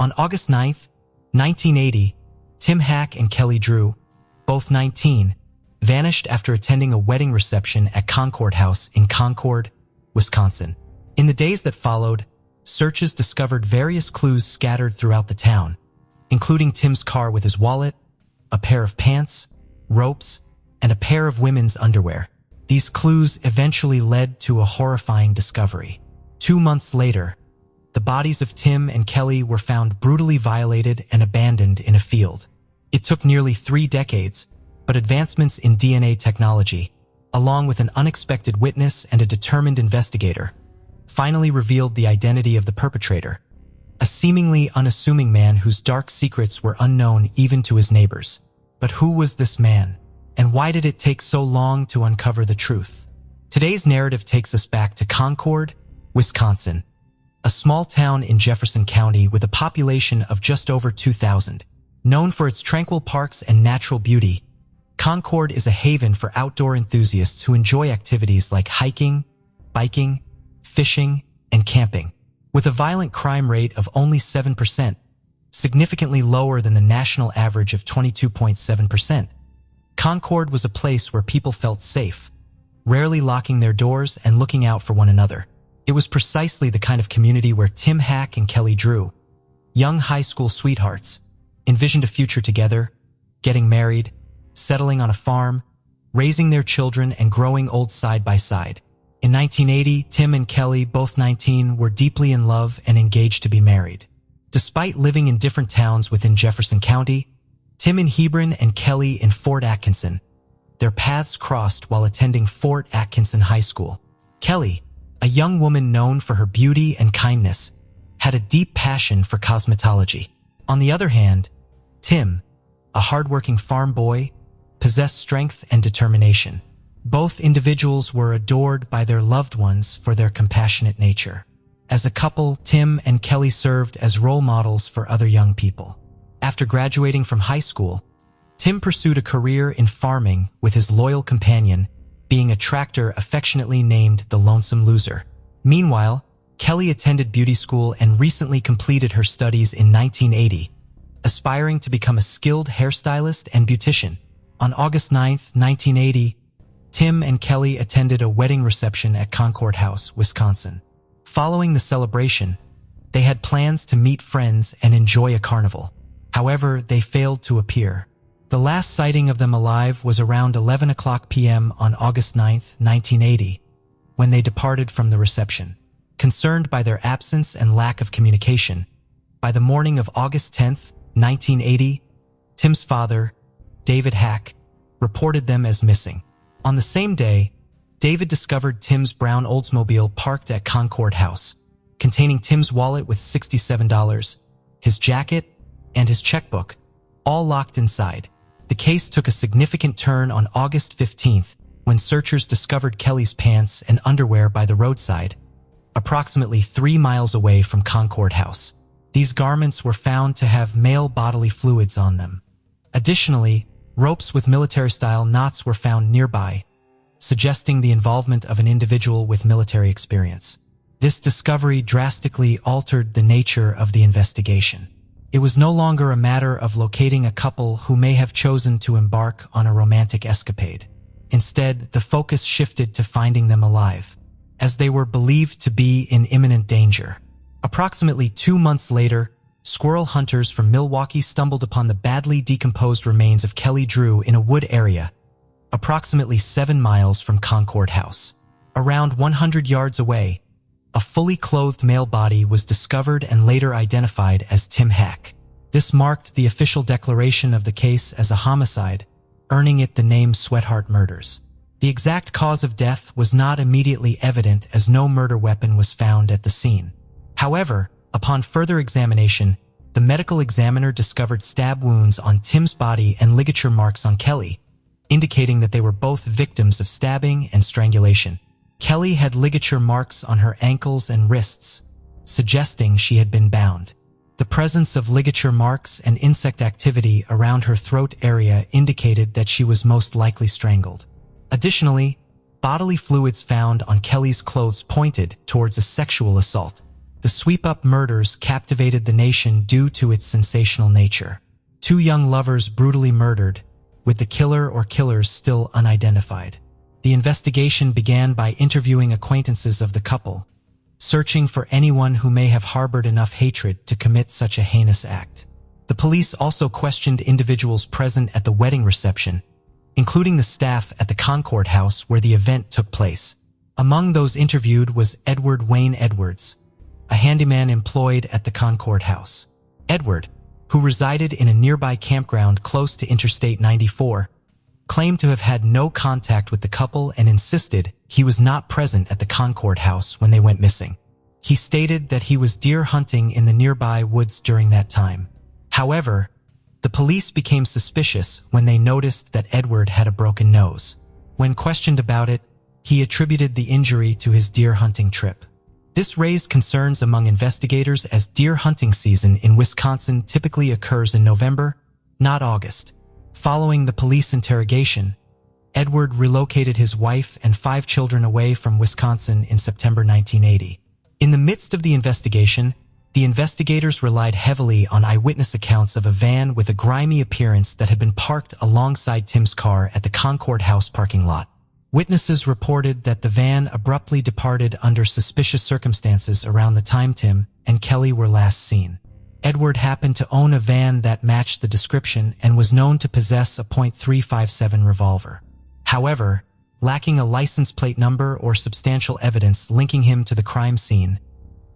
On August 9th, 1980, Tim Hack and Kelly Drew, both 19, vanished after attending a wedding reception at Concord House in Concord, Wisconsin. In the days that followed, searches discovered various clues scattered throughout the town, including Tim's car with his wallet, a pair of pants, ropes, and a pair of women's underwear. These clues eventually led to a horrifying discovery. 2 months later, the bodies of Tim and Kelly were found brutally violated and abandoned in a field. It took nearly 3 decades, but advancements in DNA technology, along with an unexpected witness and a determined investigator, finally revealed the identity of the perpetrator, a seemingly unassuming man whose dark secrets were unknown even to his neighbors. But who was this man? And why did it take so long to uncover the truth? Today's narrative takes us back to Concord, Wisconsin, a small town in Jefferson County with a population of just over 2,000. Known for its tranquil parks and natural beauty, Concord is a haven for outdoor enthusiasts who enjoy activities like hiking, biking, fishing, and camping. With a violent crime rate of only 7%, significantly lower than the national average of 22.7%, Concord was a place where people felt safe, rarely locking their doors and looking out for one another. It was precisely the kind of community where Tim Hack and Kelly Drew, young high school sweethearts, envisioned a future together, getting married, settling on a farm, raising their children, and growing old side by side. In 1980, Tim and Kelly, both 19, were deeply in love and engaged to be married. Despite living in different towns within Jefferson County, Tim in Hebron and Kelly in Fort Atkinson, their paths crossed while attending Fort Atkinson High School. Kelly, a young woman known for her beauty and kindness, had a deep passion for cosmetology. On the other hand, Tim, a hardworking farm boy, possessed strength and determination. Both individuals were adored by their loved ones for their compassionate nature. As a couple, Tim and Kelly served as role models for other young people. After graduating from high school, Tim pursued a career in farming with his loyal companion, being a tractor affectionately named the Lonesome Loser. Meanwhile, Kelly attended beauty school and recently completed her studies in 1980, aspiring to become a skilled hairstylist and beautician. On August 9, 1980, Tim and Kelly attended a wedding reception at Concord House, Wisconsin. Following the celebration, they had plans to meet friends and enjoy a carnival. However, they failed to appear. The last sighting of them alive was around 11:00 p.m. on August 9, 1980, when they departed from the reception. Concerned by their absence and lack of communication, by the morning of August 10, 1980, Tim's father, David Hack, reported them as missing. On the same day, David discovered Tim's brown Oldsmobile parked at Concord House, containing Tim's wallet with $67, his jacket, and his checkbook, all locked inside. The case took a significant turn on August 15th when searchers discovered Kelly's pants and underwear by the roadside, approximately 3 miles away from Concord House. These garments were found to have male bodily fluids on them. Additionally, ropes with military-style knots were found nearby, suggesting the involvement of an individual with military experience. This discovery drastically altered the nature of the investigation. It was no longer a matter of locating a couple who may have chosen to embark on a romantic escapade. Instead, the focus shifted to finding them alive, as they were believed to be in imminent danger. Approximately 2 months later, squirrel hunters from Milwaukee stumbled upon the badly decomposed remains of Kelly Drew in a wood area, approximately 7 miles from Concord House. Around 100 yards away, a fully clothed male body was discovered and later identified as Tim Hack. This marked the official declaration of the case as a homicide, earning it the name Sweatheart Murders. The exact cause of death was not immediately evident as no murder weapon was found at the scene. However, upon further examination, the medical examiner discovered stab wounds on Tim's body and ligature marks on Kelly, indicating that they were both victims of stabbing and strangulation. Kelly had ligature marks on her ankles and wrists, suggesting she had been bound. The presence of ligature marks and insect activity around her throat area indicated that she was most likely strangled. Additionally, bodily fluids found on Kelly's clothes pointed towards a sexual assault. The sweep-up murders captivated the nation due to its sensational nature. 2 young lovers brutally murdered, with the killer or killers still unidentified. The investigation began by interviewing acquaintances of the couple, searching for anyone who may have harbored enough hatred to commit such a heinous act. The police also questioned individuals present at the wedding reception, including the staff at the Concord House where the event took place. Among those interviewed was Edward Wayne Edwards, a handyman employed at the Concord House. Edward, who resided in a nearby campground close to Interstate 94, claimed to have had no contact with the couple and insisted he was not present at the Concord House when they went missing. He stated that he was deer hunting in the nearby woods during that time. However, the police became suspicious when they noticed that Edward had a broken nose. When questioned about it, he attributed the injury to his deer hunting trip. This raised concerns among investigators as deer hunting season in Wisconsin typically occurs in November, not August. Following the police interrogation, Edward relocated his wife and 5 children away from Wisconsin in September 1980. In the midst of the investigation, the investigators relied heavily on eyewitness accounts of a van with a grimy appearance that had been parked alongside Tim's car at the Concord House parking lot. Witnesses reported that the van abruptly departed under suspicious circumstances around the time Tim and Kelly were last seen. Edward happened to own a van that matched the description and was known to possess a .357 revolver. However, lacking a license plate number or substantial evidence linking him to the crime scene,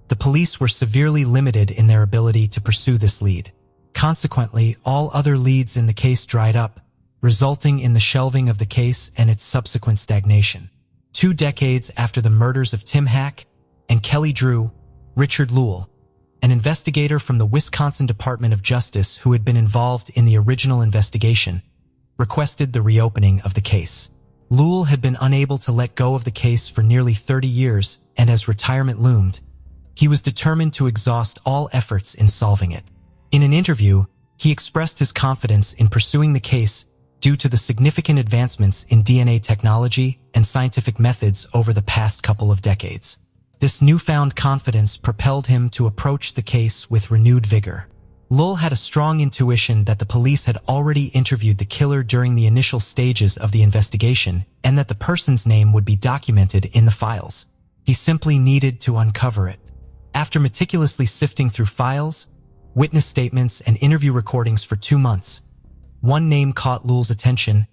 the police were severely limited in their ability to pursue this lead. Consequently, all other leads in the case dried up, resulting in the shelving of the case and its subsequent stagnation. 2 decades after the murders of Tim Hack and Kelly Drew, Richard Lewell, an investigator from the Wisconsin Department of Justice who had been involved in the original investigation, requested the reopening of the case. Lewell had been unable to let go of the case for nearly 30 years, and as retirement loomed, he was determined to exhaust all efforts in solving it. In an interview, he expressed his confidence in pursuing the case due to the significant advancements in DNA technology and scientific methods over the past couple of decades. This newfound confidence propelled him to approach the case with renewed vigor. Lowell had a strong intuition that the police had already interviewed the killer during the initial stages of the investigation and that the person's name would be documented in the files. He simply needed to uncover it. After meticulously sifting through files, witness statements, and interview recordings for 2 months, one name caught Lowell's attention: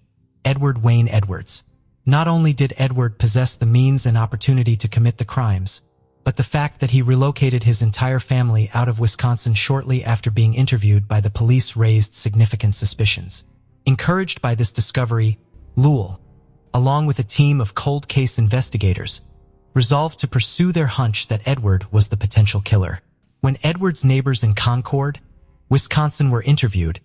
Edward Wayne Edwards. Not only did Edward possess the means and opportunity to commit the crimes, but the fact that he relocated his entire family out of Wisconsin shortly after being interviewed by the police raised significant suspicions. Encouraged by this discovery, Lowell, along with a team of cold case investigators, resolved to pursue their hunch that Edward was the potential killer. When Edward's neighbors in Concord, Wisconsin were interviewed,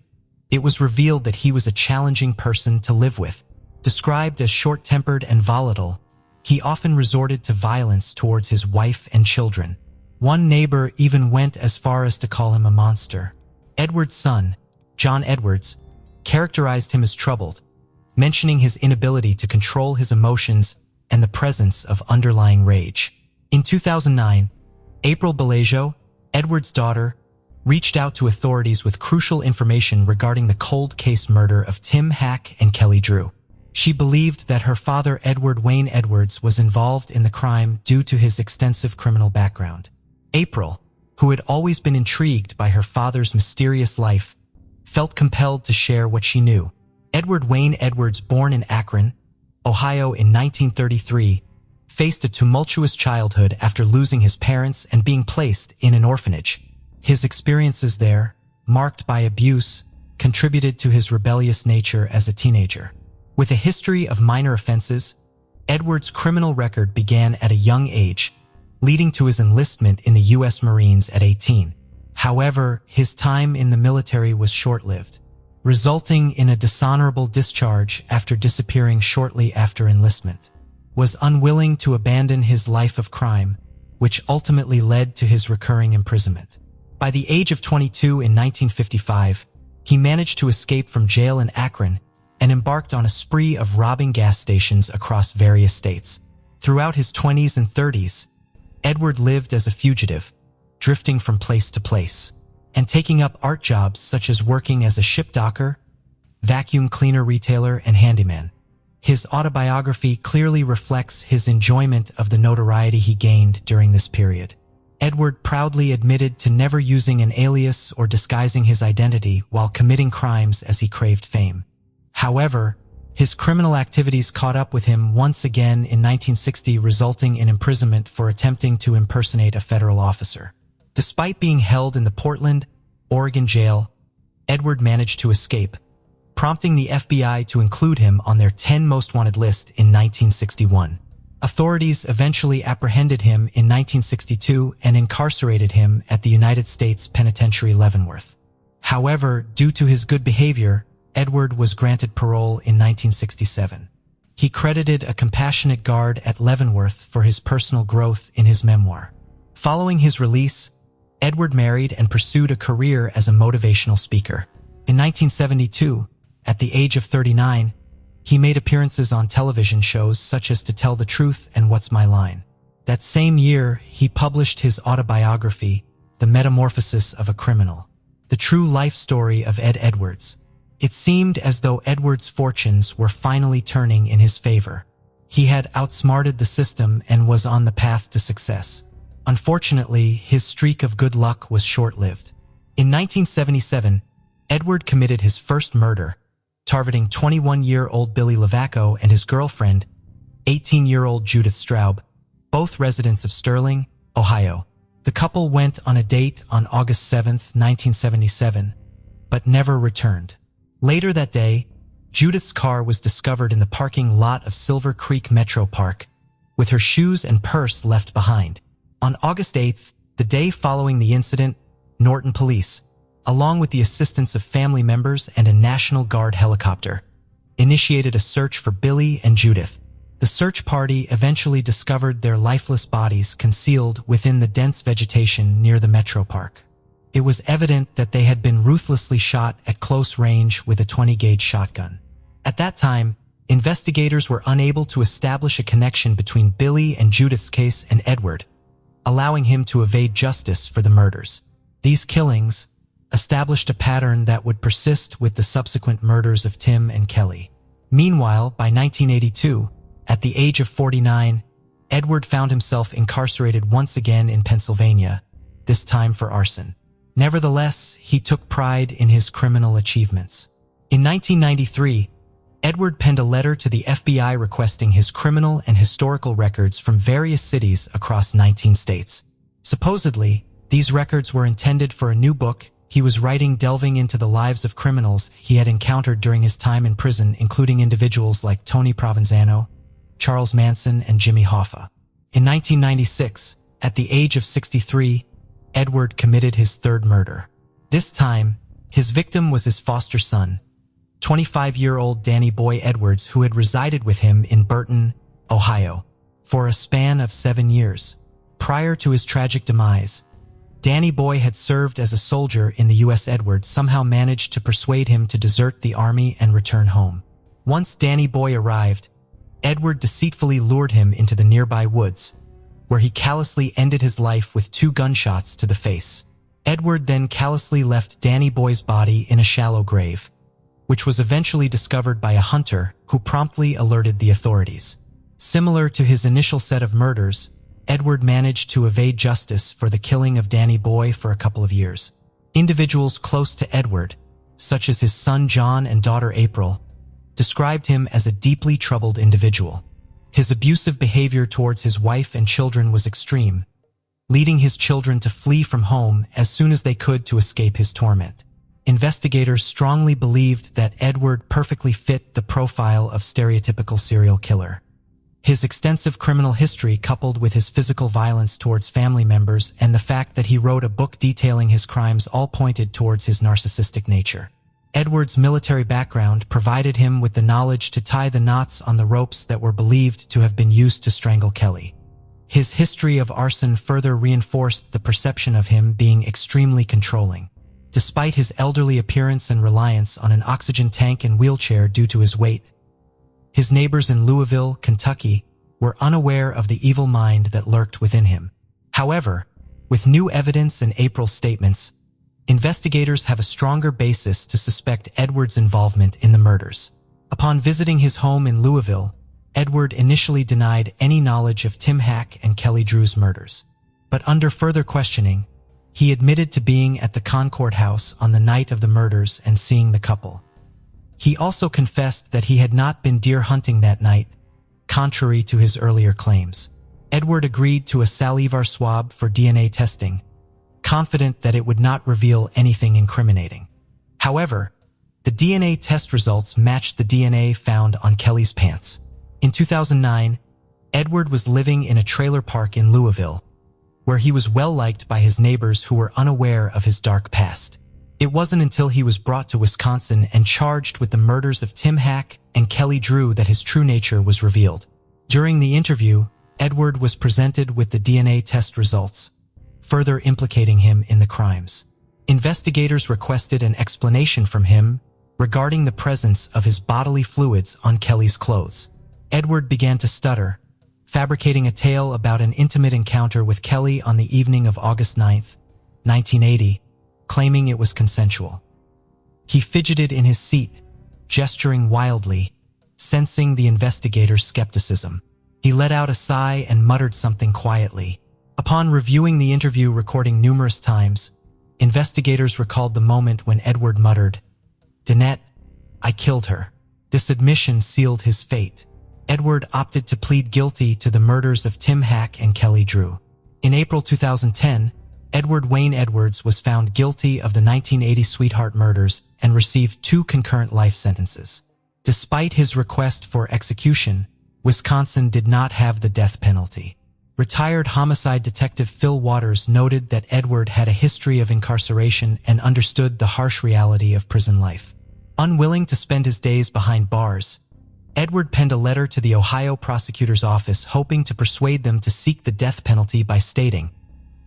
it was revealed that he was a challenging person to live with. Described as short-tempered and volatile, he often resorted to violence towards his wife and children. One neighbor even went as far as to call him a monster. Edward's son, John Edwards, characterized him as troubled, mentioning his inability to control his emotions and the presence of underlying rage. In 2009, April Bellagio, Edward's daughter, reached out to authorities with crucial information regarding the cold case murder of Tim Hack and Kelly Drew. She believed that her father, Edward Wayne Edwards, was involved in the crime due to his extensive criminal background. April, who had always been intrigued by her father's mysterious life, felt compelled to share what she knew. Edward Wayne Edwards, born in Akron, Ohio in 1933, faced a tumultuous childhood after losing his parents and being placed in an orphanage. His experiences there, marked by abuse, contributed to his rebellious nature as a teenager. With a history of minor offenses, Edwards' criminal record began at a young age, leading to his enlistment in the U.S. Marines at 18. However, his time in the military was short-lived, resulting in a dishonorable discharge after disappearing shortly after enlistment. Was unwilling to abandon his life of crime, which ultimately led to his recurring imprisonment. By the age of 22 in 1955, he managed to escape from jail in Akron and embarked on a spree of robbing gas stations across various states. Throughout his 20s and 30s, Edward lived as a fugitive, drifting from place to place, and taking up art jobs such as working as a ship docker, vacuum cleaner retailer, and handyman. His autobiography clearly reflects his enjoyment of the notoriety he gained during this period. Edward proudly admitted to never using an alias or disguising his identity while committing crimes as he craved fame. However, his criminal activities caught up with him once again in 1960, resulting in imprisonment for attempting to impersonate a federal officer. Despite being held in the Portland, Oregon jail, Edward managed to escape, prompting the FBI to include him on their 10 most wanted list in 1961. Authorities eventually apprehended him in 1962 and incarcerated him at the United States Penitentiary Leavenworth. However, due to his good behavior, Edward was granted parole in 1967. He credited a compassionate guard at Leavenworth for his personal growth in his memoir. Following his release, Edward married and pursued a career as a motivational speaker. In 1972, at the age of 39, he made appearances on television shows such as To Tell the Truth and What's My Line. That same year, he published his autobiography, The Metamorphosis of a Criminal, the true life story of Ed Edwards. It seemed as though Edwards' fortunes were finally turning in his favor. He had outsmarted the system and was on the path to success. Unfortunately, his streak of good luck was short-lived. In 1977, Edward committed his first murder, targeting 21-year-old Billy Lavaco and his girlfriend, 18-year-old Judith Straub, both residents of Sterling, Ohio. The couple went on a date on August 7, 1977, but never returned. Later that day, Judith's car was discovered in the parking lot of Silver Creek Metro Park, with her shoes and purse left behind. On August 8th, the day following the incident, Norton Police, along with the assistance of family members and a National Guard helicopter, initiated a search for Billy and Judith. The search party eventually discovered their lifeless bodies concealed within the dense vegetation near the Metro Park. It was evident that they had been ruthlessly shot at close range with a 20-gauge shotgun. At that time, investigators were unable to establish a connection between Billy and Judith's case and Edward, allowing him to evade justice for the murders. These killings established a pattern that would persist with the subsequent murders of Tim and Kelly. Meanwhile, by 1982, at the age of 49, Edward found himself incarcerated once again in Pennsylvania, this time for arson. Nevertheless, he took pride in his criminal achievements. In 1993, Edward penned a letter to the FBI requesting his criminal and historical records from various cities across 19 states. Supposedly, these records were intended for a new book he was writing delving into the lives of criminals he had encountered during his time in prison, including individuals like Tony Provenzano, Charles Manson, and Jimmy Hoffa. In 1996, at the age of 63, Edward committed his third murder. This time, his victim was his foster son, 25-year-old Danny Boy Edwards, who had resided with him in Burton, Ohio, for a span of 7 years. Prior to his tragic demise, Danny Boy had served as a soldier in the U.S. Edward somehow managed to persuade him to desert the army and return home. Once Danny Boy arrived, Edward deceitfully lured him into the nearby woods, where he callously ended his life with 2 gunshots to the face. Edward then callously left Danny Boy's body in a shallow grave, which was eventually discovered by a hunter who promptly alerted the authorities. Similar to his initial set of murders, Edward managed to evade justice for the killing of Danny Boy for a couple of years. Individuals close to Edward, such as his son John and daughter April, described him as a deeply troubled individual. His abusive behavior towards his wife and children was extreme, leading his children to flee from home as soon as they could to escape his torment. Investigators strongly believed that Edward perfectly fit the profile of stereotypical serial killer. His extensive criminal history, coupled with his physical violence towards family members and the fact that he wrote a book detailing his crimes, all pointed towards his narcissistic nature. Edward's military background provided him with the knowledge to tie the knots on the ropes that were believed to have been used to strangle Kelly. His history of arson further reinforced the perception of him being extremely controlling. Despite his elderly appearance and reliance on an oxygen tank and wheelchair due to his weight, his neighbors in Louisville, Kentucky, were unaware of the evil mind that lurked within him. However, With new evidence and April's statements, investigators have a stronger basis to suspect Edward's involvement in the murders. Upon visiting his home in Louisville, Edward initially denied any knowledge of Tim Hack and Kelly Drew's murders. But under further questioning, he admitted to being at the Concord house on the night of the murders and seeing the couple. He also confessed that he had not been deer hunting that night, contrary to his earlier claims. Edward agreed to a salivar swab for DNA testing, confident that it would not reveal anything incriminating. However, the DNA test results matched the DNA found on Kelly's pants. In 2009, Edward was living in a trailer park in Louisville, where he was well-liked by his neighbors who were unaware of his dark past. It wasn't until he was brought to Wisconsin and charged with the murders of Tim Hack and Kelly Drew that his true nature was revealed. During the interview, Edward was presented with the DNA test results, further implicating him in the crimes. Investigators requested an explanation from him regarding the presence of his bodily fluids on Kelly's clothes. Edward began to stutter, fabricating a tale about an intimate encounter with Kelly on the evening of August 9, 1980, claiming it was consensual. He fidgeted in his seat, gesturing wildly, sensing the investigator's skepticism. He let out a sigh and muttered something quietly. Upon reviewing the interview recording numerous times, investigators recalled the moment when Edward muttered, "Danette, I killed her." This admission sealed his fate. Edward opted to plead guilty to the murders of Tim Hack and Kelly Drew. In April 2010, Edward Wayne Edwards was found guilty of the 1980 Sweetheart murders and received 2 concurrent life sentences. Despite his request for execution, Wisconsin did not have the death penalty. Retired homicide detective Phil Waters noted that Edward had a history of incarceration and understood the harsh reality of prison life. Unwilling to spend his days behind bars, Edward penned a letter to the Ohio prosecutor's office hoping to persuade them to seek the death penalty by stating,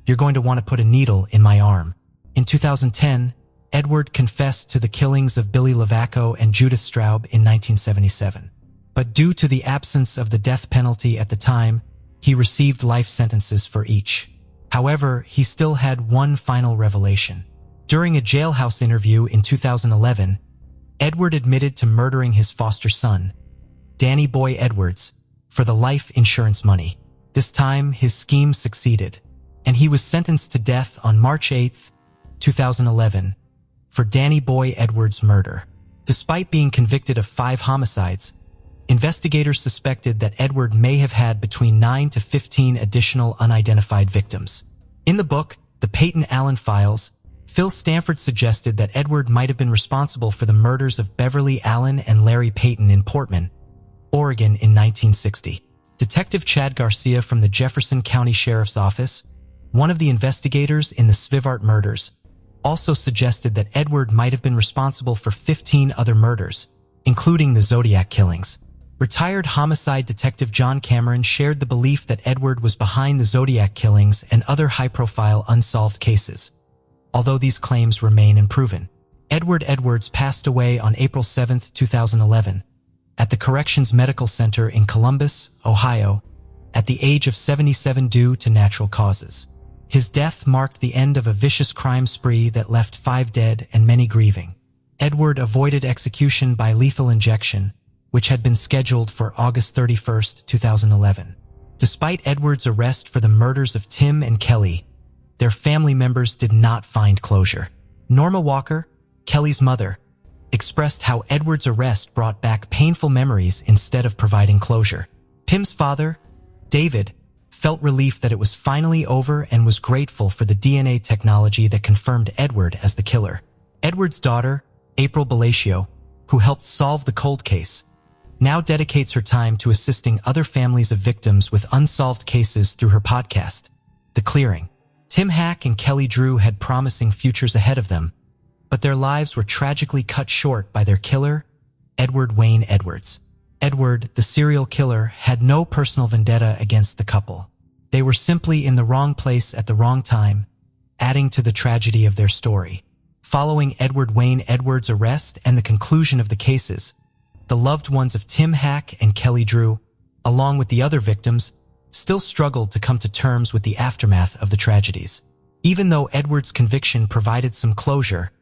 "You're going to want to put a needle in my arm." In 2010, Edward confessed to the killings of Billy Lavaco and Judith Straub in 1977. But due to the absence of the death penalty at the time, he received life sentences for each. However, he still had one final revelation. During a jailhouse interview in 2011, Edward admitted to murdering his foster son, Danny Boy Edwards, for the life insurance money. This time, his scheme succeeded, and he was sentenced to death on March 8, 2011, for Danny Boy Edwards' murder. Despite being convicted of 5 homicides, investigators suspected that Edward may have had between 9 to 15 additional unidentified victims. In the book, The Peyton Allen Files, Phil Stanford suggested that Edward might have been responsible for the murders of Beverly Allen and Larry Peyton in Portman, Oregon in 1960. Detective Chad Garcia from the Jefferson County Sheriff's Office, one of the investigators in the Svivart murders, also suggested that Edward might have been responsible for 15 other murders, including the Zodiac killings. Retired homicide detective John Cameron shared the belief that Edward was behind the Zodiac killings and other high-profile unsolved cases, although these claims remain unproven. Edward Edwards passed away on April 7, 2011, at the Corrections Medical Center in Columbus, Ohio, at the age of 77 due to natural causes. His death marked the end of a vicious crime spree that left 5 dead and many grieving. Edward avoided execution by lethal injection, which had been scheduled for August 31, 2011. Despite Edward's arrest for the murders of Tim and Kelly, their family members did not find closure. Norma Walker, Kelly's mother, expressed how Edward's arrest brought back painful memories instead of providing closure. Tim's father, David, felt relief that it was finally over and was grateful for the DNA technology that confirmed Edward as the killer. Edward's daughter, April Balacio, who helped solve the cold case, now dedicates her time to assisting other families of victims with unsolved cases through her podcast, The Clearing. Tim Hack and Kelly Drew had promising futures ahead of them, but their lives were tragically cut short by their killer, Edward Wayne Edwards. Edward, the serial killer, had no personal vendetta against the couple. They were simply in the wrong place at the wrong time, adding to the tragedy of their story. Following Edward Wayne Edwards' arrest and the conclusion of the cases, the loved ones of Tim Hack and Kelly Drew, along with the other victims, still struggled to come to terms with the aftermath of the tragedies. Even though Edward's conviction provided some closure,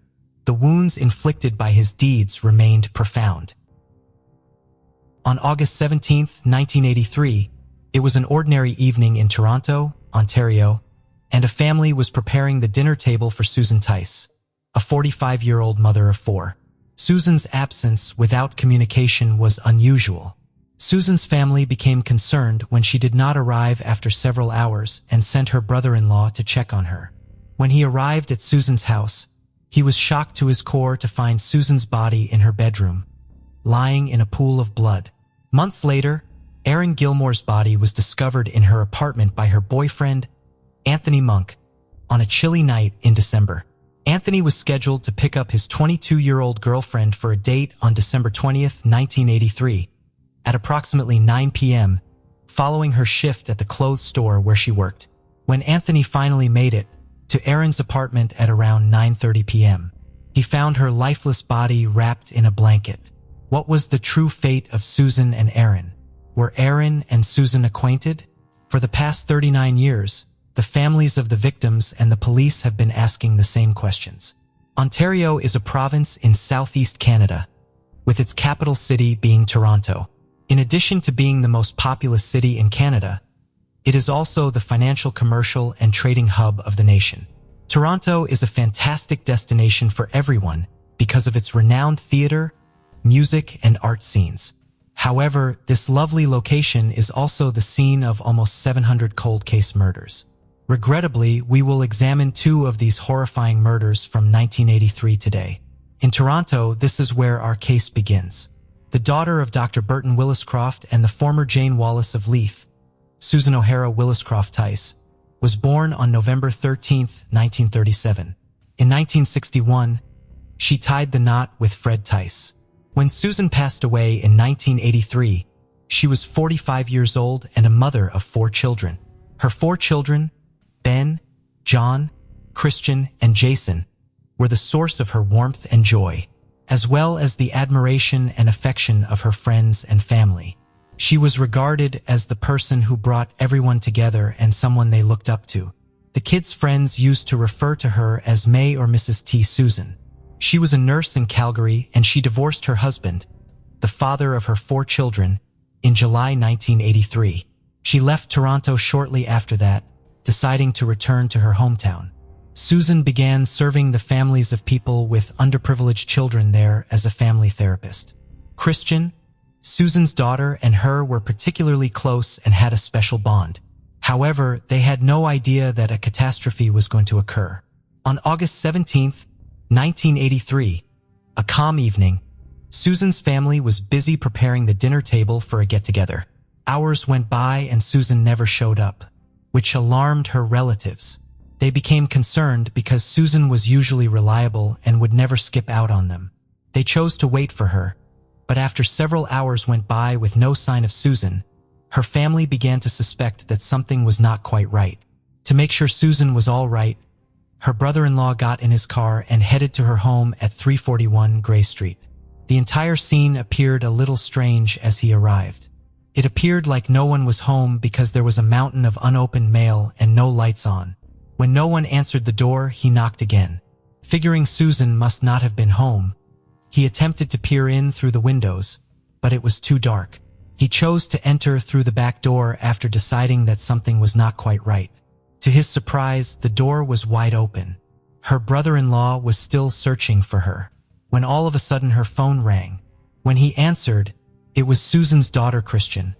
the wounds inflicted by his deeds remained profound. On August 17, 1983, it was an ordinary evening in Toronto, Ontario, and a family was preparing the dinner table for Susan Tice, a 45-year-old mother of 4. Susan's absence without communication was unusual. Susan's family became concerned when she did not arrive after several hours and sent her brother-in-law to check on her. When he arrived at Susan's house, he was shocked to his core to find Susan's body in her bedroom, lying in a pool of blood. Months later, Erin Gilmore's body was discovered in her apartment by her boyfriend, Anthony Monk, on a chilly night in December. Anthony was scheduled to pick up his 22-year-old girlfriend for a date on December 20, 1983, at approximately 9 p.m., following her shift at the clothes store where she worked. When Anthony finally made it to Erin's apartment at around 9:30 p.m., he found her lifeless body wrapped in a blanket. What was the true fate of Susan and Erin? Were Erin and Susan acquainted? For the past 39 years, the families of the victims and the police have been asking the same questions. Ontario is a province in southeast Canada, with its capital city being Toronto. In addition to being the most populous city in Canada, it is also the financial, commercial, and trading hub of the nation. Toronto is a fantastic destination for everyone because of its renowned theater, music, and art scenes. However, this lovely location is also the scene of almost 700 cold case murders. Regrettably, we will examine 2 of these horrifying murders from 1983 today. In Toronto, this is where our case begins. The daughter of Dr. Burton Williscroft and the former Jane Wallace of Leith, Susan O'Hara Williscroft Tice, was born on November 13, 1937. In 1961, she tied the knot with Fred Tice. When Susan passed away in 1983, she was 45 years old and a mother of 4 children. Her 4 children, Ben, John, Christian, and Jason, were the source of her warmth and joy, as well as the admiration and affection of her friends and family. She was regarded as the person who brought everyone together and someone they looked up to. The kids' friends used to refer to her as May or Mrs. T. Susan. She was a nurse in Calgary and she divorced her husband, the father of her 4 children, in July 1983. She left Toronto shortly after that, deciding to return to her hometown. Susan began serving the families of people with underprivileged children there as a family therapist. Christian, Susan's daughter, and her were particularly close and had a special bond. However, they had no idea that a catastrophe was going to occur. On August 17, 1983, a calm evening, Susan's family was busy preparing the dinner table for a get-together. Hours went by and Susan never showed up, which alarmed her relatives. They became concerned because Susan was usually reliable and would never skip out on them. They chose to wait for her, but after several hours went by with no sign of Susan, her family began to suspect that something was not quite right. To make sure Susan was all right, her brother-in-law got in his car and headed to her home at 341 Gray Street. The entire scene appeared a little strange as he arrived. It appeared like no one was home because there was a mountain of unopened mail and no lights on. When no one answered the door, he knocked again. Figuring Susan must not have been home, he attempted to peer in through the windows, but it was too dark. He chose to enter through the back door after deciding that something was not quite right. To his surprise, the door was wide open. Her brother-in-law was still searching for her, when all of a sudden her phone rang. When he answered, it was Susan's daughter Christian,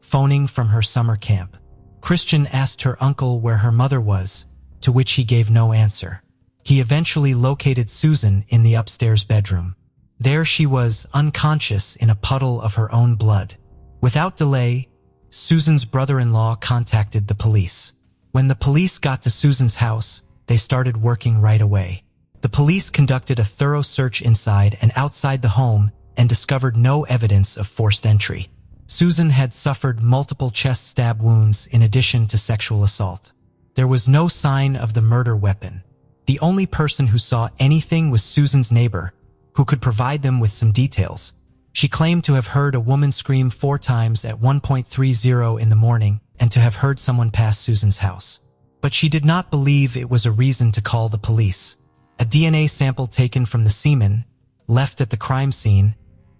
phoning from her summer camp. Christian asked her uncle where her mother was, to which he gave no answer. He eventually located Susan in the upstairs bedroom. There she was, unconscious in a puddle of her own blood. Without delay, Susan's brother-in-law contacted the police. When the police got to Susan's house, they started working right away. The police conducted a thorough search inside and outside the home and discovered no evidence of forced entry. Susan had suffered multiple chest stab wounds in addition to sexual assault. There was no sign of the murder weapon. The only person who saw anything was Susan's neighbor, who could provide them with some details. She claimed to have heard a woman scream 4 times at 1:30 in the morning and to have heard someone pass Susan's house. But she did not believe it was a reason to call the police. A DNA sample taken from the semen, left at the crime scene,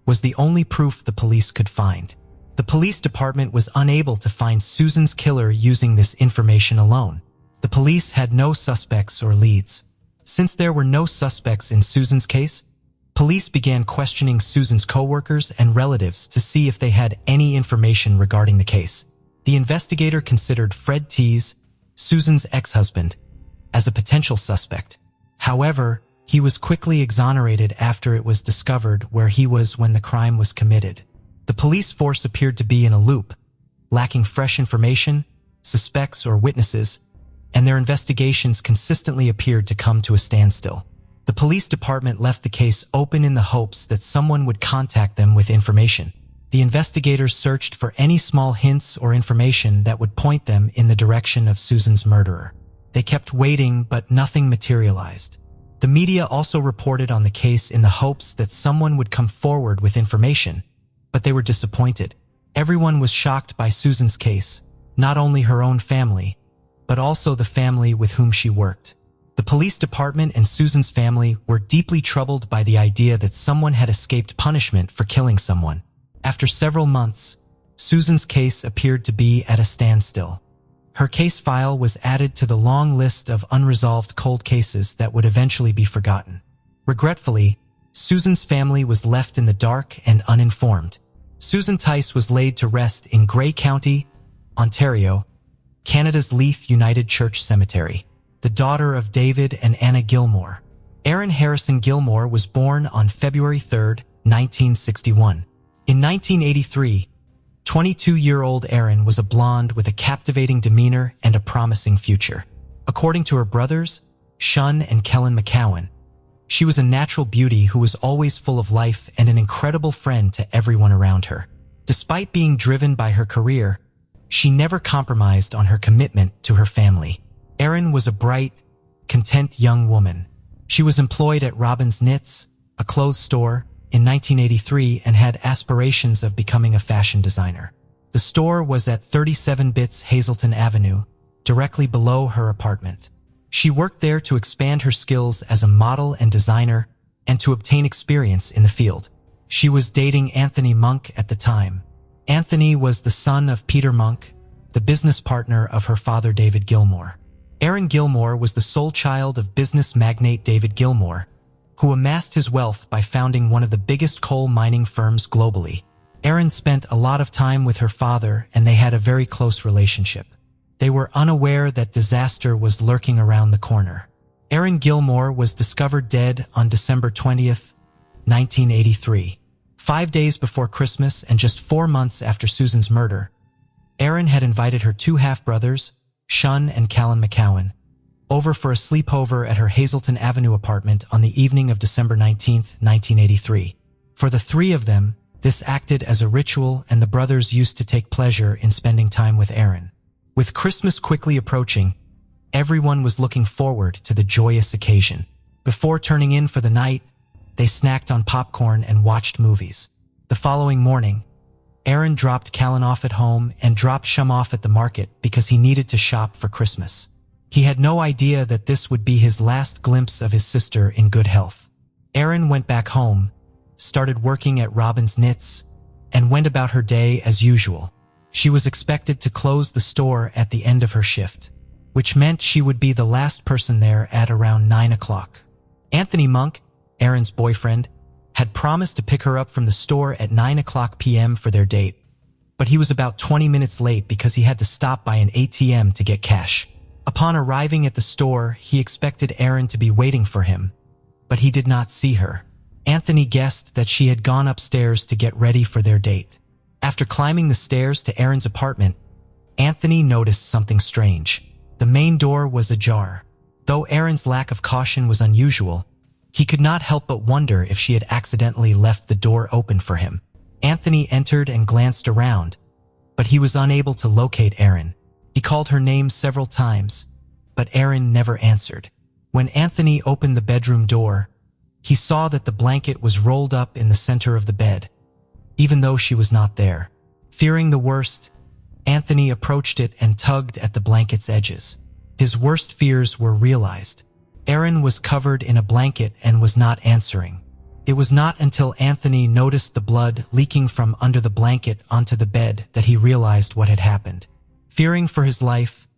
was the only proof the police could find. The police department was unable to find Susan's killer using this information alone. The police had no suspects or leads. Since there were no suspects in Susan's case, police began questioning Susan's coworkers and relatives to see if they had any information regarding the case. The investigator considered Fred Teese, Susan's ex-husband, as a potential suspect. However, he was quickly exonerated after it was discovered where he was when the crime was committed. The police force appeared to be in a loop, lacking fresh information, suspects, or witnesses, and their investigations consistently appeared to come to a standstill. The police department left the case open in the hopes that someone would contact them with information. The investigators searched for any small hints or information that would point them in the direction of Susan's murderer. They kept waiting, but nothing materialized. The media also reported on the case in the hopes that someone would come forward with information, but they were disappointed. Everyone was shocked by Susan's case, not only her own family, but also the family with whom she worked. The police department and Susan's family were deeply troubled by the idea that someone had escaped punishment for killing someone. After several months, Susan's case appeared to be at a standstill. Her case file was added to the long list of unresolved cold cases that would eventually be forgotten. Regretfully, Susan's family was left in the dark and uninformed. Susan Tice was laid to rest in Grey County, Ontario, Canada's Leith United Church Cemetery. The daughter of David and Anna Gilmore. Erin Harrison Gilmore was born on February 3, 1961. In 1983, 22-year-old Erin was a blonde with a captivating demeanor and a promising future. According to her brothers, Shun and Kellen McCowan, she was a natural beauty who was always full of life and an incredible friend to everyone around her. Despite being driven by her career, she never compromised on her commitment to her family. Erin was a bright, content young woman. She was employed at Robbins Knits, a clothes store, in 1983 and had aspirations of becoming a fashion designer. The store was at 37 Bits Hazelton Avenue, directly below her apartment. She worked there to expand her skills as a model and designer and to obtain experience in the field. She was dating Anthony Monk at the time. Anthony was the son of Peter Monk, the business partner of her father David Gilmore. Erin Gilmore was the sole child of business magnate David Gilmore, who amassed his wealth by founding one of the biggest coal mining firms globally. Erin spent a lot of time with her father and they had a very close relationship. They were unaware that disaster was lurking around the corner. Erin Gilmore was discovered dead on December 20th, 1983. 5 days before Christmas and just 4 months after Susan's murder, Erin had invited her 2 half-brothers, Shun and Callan McCowan, over for a sleepover at her Hazelton Avenue apartment on the evening of December 19, 1983. For the 3 of them, this acted as a ritual and the brothers used to take pleasure in spending time with Erin. With Christmas quickly approaching, everyone was looking forward to the joyous occasion. Before turning in for the night, they snacked on popcorn and watched movies. The following morning, Erin dropped Callan off at home and dropped Shum off at the market because he needed to shop for Christmas. He had no idea that this would be his last glimpse of his sister in good health. Erin went back home, started working at Robbins Knits, and went about her day as usual. She was expected to close the store at the end of her shift, which meant she would be the last person there at around 9 o'clock. Anthony Monk, Erin's boyfriend, had promised to pick her up from the store at 9 o'clock p.m. for their date, but he was about 20 minutes late because he had to stop by an ATM to get cash. Upon arriving at the store, he expected Erin to be waiting for him, but he did not see her. Anthony guessed that she had gone upstairs to get ready for their date. After climbing the stairs to Erin's apartment, Anthony noticed something strange. The main door was ajar. Though Erin's lack of caution was unusual, he could not help but wonder if she had accidentally left the door open for him. Anthony entered and glanced around, but he was unable to locate Erin. He called her name several times, but Erin never answered. When Anthony opened the bedroom door, he saw that the blanket was rolled up in the center of the bed, even though she was not there. Fearing the worst, Anthony approached it and tugged at the blanket's edges. His worst fears were realized. Erin was covered in a blanket and was not answering. It was not until Anthony noticed the blood leaking from under the blanket onto the bed that he realized what had happened. Fearing for his life,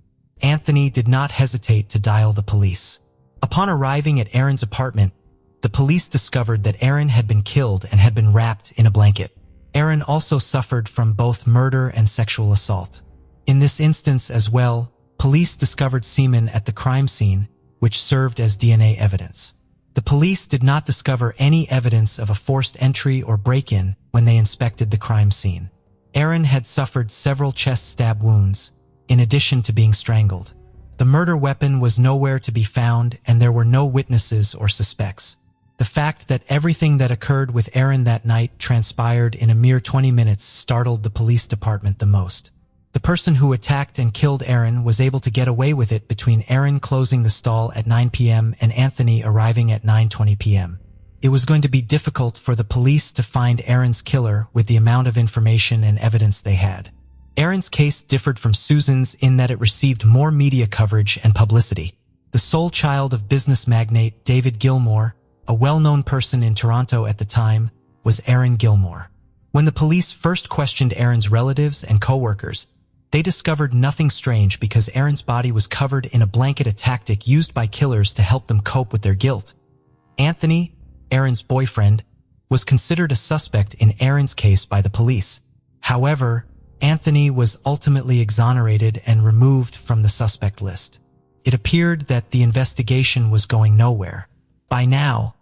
Anthony did not hesitate to dial the police. Upon arriving at Erin's apartment, the police discovered that Erin had been killed and had been wrapped in a blanket. Erin also suffered from both murder and sexual assault. In this instance as well, police discovered semen at the crime scene, which served as DNA evidence. The police did not discover any evidence of a forced entry or break-in when they inspected the crime scene. Erin had suffered several chest stab wounds, in addition to being strangled. The murder weapon was nowhere to be found, and there were no witnesses or suspects. The fact that everything that occurred with Erin that night transpired in a mere 20 minutes startled the police department the most. The person who attacked and killed Erin was able to get away with it between Erin closing the stall at 9 p.m. and Anthony arriving at 9:20 p.m. It was going to be difficult for the police to find Erin's killer with the amount of information and evidence they had. Erin's case differed from Susan's in that it received more media coverage and publicity. The sole child of business magnate David Gilmore, a well-known person in Toronto at the time, was Erin Gilmore. When the police first questioned Erin's relatives and co-workers, they discovered nothing strange because Erin's body was covered in a blanket, a tactic used by killers to help them cope with their guilt. Anthony, Erin's boyfriend, was considered a suspect in Erin's case by the police. However, Anthony was ultimately exonerated and removed from the suspect list. It appeared that the investigation was going nowhere. By now,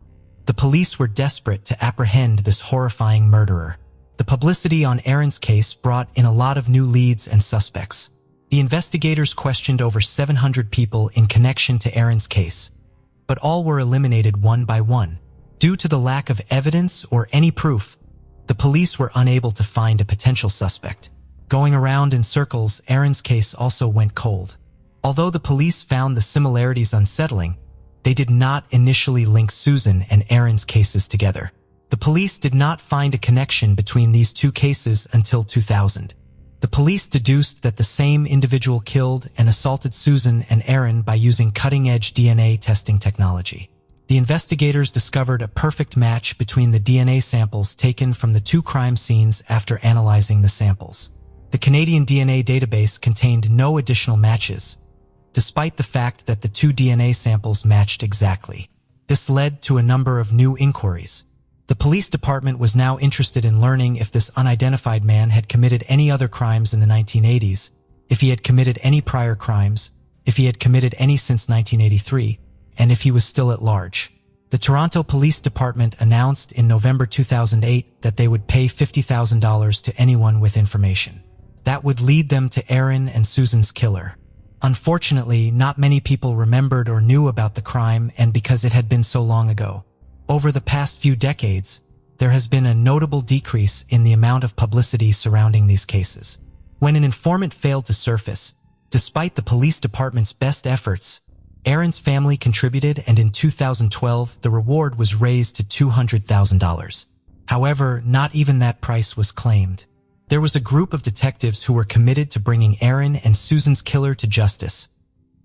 the police were desperate to apprehend this horrifying murderer. The publicity on Erin's case brought in a lot of new leads and suspects. The investigators questioned over 700 people in connection to Erin's case, but all were eliminated one by one. Due to the lack of evidence or any proof, the police were unable to find a potential suspect. Going around in circles, Erin's case also went cold. Although the police found the similarities unsettling, they did not initially link Susan and Erin's cases together. The police did not find a connection between these two cases until 2000. The police deduced that the same individual killed and assaulted Susan and Erin by using cutting-edge DNA testing technology. The investigators discovered a perfect match between the DNA samples taken from the two crime scenes after analyzing the samples. The Canadian DNA database contained no additional matches, despite the fact that the two DNA samples matched exactly. This led to a number of new inquiries. The police department was now interested in learning if this unidentified man had committed any other crimes in the 1980s, if he had committed any prior crimes, if he had committed any since 1983, and if he was still at large. The Toronto Police Department announced in November 2008 that they would pay $50,000 to anyone with information. That would lead them to Erin and Susan's killer. Unfortunately, not many people remembered or knew about the crime, and because it had been so long ago. Over the past few decades, there has been a notable decrease in the amount of publicity surrounding these cases. When an informant failed to surface, despite the police department's best efforts, Erin's family contributed, and in 2012, the reward was raised to $200,000. However, not even that price was claimed. There was a group of detectives who were committed to bringing Erin and Susan's killer to justice,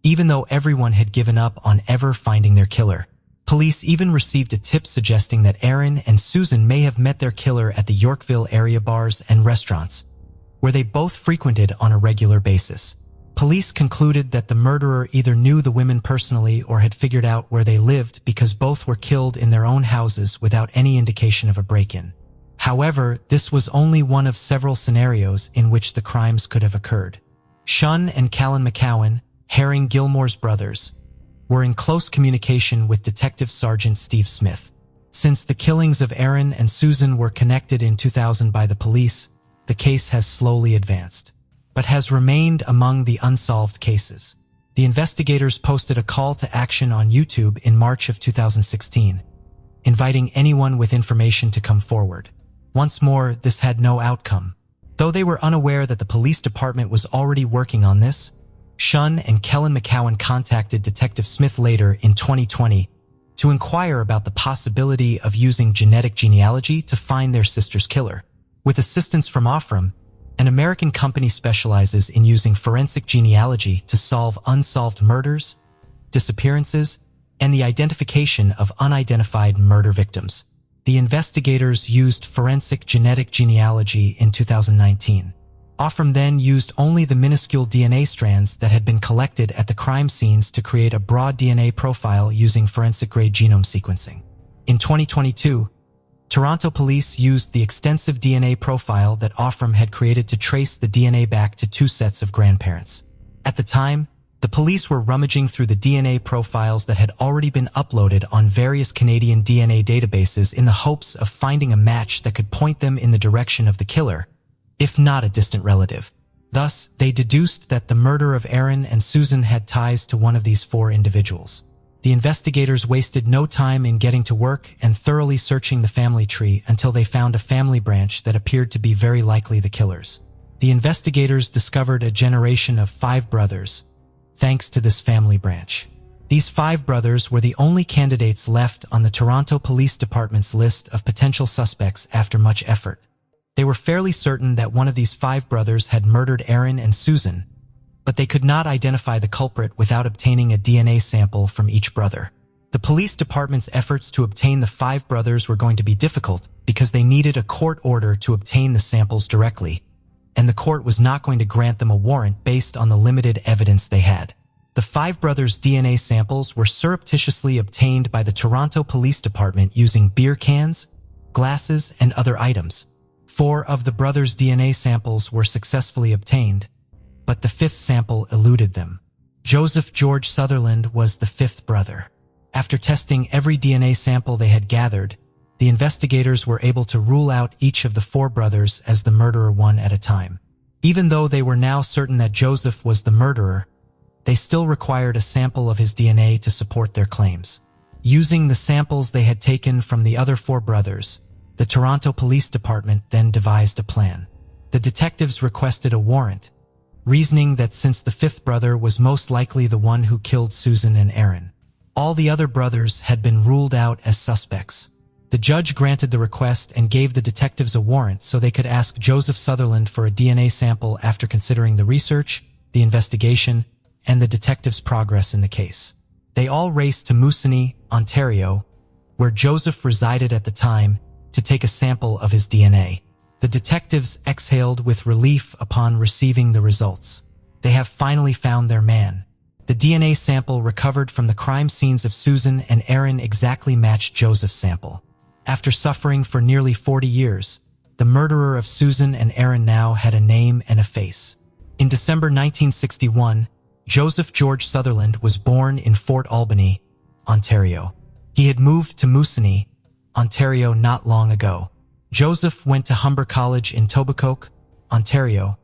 even though everyone had given up on ever finding their killer. Police even received a tip suggesting that Erin and Susan may have met their killer at the Yorkville area bars and restaurants, where they both frequented on a regular basis. Police concluded that the murderer either knew the women personally or had figured out where they lived because both were killed in their own houses without any indication of a break-in. However, this was only one of several scenarios in which the crimes could have occurred. Sean and Callan McCowan, Herring Gilmore's brothers, were in close communication with Detective Sergeant Steve Smith. Since the killings of Erin and Susan were connected in 2000 by the police, the case has slowly advanced, but has remained among the unsolved cases. The investigators posted a call to action on YouTube in March of 2016, inviting anyone with information to come forward. Once more, this had no outcome. Though they were unaware that the police department was already working on this, Sean and Callan McCowan contacted Detective Smith later in 2020 to inquire about the possibility of using genetic genealogy to find their sister's killer. With assistance from Ofram, An American company specializes in using forensic genealogy to solve unsolved murders, disappearances, and the identification of unidentified murder victims. The investigators used forensic genetic genealogy in 2019. Ofram then used only the minuscule DNA strands that had been collected at the crime scenes to create a broad DNA profile using forensic-grade genome sequencing. In 2022, Toronto police used the extensive DNA profile that Ofram had created to trace the DNA back to 2 sets of grandparents. At the time, the police were rummaging through the DNA profiles that had already been uploaded on various Canadian DNA databases in the hopes of finding a match that could point them in the direction of the killer, if not a distant relative. Thus, they deduced that the murder of Aaron and Susan had ties to one of these 4 individuals. The investigators wasted no time in getting to work and thoroughly searching the family tree until they found a family branch that appeared to be very likely the killer's. The investigators discovered a generation of 5 brothers, thanks to this family branch. These 5 brothers were the only candidates left on the Toronto Police Department's list of potential suspects after much effort. They were fairly certain that one of these 5 brothers had murdered Aaron and Susan, but they could not identify the culprit without obtaining a DNA sample from each brother. The police department's efforts to obtain the 5 brothers were going to be difficult because they needed a court order to obtain the samples directly, and the court was not going to grant them a warrant based on the limited evidence they had. The 5 brothers' DNA samples were surreptitiously obtained by the Toronto Police Department using beer cans, glasses, and other items. 4 of the brothers' DNA samples were successfully obtained, but the 5th sample eluded them. Joseph George Sutherland was the 5th brother. After testing every DNA sample they had gathered, the investigators were able to rule out each of the 4 brothers as the murderer one at a time. Even though they were now certain that Joseph was the murderer, they still required a sample of his DNA to support their claims. Using the samples they had taken from the other 4 brothers, the Toronto Police Department then devised a plan. The detectives requested a warrant, reasoning that since the 5th brother was most likely the one who killed Susan and Aaron, all the other brothers had been ruled out as suspects. The judge granted the request and gave the detectives a warrant so they could ask Joseph Sutherland for a DNA sample after considering the research, the investigation, and the detectives' progress in the case. They all raced to Moosonee, Ontario, where Joseph resided at the time, to take a sample of his DNA. The detectives exhaled with relief upon receiving the results. They have finally found their man. The DNA sample recovered from the crime scenes of Susan and Aaron exactly matched Joseph's sample. After suffering for nearly 40 years, the murderer of Susan and Aaron now had a name and a face. In December 1961, Joseph George Sutherland was born in Fort Albany, Ontario. He had moved to Moosonee, Ontario not long ago. Joseph went to Humber College in Tobicoke, Ontario,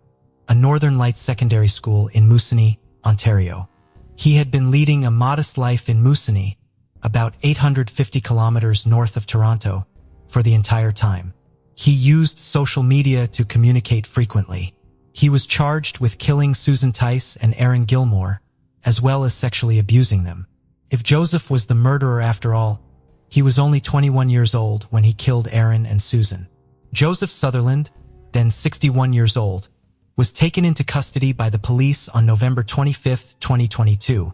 a Northern Lights secondary school in Moosonee, Ontario. He had been leading a modest life in Moosonee, about 850 kilometers north of Toronto, for the entire time. He used social media to communicate frequently. He was charged with killing Susan Tice and Aaron Gilmore, as well as sexually abusing them. If Joseph was the murderer after all, he was only 21 years old when he killed Aaron and Susan. Joseph Sutherland, then 61 years old, was taken into custody by the police on November 25, 2022,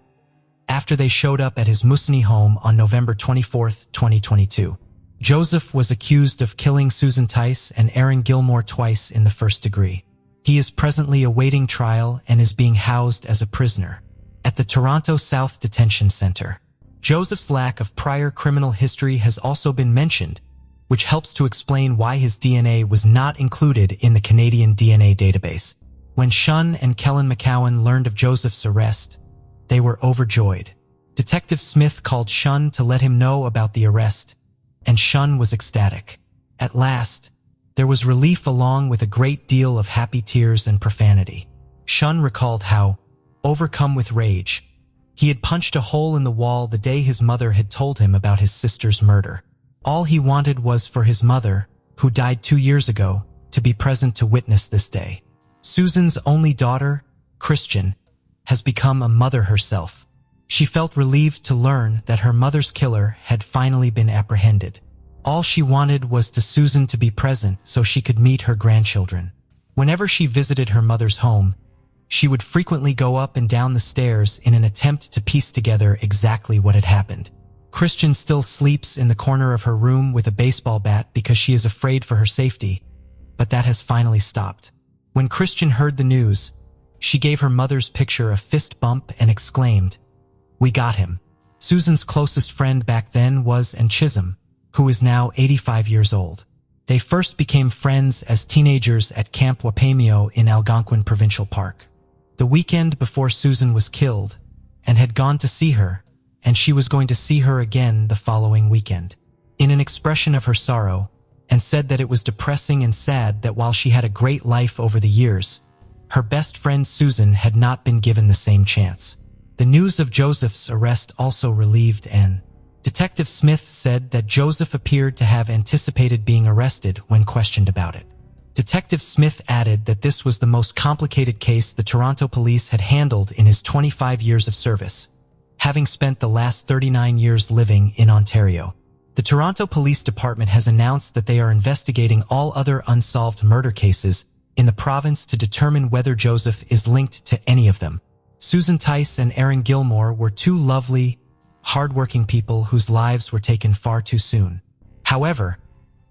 after they showed up at his Moosonee home on November 24, 2022. Joseph was accused of killing Susan Tice and Aaron Gilmore twice in the first degree. He is presently awaiting trial and is being housed as a prisoner at the Toronto South Detention Centre. Joseph's lack of prior criminal history has also been mentioned, which helps to explain why his DNA was not included in the Canadian DNA database. When Shun and Kellen McCowan learned of Joseph's arrest, they were overjoyed. Detective Smith called Shun to let him know about the arrest, and Shun was ecstatic. At last, there was relief along with a great deal of happy tears and profanity. Shun recalled how, overcome with rage, he had punched a hole in the wall the day his mother had told him about his sister's murder. All he wanted was for his mother, who died 2 years ago, to be present to witness this day. Susan's only daughter, Christian, has become a mother herself. She felt relieved to learn that her mother's killer had finally been apprehended. All she wanted was to Susan to be present so she could meet her grandchildren. Whenever she visited her mother's home, she would frequently go up and down the stairs in an attempt to piece together exactly what had happened. Christian still sleeps in the corner of her room with a baseball bat because she is afraid for her safety, but that has finally stopped. When Christian heard the news, she gave her mother's picture a fist bump and exclaimed, "We got him." Susan's closest friend back then was Ann Chisholm, who is now 85 years old. They first became friends as teenagers at Camp Wapameo in Algonquin Provincial Park. The weekend before Susan was killed, Ann had gone to see her, and she was going to see her again the following weekend. In an expression of her sorrow, Ann said that it was depressing and sad that while she had a great life over the years, her best friend Susan had not been given the same chance. The news of Joseph's arrest also relieved Ann. Detective Smith said that Joseph appeared to have anticipated being arrested when questioned about it. Detective Smith added that this was the most complicated case the Toronto police had handled in his 25 years of service, having spent the last 39 years living in Ontario. The Toronto Police Department has announced that they are investigating all other unsolved murder cases in the province to determine whether Joseph is linked to any of them. Susan Tice and Aaron Gilmore were two lovely, hard-working people whose lives were taken far too soon. However,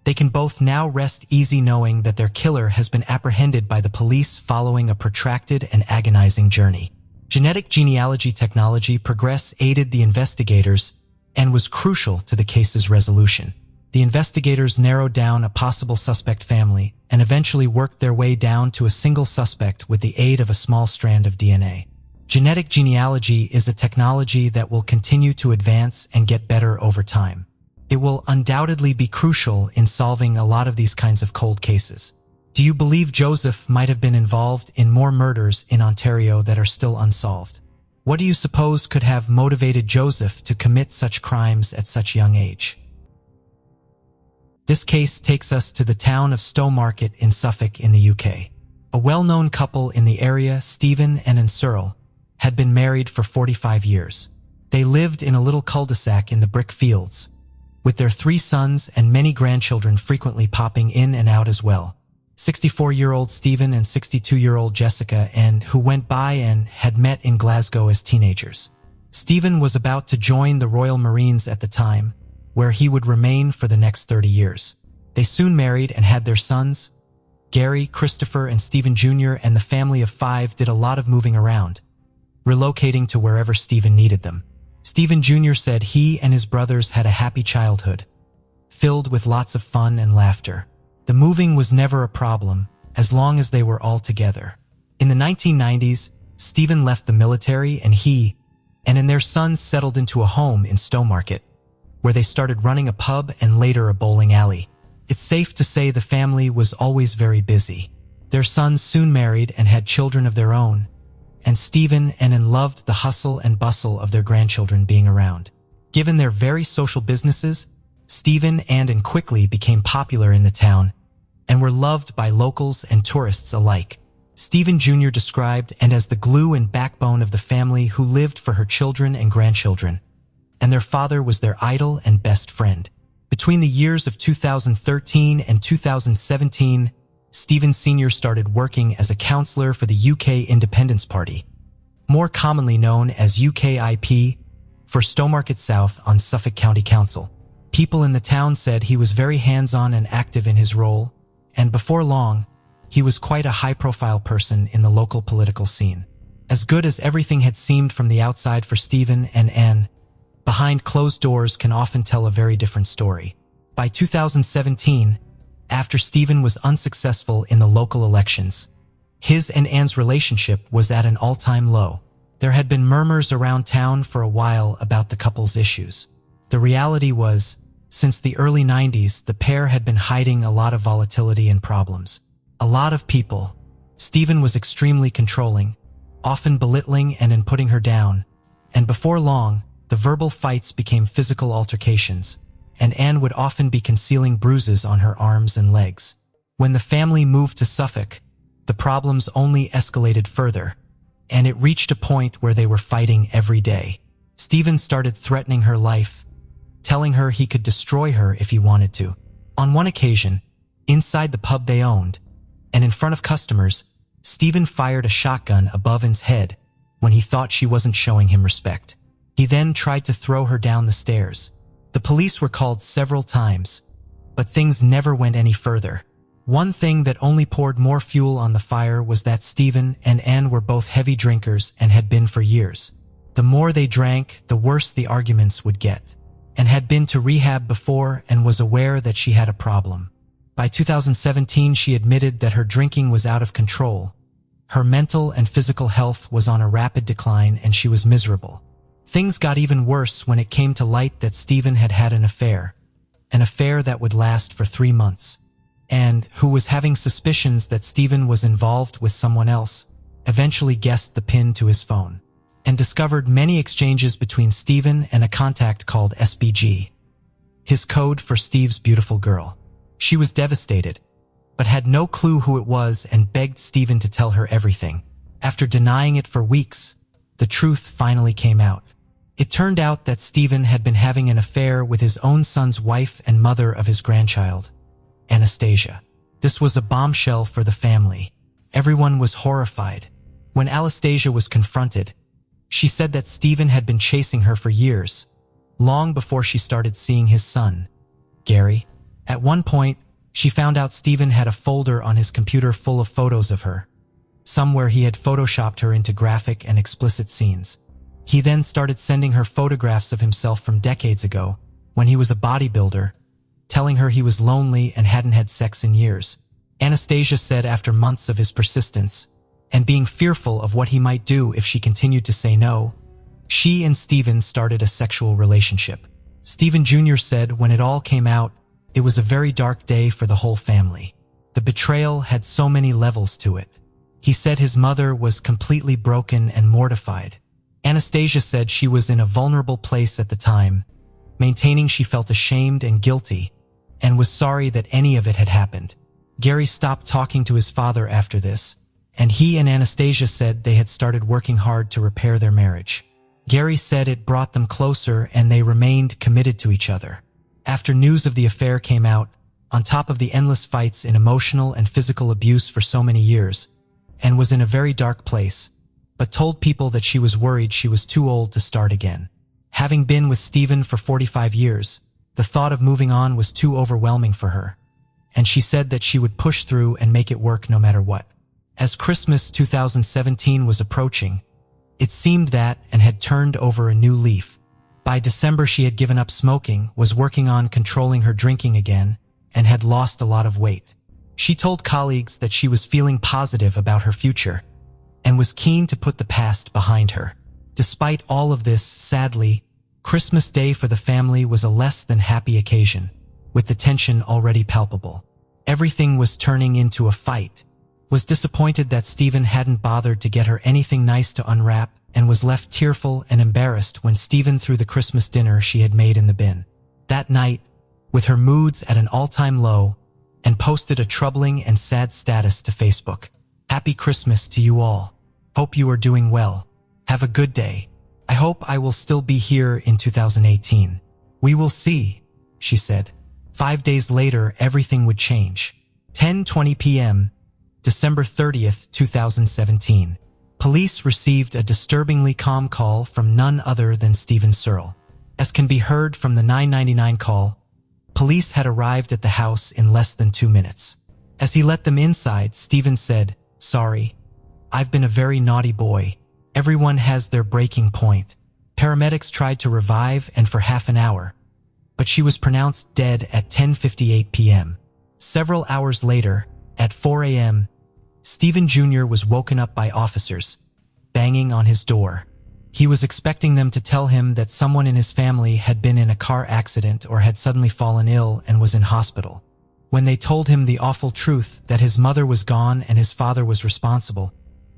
they can both now rest easy knowing that their killer has been apprehended by the police following a protracted and agonizing journey. Genetic genealogy technology progress aided the investigators and was crucial to the case's resolution. The investigators narrowed down a possible suspect family and eventually worked their way down to a single suspect with the aid of a small strand of DNA. Genetic genealogy is a technology that will continue to advance and get better over time. It will undoubtedly be crucial in solving a lot of these kinds of cold cases. Do you believe Joseph might have been involved in more murders in Ontario that are still unsolved? What do you suppose could have motivated Joseph to commit such crimes at such a young age? This case takes us to the town of Stowmarket in Suffolk in the UK. A well-known couple in the area, Stephen and Ann Searle, had been married for 45 years. They lived in a little cul-de-sac in the brick fields, with their 3 sons and many grandchildren frequently popping in and out as well. 64-year-old Stephen and 62-year-old Jessica, and who went by and had met in Glasgow as teenagers. Stephen was about to join the Royal Marines at the time, where he would remain for the next 30 years. They soon married and had their sons. Gary, Christopher, and Stephen Jr. and the family of 5 did a lot of moving around, relocating to wherever Stephen needed them. Stephen Jr. said he and his brothers had a happy childhood, filled with lots of fun and laughter. The moving was never a problem, as long as they were all together. In the 1990s, Stephen left the military and he and their sons settled into a home in Stowmarket, where they started running a pub and later a bowling alley. It's safe to say the family was always very busy. Their sons soon married and had children of their own, and Stephen and Ann loved the hustle and bustle of their grandchildren being around. Given their very social businesses, Stephen and Ann quickly became popular in the town and were loved by locals and tourists alike. Stephen Jr. described Ann as the glue and backbone of the family who lived for her children and grandchildren, and their father was their idol and best friend. Between the years of 2013 and 2017, Stephen Sr. started working as a counselor for the UK Independence Party, more commonly known as UKIP, for Stowmarket South on Suffolk County Council. People in the town said he was very hands-on and active in his role, and before long, he was quite a high-profile person in the local political scene. As good as everything had seemed from the outside for Stephen and Ann, behind closed doors can often tell a very different story. By 2017, after Stephen was unsuccessful in the local elections, his and Ann's relationship was at an all-time low. There had been murmurs around town for a while about the couple's issues. The reality was, since the early 90s, the pair had been hiding a lot of volatility and problems. A lot of people. Stephen was extremely controlling, often belittling and in putting her down, and before long, the verbal fights became physical altercations, and Ann would often be concealing bruises on her arms and legs. When the family moved to Suffolk, the problems only escalated further, and it reached a point where they were fighting every day. Stephen started threatening her life, telling her he could destroy her if he wanted to. On one occasion, inside the pub they owned, and in front of customers, Stephen fired a shotgun above Ann's head when he thought she wasn't showing him respect. He then tried to throw her down the stairs. The police were called several times, but things never went any further. One thing that only poured more fuel on the fire was that Stephen and Ann were both heavy drinkers and had been for years. The more they drank, the worse the arguments would get. Ann had been to rehab before and was aware that she had a problem. By 2017, she admitted that her drinking was out of control. Her mental and physical health was on a rapid decline and she was miserable. Things got even worse when it came to light that Stephen had had an affair that would last for 3 months. And, who was having suspicions that Stephen was involved with someone else, eventually guessed the pin to his phone and discovered many exchanges between Stephen and a contact called SBG, his code for Steve's beautiful girl. She was devastated, but had no clue who it was and begged Stephen to tell her everything. After denying it for weeks, the truth finally came out. It turned out that Stephen had been having an affair with his own son's wife and mother of his grandchild, Anastasia. This was a bombshell for the family. Everyone was horrified. When Anastasia was confronted, she said that Stephen had been chasing her for years, long before she started seeing his son, Gary. At one point, she found out Stephen had a folder on his computer full of photos of her, some where he had photoshopped her into graphic and explicit scenes. He then started sending her photographs of himself from decades ago, when he was a bodybuilder, telling her he was lonely and hadn't had sex in years. Anastasia said after months of his persistence, and being fearful of what he might do if she continued to say no, she and Stephen started a sexual relationship. Stephen Jr. said when it all came out, it was a very dark day for the whole family. The betrayal had so many levels to it. He said his mother was completely broken and mortified. Anastasia said she was in a vulnerable place at the time, maintaining she felt ashamed and guilty, and was sorry that any of it had happened. Gary stopped talking to his father after this, and he and Anastasia said they had started working hard to repair their marriage. Gary said it brought them closer and they remained committed to each other. After news of the affair came out, on top of the endless fights in emotional and physical abuse for so many years, Ann was in a very dark place, but told people that she was worried she was too old to start again. Having been with Stephen for 45 years, the thought of moving on was too overwhelming for her, and she said that she would push through and make it work no matter what. As Christmas 2017 was approaching, it seemed that Ann had turned over a new leaf. By December she had given up smoking, was working on controlling her drinking again, and had lost a lot of weight. She told colleagues that she was feeling positive about her future, and was keen to put the past behind her. Despite all of this, sadly, Christmas Day for the family was a less than happy occasion, with the tension already palpable. Everything was turning into a fight. Was disappointed that Stephen hadn't bothered to get her anything nice to unwrap, and was left tearful and embarrassed when Stephen threw the Christmas dinner she had made in the bin. That night, with her moods at an all-time low, and posted a troubling and sad status to Facebook. "Happy Christmas to you all. Hope you are doing well. Have a good day. I hope I will still be here in 2018. We will see," she said. 5 days later, everything would change. 10:20 p.m., December 30th, 2017. Police received a disturbingly calm call from none other than Stephen Searle. As can be heard from the 999 call, police had arrived at the house in less than 2 minutes. As he let them inside, Stephen said, "Sorry, I've been a very naughty boy. Everyone has their breaking point." Paramedics tried to revive and for half an hour, but she was pronounced dead at 10:58 p.m. Several hours later, at 4 a.m., Stephen Jr. was woken up by officers, banging on his door. He was expecting them to tell him that someone in his family had been in a car accident or had suddenly fallen ill and was in hospital. When they told him the awful truth that his mother was gone and his father was responsible,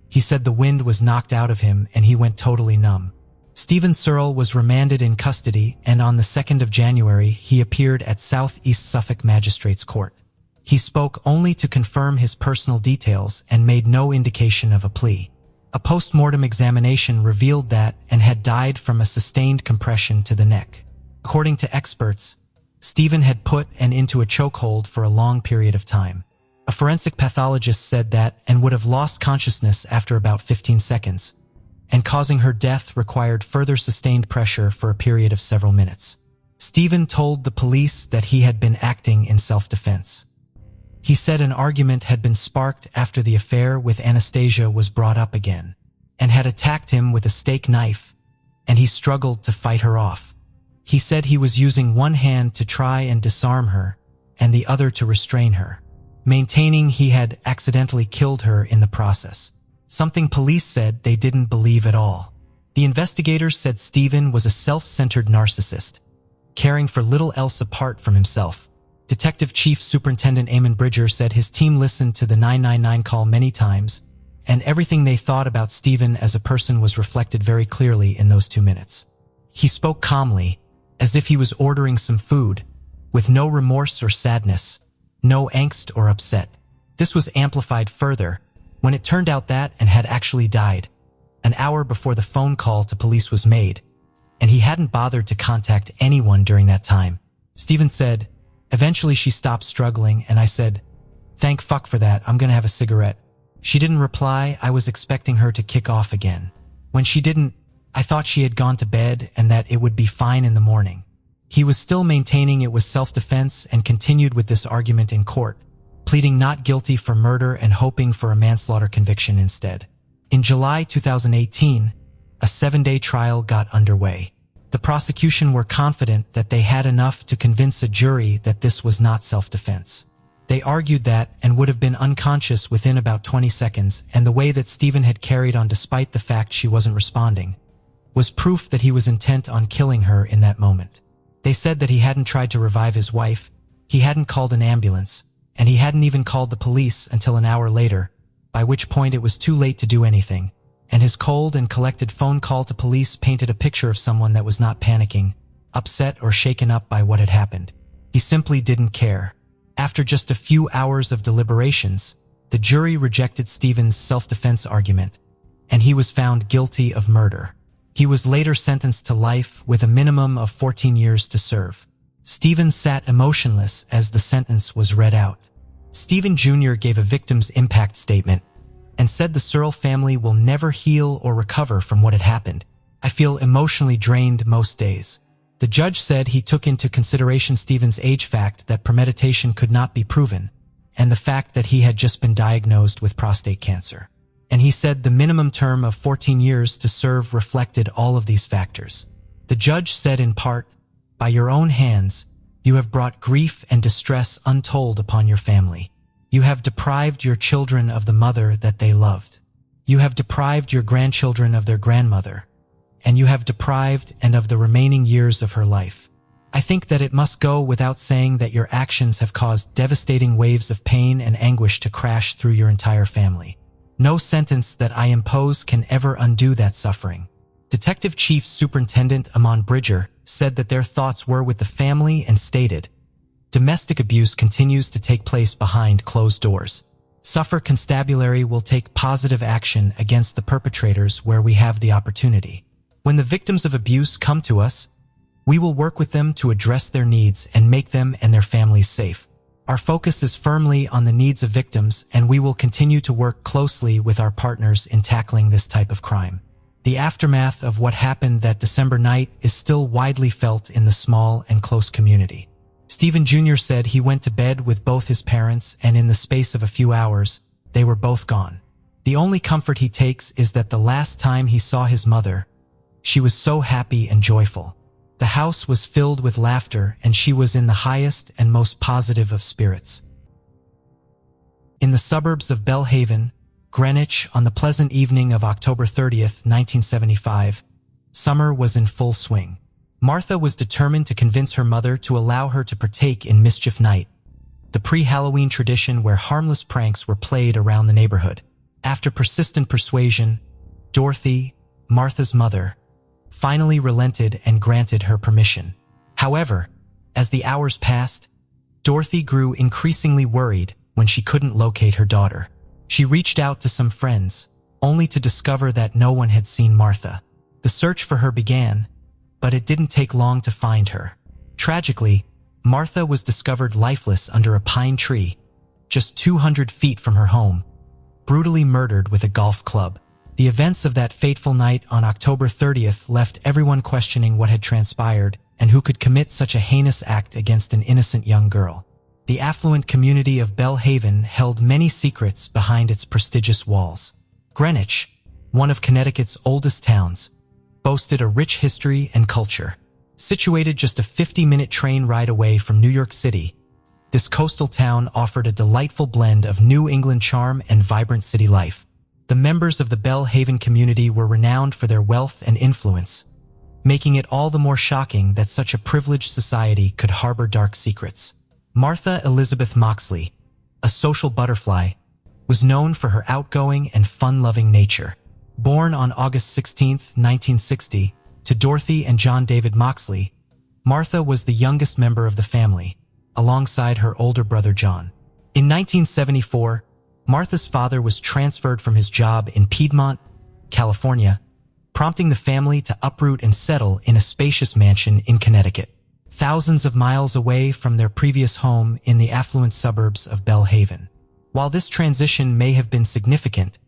he said the wind was knocked out of him and he went totally numb. Stephen Searle was remanded in custody, and on the 2nd of January, he appeared at South East Suffolk Magistrates Court. He spoke only to confirm his personal details and made no indication of a plea. A post-mortem examination revealed that Ann had died from a sustained compression to the neck. According to experts, Stephen had put Ann into a chokehold for a long period of time. A forensic pathologist said that and would have lost consciousness after about 15 seconds, and causing her death required further sustained pressure for a period of several minutes. Stephen told the police that he had been acting in self-defense. He said an argument had been sparked after the affair with Anastasia was brought up again, and had attacked him with a steak knife, and he struggled to fight her off. He said he was using one hand to try and disarm her, and the other to restrain her, maintaining he had accidentally killed her in the process, something police said they didn't believe at all. The investigators said Stephen was a self-centered narcissist, caring for little else apart from himself. Detective Chief Superintendent Eamon Bridger said his team listened to the 999 call many times, and everything they thought about Stephen as a person was reflected very clearly in those 2 minutes. He spoke calmly, as if he was ordering some food, with no remorse or sadness, no angst or upset. This was amplified further when it turned out that and had actually died, an hour before the phone call to police was made, and he hadn't bothered to contact anyone during that time. Stephen said, "Eventually she stopped struggling, and I said, 'Thank fuck for that, I'm gonna have a cigarette.' She didn't reply. I was expecting her to kick off again. When she didn't, I thought she had gone to bed and that it would be fine in the morning." He was still maintaining it was self-defense and continued with this argument in court, pleading not guilty for murder and hoping for a manslaughter conviction instead. In July 2018, a 7-day trial got underway. The prosecution were confident that they had enough to convince a jury that this was not self-defense. They argued that and would have been unconscious within about 20 seconds, and the way that Stephen had carried on despite the fact she wasn't responding was proof that he was intent on killing her in that moment. They said that he hadn't tried to revive his wife, he hadn't called an ambulance, and he hadn't even called the police until an hour later, by which point it was too late to do anything, and his cold and collected phone call to police painted a picture of someone that was not panicking, upset or shaken up by what had happened. He simply didn't care. After just a few hours of deliberations, the jury rejected Stephen's self-defense argument, and he was found guilty of murder. He was later sentenced to life with a minimum of 14 years to serve. Stephen sat emotionless as the sentence was read out. Stephen Jr. gave a victim's impact statement and said the Searle family will never heal or recover from what had happened. "I feel emotionally drained most days." The judge said he took into consideration Stephen's age, fact that premeditation could not be proven, and the fact that he had just been diagnosed with prostate cancer. And he said the minimum term of 14 years to serve reflected all of these factors. The judge said in part, "By your own hands, you have brought grief and distress untold upon your family. You have deprived your children of the mother that they loved. You have deprived your grandchildren of their grandmother, and you have deprived and of the remaining years of her life. I think that it must go without saying that your actions have caused devastating waves of pain and anguish to crash through your entire family. No sentence that I impose can ever undo that suffering." Detective Chief Superintendent Eamon Bridger said that their thoughts were with the family and stated, "Domestic abuse continues to take place behind closed doors. Suffolk Constabulary will take positive action against the perpetrators where we have the opportunity. When the victims of abuse come to us, we will work with them to address their needs and make them and their families safe. Our focus is firmly on the needs of victims, and we will continue to work closely with our partners in tackling this type of crime." The aftermath of what happened that December night is still widely felt in the small and close community. Stephen Jr. said he went to bed with both his parents, and in the space of a few hours, they were both gone. The only comfort he takes is that the last time he saw his mother, she was so happy and joyful. The house was filled with laughter, and she was in the highest and most positive of spirits. In the suburbs of Belhaven, Greenwich, on the pleasant evening of October 30th, 1975, summer was in full swing. Martha was determined to convince her mother to allow her to partake in Mischief Night, the pre-Halloween tradition where harmless pranks were played around the neighborhood. After persistent persuasion, Dorothy, Martha's mother, finally relented and granted her permission. However, as the hours passed, Dorothy grew increasingly worried when she couldn't locate her daughter. She reached out to some friends, only to discover that no one had seen Martha. The search for her began, but it didn't take long to find her. Tragically, Martha was discovered lifeless under a pine tree, just 200 feet from her home, brutally murdered with a golf club. The events of that fateful night on October 30th left everyone questioning what had transpired and who could commit such a heinous act against an innocent young girl. The affluent community of Bellhaven held many secrets behind its prestigious walls. Greenwich, one of Connecticut's oldest towns, boasted a rich history and culture. Situated just a 50-minute train ride away from New York City, this coastal town offered a delightful blend of New England charm and vibrant city life. The members of the Bellhaven community were renowned for their wealth and influence, making it all the more shocking that such a privileged society could harbor dark secrets. Martha Elizabeth Moxley, a social butterfly, was known for her outgoing and fun-loving nature. Born on August 16, 1960, to Dorothy and John David Moxley, Martha was the youngest member of the family, alongside her older brother John. In 1974, Martha's father was transferred from his job in Piedmont, California, prompting the family to uproot and settle in a spacious mansion in Connecticut, thousands of miles away from their previous home in the affluent suburbs of Bellhaven. While this transition may have been significant,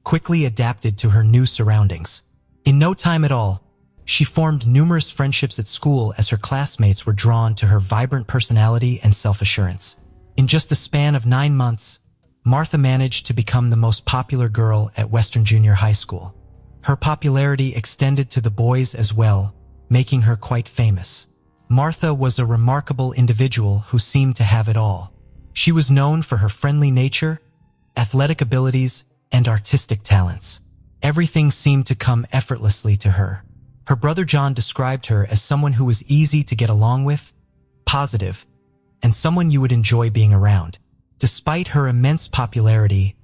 quickly adapted to her new surroundings. In no time at all, she formed numerous friendships at school as her classmates were drawn to her vibrant personality and self-assurance. In just a span of 9 months, Martha managed to become the most popular girl at Western Junior High School. Her popularity extended to the boys as well, making her quite famous. Martha was a remarkable individual who seemed to have it all. She was known for her friendly nature, athletic abilities, and artistic talents. Everything seemed to come effortlessly to her. Her brother John described her as someone who was easy to get along with, positive, and someone you would enjoy being around. Despite her immense popularity,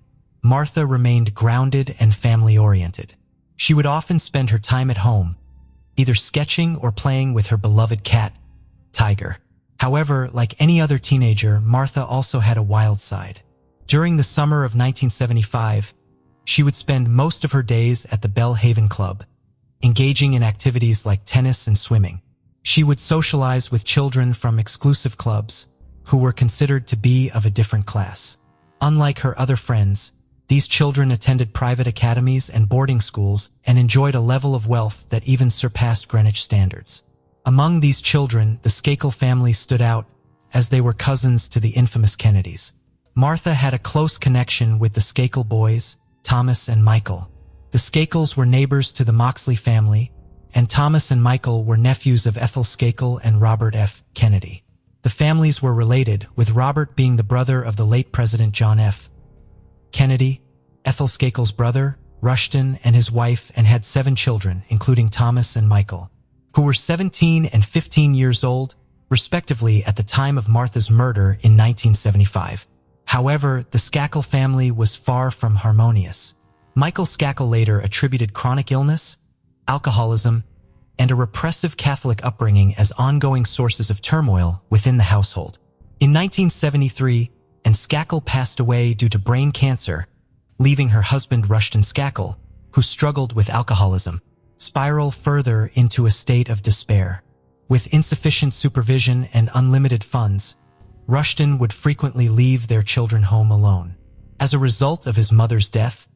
Martha remained grounded and family-oriented. She would often spend her time at home, either sketching or playing with her beloved cat, Tiger. However, like any other teenager, Martha also had a wild side. During the summer of 1975, she would spend most of her days at the Bellhaven Club, engaging in activities like tennis and swimming. She would socialize with children from exclusive clubs who were considered to be of a different class. Unlike her other friends, these children attended private academies and boarding schools and enjoyed a level of wealth that even surpassed Greenwich standards. Among these children, the Skakel family stood out, as they were cousins to the infamous Kennedys. Martha had a close connection with the Skakel boys, Thomas and Michael. The Skakels were neighbors to the Moxley family, and Thomas and Michael were nephews of Ethel Skakel and Robert F. Kennedy. The families were related, with Robert being the brother of the late President John F. Kennedy, Ethel Skakel's brother, Rushton, and his wife, and had 7 children, including Thomas and Michael, who were 17 and 15 years old, respectively, at the time of Martha's murder in 1975. However, the Skakel family was far from harmonious. Michael Skakel later attributed chronic illness, alcoholism, and a repressive Catholic upbringing as ongoing sources of turmoil within the household. In 1973, and Skakel passed away due to brain cancer, leaving her husband Rushton Skakel, who struggled with alcoholism, spiral further into a state of despair. With insufficient supervision and unlimited funds, Rushton would frequently leave their children home alone. As a result of his mother's death,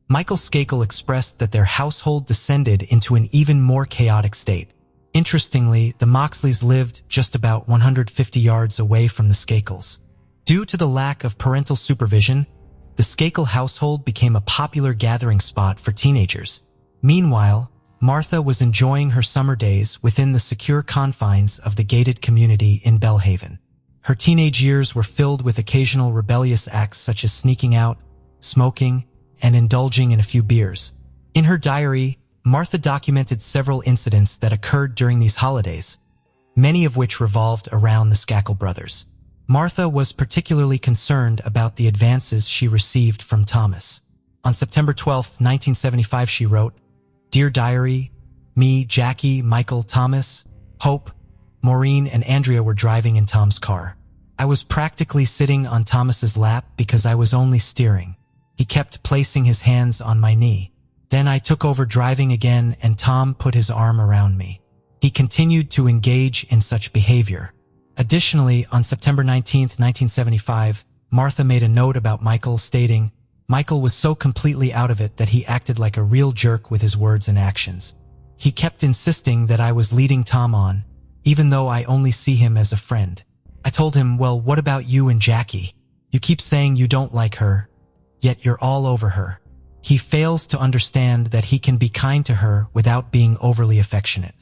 Michael Skakel expressed that their household descended into an even more chaotic state. Interestingly, the Moxleys lived just about 150 yards away from the Skakels. Due to the lack of parental supervision, the Skakel household became a popular gathering spot for teenagers. Meanwhile, Martha was enjoying her summer days within the secure confines of the gated community in Bellhaven. Her teenage years were filled with occasional rebellious acts such as sneaking out, smoking, and indulging in a few beers. In her diary, Martha documented several incidents that occurred during these holidays, many of which revolved around the Skakel brothers. Martha was particularly concerned about the advances she received from Thomas. On September 12, 1975, she wrote, "Dear Diary, me, Jackie, Michael, Thomas, Hope, Maureen, and Andrea were driving in Tom's car. I was practically sitting on Thomas's lap because I was only steering. He kept placing his hands on my knee. Then I took over driving again and Tom put his arm around me. He continued to engage in such behavior. Additionally, on September 19, 1975, Martha made a note about Michael, stating, "Michael was so completely out of it that he acted like a real jerk with his words and actions. He kept insisting that I was leading Tom on, even though I only see him as a friend. I told him, well, what about you and Jackie? You keep saying you don't like her, yet you're all over her. He fails to understand that he can be kind to her without being overly affectionate."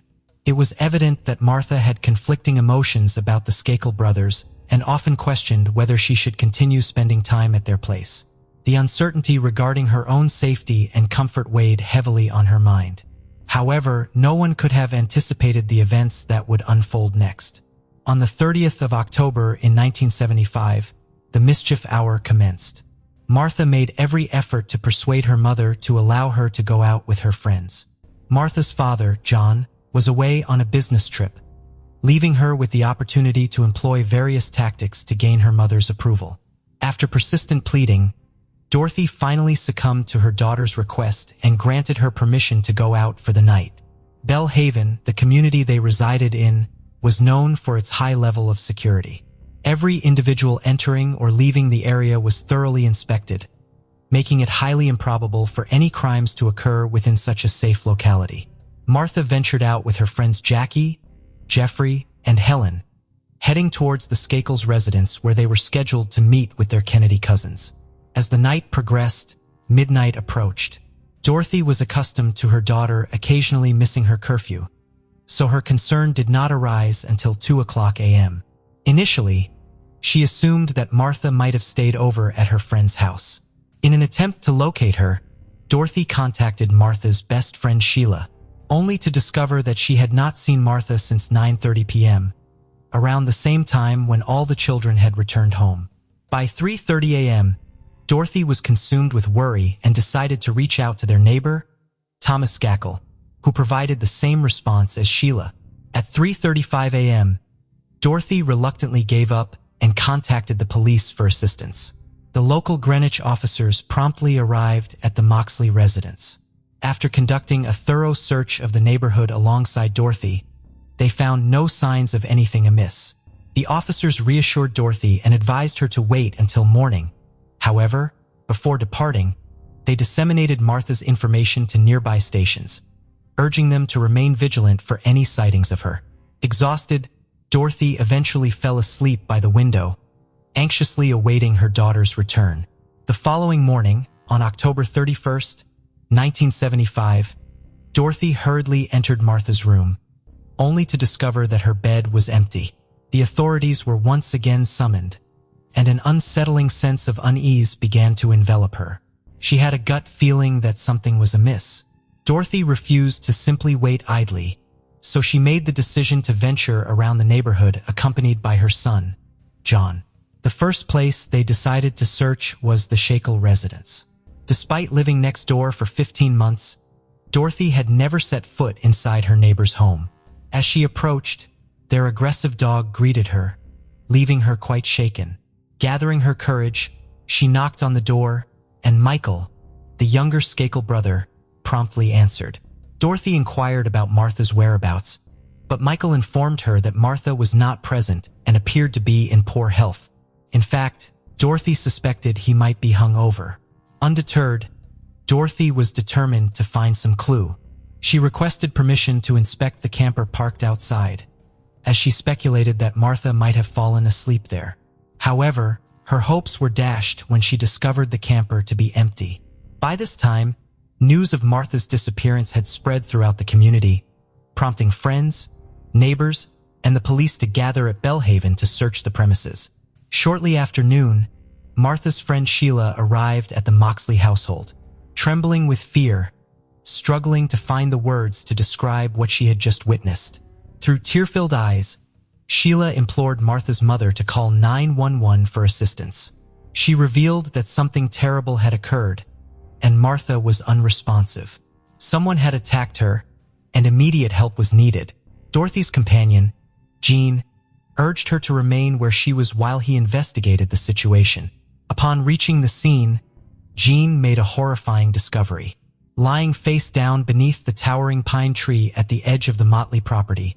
It was evident that Martha had conflicting emotions about the Skakel brothers and often questioned whether she should continue spending time at their place. The uncertainty regarding her own safety and comfort weighed heavily on her mind. However, no one could have anticipated the events that would unfold next. On the 30th of October in 1975, the mischief hour commenced. Martha made every effort to persuade her mother to allow her to go out with her friends. Martha's father, John, was away on a business trip, leaving her with the opportunity to employ various tactics to gain her mother's approval. After persistent pleading, Dorothy finally succumbed to her daughter's request and granted her permission to go out for the night. Belle Haven, the community they resided in, was known for its high level of security. Every individual entering or leaving the area was thoroughly inspected, making it highly improbable for any crimes to occur within such a safe locality. Martha ventured out with her friends Jackie, Jeffrey, and Helen, heading towards the Skakels' residence where they were scheduled to meet with their Kennedy cousins. As the night progressed, midnight approached. Dorothy was accustomed to her daughter occasionally missing her curfew, so her concern did not arise until 2:00 a.m. Initially, she assumed that Martha might have stayed over at her friend's house. In an attempt to locate her, Dorothy contacted Martha's best friend Sheila, only to discover that she had not seen Martha since 9:30 p.m., around the same time when all the children had returned home. By 3:30 a.m., Dorothy was consumed with worry and decided to reach out to their neighbor, Thomas Skakel, who provided the same response as Sheila. At 3:35 a.m., Dorothy reluctantly gave up and contacted the police for assistance. The local Greenwich officers promptly arrived at the Moxley residence. After conducting a thorough search of the neighborhood alongside Dorothy, they found no signs of anything amiss. The officers reassured Dorothy and advised her to wait until morning. However, before departing, they disseminated Martha's information to nearby stations, urging them to remain vigilant for any sightings of her. Exhausted, Dorothy eventually fell asleep by the window, anxiously awaiting her daughter's return. The following morning, on October 31st, 1975, Dorothy hurriedly entered Martha's room, only to discover that her bed was empty. The authorities were once again summoned, and an unsettling sense of unease began to envelop her. She had a gut feeling that something was amiss. Dorothy refused to simply wait idly, so she made the decision to venture around the neighborhood accompanied by her son, John. The first place they decided to search was the Skakel residence. Despite living next door for 15 months, Dorothy had never set foot inside her neighbor's home. As she approached, their aggressive dog greeted her, leaving her quite shaken. Gathering her courage, she knocked on the door, and Michael, the younger Skakel brother, promptly answered. Dorothy inquired about Martha's whereabouts, but Michael informed her that Martha was not present and appeared to be in poor health. In fact, Dorothy suspected he might be hungover. Undeterred, Dorothy was determined to find some clue. She requested permission to inspect the camper parked outside, as she speculated that Martha might have fallen asleep there. However, her hopes were dashed when she discovered the camper to be empty. By this time, news of Martha's disappearance had spread throughout the community, prompting friends, neighbors, and the police to gather at Belle Haven to search the premises. Shortly after noon, Martha's friend Sheila arrived at the Moxley household, trembling with fear, struggling to find the words to describe what she had just witnessed. Through tear-filled eyes, Sheila implored Martha's mother to call 911 for assistance. She revealed that something terrible had occurred, and Martha was unresponsive. Someone had attacked her, and immediate help was needed. Dorothy's companion, Jean, urged her to remain where she was while he investigated the situation. Upon reaching the scene, Jean made a horrifying discovery. Lying face down beneath the towering pine tree at the edge of the Motley property,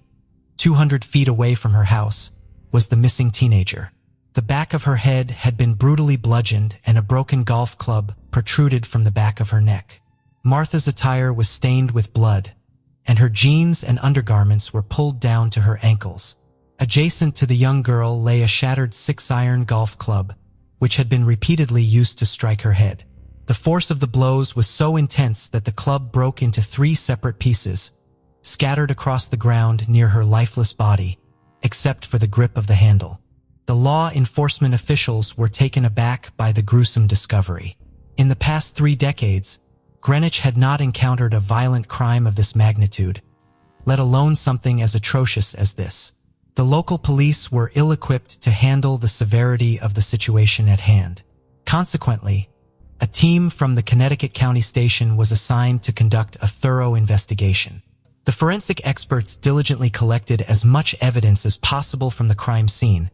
200 feet away from her house, was the missing teenager. The back of her head had been brutally bludgeoned and a broken golf club protruded from the back of her neck. Martha's attire was stained with blood, and her jeans and undergarments were pulled down to her ankles. Adjacent to the young girl lay a shattered 6-iron golf club, which had been repeatedly used to strike her head. The force of the blows was so intense that the club broke into 3 separate pieces, scattered across the ground near her lifeless body, except for the grip of the handle. The law enforcement officials were taken aback by the gruesome discovery. In the past 3 decades, Greenwich had not encountered a violent crime of this magnitude, let alone something as atrocious as this. The local police were ill-equipped to handle the severity of the situation at hand. Consequently, a team from the Connecticut County Station was assigned to conduct a thorough investigation. The forensic experts diligently collected as much evidence as possible from the crime scene,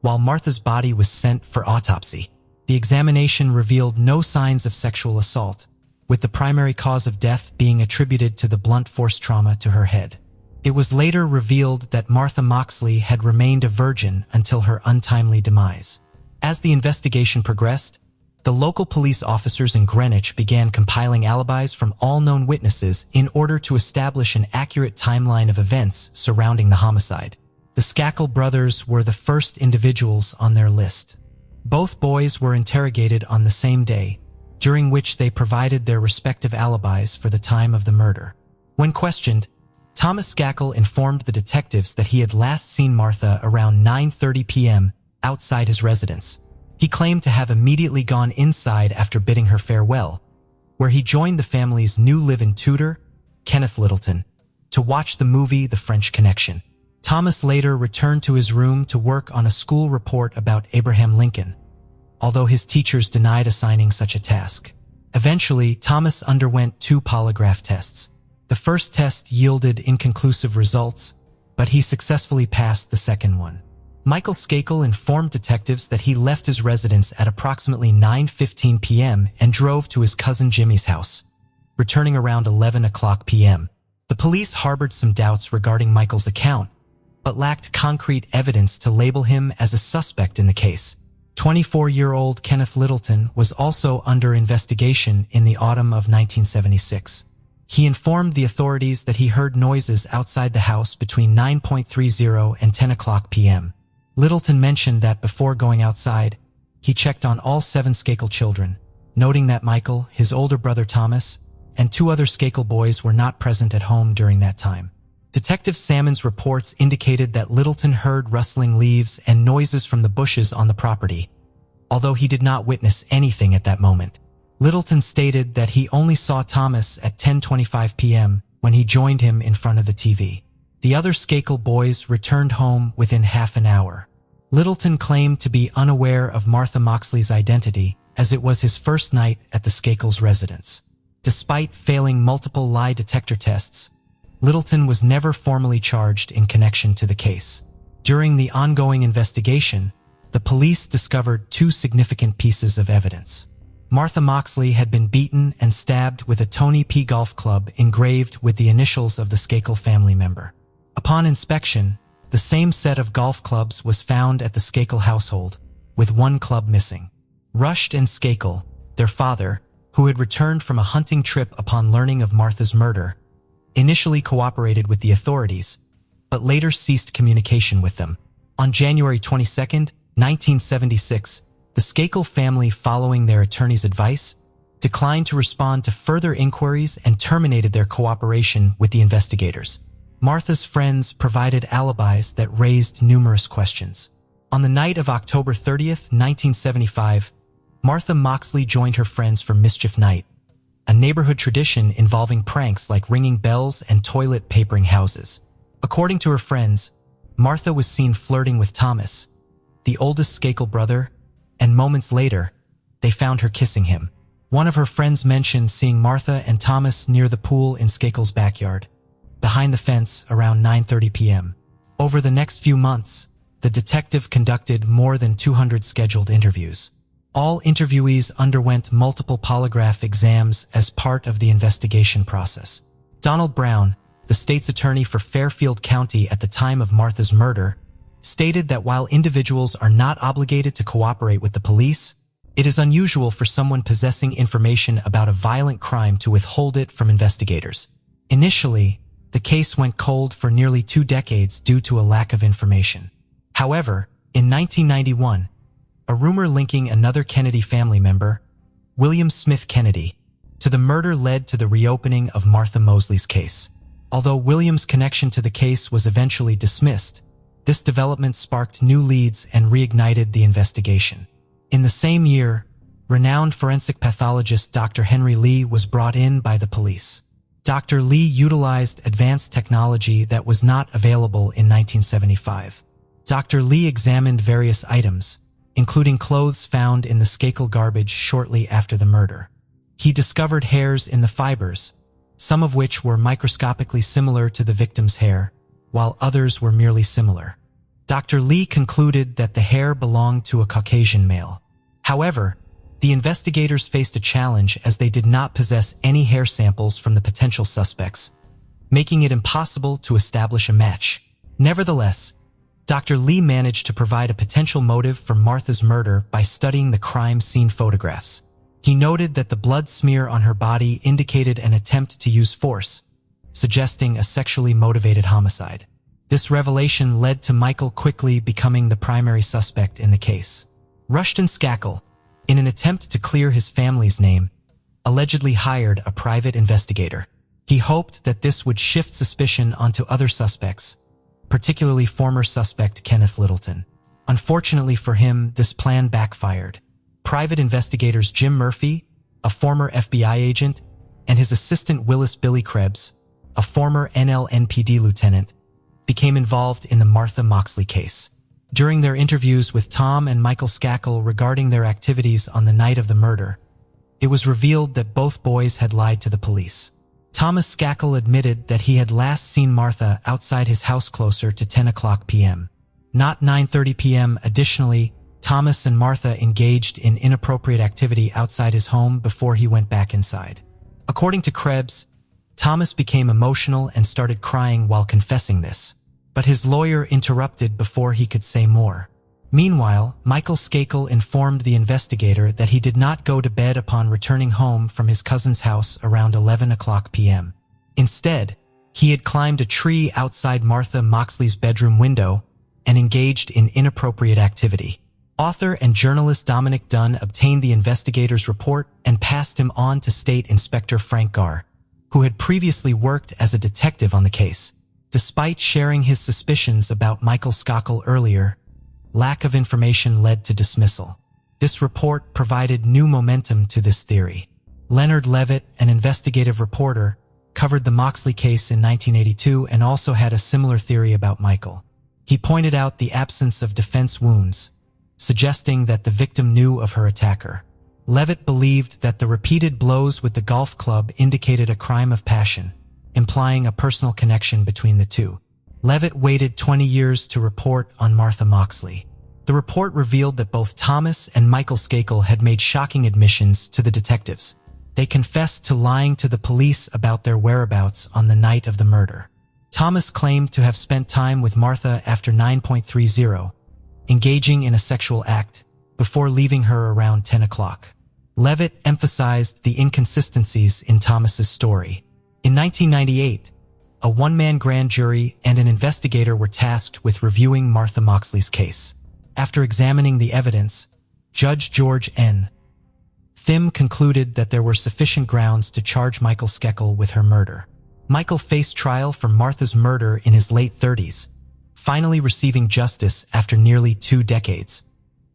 while Martha's body was sent for autopsy. The examination revealed no signs of sexual assault, with the primary cause of death being attributed to the blunt force trauma to her head. It was later revealed that Martha Moxley had remained a virgin until her untimely demise. As the investigation progressed, the local police officers in Greenwich began compiling alibis from all known witnesses in order to establish an accurate timeline of events surrounding the homicide. The Skakel brothers were the first individuals on their list. Both boys were interrogated on the same day, during which they provided their respective alibis for the time of the murder. When questioned, Thomas Skakel informed the detectives that he had last seen Martha around 9:30 p.m. outside his residence. He claimed to have immediately gone inside after bidding her farewell, where he joined the family's new live-in tutor, Kenneth Littleton, to watch the movie The French Connection. Thomas later returned to his room to work on a school report about Abraham Lincoln, although his teachers denied assigning such a task. Eventually, Thomas underwent 2 polygraph tests. The first test yielded inconclusive results, but he successfully passed the second one. Michael Skakel informed detectives that he left his residence at approximately 9:15 p.m. and drove to his cousin Jimmy's house, returning around 11 o'clock p.m. The police harbored some doubts regarding Michael's account, but lacked concrete evidence to label him as a suspect in the case. 24-year-old Kenneth Littleton was also under investigation in the autumn of 1976. He informed the authorities that he heard noises outside the house between 9:30 and 10 o'clock p.m. Littleton mentioned that before going outside, he checked on all 7 Skakel children, noting that Michael, his older brother Thomas, and 2 other Skakel boys were not present at home during that time. Detective Salmon's reports indicated that Littleton heard rustling leaves and noises from the bushes on the property, although he did not witness anything at that moment. Littleton stated that he only saw Thomas at 10:25 p.m. when he joined him in front of the TV. The other Skakel boys returned home within half an hour. Littleton claimed to be unaware of Martha Moxley's identity, as it was his first night at the Skakels' residence. Despite failing multiple lie detector tests, Littleton was never formally charged in connection to the case. During the ongoing investigation, the police discovered 2 significant pieces of evidence. Martha Moxley had been beaten and stabbed with a Tony P. golf club engraved with the initials of the Skakel family member. Upon inspection, the same set of golf clubs was found at the Skakel household, with 1 club missing. Rusht and Skakel, their father, who had returned from a hunting trip upon learning of Martha's murder, initially cooperated with the authorities, but later ceased communication with them. On January 22, 1976, the Skakel family, following their attorney's advice, declined to respond to further inquiries and terminated their cooperation with the investigators. Martha's friends provided alibis that raised numerous questions. On the night of October 30, 1975, Martha Moxley joined her friends for Mischief Night, a neighborhood tradition involving pranks like ringing bells and toilet papering houses. According to her friends, Martha was seen flirting with Thomas, the oldest Skakel brother, and moments later, they found her kissing him. One of her friends mentioned seeing Martha and Thomas near the pool in Skakel's backyard, behind the fence around 9:30 p.m. Over the next few months, the detective conducted more than 200 scheduled interviews. All interviewees underwent multiple polygraph exams as part of the investigation process. Donald Brown, the state's attorney for Fairfield County at the time of Martha's murder, stated that while individuals are not obligated to cooperate with the police, it is unusual for someone possessing information about a violent crime to withhold it from investigators. Initially, the case went cold for nearly 2 decades due to a lack of information. However, in 1991, a rumor linking another Kennedy family member, William Smith Kennedy, to the murder led to the reopening of Martha Mosley's case. Although William's connection to the case was eventually dismissed, this development sparked new leads and reignited the investigation. In the same year, renowned forensic pathologist Dr. Henry Lee was brought in by the police. Dr. Lee utilized advanced technology that was not available in 1975. Dr. Lee examined various items, including clothes found in the Skakel garbage shortly after the murder. He discovered hairs in the fibers, some of which were microscopically similar to the victim's hair, while others were merely similar. Dr. Lee concluded that the hair belonged to a Caucasian male. However, the investigators faced a challenge as they did not possess any hair samples from the potential suspects, making it impossible to establish a match. Nevertheless, Dr. Lee managed to provide a potential motive for Martha's murder by studying the crime scene photographs. He noted that the blood smear on her body indicated an attempt to use force, suggesting a sexually motivated homicide. This revelation led to Michael quickly becoming the primary suspect in the case. Rushton Skakel, in an attempt to clear his family's name, allegedly hired a private investigator. He hoped that this would shift suspicion onto other suspects, particularly former suspect Kenneth Littleton. Unfortunately for him, this plan backfired. Private investigators Jim Murphy, a former FBI agent, and his assistant Willis Billy Krebs, a former NLNPD lieutenant, became involved in the Martha Moxley case. During their interviews with Tom and Michael Skakel regarding their activities on the night of the murder, it was revealed that both boys had lied to the police. Thomas Skakel admitted that he had last seen Martha outside his house closer to 10 o'clock p.m., not 9:30 p.m. Additionally, Thomas and Martha engaged in inappropriate activity outside his home before he went back inside. According to Krebs, Thomas became emotional and started crying while confessing this, but his lawyer interrupted before he could say more. Meanwhile, Michael Skakel informed the investigator that he did not go to bed upon returning home from his cousin's house around 11 o'clock p.m. Instead, he had climbed a tree outside Martha Moxley's bedroom window and engaged in inappropriate activity. Author and journalist Dominic Dunn obtained the investigator's report and passed him on to State Inspector Frank Garr, who had previously worked as a detective on the case. Despite sharing his suspicions about Michael Skakel earlier, lack of information led to dismissal. This report provided new momentum to this theory. Leonard Levitt, an investigative reporter, covered the Moxley case in 1982 and also had a similar theory about Michael. He pointed out the absence of defense wounds, suggesting that the victim knew of her attacker. Levitt believed that the repeated blows with the golf club indicated a crime of passion, implying a personal connection between the two. Levitt waited 20 years to report on Martha Moxley. The report revealed that both Thomas and Michael Skakel had made shocking admissions to the detectives. They confessed to lying to the police about their whereabouts on the night of the murder. Thomas claimed to have spent time with Martha after 9:30, engaging in a sexual act, before leaving her around 10 o'clock. Levitt emphasized the inconsistencies in Thomas's story. In 1998, a one-man grand jury and an investigator were tasked with reviewing Martha Moxley's case. After examining the evidence, Judge George N. Thim concluded that there were sufficient grounds to charge Michael Skakel with her murder. Michael faced trial for Martha's murder in his late 30s, finally receiving justice after nearly 2 decades.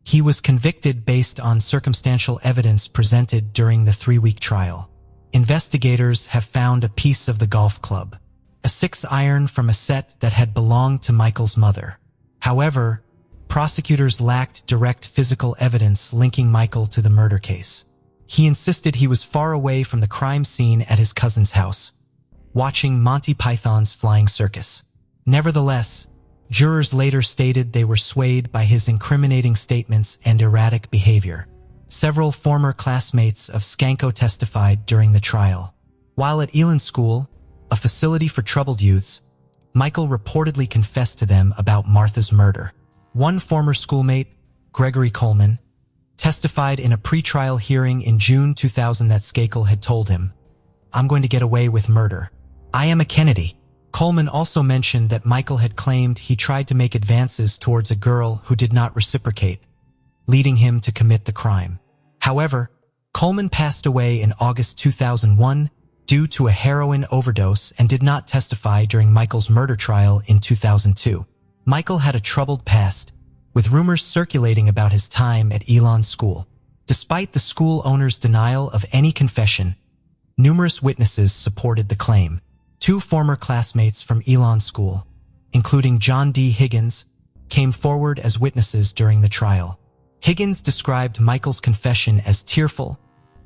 He was convicted based on circumstantial evidence presented during the 3-week trial. Investigators have found a piece of the golf club, a 6-iron from a set that had belonged to Michael's mother. However, prosecutors lacked direct physical evidence linking Michael to the murder case. He insisted he was far away from the crime scene at his cousin's house, watching Monty Python's Flying Circus. Nevertheless, jurors later stated they were swayed by his incriminating statements and erratic behavior. Several former classmates of Skanko testified during the trial. While at Elon School, a facility for troubled youths, Michael reportedly confessed to them about Martha's murder. One former schoolmate, Gregory Coleman, testified in a pretrial hearing in June 2000 that Skakel had told him, "I'm going to get away with murder. I am a Kennedy." Coleman also mentioned that Michael had claimed he tried to make advances towards a girl who did not reciprocate, leading him to commit the crime. However, Coleman passed away in August 2001 due to a heroin overdose and did not testify during Michael's murder trial in 2002. Michael had a troubled past, with rumors circulating about his time at Elon School. Despite the school owner's denial of any confession, numerous witnesses supported the claim. Two former classmates from Elon School, including John D. Higgins, came forward as witnesses during the trial. Higgins described Michael's confession as tearful,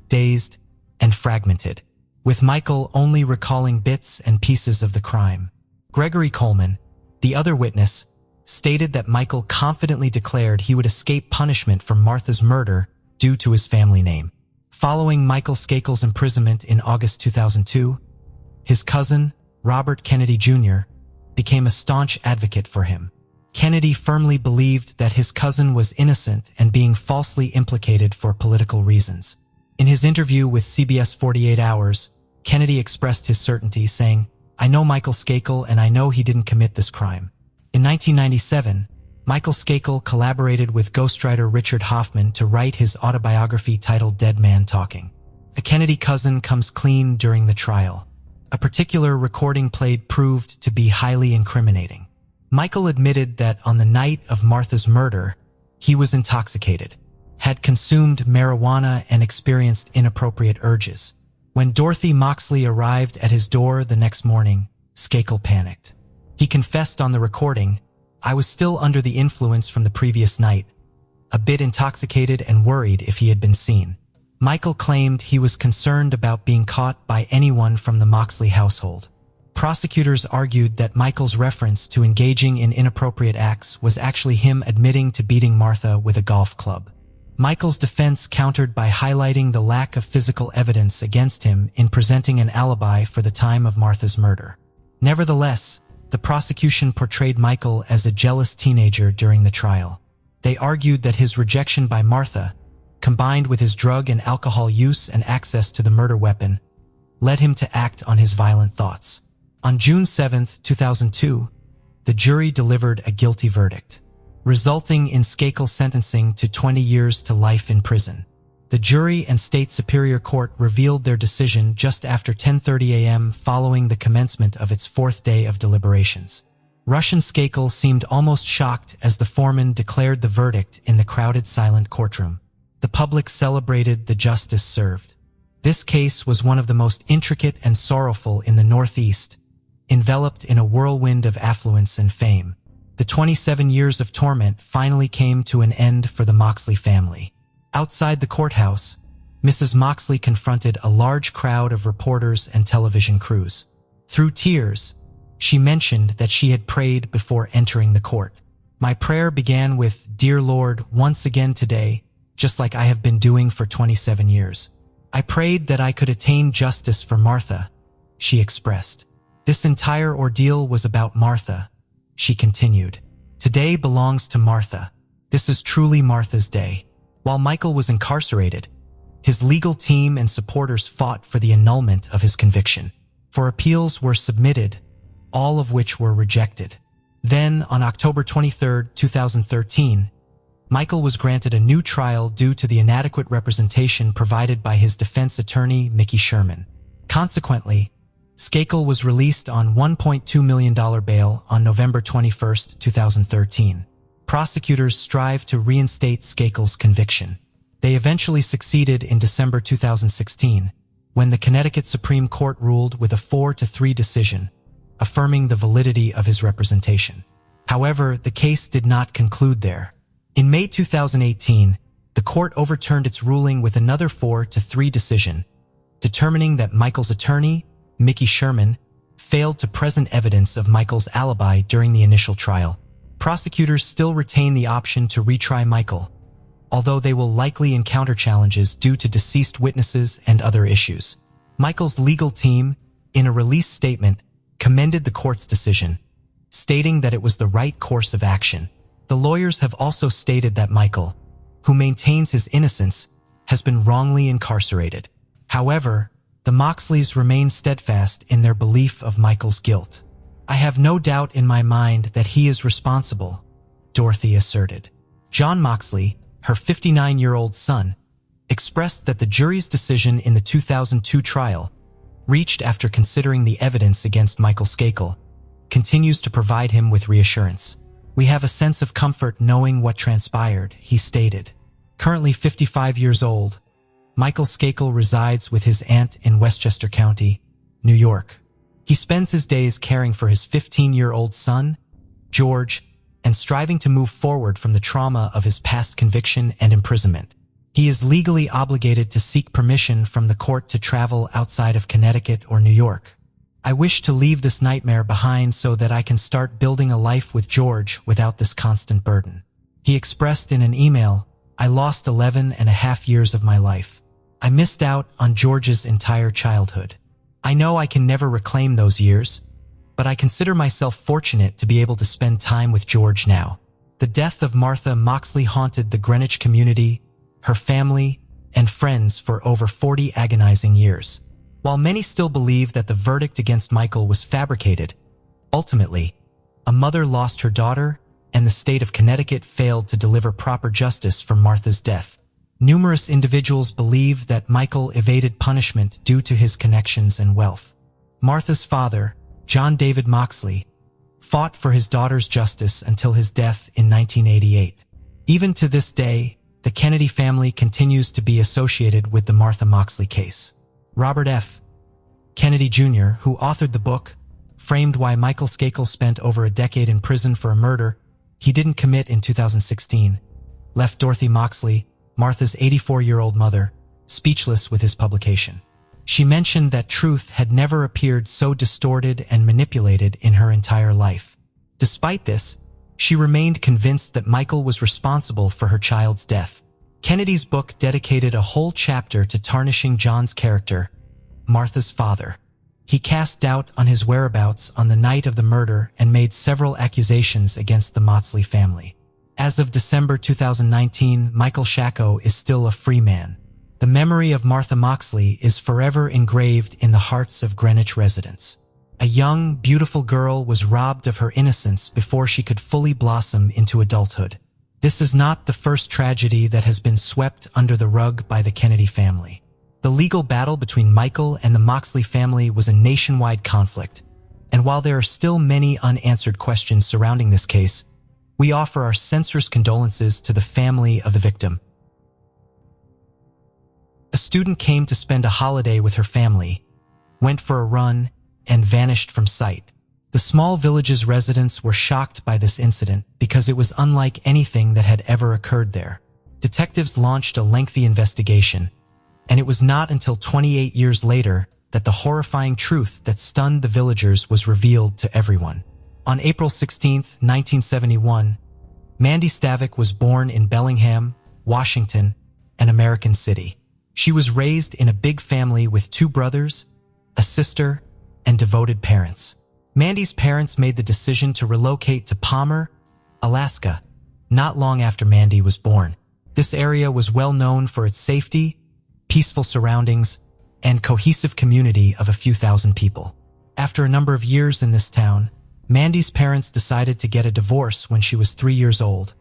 dazed, and fragmented, with Michael only recalling bits and pieces of the crime. Gregory Coleman, the other witness, stated that Michael confidently declared he would escape punishment for Martha's murder due to his family name. Following Michael Skakel's imprisonment in August 2002, his cousin, Robert Kennedy Jr., became a staunch advocate for him. Kennedy firmly believed that his cousin was innocent and being falsely implicated for political reasons. In his interview with CBS 48 Hours, Kennedy expressed his certainty, saying, "I know Michael Skakel and I know he didn't commit this crime." In 1997, Michael Skakel collaborated with ghostwriter Richard Hoffman to write his autobiography titled Dead Man Talking. A Kennedy cousin comes clean during the trial. A particular recording played proved to be highly incriminating. Michael admitted that on the night of Martha's murder, he was intoxicated, had consumed marijuana, and experienced inappropriate urges. When Dorothy Moxley arrived at his door the next morning, Skakel panicked. He confessed on the recording, "I was still under the influence from the previous night, a bit intoxicated and worried if he had been seen." Michael claimed he was concerned about being caught by anyone from the Moxley household. Prosecutors argued that Michael's reference to engaging in inappropriate acts was actually him admitting to beating Martha with a golf club. Michael's defense countered by highlighting the lack of physical evidence against him in presenting an alibi for the time of Martha's murder. Nevertheless, the prosecution portrayed Michael as a jealous teenager during the trial. They argued that his rejection by Martha, combined with his drug and alcohol use and access to the murder weapon, led him to act on his violent thoughts. On June 7, 2002, the jury delivered a guilty verdict, resulting in Skakel's sentencing to 20 years to life in prison. The jury and state superior court revealed their decision just after 10:30 a.m. following the commencement of its fourth day of deliberations. Russian Skakel seemed almost shocked as the foreman declared the verdict in the crowded, silent courtroom. The public celebrated the justice served. This case was one of the most intricate and sorrowful in the Northeast, enveloped in a whirlwind of affluence and fame. The 27 years of torment finally came to an end for the Moxley family. Outside the courthouse, Mrs. Moxley confronted a large crowd of reporters and television crews. Through tears, she mentioned that she had prayed before entering the court. "My prayer began with, 'Dear Lord, once again today, just like I have been doing for 27 years. I prayed that I could attain justice for Martha,' she expressed. This entire ordeal was about Martha," she continued. "Today belongs to Martha. This is truly Martha's day." While Michael was incarcerated, his legal team and supporters fought for the annulment of his conviction. For appeals were submitted, all of which were rejected. Then, on October 23, 2013, Michael was granted a new trial due to the inadequate representation provided by his defense attorney, Mickey Sherman. Consequently, Skakel was released on $1.2 million bail on November 21, 2013. Prosecutors strived to reinstate Skakel's conviction. They eventually succeeded in December 2016, when the Connecticut Supreme Court ruled with a 4-3 decision, affirming the validity of his representation. However, the case did not conclude there. In May 2018, the court overturned its ruling with another 4-3 decision, determining that Michael's attorney, Mickey Sherman, failed to present evidence of Michael's alibi during the initial trial. Prosecutors still retain the option to retry Michael, although they will likely encounter challenges due to deceased witnesses and other issues. Michael's legal team, in a release statement, commended the court's decision, stating that it was the right course of action. The lawyers have also stated that Michael, who maintains his innocence, has been wrongly incarcerated. However, the Moxleys remain steadfast in their belief of Michael's guilt. "I have no doubt in my mind that he is responsible," Dorothy asserted. John Moxley, her 59-year-old son, expressed that the jury's decision in the 2002 trial, reached after considering the evidence against Michael Skakel, continues to provide him with reassurance. "We have a sense of comfort knowing what transpired," he stated. Currently 55 years old, Michael Skakel resides with his aunt in Westchester County, New York. He spends his days caring for his 15-year-old son, George, and striving to move forward from the trauma of his past conviction and imprisonment. He is legally obligated to seek permission from the court to travel outside of Connecticut or New York. "I wish to leave this nightmare behind so that I can start building a life with George without this constant burden," he expressed in an email. "I lost 11 and a half years of my life. I missed out on George's entire childhood. I know I can never reclaim those years, but I consider myself fortunate to be able to spend time with George now." The death of Martha Moxley haunted the Greenwich community, her family, and friends for over 40 agonizing years. While many still believe that the verdict against Michael was fabricated, ultimately, a mother lost her daughter, and the state of Connecticut failed to deliver proper justice for Martha's death. Numerous individuals believe that Michael evaded punishment due to his connections and wealth. Martha's father, John David Moxley, fought for his daughter's justice until his death in 1988. Even to this day, the Kennedy family continues to be associated with the Martha Moxley case. Robert F. Kennedy Jr., who authored the book, framed why Michael Skakel spent over a decade in prison for a murder he didn't commit in 2016, left Dorothy Moxley, Martha's 84-year-old mother, speechless with his publication. She mentioned that truth had never appeared so distorted and manipulated in her entire life. Despite this, she remained convinced that Michael was responsible for her child's death. Kennedy's book dedicated a whole chapter to tarnishing John's character, Martha's father. He cast doubt on his whereabouts on the night of the murder and made several accusations against the Moxley family. As of December 2019, Michael Shacko is still a free man. The memory of Martha Moxley is forever engraved in the hearts of Greenwich residents. A young, beautiful girl was robbed of her innocence before she could fully blossom into adulthood. This is not the first tragedy that has been swept under the rug by the Kennedy family. The legal battle between Michael and the Moxley family was a nationwide conflict, and while there are still many unanswered questions surrounding this case, we offer our sincerest condolences to the family of the victim. A student came to spend a holiday with her family, went for a run, and vanished from sight. The small village's residents were shocked by this incident because it was unlike anything that had ever occurred there. Detectives launched a lengthy investigation, and it was not until 28 years later that the horrifying truth that stunned the villagers was revealed to everyone. On April 16, 1971, Mandy Stavik was born in Bellingham, Washington, an American city. She was raised in a big family with 2 brothers, a sister, and devoted parents. Mandy's parents made the decision to relocate to Palmer, Alaska, not long after Mandy was born. This area was well known for its safety, peaceful surroundings, and cohesive community of a few thousand people. After a number of years in this town, Mandy's parents decided to get a divorce when she was 3 years old,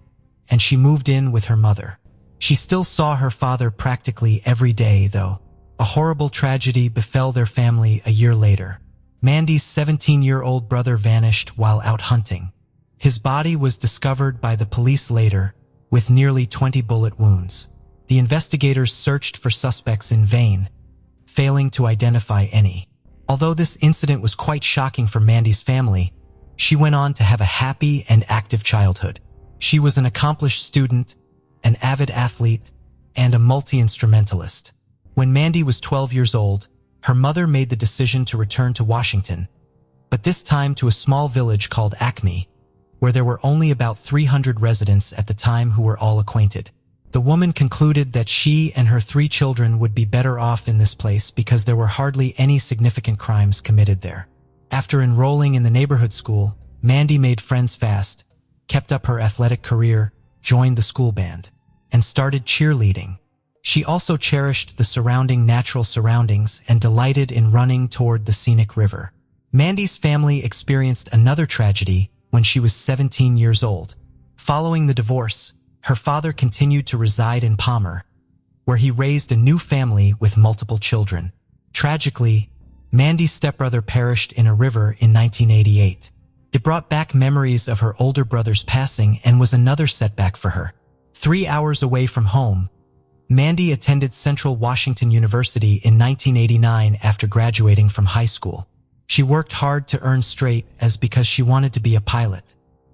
and she moved in with her mother. She still saw her father practically every day, though. A horrible tragedy befell their family a year later. Mandy's 17-year-old brother vanished while out hunting. His body was discovered by the police later, with nearly 20 bullet wounds. The investigators searched for suspects in vain, failing to identify any. Although this incident was quite shocking for Mandy's family, she went on to have a happy and active childhood. She was an accomplished student, an avid athlete, and a multi-instrumentalist. When Mandy was 12 years old, her mother made the decision to return to Washington, but this time to a small village called Acme, where there were only about 300 residents at the time who were all acquainted. The woman concluded that she and her 3 children would be better off in this place because there were hardly any significant crimes committed there. After enrolling in the neighborhood school, Mandy made friends fast, kept up her athletic career, joined the school band, and started cheerleading. She also cherished the natural surroundings and delighted in running toward the scenic river. Mandy's family experienced another tragedy when she was 17 years old. Following the divorce, her father continued to reside in Palmer, where he raised a new family with multiple children. Tragically, Mandy's stepbrother perished in a river in 1988. It brought back memories of her older brother's passing and was another setback for her. 3 hours away from home, Mandy attended Central Washington University in 1989 after graduating from high school. She worked hard to earn straight A's because she wanted to be a pilot.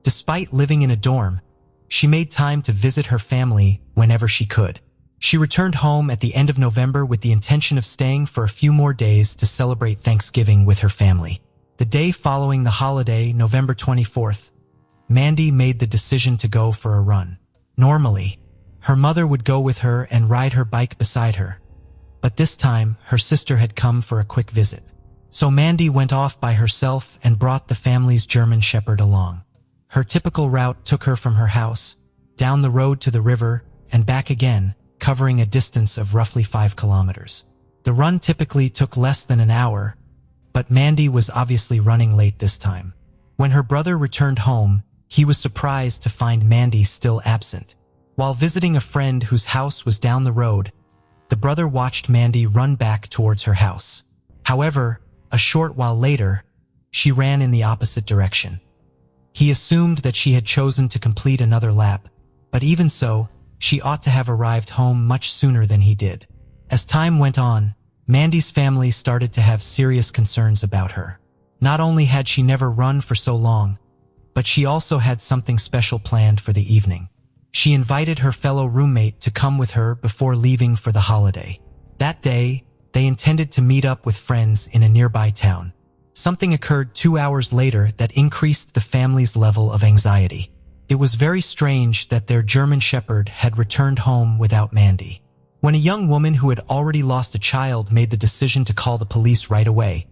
Despite living in a dorm, she made time to visit her family whenever she could. She returned home at the end of November with the intention of staying for a few more days to celebrate Thanksgiving with her family. The day following the holiday, November 24th, Mandy made the decision to go for a run. Normally, her mother would go with her and ride her bike beside her, but this time her sister had come for a quick visit. So Mandy went off by herself and brought the family's German Shepherd along. Her typical route took her from her house, down the road to the river, and back again, covering a distance of roughly 5 kilometers. The run typically took less than an hour, but Mandy was obviously running late this time. When her brother returned home, he was surprised to find Mandy still absent. While visiting a friend whose house was down the road, the brother watched Mandy run back towards her house. However, a short while later, she ran in the opposite direction. He assumed that she had chosen to complete another lap, but even so, she ought to have arrived home much sooner than he did. As time went on, Mandy's family started to have serious concerns about her. Not only had she never run for so long, but she also had something special planned for the evening. She invited her fellow roommate to come with her before leaving for the holiday. That day, they intended to meet up with friends in a nearby town. Something occurred 2 hours later that increased the family's level of anxiety. It was very strange that their German Shepherd had returned home without Mandy. When a young woman who had already lost a child made the decision to call the police right away,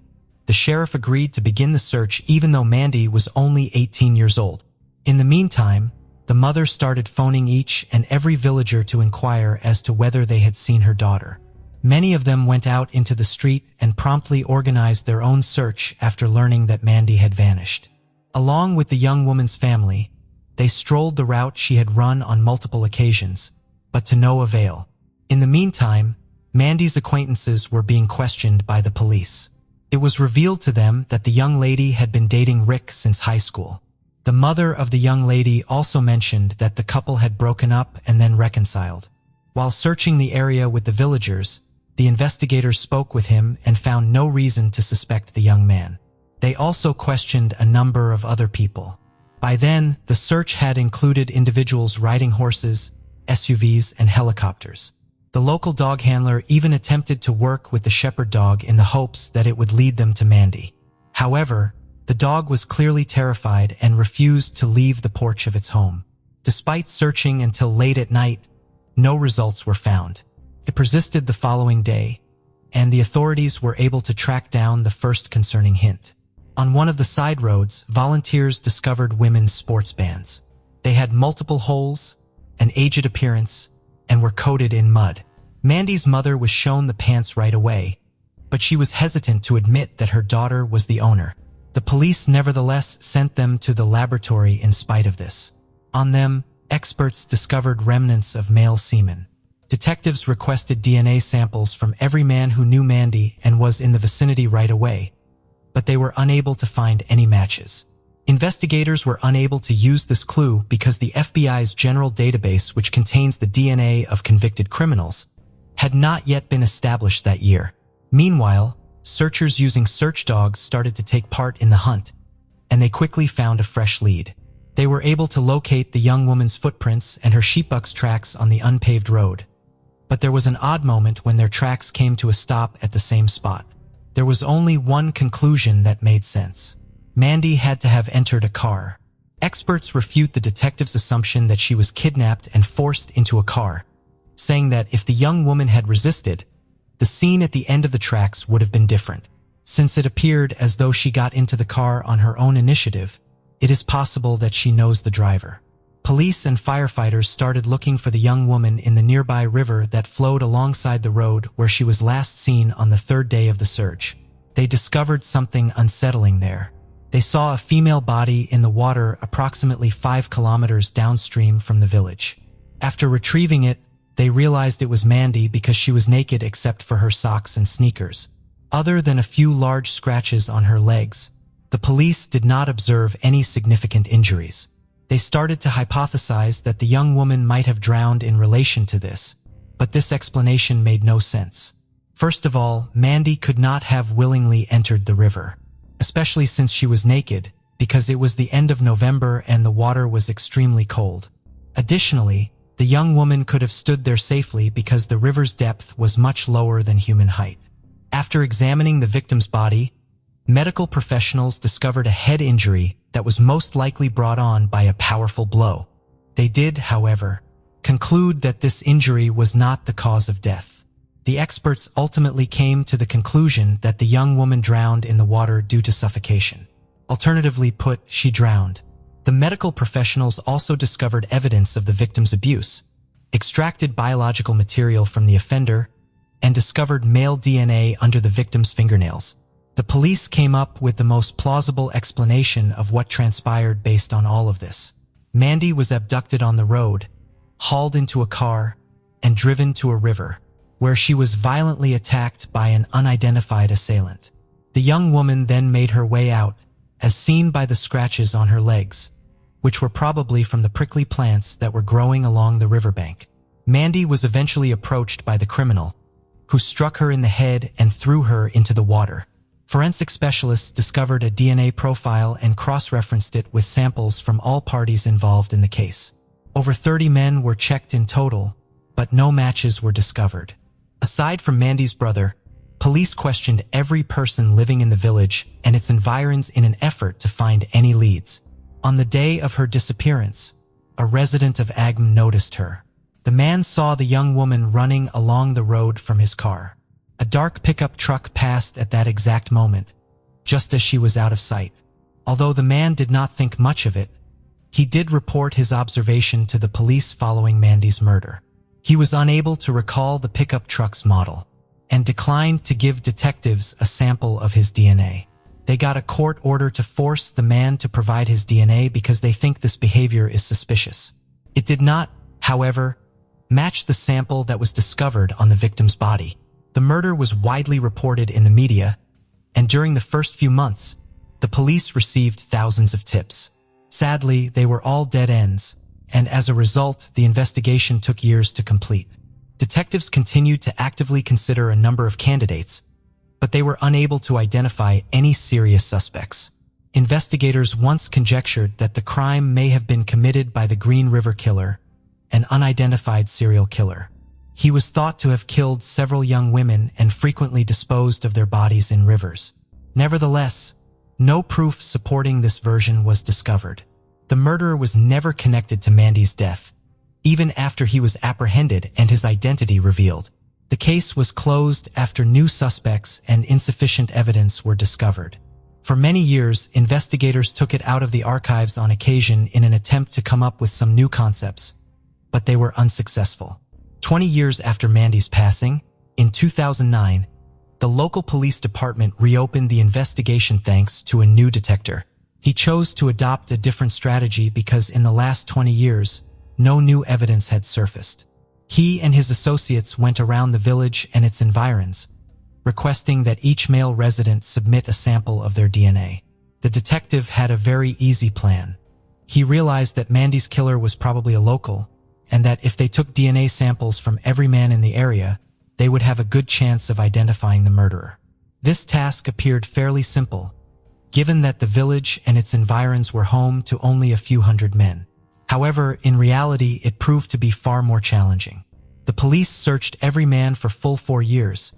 the sheriff agreed to begin the search even though Mandy was only 18 years old. In the meantime, the mother started phoning each and every villager to inquire as to whether they had seen her daughter. Many of them went out into the street and promptly organized their own search after learning that Mandy had vanished. Along with the young woman's family, they strolled the route she had run on multiple occasions, but to no avail. In the meantime, Mandy's acquaintances were being questioned by the police. It was revealed to them that the young lady had been dating Rick since high school. The mother of the young lady also mentioned that the couple had broken up and then reconciled. While searching the area with the villagers, the investigators spoke with him and found no reason to suspect the young man. They also questioned a number of other people. By then, the search had included individuals riding horses, SUVs, and helicopters. The local dog handler even attempted to work with the shepherd dog in the hopes that it would lead them to Mandy. However, the dog was clearly terrified and refused to leave the porch of its home. Despite searching until late at night, no results were found. It persisted the following day, and the authorities were able to track down the first concerning hint. On one of the side roads, volunteers discovered women's sports bands. They had multiple holes, an aged appearance, and were coated in mud. Mandy's mother was shown the pants right away, but she was hesitant to admit that her daughter was the owner. The police nevertheless sent them to the laboratory in spite of this. On them, experts discovered remnants of male semen. Detectives requested DNA samples from every man who knew Mandy and was in the vicinity right away, but they were unable to find any matches. Investigators were unable to use this clue because the FBI's general database, which contains the DNA of convicted criminals, had not yet been established that year. Meanwhile, searchers using search dogs started to take part in the hunt, and they quickly found a fresh lead. They were able to locate the young woman's footprints and her sheepbuck's tracks on the unpaved road. But there was an odd moment when their tracks came to a stop at the same spot. There was only one conclusion that made sense. Mandy had to have entered a car. Experts refute the detective's assumption that she was kidnapped and forced into a car, saying that if the young woman had resisted, the scene at the end of the tracks would have been different. Since it appeared as though she got into the car on her own initiative, it is possible that she knows the driver. Police and firefighters started looking for the young woman in the nearby river that flowed alongside the road where she was last seen on the third day of the search. They discovered something unsettling there. They saw a female body in the water approximately 5 kilometers downstream from the village. After retrieving it, they realized it was Mandy because she was naked except for her socks and sneakers. Other than a few large scratches on her legs, the police did not observe any significant injuries. They started to hypothesize that the young woman might have drowned in relation to this, but this explanation made no sense. First of all, Mandy could not have willingly entered the river, especially since she was naked, because it was the end of November and the water was extremely cold. Additionally, the young woman could have stood there safely because the river's depth was much lower than human height. After examining the victim's body, medical professionals discovered a head injury that was most likely brought on by a powerful blow. They did, however, conclude that this injury was not the cause of death. The experts ultimately came to the conclusion that the young woman drowned in the water due to suffocation. Alternatively put, she drowned. The medical professionals also discovered evidence of the victim's abuse, extracted biological material from the offender, and discovered male DNA under the victim's fingernails. The police came up with the most plausible explanation of what transpired based on all of this. Mandy was abducted on the road, hauled into a car, and driven to a river, where she was violently attacked by an unidentified assailant. The young woman then made her way out, as seen by the scratches on her legs, which were probably from the prickly plants that were growing along the riverbank. Mandy was eventually approached by the criminal, who struck her in the head and threw her into the water. Forensic specialists discovered a DNA profile and cross-referenced it with samples from all parties involved in the case. Over 30 men were checked in total, but no matches were discovered. Aside from Mandy's brother, police questioned every person living in the village and its environs in an effort to find any leads. On the day of her disappearance, a resident of Agm noticed her. The man saw the young woman running along the road from his car. A dark pickup truck passed at that exact moment, just as she was out of sight. Although the man did not think much of it, he did report his observation to the police following Mandy's murder. He was unable to recall the pickup truck's model, and declined to give detectives a sample of his DNA. They got a court order to force the man to provide his DNA because they think this behavior is suspicious. It did not, however, match the sample that was discovered on the victim's body. The murder was widely reported in the media, and during the first few months, the police received thousands of tips. Sadly, they were all dead ends, and as a result, the investigation took years to complete. Detectives continued to actively consider a number of candidates, but they were unable to identify any serious suspects. Investigators once conjectured that the crime may have been committed by the Green River Killer, an unidentified serial killer. He was thought to have killed several young women and frequently disposed of their bodies in rivers. Nevertheless, no proof supporting this version was discovered. The murderer was never connected to Mandy's death, even after he was apprehended and his identity revealed. The case was closed after new suspects and insufficient evidence were discovered. For many years, investigators took it out of the archives on occasion in an attempt to come up with some new concepts, but they were unsuccessful. 20 years after Mandy's passing, in 2009, the local police department reopened the investigation thanks to a new detector. He chose to adopt a different strategy because in the last 20 years, no new evidence had surfaced. He and his associates went around the village and its environs, requesting that each male resident submit a sample of their DNA. The detective had a very easy plan. He realized that Mandy's killer was probably a local, and that if they took DNA samples from every man in the area, they would have a good chance of identifying the murderer. This task appeared fairly simple, given that the village and its environs were home to only a few hundred men. However, in reality, it proved to be far more challenging. The police searched every man for full 4 years,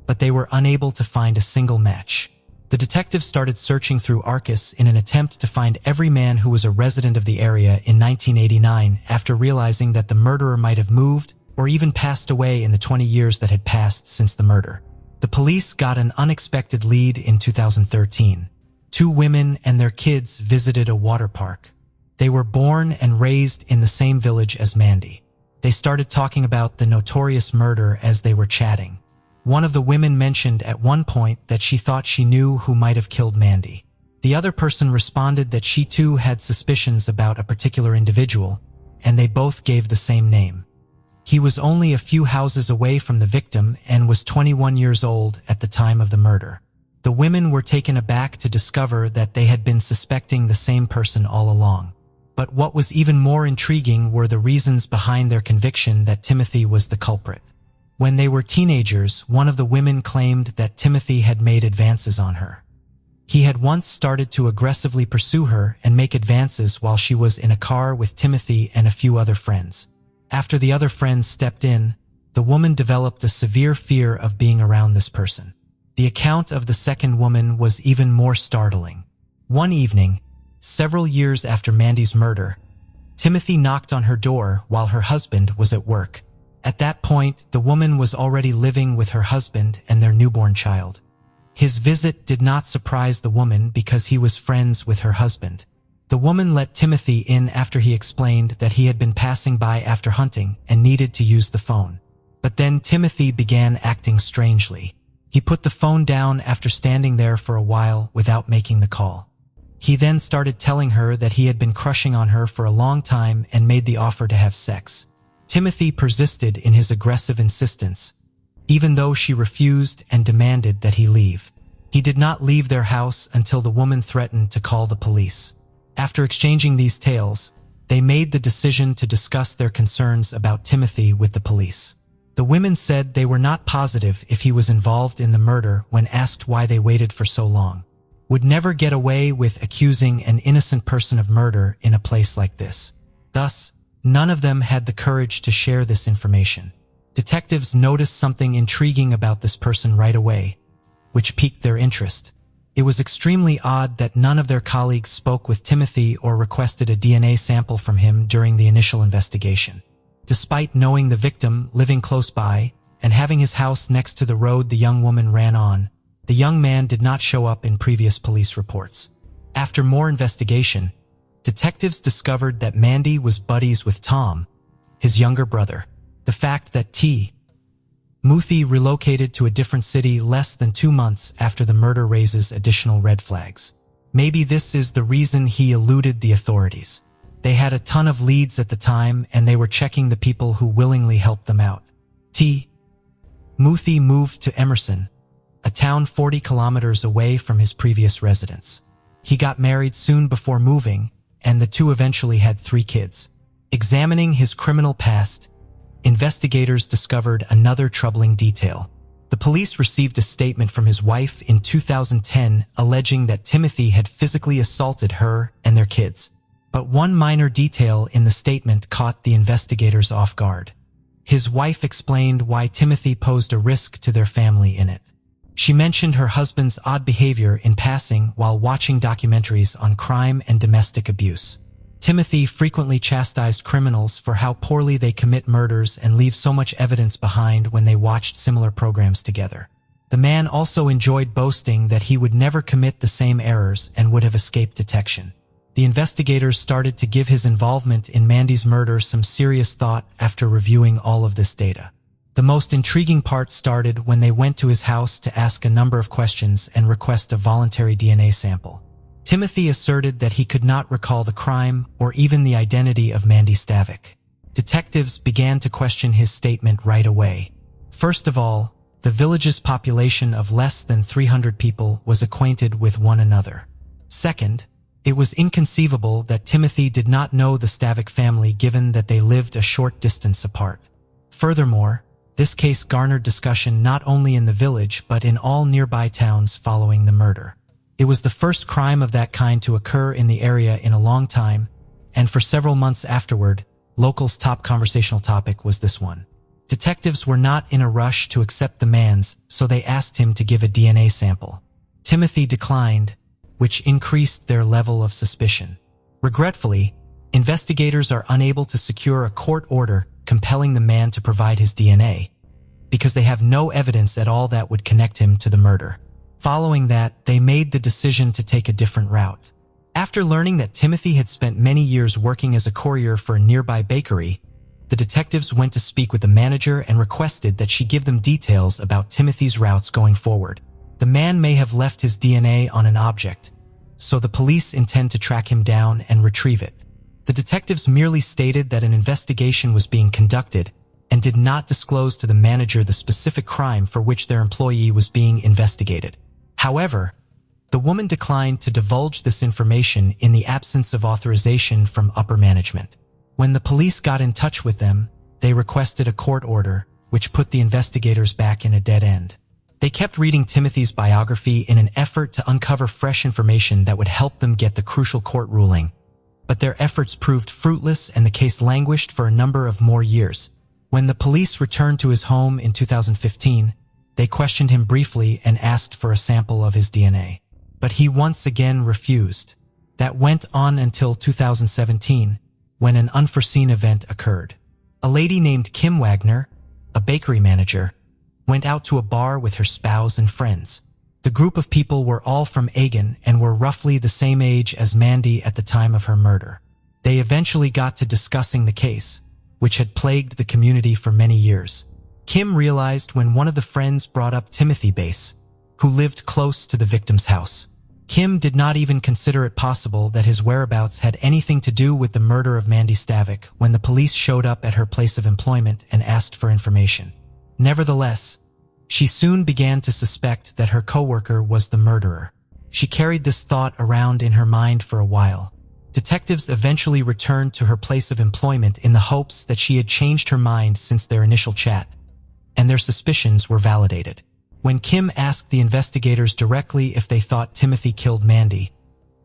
but they were unable to find a single match. The detectives started searching through Arcus in an attempt to find every man who was a resident of the area in 1989 after realizing that the murderer might have moved or even passed away in the 20 years that had passed since the murder. The police got an unexpected lead in 2013. Two women and their kids visited a water park. They were born and raised in the same village as Mandy. They started talking about the notorious murder as they were chatting. One of the women mentioned at one point that she thought she knew who might have killed Mandy. The other person responded that she too had suspicions about a particular individual, and they both gave the same name. He was only a few houses away from the victim and was 21 years old at the time of the murder. The women were taken aback to discover that they had been suspecting the same person all along. But what was even more intriguing were the reasons behind their conviction that Timothy was the culprit. When they were teenagers, one of the women claimed that Timothy had made advances on her. He had once started to aggressively pursue her and make advances while she was in a car with Timothy and a few other friends. After the other friends stepped in, the woman developed a severe fear of being around this person. The account of the second woman was even more startling. One evening, several years after Mandy's murder, Timothy knocked on her door while her husband was at work. At that point, the woman was already living with her husband and their newborn child. His visit did not surprise the woman because he was friends with her husband. The woman let Timothy in after he explained that he had been passing by after hunting and needed to use the phone. But then Timothy began acting strangely. He put the phone down after standing there for a while without making the call. He then started telling her that he had been crushing on her for a long time and made the offer to have sex. Timothy persisted in his aggressive insistence, even though she refused and demanded that he leave. He did not leave their house until the woman threatened to call the police. After exchanging these tales, they made the decision to discuss their concerns about Timothy with the police. The women said they were not positive if he was involved in the murder when asked why they waited for so long. Would never get away with accusing an innocent person of murder in a place like this. Thus, none of them had the courage to share this information. Detectives noticed something intriguing about this person right away, which piqued their interest. It was extremely odd that none of their colleagues spoke with Timothy or requested a DNA sample from him during the initial investigation. Despite knowing the victim, living close by, and having his house next to the road the young woman ran on, the young man did not show up in previous police reports. After more investigation, detectives discovered that Mandy was buddies with Tom, his younger brother. The fact that Muthi relocated to a different city less than 2 months after the murder raises additional red flags. Maybe this is the reason he eluded the authorities. They had a ton of leads at the time and they were checking the people who willingly helped them out. Muthi moved to Emerson, a town 40 kilometers away from his previous residence. He got married soon before moving, and the two eventually had 3 kids. Examining his criminal past, investigators discovered another troubling detail. The police received a statement from his wife in 2010 alleging that Timothy had physically assaulted her and their kids. But one minor detail in the statement caught the investigators off guard. His wife explained why Timothy posed a risk to their family in it. She mentioned her husband's odd behavior in passing while watching documentaries on crime and domestic abuse. Timothy frequently chastised criminals for how poorly they commit murders and leave so much evidence behind when they watched similar programs together. The man also enjoyed boasting that he would never commit the same errors and would have escaped detection. The investigators started to give his involvement in Mandy's murder some serious thought after reviewing all of this data. The most intriguing part started when they went to his house to ask a number of questions and request a voluntary DNA sample. Timothy asserted that he could not recall the crime or even the identity of Mandy Stavik. Detectives began to question his statement right away. First of all, the village's population of less than 300 people was acquainted with one another. Second, it was inconceivable that Timothy did not know the Stavik family given that they lived a short distance apart. Furthermore, this case garnered discussion not only in the village but in all nearby towns following the murder. It was the first crime of that kind to occur in the area in a long time, and for several months afterward, locals' top conversational topic was this one. Detectives were not in a rush to accept the man's, so they asked him to give a DNA sample. Timothy declined, which increased their level of suspicion. Regretfully, investigators are unable to secure a court order compelling the man to provide his DNA, because they have no evidence at all that would connect him to the murder. Following that, they made the decision to take a different route. After learning that Timothy had spent many years working as a courier for a nearby bakery, the detectives went to speak with the manager and requested that she give them details about Timothy's routes going forward. The man may have left his DNA on an object, so the police intend to track him down and retrieve it. The detectives merely stated that an investigation was being conducted and did not disclose to the manager the specific crime for which their employee was being investigated. However, the woman declined to divulge this information in the absence of authorization from upper management. When the police got in touch with them, they requested a court order, which put the investigators back in a dead end. They kept reading Timothy's biography in an effort to uncover fresh information that would help them get the crucial court ruling, but their efforts proved fruitless and the case languished for a number of more years. When the police returned to his home in 2015, they questioned him briefly and asked for a sample of his DNA. But he once again refused. That went on until 2017, when an unforeseen event occurred. A lady named Kim Wagner, a bakery manager, went out to a bar with her spouse and friends. The group of people were all from Aiken and were roughly the same age as Mandy at the time of her murder. They eventually got to discussing the case, which had plagued the community for many years. Kim realized when one of the friends brought up Timothy Bass, who lived close to the victim's house. Kim did not even consider it possible that his whereabouts had anything to do with the murder of Mandy Stavik when the police showed up at her place of employment and asked for information. Nevertheless, she soon began to suspect that her coworker was the murderer. She carried this thought around in her mind for a while. Detectives eventually returned to her place of employment in the hopes that she had changed her mind since their initial chat, and their suspicions were validated. When Kim asked the investigators directly if they thought Timothy killed Mandy,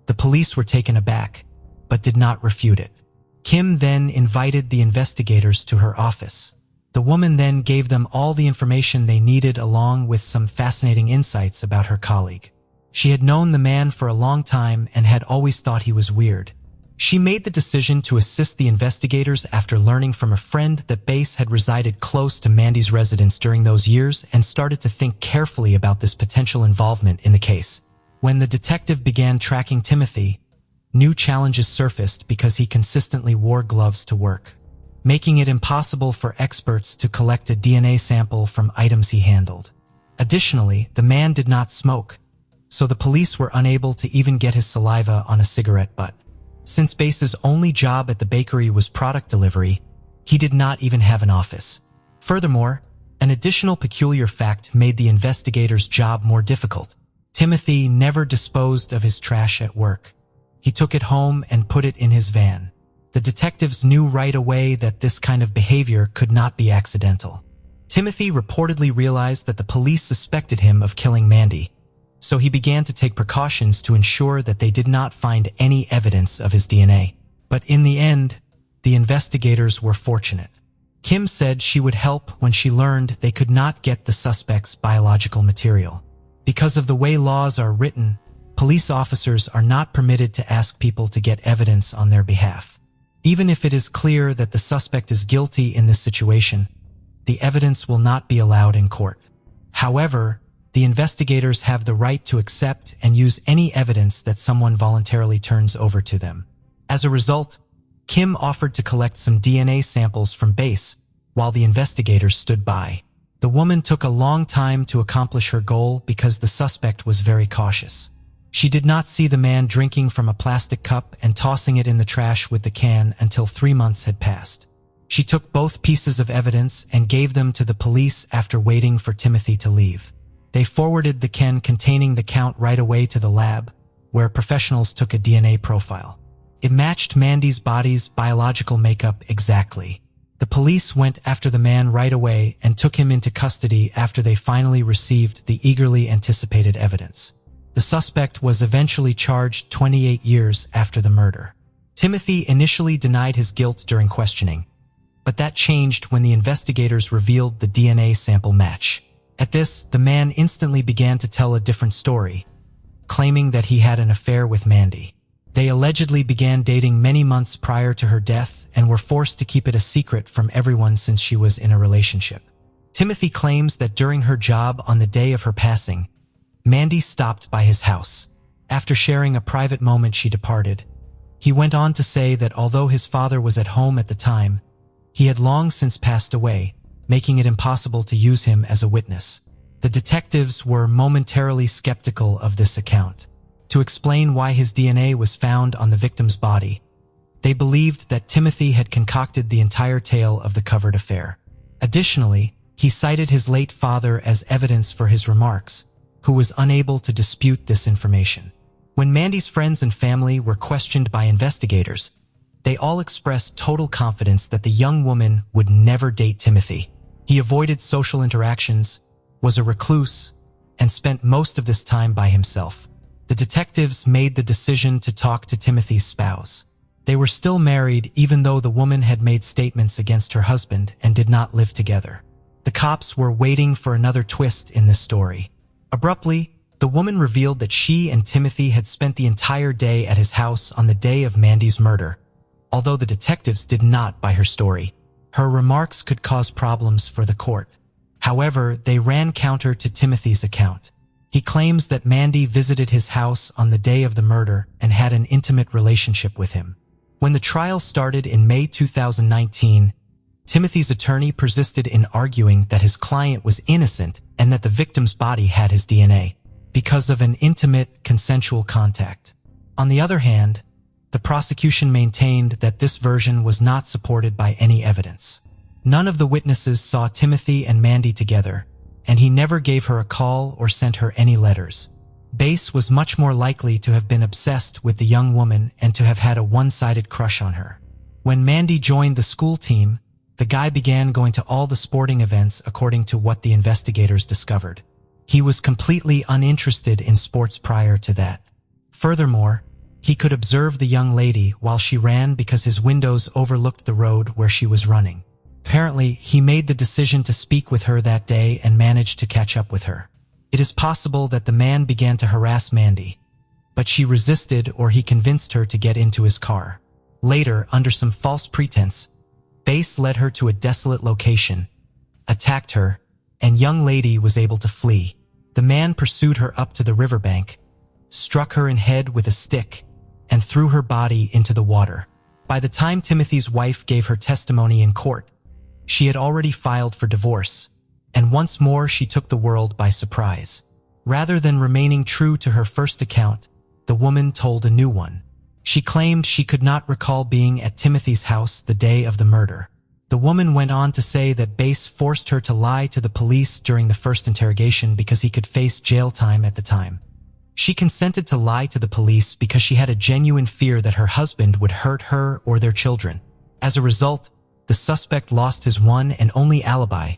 the police were taken aback, but did not refute it. Kim then invited the investigators to her office. The woman then gave them all the information they needed along with some fascinating insights about her colleague. She had known the man for a long time and had always thought he was weird. She made the decision to assist the investigators after learning from a friend that Bass had resided close to Mandy's residence during those years and started to think carefully about this potential involvement in the case. When the detective began tracking Timothy, new challenges surfaced because he consistently wore gloves to work, making it impossible for experts to collect a DNA sample from items he handled. Additionally, the man did not smoke, so the police were unable to even get his saliva on a cigarette butt. Since Bass's only job at the bakery was product delivery, he did not even have an office. Furthermore, an additional peculiar fact made the investigators' job more difficult. Timothy never disposed of his trash at work. He took it home and put it in his van. The detectives knew right away that this kind of behavior could not be accidental. Timothy reportedly realized that the police suspected him of killing Mandy, so he began to take precautions to ensure that they did not find any evidence of his DNA. But in the end, the investigators were fortunate. Kim said she would help when she learned they could not get the suspect's biological material. Because of the way laws are written, police officers are not permitted to ask people to get evidence on their behalf. Even if it is clear that the suspect is guilty in this situation, the evidence will not be allowed in court. However, the investigators have the right to accept and use any evidence that someone voluntarily turns over to them. As a result, Kim offered to collect some DNA samples from Bass while the investigators stood by. The woman took a long time to accomplish her goal because the suspect was very cautious. She did not see the man drinking from a plastic cup and tossing it in the trash with the can until 3 months had passed. She took both pieces of evidence and gave them to the police after waiting for Timothy to leave. They forwarded the can containing the count right away to the lab, where professionals took a DNA profile. It matched Mandy's body's biological makeup exactly. The police went after the man right away and took him into custody after they finally received the eagerly anticipated evidence. The suspect was eventually charged 28 years after the murder. Timothy initially denied his guilt during questioning, but that changed when the investigators revealed the DNA sample match. At this, the man instantly began to tell a different story, claiming that he had an affair with Mandy. They allegedly began dating many months prior to her death and were forced to keep it a secret from everyone since she was in a relationship. Timothy claims that during her job on the day of her passing, Mandy stopped by his house. After sharing a private moment, she departed. He went on to say that although his father was at home at the time, he had long since passed away, making it impossible to use him as a witness. The detectives were momentarily skeptical of this account. To explain why his DNA was found on the victim's body, they believed that Timothy had concocted the entire tale of the covered affair. Additionally, he cited his late father as evidence for his remarks, who was unable to dispute this information. When Mandy's friends and family were questioned by investigators, they all expressed total confidence that the young woman would never date Timothy. He avoided social interactions, was a recluse, and spent most of this time by himself. The detectives made the decision to talk to Timothy's spouse. They were still married even though the woman had made statements against her husband and did not live together. The cops were waiting for another twist in this story. Abruptly, the woman revealed that she and Timothy had spent the entire day at his house on the day of Mandy's murder, although the detectives did not buy her story. Her remarks could cause problems for the court. However, they ran counter to Timothy's account. He claims that Mandy visited his house on the day of the murder and had an intimate relationship with him. When the trial started in May 2019, Timothy's attorney persisted in arguing that his client was innocent and that the victim's body had his DNA because of an intimate, consensual contact. On the other hand, the prosecution maintained that this version was not supported by any evidence. None of the witnesses saw Timothy and Mandy together, and he never gave her a call or sent her any letters. Bass was much more likely to have been obsessed with the young woman and to have had a one-sided crush on her. When Mandy joined the school team, the guy began going to all the sporting events according to what the investigators discovered. He was completely uninterested in sports prior to that. Furthermore, he could observe the young lady while she ran because his windows overlooked the road where she was running. Apparently, he made the decision to speak with her that day and managed to catch up with her. It is possible that the man began to harass Mandy, but she resisted or he convinced her to get into his car. Later, under some false pretense, Bass led her to a desolate location, attacked her, and young lady was able to flee. The man pursued her up to the riverbank, struck her in head with a stick, and threw her body into the water. By the time Timothy's wife gave her testimony in court, she had already filed for divorce, and once more she took the world by surprise. Rather than remaining true to her first account, the woman told a new one. She claimed she could not recall being at Timothy's house the day of the murder. The woman went on to say that Bass forced her to lie to the police during the first interrogation because he could face jail time at the time. She consented to lie to the police because she had a genuine fear that her husband would hurt her or their children. As a result, the suspect lost his one and only alibi,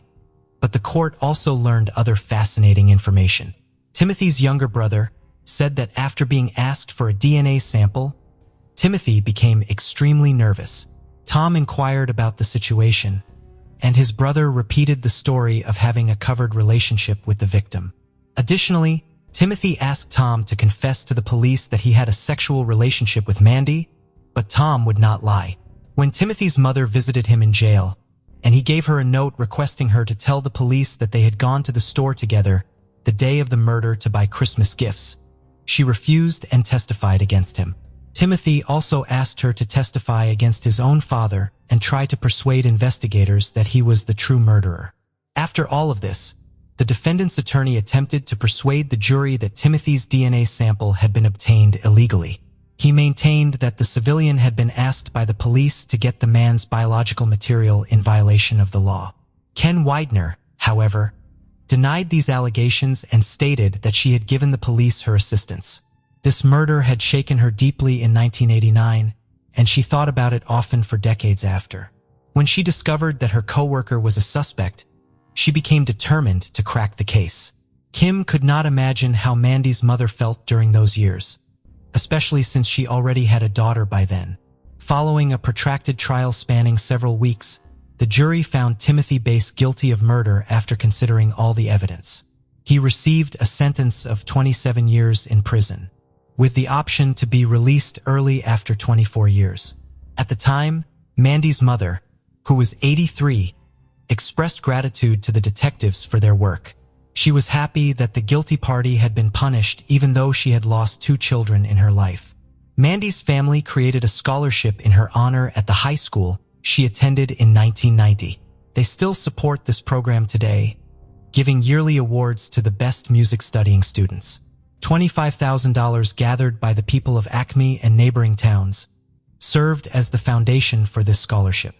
but the court also learned other fascinating information. Timothy's younger brother said that after being asked for a DNA sample, Timothy became extremely nervous. Tom inquired about the situation, and his brother repeated the story of having a covered relationship with the victim. Additionally, Timothy asked Tom to confess to the police that he had a sexual relationship with Mandy, but Tom would not lie. When Timothy's mother visited him in jail, and he gave her a note requesting her to tell the police that they had gone to the store together the day of the murder to buy Christmas gifts, she refused and testified against him. Timothy also asked her to testify against his own father and try to persuade investigators that he was the true murderer. After all of this, the defendant's attorney attempted to persuade the jury that Timothy's DNA sample had been obtained illegally. He maintained that the civilian had been asked by the police to get the man's biological material in violation of the law. Ken Widener, however, denied these allegations and stated that she had given the police her assistance. This murder had shaken her deeply in 1989, and she thought about it often for decades after. When she discovered that her coworker was a suspect, she became determined to crack the case. Kim could not imagine how Mandy's mother felt during those years, especially since she already had a daughter by then. Following a protracted trial spanning several weeks, the jury found Timothy Bass guilty of murder after considering all the evidence. He received a sentence of 27 years in prison, with the option to be released early after 24 years. At the time, Mandy's mother, who was 83, expressed gratitude to the detectives for their work. She was happy that the guilty party had been punished even though she had lost 2 children in her life. Mandy's family created a scholarship in her honor at the high school she attended in 1990. They still support this program today, giving yearly awards to the best music studying students. $25,000 gathered by the people of Acme and neighboring towns served as the foundation for this scholarship.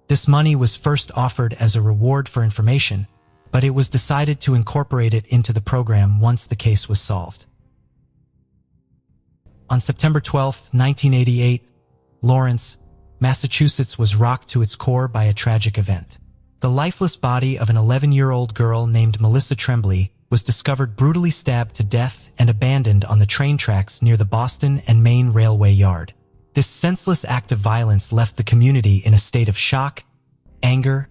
This money was first offered as a reward for information, but it was decided to incorporate it into the program once the case was solved. On September 12, 1988, Lawrence, Massachusetts was rocked to its core by a tragic event. The lifeless body of an 11-year-old girl named Melissa Tremblay was discovered brutally stabbed to death and abandoned on the train tracks near the Boston and Maine Railway Yard. This senseless act of violence left the community in a state of shock, anger,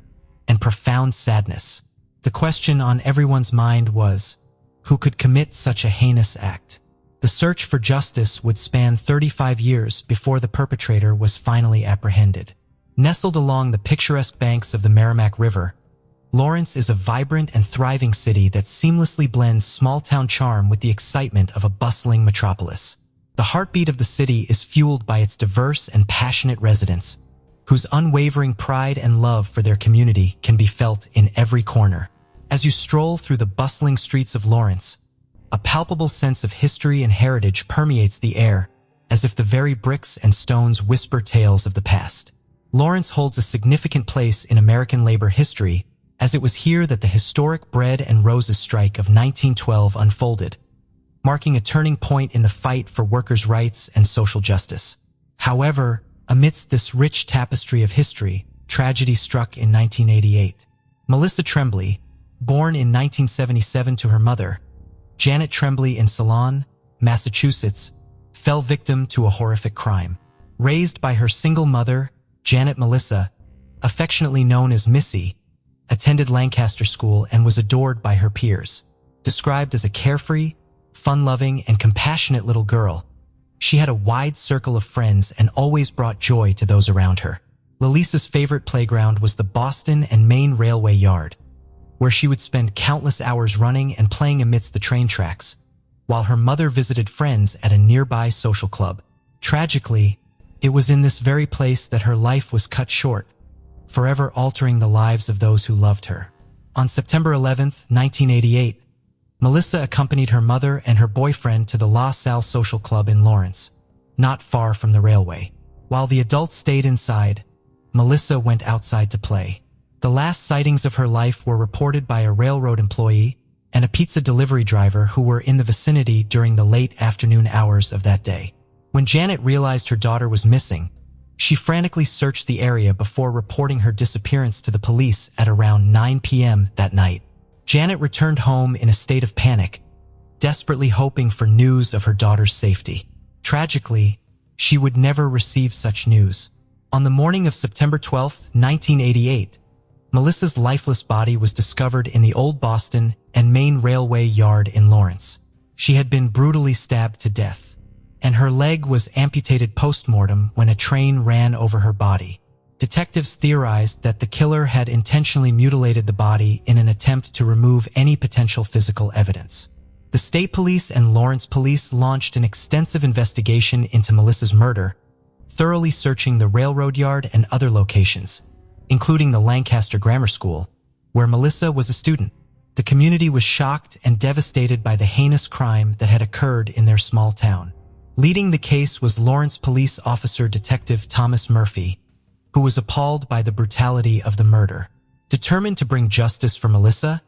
and profound sadness. The question on everyone's mind was, who could commit such a heinous act? The search for justice would span 35 years before the perpetrator was finally apprehended. Nestled along the picturesque banks of the Merrimack River, Lawrence is a vibrant and thriving city that seamlessly blends small-town charm with the excitement of a bustling metropolis. The heartbeat of the city is fueled by its diverse and passionate residents, whose unwavering pride and love for their community can be felt in every corner. As you stroll through the bustling streets of Lawrence, a palpable sense of history and heritage permeates the air, as if the very bricks and stones whisper tales of the past. Lawrence holds a significant place in American labor history, as it was here that the historic Bread and Roses strike of 1912 unfolded, marking a turning point in the fight for workers' rights and social justice. However, amidst this rich tapestry of history, tragedy struck in 1988. Melissa Tremblay, born in 1977 to her mother, Janet Tremblay in Ceylon, Massachusetts, fell victim to a horrific crime. Raised by her single mother, Janet Melissa, affectionately known as Missy, attended Lancaster School and was adored by her peers. Described as a carefree, fun-loving, and compassionate little girl, she had a wide circle of friends and always brought joy to those around her. Lisa's favorite playground was the Boston and Maine Railway Yard, where she would spend countless hours running and playing amidst the train tracks, while her mother visited friends at a nearby social club. Tragically, it was in this very place that her life was cut short, forever altering the lives of those who loved her. On September 11, 1988, Melissa accompanied her mother and her boyfriend to the La Salle Social Club in Lawrence, not far from the railway. While the adults stayed inside, Melissa went outside to play. The last sightings of her life were reported by a railroad employee and a pizza delivery driver who were in the vicinity during the late afternoon hours of that day. When Janet realized her daughter was missing, she frantically searched the area before reporting her disappearance to the police at around 9 p.m. that night. Janet returned home in a state of panic, desperately hoping for news of her daughter's safety. Tragically, she would never receive such news. On the morning of September 12, 1988, Melissa's lifeless body was discovered in the Old Boston and Maine Railway Yard in Lawrence. She had been brutally stabbed to death, and her leg was amputated post-mortem when a train ran over her body. Detectives theorized that the killer had intentionally mutilated the body in an attempt to remove any potential physical evidence. The state police and Lawrence police launched an extensive investigation into Melissa's murder, thoroughly searching the railroad yard and other locations, including the Lancaster Grammar School, where Melissa was a student. The community was shocked and devastated by the heinous crime that had occurred in their small town. Leading the case was Lawrence Police Officer Detective Thomas Murphy, who was appalled by the brutality of the murder. Determined to bring justice for Melissa,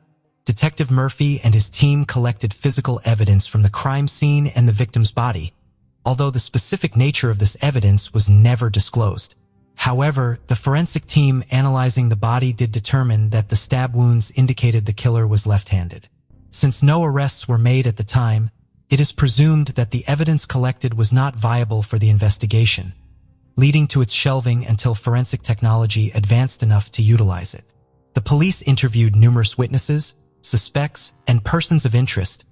Detective Murphy and his team collected physical evidence from the crime scene and the victim's body, although the specific nature of this evidence was never disclosed. However, the forensic team analyzing the body did determine that the stab wounds indicated the killer was left-handed. Since no arrests were made at the time, it is presumed that the evidence collected was not viable for the investigation, leading to its shelving until forensic technology advanced enough to utilize it. The police interviewed numerous witnesses, suspects, and persons of interest,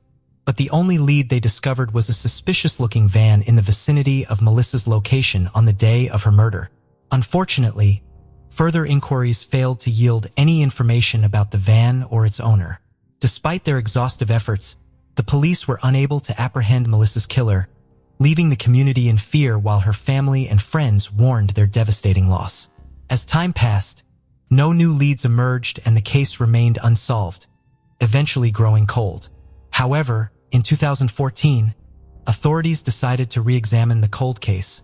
but the only lead they discovered was a suspicious-looking van in the vicinity of Melissa's location on the day of her murder. Unfortunately, further inquiries failed to yield any information about the van or its owner. Despite their exhaustive efforts, the police were unable to apprehend Melissa's killer, leaving the community in fear while her family and friends mourned their devastating loss. As time passed, no new leads emerged and the case remained unsolved, eventually growing cold. However, in 2014, authorities decided to re-examine the cold case,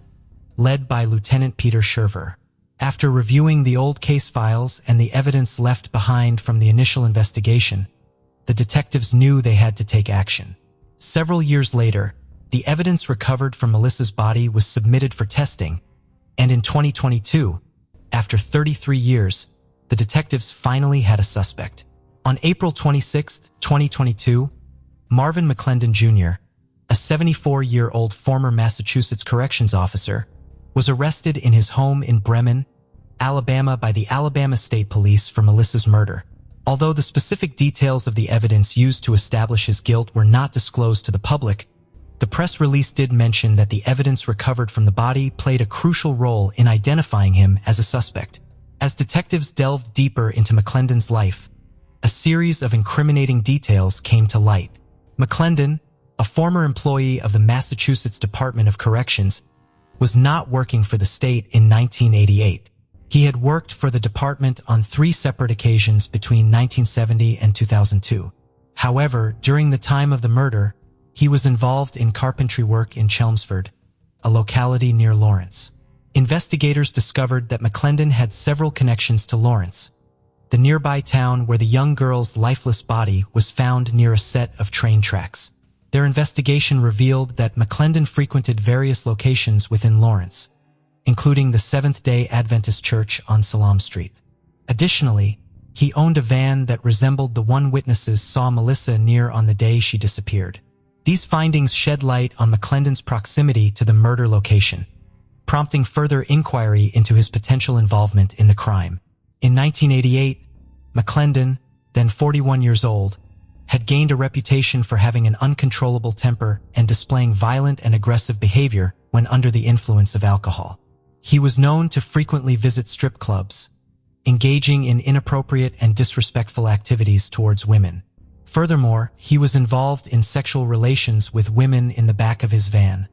led by Lieutenant Peter Sherver. After reviewing the old case files and the evidence left behind from the initial investigation, the detectives knew they had to take action. Several years later, the evidence recovered from Melissa's body was submitted for testing, and in 2022, after 33 years, the detectives finally had a suspect. On April 26, 2022, Marvin McClendon Jr., a 74-year-old former Massachusetts corrections officer, was arrested in his home in Bremen, Alabama by the Alabama State Police for Melissa's murder. Although the specific details of the evidence used to establish his guilt were not disclosed to the public, the press release did mention that the evidence recovered from the body played a crucial role in identifying him as a suspect. As detectives delved deeper into McClendon's life, a series of incriminating details came to light. McClendon, a former employee of the Massachusetts Department of Corrections, was not working for the state in 1988. He had worked for the department on 3 separate occasions between 1970 and 2002. However, during the time of the murder, he was involved in carpentry work in Chelmsford, a locality near Lawrence. Investigators discovered that McClendon had several connections to Lawrence, the nearby town where the young girl's lifeless body was found near a set of train tracks. Their investigation revealed that McClendon frequented various locations within Lawrence, including the Seventh-day Adventist Church on Salam Street. Additionally, he owned a van that resembled the one witnesses saw Melissa near on the day she disappeared. These findings shed light on McClendon's proximity to the murder location, prompting further inquiry into his potential involvement in the crime. In 1988, McClendon, then 41 years old, had gained a reputation for having an uncontrollable temper and displaying violent and aggressive behavior when under the influence of alcohol. He was known to frequently visit strip clubs, engaging in inappropriate and disrespectful activities towards women. Furthermore, he was involved in sexual relations with women in the back of his van,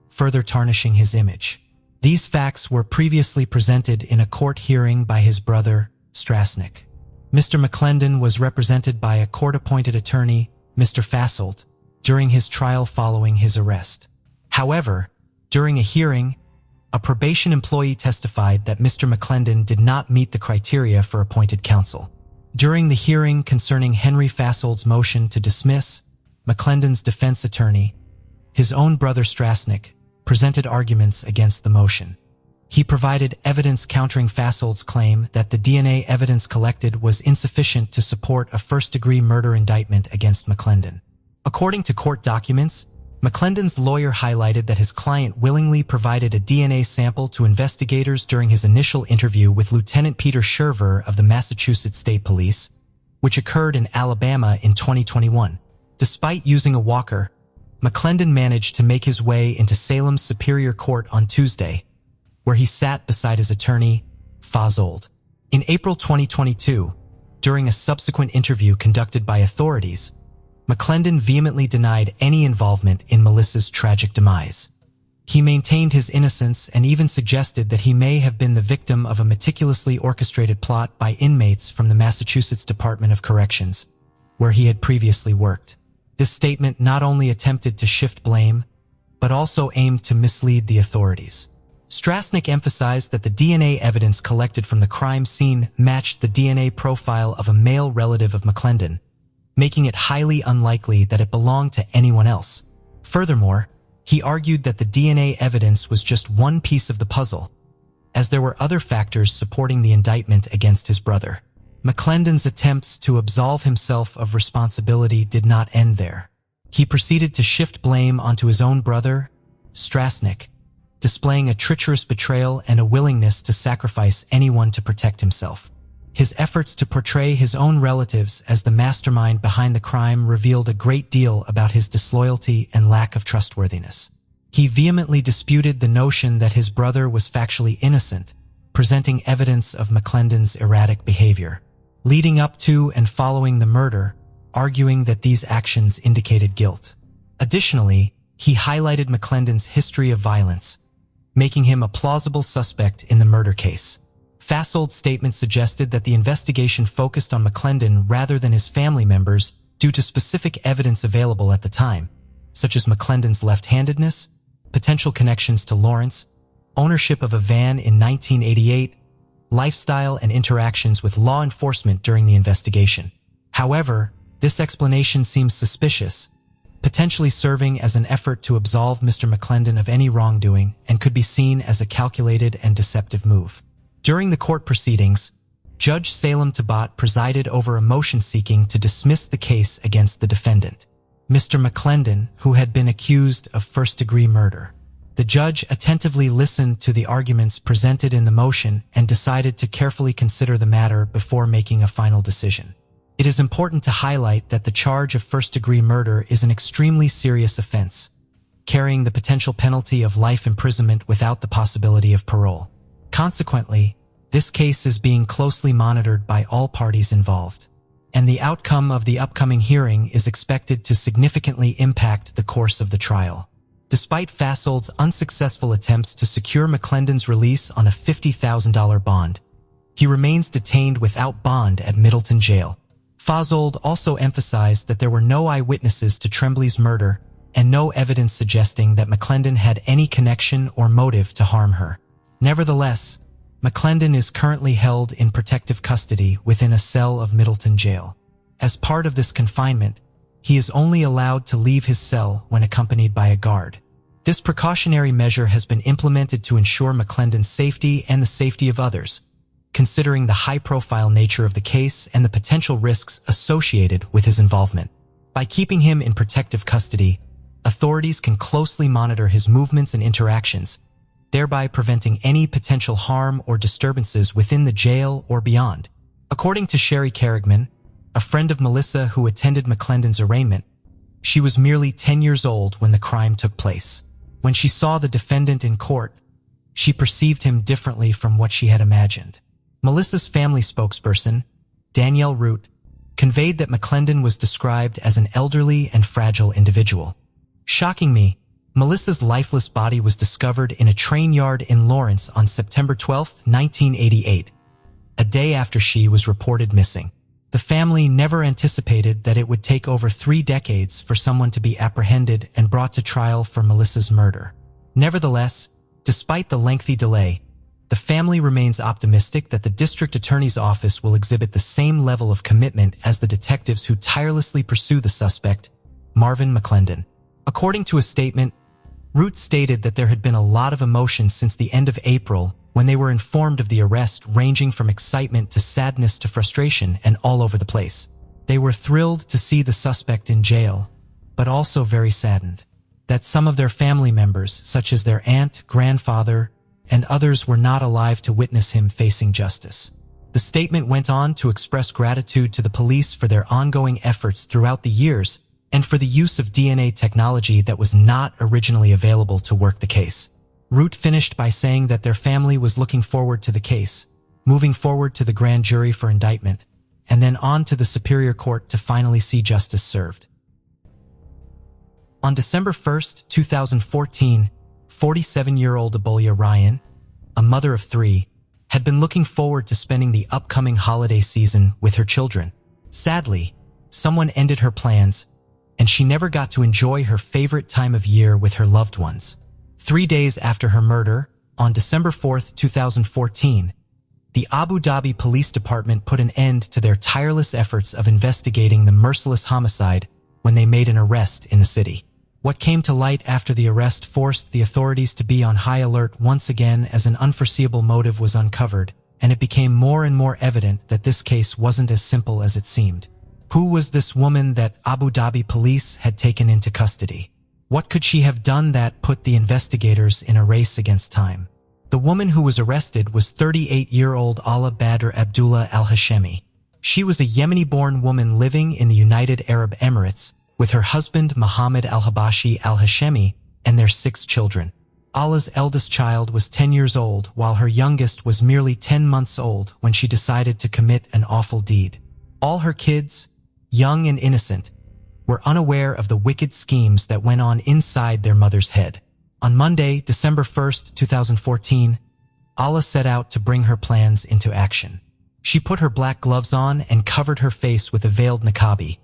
further tarnishing his image. These facts were previously presented in a court hearing by his brother, Strasnick. Mr. McClendon was represented by a court-appointed attorney, Mr. Fassolt, during his trial following his arrest. However, during a hearing, a probation employee testified that Mr. McClendon did not meet the criteria for appointed counsel. During the hearing concerning Henry Fassolt's motion to dismiss, McClendon's defense attorney, his own brother Strasnick, presented arguments against the motion. He provided evidence countering Fassolt's claim that the DNA evidence collected was insufficient to support a first-degree murder indictment against McClendon. According to court documents, McClendon's lawyer highlighted that his client willingly provided a DNA sample to investigators during his initial interview with Lieutenant Peter Sherver of the Massachusetts State Police, which occurred in Alabama in 2021. Despite using a walker, McClendon managed to make his way into Salem's Superior Court on Tuesday, where he sat beside his attorney, Fassolt. In April 2022, during a subsequent interview conducted by authorities, McClendon vehemently denied any involvement in Melissa's tragic demise. He maintained his innocence and even suggested that he may have been the victim of a meticulously orchestrated plot by inmates from the Massachusetts Department of Corrections, where he had previously worked. This statement not only attempted to shift blame, but also aimed to mislead the authorities. Strasnick emphasized that the DNA evidence collected from the crime scene matched the DNA profile of a male relative of McClendon, making it highly unlikely that it belonged to anyone else. Furthermore, he argued that the DNA evidence was just one piece of the puzzle, as there were other factors supporting the indictment against his brother. McClendon's attempts to absolve himself of responsibility did not end there. He proceeded to shift blame onto his own brother, Strasnick, displaying a treacherous betrayal and a willingness to sacrifice anyone to protect himself. His efforts to portray his own relatives as the mastermind behind the crime revealed a great deal about his disloyalty and lack of trustworthiness. He vehemently disputed the notion that his brother was factually innocent, presenting evidence of McClendon's erratic behavior. Leading up to and following the murder, arguing that these actions indicated guilt. Additionally, he highlighted McClendon's history of violence, making him a plausible suspect in the murder case. Fasold's statement suggested that the investigation focused on McClendon rather than his family members due to specific evidence available at the time, such as McClendon's left-handedness, potential connections to Lawrence, ownership of a van in 1988, lifestyle and interactions with law enforcement during the investigation. However, this explanation seems suspicious, potentially serving as an effort to absolve Mr. McClendon of any wrongdoing and could be seen as a calculated and deceptive move. During the court proceedings, Judge Salem Tabat presided over a motion seeking to dismiss the case against the defendant, Mr. McClendon, who had been accused of first-degree murder. The judge attentively listened to the arguments presented in the motion and decided to carefully consider the matter before making a final decision. It is important to highlight that the charge of first-degree murder is an extremely serious offense, carrying the potential penalty of life imprisonment without the possibility of parole. Consequently, this case is being closely monitored by all parties involved, and the outcome of the upcoming hearing is expected to significantly impact the course of the trial. Despite Fasold's unsuccessful attempts to secure McClendon's release on a $50,000 bond, he remains detained without bond at Middleton Jail. Fasold also emphasized that there were no eyewitnesses to Tremblay's murder and no evidence suggesting that McClendon had any connection or motive to harm her. Nevertheless, McClendon is currently held in protective custody within a cell of Middleton Jail. As part of this confinement, he is only allowed to leave his cell when accompanied by a guard. This precautionary measure has been implemented to ensure McClendon's safety and the safety of others, considering the high-profile nature of the case and the potential risks associated with his involvement. By keeping him in protective custody, authorities can closely monitor his movements and interactions, thereby preventing any potential harm or disturbances within the jail or beyond. According to Sherry Carrickman, a friend of Melissa who attended McClendon's arraignment, she was merely 10 years old when the crime took place. When she saw the defendant in court, she perceived him differently from what she had imagined. Melissa's family spokesperson, Danielle Root, conveyed that McClendon was described as an elderly and fragile individual. Shocking me, Melissa's lifeless body was discovered in a train yard in Lawrence on September 12, 1988, a day after she was reported missing. The family never anticipated that it would take over 3 decades for someone to be apprehended and brought to trial for Melissa's murder. Nevertheless, despite the lengthy delay, the family remains optimistic that the district attorney's office will exhibit the same level of commitment as the detectives who tirelessly pursue the suspect, Marvin McClendon. According to a statement, Root stated that there had been a lot of emotion since the end of April when they were informed of the arrest, ranging from excitement to sadness to frustration and all over the place. They were thrilled to see the suspect in jail, but also very saddened that some of their family members, such as their aunt, grandfather, and others were not alive to witness him facing justice. The statement went on to express gratitude to the police for their ongoing efforts throughout the years and for the use of DNA technology that was not originally available to work the case. Root finished by saying that their family was looking forward to the case, moving forward to the grand jury for indictment, and then on to the Superior Court to finally see justice served. On December 1, 2014, 47-year-old Abolia Ryan, a mother of 3, had been looking forward to spending the upcoming holiday season with her children. Sadly, someone ended her plans, and she never got to enjoy her favorite time of year with her loved ones. 3 days after her murder, on December 4, 2014, the Abu Dhabi Police Department put an end to their tireless efforts of investigating the merciless homicide when they made an arrest in the city. What came to light after the arrest forced the authorities to be on high alert once again as an unforeseeable motive was uncovered, and it became more and more evident that this case wasn't as simple as it seemed. Who was this woman that Abu Dhabi police had taken into custody? What could she have done that put the investigators in a race against time? The woman who was arrested was 38-year-old Ala Badr Abdullah al-Hashemi. She was a Yemeni-born woman living in the United Arab Emirates with her husband Mohammed al-Habashi al-Hashemi and their 6 children. Ala's eldest child was 10 years old, while her youngest was merely 10 months old when she decided to commit an awful deed. All her kids, young and innocent, were unaware of the wicked schemes that went on inside their mother's head. On Monday, December 1st, 2014, Ala set out to bring her plans into action. She put her black gloves on and covered her face with a veiled niqabi,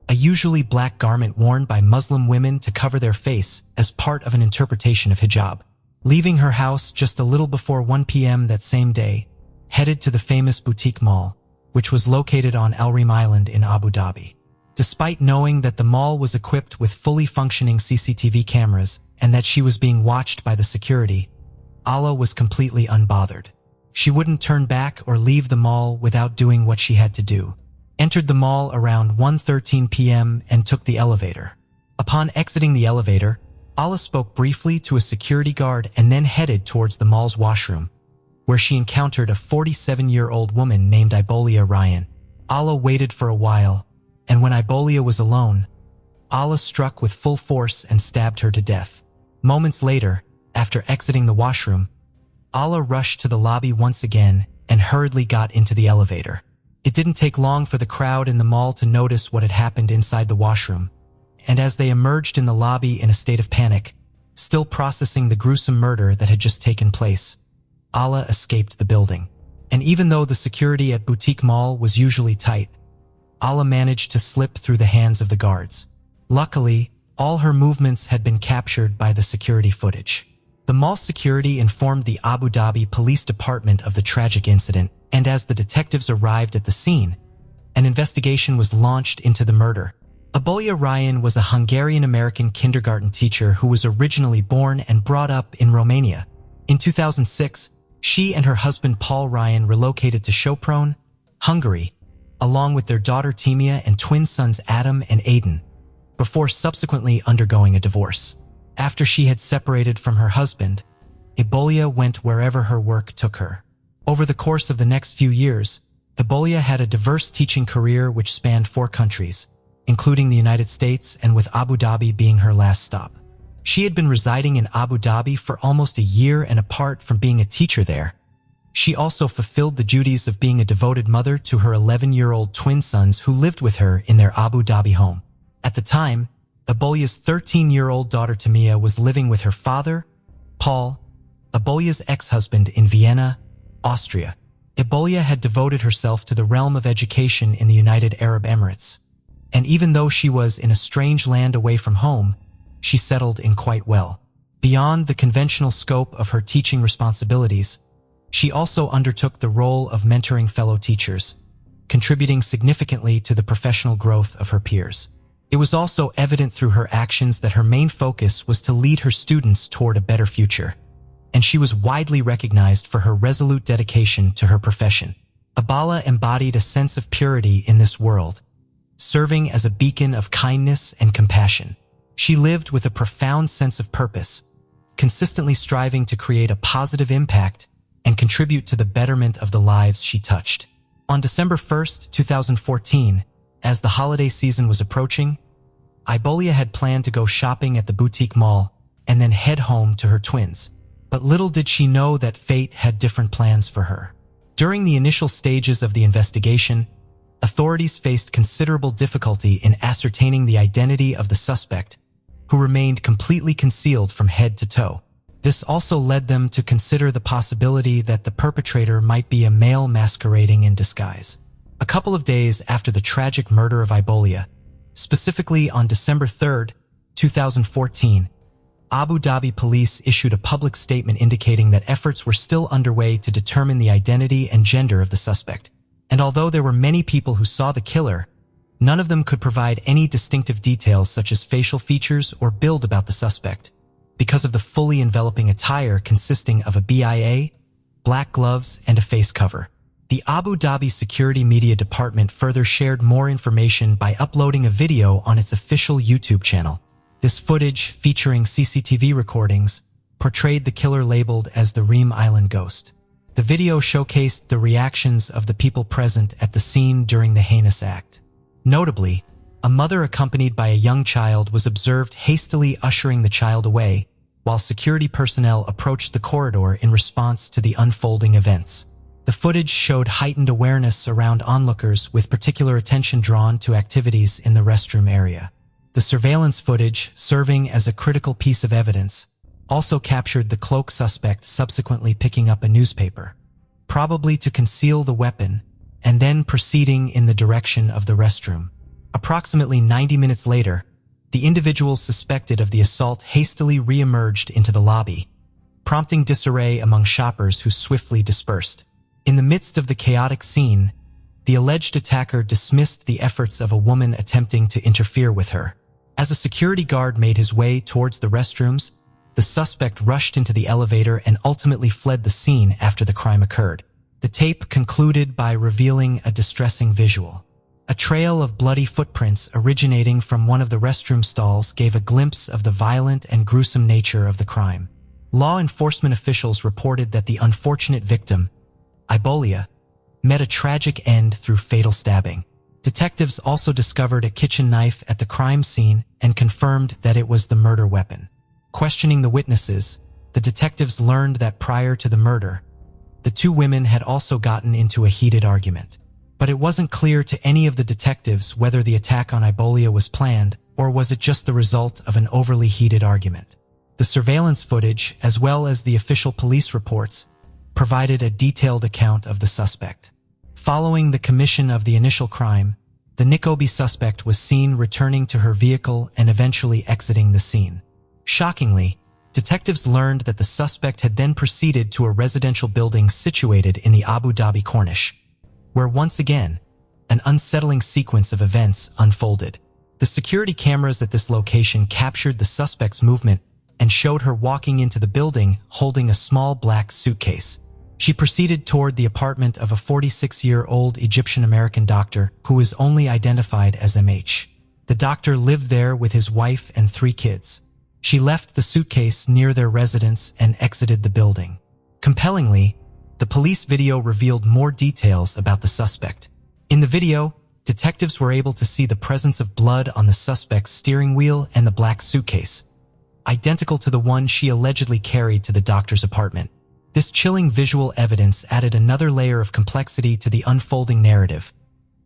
a usually black garment worn by Muslim women to cover their face as part of an interpretation of hijab. Leaving her house just a little before 1 p.m. that same day, headed to the famous boutique mall, which was located on Al Reem Island in Abu Dhabi. Despite knowing that the mall was equipped with fully functioning CCTV cameras and that she was being watched by the security, Ala was completely unbothered. She wouldn't turn back or leave the mall without doing what she had to do. Entered the mall around 1:13 p.m. and took the elevator. Upon exiting the elevator, Ala spoke briefly to a security guard and then headed towards the mall's washroom, where she encountered a 47-year-old woman named Ibolia Ryan. Ala waited for a while, and when Ibolia was alone, Ala struck with full force and stabbed her to death. Moments later, after exiting the washroom, Ala rushed to the lobby once again and hurriedly got into the elevator. It didn't take long for the crowd in the mall to notice what had happened inside the washroom, and as they emerged in the lobby in a state of panic, still processing the gruesome murder that had just taken place, Ala escaped the building. And even though the security at Boutique Mall was usually tight, Ala managed to slip through the hands of the guards. Luckily, all her movements had been captured by the security footage. The mall security informed the Abu Dhabi Police Department of the tragic incident, and as the detectives arrived at the scene, an investigation was launched into the murder. Ibolia Ryan was a Hungarian-American kindergarten teacher who was originally born and brought up in Romania. In 2006, she and her husband Paul Ryan relocated to Sopron, Hungary, along with their daughter Timea and twin sons Adam and Aiden, before subsequently undergoing a divorce. After she had separated from her husband, Ibolia went wherever her work took her. Over the course of the next few years, Ibolia had a diverse teaching career which spanned 4 countries, including the United States, and with Abu Dhabi being her last stop. She had been residing in Abu Dhabi for almost a year, and apart from being a teacher there, she also fulfilled the duties of being a devoted mother to her 11-year-old twin sons who lived with her in their Abu Dhabi home. At the time, Ibolia's 13-year-old daughter Timea was living with her father, Paul, Ibolia's ex-husband, in Vienna, Austria. Ibolia had devoted herself to the realm of education in the United Arab Emirates, and even though she was in a strange land away from home, she settled in quite well. Beyond the conventional scope of her teaching responsibilities, she also undertook the role of mentoring fellow teachers, contributing significantly to the professional growth of her peers. It was also evident through her actions that her main focus was to lead her students toward a better future, and she was widely recognized for her resolute dedication to her profession. Ibolia embodied a sense of purity in this world, serving as a beacon of kindness and compassion. She lived with a profound sense of purpose, consistently striving to create a positive impact and contribute to the betterment of the lives she touched. On December 1st, 2014, as the holiday season was approaching, Ibolia had planned to go shopping at the boutique mall and then head home to her twins. But little did she know that fate had different plans for her. During the initial stages of the investigation, authorities faced considerable difficulty in ascertaining the identity of the suspect, who remained completely concealed from head to toe. This also led them to consider the possibility that the perpetrator might be a male masquerading in disguise. A couple of days after the tragic murder of Ibolia, specifically on December 3rd, 2014, Abu Dhabi police issued a public statement indicating that efforts were still underway to determine the identity and gender of the suspect. And although there were many people who saw the killer, none of them could provide any distinctive details such as facial features or build about the suspect, because of the fully enveloping attire consisting of a BIA, black gloves, and a face cover. The Abu Dhabi Security Media Department further shared more information by uploading a video on its official YouTube channel. This footage, featuring CCTV recordings, portrayed the killer labeled as the Reem Island Ghost. The video showcased the reactions of the people present at the scene during the heinous act. Notably, a mother accompanied by a young child was observed hastily ushering the child away, while security personnel approached the corridor in response to the unfolding events. The footage showed heightened awareness around onlookers with particular attention drawn to activities in the restroom area. The surveillance footage, serving as a critical piece of evidence, also captured the cloak suspect subsequently picking up a newspaper, probably to conceal the weapon, and then proceeding in the direction of the restroom. Approximately 90 minutes later, the individuals suspected of the assault hastily re-emerged into the lobby, prompting disarray among shoppers who swiftly dispersed. In the midst of the chaotic scene, the alleged attacker dismissed the efforts of a woman attempting to interfere with her. As a security guard made his way towards the restrooms, the suspect rushed into the elevator and ultimately fled the scene after the crime occurred. The tape concluded by revealing a distressing visual. A trail of bloody footprints originating from one of the restroom stalls gave a glimpse of the violent and gruesome nature of the crime. Law enforcement officials reported that the unfortunate victim, Ibolia, met a tragic end through fatal stabbing. Detectives also discovered a kitchen knife at the crime scene and confirmed that it was the murder weapon. Questioning the witnesses, the detectives learned that prior to the murder, the two women had also gotten into a heated argument. But it wasn't clear to any of the detectives whether the attack on Ibolia was planned or was it just the result of an overly heated argument. The surveillance footage, as well as the official police reports, provided a detailed account of the suspect. Following the commission of the initial crime, the Nikobe suspect was seen returning to her vehicle and eventually exiting the scene. Shockingly, detectives learned that the suspect had then proceeded to a residential building situated in the Abu Dhabi Corniche, where once again, an unsettling sequence of events unfolded. The security cameras at this location captured the suspect's movement and showed her walking into the building holding a small black suitcase. She proceeded toward the apartment of a 46-year-old Egyptian-American doctor who is only identified as MH. The doctor lived there with his wife and 3 kids. She left the suitcase near their residence and exited the building. Compellingly, the police video revealed more details about the suspect. In the video, detectives were able to see the presence of blood on the suspect's steering wheel and the black suitcase, identical to the one she allegedly carried to the doctor's apartment. This chilling visual evidence added another layer of complexity to the unfolding narrative,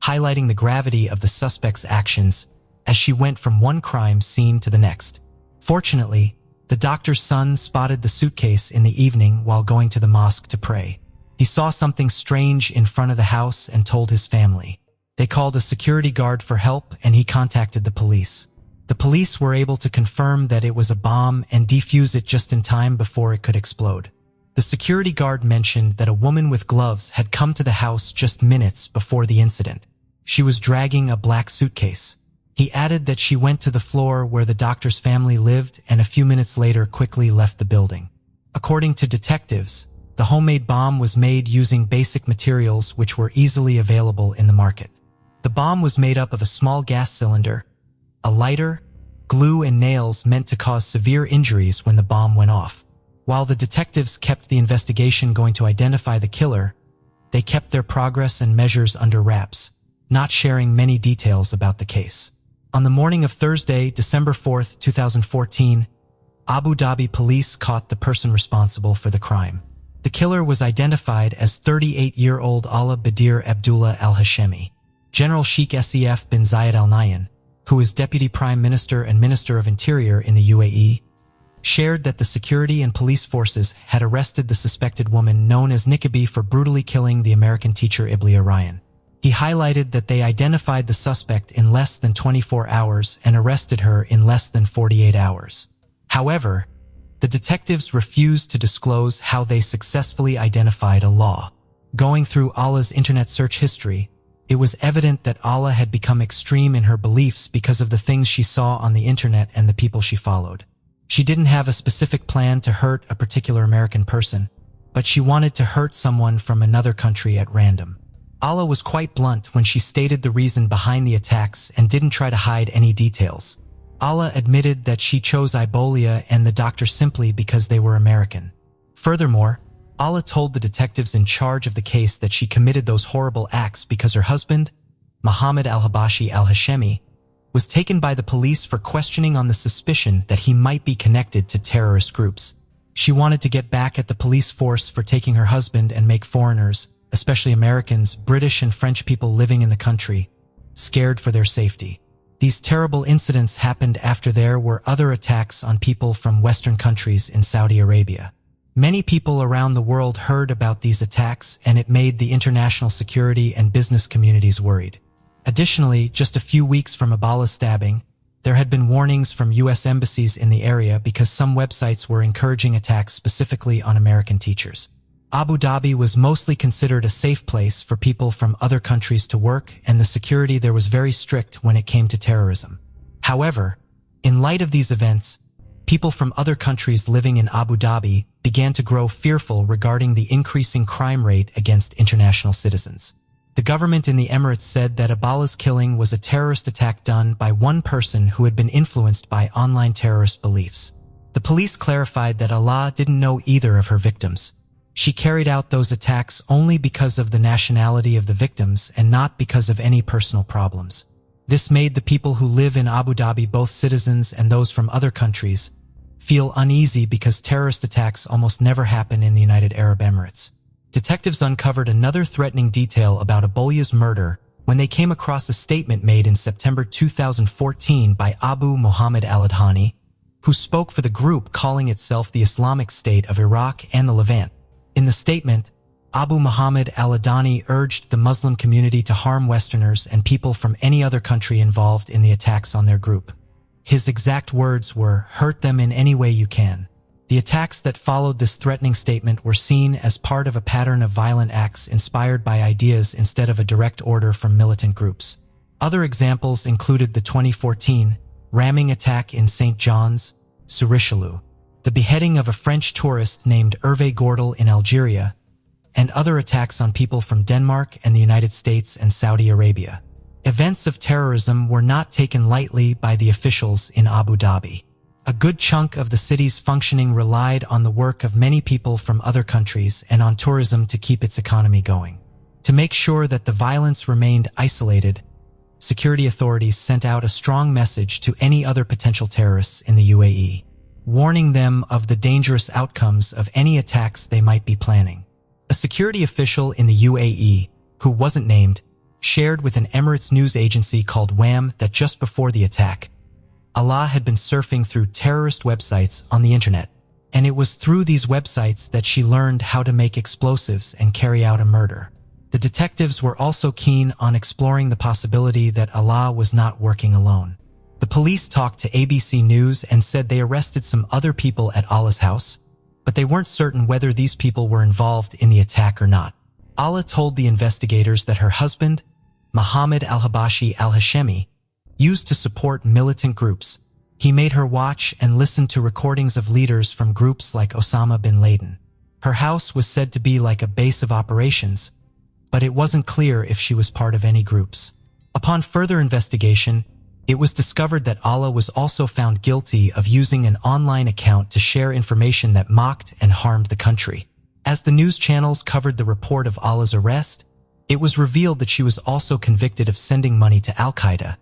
highlighting the gravity of the suspect's actions as she went from one crime scene to the next. Fortunately, the doctor's son spotted the suitcase in the evening while going to the mosque to pray. He saw something strange in front of the house and told his family. They called a security guard for help and he contacted the police. The police were able to confirm that it was a bomb and defuse it just in time before it could explode. The security guard mentioned that a woman with gloves had come to the house just minutes before the incident. She was dragging a black suitcase. He added that she went to the floor where the doctor's family lived and a few minutes later quickly left the building. According to detectives, the homemade bomb was made using basic materials which were easily available in the market. The bomb was made up of a small gas cylinder, a lighter, glue and nails meant to cause severe injuries when the bomb went off. While the detectives kept the investigation going to identify the killer, they kept their progress and measures under wraps, not sharing many details about the case. On the morning of Thursday, December 4th, 2014, Abu Dhabi police caught the person responsible for the crime. The killer was identified as 38-year-old Ala Badir Abdullah al-Hashemi. General Sheikh Sef bin Zayed Al Nahyan, who is Deputy Prime Minister and Minister of Interior in the UAE, shared that the security and police forces had arrested the suspected woman known as Nikobe for brutally killing the American teacher Iblia Ryan. He highlighted that they identified the suspect in less than 24 hours and arrested her in less than 48 hours. However, the detectives refused to disclose how they successfully identified a law. Going through Ala's internet search history, it was evident that Ala had become extreme in her beliefs because of the things she saw on the internet and the people she followed. She didn't have a specific plan to hurt a particular American person, but she wanted to hurt someone from another country at random. Ala was quite blunt when she stated the reason behind the attacks and didn't try to hide any details. Ala admitted that she chose Ibolia and the doctor simply because they were American. Furthermore, Ala told the detectives in charge of the case that she committed those horrible acts because her husband, Mohammed al-Habashi al-Hashemi, was taken by the police for questioning on the suspicion that he might be connected to terrorist groups. She wanted to get back at the police force for taking her husband and make foreigners, especially Americans, British and French people living in the country, scared for their safety. These terrible incidents happened after there were other attacks on people from Western countries in Saudi Arabia. Many people around the world heard about these attacks, and it made the international security and business communities worried. Additionally, just a few weeks from Abala's stabbing, there had been warnings from U.S. embassies in the area because some websites were encouraging attacks specifically on American teachers. Abu Dhabi was mostly considered a safe place for people from other countries to work, and the security there was very strict when it came to terrorism. However, in light of these events, people from other countries living in Abu Dhabi began to grow fearful regarding the increasing crime rate against international citizens. The government in the Emirates said that Abala's killing was a terrorist attack done by one person who had been influenced by online terrorist beliefs. The police clarified that Allah didn't know either of her victims. She carried out those attacks only because of the nationality of the victims and not because of any personal problems. This made the people who live in Abu Dhabi, both citizens and those from other countries, feel uneasy because terrorist attacks almost never happen in the United Arab Emirates. Detectives uncovered another threatening detail about Abola's murder when they came across a statement made in September 2014 by Abu Muhammad al-Adhani, who spoke for the group calling itself the Islamic State of Iraq and the Levant. In the statement, Abu Muhammad al-Adhani urged the Muslim community to harm Westerners and people from any other country involved in the attacks on their group. His exact words were, "Hurt them in any way you can." The attacks that followed this threatening statement were seen as part of a pattern of violent acts inspired by ideas instead of a direct order from militant groups. Other examples included the 2014 ramming attack in St. John's, sur Richelieu, the beheading of a French tourist named Hervé Gordel in Algeria, and other attacks on people from Denmark and the United States and Saudi Arabia. Events of terrorism were not taken lightly by the officials in Abu Dhabi. A good chunk of the city's functioning relied on the work of many people from other countries and on tourism to keep its economy going. To make sure that the violence remained isolated, security authorities sent out a strong message to any other potential terrorists in the UAE, warning them of the dangerous outcomes of any attacks they might be planning. A security official in the UAE, who wasn't named, shared with an Emirates news agency called WAM that just before the attack, Allah had been surfing through terrorist websites on the internet, and it was through these websites that she learned how to make explosives and carry out a murder. The detectives were also keen on exploring the possibility that Allah was not working alone. The police talked to ABC News and said they arrested some other people at Allah's house, but they weren't certain whether these people were involved in the attack or not. Allah told the investigators that her husband, Mohammed al-Habashi al-Hashemi, used to support militant groups. He made her watch and listen to recordings of leaders from groups like Osama bin Laden. Her house was said to be like a base of operations, but it wasn't clear if she was part of any groups. Upon further investigation, it was discovered that Allah was also found guilty of using an online account to share information that mocked and harmed the country. As the news channels covered the report of Allah's arrest, it was revealed that she was also convicted of sending money to Al-Qaeda,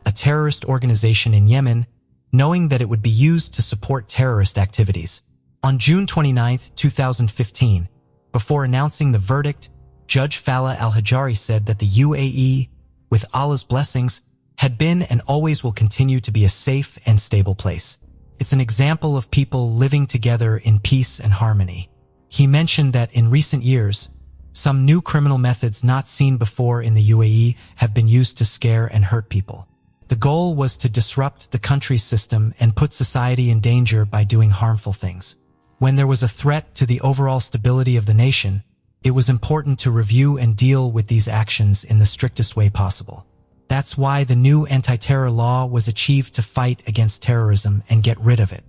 a terrorist organization in Yemen, knowing that it would be used to support terrorist activities. On June 29, 2015, before announcing the verdict, Judge Fala al-Hajari said that the UAE, with Allah's blessings, had been and always will continue to be a safe and stable place. It's an example of people living together in peace and harmony. He mentioned that in recent years, some new criminal methods not seen before in the UAE have been used to scare and hurt people. The goal was to disrupt the country's system and put society in danger by doing harmful things. When there was a threat to the overall stability of the nation, it was important to review and deal with these actions in the strictest way possible. That's why the new anti-terror law was achieved to fight against terrorism and get rid of it.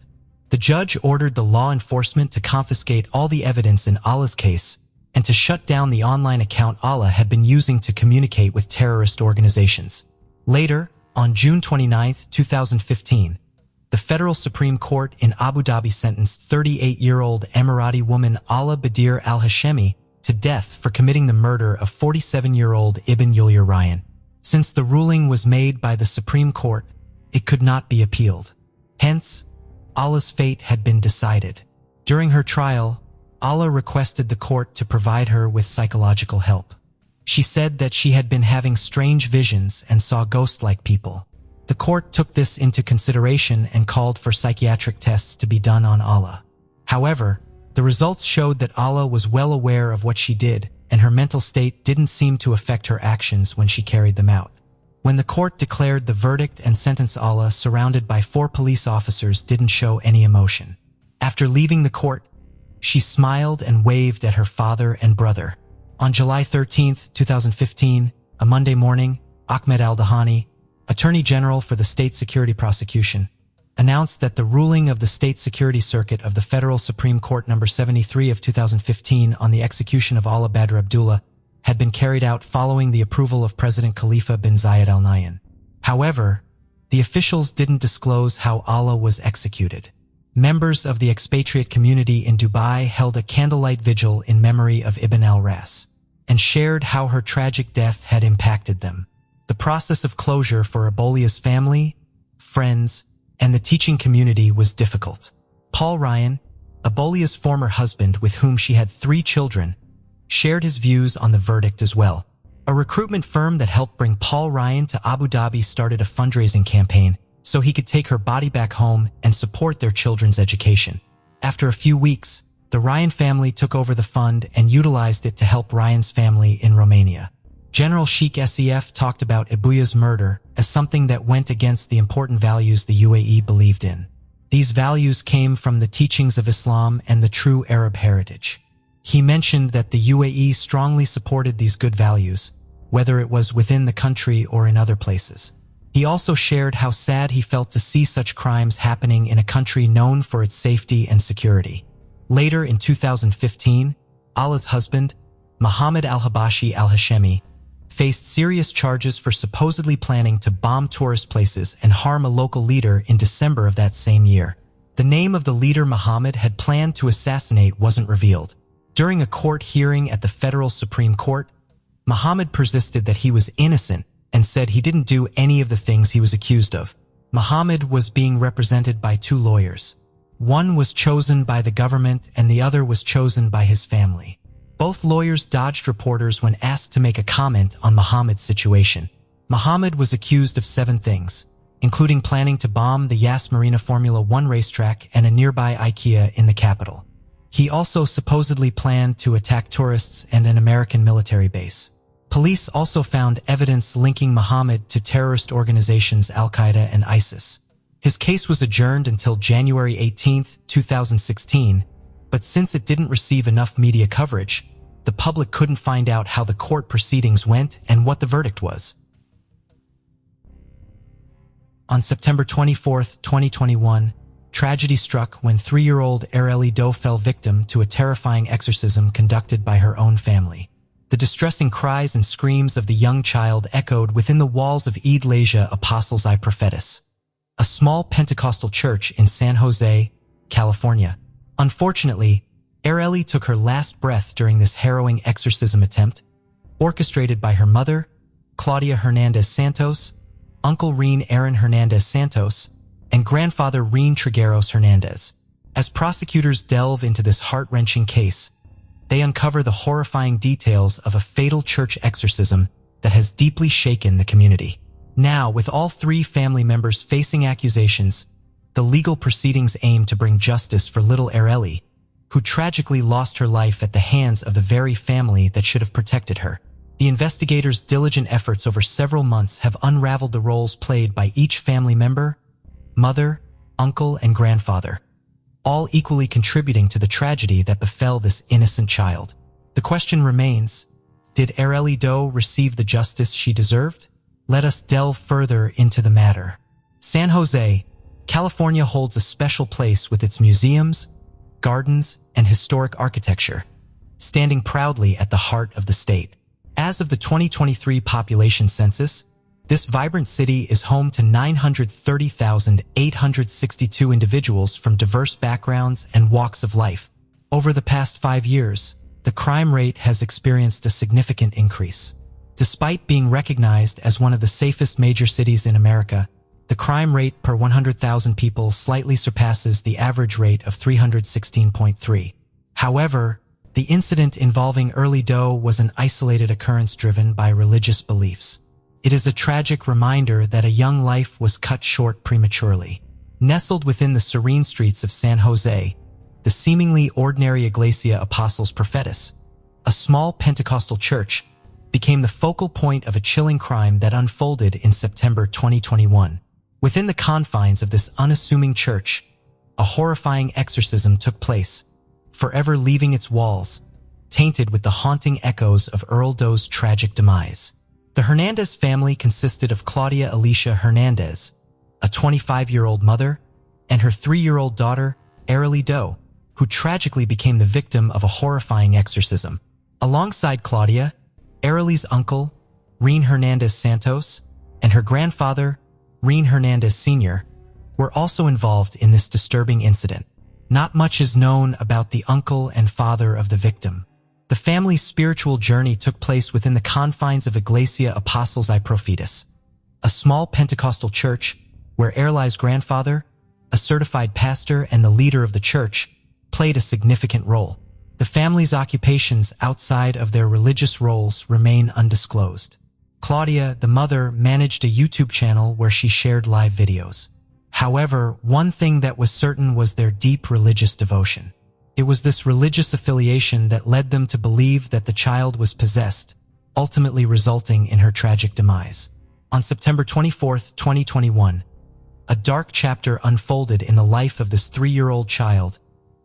The judge ordered the law enforcement to confiscate all the evidence in Allah's case and to shut down the online account Allah had been using to communicate with terrorist organizations. Later, on June 29, 2015, the Federal Supreme Court in Abu Dhabi sentenced 38-year-old Emirati woman Ala Badir al-Hashemi to death for committing the murder of 47-year-old Ibn Yulia Ryan. Since the ruling was made by the Supreme Court, it could not be appealed. Hence, Allah's fate had been decided. During her trial, Allah requested the court to provide her with psychological help. She said that she had been having strange visions and saw ghost-like people. The court took this into consideration and called for psychiatric tests to be done on Allah. However, the results showed that Allah was well aware of what she did, and her mental state didn't seem to affect her actions when she carried them out. When the court declared the verdict and sentenced Allah, surrounded by 4 police officers, didn't show any emotion. After leaving the court, she smiled and waved at her father and brother. On July 13, 2015, a Monday morning, Ahmed al-Dahani, Attorney General for the State Security Prosecution, announced that the ruling of the State Security Circuit of the Federal Supreme Court No. 73 of 2015 on the execution of Allah Badr Abdullah had been carried out following the approval of President Khalifa bin Zayed Al Nahyan. However, the officials didn't disclose how Allah was executed. Members of the expatriate community in Dubai held a candlelight vigil in memory of Ibn al-Ras and shared how her tragic death had impacted them. The process of closure for Abolia's family, friends, and the teaching community was difficult. Paul Ryan, Abolia's former husband with whom she had 3 children, shared his views on the verdict as well. A recruitment firm that helped bring Paul Ryan to Abu Dhabi started a fundraising campaign so he could take her body back home and support their children's education. After a few weeks, the Ryan family took over the fund and utilized it to help Ryan's family in Romania. General Sheikh Sef talked about Abuya's murder as something that went against the important values the UAE believed in. These values came from the teachings of Islam and the true Arab heritage. He mentioned that the UAE strongly supported these good values, whether it was within the country or in other places. He also shared how sad he felt to see such crimes happening in a country known for its safety and security. Later in 2015, Allah's husband, Mohammed al-Habashi al-Hashemi, faced serious charges for supposedly planning to bomb tourist places and harm a local leader in December of that same year. The name of the leader Mohammed had planned to assassinate wasn't revealed. During a court hearing at the Federal Supreme Court, Mohammed persisted that he was innocent and said he didn't do any of the things he was accused of. Mohammed was being represented by 2 lawyers. One was chosen by the government and the other was chosen by his family. Both lawyers dodged reporters when asked to make a comment on Mohammed's situation. Mohammed was accused of 7 things, including planning to bomb the Yas Marina Formula 1 racetrack and a nearby IKEA in the capital. He also supposedly planned to attack tourists and an American military base. Police also found evidence linking Mohammed to terrorist organizations Al-Qaeda and ISIS. His case was adjourned until January 18, 2016, but since it didn't receive enough media coverage, the public couldn't find out how the court proceedings went and what the verdict was. On September 24, 2021, tragedy struck when 3-year-old Areli Doe fell victim to a terrifying exorcism conducted by her own family. The distressing cries and screams of the young child echoed within the walls of Eid Lesia Apostles' I Prophetis, a small Pentecostal church in San Jose, California. Unfortunately, Areli took her last breath during this harrowing exorcism attempt, orchestrated by her mother, Claudia Hernandez Santos, Uncle Reen Aaron Hernandez Santos, and grandfather Reen Trigueros Hernandez. As prosecutors delve into this heart-wrenching case, they uncover the horrifying details of a fatal church exorcism that has deeply shaken the community. Now, with all 3 family members facing accusations, the legal proceedings aim to bring justice for little Areli, who tragically lost her life at the hands of the very family that should have protected her. The investigators' diligent efforts over several months have unraveled the roles played by each family member, mother, uncle, and grandfather, all equally contributing to the tragedy that befell this innocent child. The question remains, did Areli Doe receive the justice she deserved? Let us delve further into the matter. San Jose, California holds a special place with its museums, gardens, and historic architecture, standing proudly at the heart of the state. As of the 2023 population census, this vibrant city is home to 930,862 individuals from diverse backgrounds and walks of life. Over the past 5 years, the crime rate has experienced a significant increase. Despite being recognized as one of the safest major cities in America, the crime rate per 100,000 people slightly surpasses the average rate of 316.3. However, the incident involving Early Doe was an isolated occurrence driven by religious beliefs. It is a tragic reminder that a young life was cut short prematurely. Nestled within the serene streets of San Jose, the seemingly ordinary Iglesia Apostles Prophetis, a small Pentecostal church, became the focal point of a chilling crime that unfolded in September 2021. Within the confines of this unassuming church, a horrifying exorcism took place, forever leaving its walls tainted with the haunting echoes of Earl Doe's tragic demise. The Hernandez family consisted of Claudia Alicia Hernandez, a 25-year-old mother, and her 3-year-old daughter, Arely Doe, who tragically became the victim of a horrifying exorcism. Alongside Claudia, Arely's uncle, Reen Hernandez Santos, and her grandfather, Reen Hernandez Sr., were also involved in this disturbing incident. Not much is known about the uncle and father of the victim. The family's spiritual journey took place within the confines of Iglesia Apostles y Prophetis, a small Pentecostal church where Arely's grandfather, a certified pastor and the leader of the church, played a significant role. The family's occupations outside of their religious roles remain undisclosed. Claudia, the mother, managed a YouTube channel where she shared live videos. However, one thing that was certain was their deep religious devotion. It was this religious affiliation that led them to believe that the child was possessed, ultimately resulting in her tragic demise. On September 24, 2021, a dark chapter unfolded in the life of this 3-year-old child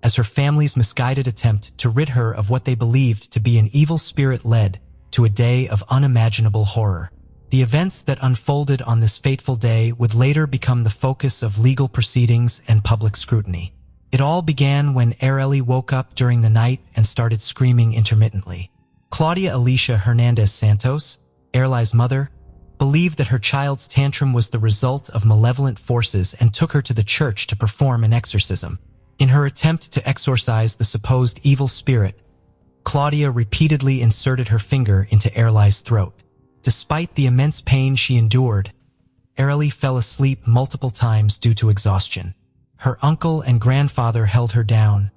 as her family's misguided attempt to rid her of what they believed to be an evil spirit led to a day of unimaginable horror. The events that unfolded on this fateful day would later become the focus of legal proceedings and public scrutiny. It all began when Arely woke up during the night and started screaming intermittently. Claudia Alicia Hernandez Santos, Arely's mother, believed that her child's tantrum was the result of malevolent forces and took her to the church to perform an exorcism. In her attempt to exorcise the supposed evil spirit, Claudia repeatedly inserted her finger into Arely's throat. Despite the immense pain she endured, Arely fell asleep multiple times due to exhaustion. Her uncle and grandfather held her down,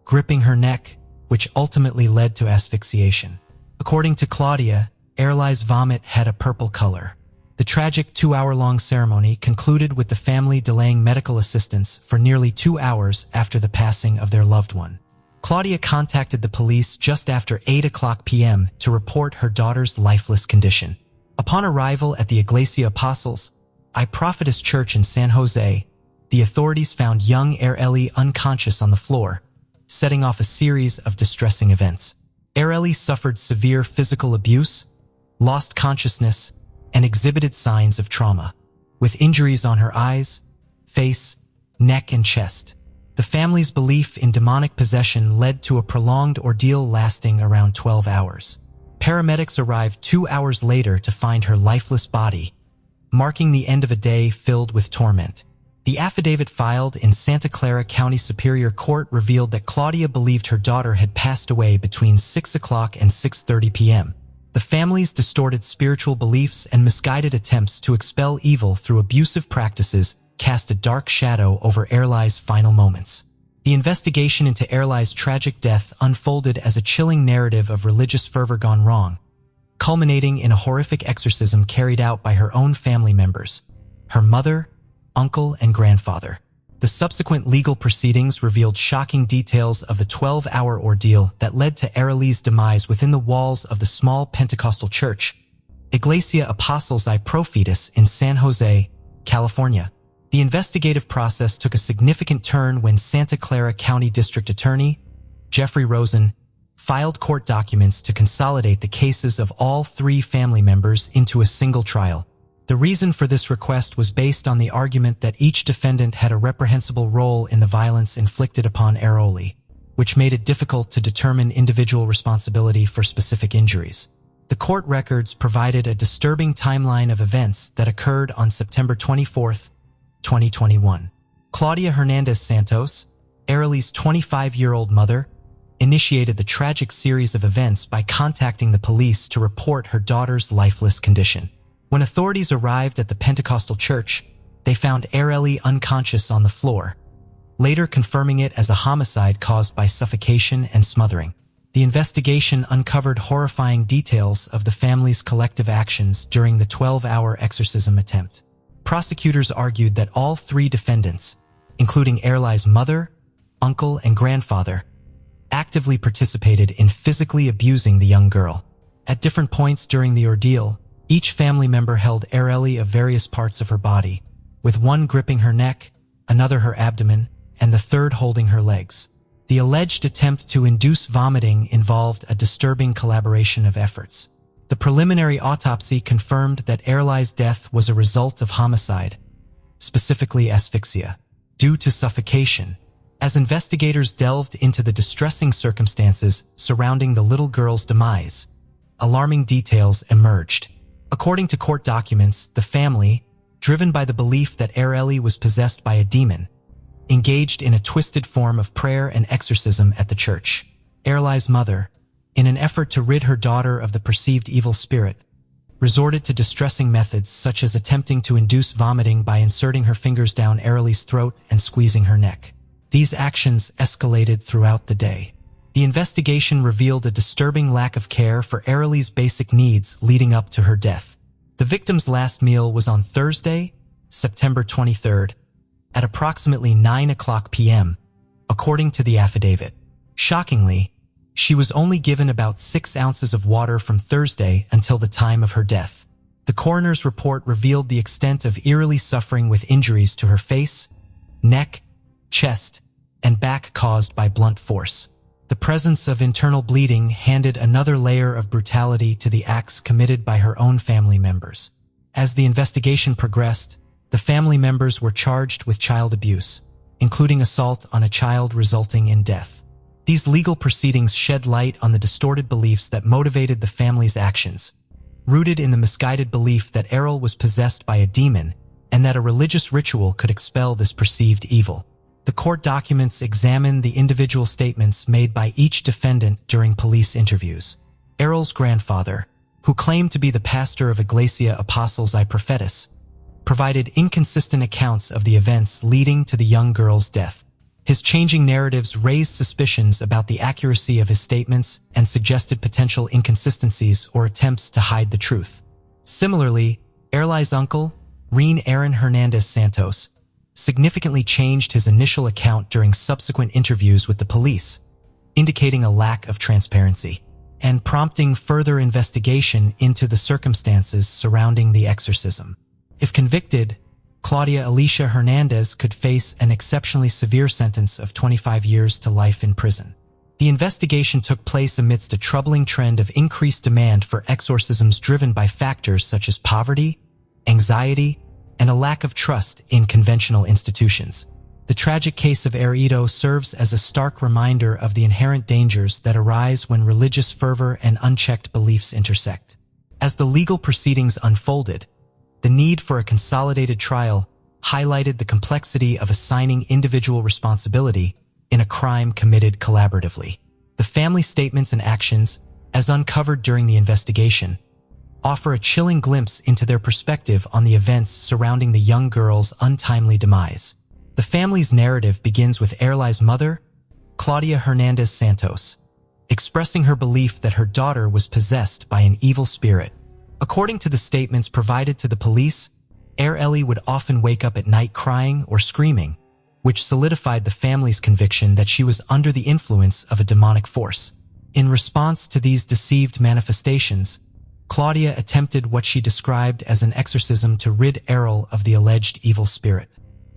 gripping her neck, which ultimately led to asphyxiation. According to Claudia, Arely's vomit had a purple color. The tragic 2-hour-long ceremony concluded with the family delaying medical assistance for nearly 2 hours after the passing of their loved one. Claudia contacted the police just after 8:00 p.m. to report her daughter's lifeless condition. Upon arrival at the Iglesia Apostles y Prophetis Church in San Jose, the authorities found young Arely unconscious on the floor, setting off a series of distressing events. Arely suffered severe physical abuse, lost consciousness, and exhibited signs of trauma, with injuries on her eyes, face, neck, and chest. The family's belief in demonic possession led to a prolonged ordeal lasting around 12 hours. Paramedics arrived 2 hours later to find her lifeless body, marking the end of a day filled with torment. The affidavit filed in Santa Clara County Superior Court revealed that Claudia believed her daughter had passed away between 6:00 and 6:30 p.m. The family's distorted spiritual beliefs and misguided attempts to expel evil through abusive practices cast a dark shadow over Arely's final moments. The investigation into Arely's tragic death unfolded as a chilling narrative of religious fervor gone wrong, culminating in a horrific exorcism carried out by her own family members, her mother, uncle, and grandfather. The subsequent legal proceedings revealed shocking details of the 12-hour ordeal that led to Arely's demise within the walls of the small Pentecostal church, Iglesia Apostles y Prophetis in San Jose, California. The investigative process took a significant turn when Santa Clara County District Attorney, Jeffrey Rosen, filed court documents to consolidate the cases of all 3 family members into a single trial. The reason for this request was based on the argument that each defendant had a reprehensible role in the violence inflicted upon Arely, which made it difficult to determine individual responsibility for specific injuries. The court records provided a disturbing timeline of events that occurred on September 24, 2021. Claudia Hernandez Santos, Arely's 25-year-old mother, initiated the tragic series of events by contacting the police to report her daughter's lifeless condition. When authorities arrived at the Pentecostal church, they found Arely unconscious on the floor, later confirming it as a homicide caused by suffocation and smothering. The investigation uncovered horrifying details of the family's collective actions during the 12-hour exorcism attempt. Prosecutors argued that all three defendants, including Erlai's mother, uncle, and grandfather, actively participated in physically abusing the young girl. At different points during the ordeal, each family member held Ereli of various parts of her body, with one gripping her neck, another her abdomen, and the third holding her legs. The alleged attempt to induce vomiting involved a disturbing collaboration of efforts. The preliminary autopsy confirmed that Erlai's death was a result of homicide, specifically asphyxia, due to suffocation. As investigators delved into the distressing circumstances surrounding the little girl's demise, alarming details emerged. According to court documents, the family, driven by the belief that Ereli was possessed by a demon, engaged in a twisted form of prayer and exorcism at the church. Erlai's mother, in an effort to rid her daughter of the perceived evil spirit, resorted to distressing methods such as attempting to induce vomiting by inserting her fingers down Ereli's throat and squeezing her neck. These actions escalated throughout the day. The investigation revealed a disturbing lack of care for Ereli's basic needs leading up to her death. The victim's last meal was on Thursday, September 23rd, at approximately 9:00 p.m., according to the affidavit. Shockingly, she was only given about 6 ounces of water from Thursday until the time of her death. The coroner's report revealed the extent of eerily suffering with injuries to her face, neck, chest, and back caused by blunt force. The presence of internal bleeding handed another layer of brutality to the acts committed by her own family members. As the investigation progressed, the family members were charged with child abuse, including assault on a child resulting in death. These legal proceedings shed light on the distorted beliefs that motivated the family's actions, rooted in the misguided belief that Errol was possessed by a demon and that a religious ritual could expel this perceived evil. The court documents examine the individual statements made by each defendant during police interviews. Errol's grandfather, who claimed to be the pastor of Iglesia Apostles I Prophetis, provided inconsistent accounts of the events leading to the young girl's death. His changing narratives raised suspicions about the accuracy of his statements and suggested potential inconsistencies or attempts to hide the truth. Similarly, Erlai's uncle, Rean Aaron Hernandez Santos, significantly changed his initial account during subsequent interviews with the police, indicating a lack of transparency and prompting further investigation into the circumstances surrounding the exorcism. If convicted, Claudia Alicia Hernandez could face an exceptionally severe sentence of 25 years to life in prison. The investigation took place amidst a troubling trend of increased demand for exorcisms driven by factors such as poverty, anxiety, and a lack of trust in conventional institutions. The tragic case of Erito serves as a stark reminder of the inherent dangers that arise when religious fervor and unchecked beliefs intersect. As the legal proceedings unfolded, the need for a consolidated trial highlighted the complexity of assigning individual responsibility in a crime committed collaboratively. The family statements and actions, as uncovered during the investigation, offer a chilling glimpse into their perspective on the events surrounding the young girl's untimely demise. The family's narrative begins with Erlai's mother, Claudia Hernandez Santos, expressing her belief that her daughter was possessed by an evil spirit. According to the statements provided to the police, Ereli would often wake up at night crying or screaming, which solidified the family's conviction that she was under the influence of a demonic force. In response to these deceived manifestations, Claudia attempted what she described as an exorcism to rid Errol of the alleged evil spirit.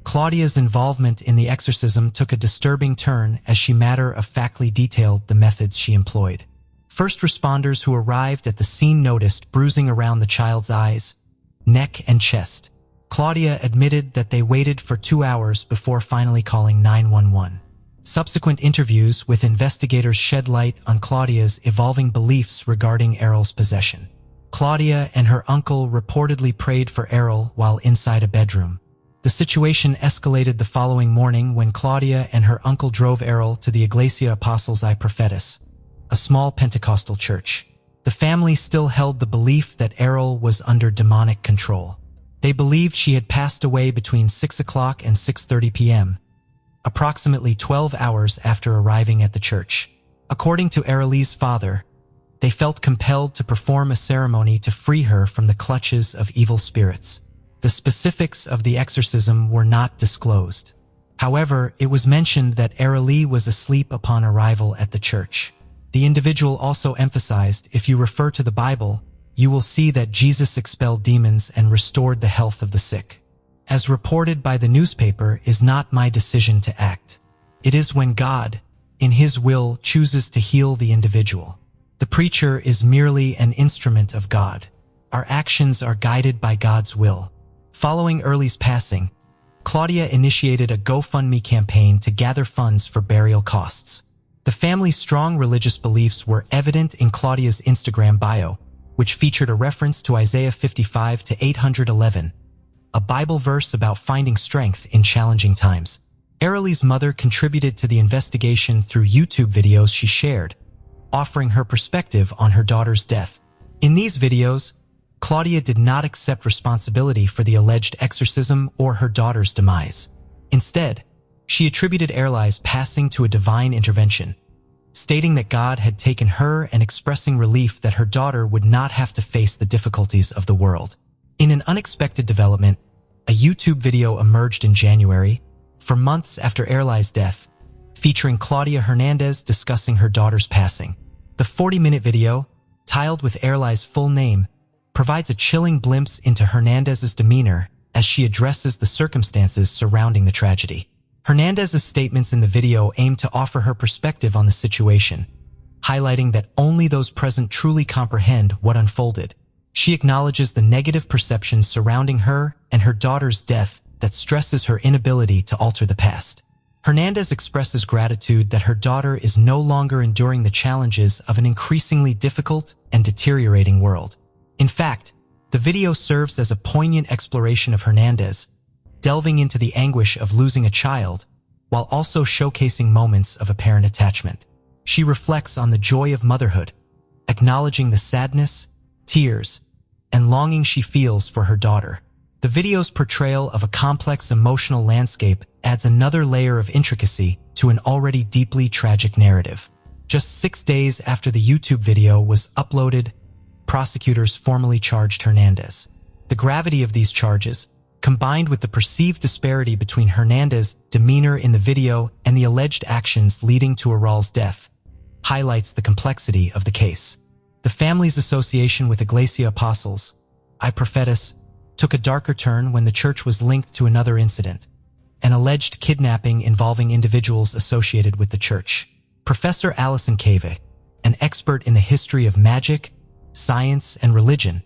Claudia's involvement in the exorcism took a disturbing turn as she matter-of-factly detailed the methods she employed. First responders who arrived at the scene noticed bruising around the child's eyes, neck, and chest. Claudia admitted that they waited for 2 hours before finally calling 911. Subsequent interviews with investigators shed light on Claudia's evolving beliefs regarding Errol's possession. Claudia and her uncle reportedly prayed for Errol while inside a bedroom. The situation escalated the following morning when Claudia and her uncle drove Errol to the Iglesia Apostles I Prophetis, a small Pentecostal church. The family still held the belief that Errol was under demonic control. They believed she had passed away between 6 o'clock and 6:30 p.m., approximately 12 hours after arriving at the church. According to Aralee's father, they felt compelled to perform a ceremony to free her from the clutches of evil spirits. The specifics of the exorcism were not disclosed. However, it was mentioned that Aralee was asleep upon arrival at the church. The individual also emphasized, if you refer to the Bible, you will see that Jesus expelled demons and restored the health of the sick. As reported by the newspaper, is not my decision to act. It is when God, in His will, chooses to heal the individual. The preacher is merely an instrument of God. Our actions are guided by God's will. Following Early's passing, Claudia initiated a GoFundMe campaign to gather funds for burial costs. The family's strong religious beliefs were evident in Claudia's Instagram bio, which featured a reference to Isaiah 55:811, a Bible verse about finding strength in challenging times. Aralee's mother contributed to the investigation through YouTube videos she shared, offering her perspective on her daughter's death. In these videos, Claudia did not accept responsibility for the alleged exorcism or her daughter's demise. Instead, she attributed Aralee's passing to a divine intervention, stating that God had taken her and expressing relief that her daughter would not have to face the difficulties of the world. In an unexpected development, a YouTube video emerged in January, for months after Aralee's death, featuring Claudia Hernandez discussing her daughter's passing. The 40-minute video, titled with Aralee's full name, provides a chilling glimpse into Hernandez's demeanor as she addresses the circumstances surrounding the tragedy. Hernandez's statements in the video aim to offer her perspective on the situation, highlighting that only those present truly comprehend what unfolded. She acknowledges the negative perceptions surrounding her and her daughter's death that stresses her inability to alter the past. Hernandez expresses gratitude that her daughter is no longer enduring the challenges of an increasingly difficult and deteriorating world. In fact, the video serves as a poignant exploration of Hernandez, delving into the anguish of losing a child, while also showcasing moments of apparent attachment. She reflects on the joy of motherhood, acknowledging the sadness, tears, and longing she feels for her daughter. The video's portrayal of a complex emotional landscape adds another layer of intricacy to an already deeply tragic narrative. Just 6 days after the YouTube video was uploaded, prosecutors formally charged Hernandez. The gravity of these charges, combined with the perceived disparity between Hernandez's demeanor in the video and the alleged actions leading to Aralee's death, highlights the complexity of the case. The family's association with Iglesia Apostles, I Prophetus, took a darker turn when the church was linked to another incident, an alleged kidnapping involving individuals associated with the church. Professor Alison Cave, an expert in the history of magic, science, and religion,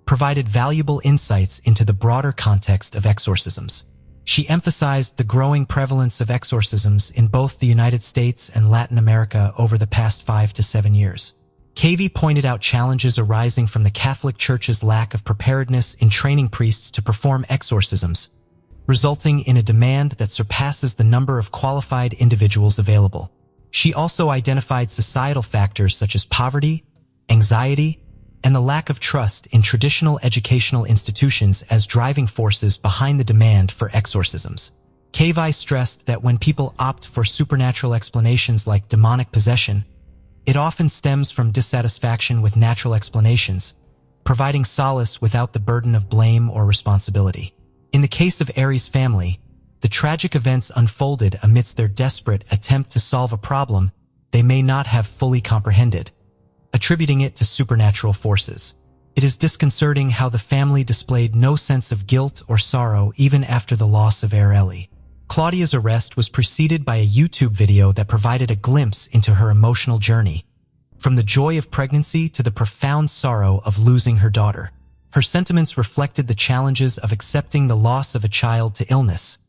provided valuable insights into the broader context of exorcisms. She emphasized the growing prevalence of exorcisms in both the United States and Latin America over the past 5 to 7 years. Cavey pointed out challenges arising from the Catholic Church's lack of preparedness in training priests to perform exorcisms, resulting in a demand that surpasses the number of qualified individuals available. She also identified societal factors such as poverty, anxiety, and the lack of trust in traditional educational institutions as driving forces behind the demand for exorcisms. Cavey stressed that when people opt for supernatural explanations like demonic possession, it often stems from dissatisfaction with natural explanations, providing solace without the burden of blame or responsibility. In the case of Aries' family, the tragic events unfolded amidst their desperate attempt to solve a problem they may not have fully comprehended, attributing it to supernatural forces. It is disconcerting how the family displayed no sense of guilt or sorrow even after the loss of Aralee. Claudia's arrest was preceded by a YouTube video that provided a glimpse into her emotional journey, from the joy of pregnancy to the profound sorrow of losing her daughter. Her sentiments reflected the challenges of accepting the loss of a child to illness,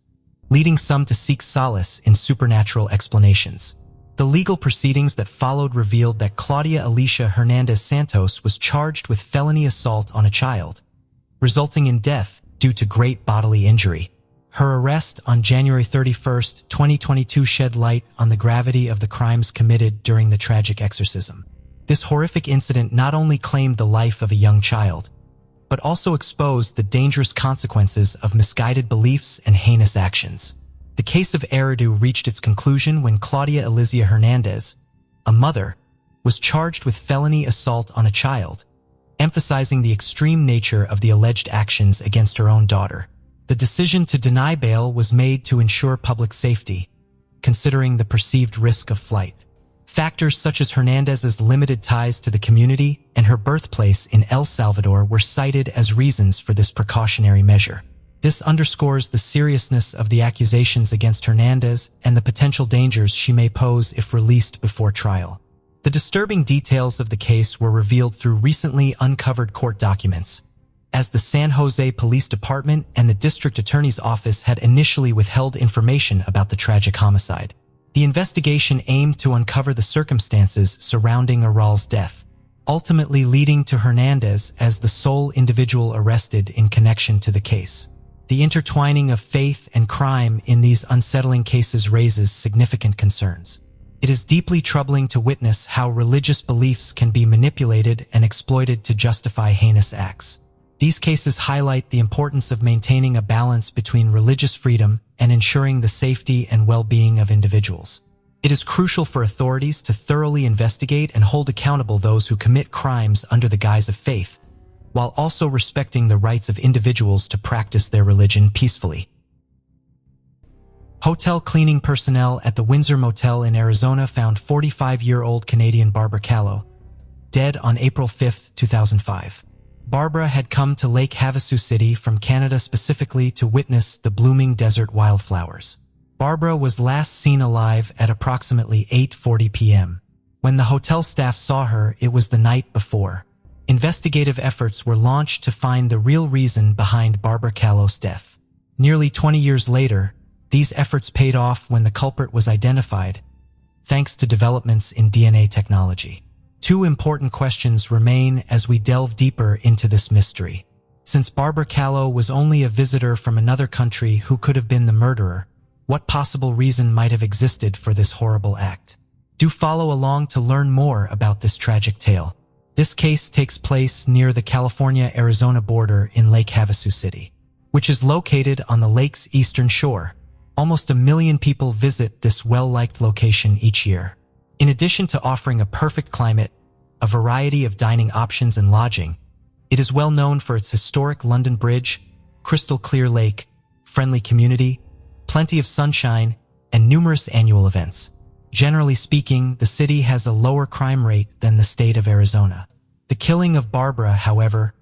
leading some to seek solace in supernatural explanations. The legal proceedings that followed revealed that Claudia Alicia Hernandez Santos was charged with felony assault on a child, resulting in death due to great bodily injury. Her arrest on January 31, 2022 shed light on the gravity of the crimes committed during the tragic exorcism. This horrific incident not only claimed the life of a young child, but also exposed the dangerous consequences of misguided beliefs and heinous actions. The case of Eridu reached its conclusion when Claudia Elizia Hernandez, a mother, was charged with felony assault on a child, emphasizing the extreme nature of the alleged actions against her own daughter. The decision to deny bail was made to ensure public safety, considering the perceived risk of flight. Factors such as Hernandez's limited ties to the community and her birthplace in El Salvador were cited as reasons for this precautionary measure. This underscores the seriousness of the accusations against Hernandez and the potential dangers she may pose if released before trial. The disturbing details of the case were revealed through recently uncovered court documents, as the San Jose Police Department and the District Attorney's Office had initially withheld information about the tragic homicide. The investigation aimed to uncover the circumstances surrounding Aral's death, ultimately leading to Hernandez as the sole individual arrested in connection to the case. The intertwining of faith and crime in these unsettling cases raises significant concerns. It is deeply troubling to witness how religious beliefs can be manipulated and exploited to justify heinous acts. These cases highlight the importance of maintaining a balance between religious freedom and ensuring the safety and well-being of individuals. It is crucial for authorities to thoroughly investigate and hold accountable those who commit crimes under the guise of faith, while also respecting the rights of individuals to practice their religion peacefully. Hotel cleaning personnel at the Windsor Motel in Arizona found 45-year-old Canadian Barbara Callow dead on April 5, 2005. Barbara had come to Lake Havasu City from Canada specifically to witness the blooming desert wildflowers. Barbara was last seen alive at approximately 8:40 p.m. When the hotel staff saw her, it was the night before. Investigative efforts were launched to find the real reason behind Barbara Callow's death. Nearly 20 years later, these efforts paid off when the culprit was identified, thanks to developments in DNA technology. Two important questions remain as we delve deeper into this mystery. Since Barbara Callow was only a visitor from another country who could have been the murderer, what possible reason might have existed for this horrible act? Do follow along to learn more about this tragic tale. This case takes place near the California-Arizona border in Lake Havasu City, which is located on the lake's eastern shore. Almost 1 million people visit this well-liked location each year. In addition to offering a perfect climate, a variety of dining options and lodging, it is well known for its historic London Bridge, crystal clear lake, friendly community, plenty of sunshine, and numerous annual events. Generally speaking, the city has a lower crime rate than the state of Arizona. The killing of Barbara, however,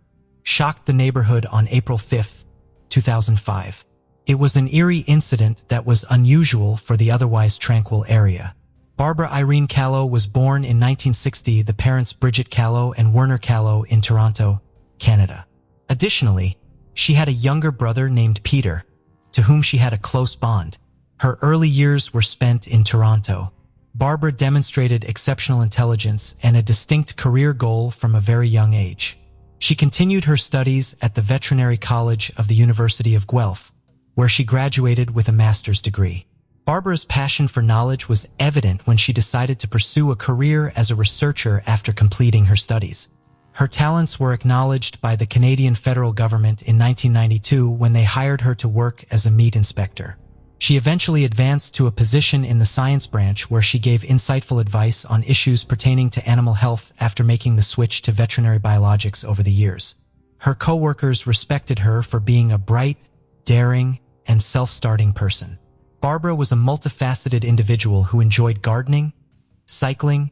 shocked the neighborhood on April 5, 2005. It was an eerie incident that was unusual for the otherwise tranquil area. Barbara Irene Callow was born in 1960, the parents Bridget Callow and Werner Callow in Toronto, Canada. Additionally, she had a younger brother named Peter, to whom she had a close bond. Her early years were spent in Toronto. Barbara demonstrated exceptional intelligence and a distinct career goal from a very young age. She continued her studies at the Veterinary College of the University of Guelph, where she graduated with a master's degree. Barbara's passion for knowledge was evident when she decided to pursue a career as a researcher after completing her studies. Her talents were acknowledged by the Canadian federal government in 1992 when they hired her to work as a meat inspector. She eventually advanced to a position in the science branch where she gave insightful advice on issues pertaining to animal health after making the switch to veterinary biologics over the years. Her co-workers respected her for being a bright, daring, and self-starting person. Barbara was a multifaceted individual who enjoyed gardening, cycling,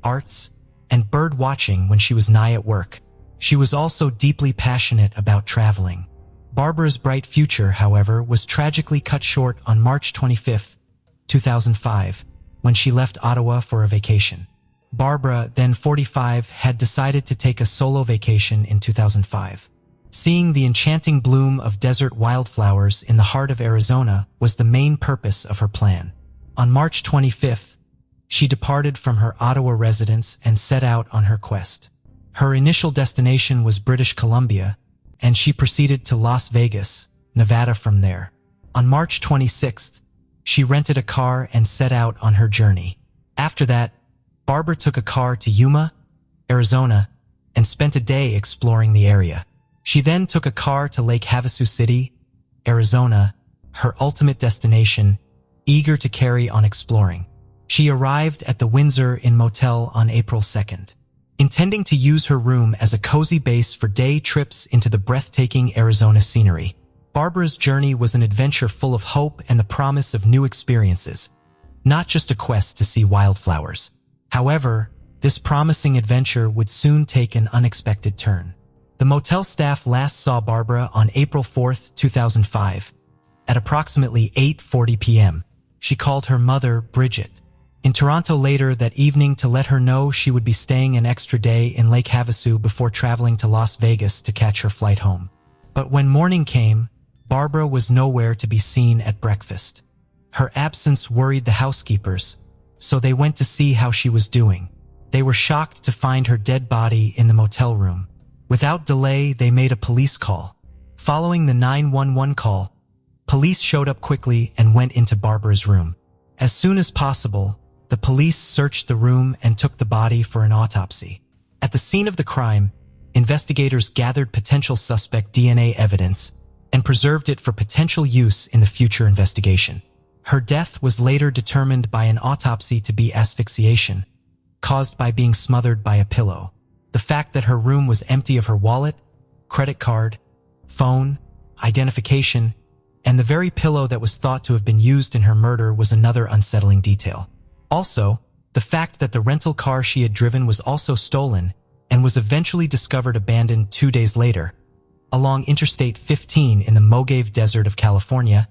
arts, and bird watching when she was nigh at work. She was also deeply passionate about traveling. Barbara's bright future, however, was tragically cut short on March 25, 2005, when she left Ottawa for a vacation. Barbara, then 45, had decided to take a solo vacation in 2005. Seeing the enchanting bloom of desert wildflowers in the heart of Arizona was the main purpose of her plan. On March 25th, she departed from her Ottawa residence and set out on her quest. Her initial destination was British Columbia, and she proceeded to Las Vegas, Nevada from there. On March 26th, she rented a car and set out on her journey. After that, Barbara took a car to Yuma, Arizona, and spent a day exploring the area. She then took a car to Lake Havasu City, Arizona, her ultimate destination, eager to carry on exploring. She arrived at the Windsor Inn Motel on April 2nd, intending to use her room as a cozy base for day trips into the breathtaking Arizona scenery. Barbara's journey was an adventure full of hope and the promise of new experiences, not just a quest to see wildflowers. However, this promising adventure would soon take an unexpected turn. The motel staff last saw Barbara on April 4, 2005, at approximately 8:40 p.m. She called her mother, Bridget, in Toronto later that evening to let her know she would be staying an extra day in Lake Havasu before traveling to Las Vegas to catch her flight home. But when morning came, Barbara was nowhere to be seen at breakfast. Her absence worried the housekeepers, so they went to see how she was doing. They were shocked to find her dead body in the motel room. Without delay, they made a police call. Following the 911 call, police showed up quickly and went into Barbara's room. As soon as possible, the police searched the room and took the body for an autopsy. At the scene of the crime, investigators gathered potential suspect DNA evidence and preserved it for potential use in the future investigation. Her death was later determined by an autopsy to be asphyxiation, caused by being smothered by a pillow. The fact that her room was empty of her wallet, credit card, phone, identification, and the very pillow that was thought to have been used in her murder was another unsettling detail. Also, the fact that the rental car she had driven was also stolen and was eventually discovered abandoned 2 days later, along Interstate 15 in the Mojave Desert of California,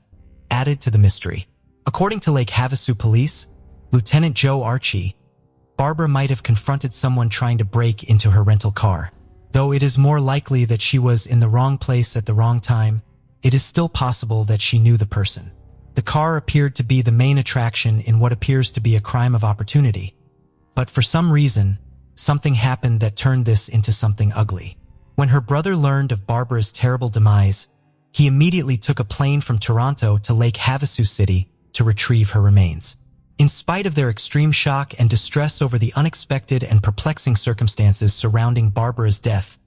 added to the mystery. According to Lake Havasu Police, Lieutenant Joe Archie, Barbara might have confronted someone trying to break into her rental car. Though it is more likely that she was in the wrong place at the wrong time, it is still possible that she knew the person. The car appeared to be the main attraction in what appears to be a crime of opportunity. But for some reason, something happened that turned this into something ugly. When her brother learned of Barbara's terrible demise, he immediately took a plane from Toronto to Lake Havasu City to retrieve her remains. In spite of their extreme shock and distress over the unexpected and perplexing circumstances surrounding Barbara's death,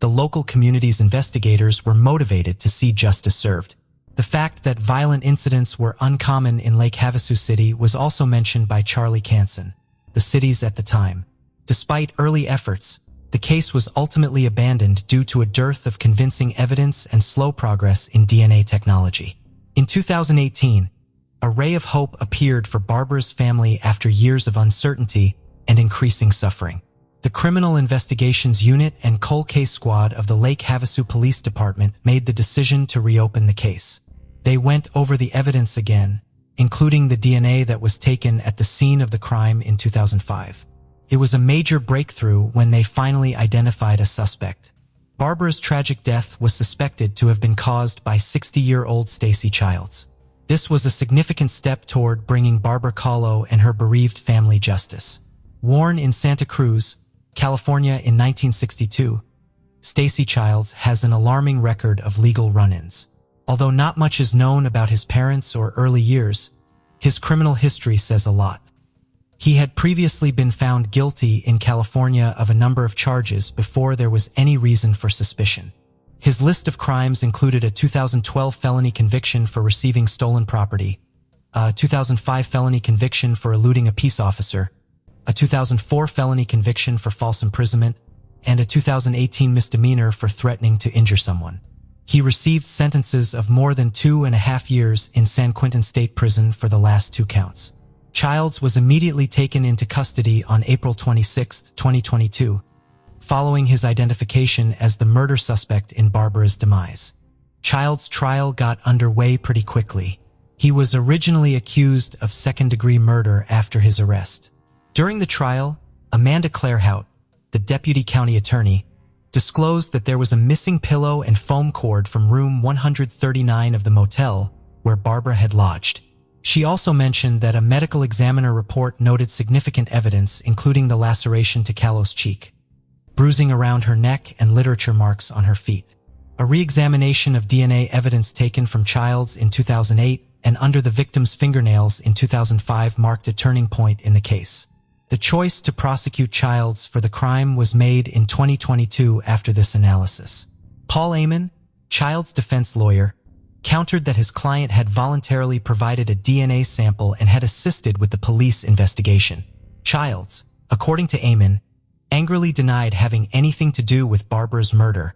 the local community's investigators were motivated to see justice served. The fact that violent incidents were uncommon in Lake Havasu City was also mentioned by Charlie Canson, the city's at the time. Despite early efforts, the case was ultimately abandoned due to a dearth of convincing evidence and slow progress in DNA technology. In 2018, a ray of hope appeared for Barbara's family after years of uncertainty and increasing suffering. The Criminal Investigations Unit and Cold Case Squad of the Lake Havasu Police Department made the decision to reopen the case. They went over the evidence again, including the DNA that was taken at the scene of the crime in 2005. It was a major breakthrough when they finally identified a suspect. Barbara's tragic death was suspected to have been caused by 60-year-old Stacy Childs. This was a significant step toward bringing Barbara Kahlo and her bereaved family justice. Born in Santa Cruz, California in 1962, Stacy Childs has an alarming record of legal run-ins. Although not much is known about his parents or early years, his criminal history says a lot. He had previously been found guilty in California of a number of charges before there was any reason for suspicion. His list of crimes included a 2012 felony conviction for receiving stolen property, a 2005 felony conviction for eluding a peace officer, a 2004 felony conviction for false imprisonment, and a 2018 misdemeanor for threatening to injure someone. He received sentences of more than 2.5 years in San Quentin State Prison for the last 2 counts. Childs was immediately taken into custody on April 26, 2022, following his identification as the murder suspect in Barbara's demise. Childs' trial got underway pretty quickly. He was originally accused of second-degree murder after his arrest. During the trial, Amanda Clairhout, the deputy county attorney, disclosed that there was a missing pillow and foam cord from room 139 of the motel where Barbara had lodged. She also mentioned that a medical examiner report noted significant evidence, including the laceration to Kahlo's cheek, bruising around her neck, and literature marks on her feet. A re-examination of DNA evidence taken from Childs in 2008 and under the victim's fingernails in 2005 marked a turning point in the case. The choice to prosecute Childs for the crime was made in 2022 after this analysis. Paul Amon, Childs' defense lawyer, countered that his client had voluntarily provided a DNA sample and had assisted with the police investigation. Childs, according to Amon, angrily denied having anything to do with Barbara's murder,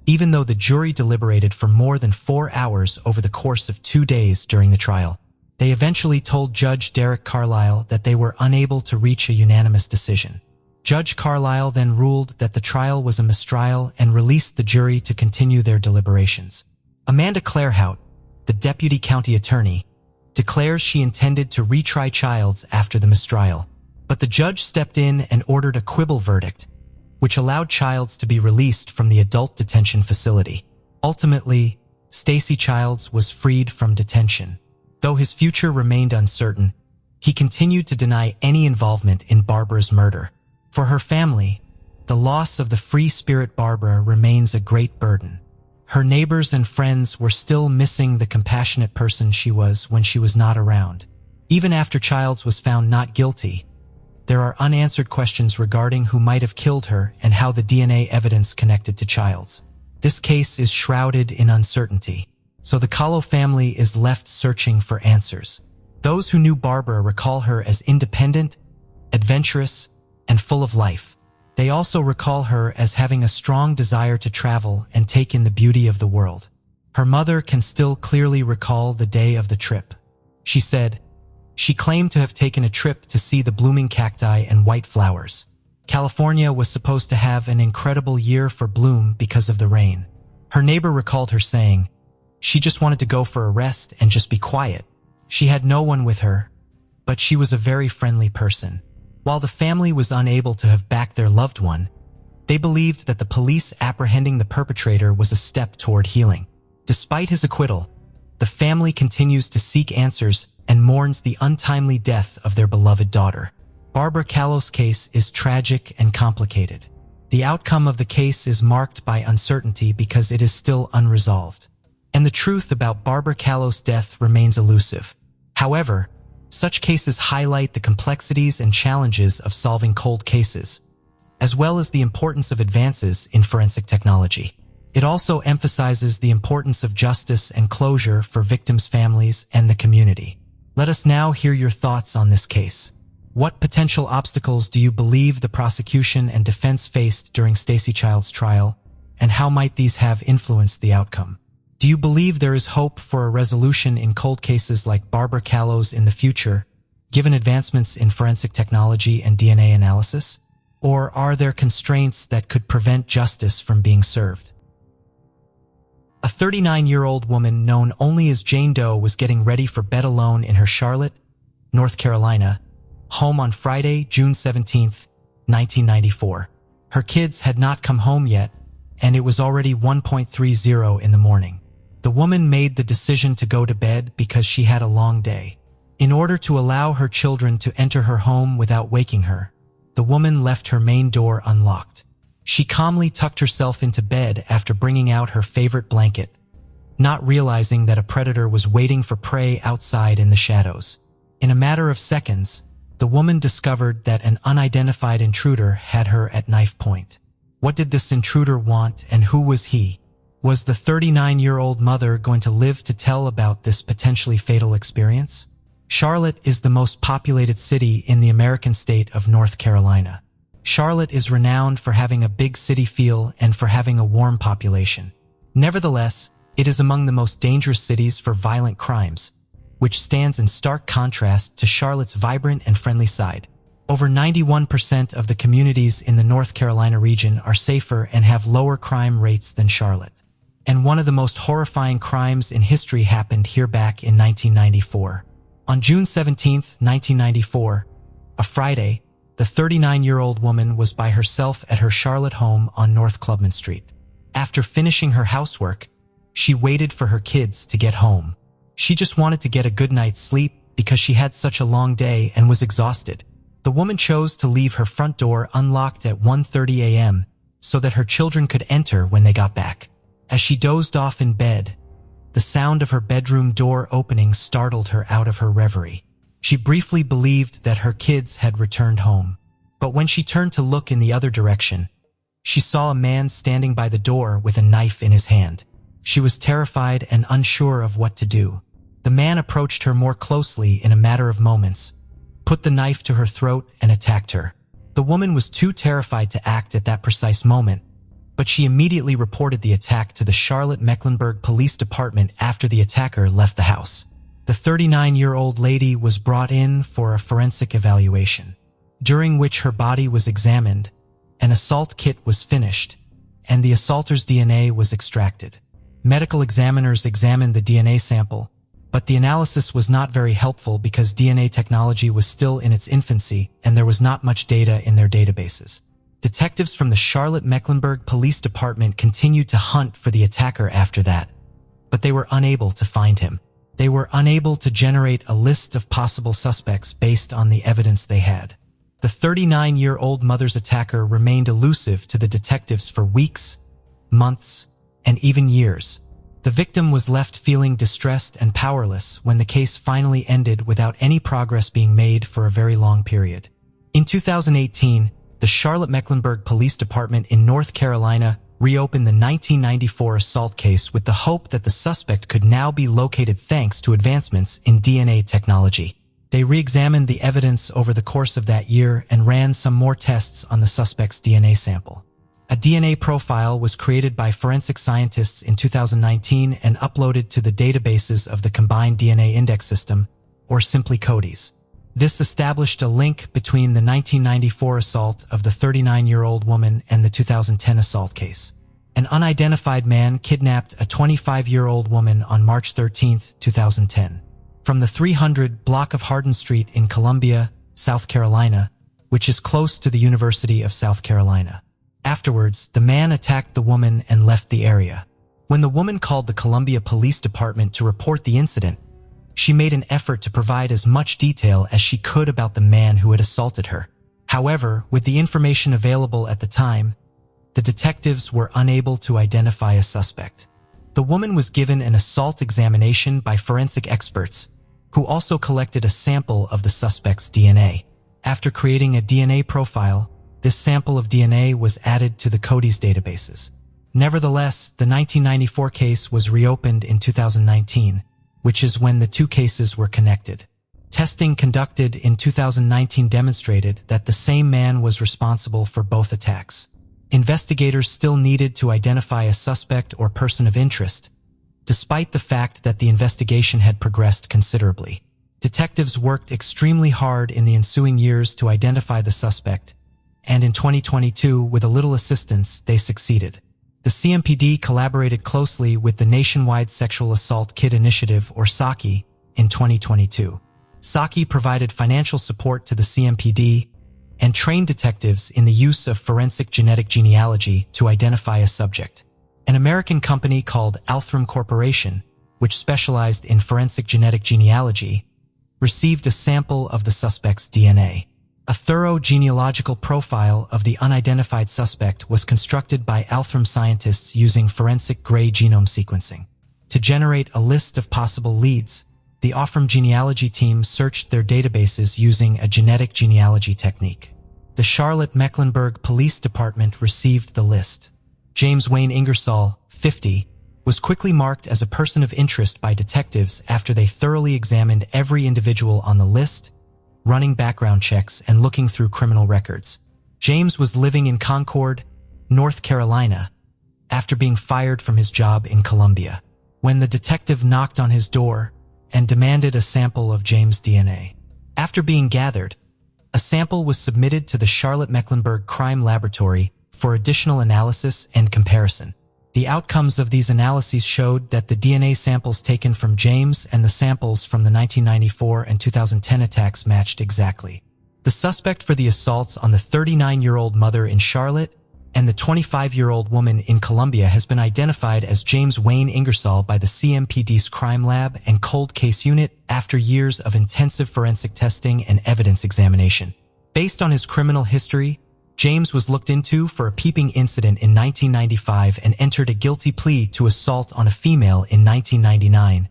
even though the jury deliberated for more than 4 hours over the course of 2 days during the trial. They eventually told Judge Derek Carlisle that they were unable to reach a unanimous decision. Judge Carlisle then ruled that the trial was a mistrial and released the jury to continue their deliberations. Amanda Clairhout, the deputy county attorney, declares she intended to retry Childs after the mistrial, but the judge stepped in and ordered a quibble verdict, which allowed Childs to be released from the adult detention facility. Ultimately, Stacey Childs was freed from detention. Though his future remained uncertain, he continued to deny any involvement in Barbara's murder. For her family, the loss of the free spirit Barbara remains a great burden. Her neighbors and friends were still missing the compassionate person she was when she was not around. Even after Childs was found not guilty, there are unanswered questions regarding who might have killed her and how the DNA evidence connected to Childs. This case is shrouded in uncertainty, so the Kahlo family is left searching for answers. Those who knew Barbara recall her as independent, adventurous, and full of life. They also recall her as having a strong desire to travel and take in the beauty of the world. Her mother can still clearly recall the day of the trip. She said, she claimed to have taken a trip to see the blooming cacti and white flowers. California was supposed to have an incredible year for bloom because of the rain. Her neighbor recalled her saying, she just wanted to go for a rest and just be quiet. She had no one with her, but she was a very friendly person. While the family was unable to have backed their loved one, they believed that the police apprehending the perpetrator was a step toward healing. Despite his acquittal, the family continues to seek answers and mourns the untimely death of their beloved daughter. Barbara Kahlo's case is tragic and complicated. The outcome of the case is marked by uncertainty because it is still unresolved, and the truth about Barbara Kahlo's death remains elusive. However, such cases highlight the complexities and challenges of solving cold cases, as well as the importance of advances in forensic technology. It also emphasizes the importance of justice and closure for victims' families and the community. Let us now hear your thoughts on this case. What potential obstacles do you believe the prosecution and defense faced during Stacey Childs' trial, and how might these have influenced the outcome? Do you believe there is hope for a resolution in cold cases like Barbara Kahlo's in the future, given advancements in forensic technology and DNA analysis? Or are there constraints that could prevent justice from being served? A 39-year-old woman known only as Jane Doe was getting ready for bed alone in her Charlotte, North Carolina, home on Friday, June 17, 1994. Her kids had not come home yet, and it was already 1:30 in the morning. The woman made the decision to go to bed because she had a long day. In order to allow her children to enter her home without waking her, the woman left her main door unlocked. She calmly tucked herself into bed after bringing out her favorite blanket, not realizing that a predator was waiting for prey outside in the shadows. In a matter of seconds, the woman discovered that an unidentified intruder had her at knife point. What did this intruder want, and who was he? Was the 39-year-old mother going to live to tell about this potentially fatal experience? Charlotte is the most populated city in the American state of North Carolina. Charlotte is renowned for having a big city feel and for having a warm population. Nevertheless, it is among the most dangerous cities for violent crimes, which stands in stark contrast to Charlotte's vibrant and friendly side. Over 91% of the communities in the North Carolina region are safer and have lower crime rates than Charlotte. And one of the most horrifying crimes in history happened here back in 1994. On June 17, 1994, a Friday, the 39-year-old woman was by herself at her Charlotte home on North Clubman Street. After finishing her housework, she waited for her kids to get home. She just wanted to get a good night's sleep because she had such a long day and was exhausted. The woman chose to leave her front door unlocked at 1:30 a.m. so that her children could enter when they got back. As she dozed off in bed, the sound of her bedroom door opening startled her out of her reverie. She briefly believed that her kids had returned home. But when she turned to look in the other direction, she saw a man standing by the door with a knife in his hand. She was terrified and unsure of what to do. The man approached her more closely in a matter of moments, put the knife to her throat, and attacked her. The woman was too terrified to act at that precise moment, but she immediately reported the attack to the Charlotte-Mecklenburg Police Department after the attacker left the house. The 39-year-old lady was brought in for a forensic evaluation, during which her body was examined, an assault kit was finished, and the assaulter's DNA was extracted. Medical examiners examined the DNA sample, but the analysis was not very helpful because DNA technology was still in its infancy and there was not much data in their databases. Detectives from the Charlotte-Mecklenburg Police Department continued to hunt for the attacker after that, but they were unable to find him. They were unable to generate a list of possible suspects based on the evidence they had. The 39-year-old mother's attacker remained elusive to the detectives for weeks, months, and even years. The victim was left feeling distressed and powerless when the case finally ended without any progress being made for a very long period. In 2018, the Charlotte-Mecklenburg Police Department in North Carolina reopened the 1994 assault case with the hope that the suspect could now be located thanks to advancements in DNA technology. They re-examined the evidence over the course of that year and ran some more tests on the suspect's DNA sample. A DNA profile was created by forensic scientists in 2019 and uploaded to the databases of the Combined DNA Index System, or simply CODIS. This established a link between the 1994 assault of the 39-year-old woman and the 2010 assault case. An unidentified man kidnapped a 25-year-old woman on March 13, 2010, from the 300 block of Hardin Street in Columbia, South Carolina, which is close to the University of South Carolina. Afterwards, the man attacked the woman and left the area. When the woman called the Columbia Police Department to report the incident, she made an effort to provide as much detail as she could about the man who had assaulted her. However, with the information available at the time, the detectives were unable to identify a suspect. The woman was given an assault examination by forensic experts, who also collected a sample of the suspect's DNA. After creating a DNA profile, this sample of DNA was added to the CODIS databases. Nevertheless, the 1994 case was reopened in 2019, which is when the two cases were connected. Testing conducted in 2019 demonstrated that the same man was responsible for both attacks. Investigators still needed to identify a suspect or person of interest, despite the fact that the investigation had progressed considerably. Detectives worked extremely hard in the ensuing years to identify the suspect, and in 2022, with a little assistance, they succeeded. The CMPD collaborated closely with the Nationwide Sexual Assault Kit Initiative, or SAKI, in 2022. SAKI provided financial support to the CMPD and trained detectives in the use of forensic genetic genealogy to identify a subject. An American company called Althram Corporation, which specialized in forensic genetic genealogy, received a sample of the suspect's DNA. A thorough genealogical profile of the unidentified suspect was constructed by Althram scientists using forensic gray genome sequencing. To generate a list of possible leads, the Althram genealogy team searched their databases using a genetic genealogy technique. The Charlotte-Mecklenburg Police Department received the list. James Wayne Ingersoll, 50, was quickly marked as a person of interest by detectives after they thoroughly examined every individual on the list, running background checks and looking through criminal records. James was living in Concord, North Carolina, after being fired from his job in Columbia, when the detective knocked on his door and demanded a sample of James' DNA. After being gathered, a sample was submitted to the Charlotte-Mecklenburg Crime Laboratory for additional analysis and comparison. The outcomes of these analyses showed that the DNA samples taken from James and the samples from the 1994 and 2010 attacks matched exactly. The suspect for the assaults on the 39-year-old mother in Charlotte and the 25-year-old woman in Columbia has been identified as James Wayne Ingersoll by the CMPD's Crime Lab and Cold Case Unit after years of intensive forensic testing and evidence examination. Based on his criminal history, James was looked into for a peeping incident in 1995 and entered a guilty plea to assault on a female in 1999,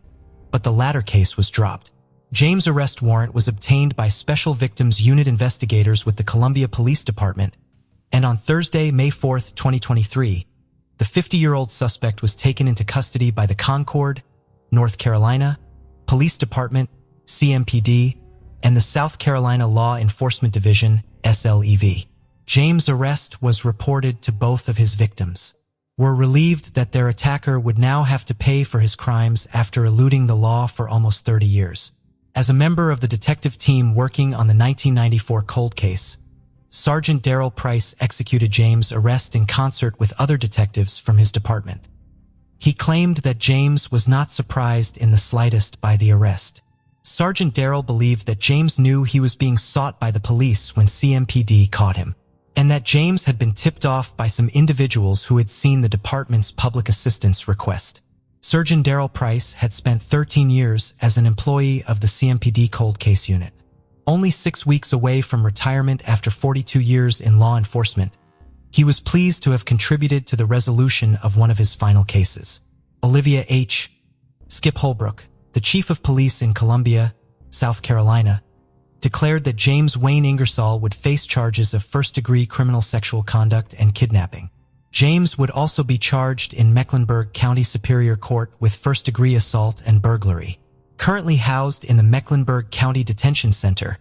but the latter case was dropped. James' arrest warrant was obtained by Special Victims Unit investigators with the Columbia Police Department, and on Thursday, May 4, 2023, the The 50-year-old suspect was taken into custody by the Concord, North Carolina, Police Department, CMPD, and the South Carolina Law Enforcement Division, SLEV. James' arrest was reported to both of his victims, were relieved that their attacker would now have to pay for his crimes after eluding the law for almost 30 years. As a member of the detective team working on the 1994 cold case, Sergeant Darrell Price executed James' arrest in concert with other detectives from his department. He claimed that James was not surprised in the slightest by the arrest. Sergeant Darrell believed that James knew he was being sought by the police when CMPD caught him, and that James had been tipped off by some individuals who had seen the department's public assistance request. Sergeant Darrell Price had spent 13 years as an employee of the CMPD cold case unit. Only 6 weeks away from retirement after 42 years in law enforcement, he was pleased to have contributed to the resolution of one of his final cases. Olivia H. Skip Holbrook, the chief of police in Columbia, South Carolina, declared that James Wayne Ingersoll would face charges of first-degree criminal sexual conduct and kidnapping. James would also be charged in Mecklenburg County Superior Court with first-degree assault and burglary. Currently housed in the Mecklenburg County Detention Center,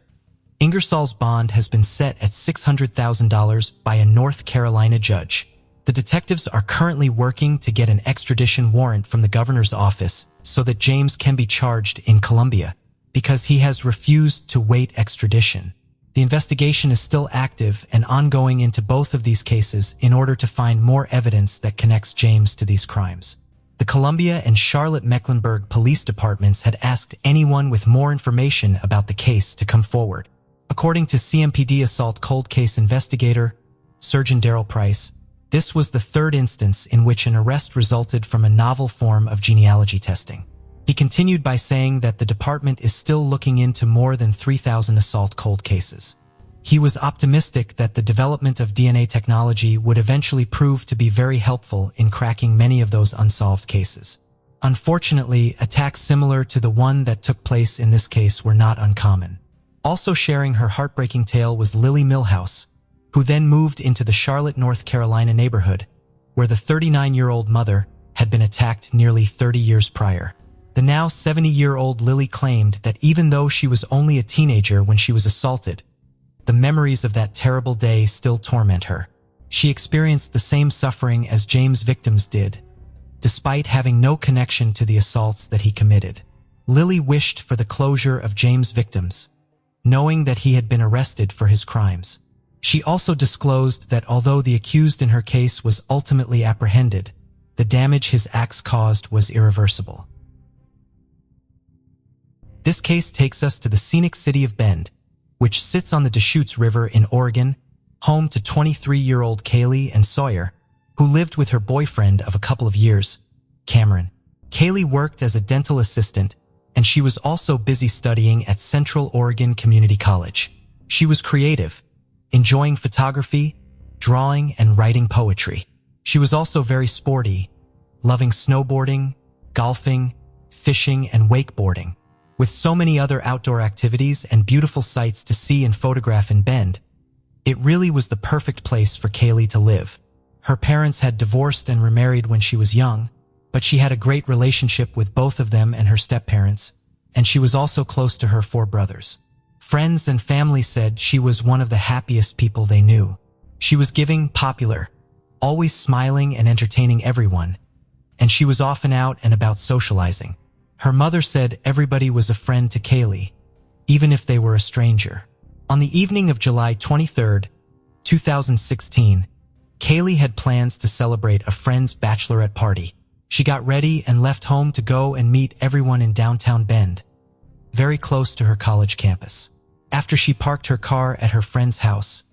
Ingersoll's bond has been set at $600,000 by a North Carolina judge. The detectives are currently working to get an extradition warrant from the governor's office so that James can be charged in Columbia, because he has refused to wait extradition. The investigation is still active and ongoing into both of these cases in order to find more evidence that connects James to these crimes. The Columbia and Charlotte-Mecklenburg police departments had asked anyone with more information about the case to come forward. According to CMPD assault cold case investigator, Sergeant Darrell Price, this was the third instance in which an arrest resulted from a novel form of genealogy testing. He continued by saying that the department is still looking into more than 3,000 assault cold cases. He was optimistic that the development of DNA technology would eventually prove to be very helpful in cracking many of those unsolved cases. Unfortunately, attacks similar to the one that took place in this case were not uncommon. Also sharing her heartbreaking tale was Lily Milhouse, who then moved into the Charlotte, North Carolina neighborhood, where the 39-year-old mother had been attacked nearly 30 years prior. The now 70-year-old Lily claimed that even though she was only a teenager when she was assaulted, the memories of that terrible day still torment her. She experienced the same suffering as James' victims did, despite having no connection to the assaults that he committed. Lily wished for the closure of James' victims, knowing that he had been arrested for his crimes. She also disclosed that although the accused in her case was ultimately apprehended, the damage his acts caused was irreversible. This case takes us to the scenic city of Bend, which sits on the Deschutes River in Oregon, home to 23-year-old Kaylee and Sawyer, who lived with her boyfriend of a couple of years, Cameron. Kaylee worked as a dental assistant, and she was also busy studying at Central Oregon Community College. She was creative, enjoying photography, drawing, and writing poetry. She was also very sporty, loving snowboarding, golfing, fishing, and wakeboarding. With so many other outdoor activities and beautiful sights to see and photograph in Bend, it really was the perfect place for Kaylee to live. Her parents had divorced and remarried when she was young, but she had a great relationship with both of them and her step-parents, and she was also close to her 4 brothers. Friends and family said she was one of the happiest people they knew. She was giving, popular, always smiling and entertaining everyone, and she was often out and about socializing. Her mother said everybody was a friend to Kaylee, even if they were a stranger. On the evening of July 23, 2016, Kaylee had plans to celebrate a friend's bachelorette party. She got ready and left home to go and meet everyone in downtown Bend, very close to her college campus. After she parked her car at her friend's house,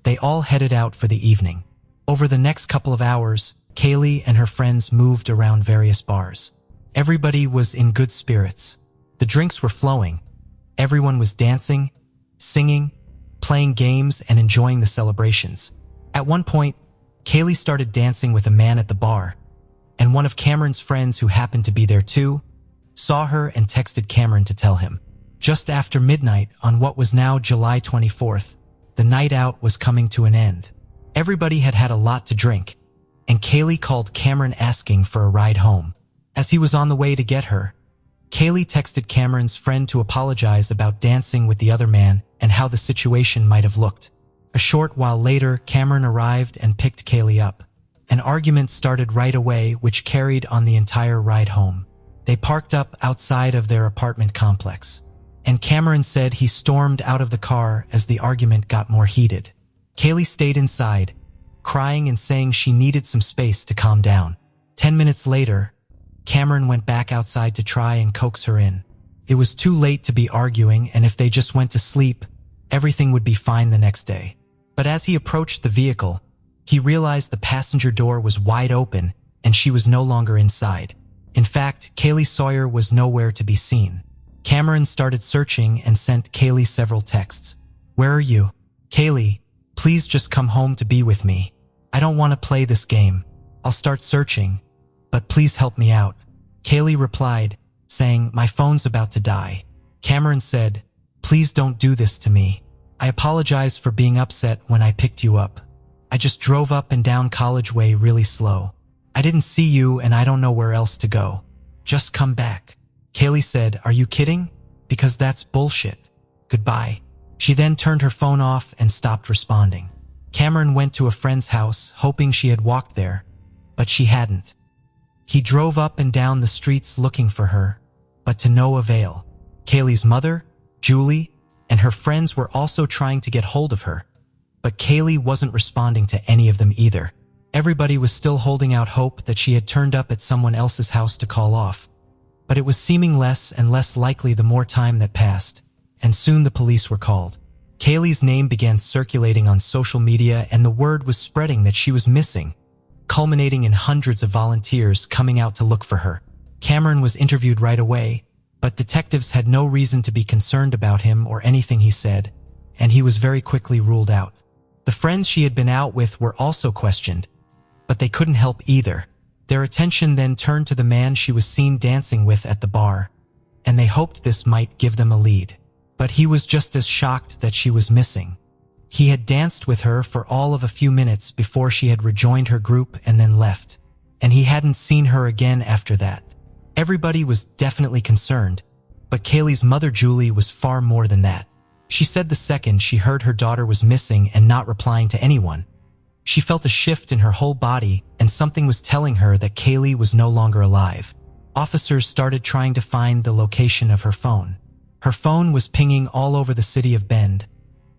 they all headed out for the evening. Over the next couple of hours, Kaylee and her friends moved around various bars. Everybody was in good spirits. The drinks were flowing. Everyone was dancing, singing, playing games, and enjoying the celebrations. At one point, Kaylee started dancing with a man at the bar, and one of Cameron's friends who happened to be there too, saw her and texted Cameron to tell him. Just after midnight on what was now July 24th, the night out was coming to an end. Everybody had had a lot to drink, and Kaylee called Cameron asking for a ride home. As he was on the way to get her, Kaylee texted Cameron's friend to apologize about dancing with the other man and how the situation might have looked. A short while later, Cameron arrived and picked Kaylee up. An argument started right away, which carried on the entire ride home. They parked up outside of their apartment complex, and Cameron said he stormed out of the car as the argument got more heated. Kaylee stayed inside, crying and saying she needed some space to calm down. 10 minutes later, Cameron went back outside to try and coax her in. It was too late to be arguing, and if they just went to sleep, everything would be fine the next day. But as he approached the vehicle, he realized the passenger door was wide open and she was no longer inside. In fact, Kaylee Sawyer was nowhere to be seen. Cameron started searching and sent Kaylee several texts. "Where are you? Kaylee, please just come home to be with me. I don't want to play this game. I'll start searching, but please help me out." Kaylee replied, saying, "My phone's about to die." Cameron said, "Please don't do this to me. I apologize for being upset when I picked you up. I just drove up and down College Way really slow. I didn't see you and I don't know where else to go. Just come back." Kaylee said, "Are you kidding? Because that's bullshit. Goodbye." She then turned her phone off and stopped responding. Cameron went to a friend's house, hoping she had walked there, but she hadn't. He drove up and down the streets looking for her, but to no avail. Kaylee's mother, Julie, and her friends were also trying to get hold of her, but Kaylee wasn't responding to any of them either. Everybody was still holding out hope that she had turned up at someone else's house to call off, but it was seeming less and less likely the more time that passed, and soon the police were called. Kaylee's name began circulating on social media and the word was spreading that she was missing, culminating in hundreds of volunteers coming out to look for her. Cameron was interviewed right away, but detectives had no reason to be concerned about him or anything he said, and he was very quickly ruled out. The friends she had been out with were also questioned, but they couldn't help either. Their attention then turned to the man she was seen dancing with at the bar, and they hoped this might give them a lead. But he was just as shocked that she was missing. He had danced with her for all of a few minutes before she had rejoined her group and then left, and he hadn't seen her again after that. Everybody was definitely concerned, but Kaylee's mother Julie was far more than that. She said the second she heard her daughter was missing and not replying to anyone, she felt a shift in her whole body and something was telling her that Kaylee was no longer alive. Officers started trying to find the location of her phone. Her phone was pinging all over the city of Bend,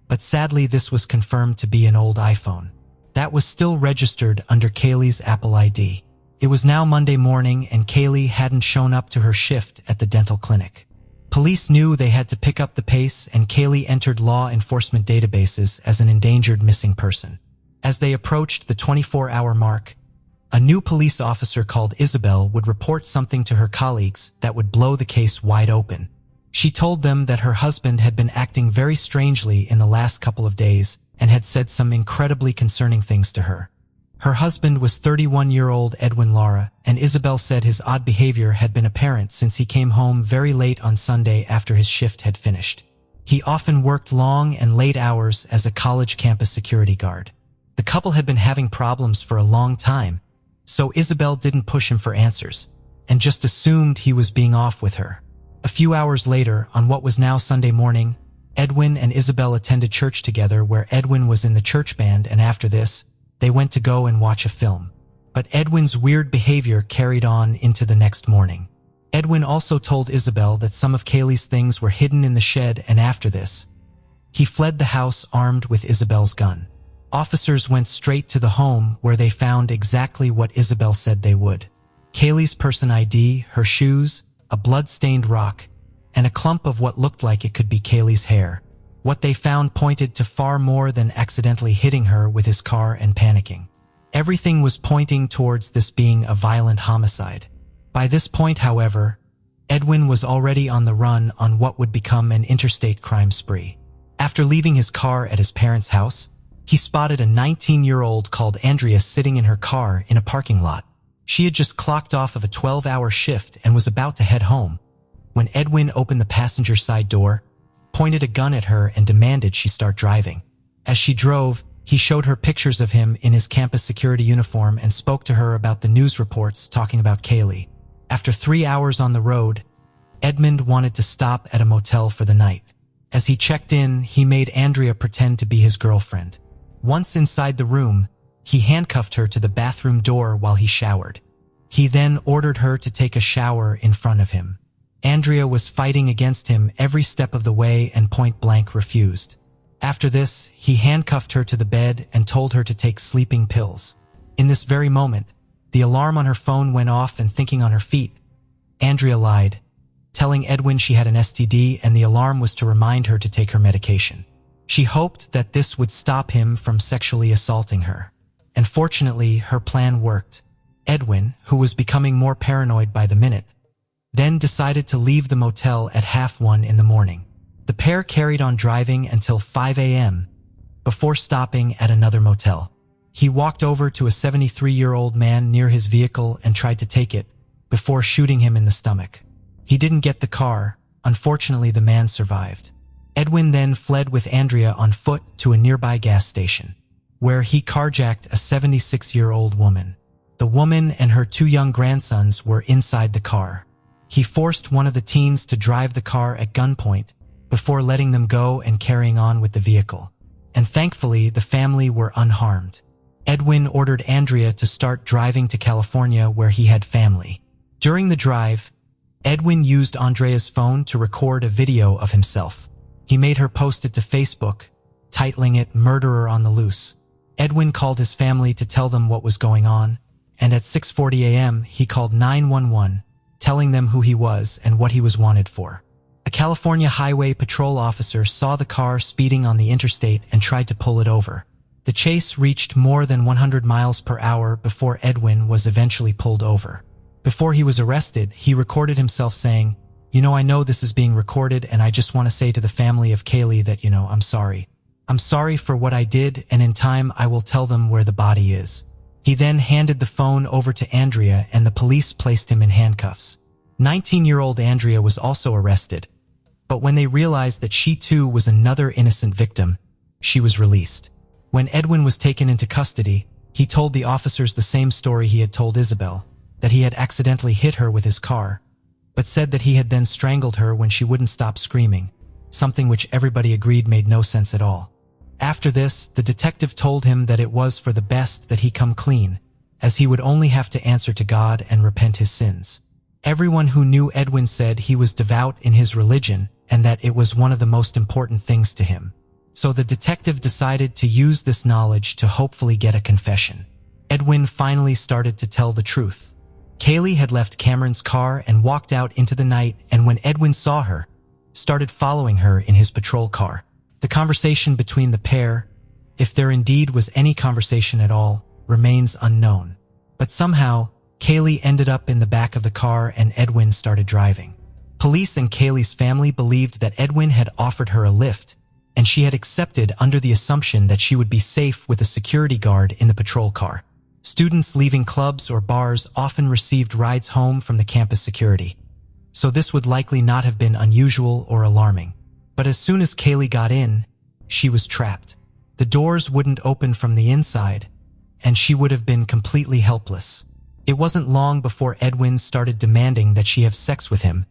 but sadly this was confirmed to be an old iPhone that was still registered under Kaylee's Apple ID. It was now Monday morning and Kaylee hadn't shown up to her shift at the dental clinic. Police knew they had to pick up the pace and Kaylee entered law enforcement databases as an endangered missing person. As they approached the 24-hour mark, a new police officer called Isabel would report something to her colleagues that would blow the case wide open. She told them that her husband had been acting very strangely in the last couple of days and had said some incredibly concerning things to her. Her husband was 31-year-old Edwin Lara, and Isabel said his odd behavior had been apparent since he came home very late on Sunday after his shift had finished. He often worked long and late hours as a college campus security guard. The couple had been having problems for a long time, so Isabel didn't push him for answers, and just assumed he was being off with her. A few hours later, on what was now Sunday morning, Edwin and Isabel attended church together where Edwin was in the church band, and after this, they went to go and watch a film. But Edwin's weird behavior carried on into the next morning. Edwin also told Isabel that some of Kaylee's things were hidden in the shed, and after this, he fled the house armed with Isabel's gun. Officers went straight to the home where they found exactly what Isabel said they would. Kaylee's person ID, her shoes, a blood-stained rock, and a clump of what looked like it could be Kaylee's hair. What they found pointed to far more than accidentally hitting her with his car and panicking. Everything was pointing towards this being a violent homicide. By this point, however, Edwin was already on the run on what would become an interstate crime spree. After leaving his car at his parents' house, he spotted a 19-year-old called Andrea sitting in her car in a parking lot. She had just clocked off of a 12-hour shift and was about to head home when Edwin opened the passenger side door, pointed a gun at her and demanded she start driving. As she drove, He showed her pictures of him in his campus security uniform and spoke to her about the news reports talking about Kaylee. After 3 hours on the road, Edmund wanted to stop at a motel for the night. As he checked in, he made Andrea pretend to be his girlfriend. Once inside the room, he handcuffed her to the bathroom door while he showered. He then ordered her to take a shower in front of him. Andrea was fighting against him every step of the way and point-blank refused. After this, he handcuffed her to the bed and told her to take sleeping pills. In this very moment, the alarm on her phone went off, and thinking on her feet, Andrea lied, telling Edwin she had an STD and the alarm was to remind her to take her medication. She hoped that this would stop him from sexually assaulting her. And fortunately, her plan worked. Edwin, who was becoming more paranoid by the minute, then decided to leave the motel at 1:30 in the morning. The pair carried on driving until 5 a.m. before stopping at another motel. He walked over to a 73-year-old man near his vehicle and tried to take it before shooting him in the stomach. He didn't get the car. Unfortunately, the man survived. Edwin then fled with Andrea on foot to a nearby gas station, where he carjacked a 76-year-old woman. The woman and her 2 young grandsons were inside the car. He forced one of the teens to drive the car at gunpoint before letting them go and carrying on with the vehicle. And thankfully, the family were unharmed. Edwin ordered Andrea to start driving to California, where he had family. During the drive, Edwin used Andrea's phone to record a video of himself. He made her post it to Facebook, titling it "Murderer on the Loose." Edwin called his family to tell them what was going on, and at 6:40 a.m. he called 911, telling them who he was and what he was wanted for. A California Highway Patrol officer saw the car speeding on the interstate and tried to pull it over. The chase reached more than 100 miles per hour before Edwin was eventually pulled over. Before he was arrested, he recorded himself saying, I know this is being recorded, and I just want to say to the family of Kaylee that, I'm sorry. I'm sorry for what I did, and in time I will tell them where the body is." He then handed the phone over to Andrea, and the police placed him in handcuffs. 19-year-old Andrea was also arrested, but when they realized that she too was another innocent victim, she was released. When Edwin was taken into custody, he told the officers the same story he had told Isabel, that he had accidentally hit her with his car, but said that he had then strangled her when she wouldn't stop screaming, something which everybody agreed made no sense at all. After this, the detective told him that it was for the best that he come clean, as he would only have to answer to God and repent his sins. Everyone who knew Edwin said he was devout in his religion and that it was one of the most important things to him. So the detective decided to use this knowledge to hopefully get a confession. Edwin finally started to tell the truth. Kaylee had left Cameron's car and walked out into the night, and when Edwin saw her, started following her in his patrol car. The conversation between the pair, if there indeed was any conversation at all, remains unknown. But somehow, Kaylee ended up in the back of the car and Edwin started driving. Police and Kaylee's family believed that Edwin had offered her a lift, and she had accepted under the assumption that she would be safe with a security guard in the patrol car. Students leaving clubs or bars often received rides home from the campus security, so this would likely not have been unusual or alarming. But as soon as Kaylee got in, she was trapped. The doors wouldn't open from the inside, and she would have been completely helpless. It wasn't long before Edwin started demanding that she have sex with him,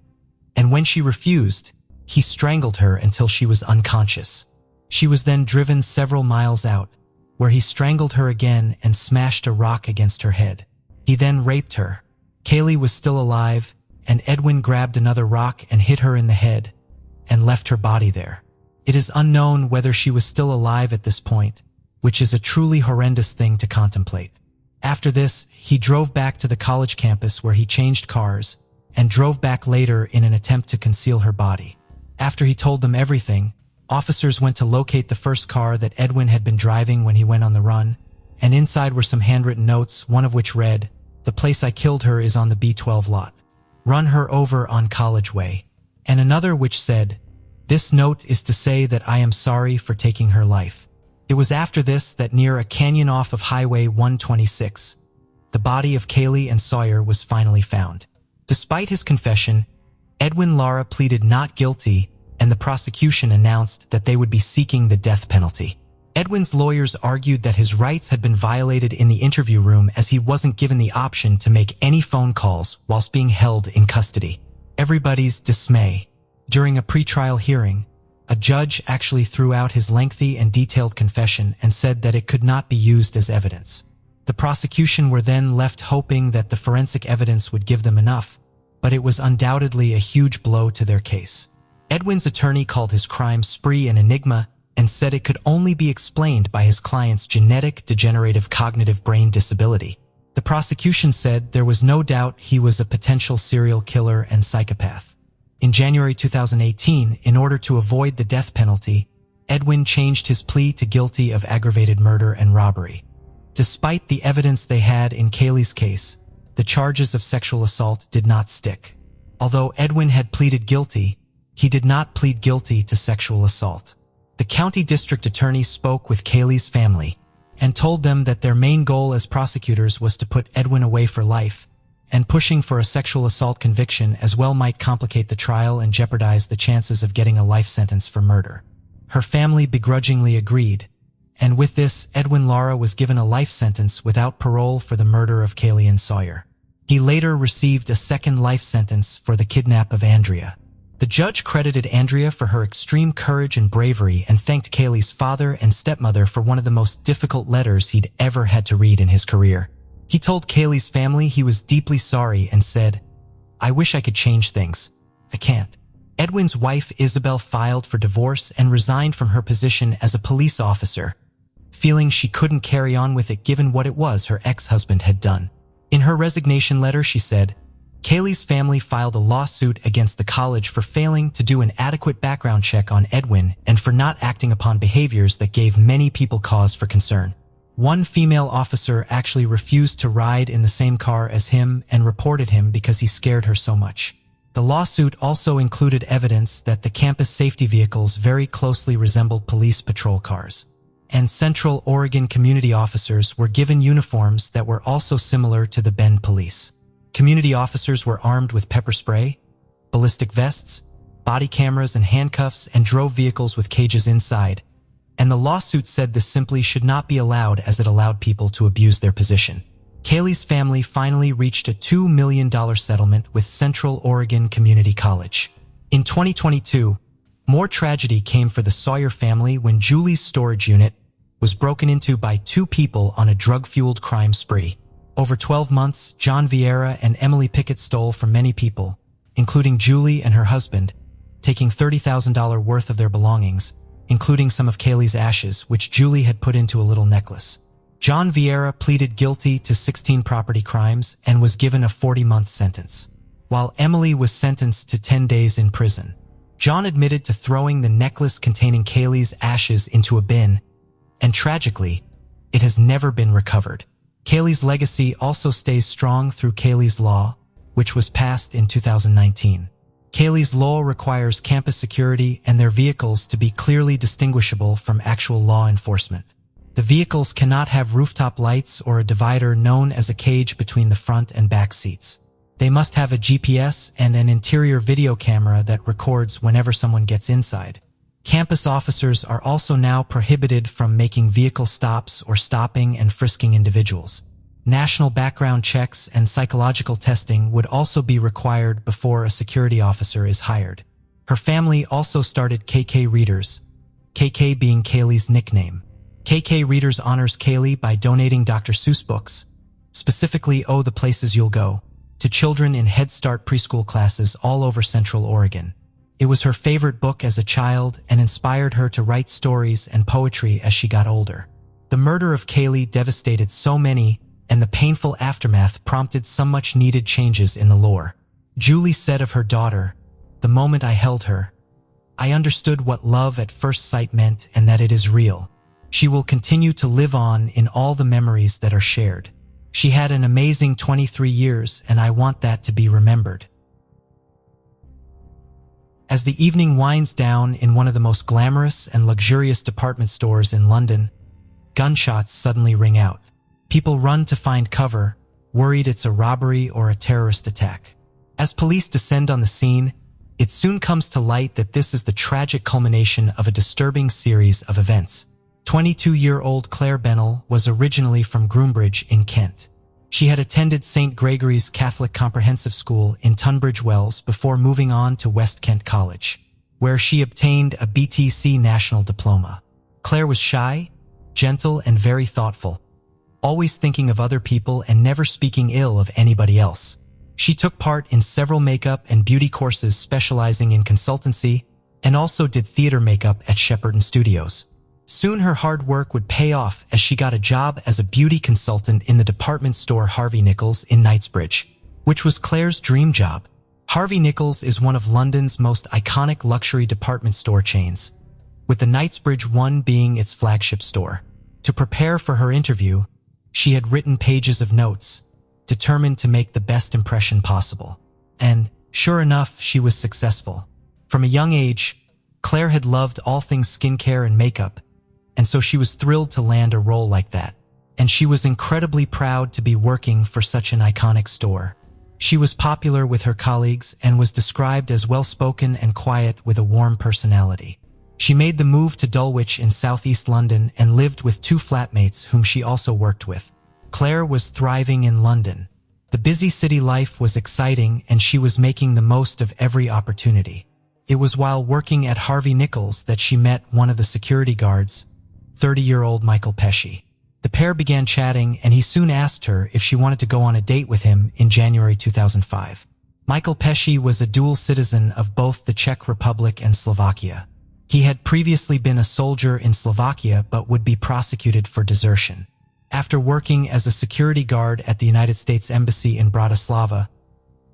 and when she refused, he strangled her until she was unconscious. She was then driven several miles out, where he strangled her again and smashed a rock against her head. He then raped her. Kaylee was still alive, and Edwin grabbed another rock and hit her in the head, and left her body there. It is unknown whether she was still alive at this point, which is a truly horrendous thing to contemplate. After this, he drove back to the college campus where he changed cars, and drove back later in an attempt to conceal her body. After he told them everything, officers went to locate the first car that Edwin had been driving when he went on the run, and inside were some handwritten notes, one of which read, "The place I killed her is on the B12 lot. Run her over on College Way," and another which said, "This note is to say that I am sorry for taking her life." It was after this that near a canyon off of Highway 126, the body of Kaylee and Sawyer was finally found. Despite his confession, Edwin Lara pleaded not guilty, and the prosecution announced that they would be seeking the death penalty. Edwin's lawyers argued that his rights had been violated in the interview room as he wasn't given the option to make any phone calls whilst being held in custody. Everybody's dismay. During a pretrial hearing, a judge actually threw out his lengthy and detailed confession and said that it could not be used as evidence. The prosecution were then left hoping that the forensic evidence would give them enough, but it was undoubtedly a huge blow to their case. Edwin's attorney called his crime spree an enigma and said it could only be explained by his client's genetic degenerative cognitive brain disability. The prosecution said there was no doubt he was a potential serial killer and psychopath. In January 2018, in order to avoid the death penalty, Edwin changed his plea to guilty of aggravated murder and robbery. Despite the evidence they had in Kaylee's case, the charges of sexual assault did not stick. Although Edwin had pleaded guilty, he did not plead guilty to sexual assault. The county district attorney spoke with Kaylee's family and told them that their main goal as prosecutors was to put Edwin away for life, and pushing for a sexual assault conviction as well might complicate the trial and jeopardize the chances of getting a life sentence for murder. Her family begrudgingly agreed, and with this, Edwin Lara was given a life sentence without parole for the murder of Kaylee and Sawyer. He later received a second life sentence for the kidnap of Andrea. The judge credited Andrea for her extreme courage and bravery and thanked Kaylee's father and stepmother for one of the most difficult letters he'd ever had to read in his career. He told Kaylee's family he was deeply sorry and said, "I wish I could change things. I can't." Edwin's wife Isabel filed for divorce and resigned from her position as a police officer, feeling she couldn't carry on with it given what it was her ex-husband had done. In her resignation letter, she said, Kaylee's family filed a lawsuit against the college for failing to do an adequate background check on Edwin and for not acting upon behaviors that gave many people cause for concern. One female officer actually refused to ride in the same car as him and reported him because he scared her so much. The lawsuit also included evidence that the campus safety vehicles very closely resembled police patrol cars, and Central Oregon community officers were given uniforms that were also similar to the Bend police. Community officers were armed with pepper spray, ballistic vests, body cameras and handcuffs, and drove vehicles with cages inside, and the lawsuit said this simply should not be allowed as it allowed people to abuse their position. Kaylee's family finally reached a $2 million settlement with Central Oregon Community College. In 2022, more tragedy came for the Sawyer family when Julie's storage unit was broken into by two people on a drug-fueled crime spree. Over 12 months, John Vieira and Emily Pickett stole from many people, including Julie and her husband, taking $30,000 worth of their belongings, including some of Kaylee's ashes, which Julie had put into a little necklace. John Vieira pleaded guilty to 16 property crimes and was given a 40-month sentence, while Emily was sentenced to 10 days in prison. John admitted to throwing the necklace containing Kaylee's ashes into a bin, and tragically, it has never been recovered. Kaylee's legacy also stays strong through Kaylee's Law, which was passed in 2019. Kaylee's Law requires campus security and their vehicles to be clearly distinguishable from actual law enforcement. The vehicles cannot have rooftop lights or a divider known as a cage between the front and back seats. They must have a GPS and an interior video camera that records whenever someone gets inside. Campus officers are also now prohibited from making vehicle stops or stopping and frisking individuals. National background checks and psychological testing would also be required before a security officer is hired. Her family also started KK Readers, KK being Kaylee's nickname. KK Readers honors Kaylee by donating Dr. Seuss books, specifically Oh the Places You'll Go, to children in Head Start preschool classes all over Central Oregon. It was her favorite book as a child and inspired her to write stories and poetry as she got older. The murder of Kaylee devastated so many, and the painful aftermath prompted some much-needed changes in the lore. Julie said of her daughter, "The moment I held her, I understood what love at first sight meant and that it is real. She will continue to live on in all the memories that are shared. She had an amazing 23 years, and I want that to be remembered." As the evening winds down in one of the most glamorous and luxurious department stores in London, gunshots suddenly ring out. People run to find cover, worried it's a robbery or a terrorist attack. As police descend on the scene, it soon comes to light that this is the tragic culmination of a disturbing series of events. 22-year-old Claire Bennell was originally from Groombridge in Kent. She had attended St. Gregory's Catholic Comprehensive School in Tunbridge Wells before moving on to West Kent College, where she obtained a BTC National Diploma. Claire was shy, gentle, and very thoughtful, always thinking of other people and never speaking ill of anybody else. She took part in several makeup and beauty courses specializing in consultancy and also did theater makeup at Shepperton Studios. Soon her hard work would pay off as she got a job as a beauty consultant in the department store Harvey Nichols in Knightsbridge, which was Claire's dream job. Harvey Nichols is one of London's most iconic luxury department store chains, with the Knightsbridge one being its flagship store. To prepare for her interview, she had written pages of notes, determined to make the best impression possible. And, sure enough, she was successful. From a young age, Claire had loved all things skincare and makeup, and so she was thrilled to land a role like that. And she was incredibly proud to be working for such an iconic store. She was popular with her colleagues and was described as well-spoken and quiet with a warm personality. She made the move to Dulwich in southeast London and lived with two flatmates whom she also worked with. Claire was thriving in London. The busy city life was exciting and she was making the most of every opportunity. It was while working at Harvey Nichols that she met one of the security guards, 30-year-old Michael Pesci. The pair began chatting and he soon asked her if she wanted to go on a date with him in January 2005. Michael Pesci was a dual citizen of both the Czech Republic and Slovakia. He had previously been a soldier in Slovakia but would be prosecuted for desertion. After working as a security guard at the United States Embassy in Bratislava,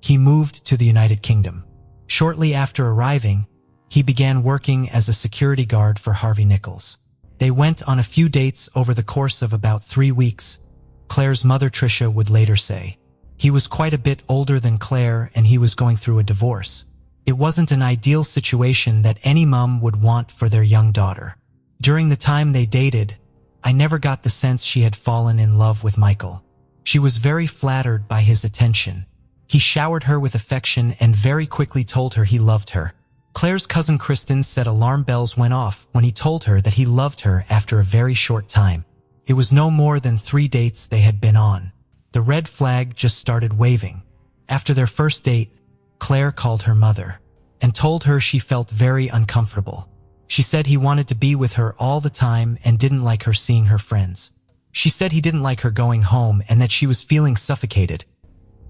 he moved to the United Kingdom. Shortly after arriving, he began working as a security guard for Harvey Nichols. They went on a few dates over the course of about 3 weeks. Claire's mother Tricia would later say, "He was quite a bit older than Claire and he was going through a divorce. It wasn't an ideal situation that any mom would want for their young daughter. During the time they dated, I never got the sense she had fallen in love with Michael. She was very flattered by his attention. He showered her with affection and very quickly told her he loved her." Claire's cousin Kristen said alarm bells went off when he told her that he loved her after a very short time. It was no more than 3 dates they had been on. The red flag just started waving. After their first date, Claire called her mother and told her she felt very uncomfortable. She said he wanted to be with her all the time and didn't like her seeing her friends. She said he didn't like her going home and that she was feeling suffocated,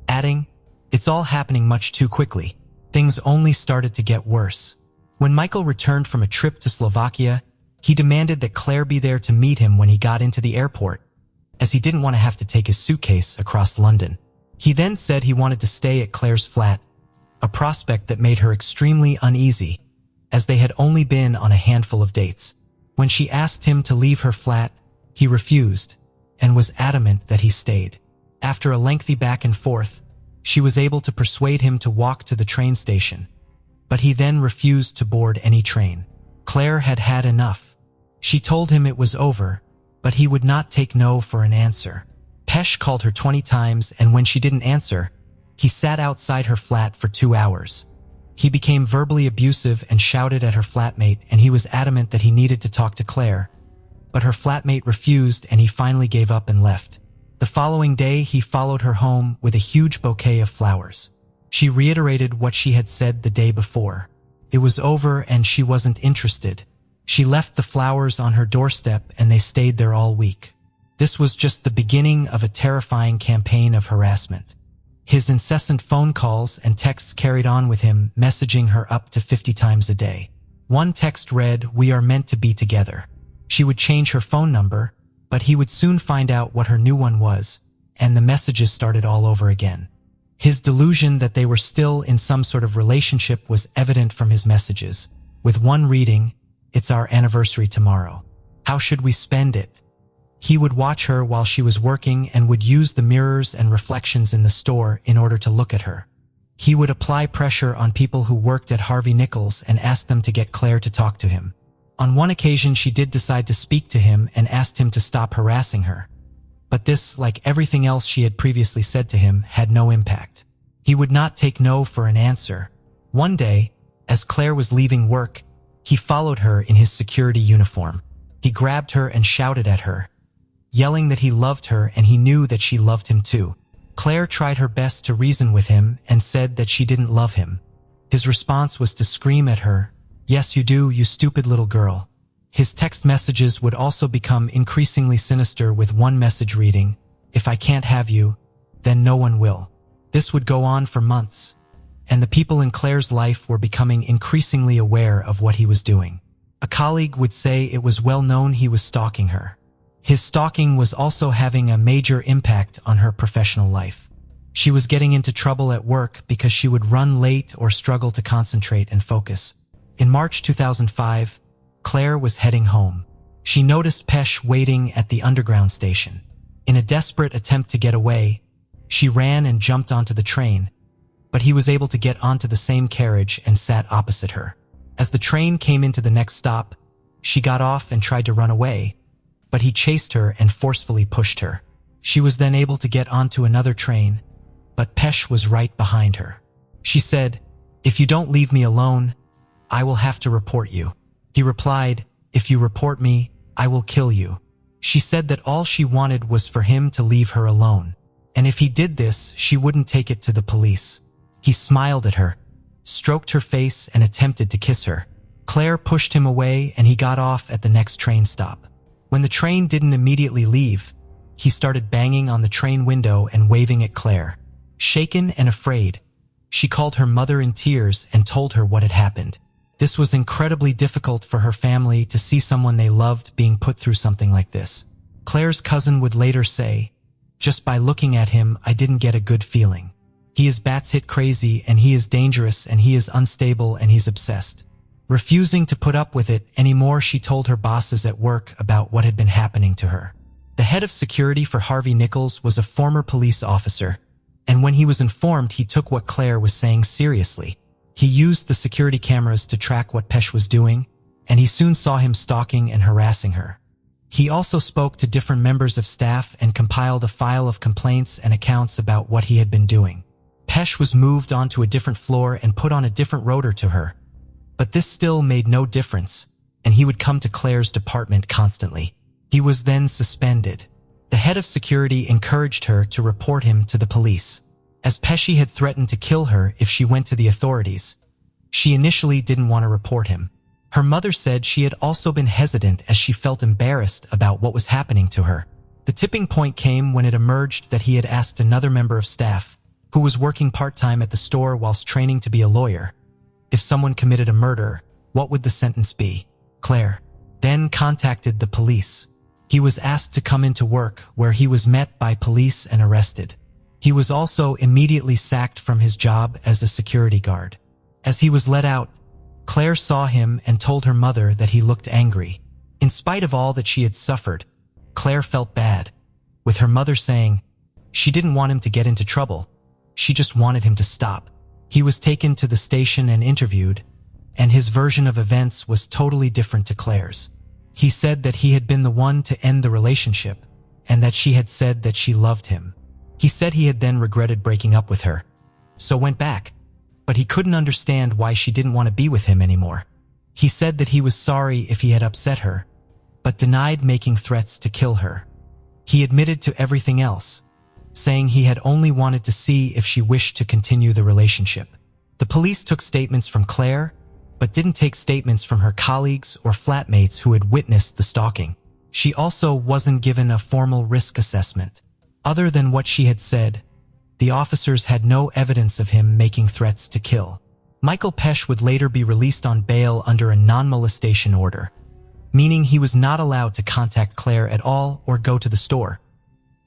adding, "It's all happening much too quickly. Things only started to get worse." When Michael returned from a trip to Slovakia, he demanded that Claire be there to meet him when he got into the airport, as he didn't want to have to take his suitcase across London. He then said he wanted to stay at Claire's flat, a prospect that made her extremely uneasy, as they had only been on a handful of dates. When she asked him to leave her flat, he refused and was adamant that he stayed. After a lengthy back and forth, she was able to persuade him to walk to the train station, but he then refused to board any train. Claire had had enough. She told him it was over, but he would not take no for an answer. Pesh called her 20 times, and when she didn't answer, he sat outside her flat for 2 hours. He became verbally abusive and shouted at her flatmate, and he was adamant that he needed to talk to Claire, but her flatmate refused and he finally gave up and left. The following day, he followed her home with a huge bouquet of flowers. She reiterated what she had said the day before. It was over and she wasn't interested. She left the flowers on her doorstep and they stayed there all week. This was just the beginning of a terrifying campaign of harassment. His incessant phone calls and texts carried on with him, messaging her up to 50 times a day. One text read, "We are meant to be together." She would change her phone number, but he would soon find out what her new one was, and the messages started all over again. His delusion that they were still in some sort of relationship was evident from his messages, with one reading, "It's our anniversary tomorrow. How should we spend it?" He would watch her while she was working and would use the mirrors and reflections in the store in order to look at her. He would apply pressure on people who worked at Harvey Nichols and ask them to get Claire to talk to him. On one occasion, she did decide to speak to him and asked him to stop harassing her. But this, like everything else she had previously said to him, had no impact. He would not take no for an answer. One day, as Claire was leaving work, he followed her in his security uniform. He grabbed her and shouted at her, yelling that he loved her and he knew that she loved him too. Claire tried her best to reason with him and said that she didn't love him. His response was to scream at her, "Yes, you do, you stupid little girl." His text messages would also become increasingly sinister, with one message reading, "If I can't have you, then no one will." This would go on for months, and the people in Claire's life were becoming increasingly aware of what he was doing. A colleague would say it was well known he was stalking her. His stalking was also having a major impact on her professional life. She was getting into trouble at work because she would run late or struggle to concentrate and focus. In March 2005, Claire was heading home. She noticed Pesh waiting at the underground station. In a desperate attempt to get away, she ran and jumped onto the train, but he was able to get onto the same carriage and sat opposite her. As the train came into the next stop, she got off and tried to run away, but he chased her and forcefully pushed her. She was then able to get onto another train, but Pesh was right behind her. She said, "If you don't leave me alone, I will have to report you." He replied, "If you report me, I will kill you." She said that all she wanted was for him to leave her alone, and if he did this, she wouldn't take it to the police. He smiled at her, stroked her face, and attempted to kiss her. Claire pushed him away and he got off at the next train stop. When the train didn't immediately leave, he started banging on the train window and waving at Claire. Shaken and afraid, she called her mother in tears and told her what had happened. This was incredibly difficult for her family to see someone they loved being put through something like this. Claire's cousin would later say, "Just by looking at him, I didn't get a good feeling. He is batshit crazy and he is dangerous and he is unstable and he's obsessed." Refusing to put up with it anymore, she told her bosses at work about what had been happening to her. The head of security for Harvey Nichols was a former police officer, and when he was informed, he took what Claire was saying seriously. He used the security cameras to track what Pesh was doing, and he soon saw him stalking and harassing her. He also spoke to different members of staff and compiled a file of complaints and accounts about what he had been doing. Pesh was moved onto a different floor and put on a different rotor to her, but this still made no difference, and he would come to Claire's department constantly. He was then suspended. The head of security encouraged her to report him to the police, as Pesci had threatened to kill her if she went to the authorities. She initially didn't want to report him. Her mother said she had also been hesitant as she felt embarrassed about what was happening to her. The tipping point came when it emerged that he had asked another member of staff, who was working part-time at the store whilst training to be a lawyer, if someone committed a murder, what would the sentence be? Claire then contacted the police. He was asked to come into work, where he was met by police and arrested. He was also immediately sacked from his job as a security guard. As he was let out, Claire saw him and told her mother that he looked angry. In spite of all that she had suffered, Claire felt bad, with her mother saying she didn't want him to get into trouble. She just wanted him to stop. He was taken to the station and interviewed, and his version of events was totally different to Claire's. He said that he had been the one to end the relationship, and that she had said that she loved him. He said he had then regretted breaking up with her, so went back, but he couldn't understand why she didn't want to be with him anymore. He said that he was sorry if he had upset her, but denied making threats to kill her. He admitted to everything else, saying he had only wanted to see if she wished to continue the relationship. The police took statements from Claire, but didn't take statements from her colleagues or flatmates who had witnessed the stalking. She also wasn't given a formal risk assessment. Other than what she had said, the officers had no evidence of him making threats to kill. Michael Pesh would later be released on bail under a non-molestation order, meaning he was not allowed to contact Claire at all or go to the store.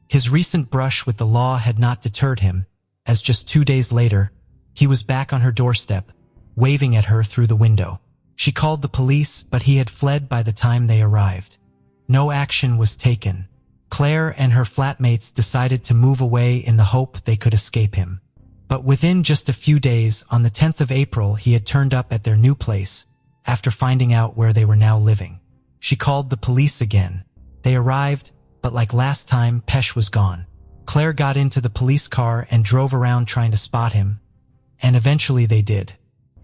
His recent brush with the law had not deterred him, as just 2 days later, he was back on her doorstep, waving at her through the window. She called the police, but he had fled by the time they arrived. No action was taken. Claire and her flatmates decided to move away in the hope they could escape him. But within just a few days, on the 10th of April, he had turned up at their new place, after finding out where they were now living. She called the police again. They arrived, but like last time, Pesh was gone. Claire got into the police car and drove around trying to spot him, and eventually they did.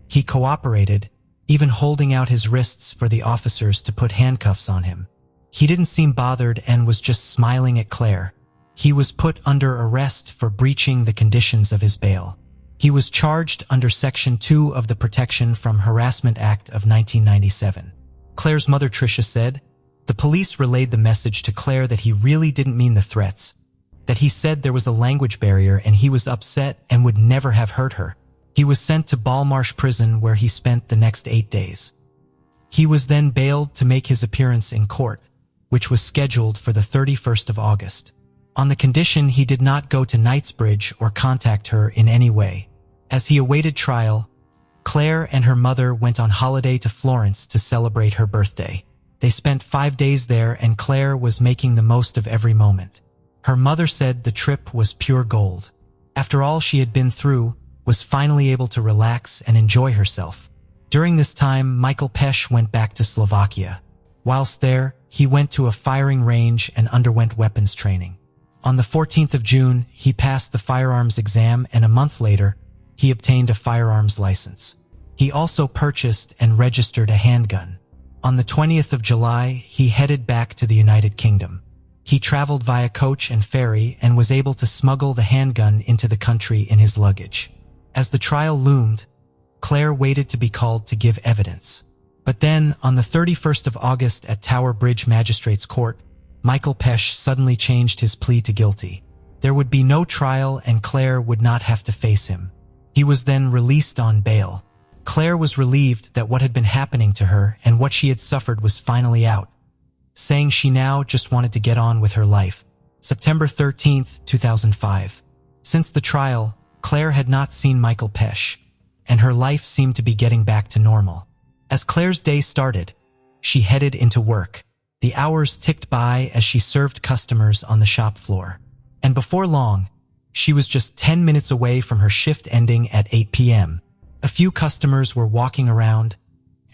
He cooperated, even holding out his wrists for the officers to put handcuffs on him. He didn't seem bothered and was just smiling at Claire. He was put under arrest for breaching the conditions of his bail. He was charged under Section 2 of the Protection from Harassment Act of 1997. Claire's mother, Tricia, said, "The police relayed the message to Claire that he really didn't mean the threats, that he said there was a language barrier and he was upset and would never have hurt her." He was sent to Balmarsh Prison where he spent the next 8 days. He was then bailed to make his appearance in court, which was scheduled for the 31st of August, on the condition he did not go to Knightsbridge or contact her in any way. As he awaited trial, Claire and her mother went on holiday to Florence to celebrate her birthday. They spent 5 days there and Claire was making the most of every moment. Her mother said the trip was pure gold. After all she had been through, was finally able to relax and enjoy herself. During this time, Michael Pesch went back to Slovakia. Whilst there, he went to a firing range and underwent weapons training. On the 14th of June, he passed the firearms exam and a month later, he obtained a firearms license. He also purchased and registered a handgun. On the 20th of July, he headed back to the United Kingdom. He traveled via coach and ferry and was able to smuggle the handgun into the country in his luggage. As the trial loomed, Claire waited to be called to give evidence. But then, on the 31st of August at Tower Bridge Magistrates Court, Michael Pesch suddenly changed his plea to guilty. There would be no trial and Claire would not have to face him. He was then released on bail. Claire was relieved that what had been happening to her and what she had suffered was finally out, saying she now just wanted to get on with her life. September 13th, 2005. Since the trial, Claire had not seen Michael Pesch, and her life seemed to be getting back to normal. As Claire's day started, she headed into work. The hours ticked by as she served customers on the shop floor. And before long, she was just 10 minutes away from her shift ending at 8 p.m. A few customers were walking around,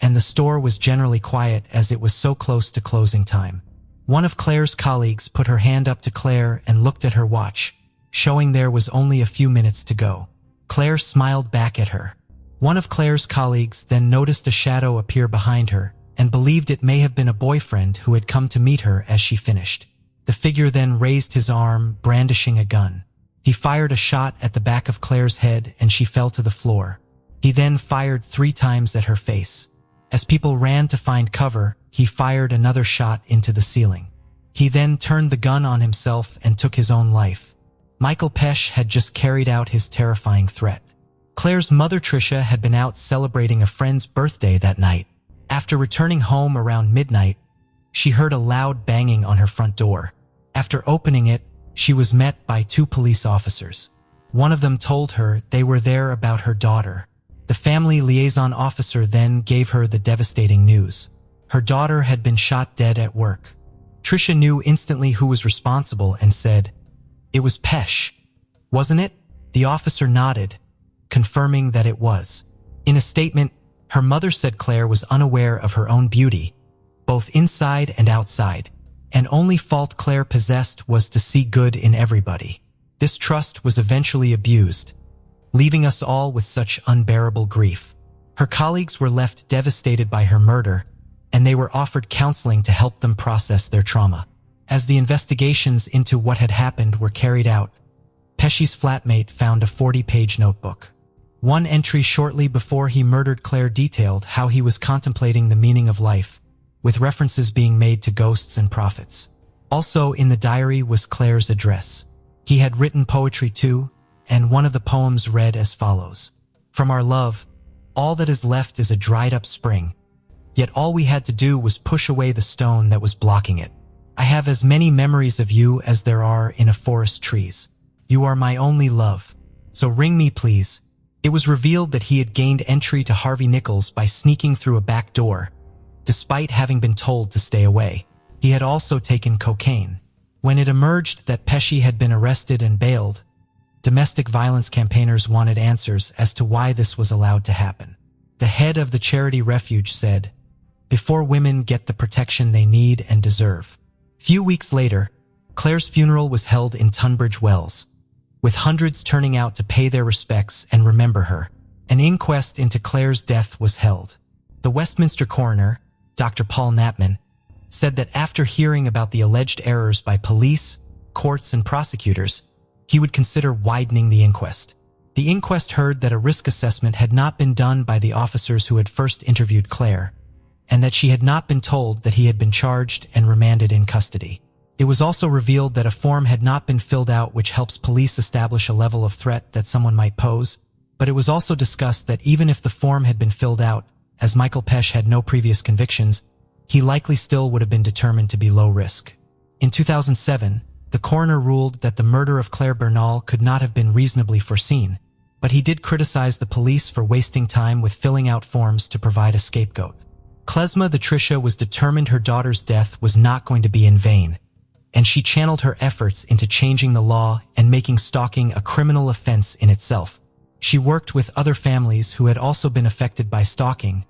and the store was generally quiet as it was so close to closing time. One of Claire's colleagues put her hand up to Claire and looked at her watch, showing there was only a few minutes to go. Claire smiled back at her. One of Claire's colleagues then noticed a shadow appear behind her and believed it may have been a boyfriend who had come to meet her as she finished. The figure then raised his arm, brandishing a gun. He fired a shot at the back of Claire's head and she fell to the floor. He then fired 3 times at her face. As people ran to find cover, he fired another shot into the ceiling. He then turned the gun on himself and took his own life. Michael Pesch had just carried out his terrifying threat. Claire's mother, Tricia, had been out celebrating a friend's birthday that night. After returning home around midnight, she heard a loud banging on her front door. After opening it, she was met by 2 police officers. One of them told her they were there about her daughter. The family liaison officer then gave her the devastating news. Her daughter had been shot dead at work. Tricia knew instantly who was responsible and said, "It was Pesch, wasn't it?" The officer nodded, confirming that it was. In a statement, her mother said Claire was unaware of her own beauty, both inside and outside, and only fault Claire possessed was to see good in everybody. This trust was eventually abused, leaving us all with such unbearable grief. Her colleagues were left devastated by her murder, and they were offered counseling to help them process their trauma. As the investigations into what had happened were carried out, Pesci's flatmate found a 40-page notebook. One entry shortly before he murdered Claire detailed how he was contemplating the meaning of life, with references being made to ghosts and prophets. Also in the diary was Claire's address. He had written poetry too, and one of the poems read as follows: "From our love, all that is left is a dried-up spring, yet all we had to do was push away the stone that was blocking it. I have as many memories of you as there are in a forest trees. You are my only love, so ring me please." It was revealed that he had gained entry to Harvey Nichols by sneaking through a back door, despite having been told to stay away. He had also taken cocaine. When it emerged that Pesci had been arrested and bailed, domestic violence campaigners wanted answers as to why this was allowed to happen. The head of the charity refuge said, "Before women get the protection they need and deserve." Few weeks later, Claire's funeral was held in Tunbridge Wells, with hundreds turning out to pay their respects and remember her. An inquest into Claire's death was held. The Westminster coroner, Dr. Paul Knapman, said that after hearing about the alleged errors by police, courts, and prosecutors, he would consider widening the inquest. The inquest heard that a risk assessment had not been done by the officers who had first interviewed Claire, and that she had not been told that he had been charged and remanded in custody. It was also revealed that a form had not been filled out which helps police establish a level of threat that someone might pose, but it was also discussed that even if the form had been filled out, as Michael Pesch had no previous convictions, he likely still would have been determined to be low risk. In 2007, the coroner ruled that the murder of Claire Bernal could not have been reasonably foreseen, but he did criticize the police for wasting time with filling out forms to provide a scapegoat. Klezma the Tricia was determined her daughter's death was not going to be in vain, and she channeled her efforts into changing the law and making stalking a criminal offense in itself. She worked with other families who had also been affected by stalking,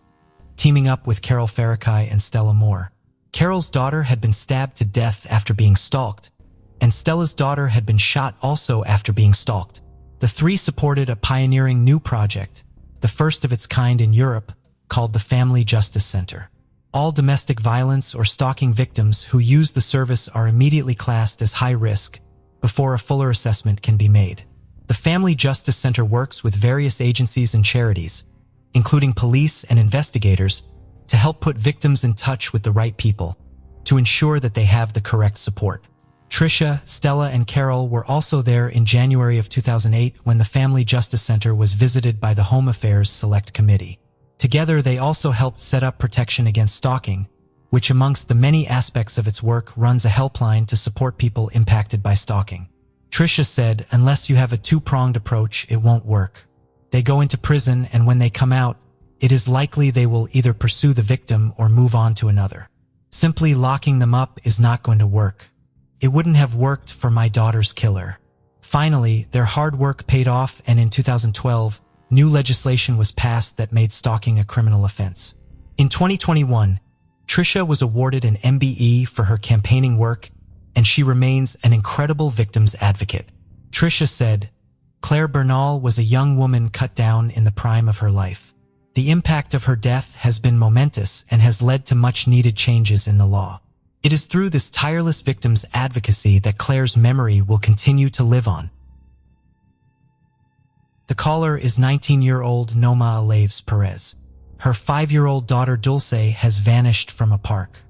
teaming up with Carol Farrakay and Stella Moore. Carol's daughter had been stabbed to death after being stalked, and Stella's daughter had been shot also after being stalked. The three supported a pioneering new project, the first of its kind in Europe, called the Family Justice Center. All domestic violence or stalking victims who use the service are immediately classed as high risk before a fuller assessment can be made. The Family Justice Center works with various agencies and charities, including police and investigators, to help put victims in touch with the right people, to ensure that they have the correct support. Tricia, Stella, and Carol were also there in January of 2008 when the Family Justice Center was visited by the Home Affairs Select Committee. Together, they also helped set up protection against stalking, which amongst the many aspects of its work runs a helpline to support people impacted by stalking. Tricia said, "Unless you have a two-pronged approach, it won't work. They go into prison, and when they come out, it is likely they will either pursue the victim or move on to another. Simply locking them up is not going to work. It wouldn't have worked for my daughter's killer." Finally, their hard work paid off, and in 2012, new legislation was passed that made stalking a criminal offense. In 2021, Tricia was awarded an MBE for her campaigning work, and she remains an incredible victims advocate. Tricia said, "Claire Bernal was a young woman cut down in the prime of her life. The impact of her death has been momentous and has led to much-needed changes in the law. It is through this tireless victims advocacy that Claire's memory will continue to live on." The caller is 19-year-old Noma Alaves Perez. Her 5-year-old daughter Dulce has vanished from a park.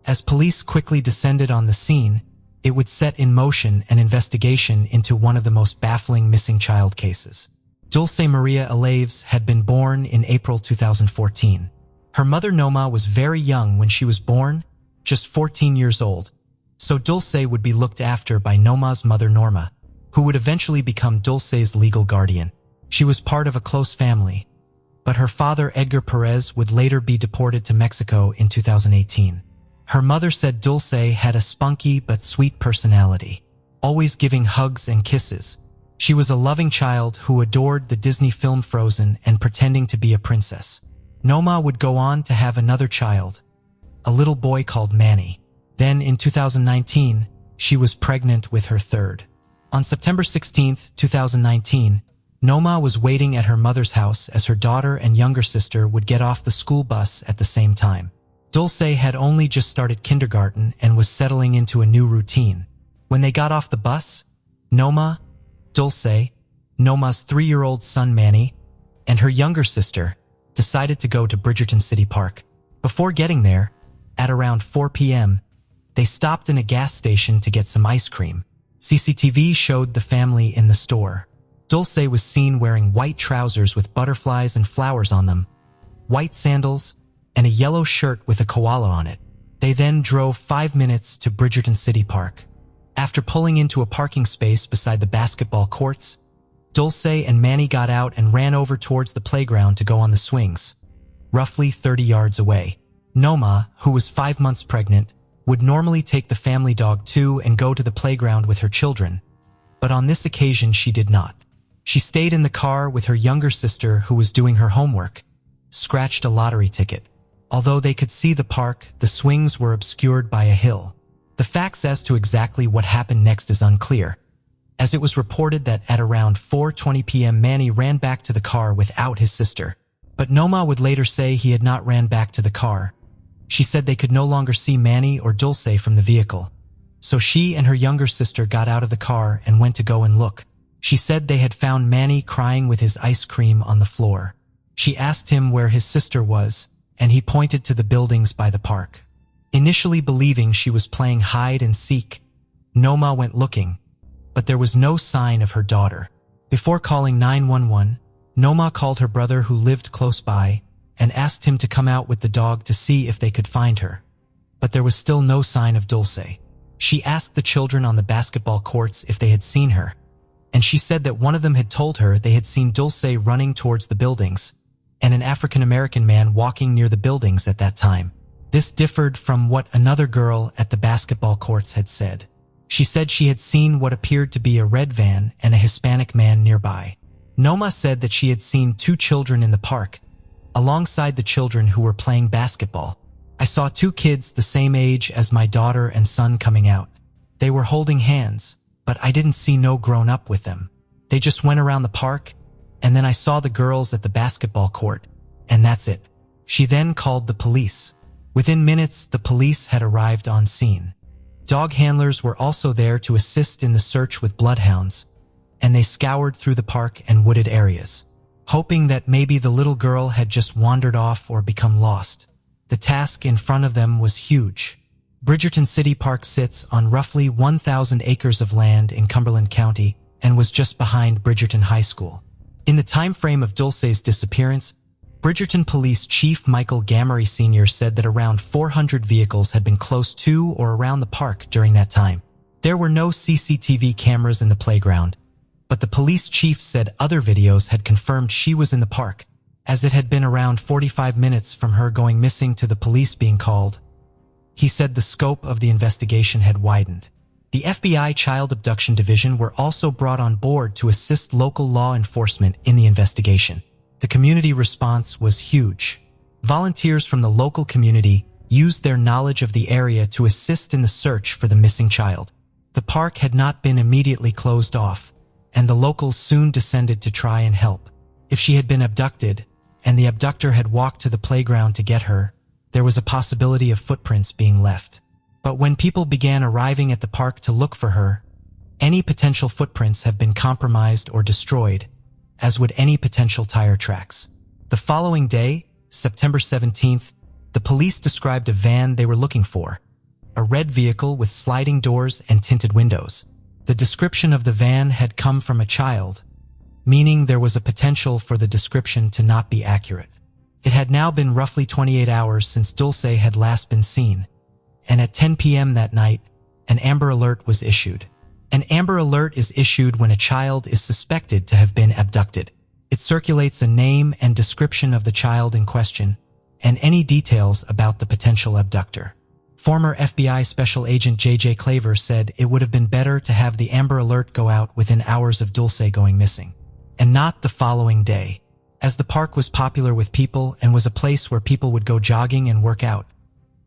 As police quickly descended on the scene, it would set in motion an investigation into one of the most baffling missing child cases. Dulce Maria Alaves had been born in April 2014. Her mother Noma was very young when she was born, just 14 years old, so Dulce would be looked after by Noma's mother Norma, who would eventually become Dulce's legal guardian. She was part of a close family, but her father Edgar Perez would later be deported to Mexico in 2018. Her mother said Dulce had a spunky but sweet personality, always giving hugs and kisses. She was a loving child who adored the Disney film Frozen and pretending to be a princess. Noma would go on to have another child, a little boy called Manny. Then in 2019, she was pregnant with her third. On September 16, 2019, Noma was waiting at her mother's house as her daughter and younger sister would get off the school bus at the same time. Dulce had only just started kindergarten and was settling into a new routine. When they got off the bus, Noma, Dulce, Noma's 3-year-old son Manny, and her younger sister decided to go to Bridgerton City Park. Before getting there, at around 4 p.m., they stopped in a gas station to get some ice cream. CCTV showed the family in the store. Dulce was seen wearing white trousers with butterflies and flowers on them, white sandals, and a yellow shirt with a koala on it. They then drove 5 minutes to Bridgerton City Park. After pulling into a parking space beside the basketball courts, Dulce and Manny got out and ran over towards the playground to go on the swings, roughly 30 yards away. Noma, who was 5 months pregnant, would normally take the family dog to and go to the playground with her children, but on this occasion she did not. She stayed in the car with her younger sister who was doing her homework, scratched a lottery ticket. Although they could see the park, the swings were obscured by a hill. The facts as to exactly what happened next is unclear, as it was reported that at around 4:20 p.m. Manny ran back to the car without his sister. But Noma would later say he had not ran back to the car. She said they could no longer see Manny or Dulce from the vehicle. So she and her younger sister got out of the car and went to go and look. She said they had found Manny crying with his ice cream on the floor. She asked him where his sister was, and he pointed to the buildings by the park. Initially believing she was playing hide and seek, Noma went looking, but there was no sign of her daughter. Before calling 911, Noma called her brother who lived close by and asked him to come out with the dog to see if they could find her. But there was still no sign of Dulce. She asked the children on the basketball courts if they had seen her, and she said that one of them had told her they had seen Dulce running towards the buildings and an African-American man walking near the buildings at that time. This differed from what another girl at the basketball courts had said. She said she had seen what appeared to be a red van and a Hispanic man nearby. Noma said that she had seen two children in the park, alongside the children who were playing basketball. I saw two kids the same age as my daughter and son coming out. They were holding hands, but I didn't see no grown-up with them. They just went around the park, and then I saw the girls at the basketball court, and that's it. She then called the police. Within minutes, the police had arrived on scene. Dog handlers were also there to assist in the search with bloodhounds, and they scoured through the park and wooded areas, hoping that maybe the little girl had just wandered off or become lost. The task in front of them was huge. Bridgerton City Park sits on roughly 1,000 acres of land in Cumberland County and was just behind Bridgerton High School. In the time frame of Dulce's disappearance, Bridgerton Police Chief Michael Gamery Sr. said that around 400 vehicles had been close to or around the park during that time. There were no CCTV cameras in the playground, but the police chief said other videos had confirmed she was in the park, as it had been around 45 minutes from her going missing to the police being called. He said the scope of the investigation had widened. The FBI Child Abduction Division were also brought on board to assist local law enforcement in the investigation. The community response was huge. Volunteers from the local community used their knowledge of the area to assist in the search for the missing child. The park had not been immediately closed off, and the locals soon descended to try and help. If she had been abducted, and the abductor had walked to the playground to get her, there was a possibility of footprints being left. But when people began arriving at the park to look for her, any potential footprints have been compromised or destroyed, as would any potential tire tracks. The following day, September 17th, the police described a van they were looking for, a red vehicle with sliding doors and tinted windows. The description of the van had come from a child, meaning there was a potential for the description to not be accurate. It had now been roughly 28 hours since Dulce had last been seen, and at 10 p.m. that night, an Amber Alert was issued. An Amber Alert is issued when a child is suspected to have been abducted. It circulates a name and description of the child in question, and any details about the potential abductor. Former FBI Special Agent J.J. Claver said it would have been better to have the Amber Alert go out within hours of Dulce going missing, and not the following day, as the park was popular with people and was a place where people would go jogging and work out.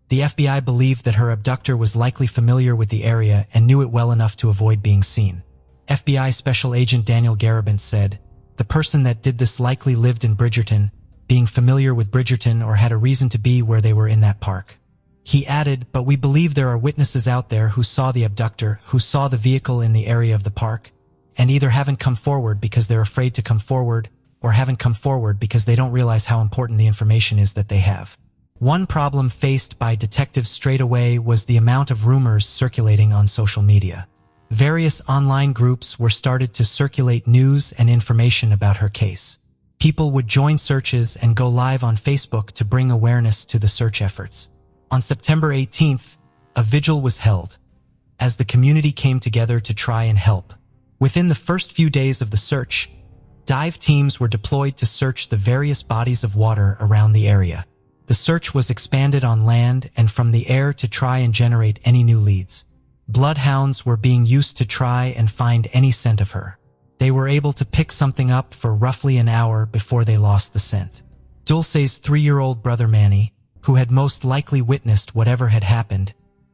The FBI believed that her abductor was likely familiar with the area and knew it well enough to avoid being seen. FBI Special Agent Daniel Garabint said, "The person that did this likely lived in Bridgerton, being familiar with Bridgerton or had a reason to be where they were in that park." He added, "But we believe there are witnesses out there who saw the abductor, who saw the vehicle in the area of the park, and either haven't come forward because they're afraid to come forward or haven't come forward because they don't realize how important the information is that they have." One problem faced by detectives straight away was the amount of rumors circulating on social media. Various online groups were started to circulate news and information about her case. People would join searches and go live on Facebook to bring awareness to the search efforts. On September 18th, a vigil was held, as the community came together to try and help. Within the first few days of the search, dive teams were deployed to search the various bodies of water around the area. The search was expanded on land and from the air to try and generate any new leads. Bloodhounds were being used to try and find any scent of her. They were able to pick something up for roughly an hour before they lost the scent. Dulce's 3-year-old brother Manny, who had most likely witnessed whatever had happened,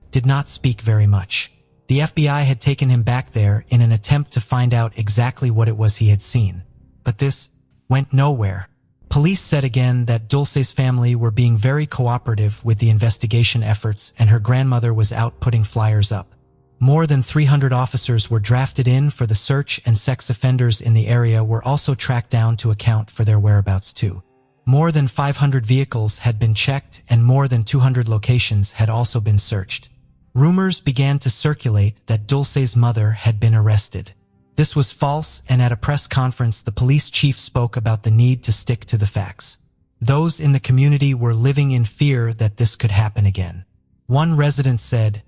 did not speak very much. The FBI had taken him back there in an attempt to find out exactly what it was he had seen. But this went nowhere. Police said again that Dulce's family were being very cooperative with the investigation efforts and her grandmother was out putting flyers up. More than 300 officers were drafted in for the search and sex offenders in the area were also tracked down to account for their whereabouts too. More than 500 vehicles had been checked and more than 200 locations had also been searched. Rumors began to circulate that Dulce's mother had been arrested. This was false, and at a press conference the police chief spoke about the need to stick to the facts. Those in the community were living in fear that this could happen again. One resident said,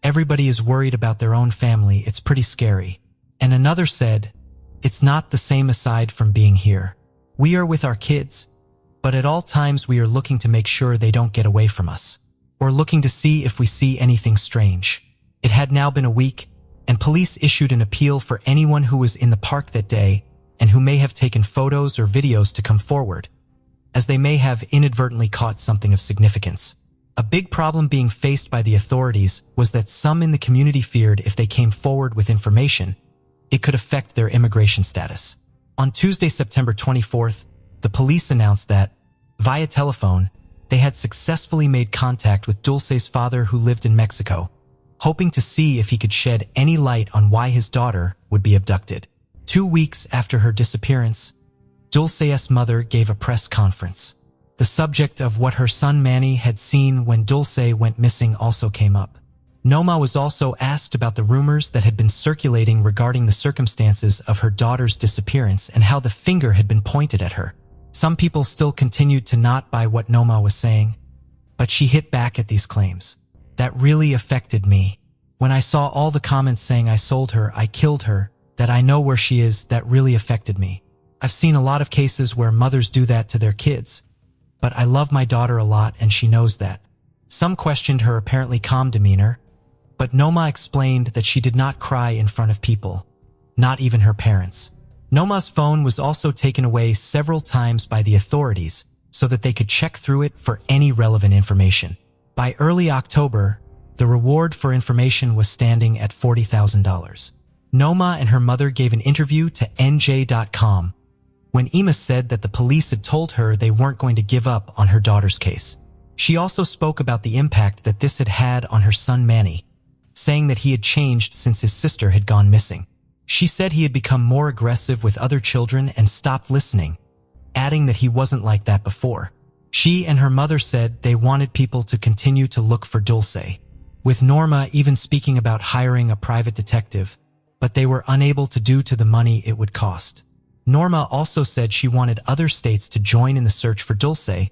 "Everybody is worried about their own family, it's pretty scary." And another said, "It's not the same aside from being here. We are with our kids, but at all times we are looking to make sure they don't get away from us, or looking to see if we see anything strange." It had now been a week, and police issued an appeal for anyone who was in the park that day and who may have taken photos or videos to come forward, as they may have inadvertently caught something of significance. A big problem being faced by the authorities was that some in the community feared if they came forward with information, it could affect their immigration status. On Tuesday, September 24th, the police announced that, via telephone, they had successfully made contact with Dulce's father who lived in Mexico, hoping to see if he could shed any light on why his daughter would be abducted. 2 weeks after her disappearance, Dulce's mother gave a press conference. The subject of what her son Manny had seen when Dulce went missing also came up. Noma was also asked about the rumors that had been circulating regarding the circumstances of her daughter's disappearance and how the finger had been pointed at her. Some people still continued to not buy what Noma was saying, but she hit back at these claims. "That really affected me. When I saw all the comments saying I sold her, I killed her, that I know where she is, that really affected me. I've seen a lot of cases where mothers do that to their kids, but I love my daughter a lot and she knows that." Some questioned her apparently calm demeanor, but Noma explained that she did not cry in front of people, not even her parents. Noma's phone was also taken away several times by the authorities so that they could check through it for any relevant information. By early October, the reward for information was standing at $40,000. Noma and her mother gave an interview to NJ.com when Ema said that the police had told her they weren't going to give up on her daughter's case. She also spoke about the impact that this had had on her son Manny, saying that he had changed since his sister had gone missing. She said he had become more aggressive with other children and stopped listening, adding that he wasn't like that before. She and her mother said they wanted people to continue to look for Dulce, with Norma even speaking about hiring a private detective, but they were unable to due to the money it would cost. Norma also said she wanted other states to join in the search for Dulce,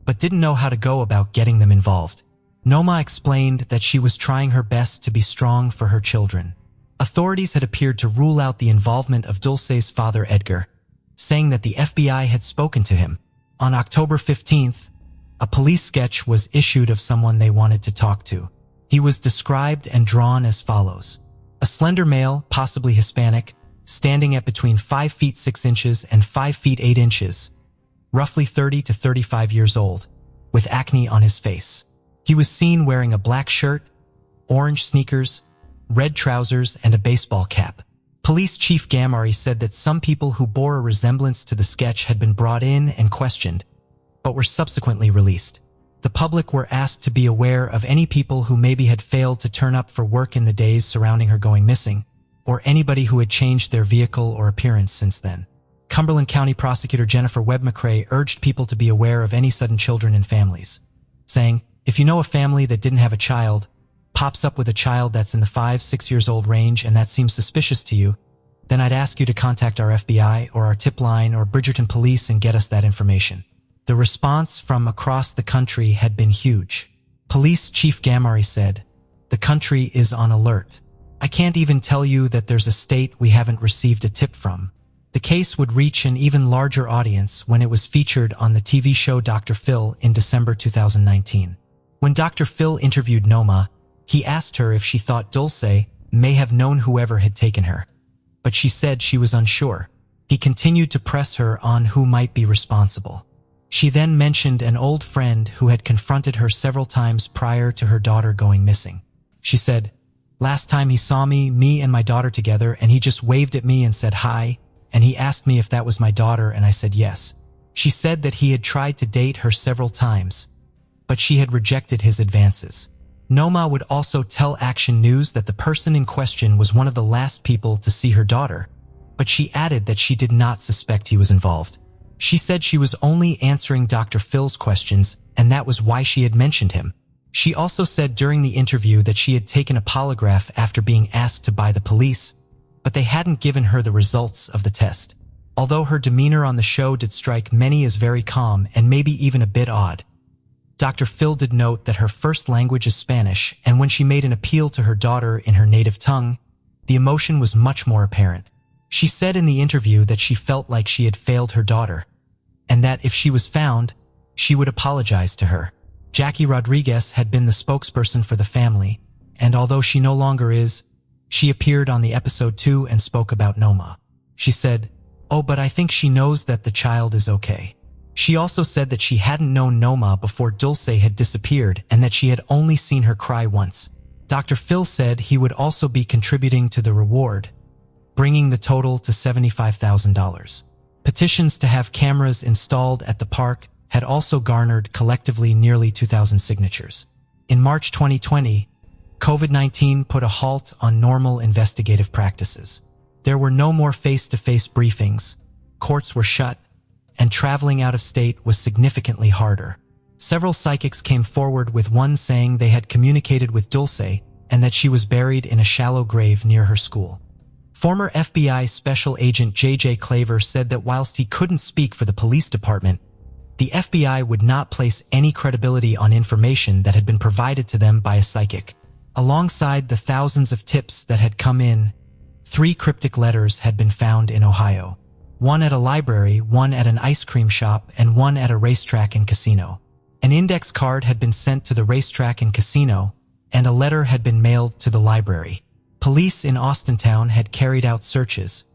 but didn't know how to go about getting them involved. Noma explained that she was trying her best to be strong for her children. Authorities had appeared to rule out the involvement of Dulce's father Edgar, saying that the FBI had spoken to him. On October 15th, a police sketch was issued of someone they wanted to talk to. He was described and drawn as follows: a slender male, possibly Hispanic, standing at between 5 feet 6 inches and 5 feet 8 inches, roughly 30 to 35 years old, with acne on his face. He was seen wearing a black shirt, orange sneakers, red trousers, and a baseball cap. Police Chief Gamari said that some people who bore a resemblance to the sketch had been brought in and questioned, but were subsequently released. The public were asked to be aware of any people who maybe had failed to turn up for work in the days surrounding her going missing, or anybody who had changed their vehicle or appearance since then. Cumberland County Prosecutor Jennifer Webb McCrae urged people to be aware of any sudden children in families, saying, "If you know a family that didn't have a child, pops up with a child that's in the 5-6 years old range and that seems suspicious to you, then I'd ask you to contact our FBI or our tip line or Bridgerton Police and get us that information." The response from across the country had been huge. Police Chief Gamari said, "The country is on alert. I can't even tell you that there's a state we haven't received a tip from." The case would reach an even larger audience when it was featured on the TV show Dr. Phil in December 2019. When Dr. Phil interviewed Noma, he asked her if she thought Dulce may have known whoever had taken her, but she said she was unsure. He continued to press her on who might be responsible. She then mentioned an old friend who had confronted her several times prior to her daughter going missing. She said, "Last time he saw me and my daughter together, and he just waved at me and said hi, and he asked me if that was my daughter, and I said yes. She said that he had tried to date her several times, but she had rejected his advances. Noma would also tell Action News that the person in question was one of the last people to see her daughter, but she added that she did not suspect he was involved. She said she was only answering Dr. Phil's questions, and that was why she had mentioned him. She also said during the interview that she had taken a polygraph after being asked to by the police, but they hadn't given her the results of the test. Although her demeanor on the show did strike many as very calm and maybe even a bit odd, Dr. Phil did note that her first language is Spanish, and when she made an appeal to her daughter in her native tongue, the emotion was much more apparent. She said in the interview that she felt like she had failed her daughter, and that if she was found, she would apologize to her. Jackie Rodriguez had been the spokesperson for the family, and although she no longer is, she appeared on the episode 2 and spoke about Noma. She said, "Oh, but I think she knows that the child is okay." She also said that she hadn't known Noma before Dulce had disappeared and that she had only seen her cry once. Dr. Phil said he would also be contributing to the reward, bringing the total to $75,000. Petitions to have cameras installed at the park had also garnered collectively nearly 2,000 signatures. In March 2020, COVID-19 put a halt on normal investigative practices. There were no more face-to-face briefings, courts were shut, and traveling out of state was significantly harder. Several psychics came forward, with one saying they had communicated with Dulce and that she was buried in a shallow grave near her school. Former FBI Special Agent J.J. Claver said that whilst he couldn't speak for the police department, the FBI would not place any credibility on information that had been provided to them by a psychic. Alongside the thousands of tips that had come in, 3 cryptic letters had been found in Ohio. One at a library, one at an ice cream shop, and one at a racetrack and casino. An index card had been sent to the racetrack and casino, and a letter had been mailed to the library. Police in Austintown had carried out searches,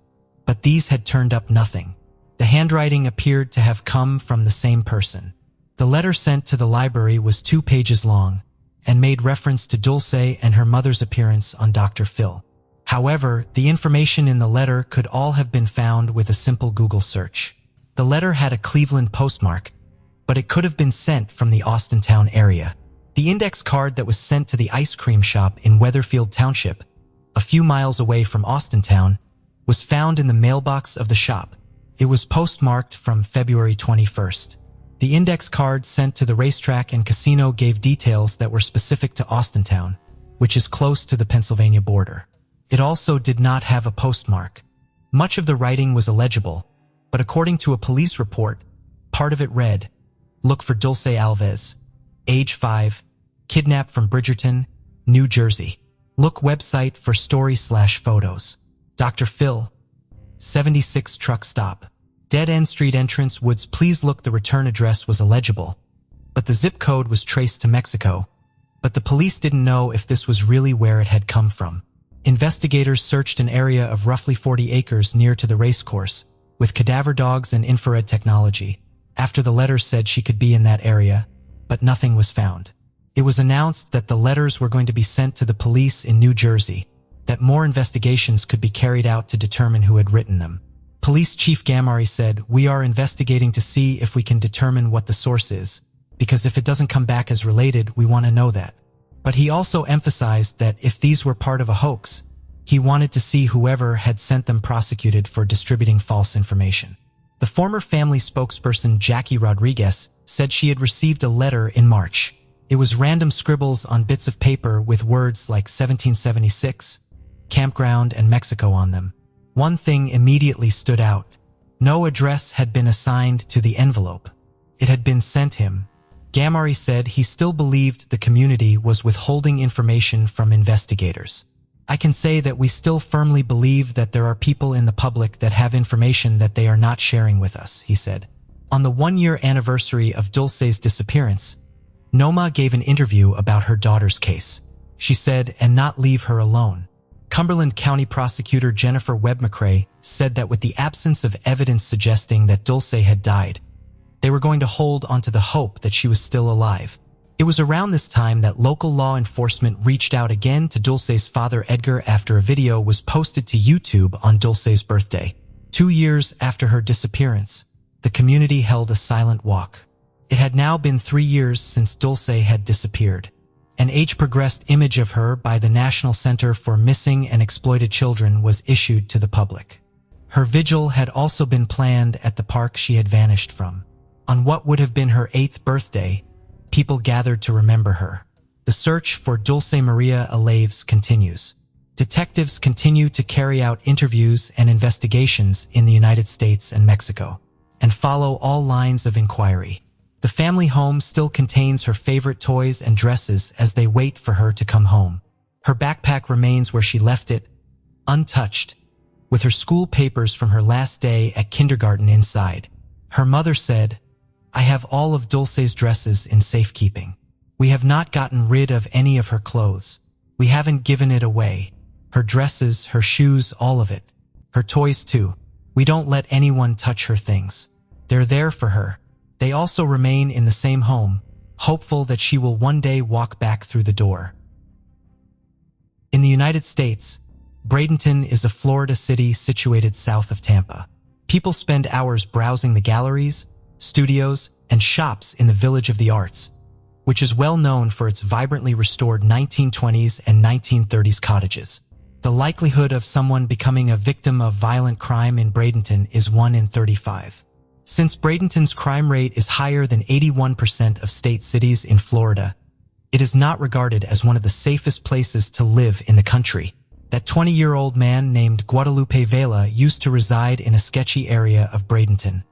but these had turned up nothing. The handwriting appeared to have come from the same person. The letter sent to the library was 2 pages long and made reference to Dulce and her mother's appearance on Dr. Phil. However, the information in the letter could all have been found with a simple Google search. The letter had a Cleveland postmark, but it could have been sent from the Austintown area. The index card that was sent to the ice cream shop in Weatherfield Township, a few miles away from Austintown, was found in the mailbox of the shop. It was postmarked from February 21st. The index card sent to the racetrack and casino gave details that were specific to Austintown, which is close to the Pennsylvania border. It also did not have a postmark. Much of the writing was illegible, but according to a police report, part of it read, "Look for Dulce Alves, age 5, kidnapped from Bridgerton, New Jersey. Look website for story/photos. Dr. Phil, 76 truck stop. Dead End Street entrance Woods. Please look." The return address was illegible, but the zip code was traced to Mexico, but the police didn't know if this was really where it had come from. Investigators searched an area of roughly 40 acres near to the racecourse, with cadaver dogs and infrared technology, after the letters said she could be in that area, but nothing was found. It was announced that the letters were going to be sent to the police in New Jersey, that more investigations could be carried out to determine who had written them. Police Chief Gamari said, "We are investigating to see if we can determine what the source is, because if it doesn't come back as related, we want to know that." But he also emphasized that if these were part of a hoax, he wanted to see whoever had sent them prosecuted for distributing false information. The former family spokesperson Jackie Rodriguez said she had received a letter in March. It was random scribbles on bits of paper with words like 1776, campground, and Mexico on them. One thing immediately stood out. No address had been assigned to the envelope. It had been sent him. Gamari said he still believed the community was withholding information from investigators. "I can say that we still firmly believe that there are people in the public that have information that they are not sharing with us," he said. On the 1-year anniversary of Dulce's disappearance, Noma gave an interview about her daughter's case. She said, "And not leave her alone." Cumberland County Prosecutor Jennifer Webb McCrae said that with the absence of evidence suggesting that Dulce had died, they were going to hold onto the hope that she was still alive. It was around this time that local law enforcement reached out again to Dulce's father Edgar after a video was posted to YouTube on Dulce's birthday. 2 years after her disappearance, the community held a silent walk. It had now been 3 years since Dulce had disappeared. An age-progressed image of her by the National Center for Missing and Exploited Children was issued to the public. Her vigil had also been planned at the park she had vanished from. On what would have been her 8th birthday, people gathered to remember her. The search for Dulce Maria Alaves continues. Detectives continue to carry out interviews and investigations in the United States and Mexico, and follow all lines of inquiry. The family home still contains her favorite toys and dresses as they wait for her to come home. Her backpack remains where she left it, untouched, with her school papers from her last day at kindergarten inside. Her mother said, "I have all of Dulce's dresses in safekeeping. We have not gotten rid of any of her clothes. We haven't given it away. Her dresses, her shoes, all of it. Her toys too. We don't let anyone touch her things. They're there for her." They also remain in the same home, hopeful that she will one day walk back through the door. In the United States, Bradenton is a Florida city situated south of Tampa. People spend hours browsing the galleries, studios, and shops in the Village of the Arts, which is well known for its vibrantly restored 1920s and 1930s cottages. The likelihood of someone becoming a victim of violent crime in Bradenton is 1 in 35. Since Bradenton's crime rate is higher than 81% of state cities in Florida, it is not regarded as one of the safest places to live in the country. That 20-year-old man named Guadalupe Vela used to reside in a sketchy area of Bradenton,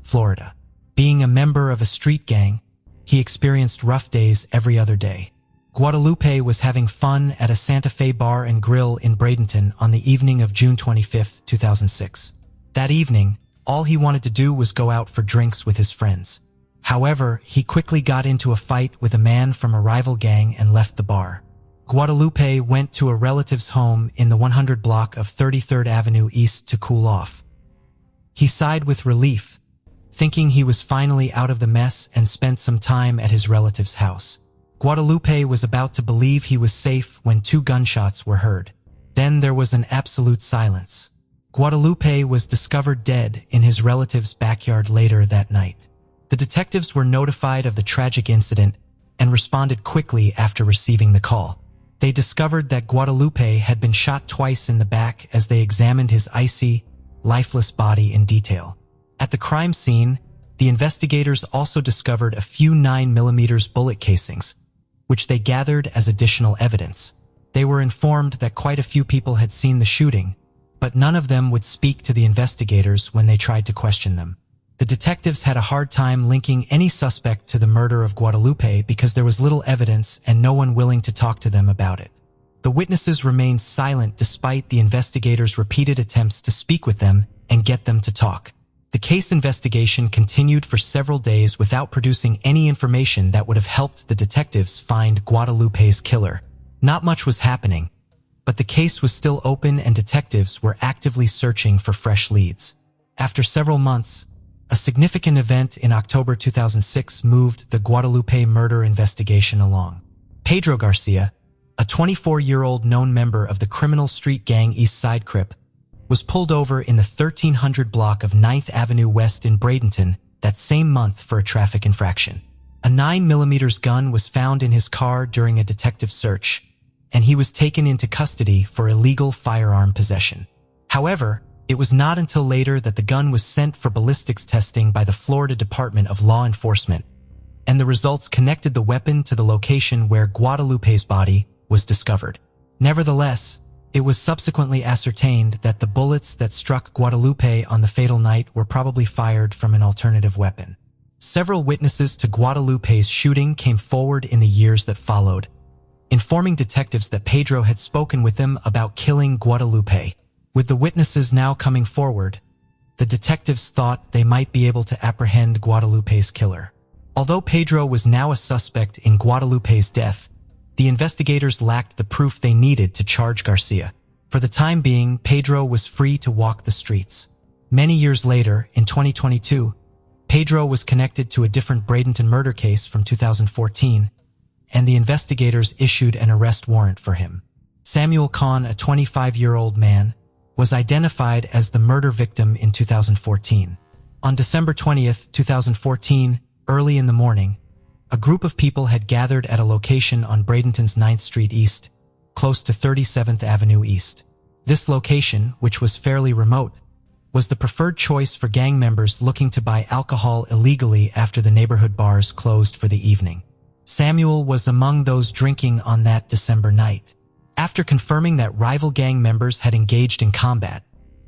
Florida. Being a member of a street gang, he experienced rough days every other day. Guadalupe was having fun at a Santa Fe bar and grill in Bradenton on the evening of June 25, 2006. That evening, all he wanted to do was go out for drinks with his friends. However, he quickly got into a fight with a man from a rival gang and left the bar. Guadalupe went to a relative's home in the 100 block of 33rd Avenue East to cool off. He sighed with relief, thinking he was finally out of the mess, and spent some time at his relative's house. Guadalupe was about to believe he was safe when 2 gunshots were heard. Then there was an absolute silence. Guadalupe was discovered dead in his relative's backyard later that night. The detectives were notified of the tragic incident and responded quickly after receiving the call. They discovered that Guadalupe had been shot twice in the back as they examined his icy, lifeless body in detail. At the crime scene, the investigators also discovered a few 9mm bullet casings, which they gathered as additional evidence. They were informed that quite a few people had seen the shooting, but none of them would speak to the investigators when they tried to question them. The detectives had a hard time linking any suspect to the murder of Guadalupe because there was little evidence and no one willing to talk to them about it. The witnesses remained silent despite the investigators' repeated attempts to speak with them and get them to talk. The case investigation continued for several days without producing any information that would have helped the detectives find Guadalupe's killer. Not much was happening, but the case was still open and detectives were actively searching for fresh leads. After several months, a significant event in October 2006 moved the Guadalupe murder investigation along. Pedro Garcia, a 24-year-old known member of the criminal street gang East Side Crip, was pulled over in the 1300 block of 9th Avenue West in Bradenton that same month for a traffic infraction. A 9mm gun was found in his car during a detective search, and he was taken into custody for illegal firearm possession. However, it was not until later that the gun was sent for ballistics testing by the Florida Department of Law Enforcement, and the results connected the weapon to the location where Guadalupe's body was discovered. Nevertheless, it was subsequently ascertained that the bullets that struck Guadalupe on the fatal night were probably fired from an alternative weapon. Several witnesses to Guadalupe's shooting came forward in the years that followed, informing detectives that Pedro had spoken with them about killing Guadalupe. With the witnesses now coming forward, the detectives thought they might be able to apprehend Guadalupe's killer. Although Pedro was now a suspect in Guadalupe's death, the investigators lacked the proof they needed to charge Garcia. For the time being, Pedro was free to walk the streets. Many years later, in 2022, Pedro was connected to a different Bradenton murder case from 2014, and the investigators issued an arrest warrant for him. Samuel Kahn, a 25-year-old man, was identified as the murder victim in 2014. On December 20th, 2014, early in the morning, a group of people had gathered at a location on Bradenton's 9th Street East, close to 37th Avenue East. This location, which was fairly remote, was the preferred choice for gang members looking to buy alcohol illegally after the neighborhood bars closed for the evening. Samuel was among those drinking on that December night. After confirming that rival gang members had engaged in combat,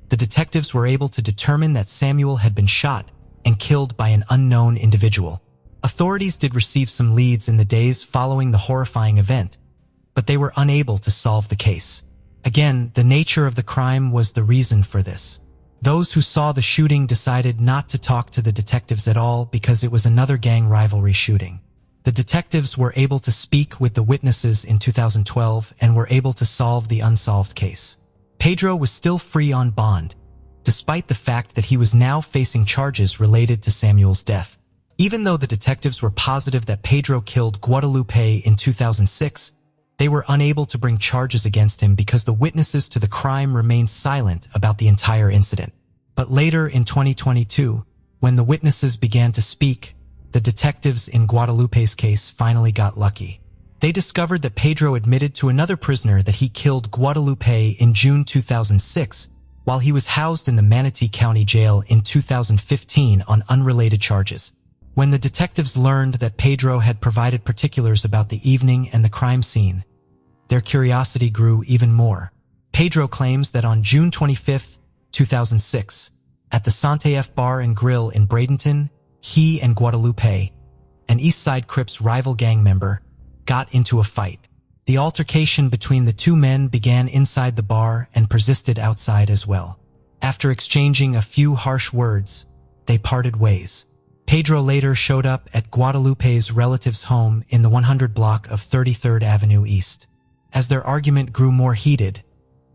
the detectives were able to determine that Samuel had been shot and killed by an unknown individual. Authorities did receive some leads in the days following the horrifying event, but they were unable to solve the case. Again, the nature of the crime was the reason for this. Those who saw the shooting decided not to talk to the detectives at all because it was another gang rivalry shooting. The detectives were able to speak with the witnesses in 2012 and were able to solve the unsolved case. Pedro was still free on bond, despite the fact that he was now facing charges related to Samuel's death. Even though the detectives were positive that Pedro killed Guadalupe in 2006, they were unable to bring charges against him because the witnesses to the crime remained silent about the entire incident. But later in 2022, when the witnesses began to speak, the detectives in Guadalupe's case finally got lucky. They discovered that Pedro admitted to another prisoner that he killed Guadalupe in June 2006 while he was housed in the Manatee County Jail in 2015 on unrelated charges. When the detectives learned that Pedro had provided particulars about the evening and the crime scene, their curiosity grew even more. Pedro claims that on June 25, 2006, at the Sante F Bar and Grill in Bradenton, he and Guadalupe, an East Side Crips rival gang member, got into a fight. The altercation between the two men began inside the bar and persisted outside as well. After exchanging a few harsh words, they parted ways. Pedro later showed up at Guadalupe's relative's home in the 100 block of 33rd Avenue East. As their argument grew more heated,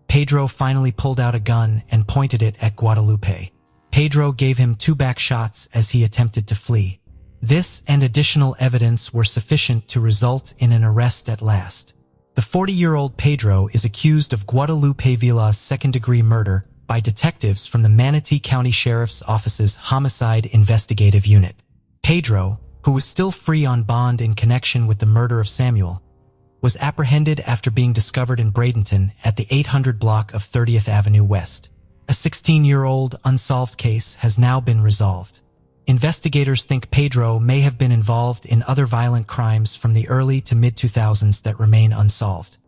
Pedro finally pulled out a gun and pointed it at Guadalupe. Pedro gave him 2 back shots as he attempted to flee. This and additional evidence were sufficient to result in an arrest at last. The 40-year-old Pedro is accused of Guadalupe Vila's second-degree murder by detectives from the Manatee County Sheriff's Office's Homicide Investigative Unit. Pedro, who was still free on bond in connection with the murder of Samuel, was apprehended after being discovered in Bradenton at the 800 block of 30th Avenue West. A 16-year-old unsolved case has now been resolved. Investigators think Pedro may have been involved in other violent crimes from the early to mid-2000s that remain unsolved.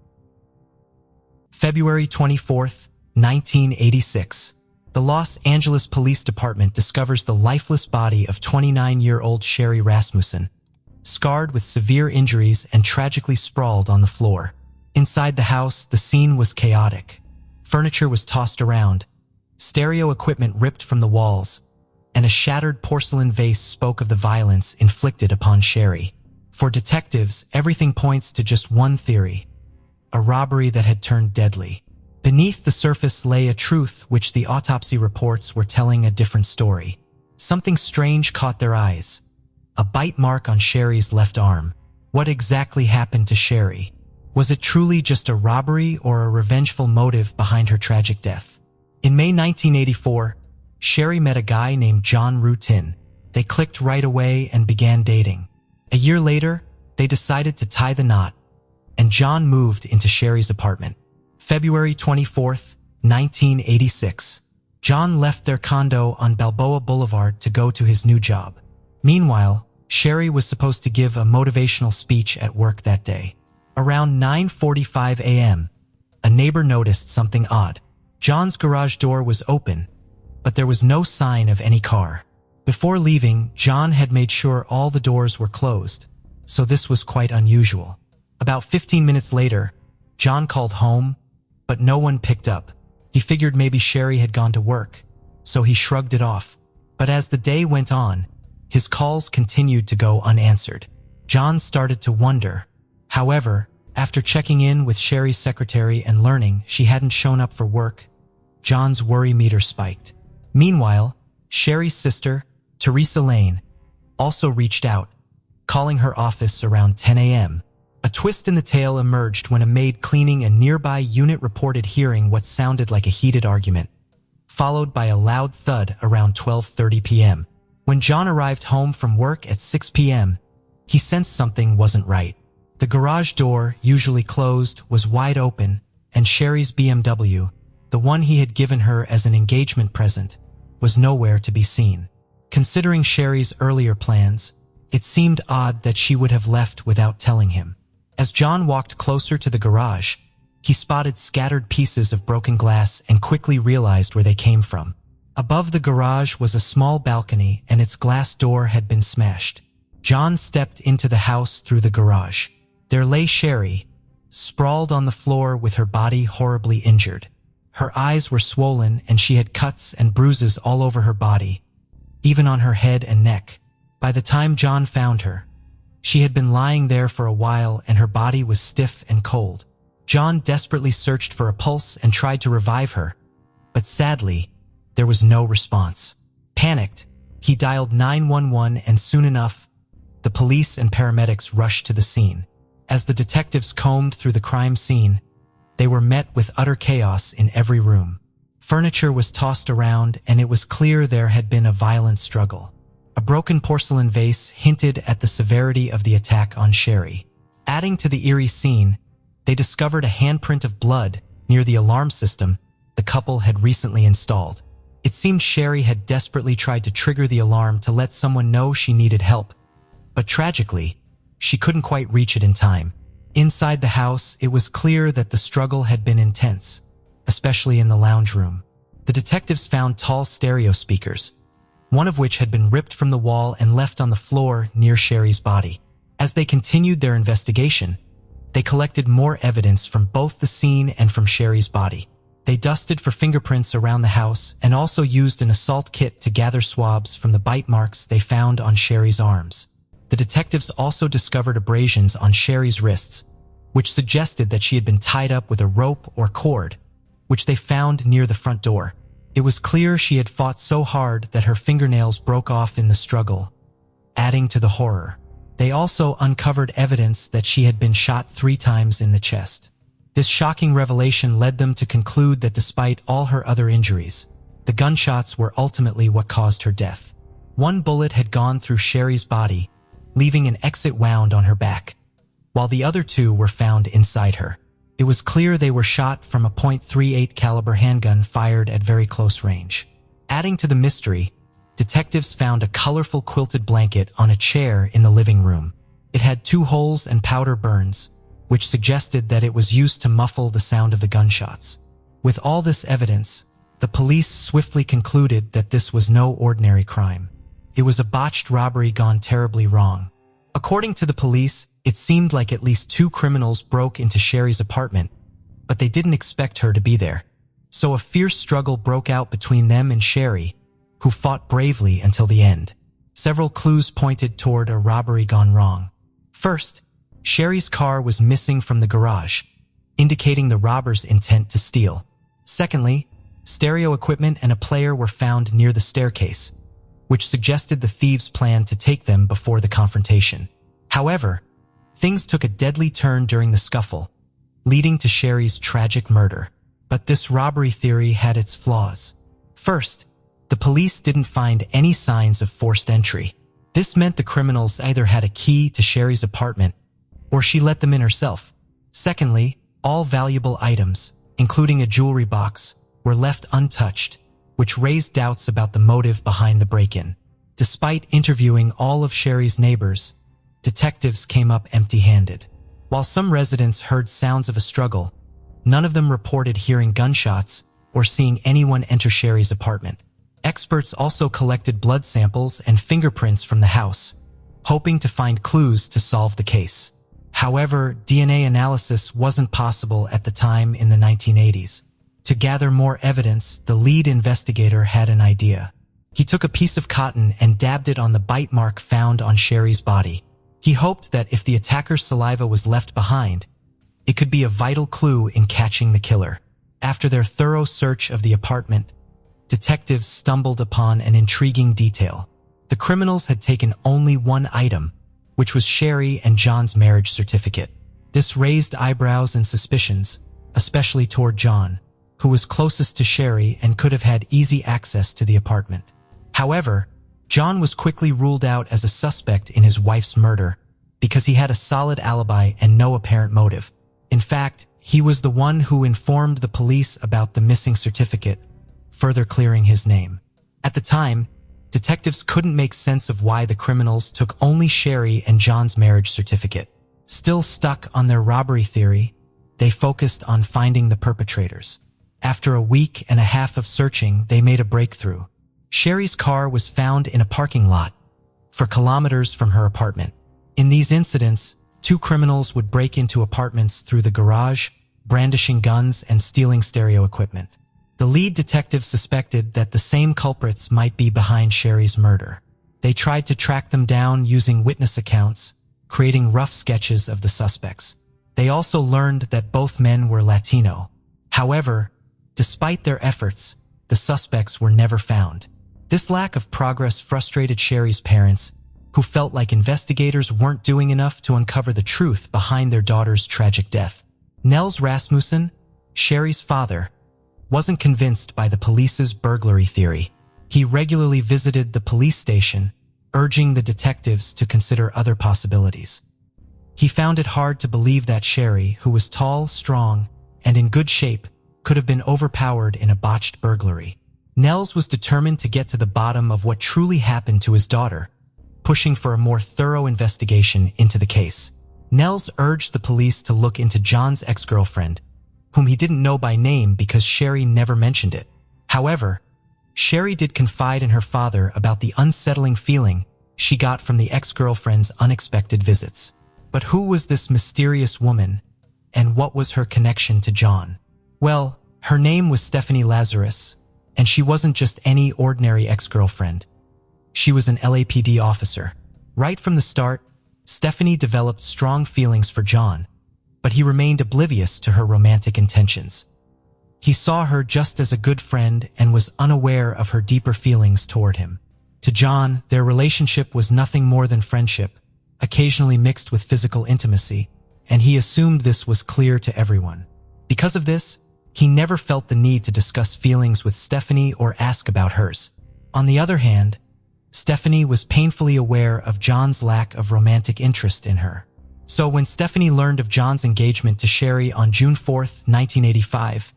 February 24, 1986. The Los Angeles Police Department discovers the lifeless body of 29-year-old Sherry Rasmussen, scarred with severe injuries and tragically sprawled on the floor. Inside the house, the scene was chaotic. Furniture was tossed around, stereo equipment ripped from the walls, and a shattered porcelain vase spoke of the violence inflicted upon Sherry. For detectives, everything points to just one theory: a robbery that had turned deadly. Beneath the surface lay a truth which the autopsy reports were telling a different story. Something strange caught their eyes: a bite mark on Sherry's left arm. What exactly happened to Sherry? Was it truly just a robbery or a revengeful motive behind her tragic death? In May 1984, Sherry met a guy named John Rutin. They clicked right away and began dating. A year later, they decided to tie the knot, and John moved into Sherry's apartment. February 24, 1986. John left their condo on Balboa Boulevard to go to his new job. Meanwhile, Sherry was supposed to give a motivational speech at work that day. Around 9:45 a.m., a neighbor noticed something odd. John's garage door was open, but there was no sign of any car. Before leaving, John had made sure all the doors were closed, so this was quite unusual. About 15 minutes later, John called home, but no one picked up. He figured maybe Sherry had gone to work, so he shrugged it off. But as the day went on, his calls continued to go unanswered. John started to wonder. However, after checking in with Sherry's secretary and learning she hadn't shown up for work, John's worry meter spiked. Meanwhile, Sherry's sister, Teresa Lane, also reached out, calling her office around 10 a.m. A twist in the tale emerged when a maid cleaning a nearby unit reported hearing what sounded like a heated argument. followed by a loud thud around 12:30 p.m. When John arrived home from work at 6 p.m., he sensed something wasn't right. The garage door, usually closed, was wide open, and Sherry's BMW, the one he had given her as an engagement present, was nowhere to be seen. Considering Sherry's earlier plans, it seemed odd that she would have left without telling him. As John walked closer to the garage, he spotted scattered pieces of broken glass and quickly realized where they came from. Above the garage was a small balcony and its glass door had been smashed. John stepped into the house through the garage. There lay Sherry, sprawled on the floor with her body horribly injured. Her eyes were swollen and she had cuts and bruises all over her body, even on her head and neck. By the time John found her, she had been lying there for a while and her body was stiff and cold. John desperately searched for a pulse and tried to revive her, but sadly, there was no response. Panicked, he dialed 911 and soon enough, the police and paramedics rushed to the scene. As the detectives combed through the crime scene, they were met with utter chaos in every room. Furniture was tossed around and it was clear there had been a violent struggle. A broken porcelain vase hinted at the severity of the attack on Sherry. Adding to the eerie scene, they discovered a handprint of blood near the alarm system the couple had recently installed. It seemed Sherry had desperately tried to trigger the alarm to let someone know she needed help, but tragically, she couldn't quite reach it in time. Inside the house, it was clear that the struggle had been intense, especially in the lounge room. The detectives found tall stereo speakers, one of which had been ripped from the wall and left on the floor near Sherry's body. As they continued their investigation, they collected more evidence from both the scene and from Sherry's body. They dusted for fingerprints around the house and also used an assault kit to gather swabs from the bite marks they found on Sherry's arms. The detectives also discovered abrasions on Sherry's wrists, which suggested that she had been tied up with a rope or cord, which they found near the front door. It was clear she had fought so hard that her fingernails broke off in the struggle, adding to the horror. They also uncovered evidence that she had been shot 3 times in the chest. This shocking revelation led them to conclude that despite all her other injuries, the gunshots were ultimately what caused her death. One bullet had gone through Sherry's body, leaving an exit wound on her back, while the other 2 were found inside her. It was clear they were shot from a .38 caliber handgun fired at very close range. Adding to the mystery, detectives found a colorful quilted blanket on a chair in the living room. It had 2 holes and powder burns, which suggested that it was used to muffle the sound of the gunshots. With all this evidence, the police swiftly concluded that this was no ordinary crime. It was a botched robbery gone terribly wrong. According to the police, it seemed like at least 2 criminals broke into Sherry's apartment, but they didn't expect her to be there. So a fierce struggle broke out between them and Sherry, who fought bravely until the end. Several clues pointed toward a robbery gone wrong. First, Sherry's car was missing from the garage, indicating the robbers' intent to steal. Secondly, stereo equipment and a player were found near the staircase, which suggested the thieves planned to take them before the confrontation. However, things took a deadly turn during the scuffle, leading to Sherry's tragic murder. But this robbery theory had its flaws. First, the police didn't find any signs of forced entry. This meant the criminals either had a key to Sherry's apartment or she let them in herself. Secondly, all valuable items, including a jewelry box, were left untouched, which raised doubts about the motive behind the break-in. Despite interviewing all of Sherry's neighbors, detectives came up empty-handed. While some residents heard sounds of a struggle, none of them reported hearing gunshots or seeing anyone enter Sherry's apartment. Experts also collected blood samples and fingerprints from the house, hoping to find clues to solve the case. However, DNA analysis wasn't possible at the time in the 1980s. To gather more evidence, the lead investigator had an idea. He took a piece of cotton and dabbed it on the bite mark found on Sherry's body. He hoped that if the attacker's saliva was left behind, it could be a vital clue in catching the killer. After their thorough search of the apartment, detectives stumbled upon an intriguing detail. The criminals had taken only one item, which was Sherry and John's marriage certificate. This raised eyebrows and suspicions, especially toward John, who was closest to Sherry and could have had easy access to the apartment. However, John was quickly ruled out as a suspect in his wife's murder because he had a solid alibi and no apparent motive. In fact, he was the one who informed the police about the missing certificate, further clearing his name. At the time, detectives couldn't make sense of why the criminals took only Sherry and John's marriage certificate. Still stuck on their robbery theory, they focused on finding the perpetrators. After a week and a half of searching, they made a breakthrough. Sherry's car was found in a parking lot, for kilometers from her apartment. In these incidents, two criminals would break into apartments through the garage, brandishing guns and stealing stereo equipment. The lead detective suspected that the same culprits might be behind Sherry's murder. They tried to track them down using witness accounts, creating rough sketches of the suspects. They also learned that both men were Latino. However, despite their efforts, the suspects were never found. This lack of progress frustrated Sherry's parents, who felt like investigators weren't doing enough to uncover the truth behind their daughter's tragic death. Nels Rasmussen, Sherry's father, wasn't convinced by the police's burglary theory. He regularly visited the police station, urging the detectives to consider other possibilities. He found it hard to believe that Sherry, who was tall, strong, and in good shape, could have been overpowered in a botched burglary. Nels was determined to get to the bottom of what truly happened to his daughter, pushing for a more thorough investigation into the case. Nels urged the police to look into John's ex-girlfriend, whom he didn't know by name because Sherry never mentioned it. However, Sherry did confide in her father about the unsettling feeling she got from the ex-girlfriend's unexpected visits. But who was this mysterious woman, and what was her connection to John? Well, her name was Stephanie Lazarus, and she wasn't just any ordinary ex-girlfriend. She was an LAPD officer. Right from the start, Stephanie developed strong feelings for John, but he remained oblivious to her romantic intentions. He saw her just as a good friend and was unaware of her deeper feelings toward him. To John, their relationship was nothing more than friendship, occasionally mixed with physical intimacy, and he assumed this was clear to everyone. Because of this, he never felt the need to discuss feelings with Stephanie or ask about hers. On the other hand, Stephanie was painfully aware of John's lack of romantic interest in her. So when Stephanie learned of John's engagement to Sherry on June 4, 1985,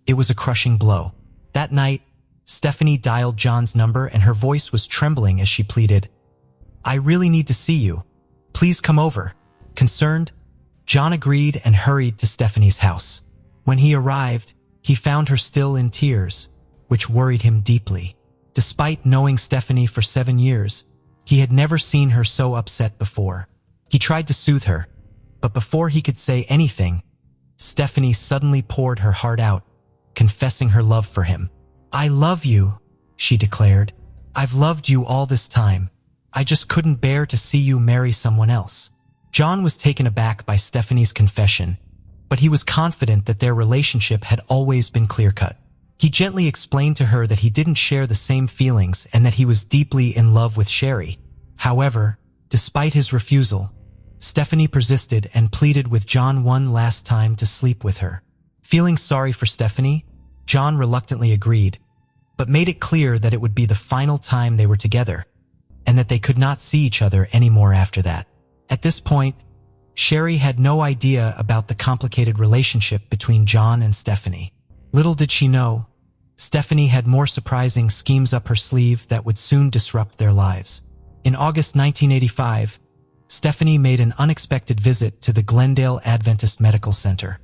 it was a crushing blow. That night, Stephanie dialed John's number and her voice was trembling as she pleaded, "I really need to see you. Please come over." Concerned, John agreed and hurried to Stephanie's house. When he arrived, he found her still in tears, which worried him deeply. Despite knowing Stephanie for 7 years, he had never seen her so upset before. He tried to soothe her, but before he could say anything, Stephanie suddenly poured her heart out, confessing her love for him. "I love you," she declared. "I've loved you all this time. I just couldn't bear to see you marry someone else." John was taken aback by Stephanie's confession, but he was confident that their relationship had always been clear-cut. He gently explained to her that he didn't share the same feelings and that he was deeply in love with Sherry. However, despite his refusal, Stephanie persisted and pleaded with John one last time to sleep with her. Feeling sorry for Stephanie, John reluctantly agreed, but made it clear that it would be the final time they were together, and that they could not see each other anymore after that. At this point, Sherry had no idea about the complicated relationship between John and Stephanie. Little did she know, Stephanie had more surprising schemes up her sleeve that would soon disrupt their lives. In August 1985, Stephanie made an unexpected visit to the Glendale Adventist Medical Center,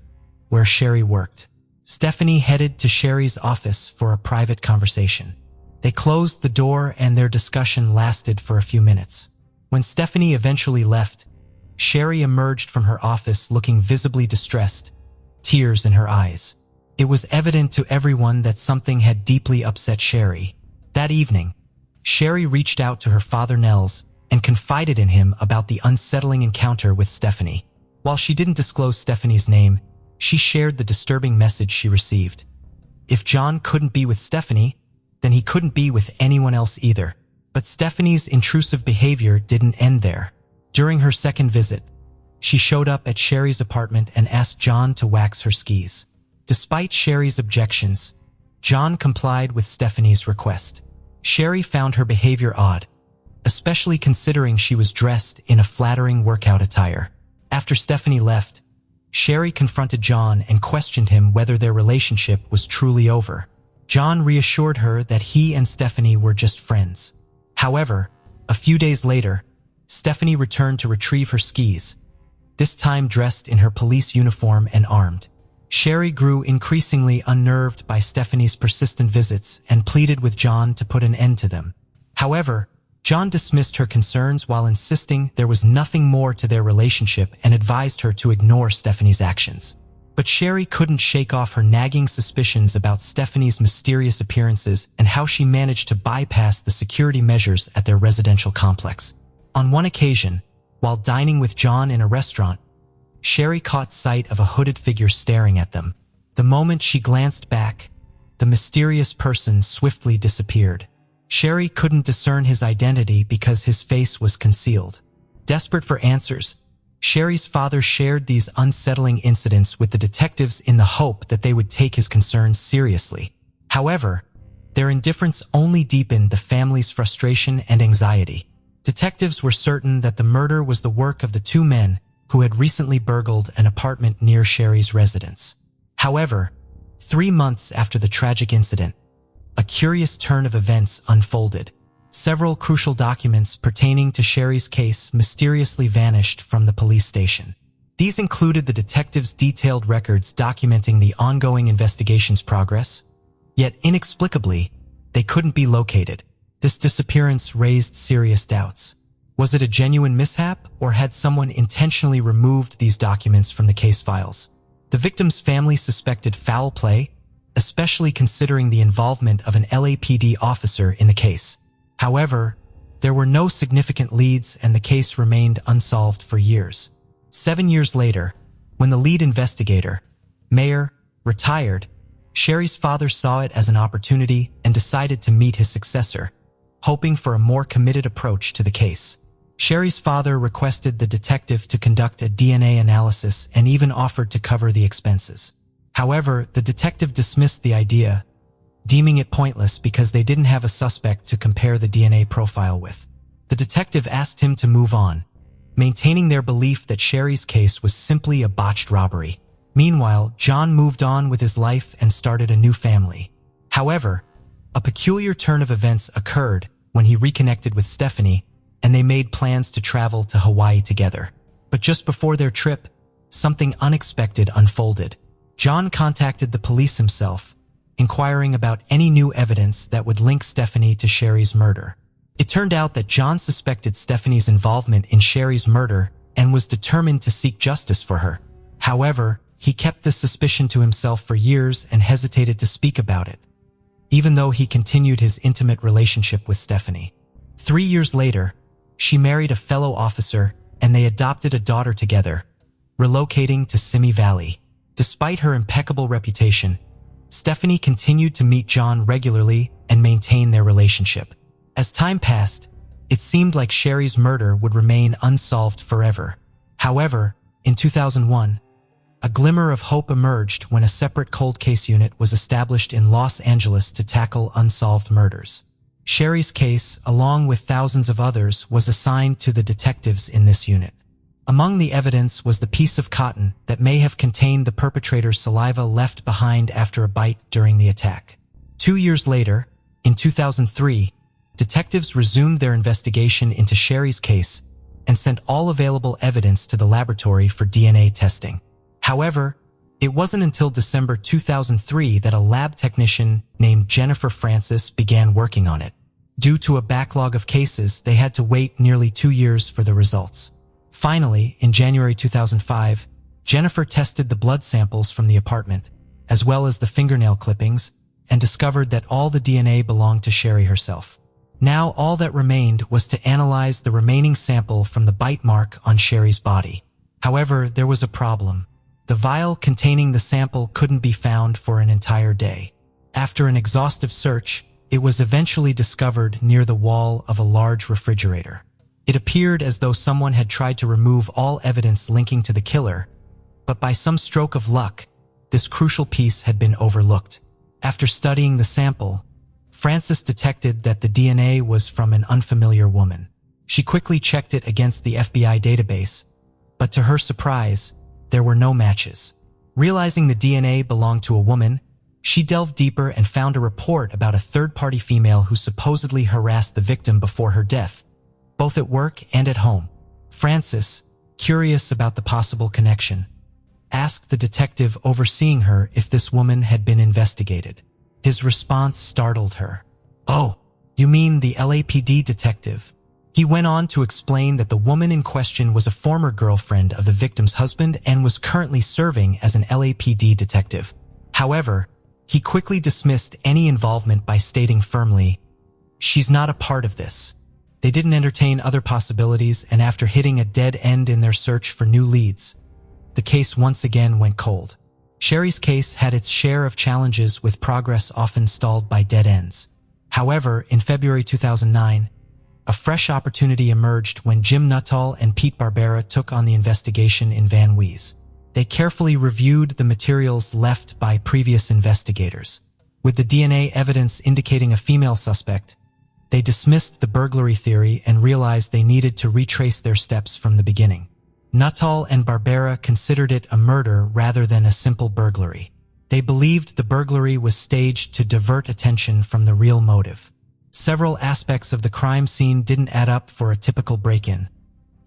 where Sherry worked. Stephanie headed to Sherry's office for a private conversation. They closed the door and their discussion lasted for a few minutes. When Stephanie eventually left, Sherry emerged from her office looking visibly distressed, tears in her eyes. It was evident to everyone that something had deeply upset Sherry. That evening, Sherry reached out to her father Nels and confided in him about the unsettling encounter with Stephanie. While she didn't disclose Stephanie's name, she shared the disturbing message she received. If John couldn't be with Stephanie, then he couldn't be with anyone else either. But Stephanie's intrusive behavior didn't end there. During her second visit, she showed up at Sherry's apartment and asked John to wax her skis. Despite Sherry's objections, John complied with Stephanie's request. Sherry found her behavior odd, especially considering she was dressed in a flattering workout attire. After Stephanie left, Sherry confronted John and questioned him whether their relationship was truly over. John reassured her that he and Stephanie were just friends. However, a few days later, Stephanie returned to retrieve her skis, this time dressed in her police uniform and armed. Sherry grew increasingly unnerved by Stephanie's persistent visits and pleaded with John to put an end to them. However, John dismissed her concerns while insisting there was nothing more to their relationship and advised her to ignore Stephanie's actions. But Sherry couldn't shake off her nagging suspicions about Stephanie's mysterious appearances and how she managed to bypass the security measures at their residential complex. On one occasion, while dining with John in a restaurant, Sherry caught sight of a hooded figure staring at them. The moment she glanced back, the mysterious person swiftly disappeared. Sherry couldn't discern his identity because his face was concealed. Desperate for answers, Sherry's father shared these unsettling incidents with the detectives in the hope that they would take his concerns seriously. However, their indifference only deepened the family's frustration and anxiety. Detectives were certain that the murder was the work of the two men who had recently burgled an apartment near Sherry's residence. However, 3 months after the tragic incident, a curious turn of events unfolded. Several crucial documents pertaining to Sherry's case mysteriously vanished from the police station. These included the detectives' detailed records documenting the ongoing investigation's progress, yet inexplicably, they couldn't be located. This disappearance raised serious doubts. Was it a genuine mishap, or had someone intentionally removed these documents from the case files? The victim's family suspected foul play, especially considering the involvement of an LAPD officer in the case. However, there were no significant leads and the case remained unsolved for years. 7 years later, when the lead investigator, Mayer, retired, Sherry's father saw it as an opportunity and decided to meet his successor, hoping for a more committed approach to the case. Sherry's father requested the detective to conduct a DNA analysis and even offered to cover the expenses. However, the detective dismissed the idea, deeming it pointless because they didn't have a suspect to compare the DNA profile with. The detective asked him to move on, maintaining their belief that Sherry's case was simply a botched robbery. Meanwhile, John moved on with his life and started a new family. However, a peculiar turn of events occurred when he reconnected with Stephanie and they made plans to travel to Hawaii together. But just before their trip, something unexpected unfolded. John contacted the police himself, inquiring about any new evidence that would link Stephanie to Sherry's murder. It turned out that John suspected Stephanie's involvement in Sherry's murder and was determined to seek justice for her. However, he kept this suspicion to himself for years and hesitated to speak about it, even though he continued his intimate relationship with Stephanie. 3 years later, she married a fellow officer and they adopted a daughter together, relocating to Simi Valley. Despite her impeccable reputation, Stephanie continued to meet John regularly and maintain their relationship. As time passed, it seemed like Sherry's murder would remain unsolved forever. However, in 2001, a glimmer of hope emerged when a separate cold case unit was established in Los Angeles to tackle unsolved murders. Sherry's case, along with thousands of others, was assigned to the detectives in this unit. Among the evidence was the piece of cotton that may have contained the perpetrator's saliva left behind after a bite during the attack. 2 years later, in 2003, detectives resumed their investigation into Sherry's case and sent all available evidence to the laboratory for DNA testing. However, it wasn't until December 2003 that a lab technician named Jennifer Francis began working on it. Due to a backlog of cases, they had to wait nearly 2 years for the results. Finally, in January 2005, Jennifer tested the blood samples from the apartment, as well as the fingernail clippings, and discovered that all the DNA belonged to Sherry herself. Now all that remained was to analyze the remaining sample from the bite mark on Sherry's body. However, there was a problem. The vial containing the sample couldn't be found for an entire day. After an exhaustive search, it was eventually discovered near the wall of a large refrigerator. It appeared as though someone had tried to remove all evidence linking to the killer, but by some stroke of luck, this crucial piece had been overlooked. After studying the sample, Frances detected that the DNA was from an unfamiliar woman. She quickly checked it against the FBI database, but to her surprise, there were no matches. Realizing the DNA belonged to a woman, she delved deeper and found a report about a third-party female who supposedly harassed the victim before her death, both at work and at home. Frances, curious about the possible connection, asked the detective overseeing her if this woman had been investigated. His response startled her. "Oh, you mean the LAPD detective?" He went on to explain that the woman in question was a former girlfriend of the victim's husband and was currently serving as an LAPD detective. However, he quickly dismissed any involvement by stating firmly, "She's not a part of this." They didn't entertain other possibilities, and after hitting a dead end in their search for new leads, the case once again went cold. Sherry's case had its share of challenges, with progress often stalled by dead ends. However, in February 2009, a fresh opportunity emerged when Jim Nuttall and Pete Barbera took on the investigation in Van Nuys. They carefully reviewed the materials left by previous investigators. With the DNA evidence indicating a female suspect, they dismissed the burglary theory and realized they needed to retrace their steps from the beginning. Nuttall and Barbera considered it a murder rather than a simple burglary. They believed the burglary was staged to divert attention from the real motive. Several aspects of the crime scene didn't add up for a typical break-in,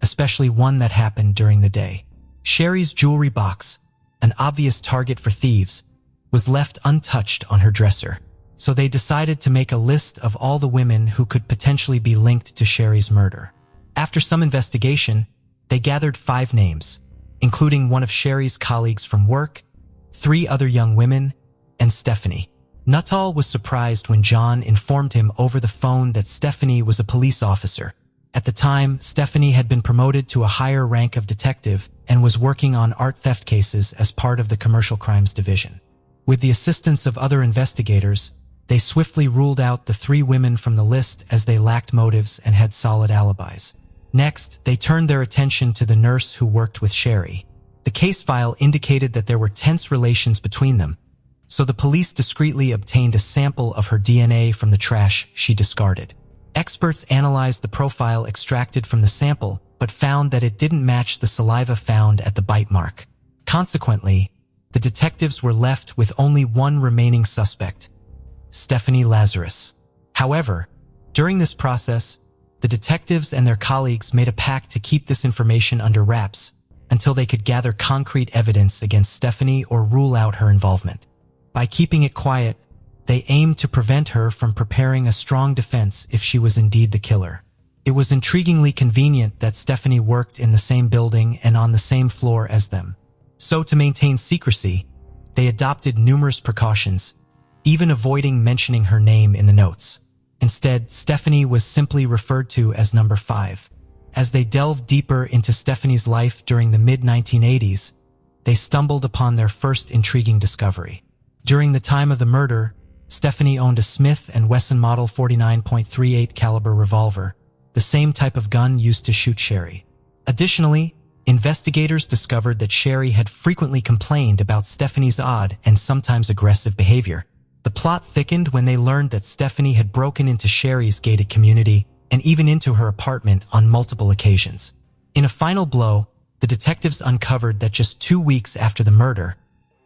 especially one that happened during the day. Sherry's jewelry box, an obvious target for thieves, was left untouched on her dresser, so they decided to make a list of all the women who could potentially be linked to Sherry's murder. After some investigation, they gathered 5 names, including one of Sherry's colleagues from work, 3 other young women, and Stephanie. Nuttall was surprised when John informed him over the phone that Stephanie was a police officer. At the time, Stephanie had been promoted to a higher rank of detective and was working on art theft cases as part of the Commercial Crimes Division. With the assistance of other investigators, they swiftly ruled out the 3 women from the list as they lacked motives and had solid alibis. Next, they turned their attention to the nurse who worked with Sherry. The case file indicated that there were tense relations between them, so the police discreetly obtained a sample of her DNA from the trash she discarded. Experts analyzed the profile extracted from the sample, but found that it didn't match the saliva found at the bite mark. Consequently, the detectives were left with only one remaining suspect, Stephanie Lazarus. However, during this process, the detectives and their colleagues made a pact to keep this information under wraps until they could gather concrete evidence against Stephanie or rule out her involvement. By keeping it quiet, they aimed to prevent her from preparing a strong defense if she was indeed the killer. It was intriguingly convenient that Stephanie worked in the same building and on the same floor as them. So to maintain secrecy, they adopted numerous precautions, even avoiding mentioning her name in the notes. Instead, Stephanie was simply referred to as number 5. As they delved deeper into Stephanie's life during the mid-1980s, they stumbled upon their first intriguing discovery. During the time of the murder, Stephanie owned a Smith & Wesson Model 49.38 caliber revolver, the same type of gun used to shoot Sherry. Additionally, investigators discovered that Sherry had frequently complained about Stephanie's odd and sometimes aggressive behavior. The plot thickened when they learned that Stephanie had broken into Sherry's gated community and even into her apartment on multiple occasions. In a final blow, the detectives uncovered that just 2 weeks after the murder,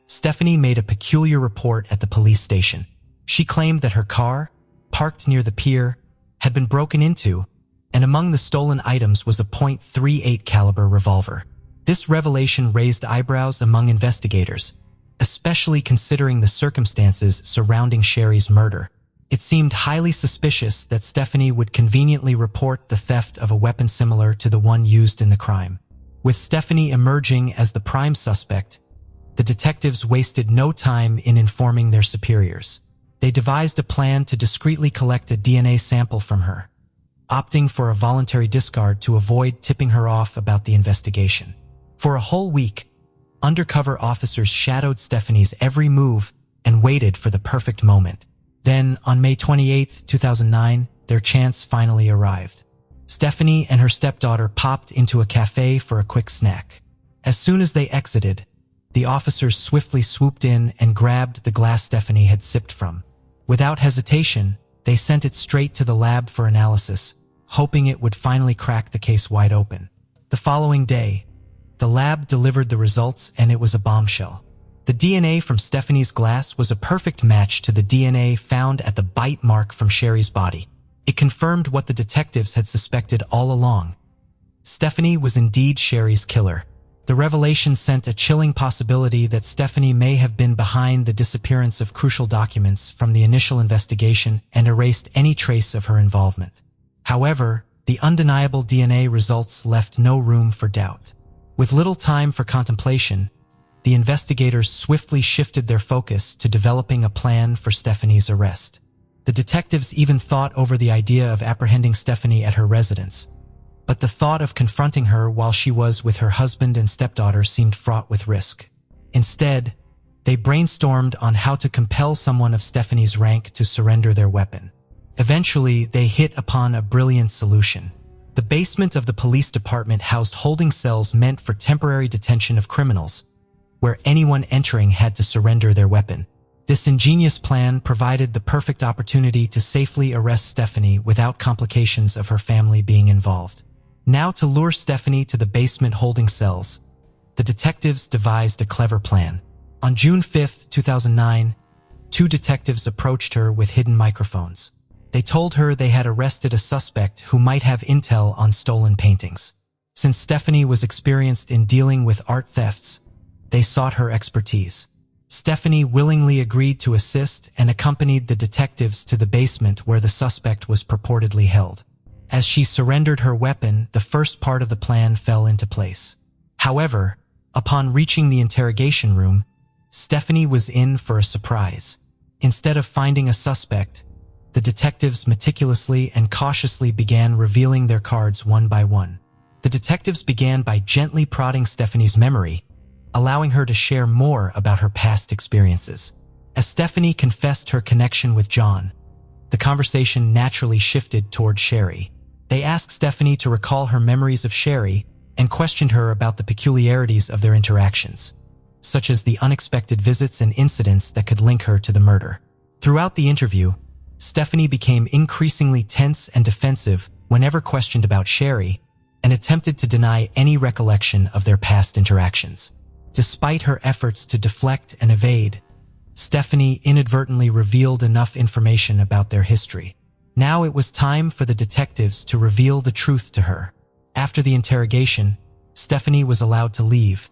Stephanie made a peculiar report at the police station. She claimed that her car, parked near the pier, had been broken into, and among the stolen items was a .38 caliber revolver. This revelation raised eyebrows among investigators, especially considering the circumstances surrounding Sherry's murder. It seemed highly suspicious that Stephanie would conveniently report the theft of a weapon similar to the one used in the crime. With Stephanie emerging as the prime suspect, the detectives wasted no time in informing their superiors. They devised a plan to discreetly collect a DNA sample from her, opting for a voluntary discard to avoid tipping her off about the investigation. For a whole week, undercover officers shadowed Stephanie's every move and waited for the perfect moment. Then, on May 28, 2009, their chance finally arrived. Stephanie and her stepdaughter popped into a cafe for a quick snack. As soon as they exited, the officers swiftly swooped in and grabbed the glass Stephanie had sipped from. Without hesitation, they sent it straight to the lab for analysis, hoping it would finally crack the case wide open. The following day, the lab delivered the results, and it was a bombshell. The DNA from Stephanie's glass was a perfect match to the DNA found at the bite mark from Sherry's body. It confirmed what the detectives had suspected all along. Stephanie was indeed Sherry's killer. The revelation sent a chilling possibility that Stephanie may have been behind the disappearance of crucial documents from the initial investigation and erased any trace of her involvement. However, the undeniable DNA results left no room for doubt. With little time for contemplation, the investigators swiftly shifted their focus to developing a plan for Stephanie's arrest. The detectives even thought over the idea of apprehending Stephanie at her residence, but the thought of confronting her while she was with her husband and stepdaughter seemed fraught with risk. Instead, they brainstormed on how to compel someone of Stephanie's rank to surrender their weapon. Eventually, they hit upon a brilliant solution. The basement of the police department housed holding cells meant for temporary detention of criminals, where anyone entering had to surrender their weapon. This ingenious plan provided the perfect opportunity to safely arrest Stephanie without complications of her family being involved. Now, to lure Stephanie to the basement holding cells, the detectives devised a clever plan. On June 5, 2009, two detectives approached her with hidden microphones. They told her they had arrested a suspect who might have intel on stolen paintings. Since Stephanie was experienced in dealing with art thefts, they sought her expertise. Stephanie willingly agreed to assist and accompanied the detectives to the basement where the suspect was purportedly held. As she surrendered her weapon, the first part of the plan fell into place. However, upon reaching the interrogation room, Stephanie was in for a surprise. Instead of finding a suspect, the detectives meticulously and cautiously began revealing their cards one by one. The detectives began by gently prodding Stephanie's memory, allowing her to share more about her past experiences. As Stephanie confessed her connection with John, the conversation naturally shifted toward Sherry. They asked Stephanie to recall her memories of Sherry and questioned her about the peculiarities of their interactions, such as the unexpected visits and incidents that could link her to the murder. Throughout the interview, Stephanie became increasingly tense and defensive whenever questioned about Sherry and attempted to deny any recollection of their past interactions. Despite her efforts to deflect and evade, Stephanie inadvertently revealed enough information about their history. Now it was time for the detectives to reveal the truth to her. After the interrogation, Stephanie was allowed to leave,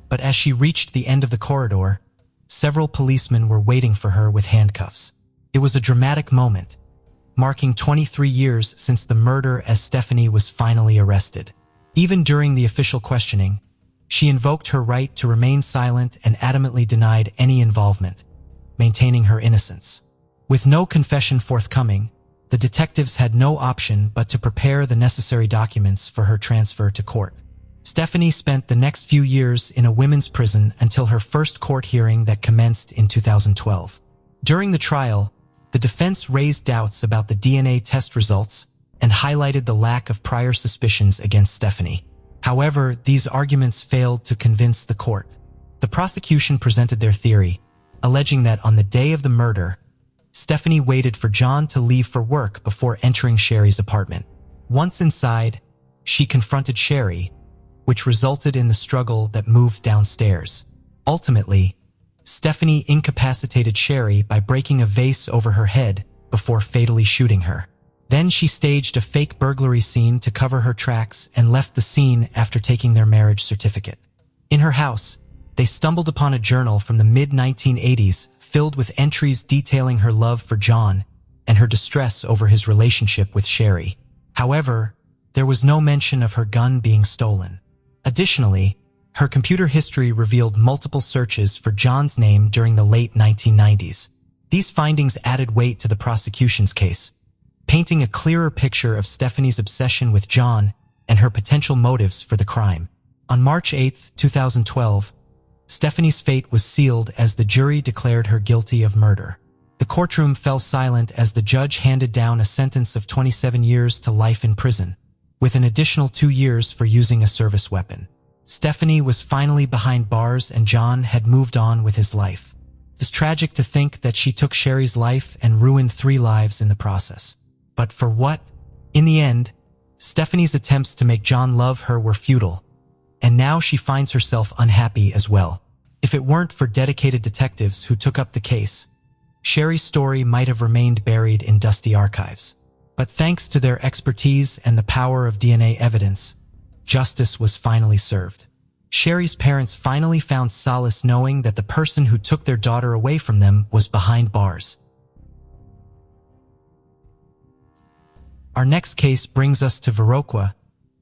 but as she reached the end of the corridor, several policemen were waiting for her with handcuffs. It was a dramatic moment, marking 23 years since the murder as Stephanie was finally arrested. Even during the official questioning, she invoked her right to remain silent and adamantly denied any involvement, maintaining her innocence. With no confession forthcoming, the detectives had no option but to prepare the necessary documents for her transfer to court. Stephanie spent the next few years in a women's prison until her first court hearing that commenced in 2012. During the trial, the defense raised doubts about the DNA test results and highlighted the lack of prior suspicions against Stephanie. However, these arguments failed to convince the court. The prosecution presented their theory, alleging that on the day of the murder, Stephanie waited for John to leave for work before entering Sherry's apartment. Once inside, she confronted Sherry, which resulted in the struggle that moved downstairs. Ultimately, Stephanie incapacitated Sherry by breaking a vase over her head before fatally shooting her. Then she staged a fake burglary scene to cover her tracks and left the scene after taking their marriage certificate. In her house, they stumbled upon a journal from the mid-1980s filled with entries detailing her love for John and her distress over his relationship with Sherry. However, there was no mention of her gun being stolen. Additionally, her computer history revealed multiple searches for John's name during the late 1990s. These findings added weight to the prosecution's case, painting a clearer picture of Stephanie's obsession with John and her potential motives for the crime. On March 8, 2012, Stephanie's fate was sealed as the jury declared her guilty of murder. The courtroom fell silent as the judge handed down a sentence of 27 years to life in prison, with an additional 2 years for using a service weapon. Stephanie was finally behind bars and John had moved on with his life. It's tragic to think that she took Sherry's life and ruined 3 lives in the process. But for what? In the end, Stephanie's attempts to make John love her were futile, and now she finds herself unhappy as well. If it weren't for dedicated detectives who took up the case, Sherry's story might have remained buried in dusty archives. But thanks to their expertise and the power of DNA evidence, justice was finally served. Sherry's parents finally found solace knowing that the person who took their daughter away from them was behind bars. Our next case brings us to Viroqua,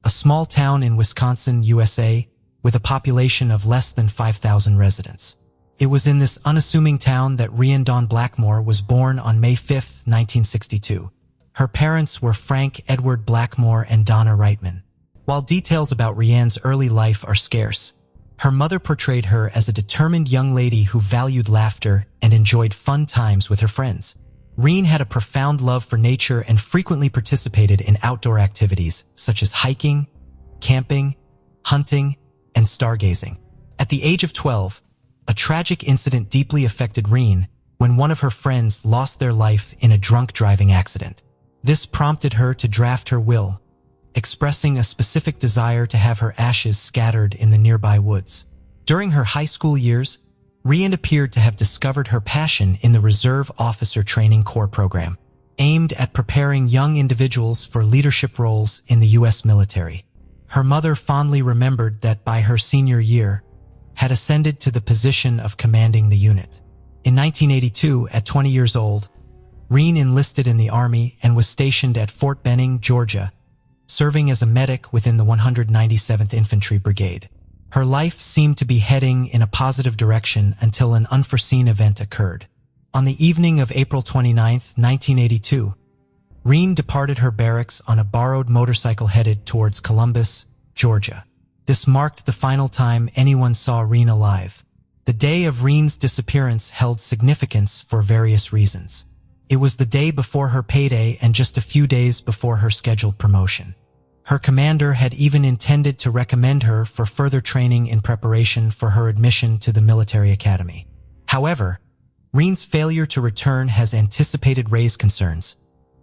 a small town in Wisconsin, USA, with a population of less than 5,000 residents. It was in this unassuming town that Rian Dawn Blackmore was born on May 5, 1962. Her parents were Frank Edward Blackmore and Donna Reitman. While details about Rian's early life are scarce, her mother portrayed her as a determined young lady who valued laughter and enjoyed fun times with her friends. Rian had a profound love for nature and frequently participated in outdoor activities such as hiking, camping, hunting, and stargazing. At the age of 12, a tragic incident deeply affected Rian when one of her friends lost their life in a drunk driving accident. This prompted her to draft her will, expressing a specific desire to have her ashes scattered in the nearby woods. During her high school years, Rian appeared to have discovered her passion in the Reserve Officer Training Corps program, aimed at preparing young individuals for leadership roles in the U.S. military. Her mother fondly remembered that by her senior year, had ascended to the position of commanding the unit. In 1982, at 20 years old, Rian enlisted in the Army and was stationed at Fort Benning, Georgia, serving as a medic within the 197th Infantry Brigade. Her life seemed to be heading in a positive direction until an unforeseen event occurred. On the evening of April 29, 1982, Rian departed her barracks on a borrowed motorcycle headed towards Columbus, Georgia. This marked the final time anyone saw Rian alive. The day of Rian's disappearance held significance for various reasons. It was the day before her payday and just a few days before her scheduled promotion. Her commander had even intended to recommend her for further training in preparation for her admission to the military academy. However, Rian's failure to return has anticipated raised concerns,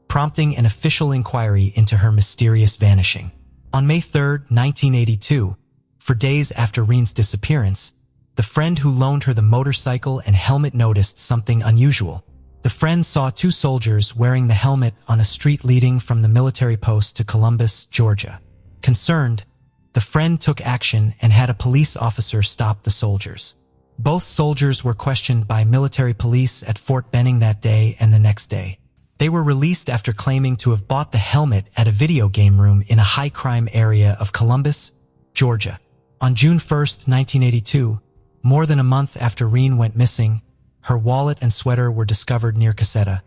prompting an official inquiry into her mysterious vanishing. On May 3, 1982, for days after Rian's disappearance, the friend who loaned her the motorcycle and helmet noticed something unusual. The friend saw 2 soldiers wearing the helmet on a street leading from the military post to Columbus, Georgia. Concerned, the friend took action and had a police officer stop the soldiers. Both soldiers were questioned by military police at Fort Benning that day and the next day. They were released after claiming to have bought the helmet at a video game room in a high-crime area of Columbus, Georgia. On June 1, 1982, more than a month after Rian went missing, her wallet and sweater were discovered near Caseta,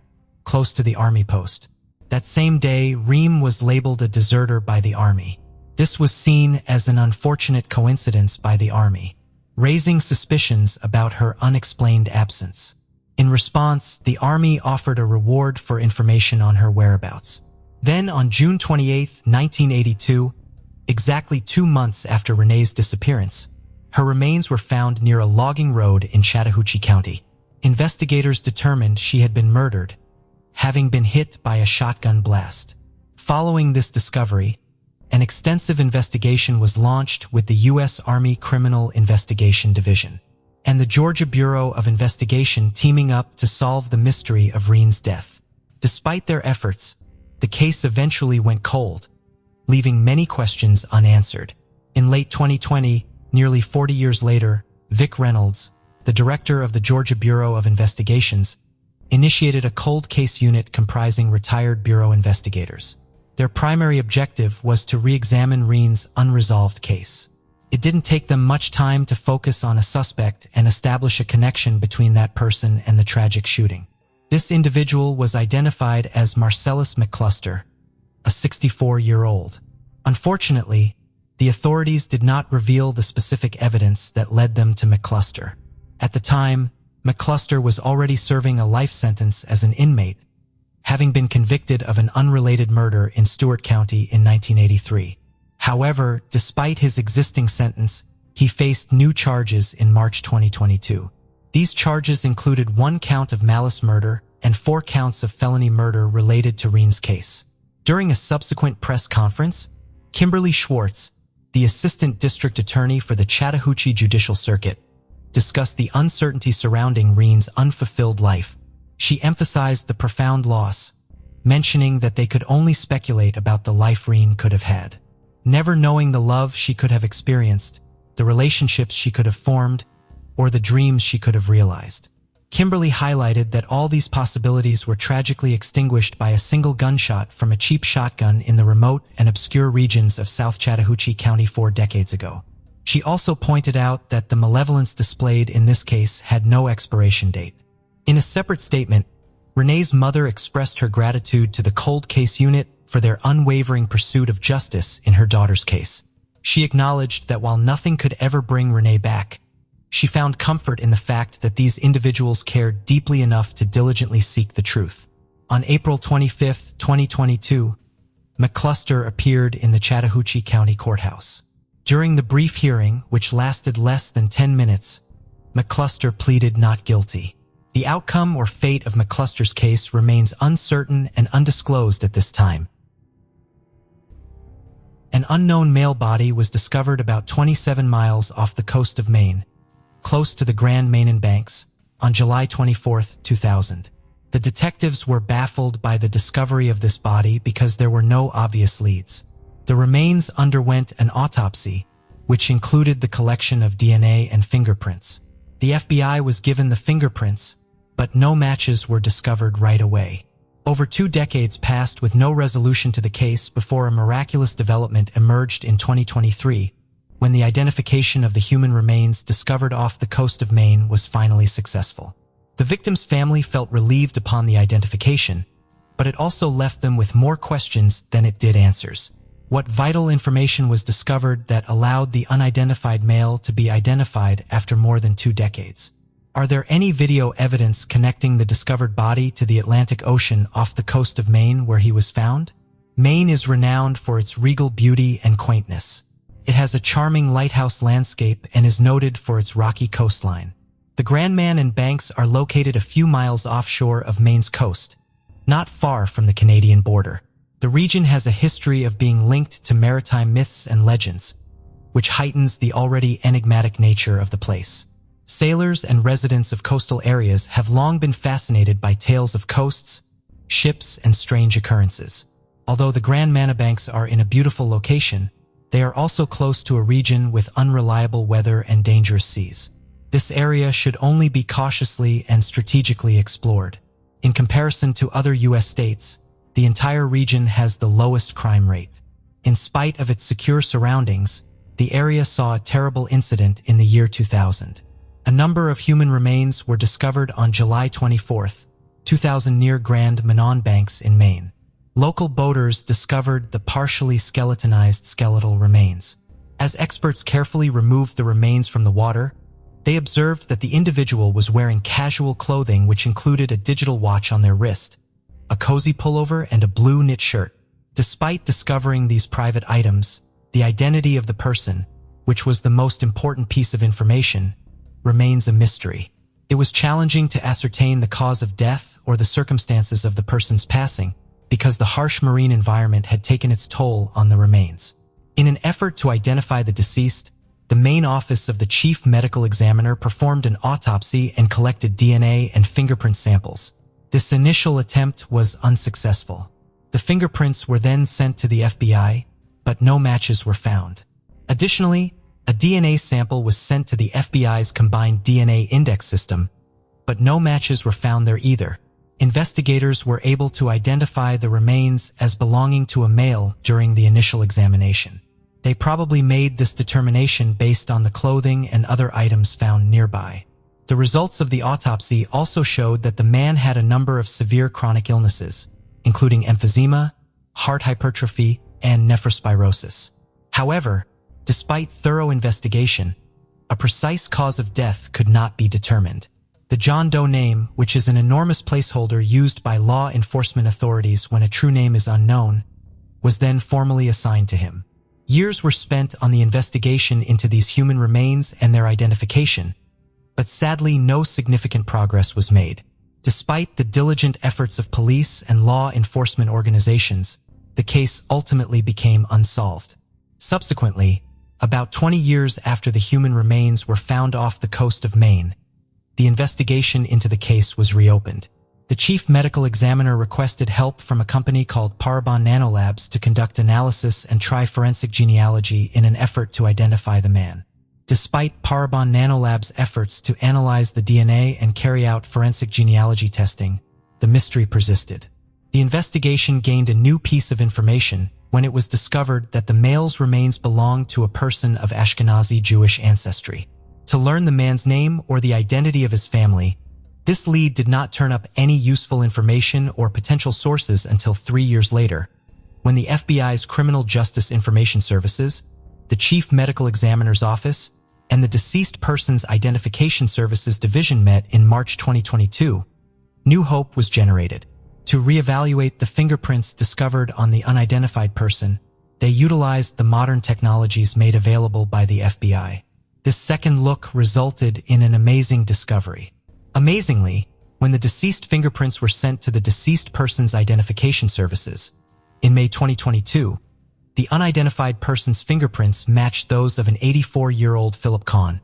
close to the Army post. That same day, Rian was labeled a deserter by the Army. This was seen as an unfortunate coincidence by the Army, raising suspicions about her unexplained absence. In response, the Army offered a reward for information on her whereabouts. Then, on June 28, 1982, exactly 2 months after Renee's disappearance, her remains were found near a logging road in Chattahoochee County. Investigators determined she had been murdered, having been hit by a shotgun blast. Following this discovery, an extensive investigation was launched with the U.S. Army Criminal Investigation Division and the Georgia Bureau of Investigation teaming up to solve the mystery of Rian's death. Despite their efforts, the case eventually went cold, leaving many questions unanswered. In late 2020, nearly 40 years later, Vic Reynolds, the director of the Georgia Bureau of Investigations, initiated a cold case unit comprising retired bureau investigators. Their primary objective was to re-examine Rian's unresolved case. It didn't take them much time to focus on a suspect and establish a connection between that person and the tragic shooting. This individual was identified as Marcellus McCluster, a 64-year-old. Unfortunately, the authorities did not reveal the specific evidence that led them to McCluster. At the time, McCluster was already serving a life sentence as an inmate, having been convicted of an unrelated murder in Stewart County in 1983. However, despite his existing sentence, he faced new charges in March 2022. These charges included 1 count of malice murder and 4 counts of felony murder related to Reen's case. During a subsequent press conference, Kimberly Schwartz, the Assistant District Attorney for the Chattahoochee Judicial Circuit, discussed the uncertainty surrounding Reen's unfulfilled life. She emphasized the profound loss, mentioning that they could only speculate about the life Reen could have had, never knowing the love she could have experienced, the relationships she could have formed, or the dreams she could have realized. Kimberly highlighted that all these possibilities were tragically extinguished by a single gunshot from a cheap shotgun in the remote and obscure regions of South Chattahoochee County 4 decades ago. She also pointed out that the malevolence displayed in this case had no expiration date. In a separate statement, Renee's mother expressed her gratitude to the Cold Case Unit for their unwavering pursuit of justice in her daughter's case. She acknowledged that while nothing could ever bring Renee back, she found comfort in the fact that these individuals cared deeply enough to diligently seek the truth. On April 25, 2022, McCluster appeared in the Chattahoochee County Courthouse. During the brief hearing, which lasted less than 10 minutes, McCluster pleaded not guilty. The outcome or fate of McCluster's case remains uncertain and undisclosed at this time. An unknown male body was discovered about 27 miles off the coast of Maine, close to the Grand Manan Banks, on July 24, 2000. The detectives were baffled by the discovery of this body because there were no obvious leads. The remains underwent an autopsy, which included the collection of DNA and fingerprints. The FBI was given the fingerprints, but no matches were discovered right away. Over 2 decades passed with no resolution to the case before a miraculous development emerged in 2023, when the identification of the human remains discovered off the coast of Maine was finally successful. The victim's family felt relieved upon the identification, but it also left them with more questions than it did answers. What vital information was discovered that allowed the unidentified male to be identified after more than 2 decades? Are there any video evidence connecting the discovered body to the Atlantic Ocean off the coast of Maine where he was found? Maine is renowned for its regal beauty and quaintness. It has a charming lighthouse landscape and is noted for its rocky coastline. The Grand Manan Banks are located a few miles offshore of Maine's coast, not far from the Canadian border. The region has a history of being linked to maritime myths and legends, which heightens the already enigmatic nature of the place. Sailors and residents of coastal areas have long been fascinated by tales of coasts, ships, and strange occurrences. Although the Grand Manan Banks are in a beautiful location, they are also close to a region with unreliable weather and dangerous seas. This area should only be cautiously and strategically explored. In comparison to other U.S. states, the entire region has the lowest crime rate. In spite of its secure surroundings, the area saw a terrible incident in the year 2000. A number of human remains were discovered on July 24, 2000 near Grand Manan Banks in Maine. Local boaters discovered the partially skeletonized skeletal remains. As experts carefully removed the remains from the water, they observed that the individual was wearing casual clothing which included a digital watch on their wrist, a cozy pullover, and a blue knit shirt. Despite discovering these private items, the identity of the person, which was the most important piece of information, remains a mystery. It was challenging to ascertain the cause of death or the circumstances of the person's passing because the harsh marine environment had taken its toll on the remains. In an effort to identify the deceased, the Maine office of the chief medical examiner performed an autopsy and collected DNA and fingerprint samples. This initial attempt was unsuccessful. The fingerprints were then sent to the FBI, but no matches were found. Additionally, a DNA sample was sent to the FBI's combined DNA index system, but no matches were found there either. Investigators were able to identify the remains as belonging to a male during the initial examination. They probably made this determination based on the clothing and other items found nearby. The results of the autopsy also showed that the man had a number of severe chronic illnesses, including emphysema, heart hypertrophy, and nephrospirosis. However, despite thorough investigation, a precise cause of death could not be determined. The John Doe name, which is an enormous placeholder used by law enforcement authorities when a true name is unknown, was then formally assigned to him. Years were spent on the investigation into these human remains and their identification, but sadly no significant progress was made. Despite the diligent efforts of police and law enforcement organizations, the case ultimately became unsolved. Subsequently, about 20 years after the human remains were found off the coast of Maine, the investigation into the case was reopened. The chief medical examiner requested help from a company called Parabon Nanolabs to conduct analysis and try forensic genealogy in an effort to identify the man. Despite Parabon Nanolabs' efforts to analyze the DNA and carry out forensic genealogy testing, the mystery persisted. The investigation gained a new piece of information when it was discovered that the male's remains belonged to a person of Ashkenazi Jewish ancestry. To learn the man's name or the identity of his family, this lead did not turn up any useful information or potential sources until 3 years later, when the FBI's Criminal Justice Information Services, the Chief Medical Examiner's Office, and the Deceased Persons Identification Services Division met in March 2022. New hope was generated. To reevaluate the fingerprints discovered on the unidentified person, they utilized the modern technologies made available by the FBI. This second look resulted in an amazing discovery. Amazingly, when the deceased fingerprints were sent to the Deceased Persons Identification Services, in May 2022, the unidentified person's fingerprints matched those of an 84-year-old Philip Kahn,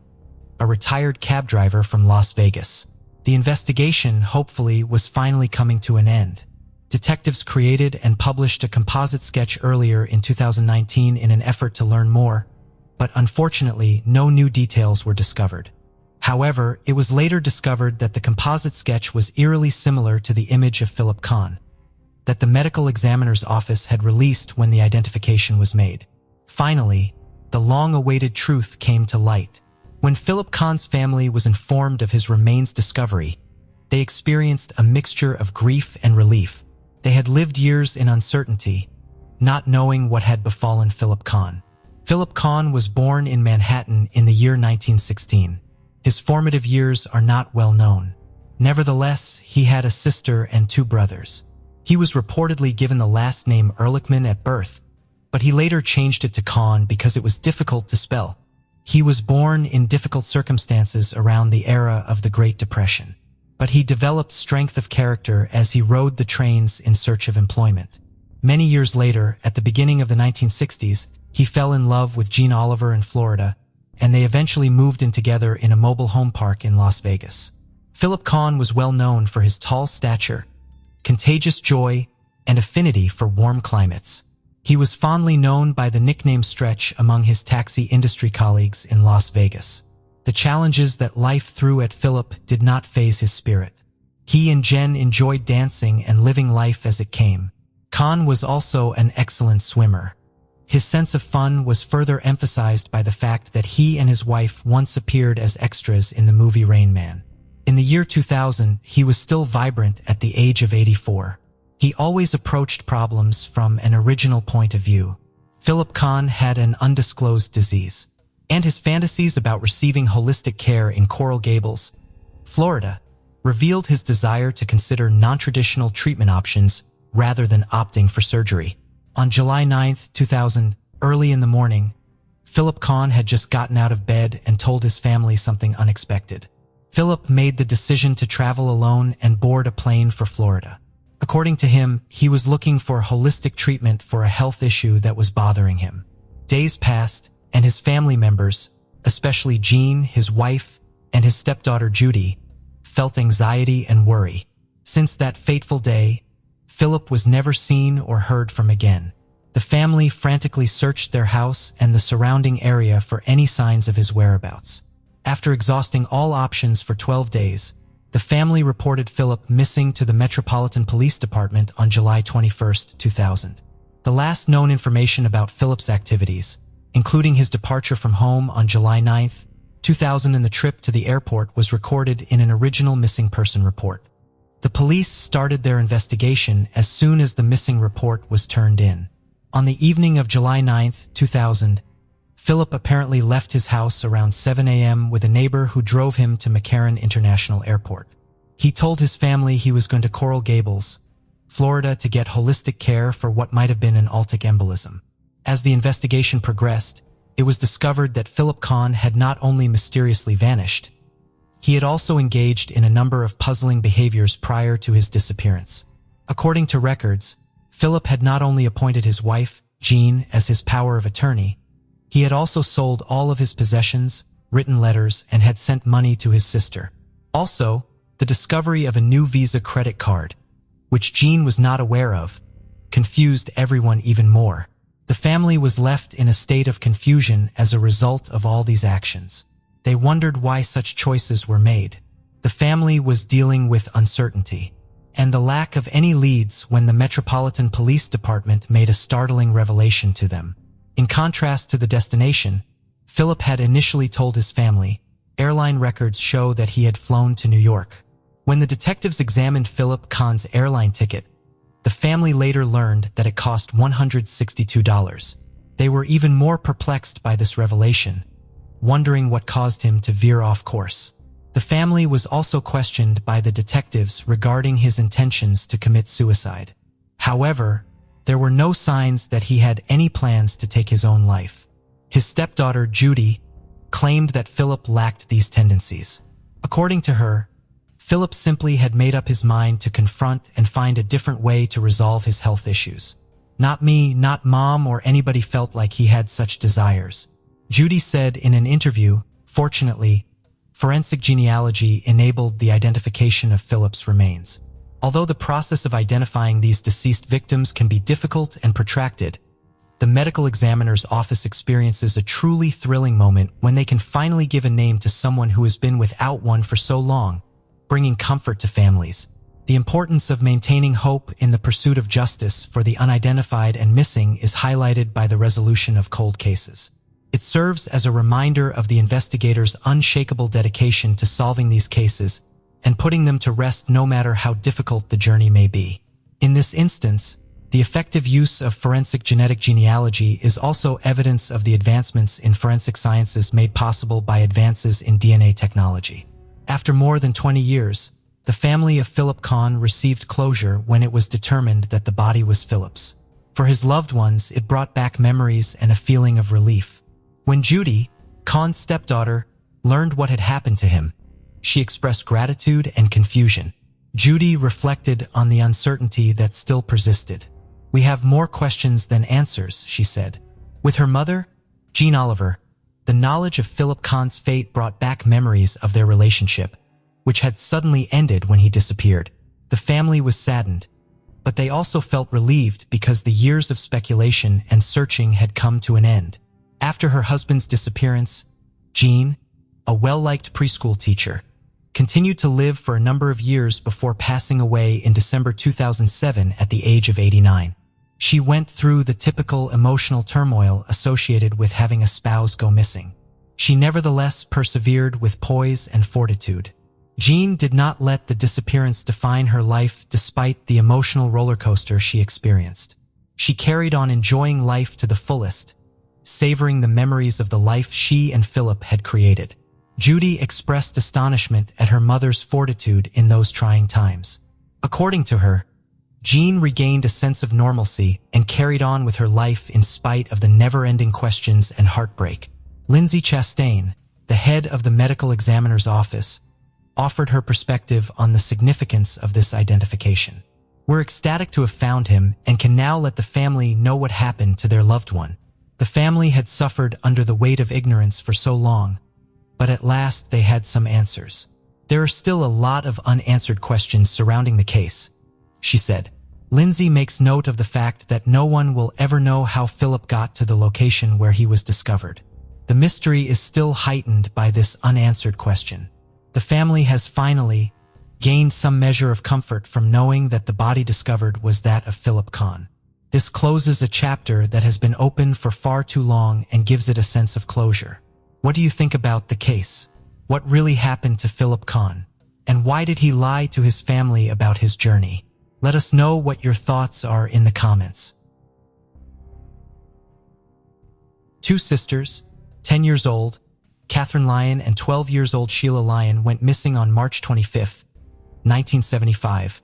a retired cab driver from Las Vegas. The investigation, hopefully, was finally coming to an end. Detectives created and published a composite sketch earlier in 2019 in an effort to learn more, but unfortunately, no new details were discovered. However, it was later discovered that the composite sketch was eerily similar to the image of Philip Kahn, that the medical examiner's office had released when the identification was made. Finally, the long-awaited truth came to light. When Philip Kahn's family was informed of his remains discovery, they experienced a mixture of grief and relief. They had lived years in uncertainty, not knowing what had befallen Philip Kahn. Philip Kahn was born in Manhattan in the year 1916. His formative years are not well known. Nevertheless, he had a sister and 2 brothers. He was reportedly given the last name Ehrlichman at birth, but he later changed it to Kahn because it was difficult to spell. He was born in difficult circumstances around the era of the Great Depression, but he developed strength of character as he rode the trains in search of employment. Many years later, at the beginning of the 1960s, he fell in love with Jean Oliver in Florida, and they eventually moved in together in a mobile home park in Las Vegas. Philip Kahn was well known for his tall stature, contagious joy, and affinity for warm climates. He was fondly known by the nickname Stretch among his taxi industry colleagues in Las Vegas. The challenges that life threw at Philip did not faze his spirit. He and Jen enjoyed dancing and living life as it came. Kahn was also an excellent swimmer. His sense of fun was further emphasized by the fact that he and his wife once appeared as extras in the movie Rain Man. In the year 2000, he was still vibrant at the age of 84. He always approached problems from an original point of view. Philip Kahn had an undisclosed disease, and his fantasies about receiving holistic care in Coral Gables, Florida, revealed his desire to consider non-traditional treatment options rather than opting for surgery. On July 9, 2000, early in the morning, Philip Kahn had just gotten out of bed and told his family something unexpected. Philip made the decision to travel alone and board a plane for Florida. According to him, he was looking for holistic treatment for a health issue that was bothering him. Days passed, and his family members, especially Jean, his wife, and his stepdaughter Judy, felt anxiety and worry. Since that fateful day, Philip was never seen or heard from again. The family frantically searched their house and the surrounding area for any signs of his whereabouts. After exhausting all options for 12 days, the family reported Philip missing to the Metropolitan Police Department on July 21, 2000. The last known information about Philip's activities, including his departure from home on July 9, 2000 and the trip to the airport, was recorded in an original missing person report. The police started their investigation as soon as the missing report was turned in. On the evening of July 9, 2000, Philip apparently left his house around 7 a.m. with a neighbor who drove him to McCarran International Airport. He told his family he was going to Coral Gables, Florida, to get holistic care for what might have been an aortic embolism. As the investigation progressed, it was discovered that Philip Kahn had not only mysteriously vanished, he had also engaged in a number of puzzling behaviors prior to his disappearance. According to records, Philip had not only appointed his wife, Jean, as his power of attorney, he had also sold all of his possessions, written letters, and had sent money to his sister. Also, the discovery of a new Visa credit card, which Jean was not aware of, confused everyone even more. The family was left in a state of confusion as a result of all these actions. They wondered why such choices were made. The family was dealing with uncertainty and the lack of any leads when the Metropolitan Police Department made a startling revelation to them. In contrast to the destination, Philip had initially told his family, airline records show that he had flown to New York. When the detectives examined Philip Kahn's airline ticket, the family later learned that it cost $162. They were even more perplexed by this revelation, wondering what caused him to veer off course. The family was also questioned by the detectives regarding his intentions to commit suicide. However, there were no signs that he had any plans to take his own life. His stepdaughter, Judy, claimed that Philip lacked these tendencies. According to her, Philip simply had made up his mind to confront and find a different way to resolve his health issues. Not me, not mom, or anybody felt like he had such desires. Judy said in an interview, fortunately, forensic genealogy enabled the identification of Philip's remains. Although the process of identifying these deceased victims can be difficult and protracted, the medical examiner's office experiences a truly thrilling moment when they can finally give a name to someone who has been without one for so long, bringing comfort to families. The importance of maintaining hope in the pursuit of justice for the unidentified and missing is highlighted by the resolution of cold cases. It serves as a reminder of the investigators' unshakable dedication to solving these cases and putting them to rest no matter how difficult the journey may be. In this instance, the effective use of forensic genetic genealogy is also evidence of the advancements in forensic sciences made possible by advances in DNA technology. After more than 20 years, the family of Philip Kahn received closure when it was determined that the body was Philip's. For his loved ones, it brought back memories and a feeling of relief. When Judy, Kahn's stepdaughter, learned what had happened to him, she expressed gratitude and confusion. Judy reflected on the uncertainty that still persisted. "We have more questions than answers," she said. With her mother, Jean Oliver, the knowledge of Philip Kahn's fate brought back memories of their relationship, which had suddenly ended when he disappeared. The family was saddened, but they also felt relieved because the years of speculation and searching had come to an end. After her husband's disappearance, Jean, a well-liked preschool teacher, continued to live for a number of years before passing away in December 2007 at the age of 89. She went through the typical emotional turmoil associated with having a spouse go missing. She nevertheless persevered with poise and fortitude. Jean did not let the disappearance define her life despite the emotional roller coaster she experienced. She carried on enjoying life to the fullest, savoring the memories of the life she and Philip had created. Judy expressed astonishment at her mother's fortitude in those trying times. According to her, Jean regained a sense of normalcy and carried on with her life in spite of the never-ending questions and heartbreak. Lindsay Chastain, the head of the medical examiner's office, offered her perspective on the significance of this identification. "We're ecstatic to have found him and can now let the family know what happened to their loved one. The family had suffered under the weight of ignorance for so long, but at last they had some answers. There are still a lot of unanswered questions surrounding the case," she said. Lindsay makes note of the fact that no one will ever know how Philip got to the location where he was discovered. The mystery is still heightened by this unanswered question. The family has finally gained some measure of comfort from knowing that the body discovered was that of Philip Kahn. This closes a chapter that has been open for far too long and gives it a sense of closure. What do you think about the case? What really happened to Philip Kahn? And why did he lie to his family about his journey? Let us know what your thoughts are in the comments. Two sisters, 10 years old, Catherine Lyon, and 12 years old Sheila Lyon, went missing on March 25, 1975,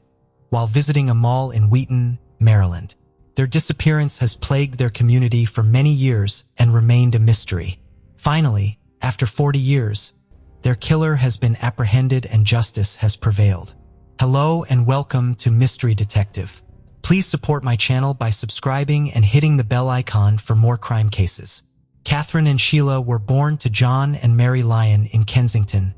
while visiting a mall in Wheaton, Maryland. Their disappearance has plagued their community for many years and remained a mystery. Finally, after 40 years, their killer has been apprehended and justice has prevailed. Hello and welcome to Mystery Detective. Please support my channel by subscribing and hitting the bell icon for more crime cases. Catherine and Sheila were born to John and Mary Lyon in Kensington,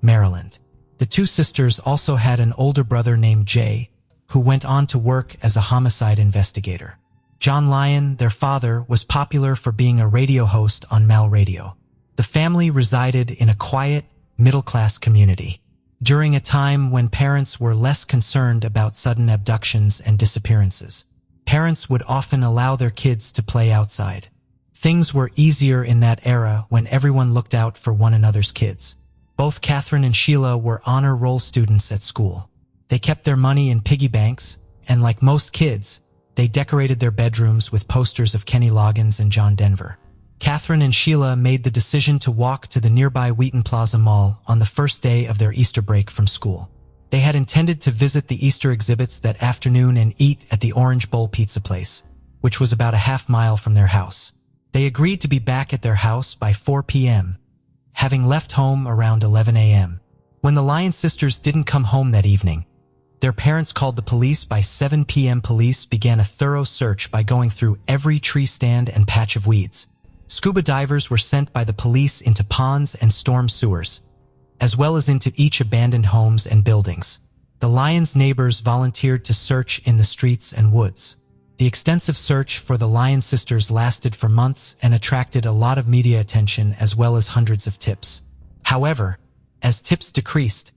Maryland. The two sisters also had an older brother named Jay, who went on to work as a homicide investigator. John Lyon, their father, was popular for being a radio host on Mal Radio. The family resided in a quiet, middle-class community. During a time when parents were less concerned about sudden abductions and disappearances, parents would often allow their kids to play outside. Things were easier in that era when everyone looked out for one another's kids. Both Catherine and Sheila were honor roll students at school. They kept their money in piggy banks, and like most kids, they decorated their bedrooms with posters of Kenny Loggins and John Denver. Catherine and Sheila made the decision to walk to the nearby Wheaton Plaza Mall on the first day of their Easter break from school. They had intended to visit the Easter exhibits that afternoon and eat at the Orange Bowl pizza place, which was about a half-mile from their house. They agreed to be back at their house by 4 p.m., having left home around 11 a.m. When the Lyon sisters didn't come home that evening, their parents called the police. By 7 p.m. police began a thorough search by going through every tree stand and patch of weeds. Scuba divers were sent by the police into ponds and storm sewers, as well as into each abandoned homes and buildings. The Lyons' neighbors volunteered to search in the streets and woods. The extensive search for the Lyon sisters lasted for months and attracted a lot of media attention as well as hundreds of tips. However, as tips decreased,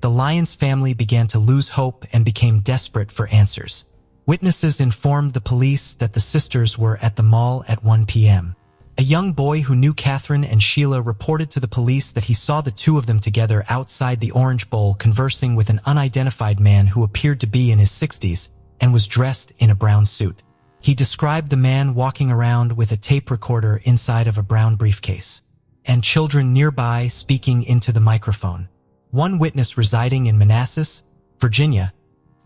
the Lyons family began to lose hope and became desperate for answers. Witnesses informed the police that the sisters were at the mall at 1 p.m. A young boy who knew Catherine and Sheila reported to the police that he saw the two of them together outside the Orange Bowl conversing with an unidentified man who appeared to be in his 60s and was dressed in a brown suit. He described the man walking around with a tape recorder inside of a brown briefcase, and children nearby speaking into the microphone. One witness residing in Manassas, Virginia,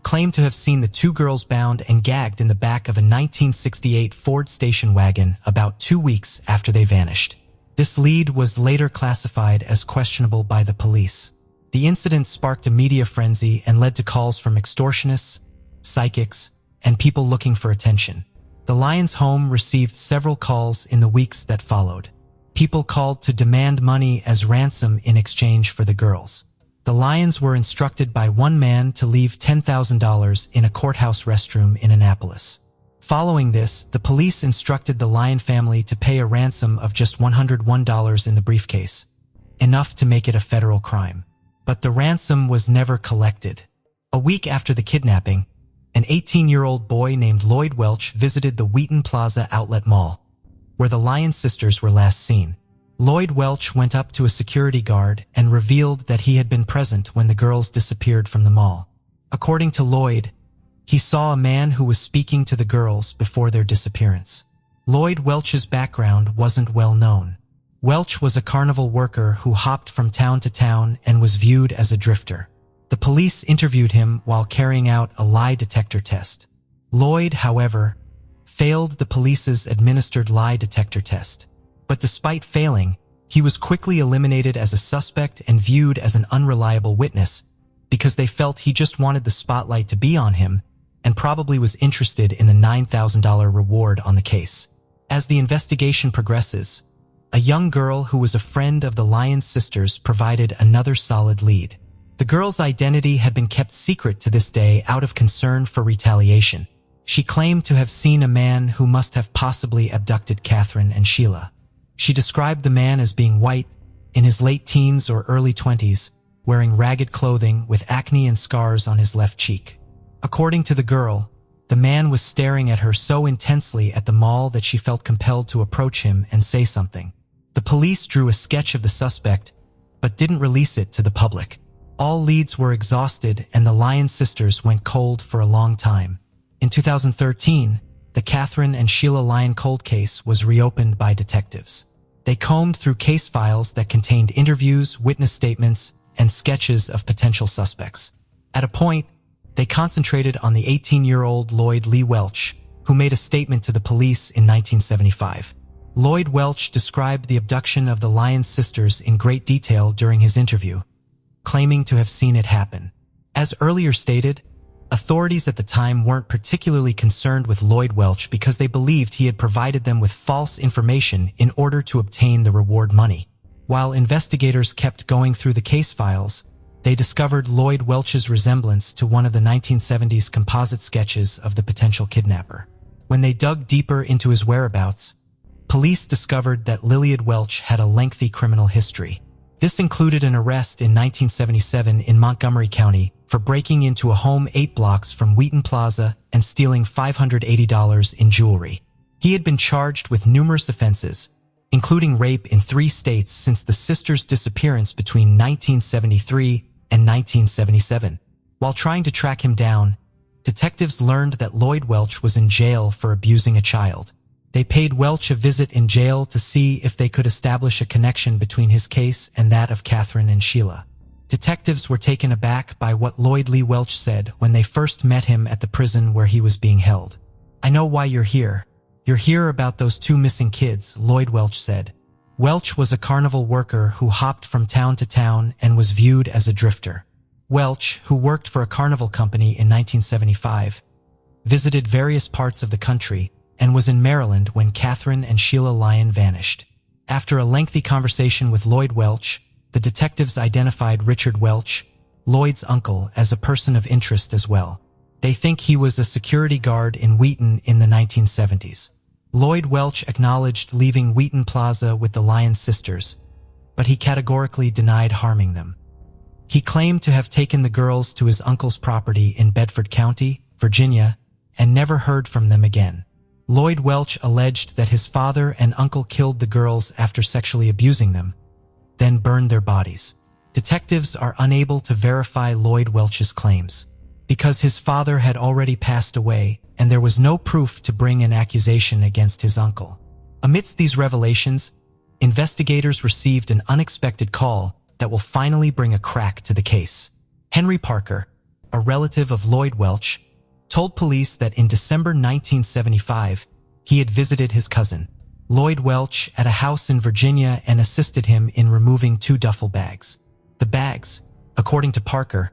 claimed to have seen the two girls bound and gagged in the back of a 1968 Ford station wagon about 2 weeks after they vanished. This lead was later classified as questionable by the police. The incident sparked a media frenzy and led to calls from extortionists, psychics, and people looking for attention. The Lyons' home received several calls in the weeks that followed. People called to demand money as ransom in exchange for the girls. The Lyons were instructed by one man to leave $10,000 in a courthouse restroom in Annapolis. Following this, the police instructed the Lyon family to pay a ransom of just $101 in the briefcase, enough to make it a federal crime. But the ransom was never collected. A week after the kidnapping, an 18-year-old boy named Lloyd Welch visited the Wheaton Plaza Outlet Mall, where the Lyon sisters were last seen. Lloyd Welch went up to a security guard and revealed that he had been present when the girls disappeared from the mall. According to Lloyd, he saw a man who was speaking to the girls before their disappearance. Lloyd Welch's background wasn't well known. Welch was a carnival worker who hopped from town to town and was viewed as a drifter. The police interviewed him while carrying out a lie detector test. Lloyd, however, failed the police's administered lie detector test. But despite failing, he was quickly eliminated as a suspect and viewed as an unreliable witness because they felt he just wanted the spotlight to be on him and probably was interested in the $9,000 reward on the case. As the investigation progresses, a young girl who was a friend of the Lyon sisters provided another solid lead. The girl's identity had been kept secret to this day out of concern for retaliation. She claimed to have seen a man who must have possibly abducted Catherine and Sheila. She described the man as being white, in his late teens or early 20s, wearing ragged clothing with acne and scars on his left cheek. According to the girl, the man was staring at her so intensely at the mall that she felt compelled to approach him and say something. The police drew a sketch of the suspect, but didn't release it to the public. All leads were exhausted and the Lyon sisters went cold for a long time. In 2013, the Catherine and Sheila Lyon cold case was reopened by detectives. They combed through case files that contained interviews, witness statements, and sketches of potential suspects. At a point, they concentrated on the 18-year-old Lloyd Lee Welch, who made a statement to the police in 1975. Lloyd Welch described the abduction of the Lyons sisters in great detail during his interview, claiming to have seen it happen. As earlier stated, authorities at the time weren't particularly concerned with Lloyd Welch because they believed he had provided them with false information in order to obtain the reward money. While investigators kept going through the case files, they discovered Lloyd Welch's resemblance to one of the 1970s composite sketches of the potential kidnapper. When they dug deeper into his whereabouts, police discovered that Lilliad Welch had a lengthy criminal history. This included an arrest in 1977 in Montgomery County for breaking into a home 8 blocks from Wheaton Plaza and stealing $580 in jewelry. He had been charged with numerous offenses, including rape in 3 states since the sisters' disappearance between 1973 and 1977. While trying to track him down, detectives learned that Lloyd Welch was in jail for abusing a child. They paid Welch a visit in jail to see if they could establish a connection between his case and that of Catherine and Sheila. Detectives were taken aback by what Lloyd Lee Welch said when they first met him at the prison where he was being held. "I know why you're here. You're here about those 2 missing kids," Lloyd Welch said. Welch was a carnival worker who hopped from town to town and was viewed as a drifter. Welch, who worked for a carnival company in 1975, visited various parts of the country and was in Maryland when Catherine and Sheila Lyon vanished. After a lengthy conversation with Lloyd Welch, the detectives identified Richard Welch, Lloyd's uncle, as a person of interest as well. They think he was a security guard in Wheaton in the 1970s. Lloyd Welch acknowledged leaving Wheaton Plaza with the Lyon sisters, but he categorically denied harming them. He claimed to have taken the girls to his uncle's property in Bedford County, Virginia, and never heard from them again. Lloyd Welch alleged that his father and uncle killed the girls after sexually abusing them, then burned their bodies. Detectives are unable to verify Lloyd Welch's claims, because his father had already passed away and there was no proof to bring an accusation against his uncle. Amidst these revelations, investigators received an unexpected call that will finally bring a crack to the case. Henry Parker, a relative of Lloyd Welch, told police that in December 1975, he had visited his cousin, Lloyd Welch, at a house in Virginia and assisted him in removing 2 duffel bags. The bags, according to Parker,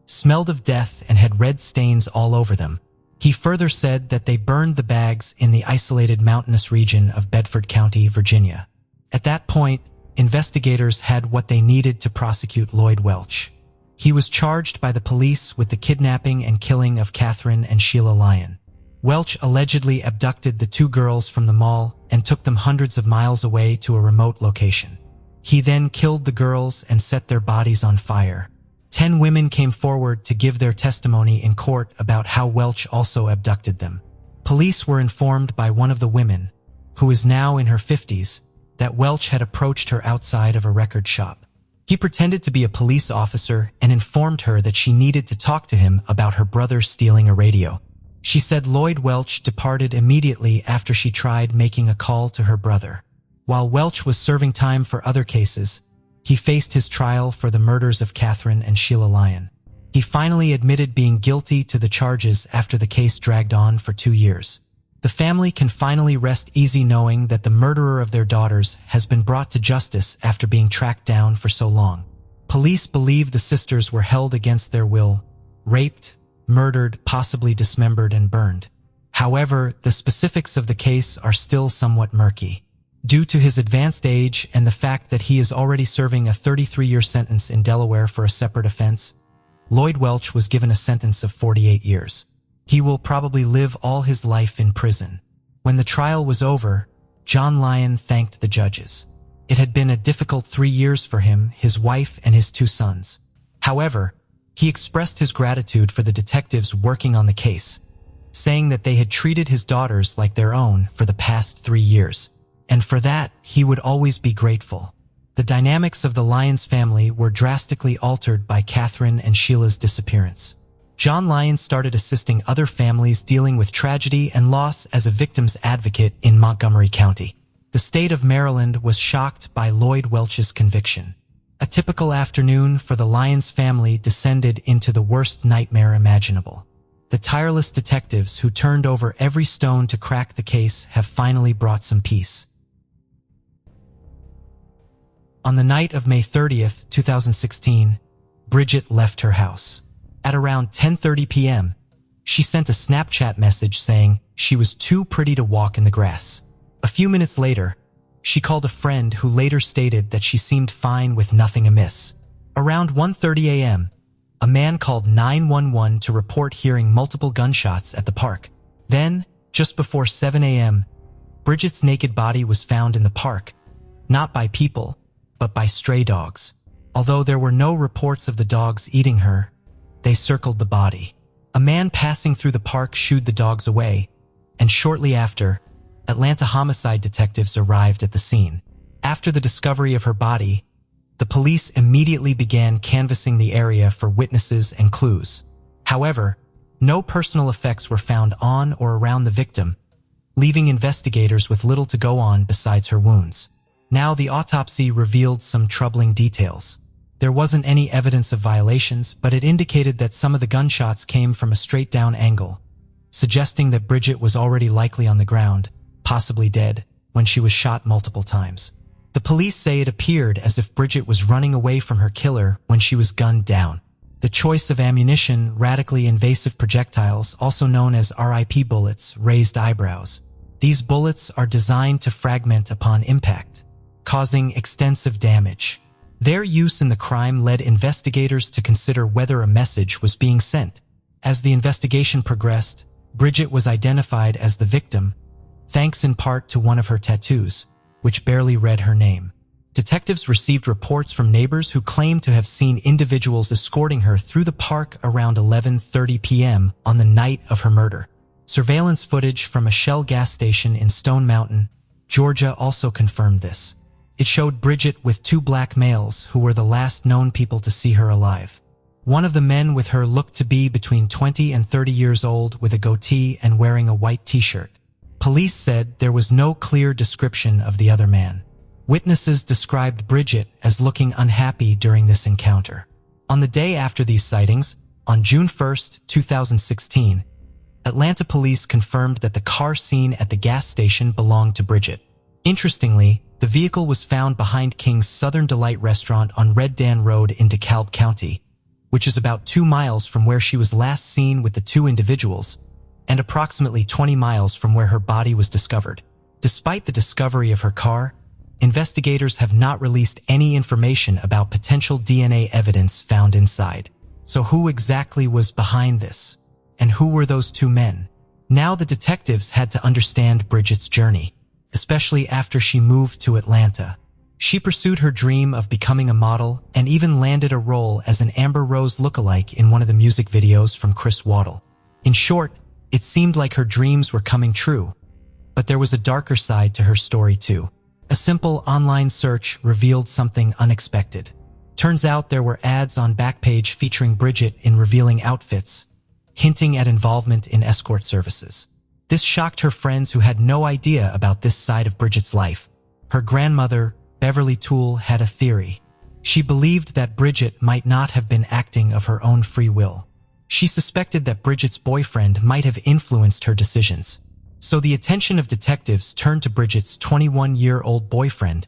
smelled of death and had red stains all over them. He further said that they burned the bags in the isolated mountainous region of Bedford County, Virginia. At that point, investigators had what they needed to prosecute Lloyd Welch. He was charged by the police with the kidnapping and killing of Catherine and Sheila Lyon. Welch allegedly abducted the 2 girls from the mall and took them hundreds of miles away to a remote location. He then killed the girls and set their bodies on fire. 10 women came forward to give their testimony in court about how Welch also abducted them. Police were informed by one of the women, who is now in her 50s, that Welch had approached her outside of a record shop. He pretended to be a police officer and informed her that she needed to talk to him about her brother stealing a radio. She said Lloyd Welch departed immediately after she tried making a call to her brother. While Welch was serving time for other cases, he faced his trial for the murders of Catherine and Sheila Lyon. He finally admitted being guilty to the charges after the case dragged on for 2 years. The family can finally rest easy knowing that the murderer of their daughters has been brought to justice after being tracked down for so long. Police believe the sisters were held against their will, raped, murdered, possibly dismembered, and burned. However, the specifics of the case are still somewhat murky. Due to his advanced age and the fact that he is already serving a 33-year sentence in Delaware for a separate offense, Lloyd Welch was given a sentence of 48 years. He will probably live all his life in prison. When the trial was over, John Lyon thanked the judges. It had been a difficult 3 years for him, his wife, and his 2 sons. However, he expressed his gratitude for the detectives working on the case, saying that they had treated his daughters like their own for the past 3 years, and for that he would always be grateful. The dynamics of the Lyons family were drastically altered by Catherine and Sheila's disappearance. John Lyon started assisting other families dealing with tragedy and loss as a victim's advocate in Montgomery County. The state of Maryland was shocked by Lloyd Welch's conviction. A typical afternoon for the Lyons family descended into the worst nightmare imaginable. The tireless detectives who turned over every stone to crack the case have finally brought some peace. On the night of May 30th, 2016, Bridget left her house. At around 10:30 p.m., she sent a Snapchat message saying she was too pretty to walk in the grass. A few minutes later, she called a friend who later stated that she seemed fine with nothing amiss. Around 1:30 a.m., a man called 911 to report hearing multiple gunshots at the park. Then, just before 7 a.m., Bridget's naked body was found in the park, not by people, but by stray dogs. Although there were no reports of the dogs eating her, they circled the body. A man passing through the park shooed the dogs away, and shortly after, Atlanta homicide detectives arrived at the scene. After the discovery of her body, the police immediately began canvassing the area for witnesses and clues. However, no personal effects were found on or around the victim, leaving investigators with little to go on besides her wounds. Now, the autopsy revealed some troubling details. There wasn't any evidence of violations, but it indicated that some of the gunshots came from a straight-down angle, suggesting that Bridget was already likely on the ground, possibly dead, when she was shot multiple times. The police say it appeared as if Bridget was running away from her killer when she was gunned down. The choice of ammunition, radically invasive projectiles, also known as RIP bullets, raised eyebrows. These bullets are designed to fragment upon impact, causing extensive damage. Their use in the crime led investigators to consider whether a message was being sent. As the investigation progressed, Bridget was identified as the victim, thanks in part to one of her tattoos, which barely read her name. Detectives received reports from neighbors who claimed to have seen individuals escorting her through the park around 11:30 p.m. on the night of her murder. Surveillance footage from a Shell gas station in Stone Mountain, Georgia also confirmed this. It showed Bridget with two black males who were the last known people to see her alive. One of the men with her looked to be between 20 and 30 years old with a goatee and wearing a white t-shirt. Police said there was no clear description of the other man. Witnesses described Bridget as looking unhappy during this encounter. On the day after these sightings, on June 1st, 2016, Atlanta police confirmed that the car seen at the gas station belonged to Bridget. Interestingly, the vehicle was found behind King's Southern Delight restaurant on Red Dan Road in DeKalb County, which is about 2 miles from where she was last seen with the two individuals, and approximately 20 miles from where her body was discovered. Despite the discovery of her car, investigators have not released any information about potential DNA evidence found inside. So who exactly was behind this? And who were those two men? Now the detectives had to understand Bridget's journey, especially after she moved to Atlanta. She pursued her dream of becoming a model and even landed a role as an Amber Rose lookalike in one of the music videos from Chris Waddle. In short, it seemed like her dreams were coming true, but there was a darker side to her story too. A simple online search revealed something unexpected. Turns out there were ads on Backpage featuring Bridget in revealing outfits, hinting at involvement in escort services. This shocked her friends who had no idea about this side of Bridget's life. Her grandmother, Beverly Toole, had a theory. She believed that Bridget might not have been acting of her own free will. She suspected that Bridget's boyfriend might have influenced her decisions. So the attention of detectives turned to Bridget's 21-year-old boyfriend,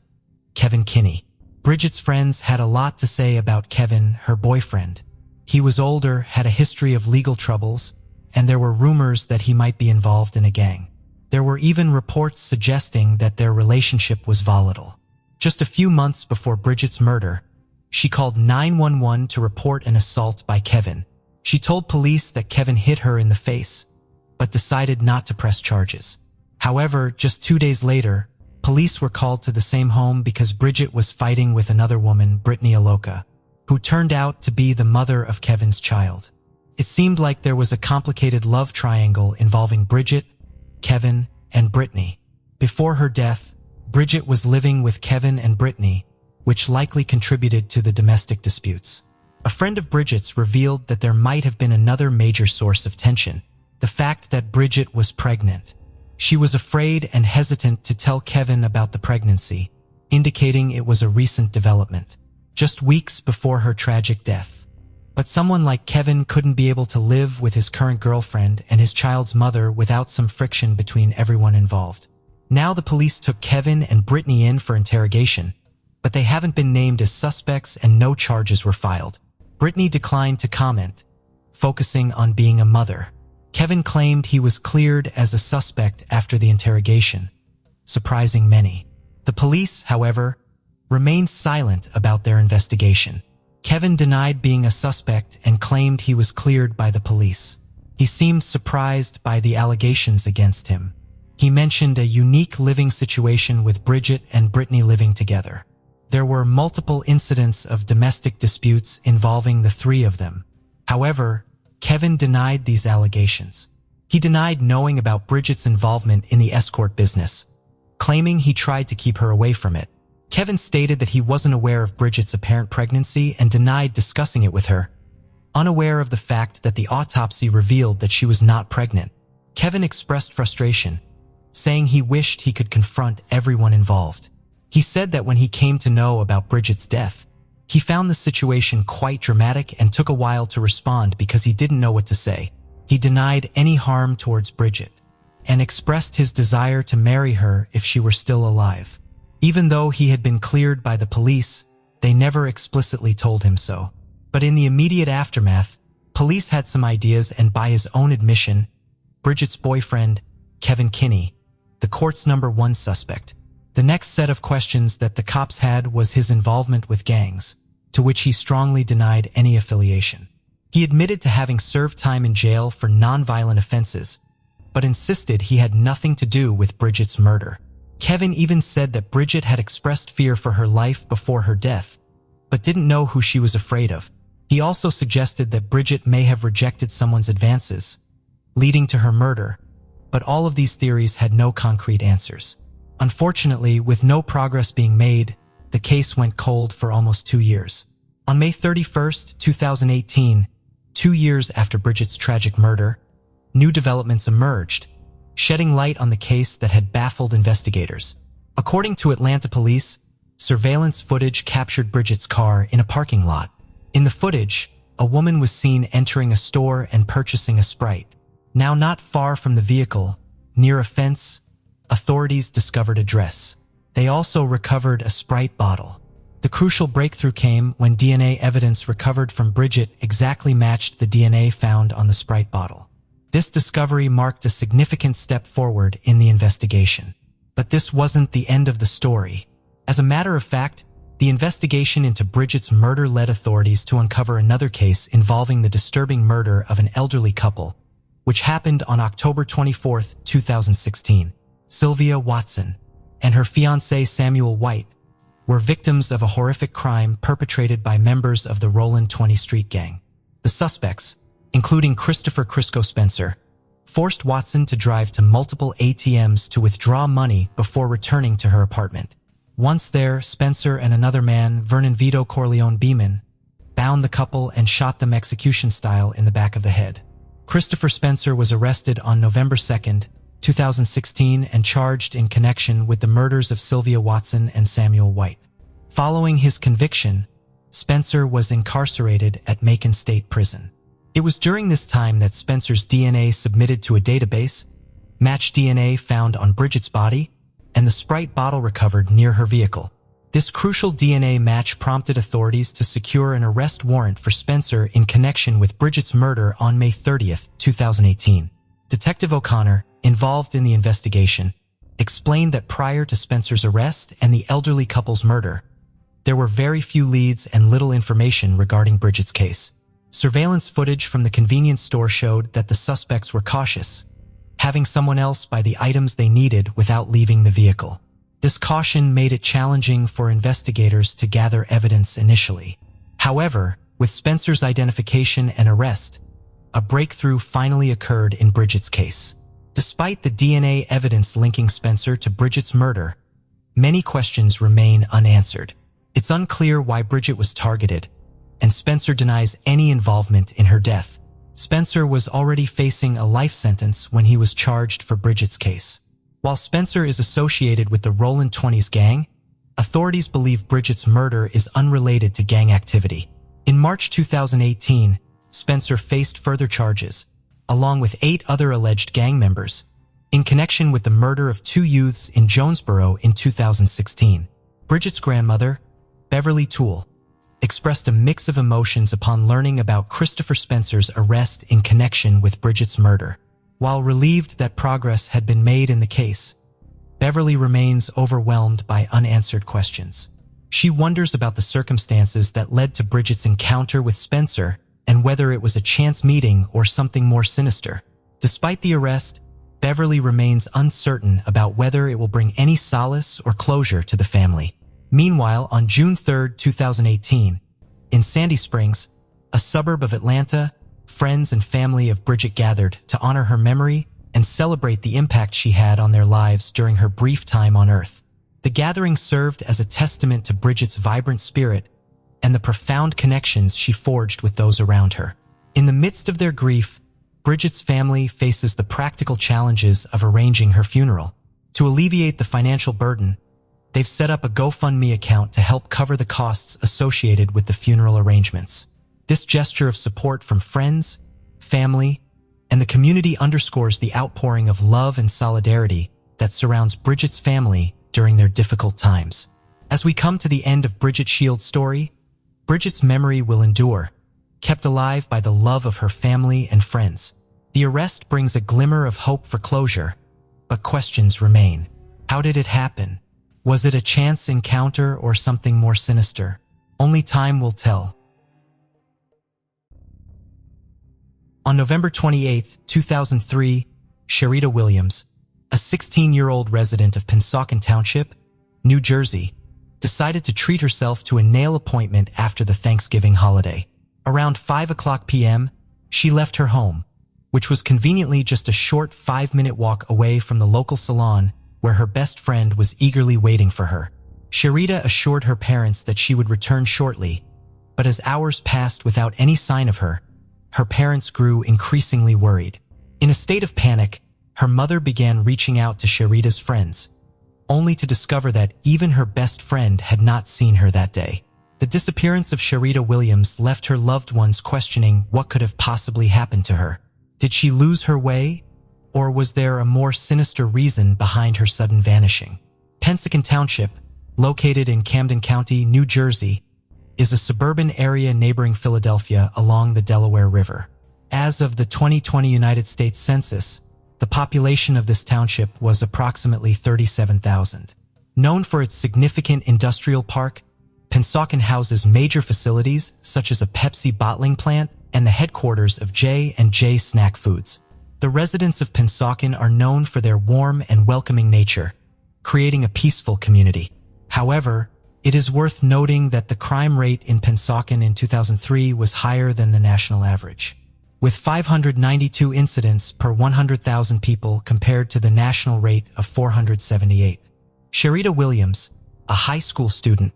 Kevin Kinney. Bridget's friends had a lot to say about Kevin, her boyfriend. He was older, had a history of legal troubles, and there were rumors that he might be involved in a gang. There were even reports suggesting that their relationship was volatile. Just a few months before Bridget's murder, she called 911 to report an assault by Kevin. She told police that Kevin hit her in the face, but decided not to press charges. However, just 2 days later, police were called to the same home because Bridget was fighting with another woman, Brittany Aloka, who turned out to be the mother of Kevin's child. It seemed like there was a complicated love triangle involving Bridget, Kevin, and Brittany. Before her death, Bridget was living with Kevin and Brittany, which likely contributed to the domestic disputes. A friend of Bridget's revealed that there might have been another major source of tension, the fact that Bridget was pregnant. She was afraid and hesitant to tell Kevin about the pregnancy, indicating it was a recent development, just weeks before her tragic death. But someone like Kevin couldn't be able to live with his current girlfriend and his child's mother without some friction between everyone involved. Now the police took Kevin and Brittany in for interrogation, but they haven't been named as suspects and no charges were filed. Brittany declined to comment, focusing on being a mother. Kevin claimed he was cleared as a suspect after the interrogation, surprising many. The police, however, remained silent about their investigation. Kevin denied being a suspect and claimed he was cleared by the police. He seemed surprised by the allegations against him. He mentioned a unique living situation with Bridget and Brittany living together. There were multiple incidents of domestic disputes involving the three of them. However, Kevin denied these allegations. He denied knowing about Bridget's involvement in the escort business, claiming he tried to keep her away from it. Kevin stated that he wasn't aware of Bridget's apparent pregnancy and denied discussing it with her, unaware of the fact that the autopsy revealed that she was not pregnant. Kevin expressed frustration, saying he wished he could confront everyone involved. He said that when he came to know about Bridget's death, he found the situation quite dramatic and took a while to respond because he didn't know what to say. He denied any harm towards Bridget and expressed his desire to marry her if she were still alive. Even though he had been cleared by the police, they never explicitly told him so. But in the immediate aftermath, police had some ideas and by his own admission, Bridget's boyfriend, Kevin Kinney, the court's #1 suspect. The next set of questions that the cops had was his involvement with gangs, to which he strongly denied any affiliation. He admitted to having served time in jail for non-violent offenses, but insisted he had nothing to do with Bridget's murder. Kevin even said that Bridget had expressed fear for her life before her death, but didn't know who she was afraid of. He also suggested that Bridget may have rejected someone's advances, leading to her murder, but all of these theories had no concrete answers. Unfortunately, with no progress being made, the case went cold for almost 2 years. On May 31st, 2018, 2 years after Bridget's tragic murder, new developments emerged, shedding light on the case that had baffled investigators. According to Atlanta police, surveillance footage captured Bridget's car in a parking lot. In the footage, a woman was seen entering a store and purchasing a Sprite. Now not far from the vehicle, near a fence, authorities discovered a dress. They also recovered a Sprite bottle. The crucial breakthrough came when DNA evidence recovered from Bridget exactly matched the DNA found on the Sprite bottle. This discovery marked a significant step forward in the investigation. But this wasn't the end of the story. As a matter of fact, the investigation into Bridget's murder led authorities to uncover another case involving the disturbing murder of an elderly couple, which happened on October 24, 2016. Sylvia Watson and her fiancé Samuel White were victims of a horrific crime perpetrated by members of the Roland 20 Street Gang. The suspects, including Christopher Crisco Spencer, forced Watson to drive to multiple ATMs to withdraw money before returning to her apartment. Once there, Spencer and another man, Vernon Vito Corleone Beeman, bound the couple and shot them execution-style in the back of the head. Christopher Spencer was arrested on November 2, 2016 and charged in connection with the murders of Sylvia Watson and Samuel White. Following his conviction, Spencer was incarcerated at Macon State Prison. It was during this time that Spencer's DNA submitted to a database matched DNA found on Bridget's body and the Sprite bottle recovered near her vehicle. This crucial DNA match prompted authorities to secure an arrest warrant for Spencer in connection with Bridget's murder on May 30, 2018. Detective O'Connor, involved in the investigation, explained that prior to Spencer's arrest and the elderly couple's murder, there were very few leads and little information regarding Bridget's case. Surveillance footage from the convenience store showed that the suspects were cautious, having someone else buy the items they needed without leaving the vehicle. This caution made it challenging for investigators to gather evidence initially. However, with Spencer's identification and arrest, a breakthrough finally occurred in Bridget's case. Despite the DNA evidence linking Spencer to Bridget's murder, many questions remain unanswered. It's unclear why Bridget was targeted, and Spencer denies any involvement in her death. Spencer was already facing a life sentence when he was charged for Bridget's case. While Spencer is associated with the Roland 20s gang, authorities believe Bridget's murder is unrelated to gang activity. In March 2018, Spencer faced further charges, along with 8 other alleged gang members, in connection with the murder of 2 youths in Jonesboro in 2016. Bridget's grandmother, Beverly Toole, expressed a mix of emotions upon learning about Christopher Spencer's arrest in connection with Bridget's murder. While relieved that progress had been made in the case, Beverly remains overwhelmed by unanswered questions. She wonders about the circumstances that led to Bridget's encounter with Spencer and whether it was a chance meeting or something more sinister. Despite the arrest, Beverly remains uncertain about whether it will bring any solace or closure to the family. Meanwhile, on June 3, 2018, in Sandy Springs, a suburb of Atlanta, friends and family of Bridget gathered to honor her memory and celebrate the impact she had on their lives during her brief time on Earth. The gathering served as a testament to Bridget's vibrant spirit and the profound connections she forged with those around her. In the midst of their grief, Bridget's family faces the practical challenges of arranging her funeral. To alleviate the financial burden, they've set up a GoFundMe account to help cover the costs associated with the funeral arrangements. This gesture of support from friends, family, and the community underscores the outpouring of love and solidarity that surrounds Bridget's family during their difficult times. As we come to the end of Bridget Shield's story, Bridget's memory will endure, kept alive by the love of her family and friends. The arrest brings a glimmer of hope for closure, but questions remain. How did it happen? Was it a chance encounter or something more sinister? Only time will tell. On November 28, 2003, Sherita Williams, a 16-year-old resident of Pennsauken Township, New Jersey, decided to treat herself to a nail appointment after the Thanksgiving holiday. Around 5 p.m., she left her home, which was conveniently just a short 5-minute walk away from the local salon where her best friend was eagerly waiting for her. Sherita assured her parents that she would return shortly, but as hours passed without any sign of her, her parents grew increasingly worried. In a state of panic, her mother began reaching out to Sherita's friends, only to discover that even her best friend had not seen her that day. The disappearance of Sherita Williams left her loved ones questioning what could have possibly happened to her. Did she lose her way? Or was there a more sinister reason behind her sudden vanishing? Pennsauken Township, located in Camden County, New Jersey, is a suburban area neighboring Philadelphia along the Delaware River. As of the 2020 United States Census, the population of this township was approximately 37,000. Known for its significant industrial park, Pennsauken houses major facilities such as a Pepsi bottling plant and the headquarters of J&J Snack Foods. The residents of Pennsauken are known for their warm and welcoming nature, creating a peaceful community. However, it is worth noting that the crime rate in Pennsauken in 2003 was higher than the national average, with 592 incidents per 100,000 people compared to the national rate of 478. Sherita Williams, a high school student,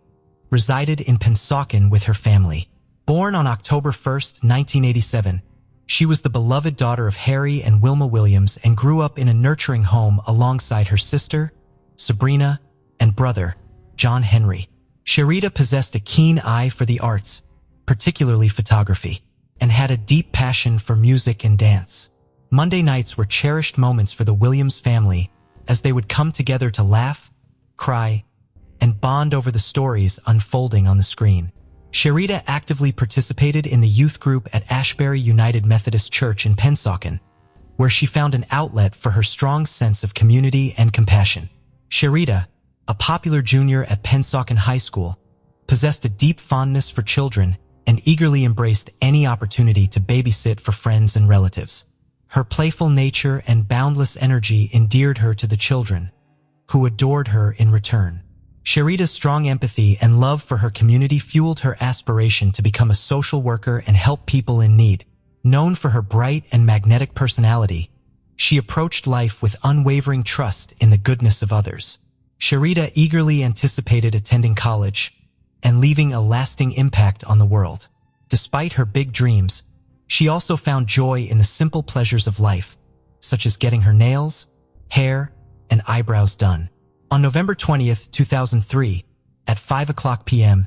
resided in Pennsauken with her family. Born on October 1, 1987, she was the beloved daughter of Harry and Wilma Williams and grew up in a nurturing home alongside her sister, Sabrina, and brother, John Henry. Sherita possessed a keen eye for the arts, particularly photography, and had a deep passion for music and dance. Monday nights were cherished moments for the Williams family as they would come together to laugh, cry, and bond over the stories unfolding on the screen. Sherita actively participated in the youth group at Ashbury United Methodist Church in Pennsauken, where she found an outlet for her strong sense of community and compassion. Sherita, a popular junior at Pennsauken High School, possessed a deep fondness for children and eagerly embraced any opportunity to babysit for friends and relatives. Her playful nature and boundless energy endeared her to the children, who adored her in return. Sherita's strong empathy and love for her community fueled her aspiration to become a social worker and help people in need. Known for her bright and magnetic personality, she approached life with unwavering trust in the goodness of others. Sherita eagerly anticipated attending college and leaving a lasting impact on the world. Despite her big dreams, she also found joy in the simple pleasures of life, such as getting her nails, hair, and eyebrows done. On November 20, 2003, at 5 p.m.,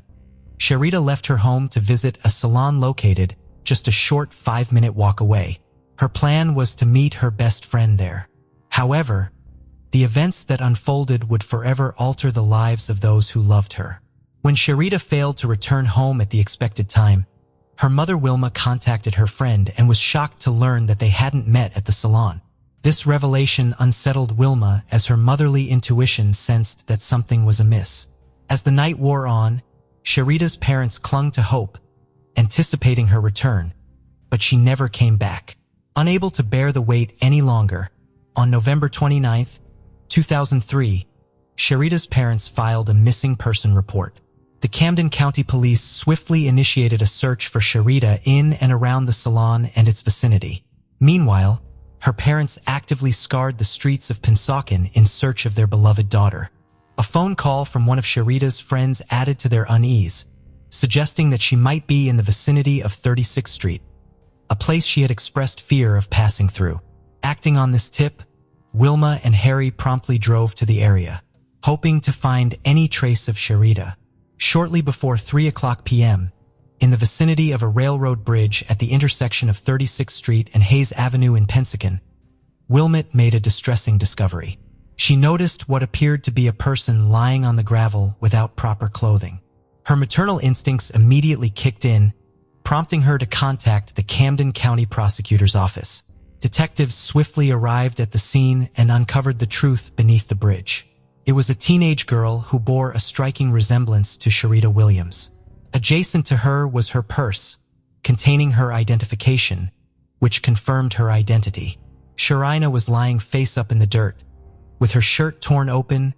Sharita left her home to visit a salon located just a short 5-minute walk away. Her plan was to meet her best friend there. However, the events that unfolded would forever alter the lives of those who loved her. When Sharita failed to return home at the expected time, her mother Wilma contacted her friend and was shocked to learn that they hadn't met at the salon. This revelation unsettled Wilma as her motherly intuition sensed that something was amiss. As the night wore on, Sharita's parents clung to hope, anticipating her return, but she never came back. Unable to bear the wait any longer, on November 29, 2003, Sharita's parents filed a missing person report. The Camden County Police swiftly initiated a search for Sharita in and around the salon and its vicinity. Meanwhile, her parents actively scoured the streets of Pennsauken in search of their beloved daughter. A phone call from one of Sharita's friends added to their unease, suggesting that she might be in the vicinity of 36th Street, a place she had expressed fear of passing through. Acting on this tip, Wilma and Harry promptly drove to the area, hoping to find any trace of Sharita. Shortly before 3:00 p.m., in the vicinity of a railroad bridge at the intersection of 36th Street and Hayes Avenue in Pennsauken, Wilmot made a distressing discovery. She noticed what appeared to be a person lying on the gravel without proper clothing. Her maternal instincts immediately kicked in, prompting her to contact the Camden County Prosecutor's Office. Detectives swiftly arrived at the scene and uncovered the truth beneath the bridge. It was a teenage girl who bore a striking resemblance to Sharita Williams. Adjacent to her was her purse, containing her identification, which confirmed her identity. Sharita was lying face up in the dirt, with her shirt torn open,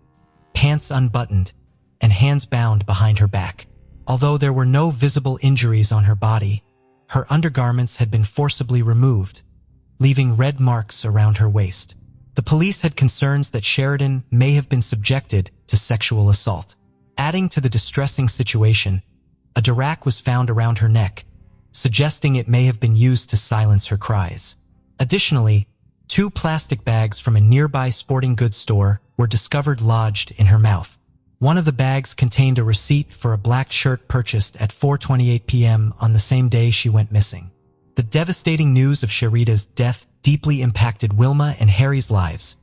pants unbuttoned, and hands bound behind her back. Although there were no visible injuries on her body, her undergarments had been forcibly removed, leaving red marks around her waist. The police had concerns that Sheridan may have been subjected to sexual assault. Adding to the distressing situation, a durac was found around her neck, suggesting it may have been used to silence her cries. Additionally, 2 plastic bags from a nearby sporting goods store were discovered lodged in her mouth. One of the bags contained a receipt for a black shirt purchased at 4:28 p.m. on the same day she went missing. The devastating news of Sharita's death deeply impacted Wilma and Harry's lives,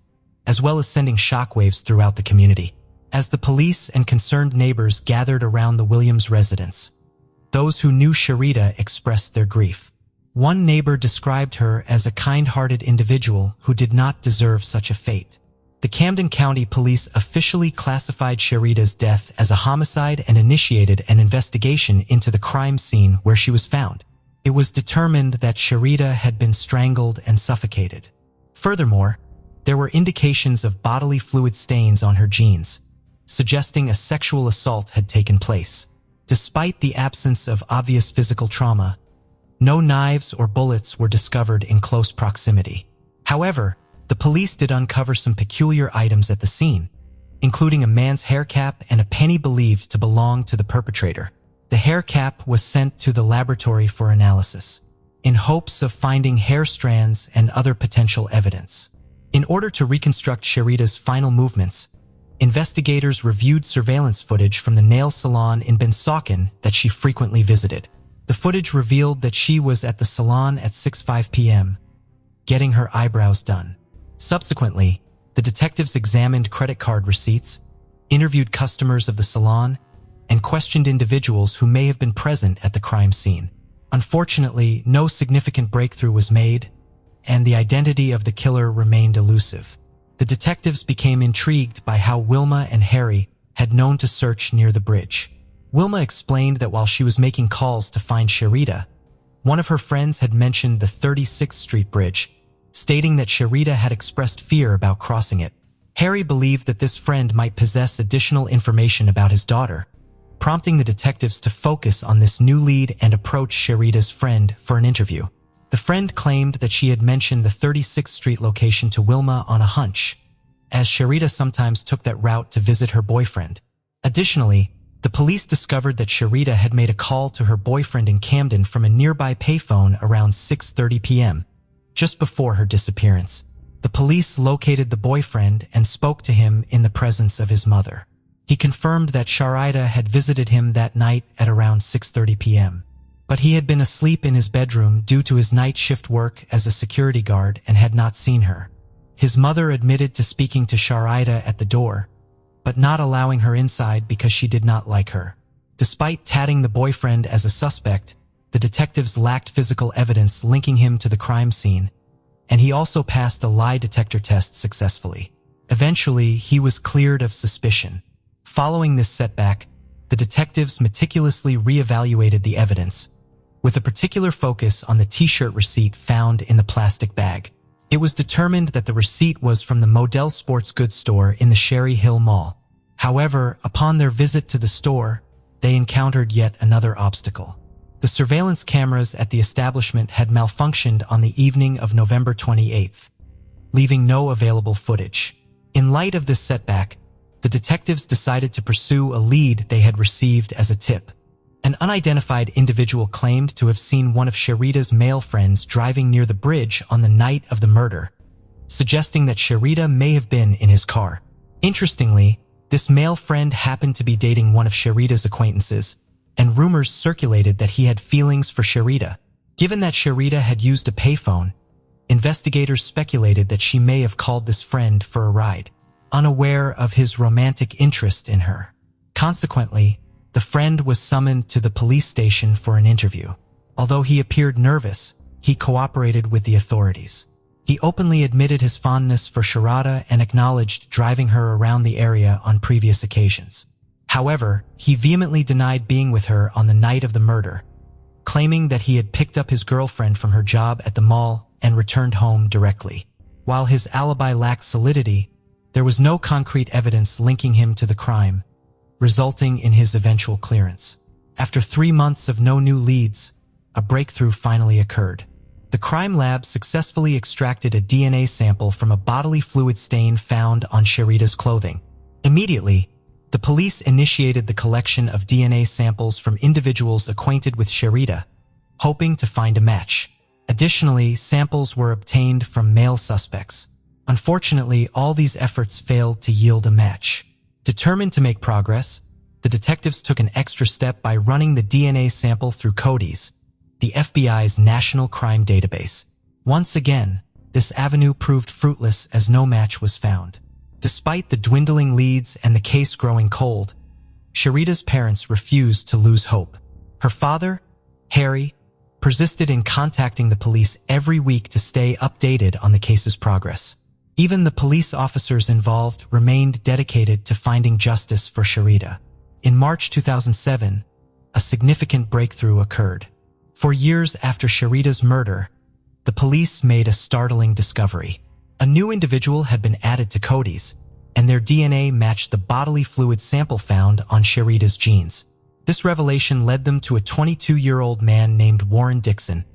as well as sending shockwaves throughout the community. As the police and concerned neighbors gathered around the Williams residence, those who knew Sharita expressed their grief. One neighbor described her as a kind-hearted individual who did not deserve such a fate. The Camden County Police officially classified Sharita's death as a homicide and initiated an investigation into the crime scene where she was found. It was determined that Sharita had been strangled and suffocated. Furthermore, there were indications of bodily fluid stains on her jeans, suggesting a sexual assault had taken place. Despite the absence of obvious physical trauma, no knives or bullets were discovered in close proximity. However, the police did uncover some peculiar items at the scene, including a man's hair cap and a penny believed to belong to the perpetrator. The hair cap was sent to the laboratory for analysis, in hopes of finding hair strands and other potential evidence. In order to reconstruct Sharita's final movements, investigators reviewed surveillance footage from the nail salon in Pennsauken that she frequently visited. The footage revealed that she was at the salon at 6:05 p.m., getting her eyebrows done. Subsequently, the detectives examined credit card receipts, interviewed customers of the salon, and questioned individuals who may have been present at the crime scene. Unfortunately, no significant breakthrough was made, and the identity of the killer remained elusive. The detectives became intrigued by how Wilma and Harry had known to search near the bridge. Wilma explained that while she was making calls to find Sharita, one of her friends had mentioned the 36th Street Bridge, stating that Sharita had expressed fear about crossing it. Harry believed that this friend might possess additional information about his daughter, prompting the detectives to focus on this new lead and approach Sharita's friend for an interview. The friend claimed that she had mentioned the 36th Street location to Wilma on a hunch, as Sharita sometimes took that route to visit her boyfriend. Additionally, the police discovered that Sharita had made a call to her boyfriend in Camden from a nearby payphone around 6:30 p.m., just before her disappearance. The police located the boyfriend and spoke to him in the presence of his mother. He confirmed that Sharida had visited him that night at around 6:30 p.m. But he had been asleep in his bedroom due to his night shift work as a security guard and had not seen her. His mother admitted to speaking to Sharida at the door, but not allowing her inside because she did not like her. Despite tatting the boyfriend as a suspect, the detectives lacked physical evidence linking him to the crime scene, and he also passed a lie detector test successfully. Eventually, he was cleared of suspicion. Following this setback, the detectives meticulously re-evaluated the evidence, with a particular focus on the t-shirt receipt found in the plastic bag. It was determined that the receipt was from the Model sports goods store in the Cherry Hill Mall. However, upon their visit to the store, they encountered yet another obstacle. The surveillance cameras at the establishment had malfunctioned on the evening of November 28th, leaving no available footage. In light of this setback, the detectives decided to pursue a lead they had received as a tip. An unidentified individual claimed to have seen one of Sharida's male friends driving near the bridge on the night of the murder, suggesting that Sharida may have been in his car. Interestingly, this male friend happened to be dating one of Sharida's acquaintances, and rumors circulated that he had feelings for Sharida. Given that Sharida had used a payphone, investigators speculated that she may have called this friend for a ride, unaware of his romantic interest in her. Consequently, the friend was summoned to the police station for an interview. Although he appeared nervous, he cooperated with the authorities. He openly admitted his fondness for Sharida and acknowledged driving her around the area on previous occasions. However, he vehemently denied being with her on the night of the murder, claiming that he had picked up his girlfriend from her job at the mall and returned home directly. While his alibi lacked solidity, there was no concrete evidence linking him to the crime, resulting in his eventual clearance. After 3 months of no new leads, a breakthrough finally occurred. The crime lab successfully extracted a DNA sample from a bodily fluid stain found on Sharida's clothing. Immediately, the police initiated the collection of DNA samples from individuals acquainted with Sharida, hoping to find a match. Additionally, samples were obtained from male suspects. Unfortunately, all these efforts failed to yield a match. Determined to make progress, the detectives took an extra step by running the DNA sample through CODIS, the FBI's national crime database. Once again, this avenue proved fruitless as no match was found. Despite the dwindling leads and the case growing cold, Sharida's parents refused to lose hope. Her father, Harry, persisted in contacting the police every week to stay updated on the case's progress. Even the police officers involved remained dedicated to finding justice for Sharida. In March 2007, a significant breakthrough occurred. For years after Sharida's murder, the police made a startling discovery. A new individual had been added to CODIS, and their DNA matched the bodily fluid sample found on Sharida's jeans. This revelation led them to a 22-year-old man named Warren Dixon,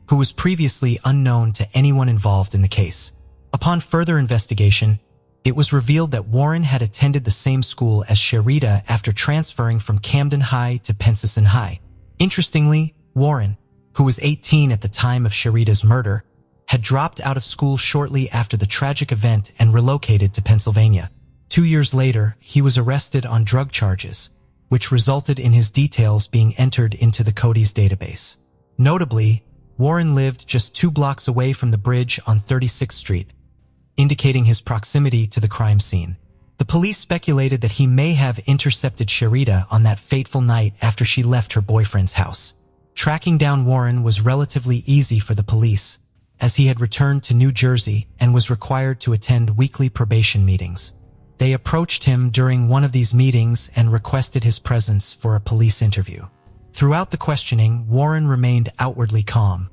who was previously unknown to anyone involved in the case. Upon further investigation, it was revealed that Warren had attended the same school as Sharida after transferring from Camden High to Pensacon High. Interestingly, Warren, who was 18 at the time of Sharida's murder, had dropped out of school shortly after the tragic event and relocated to Pennsylvania. 2 years later, he was arrested on drug charges, which resulted in his details being entered into the CODIS database. Notably, Warren lived just 2 blocks away from the bridge on 36th Street, indicating his proximity to the crime scene. The police speculated that he may have intercepted Sharida on that fateful night after she left her boyfriend's house. Tracking down Warren was relatively easy for the police, as he had returned to New Jersey and was required to attend weekly probation meetings. They approached him during one of these meetings and requested his presence for a police interview. Throughout the questioning, Warren remained outwardly calm,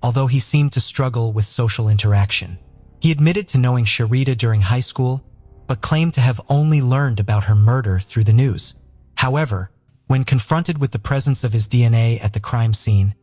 although he seemed to struggle with social interaction. He admitted to knowing Sharida during high school, but claimed to have only learned about her murder through the news. However, when confronted with the presence of his DNA at the crime scene,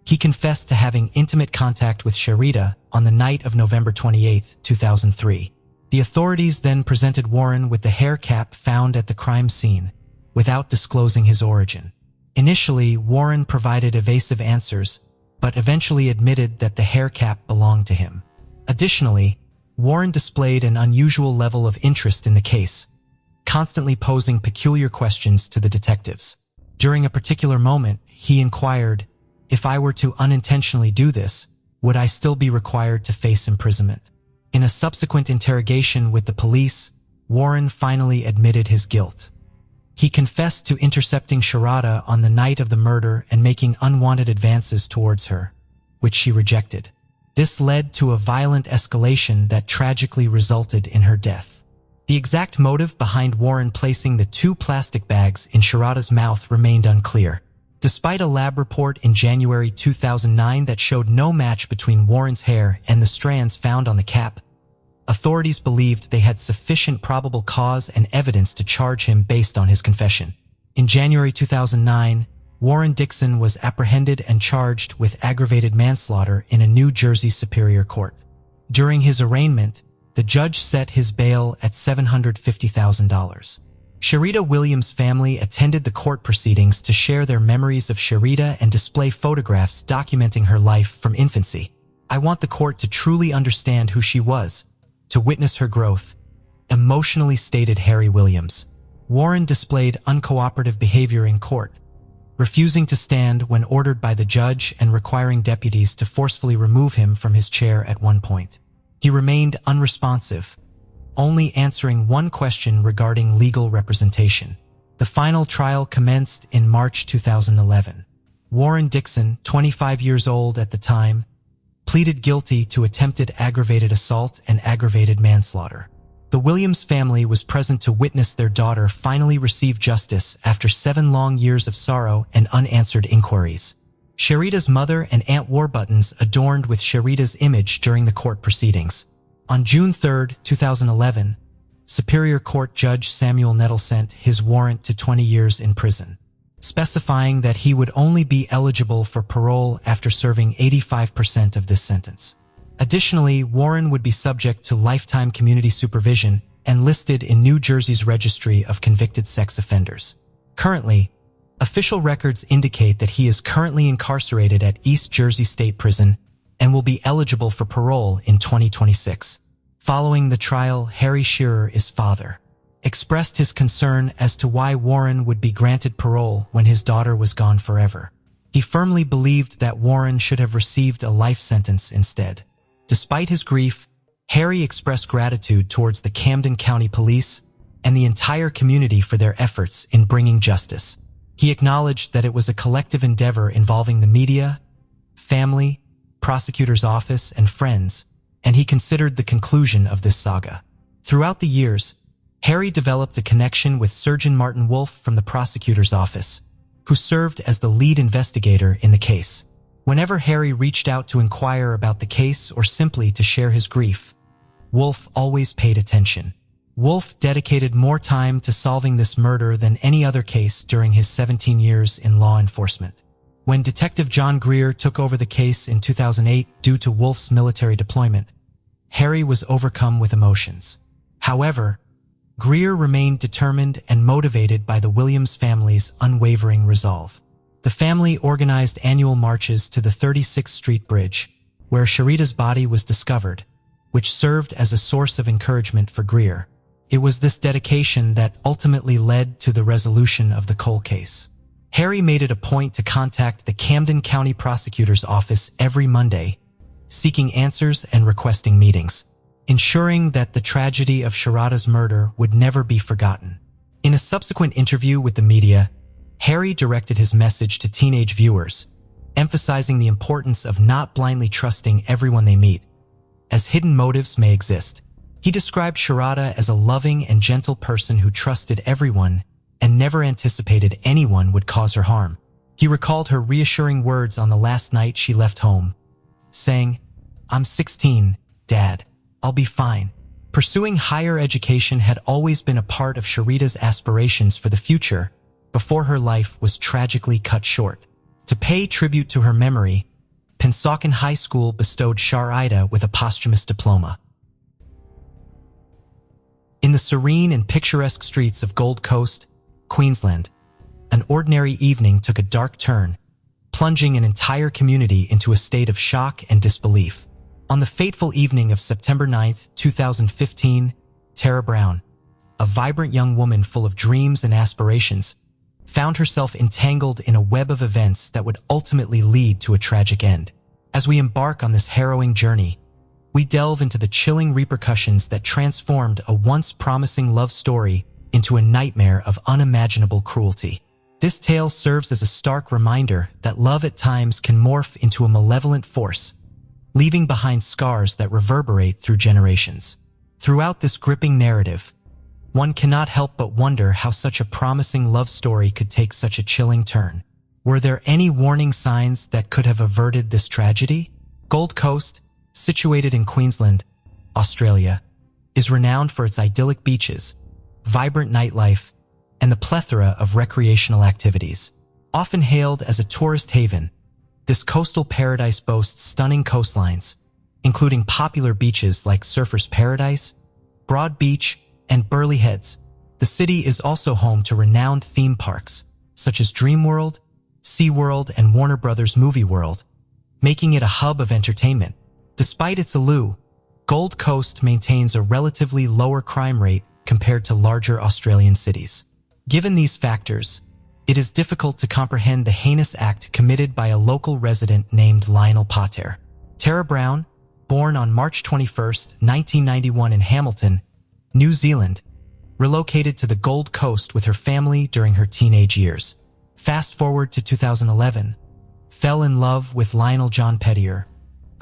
he confessed to having intimate contact with Sharida on the night of November 28, 2003. The authorities then presented Warren with the hair cap found at the crime scene, without disclosing his origin. Initially, Warren provided evasive answers, but eventually admitted that the hair cap belonged to him. Additionally, Warren displayed an unusual level of interest in the case, constantly posing peculiar questions to the detectives. During a particular moment, he inquired, "If I were to unintentionally do this, would I still be required to face imprisonment?" In a subsequent interrogation with the police, Warren finally admitted his guilt. He confessed to intercepting Sharada on the night of the murder and making unwanted advances towards her, which she rejected. This led to a violent escalation that tragically resulted in her death. The exact motive behind Warren placing the 2 plastic bags in Sharada's mouth remained unclear. Despite a lab report in January 2009 that showed no match between Warren's hair and the strands found on the cap, authorities believed they had sufficient probable cause and evidence to charge him based on his confession. In January 2009, Warren Dixon was apprehended and charged with aggravated manslaughter in a New Jersey Superior Court. During his arraignment, the judge set his bail at $750,000. Sharita Williams' family attended the court proceedings to share their memories of Sharita and display photographs documenting her life from infancy. "I want the court to truly understand who she was, to witness her growth," emotionally stated Harry Williams. Warren displayed uncooperative behavior in court, refusing to stand when ordered by the judge and requiring deputies to forcefully remove him from his chair at one point. He remained unresponsive, only answering one question regarding legal representation. The final trial commenced in March 2011. Warren Dixon, 25 years old at the time, pleaded guilty to attempted aggravated assault and aggravated manslaughter. The Williams family was present to witness their daughter finally receive justice after 7 long years of sorrow and unanswered inquiries. Sharita's mother and Aunt wore buttons adorned with Sharita's image during the court proceedings. On June 3, 2011, Superior Court Judge Samuel Nettle sent his warrant to 20 years in prison, specifying that he would only be eligible for parole after serving 85% of this sentence. Additionally, Warren would be subject to lifetime community supervision and listed in New Jersey's Registry of Convicted Sex Offenders. Currently, official records indicate that he is currently incarcerated at East Jersey State Prison and will be eligible for parole in 2026. Following the trial, Harry Shearer, his father, expressed his concern as to why Warren would be granted parole when his daughter was gone forever. He firmly believed that Warren should have received a life sentence instead. Despite his grief, Harry expressed gratitude towards the Camden County Police and the entire community for their efforts in bringing justice. He acknowledged that it was a collective endeavor involving the media, family, prosecutor's office, and friends, and he considered the conclusion of this saga. Throughout the years, Harry developed a connection with Surgeon Martin Wolf from the prosecutor's office, who served as the lead investigator in the case. Whenever Harry reached out to inquire about the case or simply to share his grief, Wolf always paid attention. Wolf dedicated more time to solving this murder than any other case during his 17 years in law enforcement. When Detective John Greer took over the case in 2008 due to Wolf's military deployment, Harry was overcome with emotions. However, Greer remained determined and motivated by the Williams family's unwavering resolve. The family organized annual marches to the 36th Street Bridge, where Sharita's body was discovered, which served as a source of encouragement for Greer. It was this dedication that ultimately led to the resolution of the cold case. Harry made it a point to contact the Camden County Prosecutor's Office every Monday, seeking answers and requesting meetings, ensuring that the tragedy of Sharada's murder would never be forgotten. In a subsequent interview with the media, Harry directed his message to teenage viewers, emphasizing the importance of not blindly trusting everyone they meet, as hidden motives may exist. He described Sharada as a loving and gentle person who trusted everyone and never anticipated anyone would cause her harm. He recalled her reassuring words on the last night she left home, saying, "I'm 16, Dad. I'll be fine." Pursuing higher education had always been a part of Sharita's aspirations for the future, before her life was tragically cut short. To pay tribute to her memory, Pennsauken High School bestowed Sharita with a posthumous diploma. In the serene and picturesque streets of Gold Coast, Queensland, an ordinary evening took a dark turn, plunging an entire community into a state of shock and disbelief. On the fateful evening of September 9, 2015, Tara Brown, a vibrant young woman full of dreams and aspirations, found herself entangled in a web of events that would ultimately lead to a tragic end. As we embark on this harrowing journey, we delve into the chilling repercussions that transformed a once promising love story into a nightmare of unimaginable cruelty. This tale serves as a stark reminder that love at times can morph into a malevolent force, leaving behind scars that reverberate through generations. Throughout this gripping narrative, one cannot help but wonder how such a promising love story could take such a chilling turn. Were there any warning signs that could have averted this tragedy? Gold Coast, situated in Queensland, Australia, is renowned for its idyllic beaches, vibrant nightlife, and the plethora of recreational activities. Often hailed as a tourist haven, this coastal paradise boasts stunning coastlines, including popular beaches like Surfers Paradise, Broad Beach, and Burleigh Heads. The city is also home to renowned theme parks, such as Dreamworld, SeaWorld, and Warner Brothers Movie World, making it a hub of entertainment. Despite its allure, Gold Coast maintains a relatively lower crime rate compared to larger Australian cities. Given these factors, it is difficult to comprehend the heinous act committed by a local resident named Lionel Pater. Tara Brown, born on March 21, 1991 in Hamilton, New Zealand, relocated to the Gold Coast with her family during her teenage years. Fast forward to 2011, fell in love with Lionel John Pettier,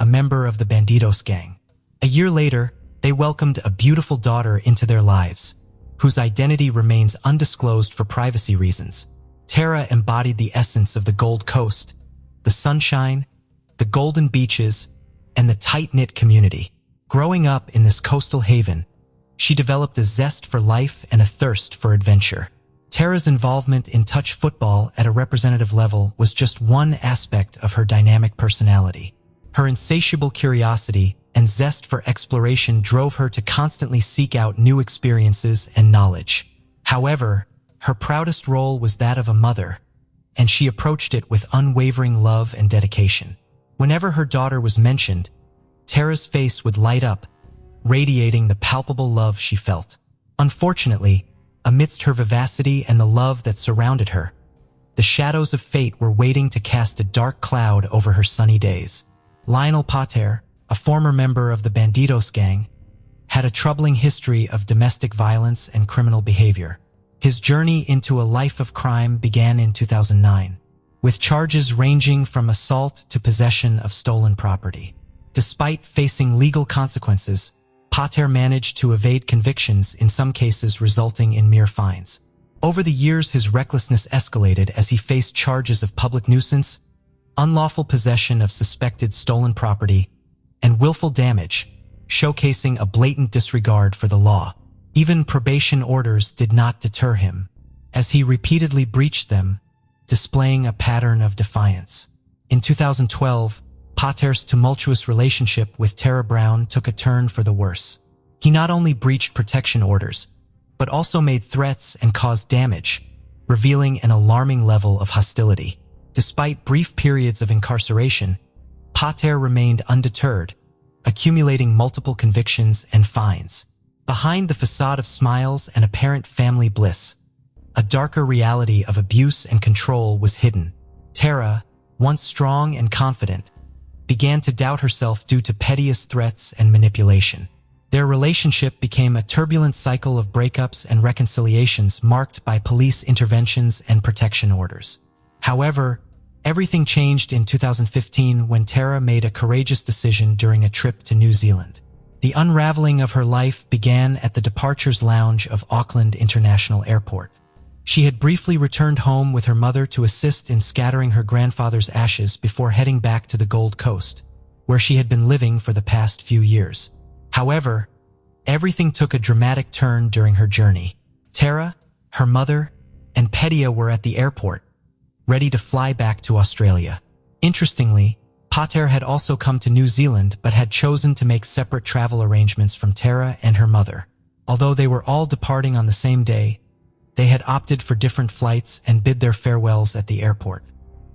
a member of the Bandidos gang. A year later, they welcomed a beautiful daughter into their lives, whose identity remains undisclosed for privacy reasons. Tara embodied the essence of the Gold Coast, the sunshine, the golden beaches, and the tight-knit community. Growing up in this coastal haven, she developed a zest for life and a thirst for adventure. Tara's involvement in touch football at a representative level was just one aspect of her dynamic personality. Her insatiable curiosity and zest for exploration drove her to constantly seek out new experiences and knowledge. However, her proudest role was that of a mother, and she approached it with unwavering love and dedication. Whenever her daughter was mentioned, Tara's face would light up, radiating the palpable love she felt. Unfortunately, amidst her vivacity and the love that surrounded her, the shadows of fate were waiting to cast a dark cloud over her sunny days. Lionel Pater, a former member of the Bandidos gang, had a troubling history of domestic violence and criminal behavior. His journey into a life of crime began in 2009, with charges ranging from assault to possession of stolen property. Despite facing legal consequences, Pater managed to evade convictions, in some cases resulting in mere fines. Over the years, his recklessness escalated as he faced charges of public nuisance, unlawful possession of suspected stolen property, and willful damage, showcasing a blatant disregard for the law. Even probation orders did not deter him, as he repeatedly breached them, displaying a pattern of defiance. In 2012, Pater's tumultuous relationship with Tara Brown took a turn for the worse. He not only breached protection orders, but also made threats and caused damage, revealing an alarming level of hostility. Despite brief periods of incarceration, Pater remained undeterred, accumulating multiple convictions and fines. Behind the facade of smiles and apparent family bliss, a darker reality of abuse and control was hidden. Tara, once strong and confident, began to doubt herself due to pettiest threats and manipulation. Their relationship became a turbulent cycle of breakups and reconciliations marked by police interventions and protection orders. However, everything changed in 2015 when Tara made a courageous decision during a trip to New Zealand. The unraveling of her life began at the departures lounge of Auckland International Airport. She had briefly returned home with her mother to assist in scattering her grandfather's ashes before heading back to the Gold Coast, where she had been living for the past few years. However, everything took a dramatic turn during her journey. Tara, her mother, and Pettia were at the airport, ready to fly back to Australia. Interestingly, Pater had also come to New Zealand but had chosen to make separate travel arrangements from Tara and her mother. Although they were all departing on the same day, they had opted for different flights and bid their farewells at the airport.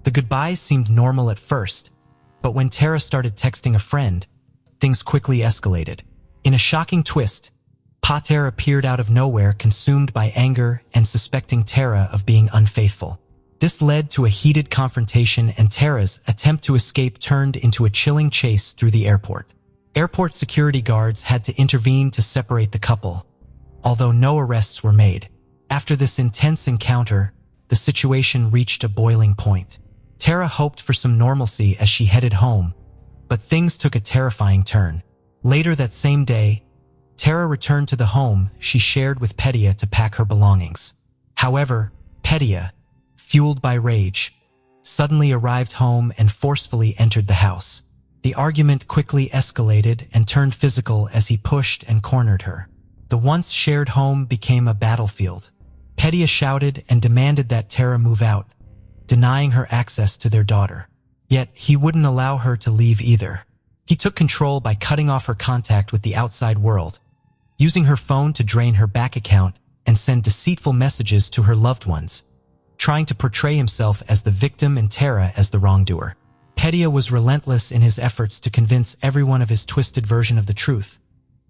The goodbyes seemed normal at first, but when Tara started texting a friend, things quickly escalated. In a shocking twist, Pater appeared out of nowhere, consumed by anger and suspecting Tara of being unfaithful. This led to a heated confrontation, and Tara's attempt to escape turned into a chilling chase through the airport. Airport security guards had to intervene to separate the couple, although no arrests were made. After this intense encounter, the situation reached a boiling point. Tara hoped for some normalcy as she headed home, but things took a terrifying turn. Later that same day, Tara returned to the home she shared with Petya to pack her belongings. However, Petya, fueled by rage, suddenly arrived home and forcefully entered the house. The argument quickly escalated and turned physical as he pushed and cornered her. The once shared home became a battlefield. Petya shouted and demanded that Tara move out, denying her access to their daughter. Yet he wouldn't allow her to leave either. He took control by cutting off her contact with the outside world, using her phone to drain her bank account and send deceitful messages to her loved ones, trying to portray himself as the victim and Tara as the wrongdoer. Petya was relentless in his efforts to convince everyone of his twisted version of the truth,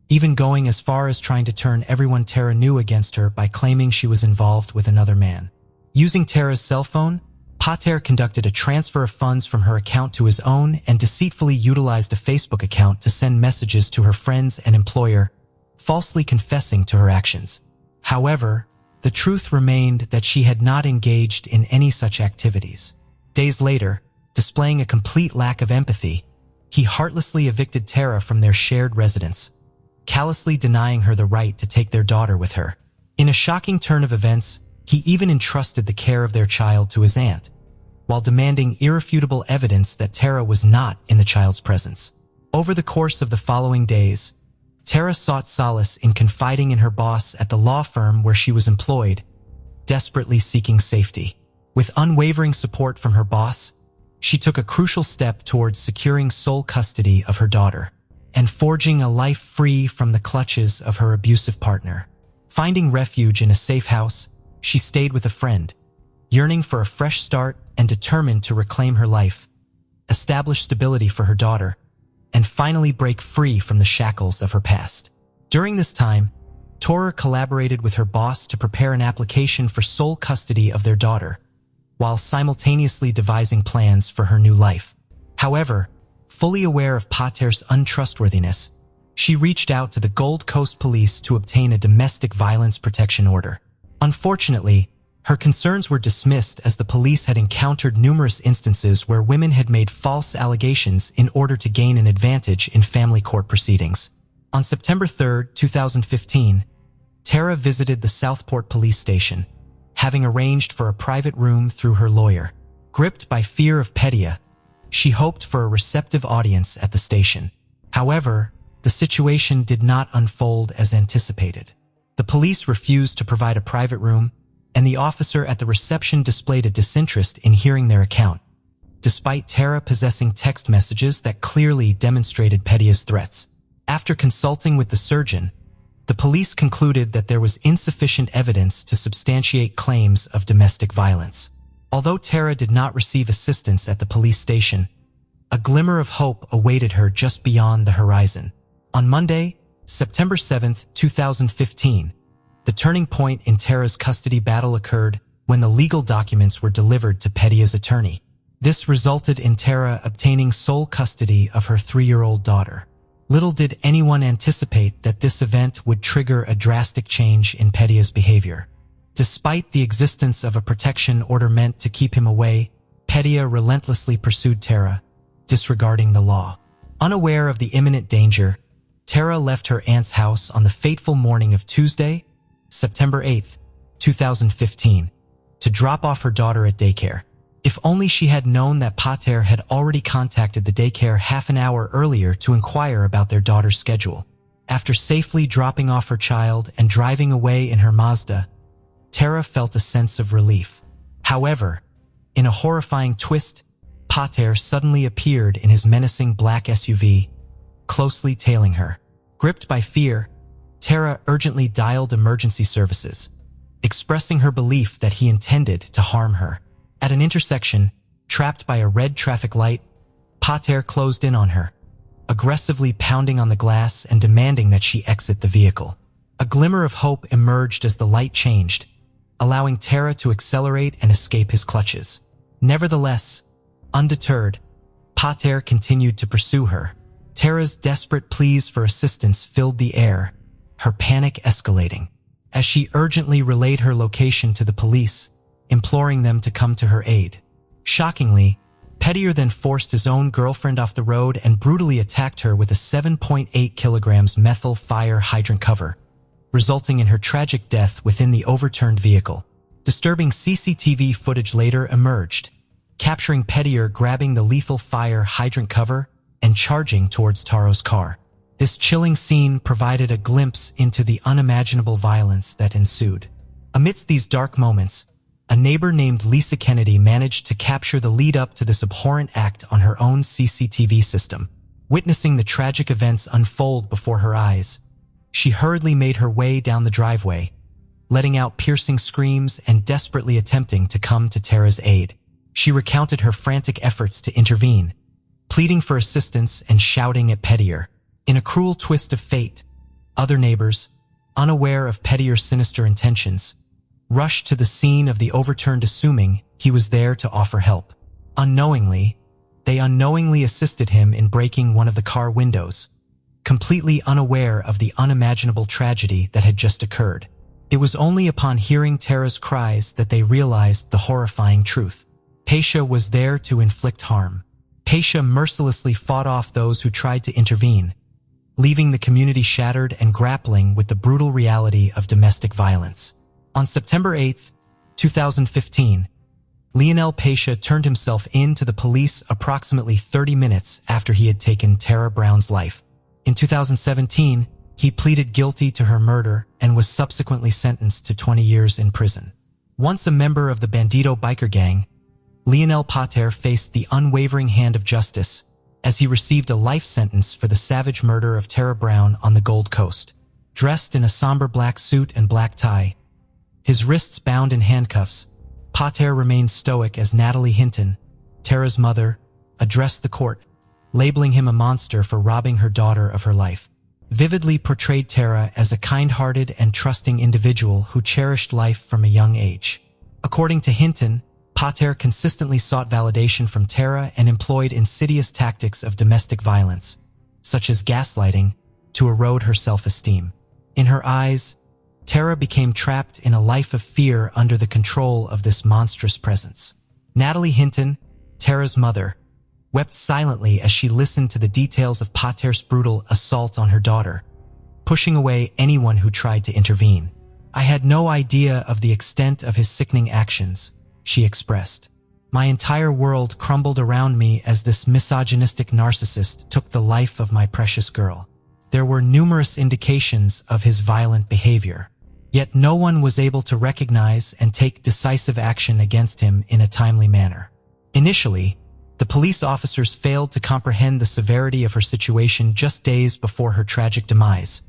even going as far as trying to turn everyone Tara knew against her by claiming she was involved with another man. Using Tara's cell phone, Pater conducted a transfer of funds from her account to his own and deceitfully utilized a Facebook account to send messages to her friends and employer, falsely confessing to her actions. However, the truth remained that she had not engaged in any such activities. Days later, displaying a complete lack of empathy, he heartlessly evicted Tara from their shared residence, callously denying her the right to take their daughter with her. In a shocking turn of events, he even entrusted the care of their child to his aunt, while demanding irrefutable evidence that Tara was not in the child's presence. Over the course of the following days, Tara sought solace in confiding in her boss at the law firm where she was employed, desperately seeking safety. With unwavering support from her boss, she took a crucial step towards securing sole custody of her daughter and forging a life free from the clutches of her abusive partner. Finding refuge in a safe house, she stayed with a friend, yearning for a fresh start and determined to reclaim her life, establish stability for her daughter, and finally break free from the shackles of her past. During this time, Tora collaborated with her boss to prepare an application for sole custody of their daughter, while simultaneously devising plans for her new life. However, fully aware of Pater's untrustworthiness, she reached out to the Gold Coast Police to obtain a domestic violence protection order. Unfortunately, her concerns were dismissed as the police had encountered numerous instances where women had made false allegations in order to gain an advantage in family court proceedings. On September 3, 2015, Tara visited the Southport police station, having arranged for a private room through her lawyer. Gripped by fear of Petya, she hoped for a receptive audience at the station. However, the situation did not unfold as anticipated. The police refused to provide a private room, and the officer at the reception displayed a disinterest in hearing their account, despite Tara possessing text messages that clearly demonstrated Petya's threats. After consulting with the surgeon, the police concluded that there was insufficient evidence to substantiate claims of domestic violence. Although Tara did not receive assistance at the police station, a glimmer of hope awaited her just beyond the horizon. On Monday, September 7, 2015, the turning point in Tara's custody battle occurred when the legal documents were delivered to Petya's attorney. This resulted in Tara obtaining sole custody of her 3-year-old daughter. Little did anyone anticipate that this event would trigger a drastic change in Petya's behavior. Despite the existence of a protection order meant to keep him away, Petya relentlessly pursued Tara, disregarding the law. Unaware of the imminent danger, Tara left her aunt's house on the fateful morning of Tuesday, September 8, 2015, to drop off her daughter at daycare. If only she had known that Pater had already contacted the daycare half an hour earlier to inquire about their daughter's schedule. After safely dropping off her child and driving away in her Mazda, Tara felt a sense of relief. However, in a horrifying twist, Pater suddenly appeared in his menacing black SUV, closely tailing her. Gripped by fear, Tara urgently dialed emergency services, expressing her belief that he intended to harm her. At an intersection, trapped by a red traffic light, Pater closed in on her, aggressively pounding on the glass and demanding that she exit the vehicle. A glimmer of hope emerged as the light changed, allowing Tara to accelerate and escape his clutches. Nevertheless, undeterred, Pater continued to pursue her. Tara's desperate pleas for assistance filled the air, her panic escalating. As she urgently relayed her location to the police, imploring them to come to her aid. Shockingly, Petier then forced his own girlfriend off the road and brutally attacked her with a 7.8 kilograms methyl fire hydrant cover, resulting in her tragic death within the overturned vehicle. Disturbing CCTV footage later emerged, capturing Petier grabbing the lethal fire hydrant cover and charging towards Taro's car. This chilling scene provided a glimpse into the unimaginable violence that ensued. Amidst these dark moments, a neighbor named Lisa Kennedy managed to capture the lead-up to this abhorrent act on her own CCTV system. Witnessing the tragic events unfold before her eyes, she hurriedly made her way down the driveway, letting out piercing screams and desperately attempting to come to Tara's aid. She recounted her frantic efforts to intervene, pleading for assistance and shouting at Petier. In a cruel twist of fate, other neighbors, unaware of Petier's sinister intentions, rushed to the scene of the overturned, assuming he was there to offer help. They unknowingly assisted him in breaking one of the car windows, completely unaware of the unimaginable tragedy that had just occurred. It was only upon hearing Tara's cries that they realized the horrifying truth. Pasha was there to inflict harm. Pasha mercilessly fought off those who tried to intervene, leaving the community shattered and grappling with the brutal reality of domestic violence. On September 8, 2015, Lionel Pasha turned himself in to the police approximately 30 minutes after he had taken Tara Brown's life. In 2017, he pleaded guilty to her murder and was subsequently sentenced to 20 years in prison. Once a member of the Bandito biker gang, Lionel Pater faced the unwavering hand of justice as he received a life sentence for the savage murder of Tara Brown on the Gold Coast. Dressed in a somber black suit and black tie, his wrists bound in handcuffs, Pater remained stoic as Natalie Hinton, Tara's mother, addressed the court, labeling him a monster for robbing her daughter of her life. Vividly portrayed Tara as a kind-hearted and trusting individual who cherished life from a young age. According to Hinton, Pater consistently sought validation from Tara and employed insidious tactics of domestic violence, such as gaslighting, to erode her self-esteem. In her eyes, Tara became trapped in a life of fear under the control of this monstrous presence. Natalie Hinton, Tara's mother, wept silently as she listened to the details of Pater's brutal assault on her daughter, pushing away anyone who tried to intervene. "I had no idea of the extent of his sickening actions," she expressed. "My entire world crumbled around me as this misogynistic narcissist took the life of my precious girl. There were numerous indications of his violent behavior, yet no one was able to recognize and take decisive action against him in a timely manner. Initially, the police officers failed to comprehend the severity of her situation just days before her tragic demise,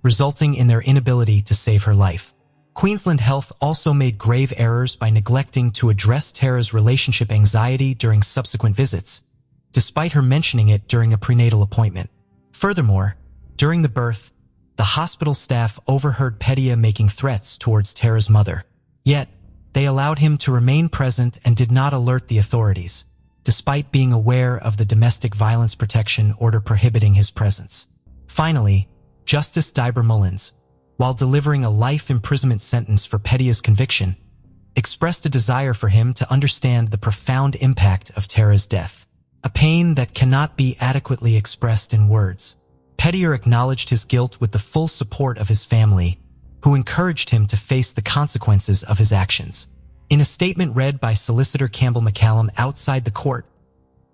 resulting in their inability to save her life. Queensland Health also made grave errors by neglecting to address Tara's relationship anxiety during subsequent visits, despite her mentioning it during a prenatal appointment. Furthermore, during the birth, the hospital staff overheard Petier making threats towards Tara's mother. Yet, they allowed him to remain present and did not alert the authorities, despite being aware of the domestic violence protection order prohibiting his presence. Finally, Justice Diber Mullins, while delivering a life imprisonment sentence for Petier's conviction, expressed a desire for him to understand the profound impact of Tara's death, a pain that cannot be adequately expressed in words. Petier acknowledged his guilt with the full support of his family, who encouraged him to face the consequences of his actions. In a statement read by Solicitor Campbell McCallum outside the court,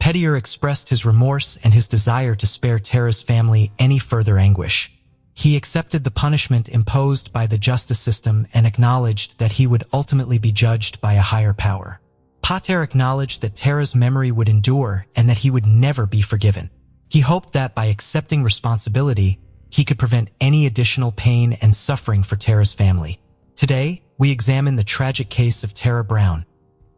Petier expressed his remorse and his desire to spare Tara's family any further anguish. He accepted the punishment imposed by the justice system and acknowledged that he would ultimately be judged by a higher power. Pater acknowledged that Tara's memory would endure and that he would never be forgiven. He hoped that by accepting responsibility, he could prevent any additional pain and suffering for Tara's family. Today, we examine the tragic case of Tara Brown,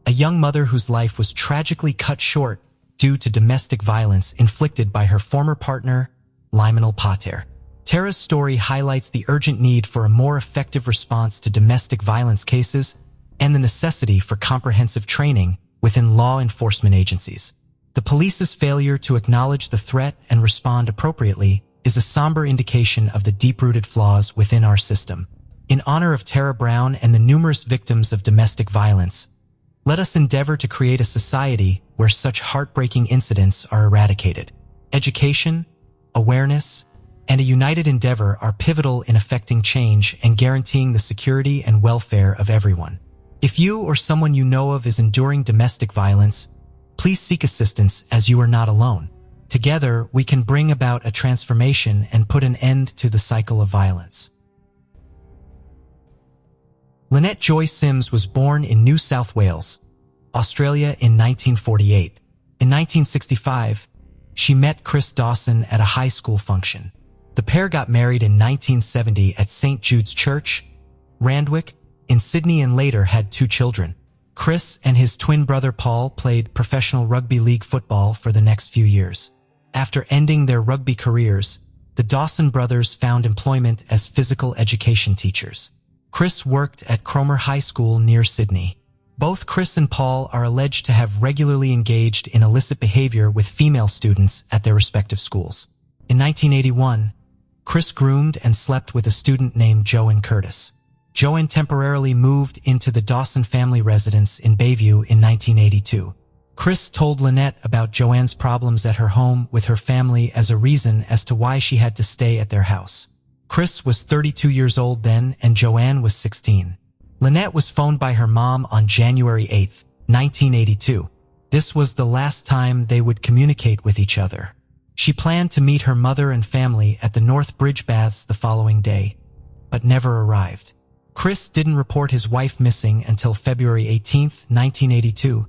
a young mother whose life was tragically cut short due to domestic violence inflicted by her former partner, Lionel Pater. Tara's story highlights the urgent need for a more effective response to domestic violence cases and the necessity for comprehensive training within law enforcement agencies. The police's failure to acknowledge the threat and respond appropriately is a somber indication of the deep-rooted flaws within our system. In honor of Tara Brown and the numerous victims of domestic violence, let us endeavor to create a society where such heartbreaking incidents are eradicated. Education, awareness, and a united endeavor are pivotal in effecting change and guaranteeing the security and welfare of everyone. If you or someone you know of is enduring domestic violence, please seek assistance, as you are not alone. Together, we can bring about a transformation and put an end to the cycle of violence. Lynette Joy Sims was born in New South Wales, Australia in 1948. In 1965, she met Chris Dawson at a high school function. The pair got married in 1970 at St. Jude's Church, Randwick, in Sydney, and later had 2 children. Chris and his twin brother Paul played professional rugby league football for the next few years. After ending their rugby careers, the Dawson brothers found employment as physical education teachers. Chris worked at Cromer High School near Sydney. Both Chris and Paul are alleged to have regularly engaged in illicit behavior with female students at their respective schools. In 1981, Chris groomed and slept with a student named Joanne Curtis. Joanne temporarily moved into the Dawson family residence in Bayview in 1982. Chris told Lynette about Joanne's problems at her home with her family as a reason as to why she had to stay at their house. Chris was 32 years old then, and Joanne was 16. Lynette was phoned by her mom on January 8, 1982. This was the last time they would communicate with each other. She planned to meet her mother and family at the North Bridge Baths the following day, but never arrived. Chris didn't report his wife missing until February 18, 1982,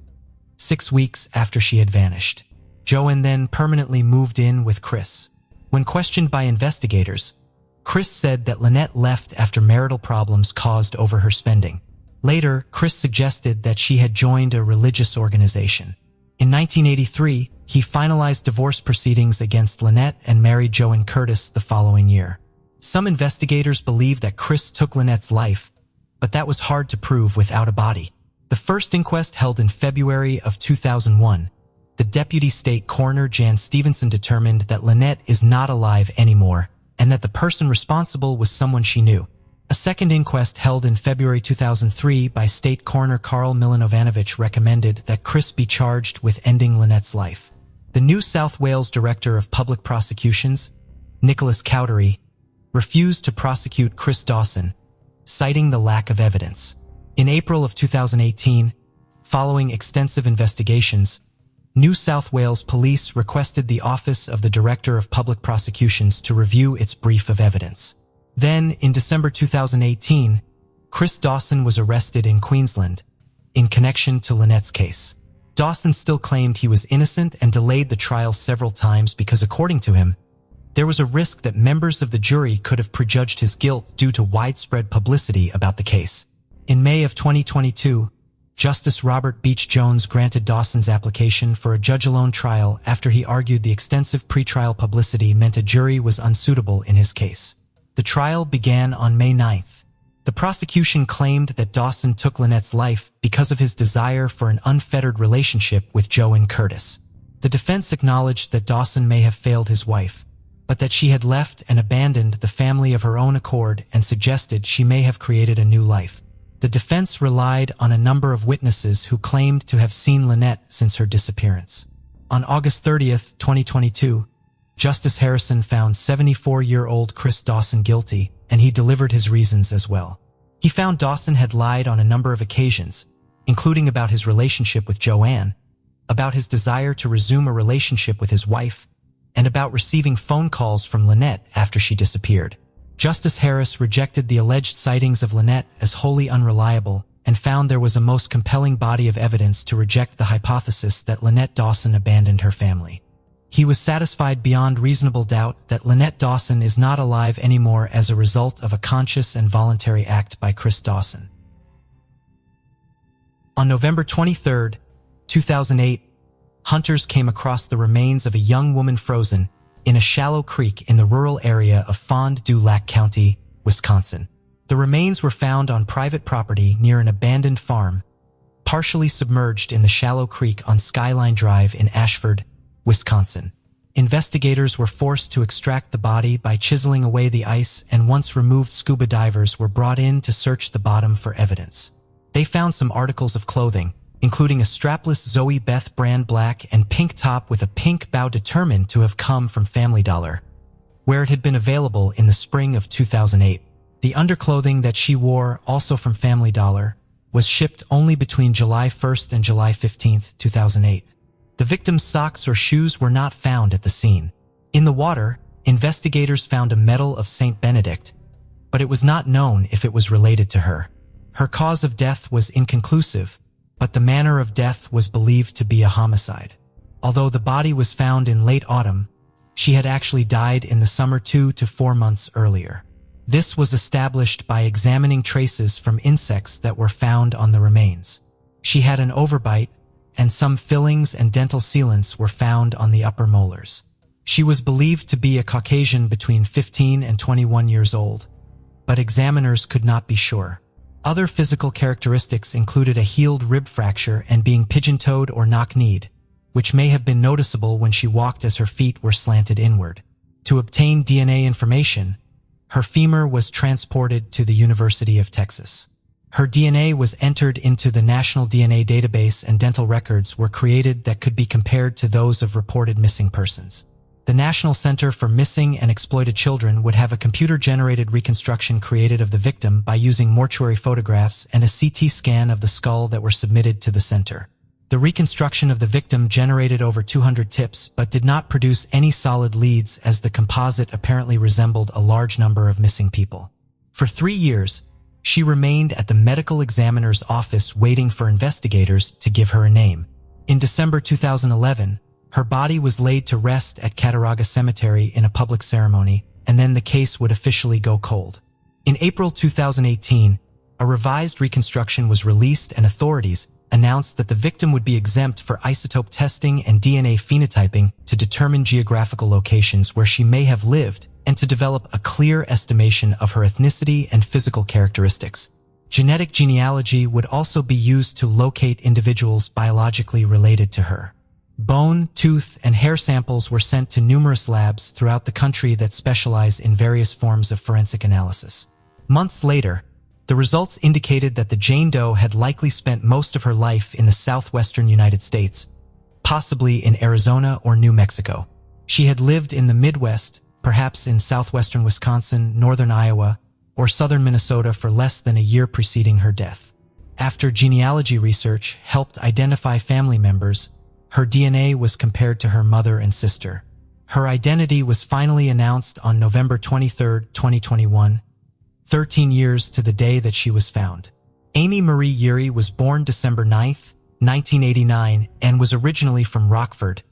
6 weeks after she had vanished. Joanne then permanently moved in with Chris. When questioned by investigators, Chris said that Lynette left after marital problems caused over her spending. Later, Chris suggested that she had joined a religious organization. In 1983, he finalized divorce proceedings against Lynette and married Joanne Curtis the following year. Some investigators believe that Chris took Lynette's life, but that was hard to prove without a body. The first inquest, held in February of 2001, the deputy state coroner Jan Stevenson determined that Lynette is not alive anymore and that the person responsible was someone she knew. A second inquest, held in February 2003 by state coroner Karl Milanovanovich, recommended that Chris be charged with ending Lynette's life. The New South Wales Director of Public Prosecutions, Nicholas Cowdery, refused to prosecute Chris Dawson, citing the lack of evidence. In April of 2018, following extensive investigations, New South Wales Police requested the Office of the Director of Public Prosecutions to review its brief of evidence. Then, in December 2018, Chris Dawson was arrested in Queensland in connection to Lynette's case. Dawson still claimed he was innocent and delayed the trial several times because, according to him, there was a risk that members of the jury could have prejudged his guilt due to widespread publicity about the case. In May of 2022, Justice Robert Beach Jones granted Dawson's application for a judge-alone trial after he argued the extensive pretrial publicity meant a jury was unsuitable in his case. The trial began on May 9th. The prosecution claimed that Dawson took Lynette's life because of his desire for an unfettered relationship with Joanne Curtis. The defense acknowledged that Dawson may have failed his wife, but that she had left and abandoned the family of her own accord and suggested she may have created a new life. The defense relied on a number of witnesses who claimed to have seen Lynette since her disappearance. On August 30th, 2022, Justice Harrison found 74-year-old Chris Dawson guilty, and he delivered his reasons as well. He found Dawson had lied on a number of occasions, including about his relationship with Joanne, about his desire to resume a relationship with his wife, and about receiving phone calls from Lynette after she disappeared. Justice Harris rejected the alleged sightings of Lynette as wholly unreliable and found there was a most compelling body of evidence to reject the hypothesis that Lynette Dawson abandoned her family. He was satisfied beyond reasonable doubt that Lynette Dawson is not alive anymore as a result of a conscious and voluntary act by Chris Dawson. On November 23, 2008, hunters came across the remains of a young woman frozen in a shallow creek in the rural area of Fond du Lac County, Wisconsin. The remains were found on private property near an abandoned farm, partially submerged in the shallow creek on Skyline Drive in Ashford, Wisconsin. Investigators were forced to extract the body by chiseling away the ice, and once removed, scuba divers were brought in to search the bottom for evidence. They found some articles of clothing, including a strapless Zoe Beth brand black and pink top with a pink bow determined to have come from Family Dollar, where it had been available in the spring of 2008. The underclothing that she wore, also from Family Dollar, was shipped only between July 1st and July 15th, 2008. The victim's socks or shoes were not found at the scene. In the water, investigators found a medal of Saint Benedict, but it was not known if it was related to her. Her cause of death was inconclusive, but the manner of death was believed to be a homicide. Although the body was found in late autumn, she had actually died in the summer 2 to 4 months earlier. This was established by examining traces from insects that were found on the remains. She had an overbite, and some fillings and dental sealants were found on the upper molars. She was believed to be a Caucasian between 15 and 21 years old, but examiners could not be sure. Other physical characteristics included a healed rib fracture and being pigeon-toed or knock-kneed, which may have been noticeable when she walked as her feet were slanted inward. To obtain DNA information, her femur was transported to the University of Texas. Her DNA was entered into the National DNA Database, and dental records were created that could be compared to those of reported missing persons. The National Center for Missing and Exploited Children would have a computer-generated reconstruction created of the victim by using mortuary photographs and a CT scan of the skull that were submitted to the center. The reconstruction of the victim generated over 200 tips but did not produce any solid leads, as the composite apparently resembled a large number of missing people. For 3 years, she remained at the medical examiner's office waiting for investigators to give her a name. In December 2011, her body was laid to rest at Cattaraugus Cemetery in a public ceremony, and then the case would officially go cold. In April 2018, a revised reconstruction was released, and authorities announced that the victim would be exempt for isotope testing and DNA phenotyping to determine geographical locations where she may have lived and to develop a clear estimation of her ethnicity and physical characteristics. Genetic genealogy would also be used to locate individuals biologically related to her. Bone, tooth, and hair samples were sent to numerous labs throughout the country that specialize in various forms of forensic analysis. Months later, the results indicated that the Jane Doe had likely spent most of her life in the southwestern United States, possibly in Arizona or New Mexico. She had lived in the Midwest, perhaps in southwestern Wisconsin, northern Iowa, or southern Minnesota for less than a year preceding her death. After genealogy research helped identify family members, her DNA was compared to her mother and sister. Her identity was finally announced on November 23, 2021, 13 years to the day that she was found. Amy Marie Yuri was born December 9, 1989, and was originally from Rockford,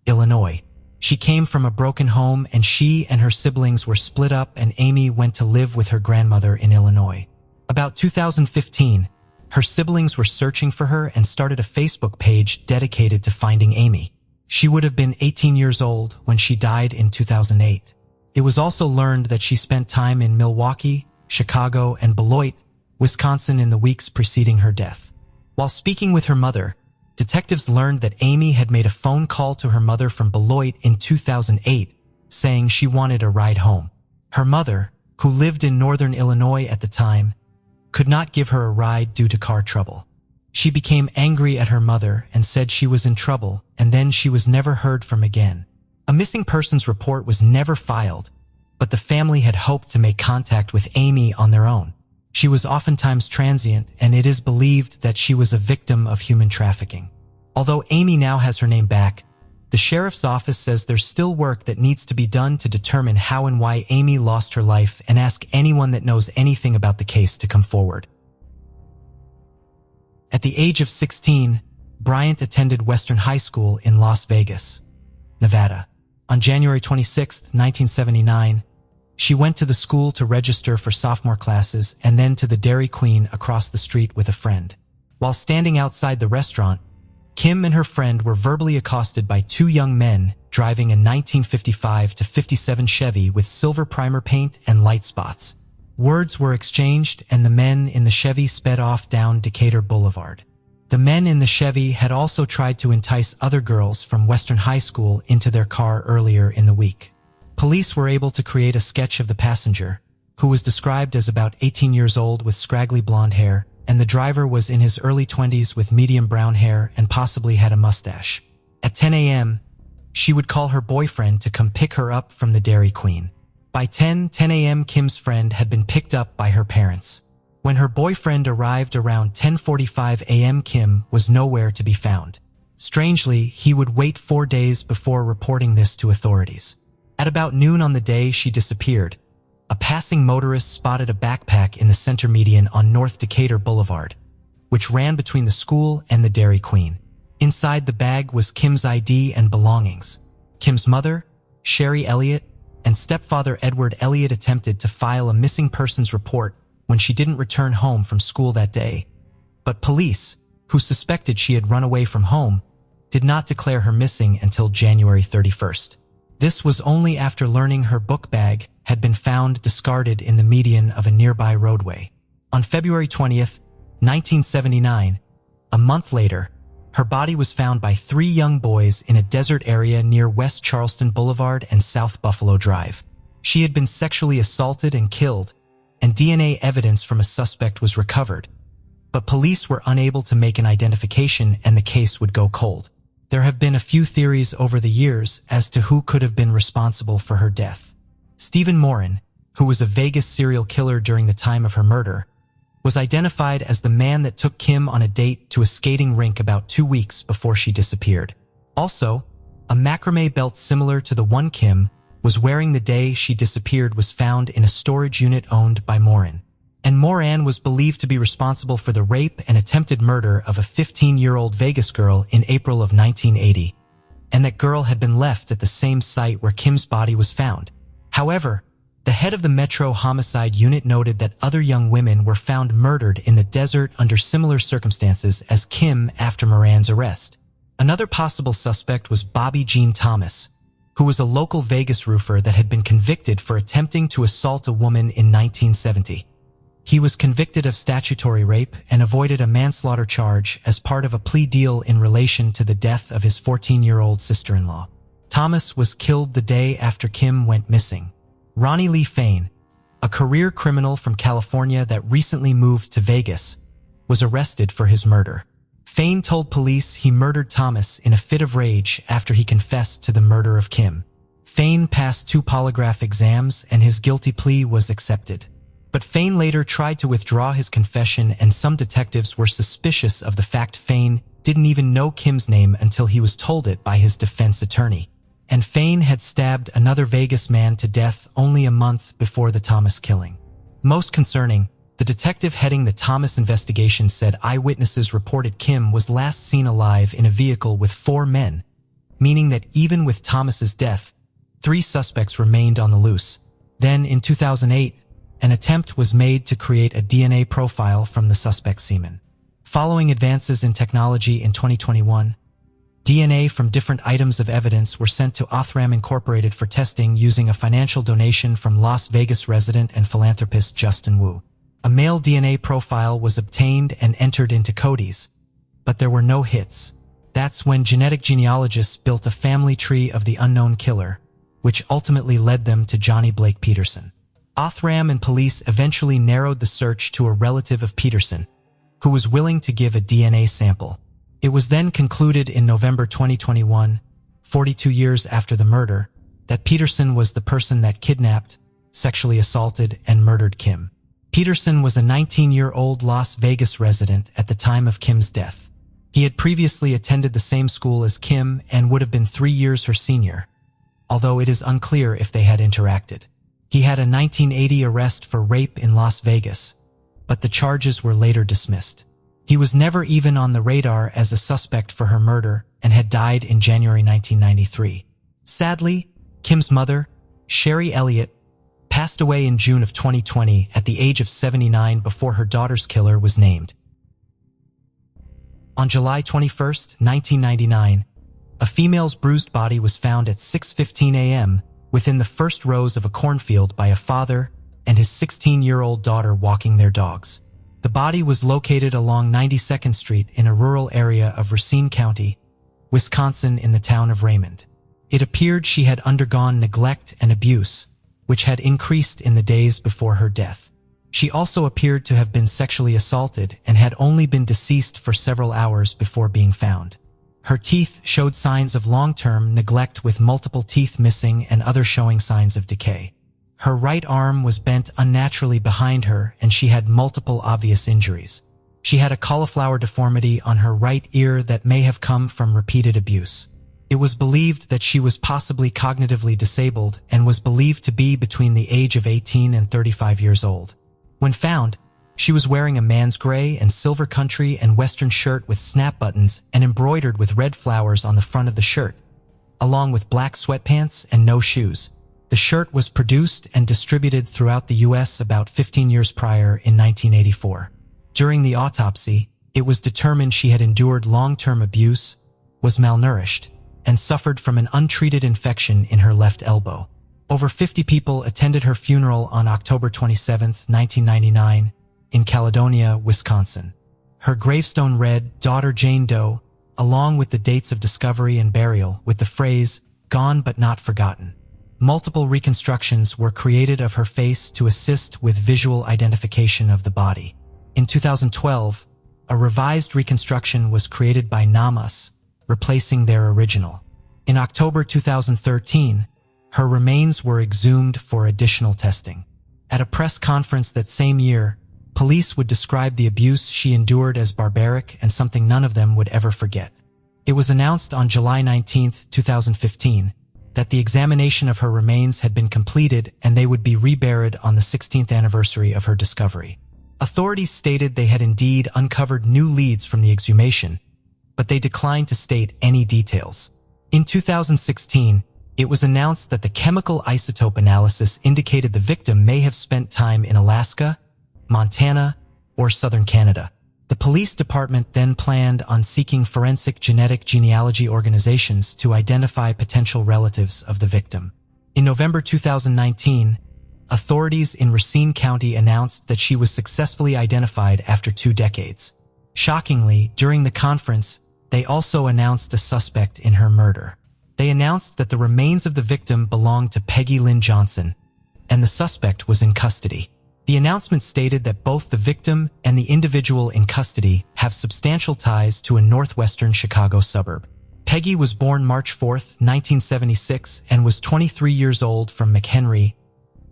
Illinois. She came from a broken home, and she and her siblings were split up, and Amy went to live with her grandmother in Illinois. About 2015, her siblings were searching for her and started a Facebook page dedicated to finding Amy. She would have been 18 years old when she died in 2008. It was also learned that she spent time in Milwaukee, Chicago, and Beloit, Wisconsin in the weeks preceding her death. While speaking with her mother, detectives learned that Amy had made a phone call to her mother from Beloit in 2008, saying she wanted a ride home. Her mother, who lived in northern Illinois at the time, could not give her a ride due to car trouble. She became angry at her mother and said she was in trouble, and then she was never heard from again. A missing persons report was never filed, but the family had hoped to make contact with Amy on their own. She was oftentimes transient, and it is believed that she was a victim of human trafficking. Although Amy now has her name back, the sheriff's office says there's still work that needs to be done to determine how and why Amy lost her life, and ask anyone that knows anything about the case to come forward. At the age of 16, Bryant attended Western High School in Las Vegas, Nevada. On January 26, 1979, she went to the school to register for sophomore classes and then to the Dairy Queen across the street with a friend. While standing outside the restaurant, Kim and her friend were verbally accosted by two young men driving a 1955 to 57 Chevy with silver primer paint and light spots. Words were exchanged and the men in the Chevy sped off down Decatur Boulevard. The men in the Chevy had also tried to entice other girls from Western High School into their car earlier in the week. Police were able to create a sketch of the passenger, who was described as about 18 years old with scraggly blonde hair, and the driver was in his early 20s with medium brown hair and possibly had a mustache. At 10 a.m., she would call her boyfriend to come pick her up from the Dairy Queen. By 10 a.m., Kim's friend had been picked up by her parents. When her boyfriend arrived around 10:45 a.m., Kim was nowhere to be found. Strangely, he would wait 4 days before reporting this to authorities. At about noon on the day she disappeared, a passing motorist spotted a backpack in the center median on North Decatur Boulevard, which ran between the school and the Dairy Queen. Inside the bag was Kim's ID and belongings. Kim's mother, Sherry Elliott, and stepfather Edward Elliott attempted to file a missing persons report when she didn't return home from school that day. But police, who suspected she had run away from home, did not declare her missing until January 31st. This was only after learning her book bag had been found discarded in the median of a nearby roadway. On February 20th, 1979, a month later, her body was found by 3 young boys in a desert area near West Charleston Boulevard and South Buffalo Drive. She had been sexually assaulted and killed, and DNA evidence from a suspect was recovered. But police were unable to make an identification and the case would go cold. There have been a few theories over the years as to who could have been responsible for her death. Stephen Morin, who was a Vegas serial killer during the time of her murder, was identified as the man that took Kim on a date to a skating rink about 2 weeks before she disappeared. Also, a macrame belt similar to the one Kim was wearing the day she disappeared was found in a storage unit owned by Morin. And Moran was believed to be responsible for the rape and attempted murder of a 15-year-old Vegas girl in April of 1980, and that girl had been left at the same site where Kim's body was found. However, the head of the Metro Homicide Unit noted that other young women were found murdered in the desert under similar circumstances as Kim after Moran's arrest. Another possible suspect was Bobby Jean Thomas, who was a local Vegas roofer that had been convicted for attempting to assault a woman in 1970. He was convicted of statutory rape and avoided a manslaughter charge as part of a plea deal in relation to the death of his 14-year-old sister-in-law. Thomas was killed the day after Kim went missing. Ronnie Lee Fain, a career criminal from California that recently moved to Vegas, was arrested for his murder. Fain told police he murdered Thomas in a fit of rage after he confessed to the murder of Kim. Fain passed 2 polygraph exams and his guilty plea was accepted. But Fain later tried to withdraw his confession and some detectives were suspicious of the fact Fain didn't even know Kim's name until he was told it by his defense attorney. And Fain had stabbed another Vegas man to death only a month before the Thomas killing. Most concerning, the detective heading the Thomas investigation said eyewitnesses reported Kim was last seen alive in a vehicle with 4 men, meaning that even with Thomas's death, 3 suspects remained on the loose. Then, in 2008, an attempt was made to create a DNA profile from the suspect's semen. Following advances in technology in 2021, DNA from different items of evidence were sent to Othram Incorporated for testing using a financial donation from Las Vegas resident and philanthropist Justin Wu. A male DNA profile was obtained and entered into Cody's, but there were no hits. That's when genetic genealogists built a family tree of the unknown killer, which ultimately led them to Johnny Blake Peterson. Othram and police eventually narrowed the search to a relative of Peterson, who was willing to give a DNA sample. It was then concluded in November 2021, 42 years after the murder, that Peterson was the person that kidnapped, sexually assaulted, and murdered Kim. Peterson was a 19-year-old Las Vegas resident at the time of Kim's death. He had previously attended the same school as Kim and would have been 3 years her senior, although it is unclear if they had interacted. He had a 1980 arrest for rape in Las Vegas, but the charges were later dismissed. He was never even on the radar as a suspect for her murder and had died in January 1993. Sadly, Kim's mother, Sherry Elliott, passed away in June of 2020 at the age of 79 before her daughter's killer was named. On July 21, 1999, A female's bruised body was found at 6:15 a.m. within the first rows of a cornfield by a father and his 16-year-old daughter walking their dogs. The body was located along 92nd Street in a rural area of Racine County, Wisconsin, in the town of Raymond. It appeared she had undergone neglect and abuse, which had increased in the days before her death. She also appeared to have been sexually assaulted and had only been deceased for several hours before being found. Her teeth showed signs of long-term neglect, with multiple teeth missing and other showing signs of decay. Her right arm was bent unnaturally behind her, and she had multiple obvious injuries. She had a cauliflower deformity on her right ear that may have come from repeated abuse. It was believed that she was possibly cognitively disabled and was believed to be between the age of 18 and 35 years old. When found, she was wearing a man's gray and silver country and western shirt with snap buttons and embroidered with red flowers on the front of the shirt, along with black sweatpants and no shoes. The shirt was produced and distributed throughout the U.S. about 15 years prior in 1984. During the autopsy, it was determined she had endured long-term abuse, was malnourished, and suffered from an untreated infection in her left elbow. Over 50 people attended her funeral on October 27, 1999, in Caledonia, Wisconsin. Her gravestone read, "Daughter Jane Doe," along with the dates of discovery and burial, with the phrase, "Gone but not forgotten." Multiple reconstructions were created of her face to assist with visual identification of the body. In 2012, a revised reconstruction was created by Namas, replacing their original. In October 2013, her remains were exhumed for additional testing. At a press conference that same year, police would describe the abuse she endured as barbaric and something none of them would ever forget. It was announced on July 19, 2015, that the examination of her remains had been completed and they would be reburied on the 16th anniversary of her discovery. Authorities stated they had indeed uncovered new leads from the exhumation, but they declined to state any details. In 2016, it was announced that the chemical isotope analysis indicated the victim may have spent time in Alaska, Montana, or southern Canada. The police department then planned on seeking forensic genetic genealogy organizations to identify potential relatives of the victim. In November 2019, authorities in Racine County announced that she was successfully identified after 2 decades. Shockingly, during the conference, they also announced a suspect in her murder. They announced that the remains of the victim belonged to Peggy Lynn Johnson, and the suspect was in custody. The announcement stated that both the victim and the individual in custody have substantial ties to a northwestern Chicago suburb. Peggy was born March 4, 1976, and was 23 years old, from McHenry,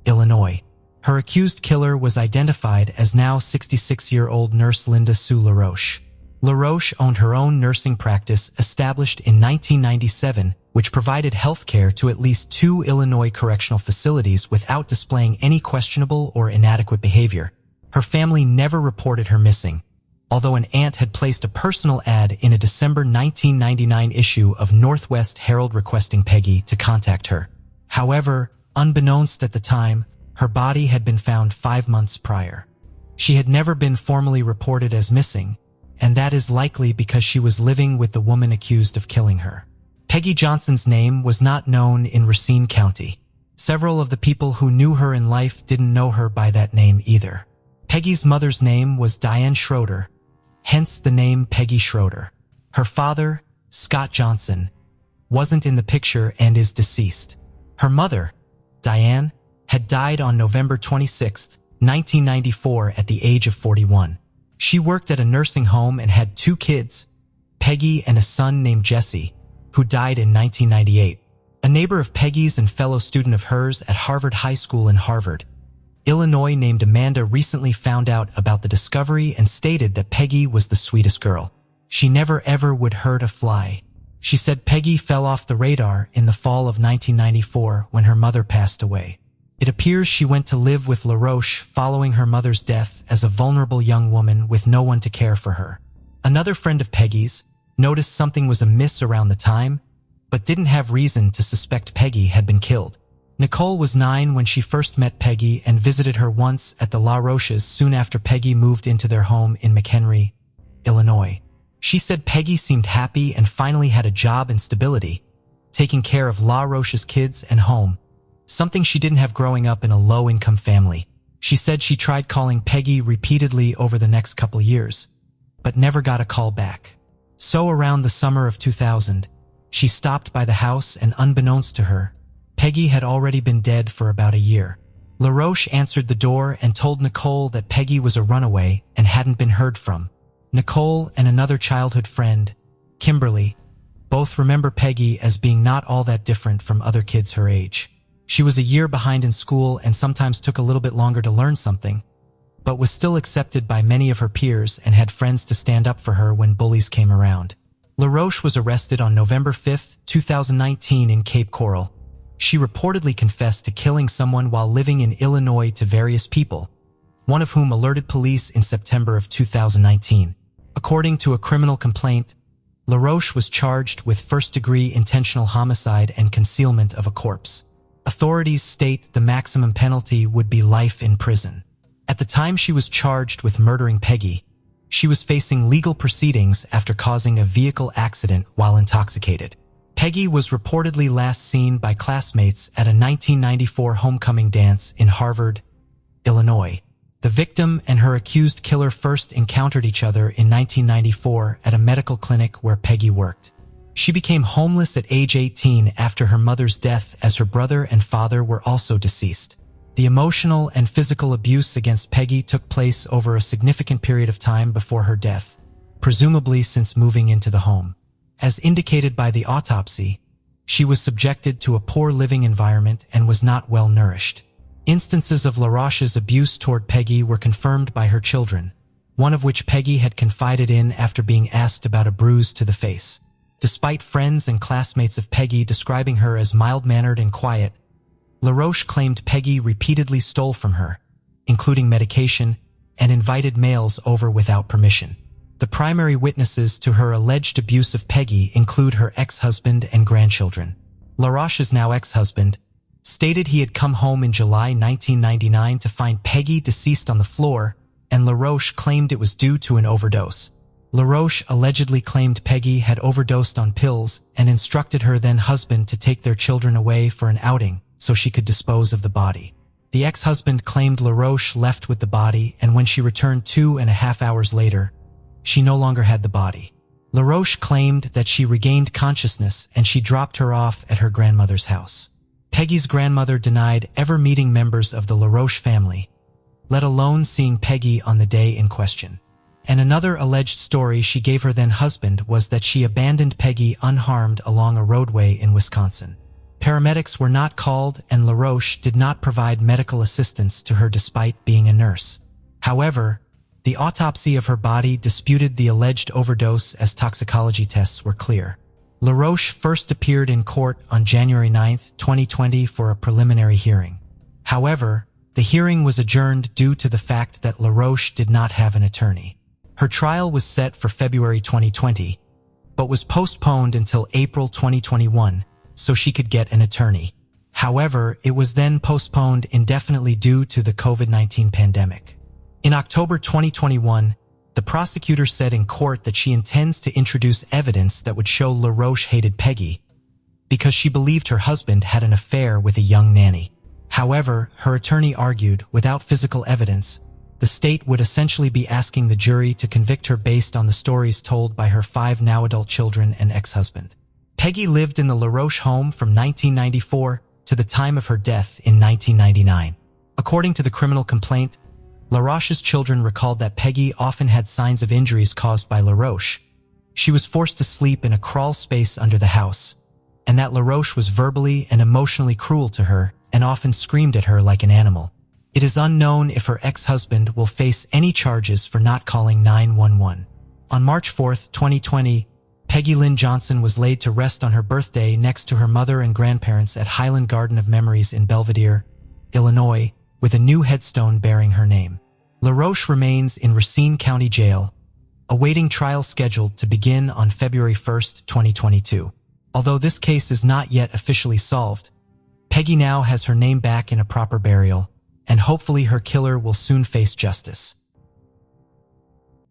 Illinois. Her accused killer was identified as now 66-year-old nurse Linda Sue LaRoche. LaRoche owned her own nursing practice established in 1997, which provided health care to at least 2 Illinois correctional facilities without displaying any questionable or inadequate behavior. Her family never reported her missing, although an aunt had placed a personal ad in a December 1999 issue of Northwest Herald requesting Peggy to contact her. However, unbeknownst at the time, her body had been found 5 months prior. She had never been formally reported as missing, and that is likely because she was living with the woman accused of killing her. Peggy Johnson's name was not known in Racine County. Several of the people who knew her in life didn't know her by that name either. Peggy's mother's name was Diane Schroeder, hence the name Peggy Schroeder. Her father, Scott Johnson, wasn't in the picture and is deceased. Her mother, Diane, had died on November 26, 1994 at the age of 41. She worked at a nursing home and had 2 kids, Peggy and a son named Jesse, who died in 1998. A neighbor of Peggy's and fellow student of hers at Harvard High School in Harvard, Illinois, named Amanda, recently found out about the discovery and stated that Peggy was the sweetest girl. She never ever would hurt a fly. She said Peggy fell off the radar in the fall of 1994 when her mother passed away. It appears she went to live with LaRoche following her mother's death as a vulnerable young woman with no one to care for her. Another friend of Peggy's noticed something was amiss around the time, but didn't have reason to suspect Peggy had been killed. Nicole was 9 when she first met Peggy and visited her once at the LaRoches soon after Peggy moved into their home in McHenry, Illinois. She said Peggy seemed happy and finally had a job and stability, taking care of La Roche's kids and home, something she didn't have growing up in a low-income family. She said she tried calling Peggy repeatedly over the next couple years, but never got a call back. So around the summer of 2000, she stopped by the house and unbeknownst to her, Peggy had already been dead for about a year. La Roche answered the door and told Nicole that Peggy was a runaway and hadn't been heard from. Nicole and another childhood friend, Kimberly, both remember Peggy as being not all that different from other kids her age. She was a year behind in school and sometimes took a little bit longer to learn something, but was still accepted by many of her peers and had friends to stand up for her when bullies came around. La Roche was arrested on November 5, 2019 in Cape Coral. She reportedly confessed to killing someone while living in Illinois to various people, one of whom alerted police in September of 2019. According to a criminal complaint, La Roche was charged with first-degree intentional homicide and concealment of a corpse. Authorities state the maximum penalty would be life in prison. At the time she was charged with murdering Peggy, she was facing legal proceedings after causing a vehicle accident while intoxicated. Peggy was reportedly last seen by classmates at a 1994 homecoming dance in Harvard, Illinois. The victim and her accused killer first encountered each other in 1994 at a medical clinic where Peggy worked. She became homeless at age 18 after her mother's death, as her brother and father were also deceased. The emotional and physical abuse against Peggy took place over a significant period of time before her death, presumably since moving into the home. As indicated by the autopsy, she was subjected to a poor living environment and was not well nourished. Instances of La Roche's abuse toward Peggy were confirmed by her children, one of which Peggy had confided in after being asked about a bruise to the face. Despite friends and classmates of Peggy describing her as mild-mannered and quiet, La Roche claimed Peggy repeatedly stole from her, including medication, and invited males over without permission. The primary witnesses to her alleged abuse of Peggy include her ex-husband and grandchildren. La Roche's now ex-husband stated he had come home in July 1999 to find Peggy deceased on the floor, and La Roche claimed it was due to an overdose. La Roche allegedly claimed Peggy had overdosed on pills and instructed her then-husband to take their children away for an outing so she could dispose of the body. The ex-husband claimed La Roche left with the body, and when she returned 2.5 hours later, she no longer had the body. La Roche claimed that she regained consciousness and she dropped her off at her grandmother's house. Peggy's grandmother denied ever meeting members of the La Roche family, let alone seeing Peggy on the day in question. And another alleged story she gave her then-husband was that she abandoned Peggy unharmed along a roadway in Wisconsin. Paramedics were not called and La Roche did not provide medical assistance to her despite being a nurse. However, the autopsy of her body disputed the alleged overdose as toxicology tests were clear. La Roche first appeared in court on January 9, 2020 for a preliminary hearing. However, the hearing was adjourned due to the fact that La Roche did not have an attorney. Her trial was set for February 2020, but was postponed until April 2021 so she could get an attorney. However, it was then postponed indefinitely due to the COVID-19 pandemic. In October 2021, the prosecutor said in court that she intends to introduce evidence that would show La Roche hated Peggy because she believed her husband had an affair with a young nanny. However, her attorney argued, without physical evidence, the state would essentially be asking the jury to convict her based on the stories told by her 5 now-adult children and ex-husband. Peggy lived in the La Roche home from 1994 to the time of her death in 1999. According to the criminal complaint, La Roche's children recalled that Peggy often had signs of injuries caused by La Roche. She was forced to sleep in a crawl space under the house, and that La Roche was verbally and emotionally cruel to her and often screamed at her like an animal. It is unknown if her ex-husband will face any charges for not calling 911. On March 4, 2020, Peggy Lynn Johnson was laid to rest on her birthday next to her mother and grandparents at Highland Garden of Memories in Belvidere, Illinois, with a new headstone bearing her name. La Roche remains in Racine County Jail, awaiting trial scheduled to begin on February 1, 2022. Although this case is not yet officially solved, Peggy now has her name back in a proper burial, and hopefully her killer will soon face justice.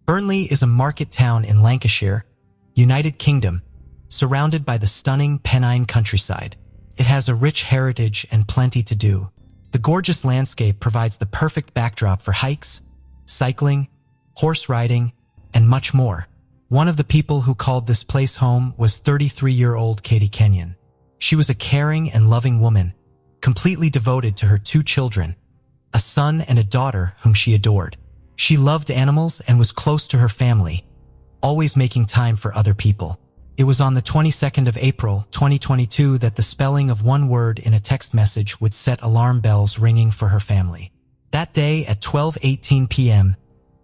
Burnley is a market town in Lancashire, United Kingdom, surrounded by the stunning Pennine countryside. It has a rich heritage and plenty to do. The gorgeous landscape provides the perfect backdrop for hikes, cycling, horse riding, and much more. One of the people who called this place home was 33-year-old Katie Kenyon. She was a caring and loving woman, completely devoted to her 2 children, a son and a daughter whom she adored. She loved animals and was close to her family, always making time for other people. It was on the 22nd of April, 2022 that the spelling of one word in a text message would set alarm bells ringing for her family. That day at 12:18 p.m.,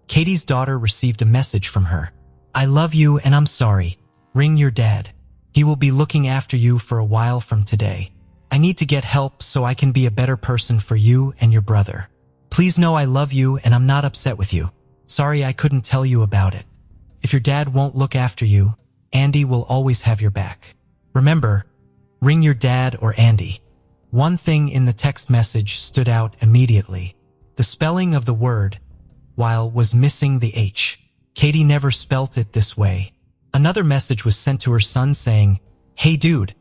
Katie's daughter received a message from her. "I love you and I'm sorry. Ring your dad. He will be looking after you for a while from today. I need to get help so I can be a better person for you and your brother. Please know I love you and I'm not upset with you. Sorry I couldn't tell you about it. If your dad won't look after you, Andy will always have your back. Remember, ring your dad or Andy." One thing in the text message stood out immediately. The spelling of the word, while, was missing the H. Katie never spelt it this way. Another message was sent to her son saying, "Hey dude,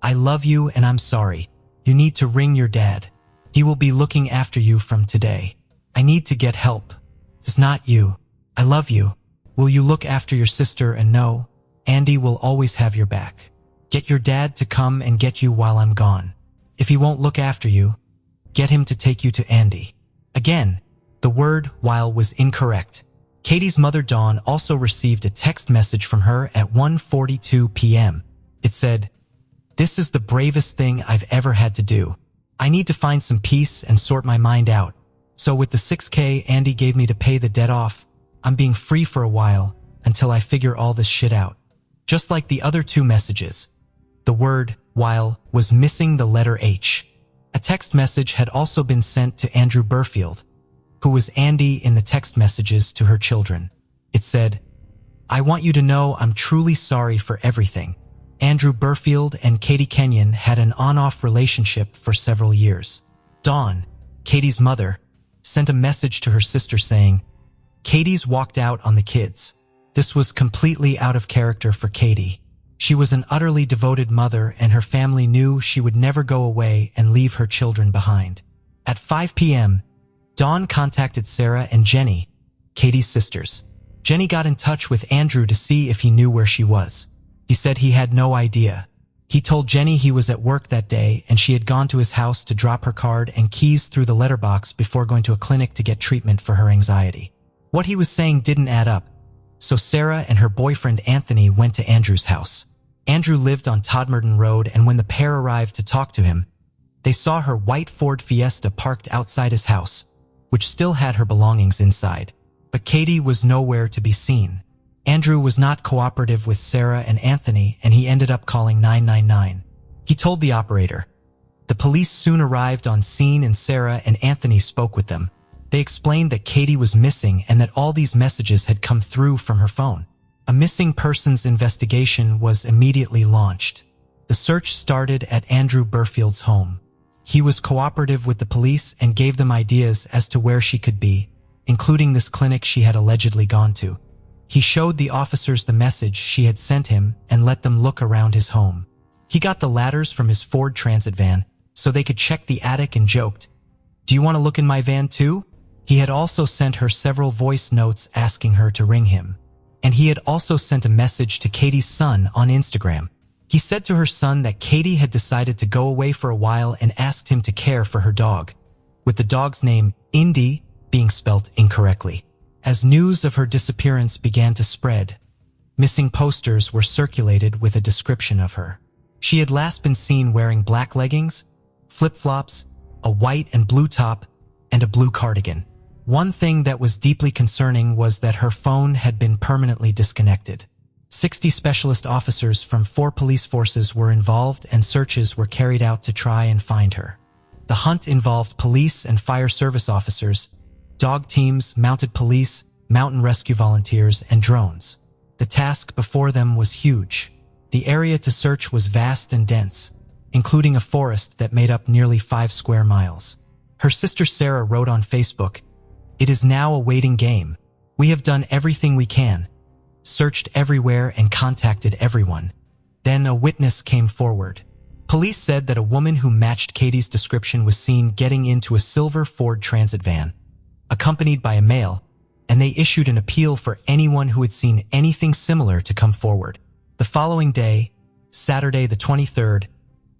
I love you and I'm sorry. You need to ring your dad. He will be looking after you from today. I need to get help. It's not you. I love you. Will you look after your sister and know, Andy will always have your back. Get your dad to come and get you while I'm gone. If he won't look after you, get him to take you to Andy." Again, the word while was incorrect. Katie's mother Dawn also received a text message from her at 1:42 p.m. It said, "This is the bravest thing I've ever had to do. I need to find some peace and sort my mind out. So with the 6K Andy gave me to pay the debt off, I'm being free for a while until I figure all this shit out." Just like the other 2 messages, the word while was missing the letter H. A text message had also been sent to Andrew Burfield, who was Andy in the text messages to her children. It said, "I want you to know I'm truly sorry for everything." Andrew Burfield and Katie Kenyon had an on-off relationship for several years. Dawn, Katie's mother, sent a message to her sister saying, "Katie's walked out on the kids." This was completely out of character for Katie. She was an utterly devoted mother and her family knew she would never go away and leave her children behind. At 5 p.m., Dawn contacted Sarah and Jenny, Katie's sisters. Jenny got in touch with Andrew to see if he knew where she was. He said he had no idea. He told Jenny he was at work that day and she had gone to his house to drop her card and keys through the letterbox before going to a clinic to get treatment for her anxiety. What he was saying didn't add up, so Sarah and her boyfriend Anthony went to Andrew's house. Andrew lived on Todmorden Road and when the pair arrived to talk to him, they saw her white Ford Fiesta parked outside his house, which still had her belongings inside. But Katie was nowhere to be seen. Andrew was not cooperative with Sarah and Anthony and he ended up calling 999. He told the operator. The police soon arrived on scene and Sarah and Anthony spoke with them. They explained that Katie was missing and that all these messages had come through from her phone. A missing persons investigation was immediately launched. The search started at Andrew Burfield's home. He was cooperative with the police and gave them ideas as to where she could be, including this clinic she had allegedly gone to. He showed the officers the message she had sent him and let them look around his home. He got the ladders from his Ford Transit van so they could check the attic and joked, "Do you want to look in my van too?" He had also sent her several voice notes asking her to ring him. And he had also sent a message to Katie's son on Instagram. He said to her son that Katie had decided to go away for a while and asked him to care for her dog, with the dog's name, Indy, being spelt incorrectly. As news of her disappearance began to spread, missing posters were circulated with a description of her. She had last been seen wearing black leggings, flip-flops, a white and blue top, and a blue cardigan. One thing that was deeply concerning was that her phone had been permanently disconnected. 60 specialist officers from 4 police forces were involved and searches were carried out to try and find her. The hunt involved police and fire service officers, dog teams, mounted police, mountain rescue volunteers, and drones. The task before them was huge. The area to search was vast and dense, including a forest that made up nearly 5 square miles. Her sister Sarah wrote on Facebook, "It is now a waiting game. We have done everything we can, searched everywhere and contacted everyone. Then a witness came forward. Police said that a woman who matched Katie's description was seen getting into a silver Ford Transit van, accompanied by a male, and they issued an appeal for anyone who had seen anything similar to come forward. The following day, Saturday the 23rd,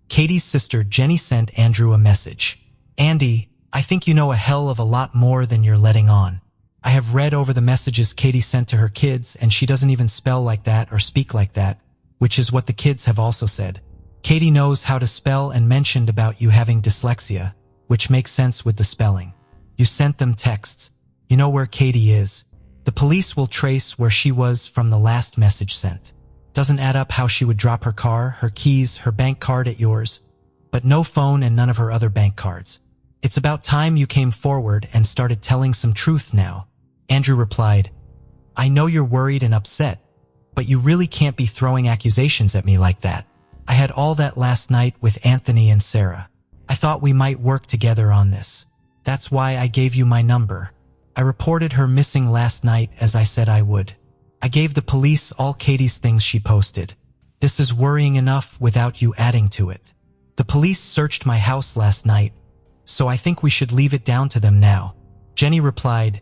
Katie's sister Jenny sent Andrew a message. "Andy, I think you know a hell of a lot more than you're letting on. I have read over the messages Katie sent to her kids, and she doesn't even spell like that or speak like that, which is what the kids have also said. Katie knows how to spell and mentioned about you having dyslexia, which makes sense with the spelling. You sent them texts. You know where Katie is. The police will trace where she was from the last message sent. Doesn't add up how she would drop her car, her keys, her bank card at yours, but no phone and none of her other bank cards. It's about time you came forward and started telling some truth now." Andrew replied, "I know you're worried and upset, but you really can't be throwing accusations at me like that. I had all that last night with Anthony and Sarah. I thought we might work together on this. That's why I gave you my number. I reported her missing last night as I said I would. I gave the police all Katie's things she posted. This is worrying enough without you adding to it. The police searched my house last night, so I think we should leave it down to them now." Jenny replied,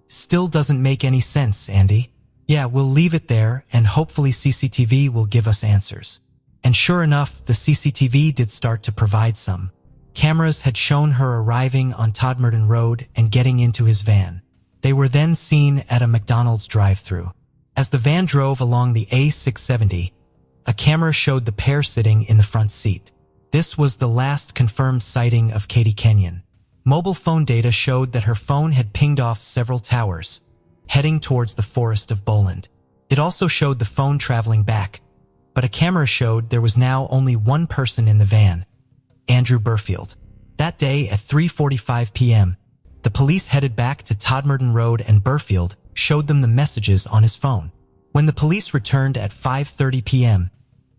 "Still doesn't make any sense, Andy. Yeah, we'll leave it there and hopefully CCTV will give us answers." And sure enough, the CCTV did start to provide some. Cameras had shown her arriving on Todmorden Road and getting into his van. They were then seen at a McDonald's drive-thru. As the van drove along the A670, a camera showed the pair sitting in the front seat. This was the last confirmed sighting of Katie Kenyon. Mobile phone data showed that her phone had pinged off several towers, heading towards the forest of Boland. It also showed the phone traveling back, but a camera showed there was now only one person in the van, Andrew Burfield. That day at 3:45 p.m., the police headed back to Todmorden Road and Burfield showed them the messages on his phone. When the police returned at 5:30 p.m.,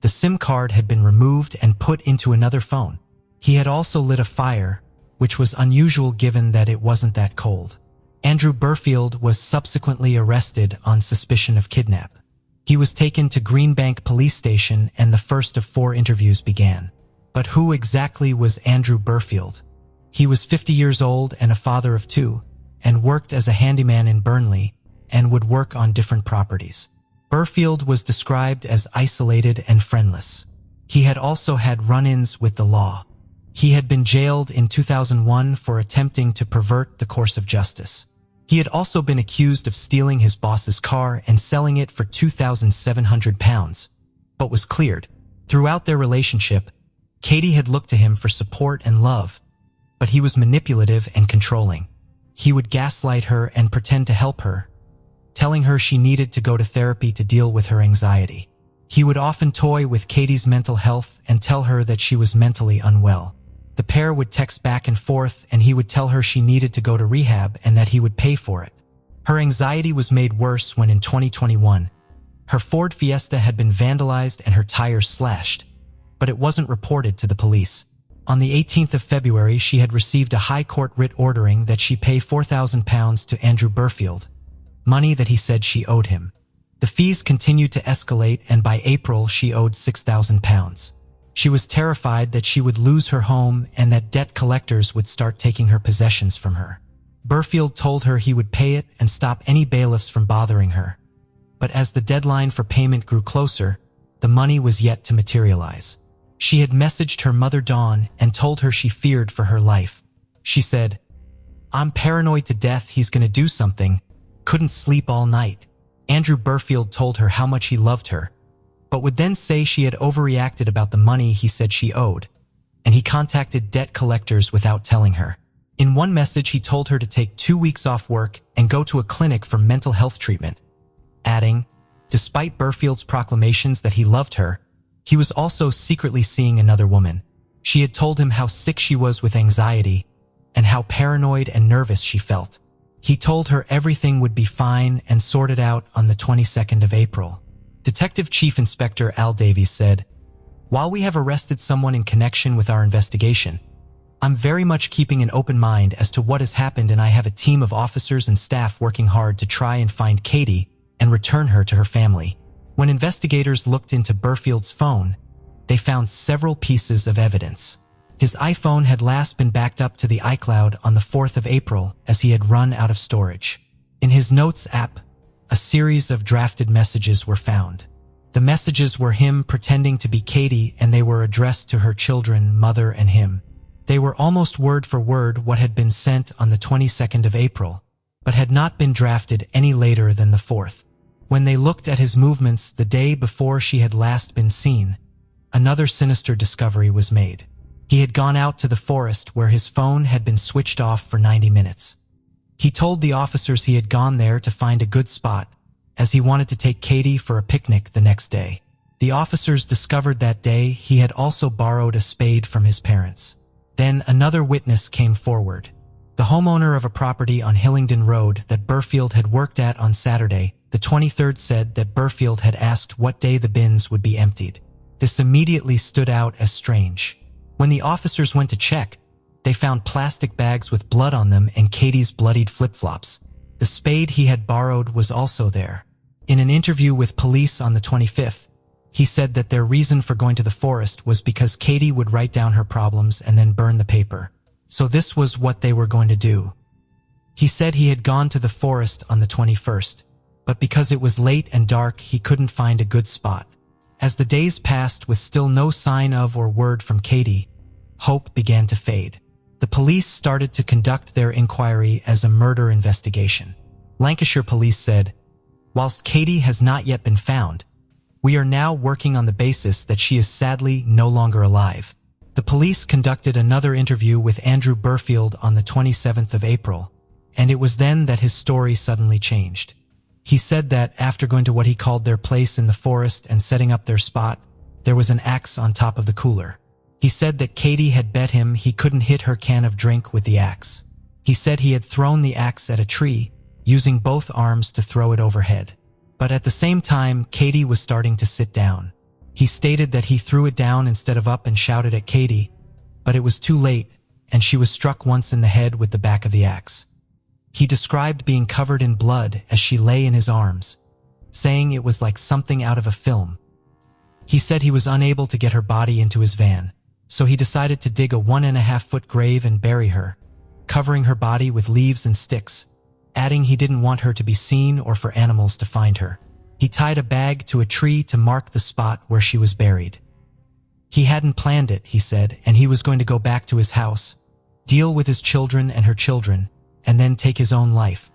the SIM card had been removed and put into another phone. He had also lit a fire, which was unusual given that it wasn't that cold. Andrew Burfield was subsequently arrested on suspicion of kidnap. He was taken to Greenbank Police Station and the first of 4 interviews began. But who exactly was Andrew Burfield? He was 50 years old and a father of 2, and worked as a handyman in Burnley, and would work on different properties. Burfield was described as isolated and friendless. He had also had run-ins with the law. He had been jailed in 2001 for attempting to pervert the course of justice. He had also been accused of stealing his boss's car and selling it for £2,700, but was cleared. Throughout their relationship, Katie had looked to him for support and love, but he was manipulative and controlling. He would gaslight her and pretend to help her, telling her she needed to go to therapy to deal with her anxiety. He would often toy with Katie's mental health and tell her that she was mentally unwell. The pair would text back and forth, and he would tell her she needed to go to rehab and that he would pay for it. Her anxiety was made worse when in 2021, her Ford Fiesta had been vandalized and her tires slashed, but it wasn't reported to the police. On the 18th of February, she had received a high court writ ordering that she pay £4,000 to Andrew Burfield, money that he said she owed him. The fees continued to escalate, and by April she owed £6,000. She was terrified that she would lose her home and that debt collectors would start taking her possessions from her. Burfield told her he would pay it and stop any bailiffs from bothering her. But as the deadline for payment grew closer, the money was yet to materialize. She had messaged her mother Dawn and told her she feared for her life. She said, "I'm paranoid to death he's going to do something. Couldn't sleep all night." Andrew Burfield told her how much he loved her, but would then say she had overreacted about the money he said she owed, and he contacted debt collectors without telling her. In one message, he told her to take 2 weeks off work and go to a clinic for mental health treatment, adding, despite Burfield's proclamations that he loved her, he was also secretly seeing another woman. She had told him how sick she was with anxiety and how paranoid and nervous she felt. He told her everything would be fine and sorted out on the 22nd of April. Detective Chief Inspector Al Davies said, "While we have arrested someone in connection with our investigation, I'm very much keeping an open mind as to what has happened, and I have a team of officers and staff working hard to try and find Katie and return her to her family. When investigators looked into Burfield's phone, they found several pieces of evidence. His iPhone had last been backed up to the iCloud on the 4th of April as he had run out of storage. In his Notes app, a series of drafted messages were found. The messages were him pretending to be Katie, and they were addressed to her children, mother, and him. They were almost word for word what had been sent on the 22nd of April, but had not been drafted any later than the 4th. When they looked at his movements the day before she had last been seen, another sinister discovery was made. He had gone out to the forest where his phone had been switched off for 90 minutes. He told the officers he had gone there to find a good spot, as he wanted to take Katie for a picnic the next day. The officers discovered that day he had also borrowed a spade from his parents. Then another witness came forward. The homeowner of a property on Hillingdon Road that Burfield had worked at on Saturday, the 23rd, said that Burfield had asked what day the bins would be emptied. This immediately stood out as strange. When the officers went to check, they found plastic bags with blood on them and Katie's bloodied flip-flops. The spade he had borrowed was also there. In an interview with police on the 25th, he said that their reason for going to the forest was because Katie would write down her problems and then burn the paper. So this was what they were going to do. He said he had gone to the forest on the 21st, but because it was late and dark, he couldn't find a good spot. As the days passed with still no sign of or word from Katie, hope began to fade. The police started to conduct their inquiry as a murder investigation. Lancashire police said, "Whilst Katie has not yet been found, we are now working on the basis that she is sadly no longer alive." The police conducted another interview with Andrew Burfield on the 27th of April, and it was then that his story suddenly changed. He said that after going to what he called their place in the forest and setting up their spot, there was an axe on top of the cooler. He said that Katie had bet him he couldn't hit her can of drink with the axe. He said he had thrown the axe at a tree, using both arms to throw it overhead. But at the same time, Katie was starting to sit down. He stated that he threw it down instead of up and shouted at Katie, but it was too late, and she was struck once in the head with the back of the axe. He described being covered in blood as she lay in his arms, saying it was like something out of a film. He said he was unable to get her body into his van, so he decided to dig a 1.5-foot grave and bury her, covering her body with leaves and sticks, adding he didn't want her to be seen or for animals to find her. He tied a bag to a tree to mark the spot where she was buried. He hadn't planned it, he said, and he was going to go back to his house, deal with his children and her children, and then take his own life.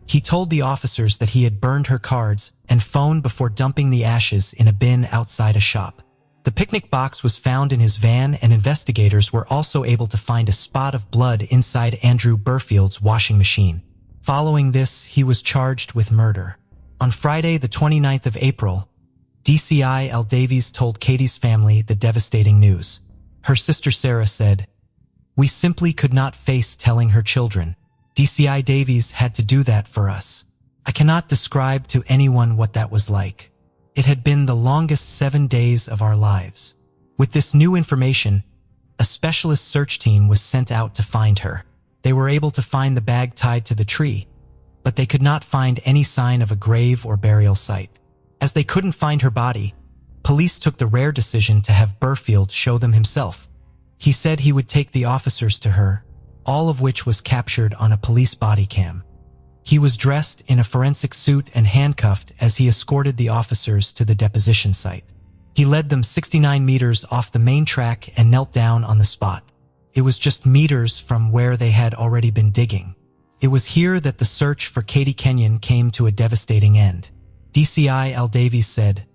He told the officers that he had burned her cards and phone before dumping the ashes in a bin outside a shop. The picnic box was found in his van, and investigators were also able to find a spot of blood inside Andrew Burfield's washing machine. Following this, he was charged with murder. On Friday, the 29th of April, DCI Al Davies told Katie's family the devastating news. Her sister Sarah said, "We simply could not face telling her children. DCI Davies had to do that for us. I cannot describe to anyone what that was like. It had been the longest 7 days of our lives." With this new information, a specialist search team was sent out to find her. They were able to find the bag tied to the tree, but they could not find any sign of a grave or burial site. As they couldn't find her body, police took the rare decision to have Burfield show them himself. He said he would take the officers to her, all of which was captured on a police body cam. He was dressed in a forensic suit and handcuffed as he escorted the officers to the deposition site. He led them 69 meters off the main track and knelt down on the spot. It was just meters from where they had already been digging. It was here that the search for Katie Kenyon came to a devastating end. DCI Al Davies said,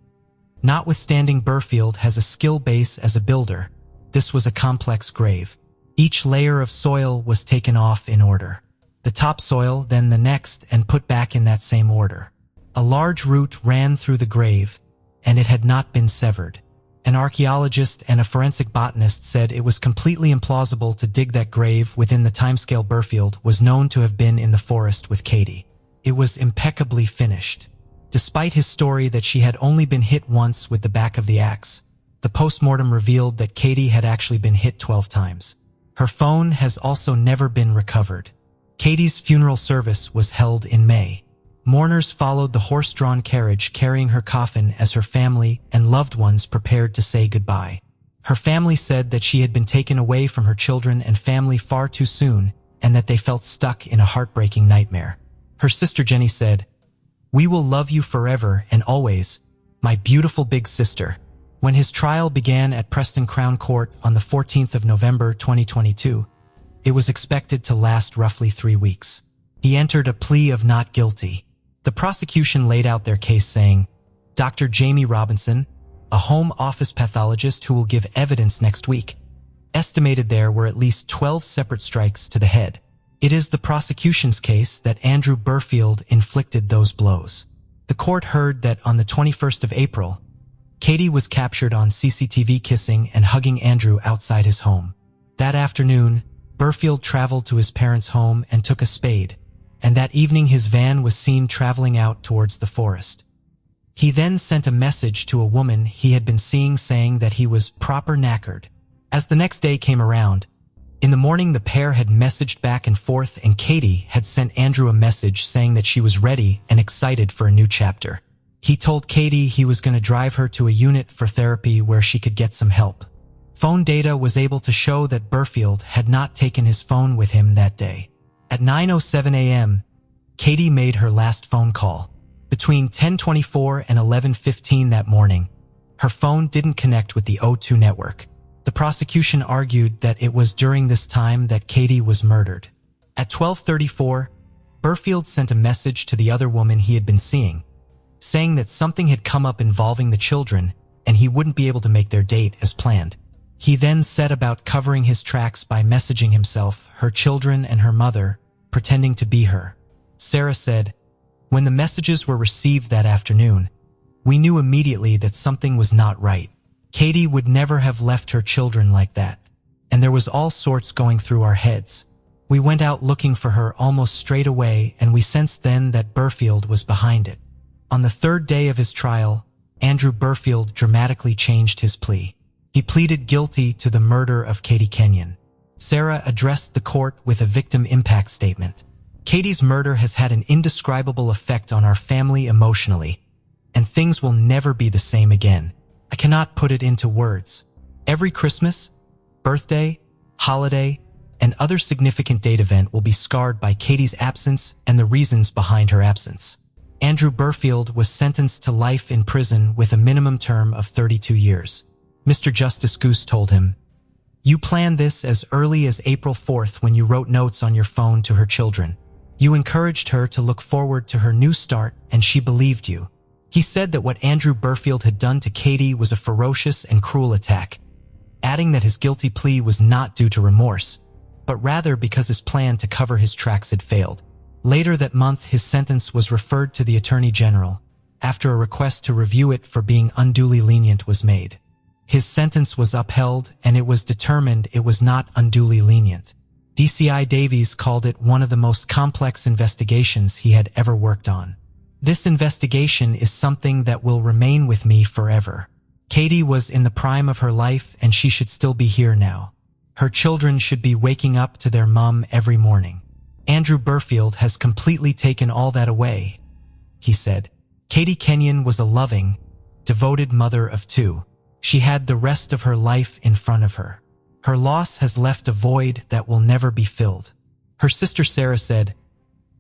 "Notwithstanding Burfield has a skill base as a builder, this was a complex grave. Each layer of soil was taken off in order. The topsoil, then the next, and put back in that same order. A large root ran through the grave, and it had not been severed. An archaeologist and a forensic botanist said it was completely implausible to dig that grave within the timescale Burfield was known to have been in the forest with Katie. It was impeccably finished. Despite his story that she had only been hit once with the back of the axe, the postmortem revealed that Katie had actually been hit 12 times. Her phone has also never been recovered. Katie's funeral service was held in May. Mourners followed the horse-drawn carriage carrying her coffin as her family and loved ones prepared to say goodbye. Her family said that she had been taken away from her children and family far too soon, and that they felt stuck in a heartbreaking nightmare. Her sister Jenny said, "We will love you forever and always, my beautiful big sister." When his trial began at Preston Crown Court on the 14th of November 2022, it was expected to last roughly 3 weeks. He entered a plea of not guilty. The prosecution laid out their case saying, Dr. Jamie Robinson, a home office pathologist who will give evidence next week, estimated there were at least 12 separate strikes to the head. It is the prosecution's case that Andrew Burfield inflicted those blows. The court heard that on the 21st of April, Katie was captured on CCTV kissing and hugging Andrew outside his home. That afternoon, Burfield traveled to his parents' home and took a spade, and that evening his van was seen traveling out towards the forest. He then sent a message to a woman he had been seeing saying that he was proper knackered. As the next day came around, in the morning the pair had messaged back and forth, and Katie had sent Andrew a message saying that she was ready and excited for a new chapter. He told Katie he was going to drive her to a unit for therapy where she could get some help. Phone data was able to show that Burfield had not taken his phone with him that day. At 9:07 a.m., Katie made her last phone call. Between 10:24 and 11:15 that morning, her phone didn't connect with the O2 network. The prosecution argued that it was during this time that Katie was murdered. At 12:34, Burfield sent a message to the other woman he had been seeing, saying that something had come up involving the children and he wouldn't be able to make their date as planned. He then set about covering his tracks by messaging himself, her children, and her mother, pretending to be her. Sarah said, "When the messages were received that afternoon, we knew immediately that something was not right. Katie would never have left her children like that, and there was all sorts going through our heads. We went out looking for her almost straight away, and we sensed then that Burfield was behind it." On the third day of his trial, Andrew Burfield dramatically changed his plea. He pleaded guilty to the murder of Katie Kenyon. Sarah addressed the court with a victim impact statement. "Katie's murder has had an indescribable effect on our family emotionally, and things will never be the same again. I cannot put it into words. Every Christmas, birthday, holiday, and other significant date event will be scarred by Katie's absence and the reasons behind her absence." Andrew Burfield was sentenced to life in prison with a minimum term of 32 years. Mr. Justice Goose told him, "You planned this as early as April 4th when you wrote notes on your phone to her children. You encouraged her to look forward to her new start, and she believed you." He said that what Andrew Burfield had done to Katie was a ferocious and cruel attack, adding that his guilty plea was not due to remorse, but rather because his plan to cover his tracks had failed. Later that month, his sentence was referred to the Attorney General, after a request to review it for being unduly lenient was made. His sentence was upheld, and it was determined it was not unduly lenient. DCI Davies called it one of the most complex investigations he had ever worked on. "This investigation is something that will remain with me forever. Katie was in the prime of her life, and she should still be here now. Her children should be waking up to their mom every morning. Andrew Burfield has completely taken all that away," he said. "Katie Kenyon was a loving, devoted mother of 2. She had the rest of her life in front of her. Her loss has left a void that will never be filled." Her sister Sarah said,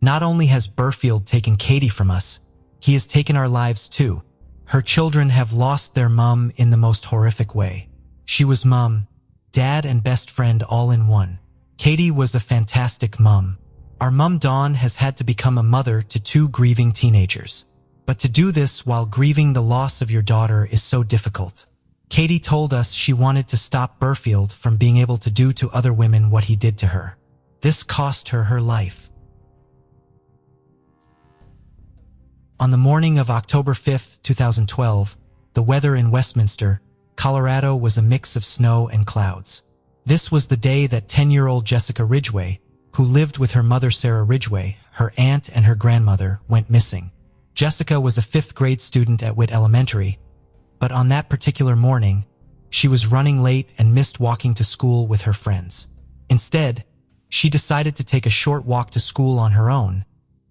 "Not only has Burfield taken Katie from us, he has taken our lives too. Her children have lost their mom in the most horrific way. She was mom, dad, and best friend all in one. Katie was a fantastic mom. Our mom Dawn has had to become a mother to 2 grieving teenagers. But to do this while grieving the loss of your daughter is so difficult. Katie told us she wanted to stop Burfield from being able to do to other women what he did to her. This cost her her life." On the morning of October 5, 2012, the weather in Westminster, Colorado was a mix of snow and clouds. This was the day that 10-year-old Jessica Ridgway, who lived with her mother Sarah Ridgway, her aunt, and her grandmother, went missing. Jessica was a 5th grade student at Witt Elementary, but on that particular morning, she was running late and missed walking to school with her friends. Instead, she decided to take a short walk to school on her own,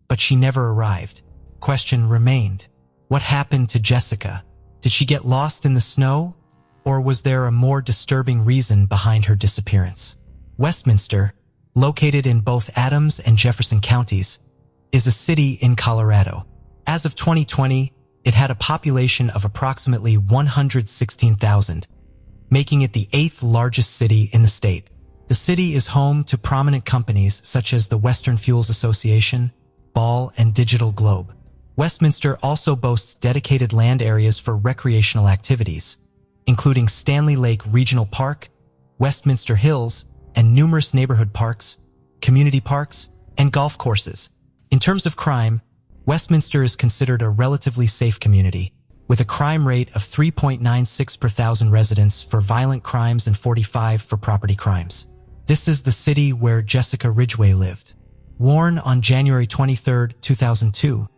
but she never arrived. Question remained. What happened to Jessica? Did she get lost in the snow, or was there a more disturbing reason behind her disappearance? Westminster, located in both Adams and Jefferson counties, is a city in Colorado. As of 2020, it had a population of approximately 116,000, making it the 8th largest city in the state. The city is home to prominent companies such as the Western Fuels Association, Ball, and Digital Globe. Westminster also boasts dedicated land areas for recreational activities, including Stanley Lake Regional Park, Westminster Hills, and numerous neighborhood parks, community parks, and golf courses. In terms of crime, Westminster is considered a relatively safe community, with a crime rate of 3.96 per thousand residents for violent crimes and 45 for property crimes. This is the city where Jessica Ridgway lived. Born on January 23, 2002,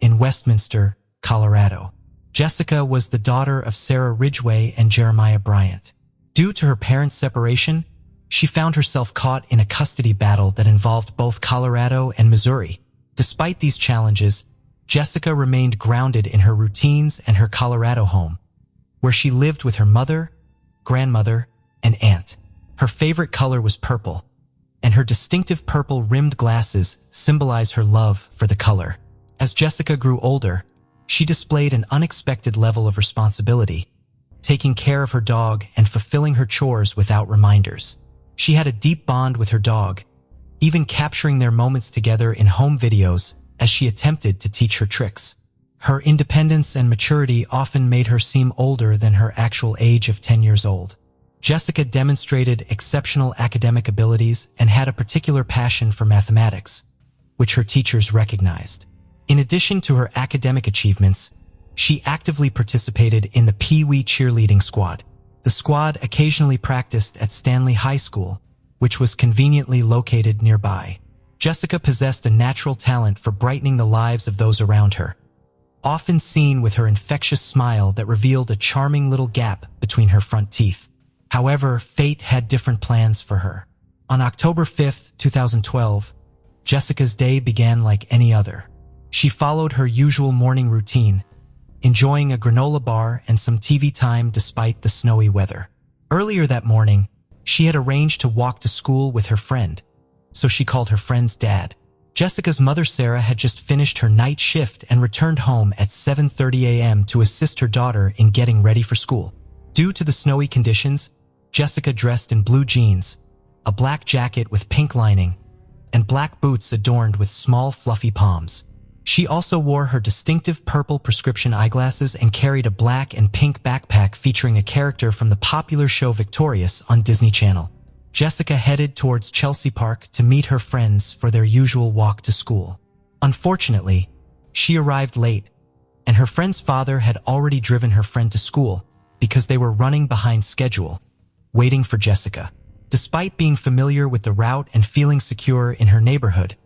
in Westminster, Colorado. Jessica was the daughter of Sarah Ridgway and Jeremiah Bryant. Due to her parents' separation, she found herself caught in a custody battle that involved both Colorado and Missouri. Despite these challenges, Jessica remained grounded in her routines and her Colorado home, where she lived with her mother, grandmother, and aunt. Her favorite color was purple, and her distinctive purple-rimmed glasses symbolize her love for the color. As Jessica grew older, she displayed an unexpected level of responsibility, taking care of her dog and fulfilling her chores without reminders. She had a deep bond with her dog, even capturing their moments together in home videos as she attempted to teach her tricks. Her independence and maturity often made her seem older than her actual age of 10 years old. Jessica demonstrated exceptional academic abilities and had a particular passion for mathematics, which her teachers recognized. In addition to her academic achievements, she actively participated in the Pee Wee cheerleading squad. The squad occasionally practiced at Stanley High School, which was conveniently located nearby. Jessica possessed a natural talent for brightening the lives of those around her, often seen with her infectious smile that revealed a charming little gap between her front teeth. However, fate had different plans for her. On October 5, 2012, Jessica's day began like any other. She followed her usual morning routine, enjoying a granola bar and some TV time despite the snowy weather. Earlier that morning, she had arranged to walk to school with her friend, so she called her friend's dad. Jessica's mother, Sarah, had just finished her night shift and returned home at 7:30 a.m. to assist her daughter in getting ready for school. Due to the snowy conditions, Jessica dressed in blue jeans, a black jacket with pink lining, and black boots adorned with small fluffy palms. She also wore her distinctive purple prescription eyeglasses and carried a black and pink backpack featuring a character from the popular show Victorious on Disney Channel. Jessica headed towards Chelsea Park to meet her friends for their usual walk to school. Unfortunately, she arrived late, and her friend's father had already driven her friend to school because they were running behind schedule, waiting for Jessica. Despite being familiar with the route and feeling secure in her neighborhood,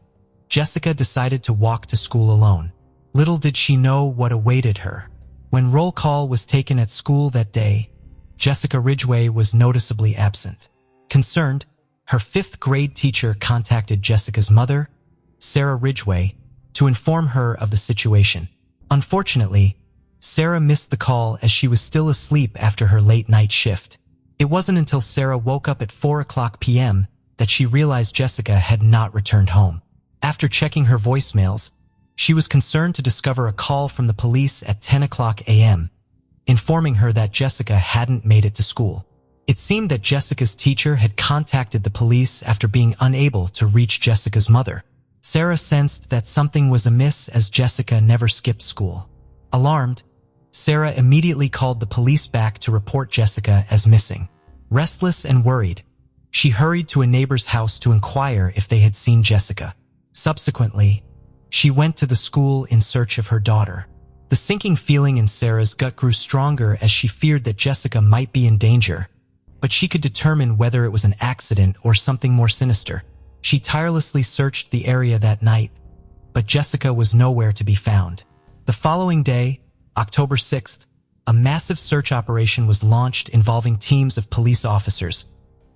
Jessica decided to walk to school alone. Little did she know what awaited her. When roll call was taken at school that day, Jessica Ridgway was noticeably absent. Concerned, her 5th grade teacher contacted Jessica's mother, Sarah Ridgway, to inform her of the situation. Unfortunately, Sarah missed the call as she was still asleep after her late night shift. It wasn't until Sarah woke up at 4:00 p.m. that she realized Jessica had not returned home. After checking her voicemails, she was concerned to discover a call from the police at 10:00 a.m., informing her that Jessica hadn't made it to school. It seemed that Jessica's teacher had contacted the police after being unable to reach Jessica's mother. Sarah sensed that something was amiss as Jessica never skipped school. Alarmed, Sarah immediately called the police back to report Jessica as missing. Restless and worried, she hurried to a neighbor's house to inquire if they had seen Jessica. Subsequently, she went to the school in search of her daughter. The sinking feeling in Sarah's gut grew stronger as she feared that Jessica might be in danger, but she could determine whether it was an accident or something more sinister. She tirelessly searched the area that night, but Jessica was nowhere to be found. The following day, October 6th, a massive search operation was launched involving teams of police officers,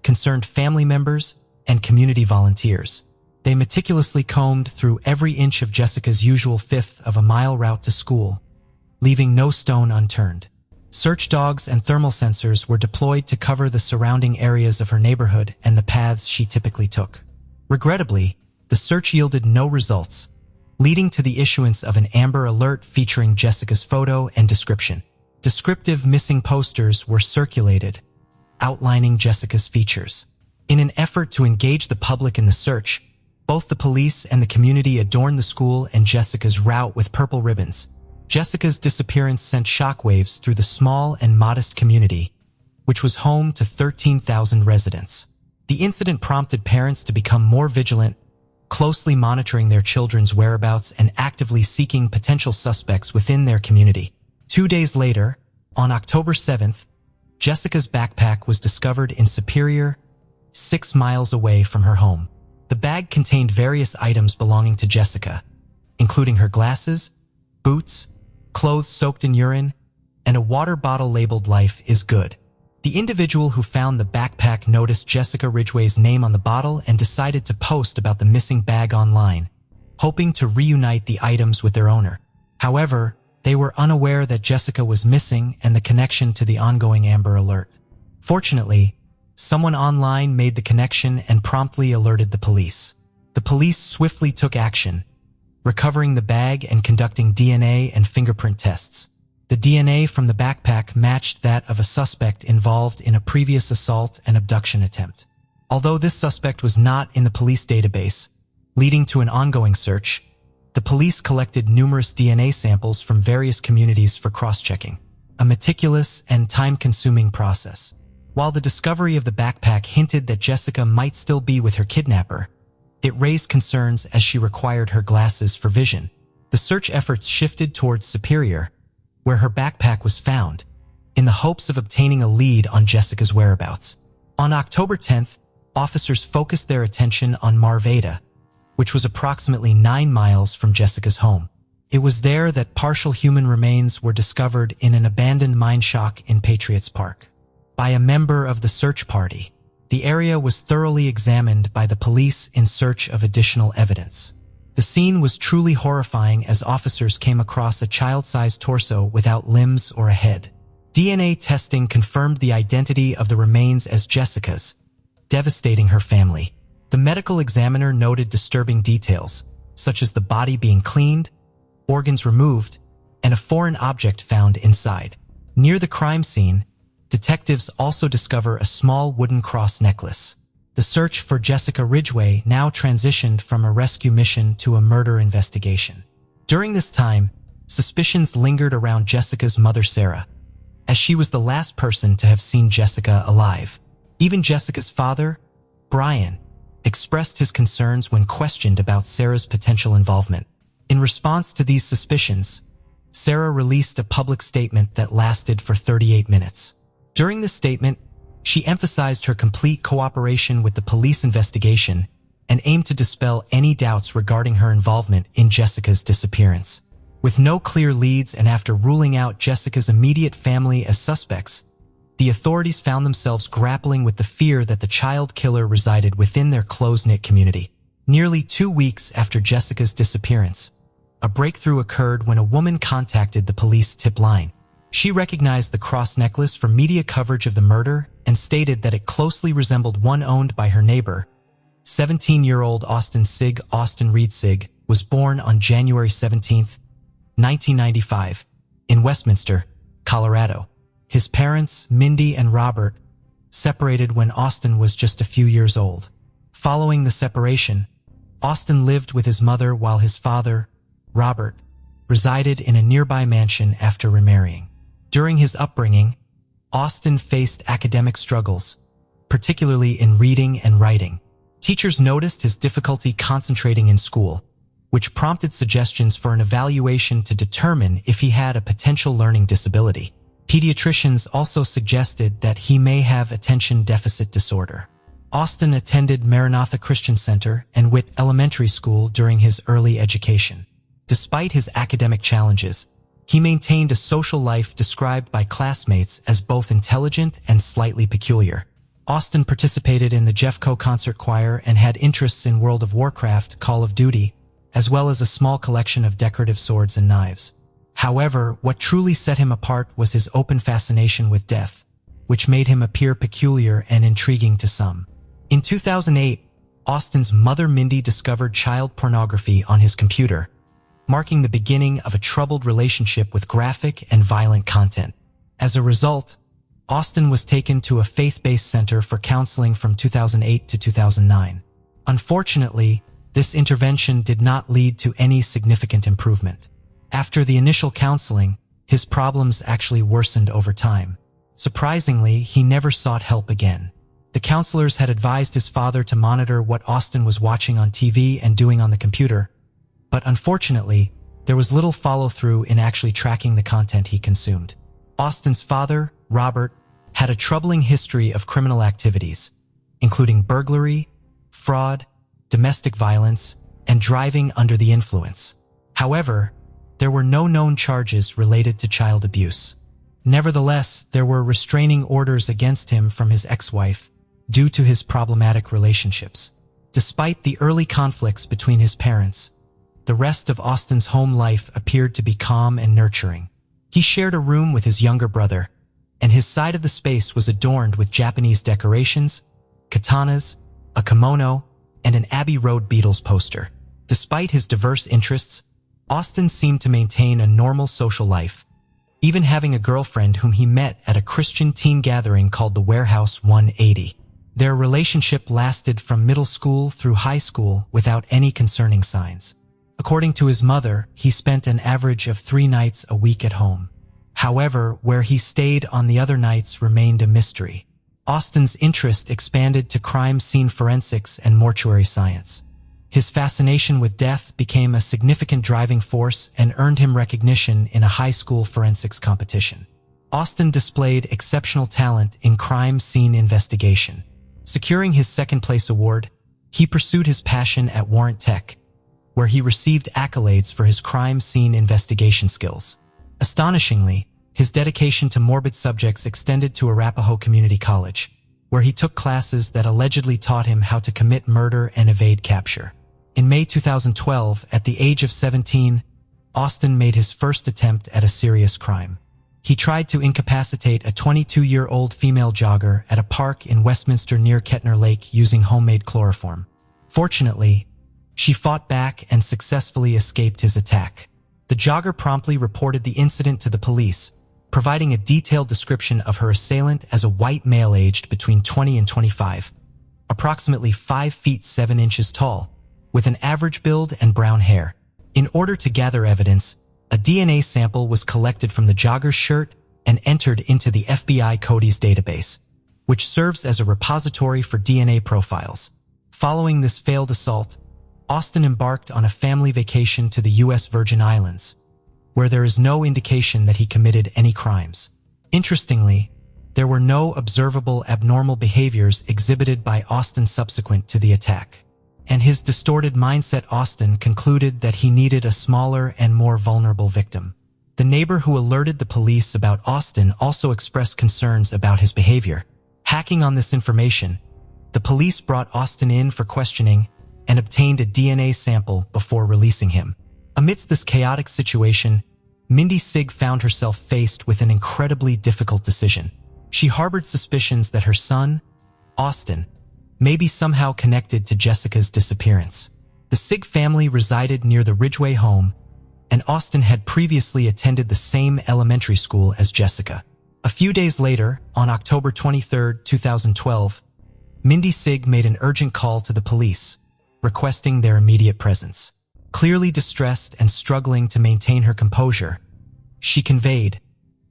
concerned family members, and community volunteers. They meticulously combed through every inch of Jessica's usual fifth of a mile route to school, leaving no stone unturned. Search dogs and thermal sensors were deployed to cover the surrounding areas of her neighborhood and the paths she typically took. Regrettably, the search yielded no results, leading to the issuance of an Amber Alert featuring Jessica's photo and description. Descriptive missing posters were circulated, outlining Jessica's features. In an effort to engage the public in the search, both the police and the community adorned the school and Jessica's route with purple ribbons. Jessica's disappearance sent shockwaves through the small and modest community, which was home to 13,000 residents. The incident prompted parents to become more vigilant, closely monitoring their children's whereabouts and actively seeking potential suspects within their community. 2 days later, on October 7th, Jessica's backpack was discovered in Superior, 6 miles away from her home. The bag contained various items belonging to Jessica, including her glasses, boots, clothes soaked in urine, and a water bottle labeled "Life is Good." The individual who found the backpack noticed Jessica Ridgway's name on the bottle and decided to post about the missing bag online, hoping to reunite the items with their owner. However, they were unaware that Jessica was missing and the connection to the ongoing Amber Alert. Fortunately, someone online made the connection and promptly alerted the police. The police swiftly took action, recovering the bag and conducting DNA and fingerprint tests. The DNA from the backpack matched that of a suspect involved in a previous assault and abduction attempt. Although this suspect was not in the police database, leading to an ongoing search, the police collected numerous DNA samples from various communities for cross-checking, a meticulous and time-consuming process. While the discovery of the backpack hinted that Jessica might still be with her kidnapper, it raised concerns as she required her glasses for vision. The search efforts shifted towards Superior, where her backpack was found, in the hopes of obtaining a lead on Jessica's whereabouts. On October 10th, officers focused their attention on Marvada, which was approximately 9 miles from Jessica's home. It was there that partial human remains were discovered in an abandoned mine shack in Patriots Park. By a member of the search party, the area was thoroughly examined by the police in search of additional evidence. The scene was truly horrifying as officers came across a child-sized torso without limbs or a head. DNA testing confirmed the identity of the remains as Jessica's, devastating her family. The medical examiner noted disturbing details, such as the body being cleaned, organs removed, and a foreign object found inside. Near the crime scene, detectives also discover a small wooden cross necklace. The search for Jessica Ridgway now transitioned from a rescue mission to a murder investigation. During this time, suspicions lingered around Jessica's mother Sarah, as she was the last person to have seen Jessica alive. Even Jessica's father, Brian, expressed his concerns when questioned about Sarah's potential involvement. In response to these suspicions, Sarah released a public statement that lasted for 38 minutes. During the statement, she emphasized her complete cooperation with the police investigation and aimed to dispel any doubts regarding her involvement in Jessica's disappearance. With no clear leads and after ruling out Jessica's immediate family as suspects, the authorities found themselves grappling with the fear that the child killer resided within their close-knit community. Nearly 2 weeks after Jessica's disappearance, a breakthrough occurred when a woman contacted the police tip line. She recognized the cross necklace from media coverage of the murder and stated that it closely resembled one owned by her neighbor. 17-year-old Austin Reed Sig was born on January 17, 1995, in Westminster, Colorado. His parents, Mindy and Robert, separated when Austin was just a few years old. Following the separation, Austin lived with his mother while his father, Robert, resided in a nearby mansion after remarrying. During his upbringing, Austin faced academic struggles, particularly in reading and writing. Teachers noticed his difficulty concentrating in school, which prompted suggestions for an evaluation to determine if he had a potential learning disability. Pediatricians also suggested that he may have attention deficit disorder. Austin attended Maranatha Christian Center and Witt Elementary School during his early education. Despite his academic challenges, he maintained a social life described by classmates as both intelligent and slightly peculiar. Austin participated in the Jeffco concert choir and had interests in World of Warcraft, Call of Duty, as well as a small collection of decorative swords and knives. However, what truly set him apart was his open fascination with death, which made him appear peculiar and intriguing to some. In 2008, Austin's mother Mindy discovered child pornography on his computer, marking the beginning of a troubled relationship with graphic and violent content. As a result, Austin was taken to a faith-based center for counseling from 2008 to 2009. Unfortunately, this intervention did not lead to any significant improvement. After the initial counseling, his problems actually worsened over time. Surprisingly, he never sought help again. The counselors had advised his father to monitor what Austin was watching on TV and doing on the computer, but unfortunately, there was little follow-through in actually tracking the content he consumed. Austin's father, Robert, had a troubling history of criminal activities, including burglary, fraud, domestic violence, and driving under the influence. However, there were no known charges related to child abuse. Nevertheless, there were restraining orders against him from his ex-wife due to his problematic relationships. Despite the early conflicts between his parents, the rest of Austin's home life appeared to be calm and nurturing. He shared a room with his younger brother, and his side of the space was adorned with Japanese decorations, katanas, a kimono, and an Abbey Road Beatles poster. Despite his diverse interests, Austin seemed to maintain a normal social life, even having a girlfriend whom he met at a Christian teen gathering called the Warehouse 180. Their relationship lasted from middle school through high school without any concerning signs. According to his mother, he spent an average of 3 nights a week at home. However, where he stayed on the other nights remained a mystery. Austin's interest expanded to crime scene forensics and mortuary science. His fascination with death became a significant driving force and earned him recognition in a high school forensics competition. Austin displayed exceptional talent in crime scene investigation. Securing his second-place award, he pursued his passion at Warrant Tech, where he received accolades for his crime scene investigation skills. Astonishingly, his dedication to morbid subjects extended to Arapahoe Community College, where he took classes that allegedly taught him how to commit murder and evade capture. In May 2012, at the age of 17, Austin made his first attempt at a serious crime. He tried to incapacitate a 22-year-old female jogger at a park in Westminster near Kettner Lake using homemade chloroform. Fortunately, she fought back and successfully escaped his attack. The jogger promptly reported the incident to the police, providing a detailed description of her assailant as a white male aged between 20 and 25, approximately 5 feet 7 inches tall, with an average build and brown hair. In order to gather evidence, a DNA sample was collected from the jogger's shirt and entered into the FBI CODIS database, which serves as a repository for DNA profiles. Following this failed assault, Austin embarked on a family vacation to the U.S. Virgin Islands, where there is no indication that he committed any crimes. Interestingly, there were no observable abnormal behaviors exhibited by Austin subsequent to the attack. And his distorted mindset, Austin concluded that he needed a smaller and more vulnerable victim. The neighbor who alerted the police about Austin also expressed concerns about his behavior. Hacking on this information, the police brought Austin in for questioning and obtained a DNA sample before releasing him. Amidst this chaotic situation, Mindy Sigg found herself faced with an incredibly difficult decision. She harbored suspicions that her son, Austin, may be somehow connected to Jessica's disappearance. The Sigg family resided near the Ridgeway home, and Austin had previously attended the same elementary school as Jessica. A few days later, on October 23, 2012, Mindy Sigg made an urgent call to the police, requesting their immediate presence. Clearly distressed and struggling to maintain her composure, she conveyed,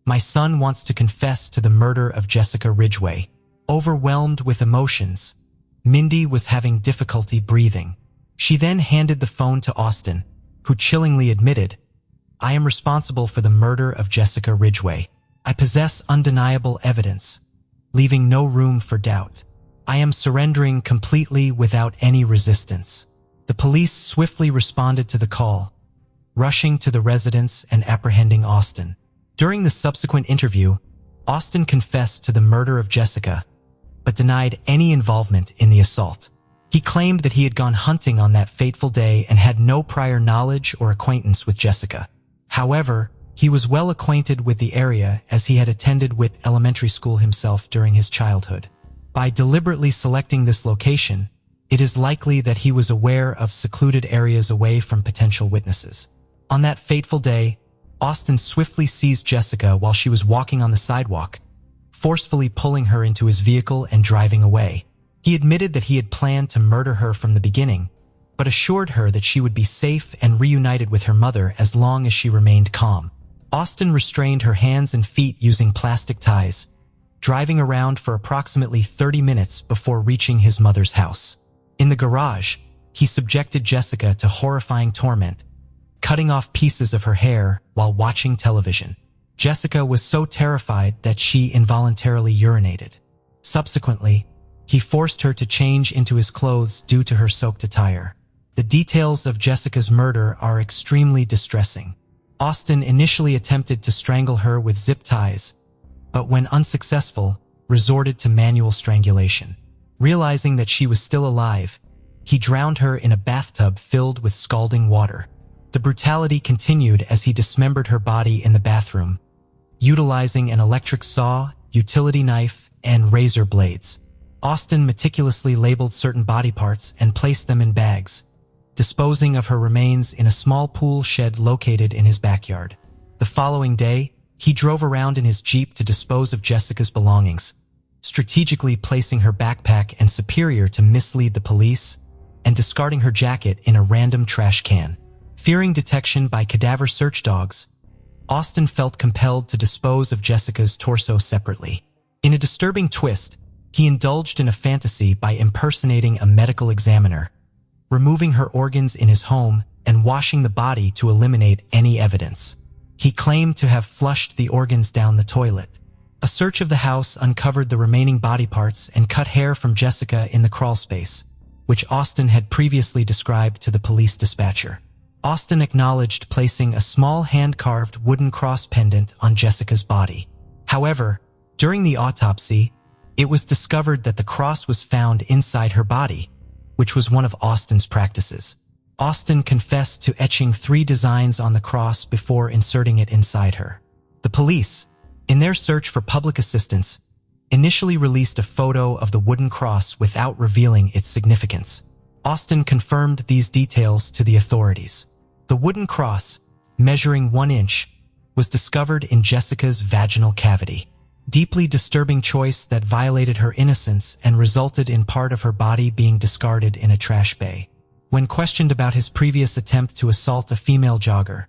"My son wants to confess to the murder of Jessica Ridgeway." Overwhelmed with emotions, Mindy was having difficulty breathing. She then handed the phone to Austin, who chillingly admitted, "I am responsible for the murder of Jessica Ridgeway. I possess undeniable evidence, leaving no room for doubt. I am surrendering completely without any resistance." The police swiftly responded to the call, rushing to the residence and apprehending Austin. During the subsequent interview, Austin confessed to the murder of Jessica, but denied any involvement in the assault. He claimed that he had gone hunting on that fateful day and had no prior knowledge or acquaintance with Jessica. However, he was well acquainted with the area as he had attended Witt Elementary School himself during his childhood. By deliberately selecting this location, it is likely that he was aware of secluded areas away from potential witnesses. On that fateful day, Austin swiftly seized Jessica while she was walking on the sidewalk, forcefully pulling her into his vehicle and driving away. He admitted that he had planned to murder her from the beginning, but assured her that she would be safe and reunited with her mother as long as she remained calm. Austin restrained her hands and feet using plastic ties, driving around for approximately 30 minutes before reaching his mother's house. In the garage, he subjected Jessica to horrifying torment, cutting off pieces of her hair while watching television. Jessica was so terrified that she involuntarily urinated. Subsequently, he forced her to change into his clothes due to her soaked attire. The details of Jessica's murder are extremely distressing. Austin initially attempted to strangle her with zip ties, but when unsuccessful, resorted to manual strangulation. Realizing that she was still alive, he drowned her in a bathtub filled with scalding water. The brutality continued as he dismembered her body in the bathroom, utilizing an electric saw, utility knife, and razor blades. Austin meticulously labeled certain body parts and placed them in bags, disposing of her remains in a small pool shed located in his backyard. The following day, he drove around in his Jeep to dispose of Jessica's belongings, strategically placing her backpack and Superior to mislead the police, and discarding her jacket in a random trash can. Fearing detection by cadaver search dogs, Austin felt compelled to dispose of Jessica's torso separately. In a disturbing twist, he indulged in a fantasy by impersonating a medical examiner, removing her organs in his home and washing the body to eliminate any evidence. He claimed to have flushed the organs down the toilet. A search of the house uncovered the remaining body parts and cut hair from Jessica in the crawlspace, which Austin had previously described to the police dispatcher. Austin acknowledged placing a small hand-carved wooden cross pendant on Jessica's body. However, during the autopsy, it was discovered that the cross was found inside her body, which was one of Austin's practices. Austin confessed to etching 3 designs on the cross before inserting it inside her. The police, in their search for public assistance, initially released a photo of the wooden cross without revealing its significance. Austin confirmed these details to the authorities. The wooden cross, measuring 1 inch, was discovered in Jessica's vaginal cavity. Deeply disturbing choice that violated her innocence and resulted in part of her body being discarded in a trash bay. When questioned about his previous attempt to assault a female jogger,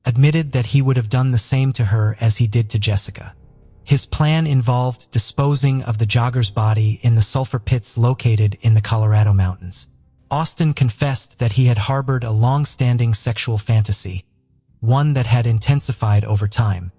admitted that he would have done the same to her as he did to Jessica. His plan involved disposing of the jogger's body in the sulfur pits located in the Colorado mountains. Austin confessed that he had harbored a long-standing sexual fantasy, one that had intensified over time.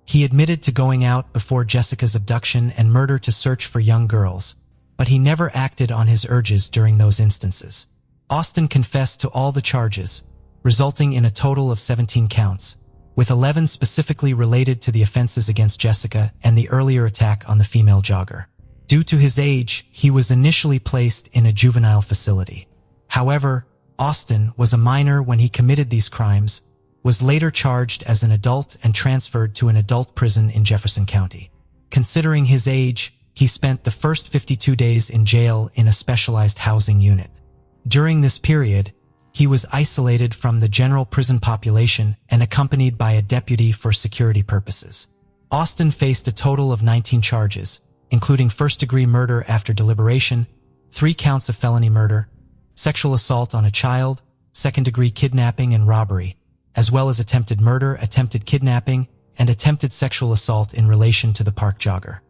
He admitted to going out before Jessica's abduction and murder to search for young girls, but he never acted on his urges during those instances. Austin confessed to all the charges, resulting in a total of 17 counts, with 11 specifically related to the offenses against Jessica and the earlier attack on the female jogger. Due to his age, he was initially placed in a juvenile facility. However, Austin was a minor when he committed these crimes, was later charged as an adult and transferred to an adult prison in Jefferson County. Considering his age, he spent the first 52 days in jail in a specialized housing unit. During this period, he was isolated from the general prison population and accompanied by a deputy for security purposes. Austin faced a total of 19 charges, including first-degree murder after deliberation, 3 counts of felony murder, sexual assault on a child, second-degree kidnapping and robbery, as well as attempted murder, attempted kidnapping, and attempted sexual assault in relation to the park jogger.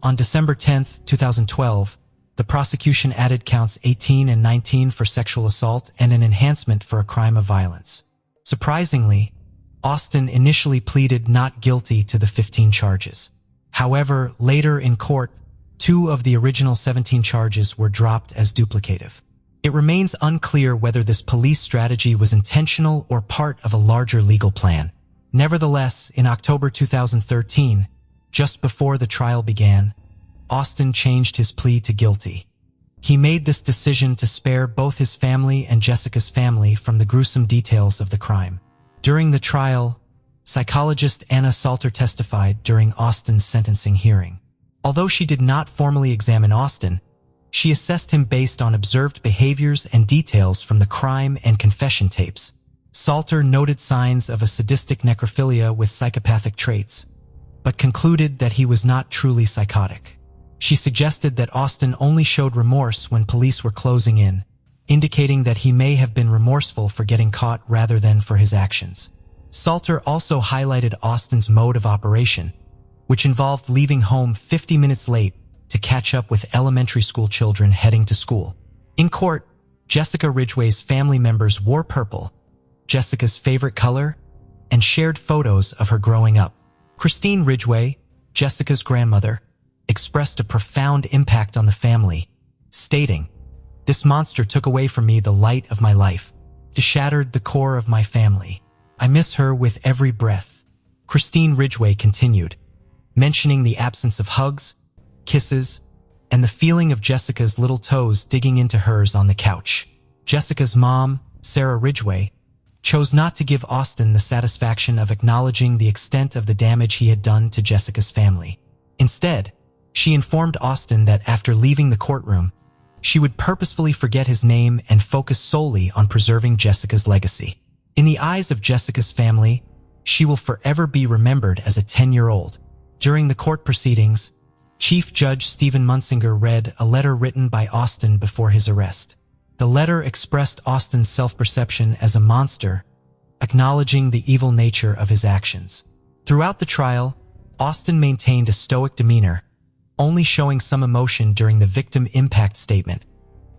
On December 10, 2012, the prosecution added counts 18 and 19 for sexual assault and an enhancement for a crime of violence. Surprisingly, Austin initially pleaded not guilty to the 15 charges. However, later in court, 2 of the original 17 charges were dropped as duplicative. It remains unclear whether this police strategy was intentional or part of a larger legal plan. Nevertheless, in October 2013, just before the trial began, Austin changed his plea to guilty. He made this decision to spare both his family and Jessica's family from the gruesome details of the crime. During the trial, psychologist Anna Salter testified during Austin's sentencing hearing. Although she did not formally examine Austin, she assessed him based on observed behaviors and details from the crime and confession tapes. Salter noted signs of a sadistic necrophilia with psychopathic traits, but concluded that he was not truly psychotic. She suggested that Austin only showed remorse when police were closing in, indicating that he may have been remorseful for getting caught rather than for his actions. Salter also highlighted Austin's mode of operation, which involved leaving home 50 minutes late to catch up with elementary school children heading to school. In court, Jessica Ridgway's family members wore purple, Jessica's favorite color, and shared photos of her growing up. Christine Ridgway, Jessica's grandmother, expressed a profound impact on the family, stating, "This monster took away from me the light of my life. It shattered the core of my family. I miss her with every breath." Christine Ridgway continued, mentioning the absence of hugs, kisses, and the feeling of Jessica's little toes digging into hers on the couch. Jessica's mom, Sarah Ridgway, chose not to give Austin the satisfaction of acknowledging the extent of the damage he had done to Jessica's family. Instead, she informed Austin that after leaving the courtroom, she would purposefully forget his name and focus solely on preserving Jessica's legacy. In the eyes of Jessica's family, she will forever be remembered as a 10-year-old. During the court proceedings, Chief Judge Stephen Munsinger read a letter written by Austin before his arrest. The letter expressed Austin's self-perception as a monster, acknowledging the evil nature of his actions. Throughout the trial, Austin maintained a stoic demeanor, only showing some emotion during the victim impact statement,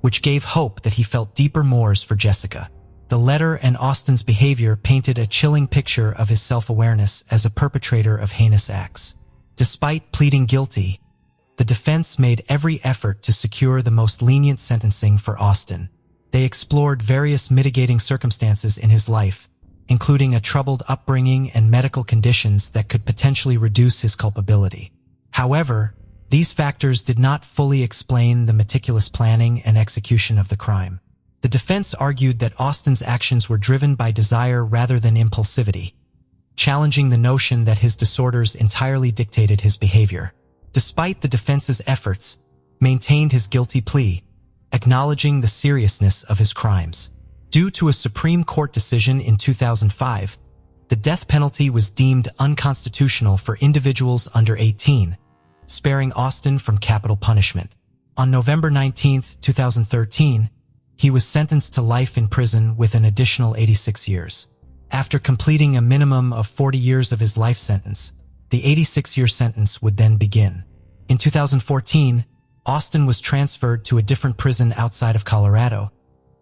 which gave hope that he felt deeper remorse for Jessica. The letter and Austin's behavior painted a chilling picture of his self-awareness as a perpetrator of heinous acts. Despite pleading guilty, the defense made every effort to secure the most lenient sentencing for Austin. They explored various mitigating circumstances in his life, including a troubled upbringing and medical conditions that could potentially reduce his culpability. However, these factors did not fully explain the meticulous planning and execution of the crime. The defense argued that Austin's actions were driven by desire rather than impulsivity, challenging the notion that his disorders entirely dictated his behavior. Despite the defense's efforts, maintained his guilty plea, acknowledging the seriousness of his crimes. Due to a Supreme Court decision in 2005, the death penalty was deemed unconstitutional for individuals under 18, sparing Austin from capital punishment. On November 19, 2013, he was sentenced to life in prison with an additional 86 years. After completing a minimum of 40 years of his life sentence, the 86-year sentence would then begin. In 2014, Austin was transferred to a different prison outside of Colorado,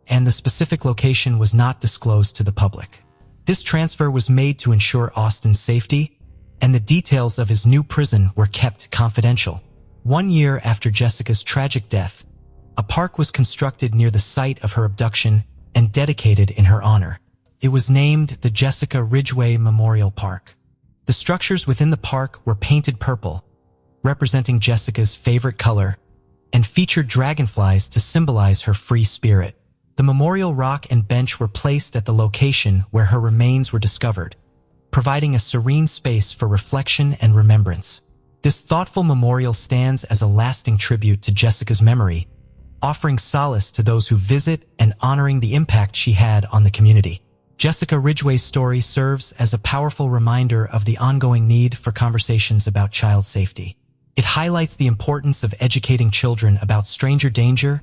and the specific location was not disclosed to the public. This transfer was made to ensure Austin's safety, and the details of his new prison were kept confidential. 1 year after Jessica's tragic death, a park was constructed near the site of her abduction and dedicated in her honor. It was named the Jessica Ridgway Memorial Park. The structures within the park were painted purple, representing Jessica's favorite color, and featured dragonflies to symbolize her free spirit. The memorial rock and bench were placed at the location where her remains were discovered, providing a serene space for reflection and remembrance. This thoughtful memorial stands as a lasting tribute to Jessica's memory, offering solace to those who visit and honoring the impact she had on the community. Jessica Ridgway's story serves as a powerful reminder of the ongoing need for conversations about child safety. It highlights the importance of educating children about stranger danger,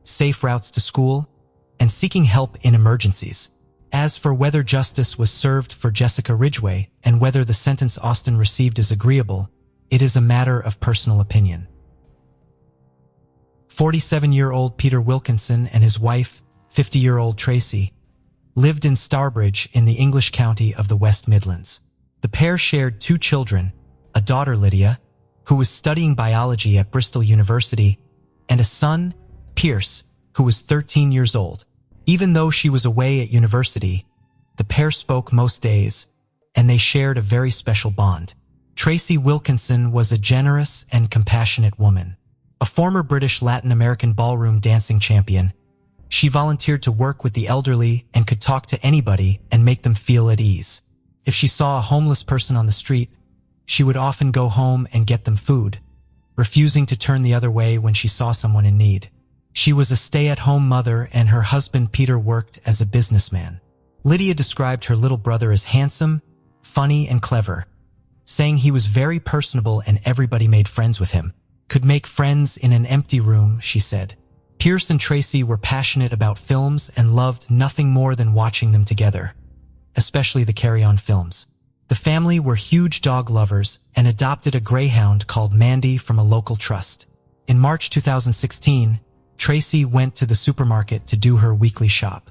safe routes to school, and seeking help in emergencies. As for whether justice was served for Jessica Ridgway and whether the sentence Austin received is agreeable, it is a matter of personal opinion. 47-year-old Peter Wilkinson and his wife, 50-year-old Tracy, lived in Starbridge in the English County of the West Midlands. The pair shared 2 children, a daughter Lydia, who was studying biology at Bristol University, and a son, Pierce, who was 13 years old. Even though she was away at university, the pair spoke most days, and they shared a very special bond. Tracy Wilkinson was a generous and compassionate woman. A former British Latin American ballroom dancing champion, she volunteered to work with the elderly and could talk to anybody and make them feel at ease. If she saw a homeless person on the street, she would often go home and get them food, refusing to turn the other way when she saw someone in need. She was a stay-at-home mother and her husband Peter worked as a businessman. Lydia described her little brother as handsome, funny, and clever, saying he was very personable and everybody made friends with him. Could make friends in an empty room, she said. Pierce and Tracy were passionate about films and loved nothing more than watching them together, especially the Carry On films. The family were huge dog lovers and adopted a greyhound called Mandy from a local trust. In March 2016, Tracy went to the supermarket to do her weekly shop.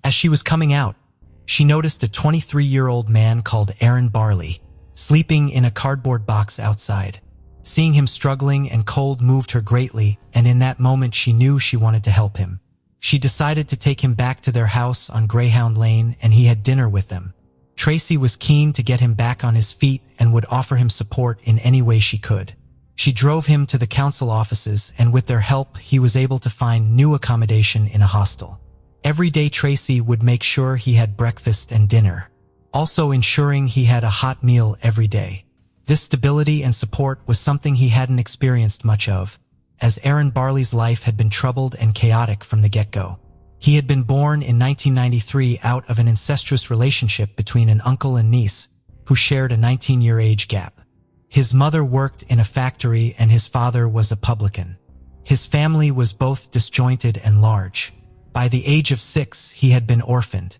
As she was coming out, she noticed a 23-year-old man called Aaron Barley sleeping in a cardboard box outside. Seeing him struggling and cold moved her greatly, and in that moment she knew she wanted to help him. She decided to take him back to their house on Greyhound Lane, and he had dinner with them. Tracy was keen to get him back on his feet and would offer him support in any way she could. She drove him to the council offices, and with their help, he was able to find new accommodation in a hostel. Every day Tracy would make sure he had breakfast and dinner, also ensuring he had a hot meal every day. This stability and support was something he hadn't experienced much of, as Aaron Barley's life had been troubled and chaotic from the get-go. He had been born in 1993 out of an incestuous relationship between an uncle and niece, who shared a 19-year age gap. His mother worked in a factory and his father was a publican. His family was both disjointed and large. By the age of 6, he had been orphaned.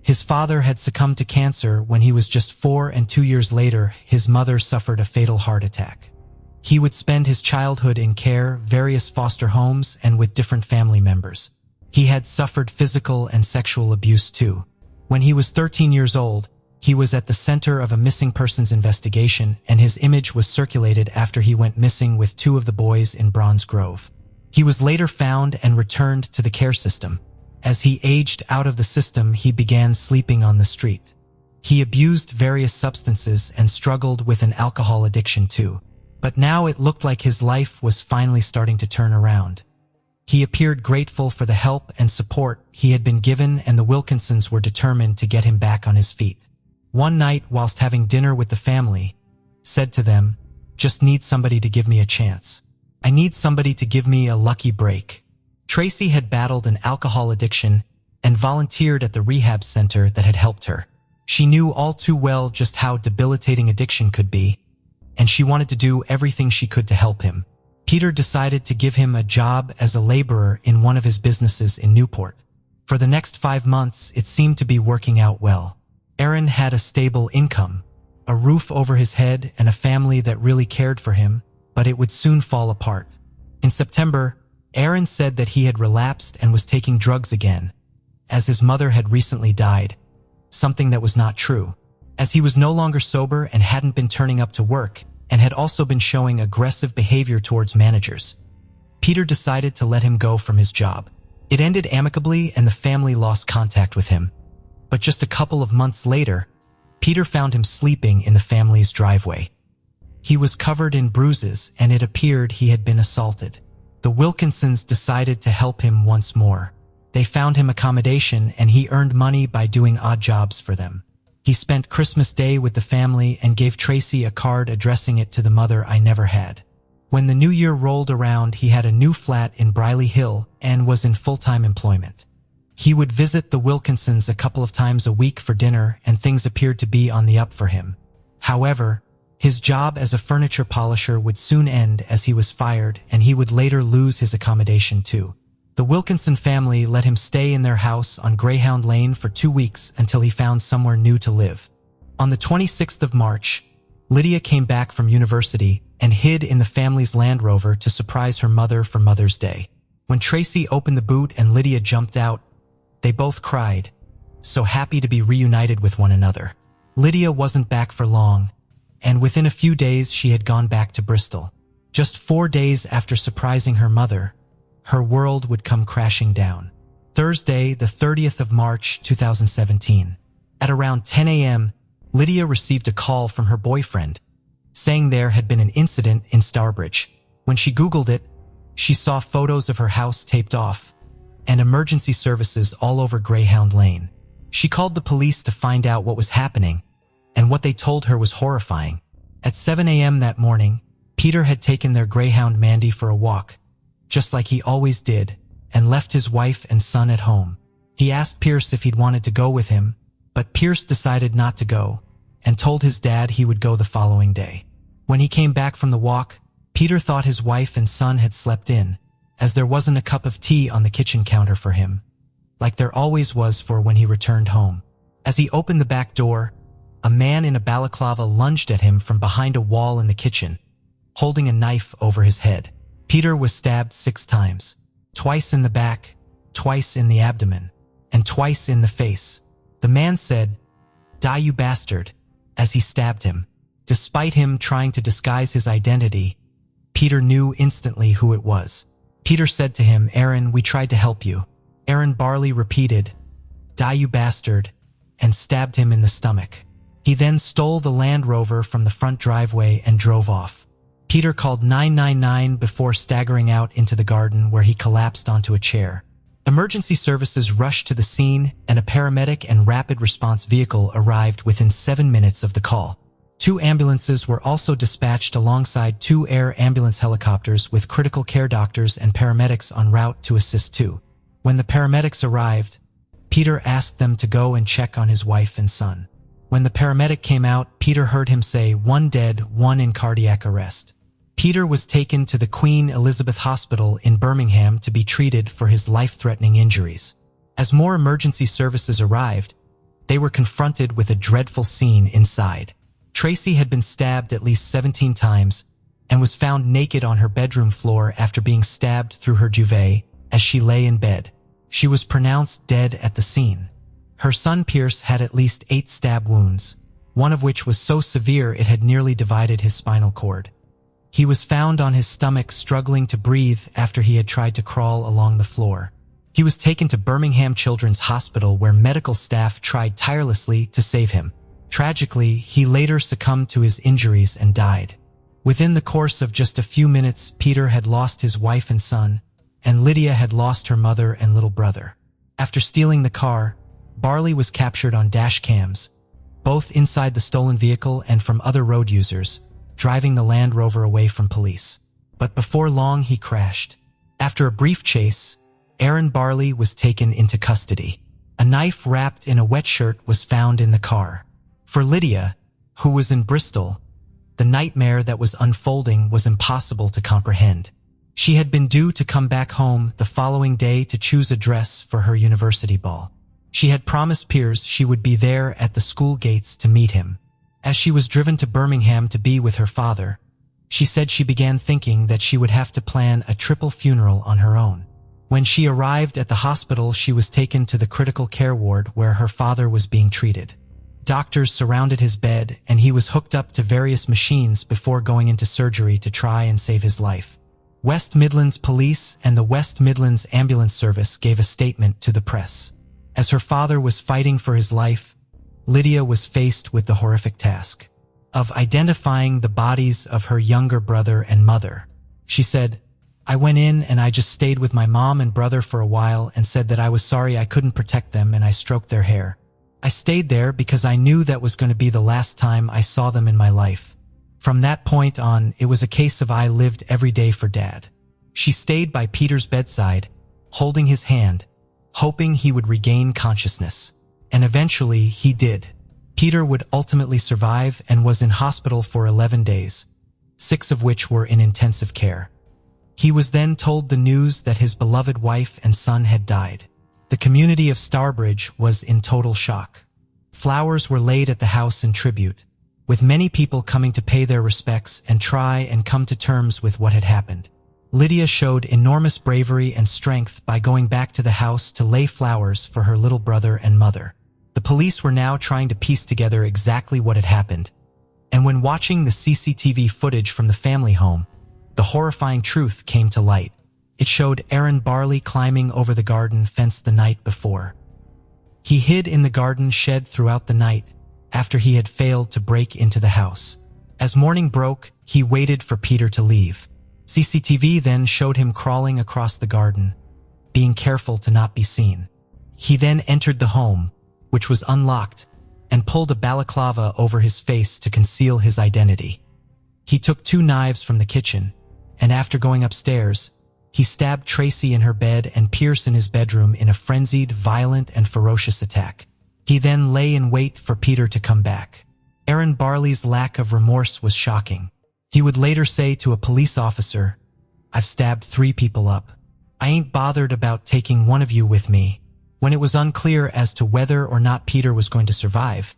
His father had succumbed to cancer when he was just 4, and 2 years later, his mother suffered a fatal heart attack. He would spend his childhood in care, various foster homes, and with different family members. He had suffered physical and sexual abuse too. When he was 13 years old, he was at the center of a missing persons investigation, and his image was circulated after he went missing with 2 of the boys in Bronze Grove. He was later found and returned to the care system. As he aged out of the system, he began sleeping on the street. He abused various substances and struggled with an alcohol addiction too. But now it looked like his life was finally starting to turn around. He appeared grateful for the help and support he had been given, and the Wilkinsons were determined to get him back on his feet. One night, whilst having dinner with the family, said to them, "Just need somebody to give me a chance. I need somebody to give me a lucky break." Tracy had battled an alcohol addiction and volunteered at the rehab center that had helped her. She knew all too well just how debilitating addiction could be, and she wanted to do everything she could to help him. Peter decided to give him a job as a laborer in one of his businesses in Newport. For the next 5 months, it seemed to be working out well. Aaron had a stable income, a roof over his head, and a family that really cared for him, but it would soon fall apart. In September, Aaron said that he had relapsed and was taking drugs again, as his mother had recently died, something that was not true. As he was no longer sober and hadn't been turning up to work, and had also been showing aggressive behavior towards managers, Peter decided to let him go from his job. It ended amicably and the family lost contact with him. But just a couple of months later, Peter found him sleeping in the family's driveway. He was covered in bruises, and it appeared he had been assaulted. The Wilkinsons decided to help him once more. They found him accommodation, and he earned money by doing odd jobs for them. He spent Christmas Day with the family and gave Tracy a card addressing it to the mother I never had. When the new year rolled around, he had a new flat in Briley Hill and was in full-time employment. He would visit the Wilkinsons a couple of times a week for dinner, and things appeared to be on the up for him. However, his job as a furniture polisher would soon end as he was fired, and he would later lose his accommodation too. The Wilkinson family let him stay in their house on Greyhound Lane for 2 weeks until he found somewhere new to live. On the 26th of March, Lydia came back from university and hid in the family's Land Rover to surprise her mother for Mother's Day. When Tracy opened the boot and Lydia jumped out, they both cried, so happy to be reunited with one another. Lydia wasn't back for long, and within a few days she had gone back to Bristol. Just 4 days after surprising her mother, her world would come crashing down. Thursday, the 30th of March, 2017. At around 10 a.m., Lydia received a call from her boyfriend, saying there had been an incident in Starbridge. When she Googled it, she saw photos of her house taped off and emergency services all over Greyhound Lane. She called the police to find out what was happening, and what they told her was horrifying. At 7 a.m. that morning, Peter had taken their Greyhound Mandy for a walk, just like he always did, and left his wife and son at home. He asked Pierce if he'd wanted to go with him, but Pierce decided not to go, and told his dad he would go the following day. When he came back from the walk, Peter thought his wife and son had slept in, as there wasn't a cup of tea on the kitchen counter for him, like there always was for when he returned home. As he opened the back door, a man in a balaclava lunged at him from behind a wall in the kitchen, holding a knife over his head. Peter was stabbed 6 times, twice in the back, twice in the abdomen, and twice in the face. The man said, "Die, you bastard," as he stabbed him. Despite him trying to disguise his identity, Peter knew instantly who it was. Peter said to him, "Aaron, we tried to help you." Aaron Barley repeated, "Die, you bastard," and stabbed him in the stomach. He then stole the Land Rover from the front driveway and drove off. Peter called 999 before staggering out into the garden, where he collapsed onto a chair. Emergency services rushed to the scene, and a paramedic and rapid response vehicle arrived within 7 minutes of the call. 2 ambulances were also dispatched alongside 2 air ambulance helicopters with critical care doctors and paramedics en route to assist too. When the paramedics arrived, Peter asked them to go and check on his wife and son. When the paramedic came out, Peter heard him say, "1 dead, 1 in cardiac arrest." Peter was taken to the Queen Elizabeth Hospital in Birmingham to be treated for his life-threatening injuries. As more emergency services arrived, they were confronted with a dreadful scene inside. Tracy had been stabbed at least 17 times and was found naked on her bedroom floor after being stabbed through her duvet as she lay in bed. She was pronounced dead at the scene. Her son Pierce had at least 8 stab wounds, one of which was so severe it had nearly divided his spinal cord. He was found on his stomach struggling to breathe after he had tried to crawl along the floor. He was taken to Birmingham Children's Hospital, where medical staff tried tirelessly to save him. Tragically, he later succumbed to his injuries and died. Within the course of just a few minutes, Peter had lost his wife and son, and Lydia had lost her mother and little brother. After stealing the car, Barley was captured on dash cams, both inside the stolen vehicle and from other road users, driving the Land Rover away from police. But before long, he crashed. After a brief chase, Aaron Barley was taken into custody. A knife wrapped in a wet shirt was found in the car. For Lydia, who was in Bristol, the nightmare that was unfolding was impossible to comprehend. She had been due to come back home the following day to choose a dress for her university ball. She had promised Piers she would be there at the school gates to meet him. As she was driven to Birmingham to be with her father, she said she began thinking that she would have to plan a triple funeral on her own. When she arrived at the hospital, she was taken to the critical care ward where her father was being treated. Doctors surrounded his bed, and he was hooked up to various machines before going into surgery to try and save his life. West Midlands Police and the West Midlands Ambulance Service gave a statement to the press. As her father was fighting for his life, Lydia was faced with the horrific task of identifying the bodies of her younger brother and mother. She said, "I went in and I just stayed with my mom and brother for a while and said that I was sorry I couldn't protect them, and I stroked their hair. I stayed there because I knew that was going to be the last time I saw them in my life. From that point on, it was a case of I lived every day for Dad." She stayed by Peter's bedside, holding his hand, hoping he would regain consciousness. And eventually he did. Peter would ultimately survive and was in hospital for 11 days, 6 of which were in intensive care. He was then told the news that his beloved wife and son had died. The community of Starbridge was in total shock. Flowers were laid at the house in tribute, with many people coming to pay their respects and try and come to terms with what had happened. Lydia showed enormous bravery and strength by going back to the house to lay flowers for her little brother and mother. The police were now trying to piece together exactly what had happened, and when watching the CCTV footage from the family home, the horrifying truth came to light. It showed Aaron Barley climbing over the garden fence the night before. He hid in the garden shed throughout the night after he had failed to break into the house. As morning broke, he waited for Peter to leave. CCTV then showed him crawling across the garden, being careful to not be seen. He then entered the home, which was unlocked, and pulled a balaclava over his face to conceal his identity. He took 2 knives from the kitchen, and after going upstairs, he stabbed Tracy in her bed and Pierce in his bedroom in a frenzied, violent, and ferocious attack. He then lay in wait for Peter to come back. Aaron Barley's lack of remorse was shocking. He would later say to a police officer, "I've stabbed 3 people up. I ain't bothered about taking one of you with me." When it was unclear as to whether or not Peter was going to survive,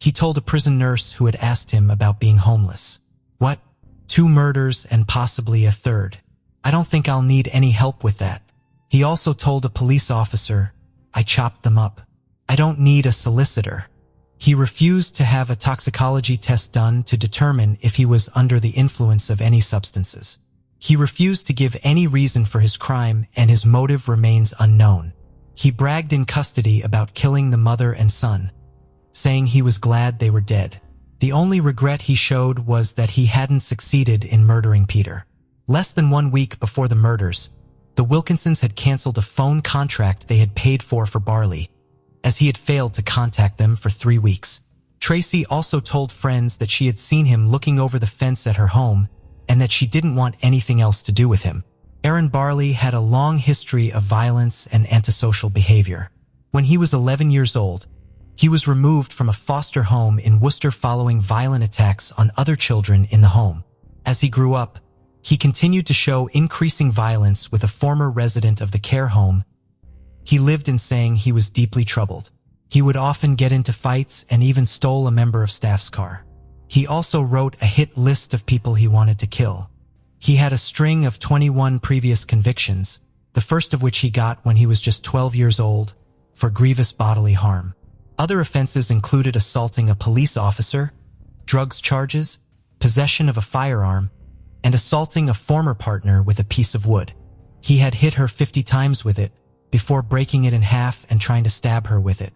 he told a prison nurse who had asked him about being homeless, "What? 2 murders and possibly a 3rd. I don't think I'll need any help with that." He also told a police officer, "I chopped them up. I don't need a solicitor." He refused to have a toxicology test done to determine if he was under the influence of any substances. He refused to give any reason for his crime, and his motive remains unknown. He bragged in custody about killing the mother and son, saying he was glad they were dead. The only regret he showed was that he hadn't succeeded in murdering Peter. Less than 1 week before the murders, the Wilkinsons had canceled a phone contract they had paid for Barley, as he had failed to contact them for 3 weeks. Tracy also told friends that she had seen him looking over the fence at her home and that she didn't want anything else to do with him. Aaron Barley had a long history of violence and antisocial behavior. When he was 11 years old, he was removed from a foster home in Worcester following violent attacks on other children in the home. As he grew up, he continued to show increasing violence with a former resident of the care home. He lived in saying he was deeply troubled. He would often get into fights and even stole a member of staff's car. He also wrote a hit list of people he wanted to kill. He had a string of 21 previous convictions, the first of which he got when he was just 12 years old, for grievous bodily harm. Other offenses included assaulting a police officer, drugs charges, possession of a firearm, and assaulting a former partner with a piece of wood. He had hit her 50 times with it, before breaking it in half and trying to stab her with it.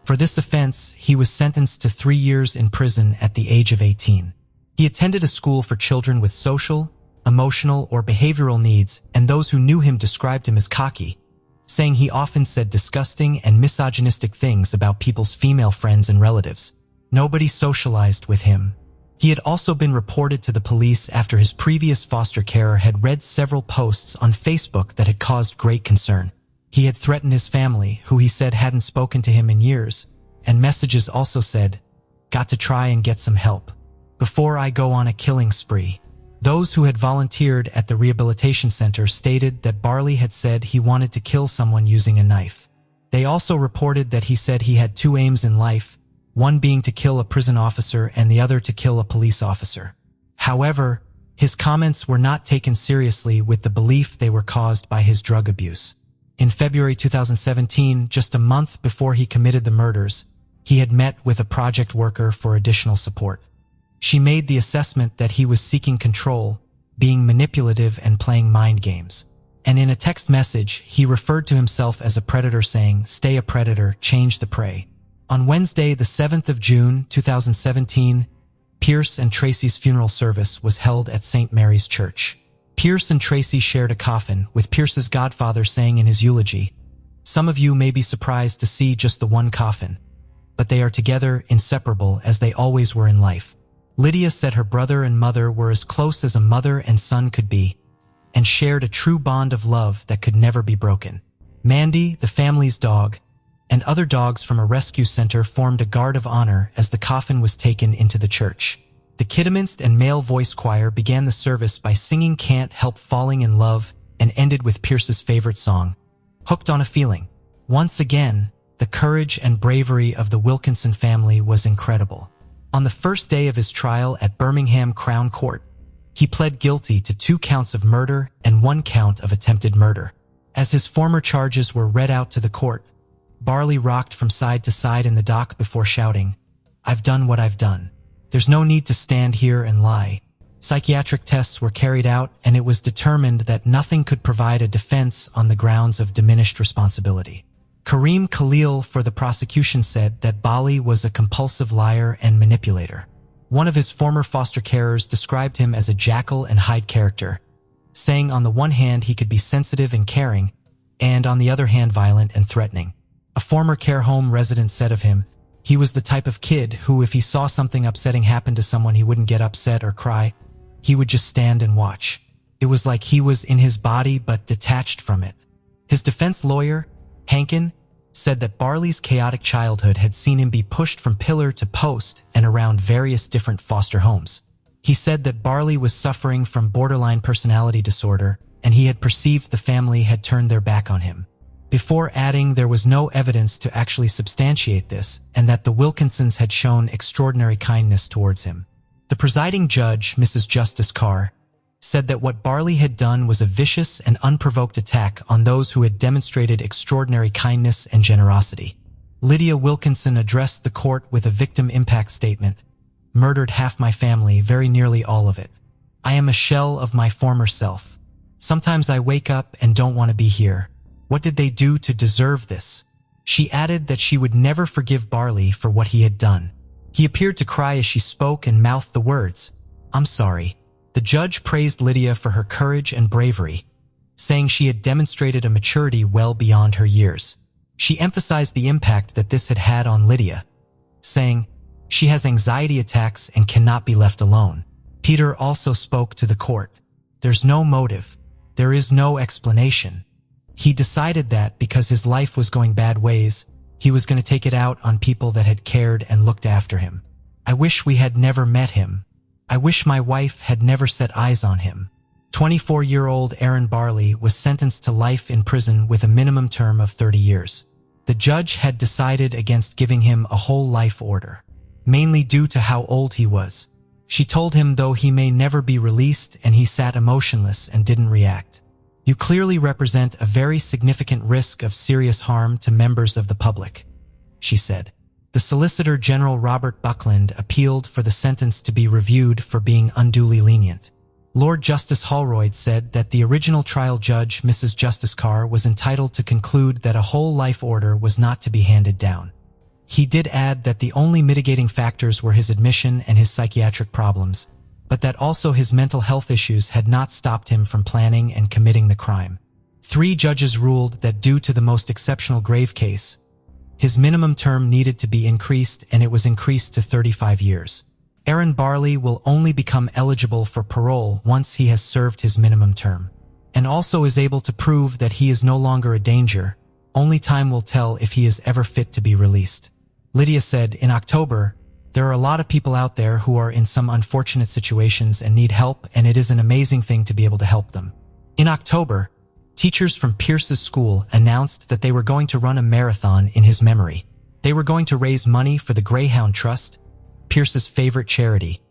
For this offense, he was sentenced to 3 years in prison at the age of 18. He attended a school for children with social, emotional, or behavioral needs, and those who knew him described him as cocky, saying he often said disgusting and misogynistic things about people's female friends and relatives. Nobody socialized with him. He had also been reported to the police after his previous foster carer had read several posts on Facebook that had caused great concern. He had threatened his family, who he said hadn't spoken to him in years, and messages also said, "Got to try and get some help before I go on a killing spree." Those who had volunteered at the rehabilitation center stated that Barley had said he wanted to kill someone using a knife. They also reported that he said he had 2 aims in life, one being to kill a prison officer and the other to kill a police officer. However, his comments were not taken seriously with the belief they were caused by his drug abuse. In February 2017, just a month before he committed the murders, he had met with a project worker for additional support. She made the assessment that he was seeking control, being manipulative and playing mind games. And in a text message, he referred to himself as a predator, saying, "Stay a predator, change the prey." On Wednesday, the 7th of June, 2017, Pierce and Tracy's funeral service was held at St. Mary's Church. Pierce and Tracy shared a coffin, with Pierce's godfather saying in his eulogy, "Some of you may be surprised to see just the one coffin, but they are together, inseparable, as they always were in life." Lydia said her brother and mother were as close as a mother and son could be, and shared a true bond of love that could never be broken. Mandy, the family's dog, and other dogs from a rescue center formed a guard of honor as the coffin was taken into the church. The Kidderminster and male voice choir began the service by singing "Can't Help Falling in Love" and ended with Pierce's favorite song, "Hooked on a Feeling." Once again, the courage and bravery of the Wilkinson family was incredible. On the first day of his trial at Birmingham Crown Court, he pled guilty to 2 counts of murder and 1 count of attempted murder. As his former charges were read out to the court, Barley rocked from side to side in the dock before shouting, "I've done what I've done. There's no need to stand here and lie." Psychiatric tests were carried out, and it was determined that nothing could provide a defense on the grounds of diminished responsibility. Kareem Khalil for the prosecution said that Barley was a compulsive liar and manipulator. One of his former foster carers described him as a Jekyll and Hyde character, saying on the one hand he could be sensitive and caring, and on the other hand violent and threatening. A former care home resident said of him, he was the type of kid who, if he saw something upsetting happen to someone, he wouldn't get upset or cry. He would just stand and watch. It was like he was in his body but detached from it. His defense lawyer, Hankin, said that Barley's chaotic childhood had seen him be pushed from pillar to post and around various different foster homes. He said that Barley was suffering from borderline personality disorder, and he had perceived the family had turned their back on him, before adding there was no evidence to actually substantiate this, and that the Wilkinsons had shown extraordinary kindness towards him. The presiding judge, Mrs. Justice Carr, said that what Barley had done was a vicious and unprovoked attack on those who had demonstrated extraordinary kindness and generosity. Lydia Wilkinson addressed the court with a victim impact statement, "Murdered half my family, very nearly all of it. I am a shell of my former self. Sometimes I wake up and don't want to be here. What did they do to deserve this?" She added that she would never forgive Barley for what he had done. He appeared to cry as she spoke and mouthed the words, "I'm sorry." The judge praised Lydia for her courage and bravery, saying she had demonstrated a maturity well beyond her years. She emphasized the impact that this had had on Lydia, saying, "She has anxiety attacks and cannot be left alone." Peter also spoke to the court. "There's no motive. There is no explanation. He decided that because his life was going bad ways, he was going to take it out on people that had cared and looked after him. I wish we had never met him. I wish my wife had never set eyes on him." 24-year-old Aaron Barley was sentenced to life in prison with a minimum term of 30 years. The judge had decided against giving him a whole life order, mainly due to how old he was. She told him though he may never be released, and he sat emotionless and didn't react. "You clearly represent a very significant risk of serious harm to members of the public," she said. The Solicitor General Robert Buckland appealed for the sentence to be reviewed for being unduly lenient. Lord Justice Holroyd said that the original trial judge, Mrs. Justice Carr, was entitled to conclude that a whole life order was not to be handed down. He did add that the only mitigating factors were his admission and his psychiatric problems, but that also his mental health issues had not stopped him from planning and committing the crime. 3 judges ruled that due to the most exceptional grave case, his minimum term needed to be increased, and it was increased to 35 years. Aaron Barley will only become eligible for parole once he has served his minimum term, and also is able to prove that he is no longer a danger. Only time will tell if he is ever fit to be released. Lydia said, "In October, there are a lot of people out there who are in some unfortunate situations and need help, and it is an amazing thing to be able to help them." In October, teachers from Pierce's school announced that they were going to run a marathon in his memory. They were going to raise money for the Greyhound Trust, Pierce's favorite charity,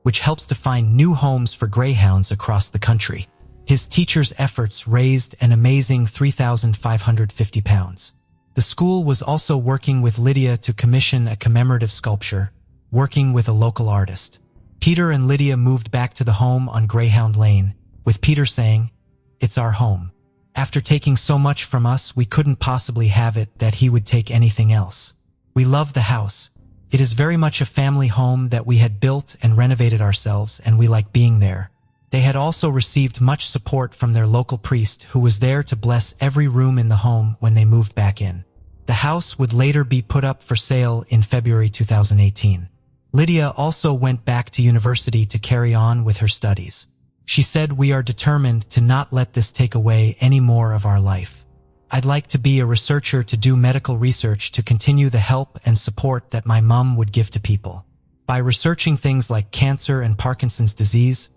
which helps to find new homes for greyhounds across the country. His teachers' efforts raised an amazing £3,550. The school was also working with Lydia to commission a commemorative sculpture, working with a local artist. Peter and Lydia moved back to the home on Greyhound Lane, with Peter saying, "It's our home. After taking so much from us, we couldn't possibly have it that he would take anything else. We love the house. It is very much a family home that we had built and renovated ourselves, and we like being there." They had also received much support from their local priest, who was there to bless every room in the home when they moved back in. The house would later be put up for sale in February 2018. Lydia also went back to university to carry on with her studies. She said, "We are determined to not let this take away any more of our life. I'd like to be a researcher to do medical research to continue the help and support that my mom would give to people. By researching things like cancer and Parkinson's disease,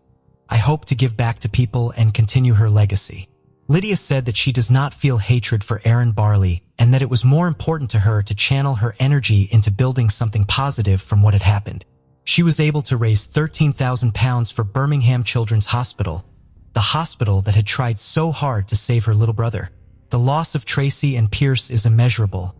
I hope to give back to people and continue her legacy." Lydia said that she does not feel hatred for Aaron Barley, and that it was more important to her to channel her energy into building something positive from what had happened. She was able to raise £13,000 for Birmingham Children's Hospital, the hospital that had tried so hard to save her little brother. The loss of Tracy and Pierce is immeasurable,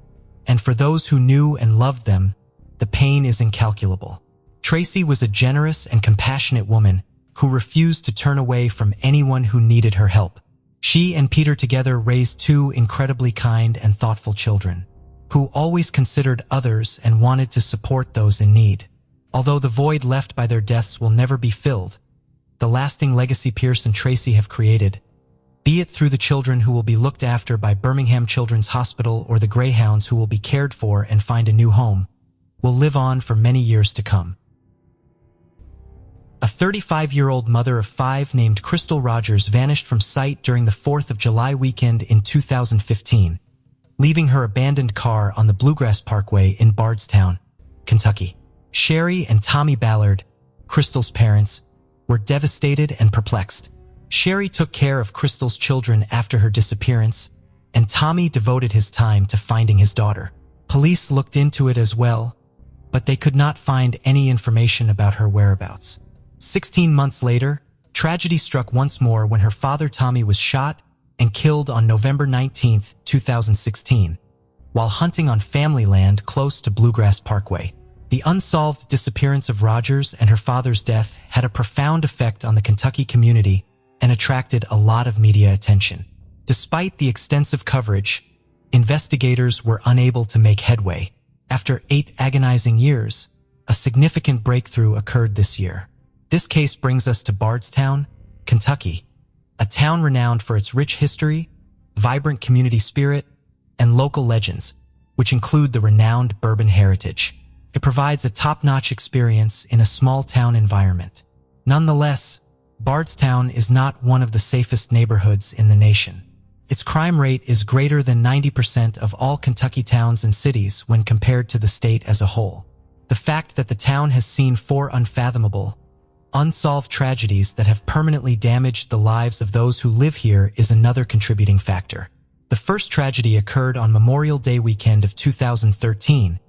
and for those who knew and loved them, the pain is incalculable. Tracy was a generous and compassionate woman who refused to turn away from anyone who needed her help. She and Peter together raised 2 incredibly kind and thoughtful children, who always considered others and wanted to support those in need. Although the void left by their deaths will never be filled, the lasting legacy Pierce and Tracy have created, be it through the children who will be looked after by Birmingham Children's Hospital or the Greyhounds who will be cared for and find a new home, will live on for many years to come. A 35-year-old mother of 5 named Crystal Rogers vanished from sight during the 4th of July weekend in 2015, leaving her abandoned car on the Bluegrass Parkway in Bardstown, Kentucky. Sherry and Tommy Ballard, Crystal's parents, were devastated and perplexed. Sherry took care of Crystal's children after her disappearance, and Tommy devoted his time to finding his daughter. Police looked into it as well, but they could not find any information about her whereabouts. 16 months later, tragedy struck once more when her father Tommy was shot and killed on November 19, 2016, while hunting on family land close to Bluegrass Parkway. The unsolved disappearance of Rogers and her father's death had a profound effect on the Kentucky community and attracted a lot of media attention. Despite the extensive coverage, investigators were unable to make headway. After 8 agonizing years, a significant breakthrough occurred this year. This case brings us to Bardstown, Kentucky, a town renowned for its rich history, vibrant community spirit, and local legends, which include the renowned bourbon heritage. It provides a top-notch experience in a small-town environment. Nonetheless, Bardstown is not one of the safest neighborhoods in the nation. Its crime rate is greater than 90% of all Kentucky towns and cities when compared to the state as a whole. The fact that the town has seen 4 unfathomable, unsolved tragedies that have permanently damaged the lives of those who live here is another contributing factor. The first tragedy occurred on Memorial Day weekend of 2013,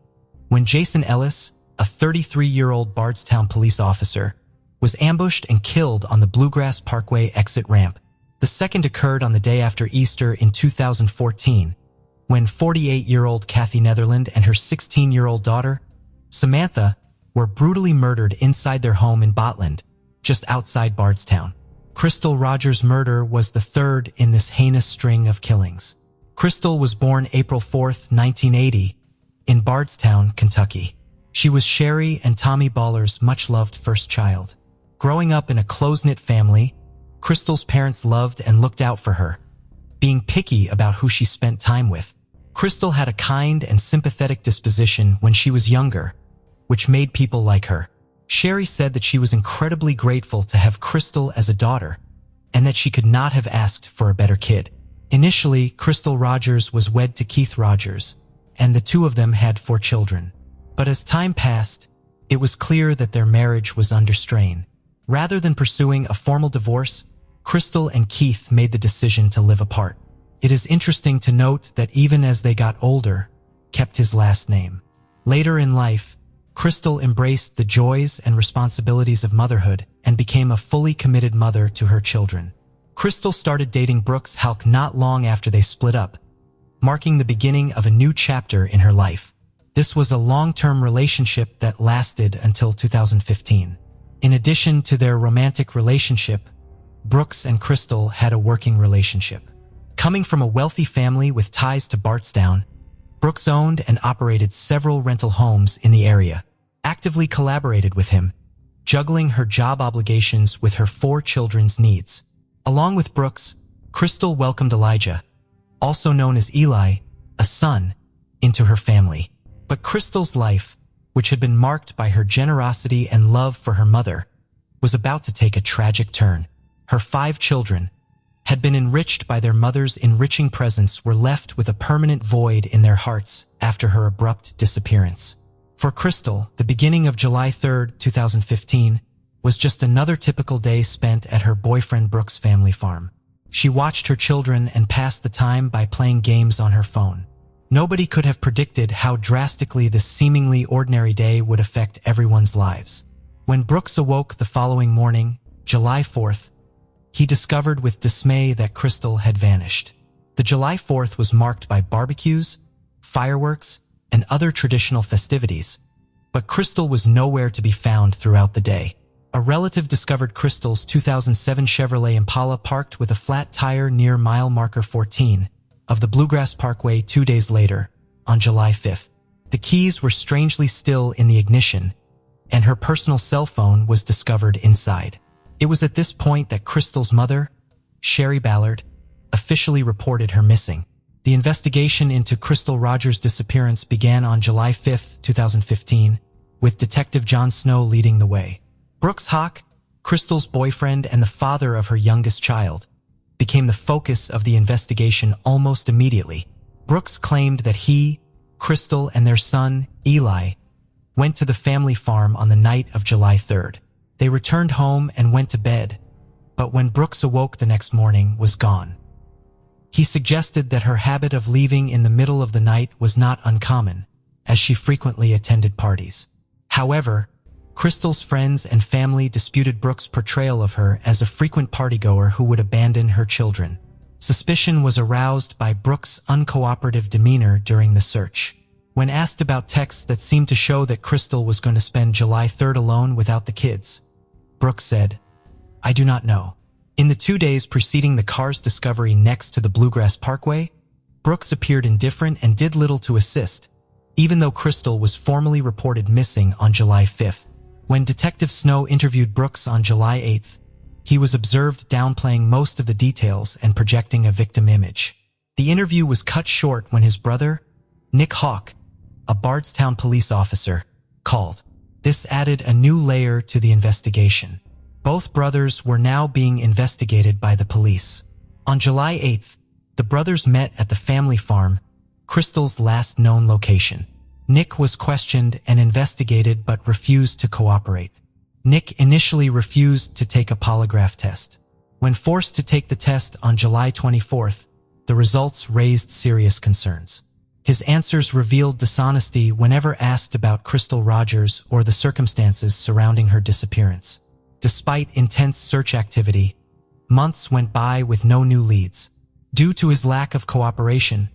when Jason Ellis, a 33-year-old Bardstown police officer, was ambushed and killed on the Bluegrass Parkway exit ramp. The second occurred on the day after Easter in 2014, when 48-year-old Kathy Netherland and her 16-year-old daughter, Samantha, were brutally murdered inside their home in Botland, just outside Bardstown. Crystal Rogers' murder was the third in this heinous string of killings. Crystal was born April 4, 1980, in Bardstown, Kentucky. She was Sherry and Tommy Baller's much-loved first child. Growing up in a close-knit family, Crystal's parents loved and looked out for her, being picky about who she spent time with. Crystal had a kind and sympathetic disposition when she was younger, which made people like her. Sherry said that she was incredibly grateful to have Crystal as a daughter, and that she could not have asked for a better kid. Initially, Crystal Rogers was wed to Keith Rogers, and the two of them had 4 children. But as time passed, it was clear that their marriage was under strain. Rather than pursuing a formal divorce, Crystal and Keith made the decision to live apart. It is interesting to note that even as they got older, kept his last name. Later in life, Crystal embraced the joys and responsibilities of motherhood and became a fully committed mother to her children. Crystal started dating Brooks Halk not long after they split up, marking the beginning of a new chapter in her life. This was a long-term relationship that lasted until 2015. In addition to their romantic relationship, Brooks and Crystal had a working relationship. Coming from a wealthy family with ties to Bardstown, Brooks owned and operated several rental homes in the area, actively collaborated with him, juggling her job obligations with her 4 children's needs. Along with Brooks, Crystal welcomed Elijah, also known as Eli, a son, into her family. But Crystal's life, which had been marked by her generosity and love for her mother, was about to take a tragic turn. Her 5 children had been enriched by their mother's enriching presence were left with a permanent void in their hearts after her abrupt disappearance. For Crystal, the beginning of July 3, 2015, was just another typical day spent at her boyfriend Brooks' family farm. She watched her children and passed the time by playing games on her phone. Nobody could have predicted how drastically this seemingly ordinary day would affect everyone's lives. When Brooks awoke the following morning, July 4th, he discovered with dismay that Crystal had vanished. The July 4th was marked by barbecues, fireworks, and other traditional festivities, but Crystal was nowhere to be found throughout the day. A relative discovered Crystal's 2007 Chevrolet Impala parked with a flat tire near mile marker 14 of the Bluegrass Parkway 2 days later, on July 5th. The keys were strangely still in the ignition, and her personal cell phone was discovered inside. It was at this point that Crystal's mother, Sherry Ballard, officially reported her missing. The investigation into Crystal Rogers' disappearance began on July 5, 2015, with Detective John Snow leading the way. Brooks Hawk, Crystal's boyfriend and the father of her youngest child, became the focus of the investigation almost immediately. Brooks claimed that he, Crystal, and their son, Eli, went to the family farm on the night of July 3rd. They returned home and went to bed, but when Brooks awoke the next morning, was gone. He suggested that her habit of leaving in the middle of the night was not uncommon, as she frequently attended parties. However, Crystal's friends and family disputed Brooks' portrayal of her as a frequent partygoer who would abandon her children. Suspicion was aroused by Brooks' uncooperative demeanor during the search. When asked about texts that seemed to show that Crystal was going to spend July 3rd alone without the kids, Brooks said, "I do not know." In the 2 days preceding the car's discovery next to the Bluegrass Parkway, Brooks appeared indifferent and did little to assist, even though Crystal was formally reported missing on July 5th. When Detective Snow interviewed Brooks on July 8th, he was observed downplaying most of the details and projecting a victim image. The interview was cut short when his brother, Nick Hawk, a Bardstown police officer, called. This added a new layer to the investigation. Both brothers were now being investigated by the police. On July 8th, the brothers met at the family farm, Crystal's last known location. Nick was questioned and investigated but refused to cooperate. Nick initially refused to take a polygraph test. When forced to take the test on July 24th, the results raised serious concerns. His answers revealed dishonesty whenever asked about Crystal Rogers or the circumstances surrounding her disappearance. Despite intense search activity, months went by with no new leads. Due to his lack of cooperation,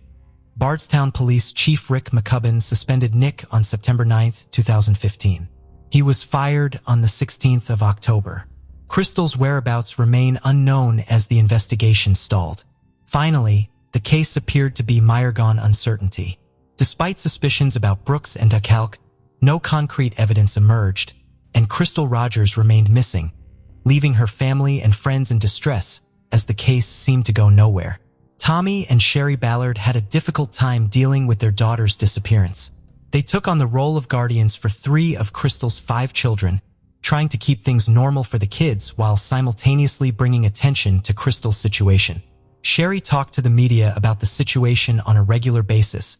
Bardstown Police Chief Rick McCubbin suspended Nick on September 9, 2015. He was fired on the 16th of October. Crystal's whereabouts remain unknown as the investigation stalled. Finally, the case appeared to be mired in uncertainty. Despite suspicions about Brooks and DeKalb, no concrete evidence emerged, and Crystal Rogers remained missing, leaving her family and friends in distress as the case seemed to go nowhere. Tommy and Sherry Ballard had a difficult time dealing with their daughter's disappearance. They took on the role of guardians for 3 of Crystal's 5 children, trying to keep things normal for the kids while simultaneously bringing attention to Crystal's situation. Sherry talked to the media about the situation on a regular basis,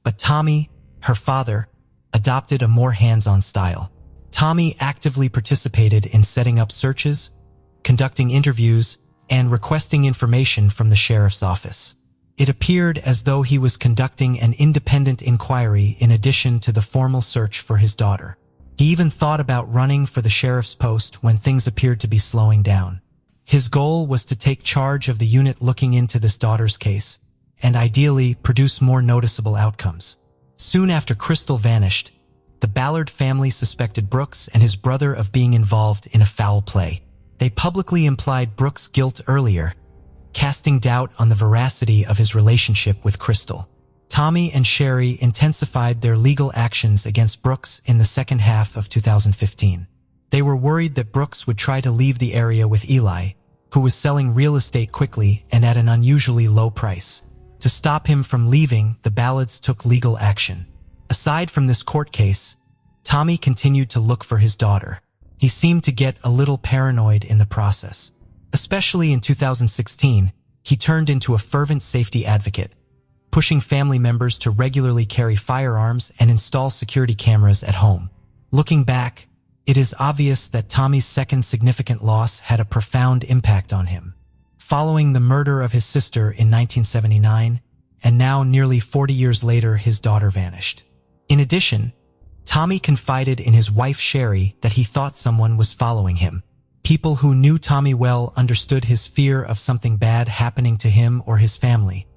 but Tommy, her father, adopted a more hands-on style. Tommy actively participated in setting up searches, conducting interviews, and requesting information from the sheriff's office. It appeared as though he was conducting an independent inquiry in addition to the formal search for his daughter. He even thought about running for the sheriff's post when things appeared to be slowing down. His goal was to take charge of the unit looking into this daughter's case, and ideally produce more noticeable outcomes. Soon after Crystal vanished, the Ballard family suspected Brooks and his brother of being involved in a foul play. They publicly implied Brooks' guilt earlier, casting doubt on the veracity of his relationship with Crystal. Tommy and Sherry intensified their legal actions against Brooks in the second half of 2015. They were worried that Brooks would try to leave the area with Eli, who was selling real estate quickly and at an unusually low price. To stop him from leaving, the Ballards took legal action. Aside from this court case, Tommy continued to look for his daughter. He seemed to get a little paranoid in the process. Especially in 2016, he turned into a fervent safety advocate, pushing family members to regularly carry firearms and install security cameras at home. Looking back, it is obvious that Tommy's second significant loss had a profound impact on him. Following the murder of his sister in 1979, and now nearly 40 years later, his daughter vanished. In addition, Tommy confided in his wife Sherry that he thought someone was following him. People who knew Tommy well understood his fear of something bad happening to him or his family,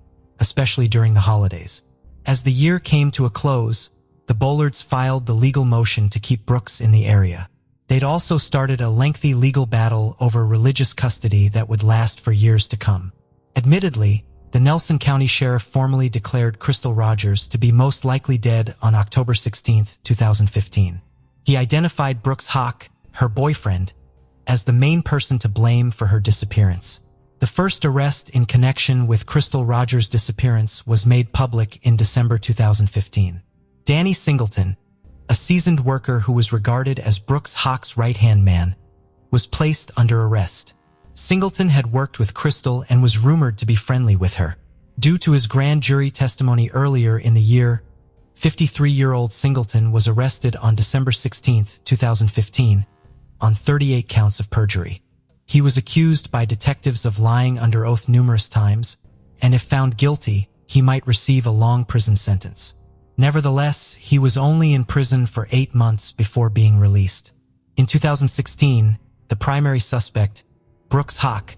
especially during the holidays. As the year came to a close, the Bollards filed the legal motion to keep Brooks in the area. They'd also started a lengthy legal battle over religious custody that would last for years to come. Admittedly, the Nelson County Sheriff formally declared Crystal Rogers to be most likely dead on October 16, 2015. He identified Brooks Hawk, her boyfriend, as the main person to blame for her disappearance. The first arrest in connection with Crystal Rogers' disappearance was made public in December 2015. Danny Singleton, a seasoned worker who was regarded as Brooks Hawk's right-hand man, was placed under arrest. Singleton had worked with Crystal and was rumored to be friendly with her. Due to his grand jury testimony earlier in the year, 53-year-old Singleton was arrested on December 16, 2015, on 38 counts of perjury. He was accused by detectives of lying under oath numerous times, and if found guilty, he might receive a long prison sentence. Nevertheless, he was only in prison for 8 months before being released. In 2016, the primary suspect, Brooks Hawk,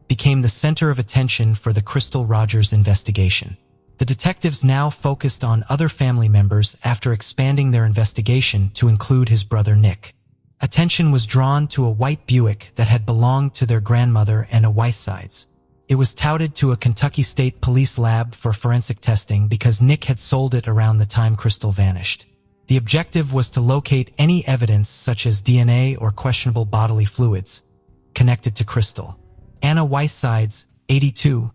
became the center of attention for the Crystal Rogers investigation. The detectives now focused on other family members after expanding their investigation to include his brother Nick. Attention was drawn to a white Buick that had belonged to their grandmother and a Whitesides. It was touted to a Kentucky State Police lab for forensic testing because Nick had sold it around the time Crystal vanished. The objective was to locate any evidence such as DNA or questionable bodily fluids connected to Crystal. Anna Whitesides, 82,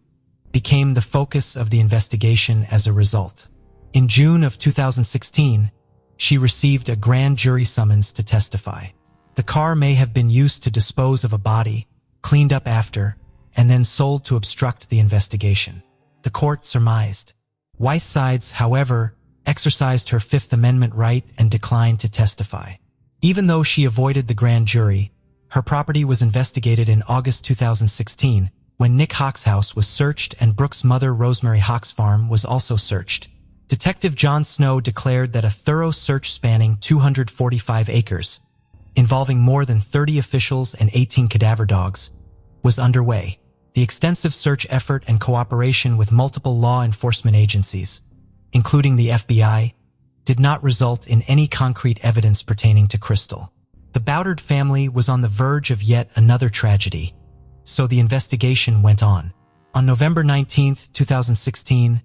became the focus of the investigation as a result. In June of 2016, she received a grand jury summons to testify. The car may have been used to dispose of a body, cleaned up after, and then sold to obstruct the investigation. The court surmised. Whitesides, however, exercised her Fifth Amendment right and declined to testify. Even though she avoided the grand jury, her property was investigated in August 2016, when Nick Hawk's house was searched and Brooks' mother Rosemary Hawk's farm was also searched. Detective John Snow declared that a thorough search spanning 245 acres, involving more than 30 officials and 18 cadaver dogs, was underway. The extensive search effort and cooperation with multiple law enforcement agencies, including the FBI, did not result in any concrete evidence pertaining to Crystal. The Ballard family was on the verge of yet another tragedy, so the investigation went on. On November 19, 2016,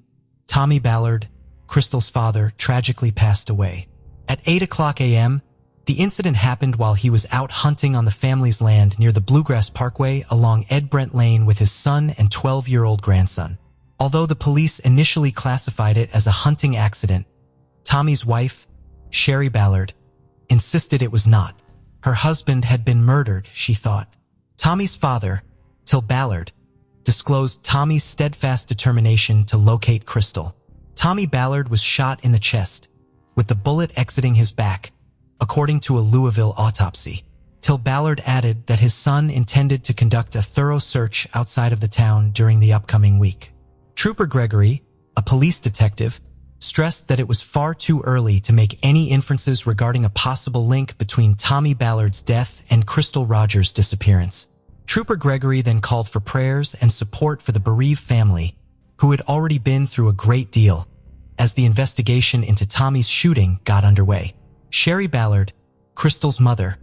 Tommy Ballard, Crystal's father, tragically passed away. At 8:00 a.m., the incident happened while he was out hunting on the family's land near the Bluegrass Parkway along Ed Brent Lane with his son and 12-year-old grandson. Although the police initially classified it as a hunting accident, Tommy's wife, Sherry Ballard, insisted it was not. Her husband had been murdered, she thought. Tommy's father, Till Ballard, disclosed Tommy's steadfast determination to locate Crystal. Tommy Ballard was shot in the chest, with the bullet exiting his back, according to a Louisville autopsy. Till Ballard added that his son intended to conduct a thorough search outside of the town during the upcoming week. Trooper Gregory, a police detective, stressed that it was far too early to make any inferences regarding a possible link between Tommy Ballard's death and Crystal Rogers' disappearance. Trooper Gregory then called for prayers and support for the bereaved family, who had already been through a great deal, as the investigation into Tommy's shooting got underway. Sherry Ballard, Crystal's mother,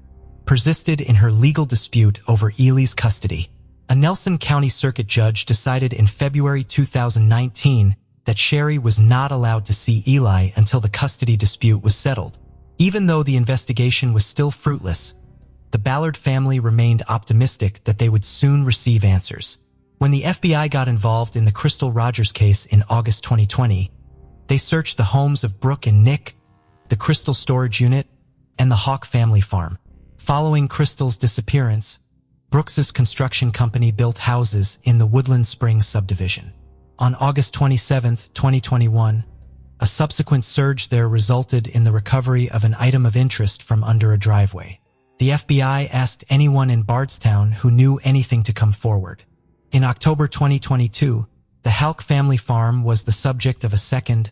persisted in her legal dispute over Eli's custody. A Nelson County Circuit judge decided in February 2019 that Sherry was not allowed to see Eli until the custody dispute was settled. Even though the investigation was still fruitless, the Ballard family remained optimistic that they would soon receive answers. When the FBI got involved in the Crystal Rogers case in August 2020, they searched the homes of Brooke and Nick, the Crystal storage unit, and the Hawk family farm. Following Crystal's disappearance, Brooks's construction company built houses in the Woodland Springs subdivision. On August 27, 2021, a subsequent surge there resulted in the recovery of an item of interest from under a driveway. The FBI asked anyone in Bardstown who knew anything to come forward. In October 2022, the Halk family farm was the subject of a second,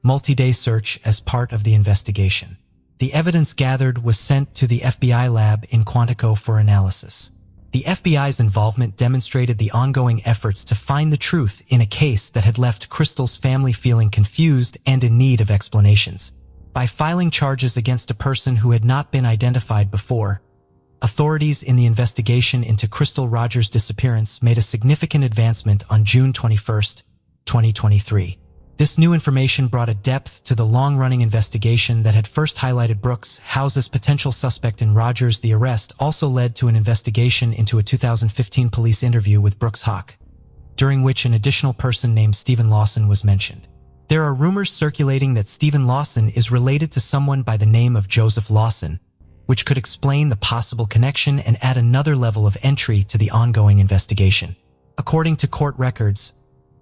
multi-day search as part of the investigation. The evidence gathered was sent to the FBI lab in Quantico for analysis. The FBI's involvement demonstrated the ongoing efforts to find the truth in a case that had left Crystal's family feeling confused and in need of explanations. By filing charges against a person who had not been identified before, authorities in the investigation into Crystal Rogers' disappearance made a significant advancement on June 21, 2023. This new information brought a depth to the long-running investigation that had first highlighted Brooks House as potential suspect in Rogers. The arrest also led to an investigation into a 2015 police interview with Brooks Hawk, during which an additional person named Stephen Lawson was mentioned. There are rumors circulating that Stephen Lawson is related to someone by the name of Joseph Lawson, which could explain the possible connection and add another level of entry to the ongoing investigation. According to court records,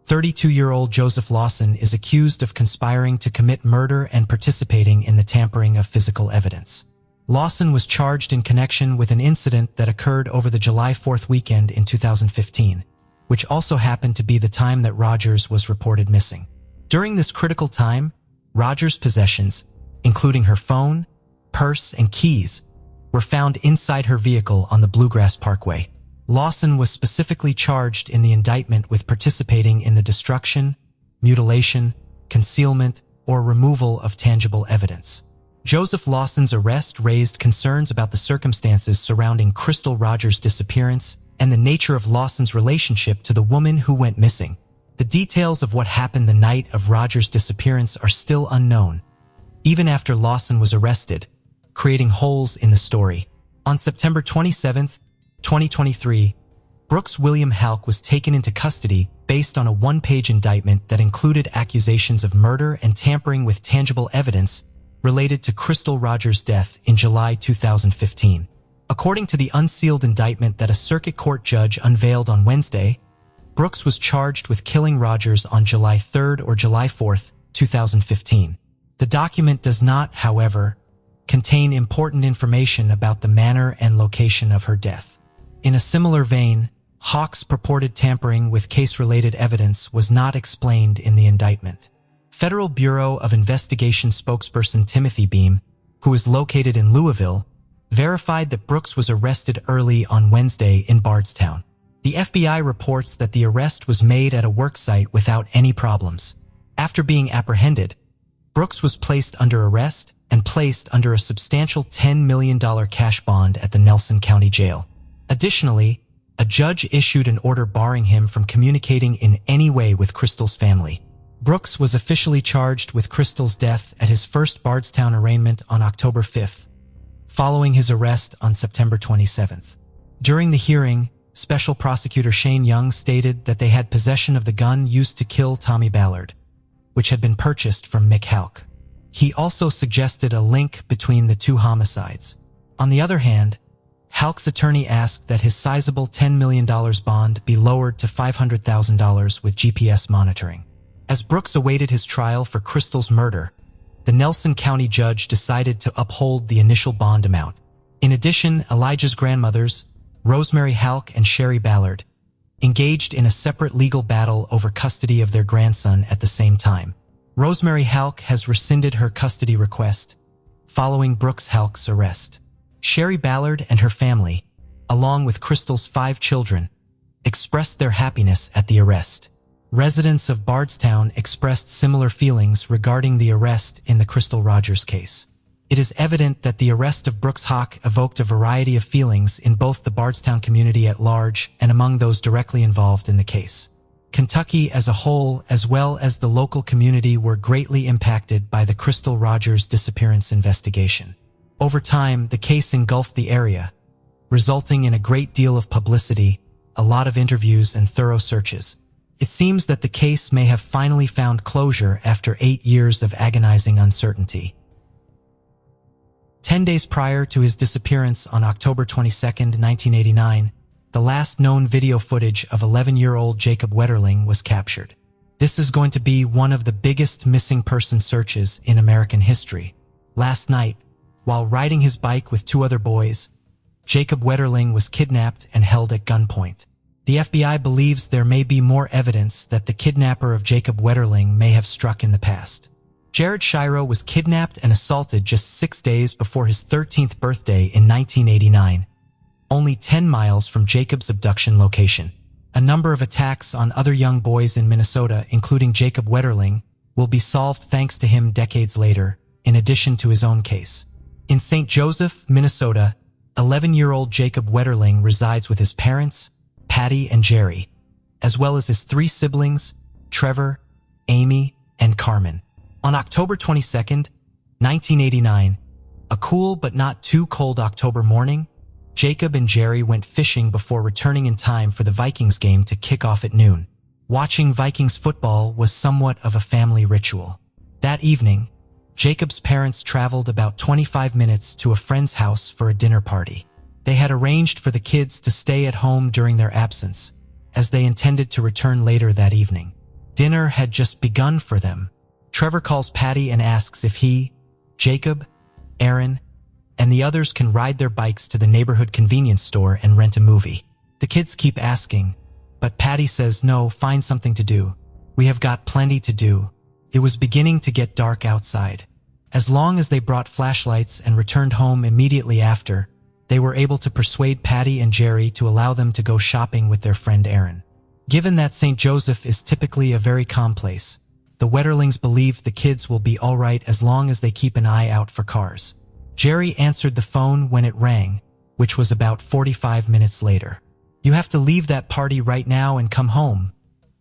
32-year-old Joseph Lawson is accused of conspiring to commit murder and participating in the tampering of physical evidence. Lawson was charged in connection with an incident that occurred over the July 4th weekend in 2015, which also happened to be the time that Rogers was reported missing. During this critical time, Rogers' possessions, including her phone, purse, and keys, were found inside her vehicle on the Bluegrass Parkway. Lawson was specifically charged in the indictment with participating in the destruction, mutilation, concealment, or removal of tangible evidence. Joseph Lawson's arrest raised concerns about the circumstances surrounding Crystal Rogers' disappearance and the nature of Lawson's relationship to the woman who went missing. The details of what happened the night of Rogers' disappearance are still unknown, even after Lawson was arrested, creating holes in the story. On September 27, 2023, Brooks William Halk was taken into custody based on a one-page indictment that included accusations of murder and tampering with tangible evidence related to Crystal Rogers' death in July 2015. According to the unsealed indictment that a circuit court judge unveiled on Wednesday, Brooks was charged with killing Rogers on July 3rd or July 4th, 2015. The document does not, however, contain important information about the manner and location of her death. In a similar vein, Hawk's purported tampering with case-related evidence was not explained in the indictment. Federal Bureau of Investigation spokesperson Timothy Beam, who is located in Louisville, verified that Brooks was arrested early on Wednesday in Bardstown. The FBI reports that the arrest was made at a worksite without any problems. After being apprehended, Brooks was placed under arrest and placed under a substantial $10 million cash bond at the Nelson County Jail. Additionally, a judge issued an order barring him from communicating in any way with Crystal's family. Brooks was officially charged with Crystal's death at his first Bardstown arraignment on October 5th, following his arrest on September 27th. During the hearing, Special Prosecutor Shane Young stated that they had possession of the gun used to kill Tommy Ballard, which had been purchased from Mick Halk. He also suggested a link between the two homicides. On the other hand, Halk's attorney asked that his sizable $10 million bond be lowered to $500,000 with GPS monitoring. As Brooks awaited his trial for Crystal's murder, the Nelson County judge decided to uphold the initial bond amount. In addition, Elijah's grandmothers, Rosemary Halk and Sherry Ballard, engaged in a separate legal battle over custody of their grandson at the same time. Rosemary Halk has rescinded her custody request following Brooks Halk's arrest. Sherry Ballard and her family, along with Crystal's 5 children, expressed their happiness at the arrest. Residents of Bardstown expressed similar feelings regarding the arrest in the Crystal Rogers case. It is evident that the arrest of Brooks Hawk evoked a variety of feelings in both the Bardstown community at large and among those directly involved in the case. Kentucky as a whole, as well as the local community, were greatly impacted by the Crystal Rogers disappearance investigation. Over time, the case engulfed the area, resulting in a great deal of publicity, a lot of interviews, and thorough searches. It seems that the case may have finally found closure after 8 years of agonizing uncertainty. 10 days prior to his disappearance on October 22, 1989, the last known video footage of 11-year-old Jacob Wetterling was captured. This is going to be one of the biggest missing person searches in American history. Last night, while riding his bike with 2 other boys, Jacob Wetterling was kidnapped and held at gunpoint. The FBI believes there may be more evidence that the kidnapper of Jacob Wetterling may have struck in the past. Jared Shiro was kidnapped and assaulted just 6 days before his 13th birthday in 1989, only 10 miles from Jacob's abduction location. A number of attacks on other young boys in Minnesota, including Jacob Wetterling, will be solved thanks to him decades later, in addition to his own case. In St. Joseph, Minnesota, 11-year-old Jacob Wetterling resides with his parents, Patty and Jerry, as well as his 3 siblings, Trevor, Amy, and Carmen. On October 22nd, 1989, a cool but not too cold October morning, Jacob and Jerry went fishing before returning in time for the Vikings game to kick off at noon. Watching Vikings football was somewhat of a family ritual. That evening, Jacob's parents traveled about 25 minutes to a friend's house for a dinner party. They had arranged for the kids to stay at home during their absence, as they intended to return later that evening. Dinner had just begun for them. Trevor calls Patty and asks if he, Jacob, Aaron, and the others can ride their bikes to the neighborhood convenience store and rent a movie. The kids keep asking, but Patty says no, find something to do. We have got plenty to do. It was beginning to get dark outside. As long as they brought flashlights and returned home immediately after, they were able to persuade Patty and Jerry to allow them to go shopping with their friend Aaron. Given that St. Joseph is typically a very calm place, the Wetterlings believe the kids will be all right as long as they keep an eye out for cars. Jerry answered the phone when it rang, which was about 45 minutes later. "You have to leave that party right now and come home,"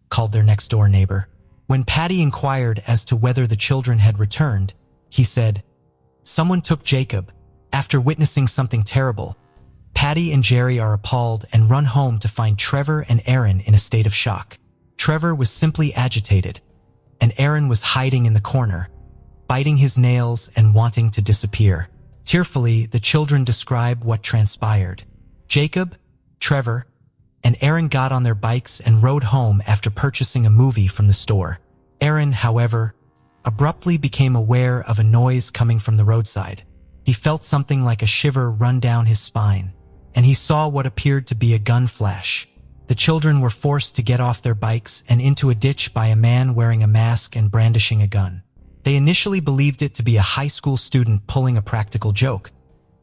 called their next-door neighbor. When Patty inquired as to whether the children had returned, he said, "Someone took Jacob." After witnessing something terrible, Patty and Jerry are appalled and run home to find Trevor and Aaron in a state of shock. Trevor was simply agitated, and Aaron was hiding in the corner, biting his nails and wanting to disappear. Tearfully, the children describe what transpired. Jacob, Trevor, and Aaron got on their bikes and rode home after purchasing a movie from the store. Aaron, however, abruptly became aware of a noise coming from the roadside. He felt something like a shiver run down his spine, and he saw what appeared to be a gun flash. The children were forced to get off their bikes and into a ditch by a man wearing a mask and brandishing a gun. They initially believed it to be a high school student pulling a practical joke,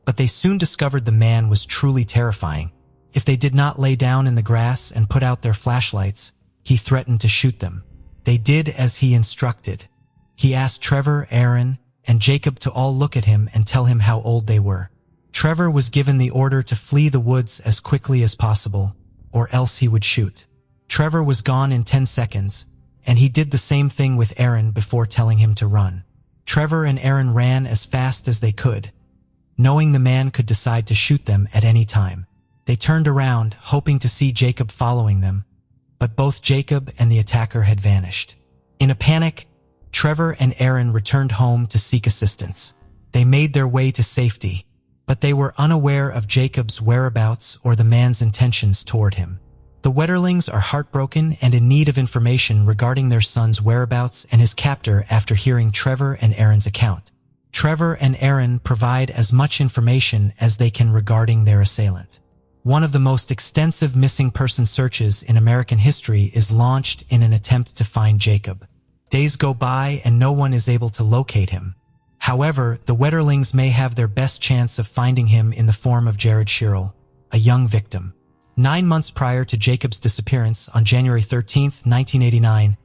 but they soon discovered the man was truly terrifying. If they did not lay down in the grass and put out their flashlights, he threatened to shoot them. They did as he instructed. He asked Trevor, Aaron, and Jacob to all look at him and tell him how old they were. Trevor was given the order to flee the woods as quickly as possible, or else he would shoot. Trevor was gone in 10 seconds, and he did the same thing with Aaron before telling him to run. Trevor and Aaron ran as fast as they could, knowing the man could decide to shoot them at any time. They turned around, hoping to see Jacob following them, but both Jacob and the attacker had vanished. In a panic, Trevor and Aaron returned home to seek assistance. They made their way to safety, but they were unaware of Jacob's whereabouts or the man's intentions toward him. The Wetterlings are heartbroken and in need of information regarding their son's whereabouts and his captor after hearing Trevor and Aaron's account. Trevor and Aaron provide as much information as they can regarding their assailant. One of the most extensive missing person searches in American history is launched in an attempt to find Jacob. Days go by and no one is able to locate him. However, the Wetterlings may have their best chance of finding him in the form of Jared Sherrill, a young victim. 9 months prior to Jacob's disappearance, on January 13, 1989,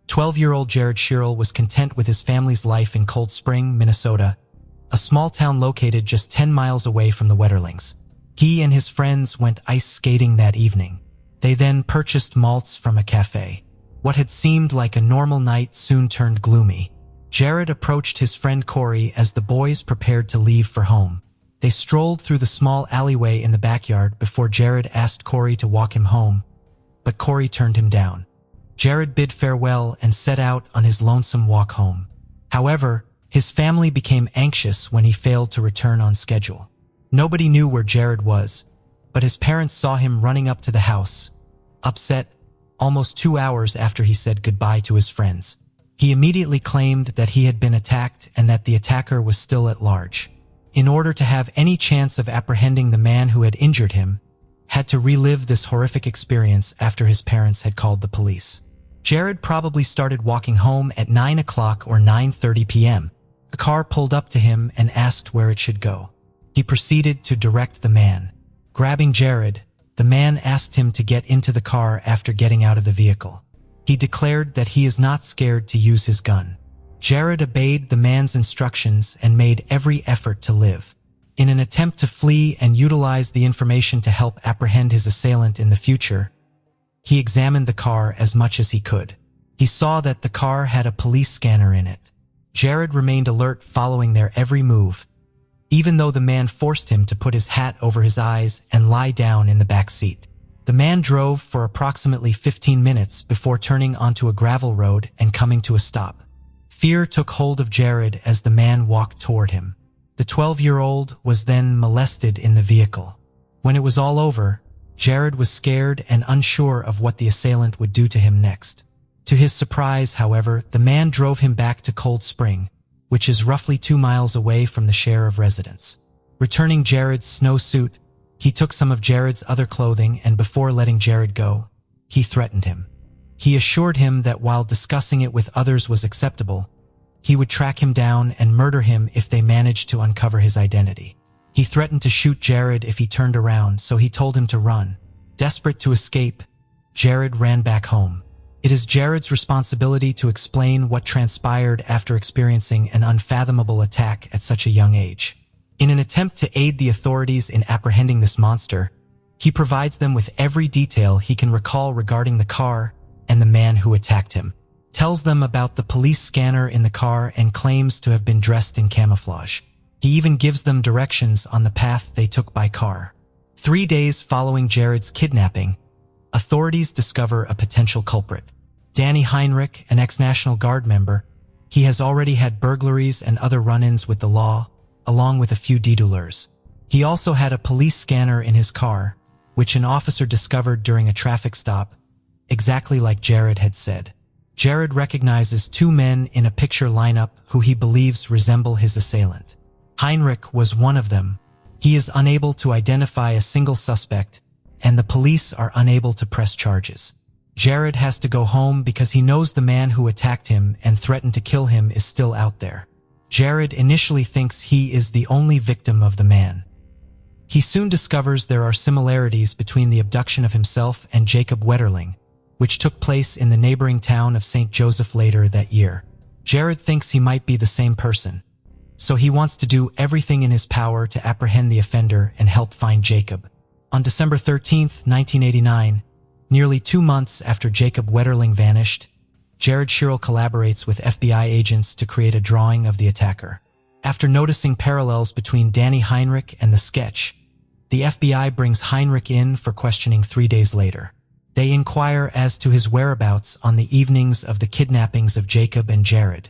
12-year-old Jared Sherrill was content with his family's life in Cold Spring, Minnesota, a small town located just 10 miles away from the Wetterlings. He and his friends went ice skating that evening. They then purchased malts from a cafe. What had seemed like a normal night soon turned gloomy. Jared approached his friend Corey as the boys prepared to leave for home. They strolled through the small alleyway in the backyard before Jared asked Corey to walk him home, but Corey turned him down. Jared bid farewell and set out on his lonesome walk home. However, his family became anxious when he failed to return on schedule. Nobody knew where Jared was, but his parents saw him running up to the house, upset, almost 2 hours after he said goodbye to his friends. He immediately claimed that he had been attacked and that the attacker was still at large. In order to have any chance of apprehending the man who had injured him, had to relive this horrific experience after his parents had called the police. Jared probably started walking home at 9 o'clock or 9:30 p.m. A car pulled up to him and asked where it should go. He proceeded to direct the man. Grabbing Jared, the man asked him to get into the car after getting out of the vehicle. He declared that he is not scared to use his gun. Jared obeyed the man's instructions and made every effort to live. In an attempt to flee and utilize the information to help apprehend his assailant in the future, he examined the car as much as he could. He saw that the car had a police scanner in it. Jared remained alert, following their every move, even though the man forced him to put his hat over his eyes and lie down in the back seat. The man drove for approximately 15 minutes before turning onto a gravel road and coming to a stop. Fear took hold of Jared as the man walked toward him. The 12-year-old was then molested in the vehicle. When it was all over, Jared was scared and unsure of what the assailant would do to him next. To his surprise, however, the man drove him back to Cold Spring, which is roughly 2 miles away from the share of residence. Returning Jared's snowsuit, he took some of Jared's other clothing, and before letting Jared go, he threatened him. He assured him that while discussing it with others was acceptable, he would track him down and murder him if they managed to uncover his identity. He threatened to shoot Jared if he turned around, so he told him to run. Desperate to escape, Jared ran back home. It is Jared's responsibility to explain what transpired after experiencing an unfathomable attack at such a young age. In an attempt to aid the authorities in apprehending this monster, he provides them with every detail he can recall regarding the car and the man who attacked him, tells them about the police scanner in the car, and claims to have been dressed in camouflage. He even gives them directions on the path they took by car. 3 days following Jared's kidnapping, authorities discover a potential culprit. Danny Heinrich, an ex-National Guard member, he has already had burglaries and other run-ins with the law, along with a few deedlers. He also had a police scanner in his car, which an officer discovered during a traffic stop, exactly like Jared had said. Jared recognizes 2 men in a picture lineup who he believes resemble his assailant. Heinrich was one of them. He is unable to identify a single suspect, and the police are unable to press charges. Jared has to go home because he knows the man who attacked him and threatened to kill him is still out there. Jared initially thinks he is the only victim of the man. He soon discovers there are similarities between the abduction of himself and Jacob Wetterling, which took place in the neighboring town of St. Joseph later that year. Jared thinks he might be the same person, so he wants to do everything in his power to apprehend the offender and help find Jacob. On December 13th, 1989, nearly 2 months after Jacob Wetterling vanished, Jared Sherrill collaborates with FBI agents to create a drawing of the attacker. After noticing parallels between Danny Heinrich and the sketch, the FBI brings Heinrich in for questioning 3 days later. They inquire as to his whereabouts on the evenings of the kidnappings of Jacob and Jared.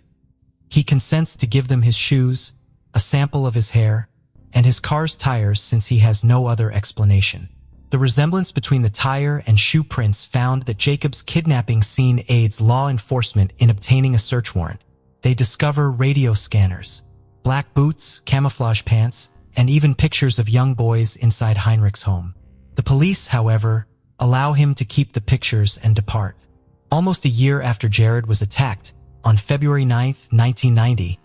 He consents to give them his shoes, a sample of his hair, and his car's tires since he has no other explanation. The resemblance between the tire and shoe prints found at Jacob's kidnapping scene aids law enforcement in obtaining a search warrant. They discover radio scanners, black boots, camouflage pants, and even pictures of young boys inside Heinrich's home. The police, however, allow him to keep the pictures and depart. Almost a year after Jared was attacked, on February 9, 1990,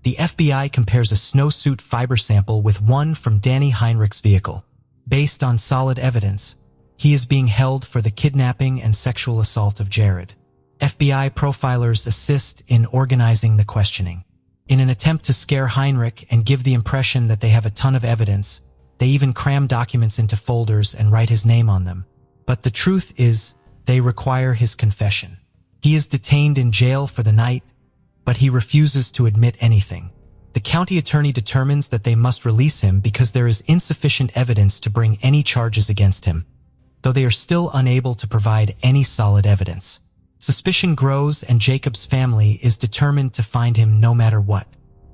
the FBI compares a snowsuit fiber sample with one from Danny Heinrich's vehicle. Based on solid evidence, he is being held for the kidnapping and sexual assault of Jared. FBI profilers assist in organizing the questioning. In an attempt to scare Heinrich and give the impression that they have a ton of evidence, they even cram documents into folders and write his name on them. But the truth is, they require his confession. He is detained in jail for the night, but he refuses to admit anything. The county attorney determines that they must release him because there is insufficient evidence to bring any charges against him, though they are still unable to provide any solid evidence. Suspicion grows and Jacob's family is determined to find him no matter what.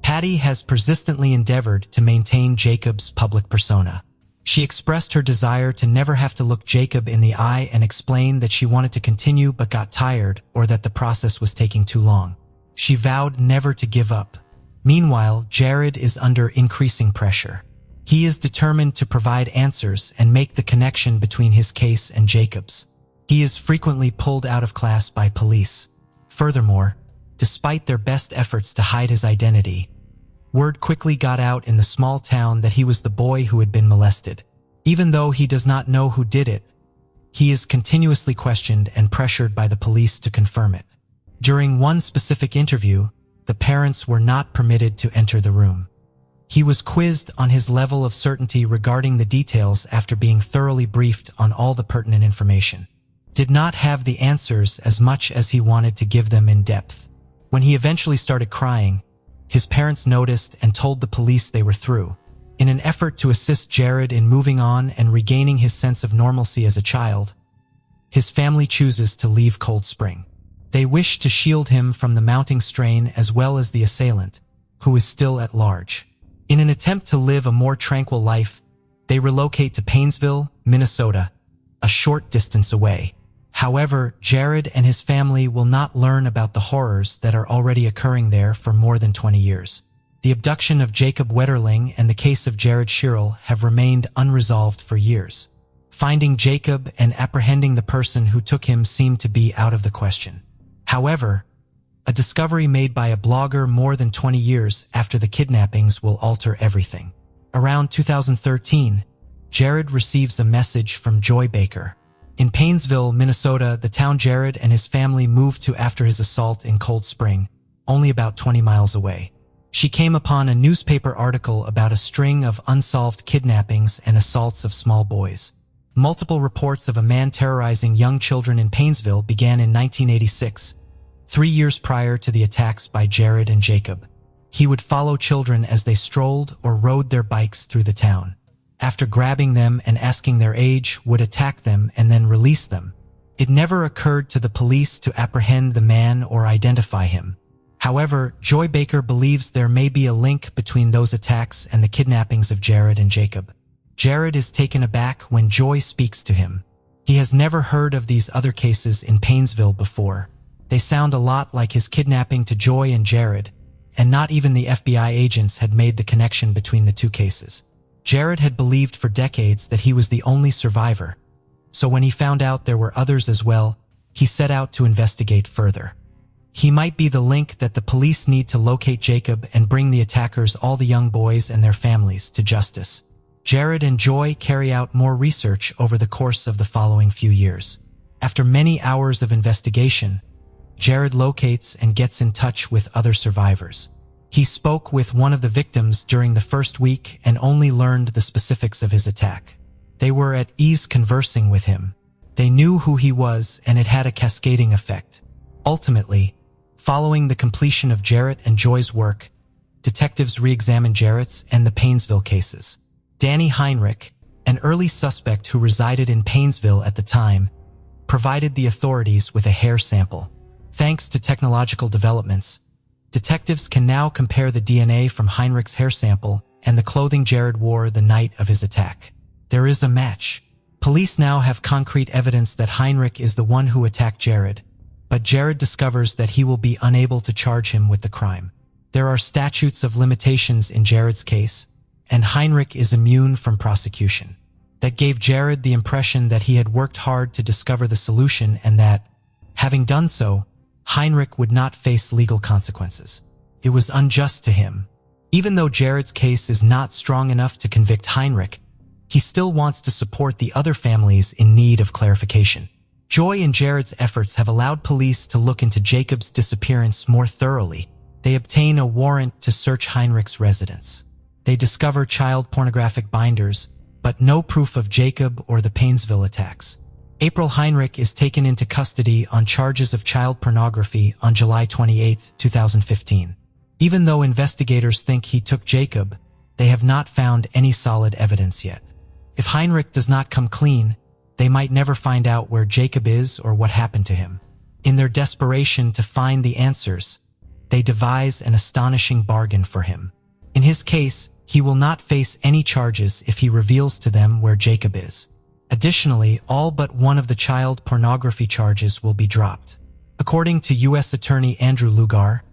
Patty has persistently endeavored to maintain Jacob's public persona. She expressed her desire to never have to look Jacob in the eye and explained that she wanted to continue but got tired or that the process was taking too long. She vowed never to give up. Meanwhile, Jared is under increasing pressure. He is determined to provide answers and make the connection between his case and Jacob's. He is frequently pulled out of class by police. Furthermore, despite their best efforts to hide his identity, word quickly got out in the small town that he was the boy who had been molested. Even though he does not know who did it, he is continuously questioned and pressured by the police to confirm it. During one specific interview, the parents were not permitted to enter the room. He was quizzed on his level of certainty regarding the details after being thoroughly briefed on all the pertinent information. did not have the answers as much as he wanted to give them in depth. When he eventually started crying, his parents noticed and told the police they were through. In an effort to assist Jared in moving on and regaining his sense of normalcy as a child, his family chooses to leave Cold Spring. They wish to shield him from the mounting strain as well as the assailant, who is still at large. In an attempt to live a more tranquil life, they relocate to Painesville, Minnesota, a short distance away. However, Jared and his family will not learn about the horrors that are already occurring there for more than 20 years. The abduction of Jacob Wetterling and the case of Jared Sherrill have remained unresolved for years. Finding Jacob and apprehending the person who took him seem to be out of the question. However, a discovery made by a blogger more than 20 years after the kidnappings will alter everything. Around 2013, Jared receives a message from Joy Baker. In Painesville, Minnesota, the town Jared and his family moved to after his assault in Cold Spring, only about 20 miles away. She came upon a newspaper article about a string of unsolved kidnappings and assaults of small boys. Multiple reports of a man terrorizing young children in Painesville began in 1986, 3 years prior to the attacks by Jared and Jacob. He would follow children as they strolled or rode their bikes through the town. After grabbing them and asking their age, would attack them and then release them. It never occurred to the police to apprehend the man or identify him. However, Joy Baker believes there may be a link between those attacks and the kidnappings of Jared and Jacob. Jared is taken aback when Joy speaks to him. He has never heard of these other cases in Painesville before. They sound a lot like his kidnapping to Joy and Jared, and not even the FBI agents had made the connection between the two cases. Jared had believed for decades that he was the only survivor, so when he found out there were others as well, he set out to investigate further. He might be the link that the police need to locate Jacob and bring the attackers, all the young boys and their families, to justice. Jared and Joy carry out more research over the course of the following few years. After many hours of investigation, Jared locates and gets in touch with other survivors. He spoke with one of the victims during the first week and only learned the specifics of his attack. They were at ease conversing with him. They knew who he was, and it had a cascading effect. Ultimately, following the completion of Jared and Joy's work, detectives re-examined Jared's and the Painesville cases. Danny Heinrich, an early suspect who resided in Painesville at the time, provided the authorities with a hair sample. Thanks to technological developments, detectives can now compare the DNA from Heinrich's hair sample and the clothing Jared wore the night of his attack. There is a match. Police now have concrete evidence that Heinrich is the one who attacked Jared, but Jared discovers that he will be unable to charge him with the crime. There are statutes of limitations in Jared's case, and Heinrich is immune from prosecution. That gave Jared the impression that he had worked hard to discover the solution and that, having done so, Heinrich would not face legal consequences. It was unjust to him. Even though Jared's case is not strong enough to convict Heinrich, he still wants to support the other families in need of clarification. Joy and Jared's efforts have allowed police to look into Jacob's disappearance more thoroughly. They obtain a warrant to search Heinrich's residence. They discover child pornographic binders, but no proof of Jacob or the Painesville attacks. April Heinrich is taken into custody on charges of child pornography on July 28, 2015. Even though investigators think he took Jacob, they have not found any solid evidence yet. If Heinrich does not come clean, they might never find out where Jacob is or what happened to him. In their desperation to find the answers, they devise an astonishing bargain for him. In his case, he will not face any charges if he reveals to them where Jacob is. Additionally, all but one of the child pornography charges will be dropped. According to U.S. Attorney Andrew Lugar,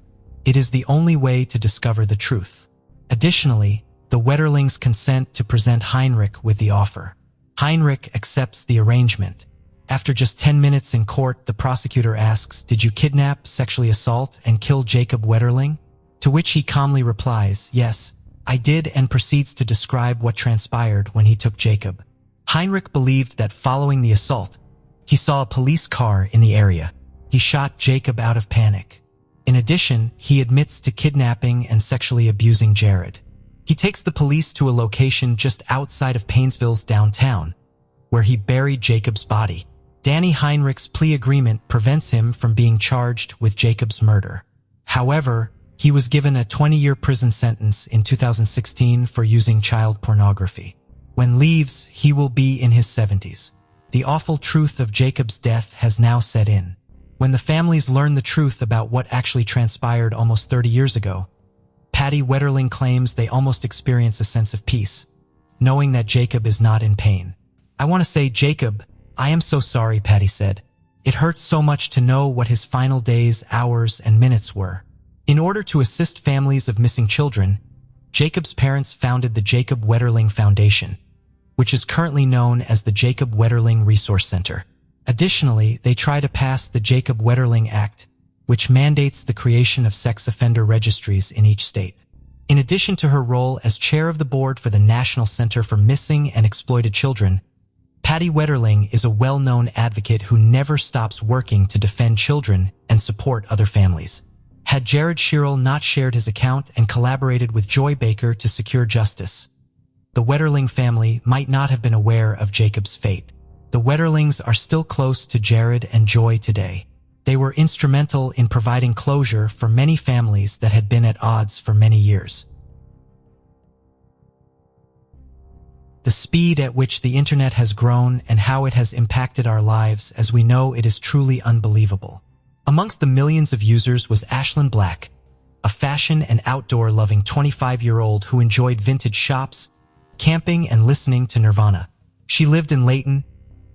it is the only way to discover the truth. Additionally, the Wetterlings consent to present Heinrich with the offer. Heinrich accepts the arrangement. After just 10 minutes in court, the prosecutor asks, "Did you kidnap, sexually assault, and kill Jacob Wetterling?" To which he calmly replies, "Yes, I did," and proceeds to describe what transpired when he took Jacob. Heinrich believed that following the assault, he saw a police car in the area. He shot Jacob out of panic. In addition, he admits to kidnapping and sexually abusing Jared. He takes the police to a location just outside of Painesville's downtown, where he buried Jacob's body. Danny Heinrich's plea agreement prevents him from being charged with Jacob's murder. However, he was given a 20-year prison sentence in 2016 for using child pornography. When leaves, he will be in his 70s. The awful truth of Jacob's death has now set in. When the families learn the truth about what actually transpired almost 30 years ago, Patty Wetterling claims they almost experience a sense of peace, knowing that Jacob is not in pain. "I want to say, Jacob, I am so sorry," Patty said. "It hurts so much to know what his final days, hours, and minutes were." In order to assist families of missing children, Jacob's parents founded the Jacob Wetterling Foundation, which is currently known as the Jacob Wetterling Resource Center. Additionally, they try to pass the Jacob Wetterling Act, which mandates the creation of sex offender registries in each state. In addition to her role as chair of the board for the National Center for Missing and Exploited Children, Patty Wetterling is a well-known advocate who never stops working to defend children and support other families. Had Jared Sherrill not shared his account and collaborated with Joy Baker to secure justice, the Wetterling family might not have been aware of Jacob's fate. The Wetterlings are still close to Jared and Joy today. They were instrumental in providing closure for many families that had been at odds for many years. The speed at which the internet has grown and how it has impacted our lives as we know it is truly unbelievable. Amongst the millions of users was Ashlyn Black, a fashion and outdoor-loving 25-year-old who enjoyed vintage shops, camping, and listening to Nirvana. She lived in Layton,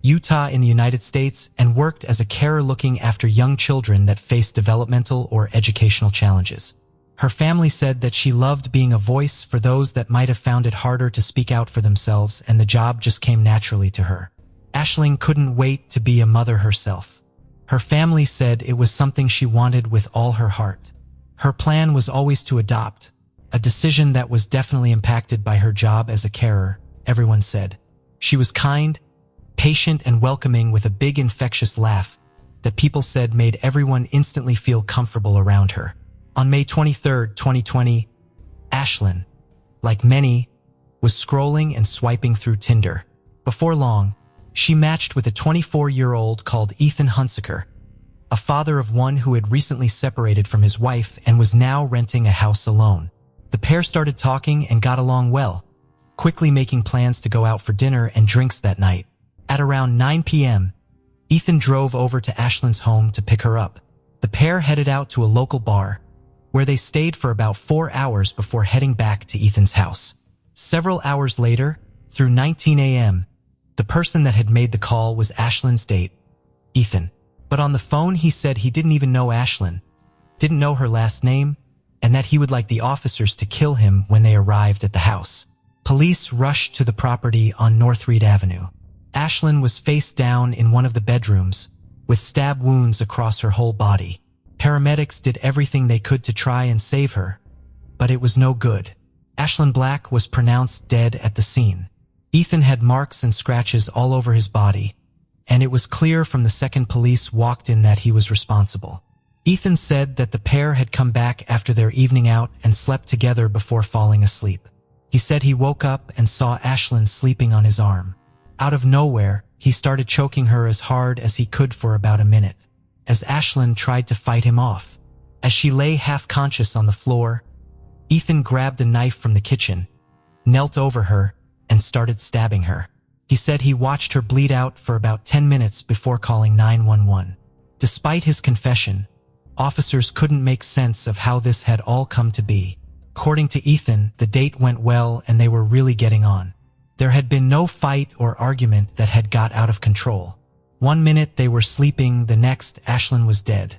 Utah in the United States, and worked as a carer looking after young children that faced developmental or educational challenges. Her family said that she loved being a voice for those that might have found it harder to speak out for themselves, and the job just came naturally to her. Ashlyn couldn't wait to be a mother herself. Her family said it was something she wanted with all her heart. Her plan was always to adopt, a decision that was definitely impacted by her job as a carer, everyone said. She was kind, patient, and welcoming with a big infectious laugh that people said made everyone instantly feel comfortable around her. On May 23, 2020, Ashlyn, like many, was scrolling and swiping through Tinder. Before long, she matched with a 24-year-old called Ethan Hunsaker, a father of one who had recently separated from his wife and was now renting a house alone. The pair started talking and got along well, quickly making plans to go out for dinner and drinks that night. At around 9 p.m., Ethan drove over to Ashlyn's home to pick her up. The pair headed out to a local bar, where they stayed for about 4 hours before heading back to Ethan's house. Several hours later, through 19 a.m., the person that had made the call was Ashlyn's date, Ethan. But on the phone he said he didn't even know Ashlyn, didn't know her last name, and that he would like the officers to kill him when they arrived at the house. Police rushed to the property on North Reed Avenue. Ashlyn was face down in one of the bedrooms, with stab wounds across her whole body. Paramedics did everything they could to try and save her, but it was no good. Ashlyn Black was pronounced dead at the scene. Ethan had marks and scratches all over his body, and it was clear from the second police walked in that he was responsible. Ethan said that the pair had come back after their evening out and slept together before falling asleep. He said he woke up and saw Ashlyn sleeping on his arm. Out of nowhere, he started choking her as hard as he could for about a minute, as Ashlyn tried to fight him off. As she lay half-conscious on the floor, Ethan grabbed a knife from the kitchen, knelt over her, and started stabbing her. He said he watched her bleed out for about 10 minutes before calling 911. Despite his confession, officers couldn't make sense of how this had all come to be. According to Ethan, the date went well and they were really getting on. There had been no fight or argument that had got out of control. One minute they were sleeping, the next Ashlyn was dead.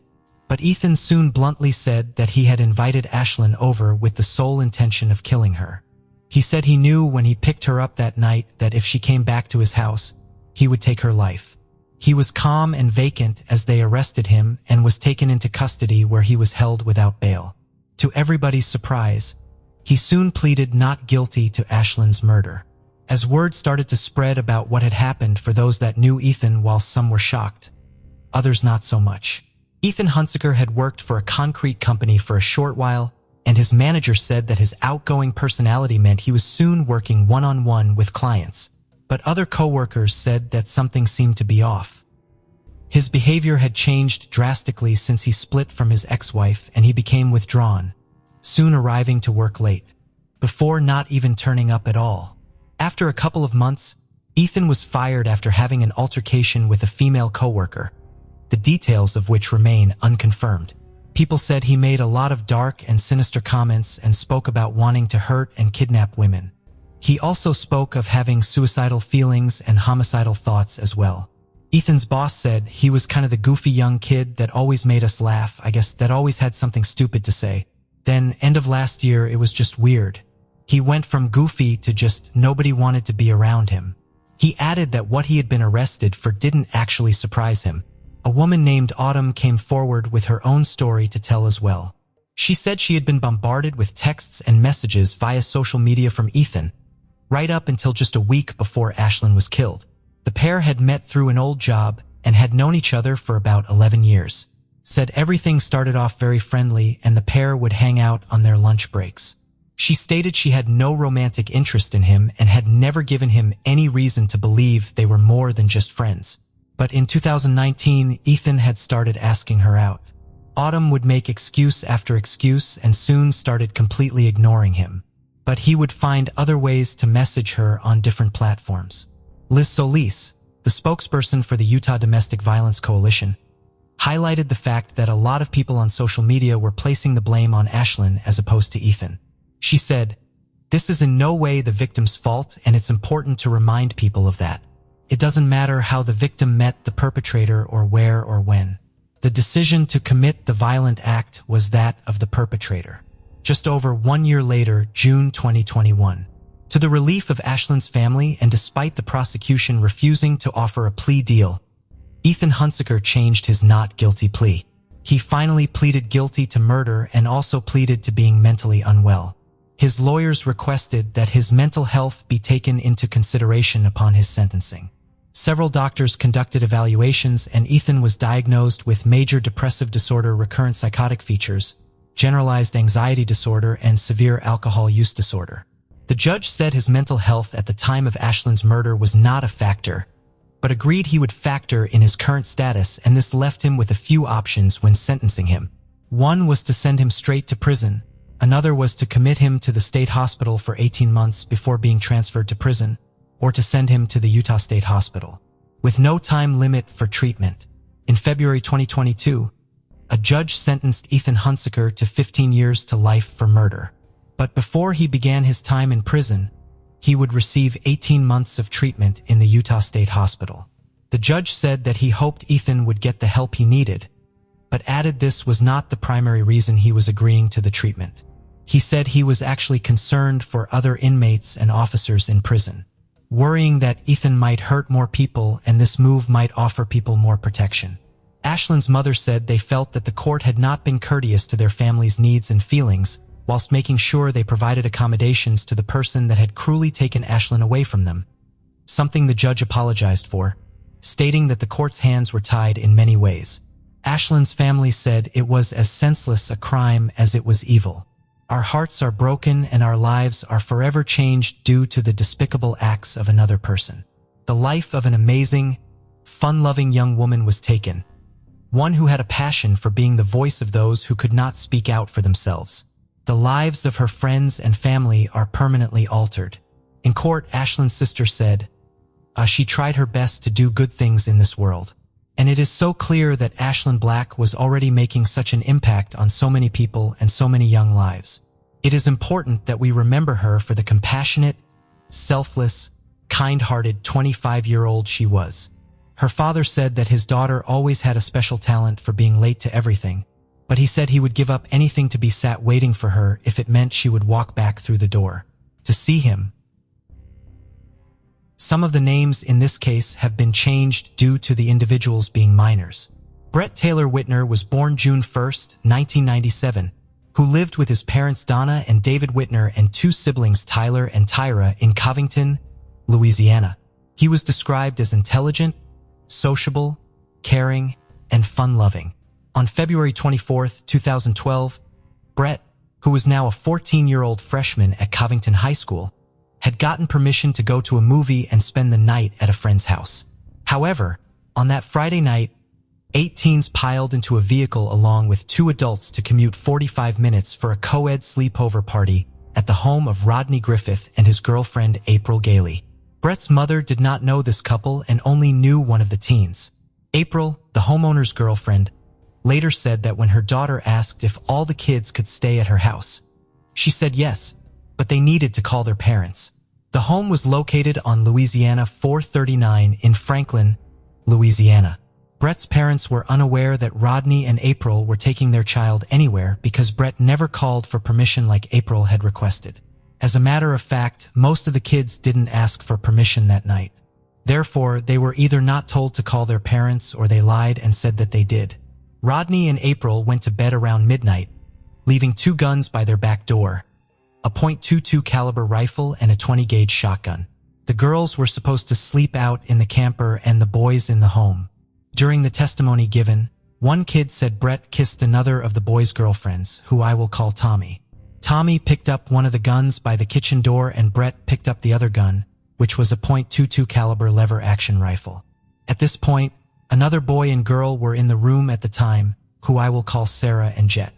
But Ethan soon bluntly said that he had invited Ashlyn over with the sole intention of killing her. He said he knew when he picked her up that night that if she came back to his house, he would take her life. He was calm and vacant as they arrested him and was taken into custody where he was held without bail. To everybody's surprise, he soon pleaded not guilty to Ashlyn's murder. As word started to spread about what had happened for those that knew Ethan, while some were shocked, others not so much. Ethan Hunsaker had worked for a concrete company for a short while, and his manager said that his outgoing personality meant he was soon working one-on-one with clients. But other coworkers said that something seemed to be off. His behavior had changed drastically since he split from his ex-wife, and he became withdrawn, soon arriving to work late, before not even turning up at all. After a couple of months, Ethan was fired after having an altercation with a female coworker, the details of which remain unconfirmed. People said he made a lot of dark and sinister comments and spoke about wanting to hurt and kidnap women. He also spoke of having suicidal feelings and homicidal thoughts as well. Ethan's boss said he was kind of the goofy young kid that always made us laugh, I guess, that always had something stupid to say. Then, end of last year, it was just weird. He went from goofy to just nobody wanted to be around him. He added that what he had been arrested for didn't actually surprise him. A woman named Autumn came forward with her own story to tell as well. She said she had been bombarded with texts and messages via social media from Ethan, right up until just a week before Ashlyn was killed. The pair had met through an old job and had known each other for about 11 years. Said everything started off very friendly and the pair would hang out on their lunch breaks. She stated she had no romantic interest in him and had never given him any reason to believe they were more than just friends. But in 2019, Ethan had started asking her out. Autumn would make excuse after excuse and soon started completely ignoring him. But he would find other ways to message her on different platforms. Liz Solis, the spokesperson for the Utah Domestic Violence Coalition, highlighted the fact that a lot of people on social media were placing the blame on Ashlyn as opposed to Ethan. She said, "This is in no way the victim's fault, and it's important to remind people of that. It doesn't matter how the victim met the perpetrator or where or when. The decision to commit the violent act was that of the perpetrator." Just over 1 year later, June 2021. To the relief of Ashlyn's family and despite the prosecution refusing to offer a plea deal, Ethan Hunsaker changed his not guilty plea. He finally pleaded guilty to murder and also pleaded to being mentally unwell. His lawyers requested that his mental health be taken into consideration upon his sentencing. Several doctors conducted evaluations and Ethan was diagnosed with major depressive disorder, recurrent psychotic features, generalized anxiety disorder, and severe alcohol use disorder. The judge said his mental health at the time of Ashlyn's murder was not a factor, but agreed he would factor in his current status, and this left him with a few options when sentencing him. One was to send him straight to prison. Another was to commit him to the state hospital for 18 months before being transferred to prison, or to send him to the Utah State Hospital, with no time limit for treatment. In February 2022, a judge sentenced Ethan Hunsaker to 15 years to life for murder. But before he began his time in prison, he would receive 18 months of treatment in the Utah State Hospital. The judge said that he hoped Ethan would get the help he needed, but added this was not the primary reason he was agreeing to the treatment. He said he was actually concerned for other inmates and officers in prison, worrying that Ethan might hurt more people and this move might offer people more protection. Ashlyn's mother said they felt that the court had not been courteous to their family's needs and feelings, whilst making sure they provided accommodations to the person that had cruelly taken Ashlyn away from them, something the judge apologized for, stating that the court's hands were tied in many ways. Ashlyn's family said it was as senseless a crime as it was evil. "Our hearts are broken and our lives are forever changed due to the despicable acts of another person. The life of an amazing, fun-loving young woman was taken, one who had a passion for being the voice of those who could not speak out for themselves. The lives of her friends and family are permanently altered." In court, Ashlyn's sister said, she tried her best to do good things in this world. And it is so clear that Ashlyn Black was already making such an impact on so many people and so many young lives. It is important that we remember her for the compassionate, selfless, kind-hearted 25-year-old she was. Her father said that his daughter always had a special talent for being late to everything, but he said he would give up anything to be sat waiting for her if it meant she would walk back through the door to see him. Some of the names in this case have been changed due to the individuals being minors. Brett Taylor Whitner was born June 1, 1997, who lived with his parents Donna and David Whitner and two siblings Tyler and Tyra in Covington, Louisiana. He was described as intelligent, sociable, caring, and fun-loving. On February 24, 2012, Brett, who was now a 14-year-old freshman at Covington High School, had gotten permission to go to a movie and spend the night at a friend's house. However, on that Friday night, 8 teens piled into a vehicle along with 2 adults to commute 45 minutes for a co-ed sleepover party at the home of Rodney Griffith and his girlfriend April Gailey. Brett's mother did not know this couple and only knew one of the teens. April, the homeowner's girlfriend, later said that when her daughter asked if all the kids could stay at her house, she said yes, but they needed to call their parents. The home was located on Louisiana 439 in Franklin, Louisiana. Brett's parents were unaware that Rodney and April were taking their child anywhere because Brett never called for permission like April had requested. As a matter of fact, most of the kids didn't ask for permission that night. Therefore, they were either not told to call their parents or they lied and said that they did. Rodney and April went to bed around midnight, leaving 2 guns by their back door, a .22 caliber rifle and a 20-gauge shotgun. The girls were supposed to sleep out in the camper and the boys in the home. During the testimony given, one kid said Brett kissed another of the boys' girlfriends, who I will call Tommy. Tommy picked up one of the guns by the kitchen door and Brett picked up the other gun, which was a .22 caliber lever-action rifle. At this point, another boy and girl were in the room at the time, who I will call Sarah and Jet.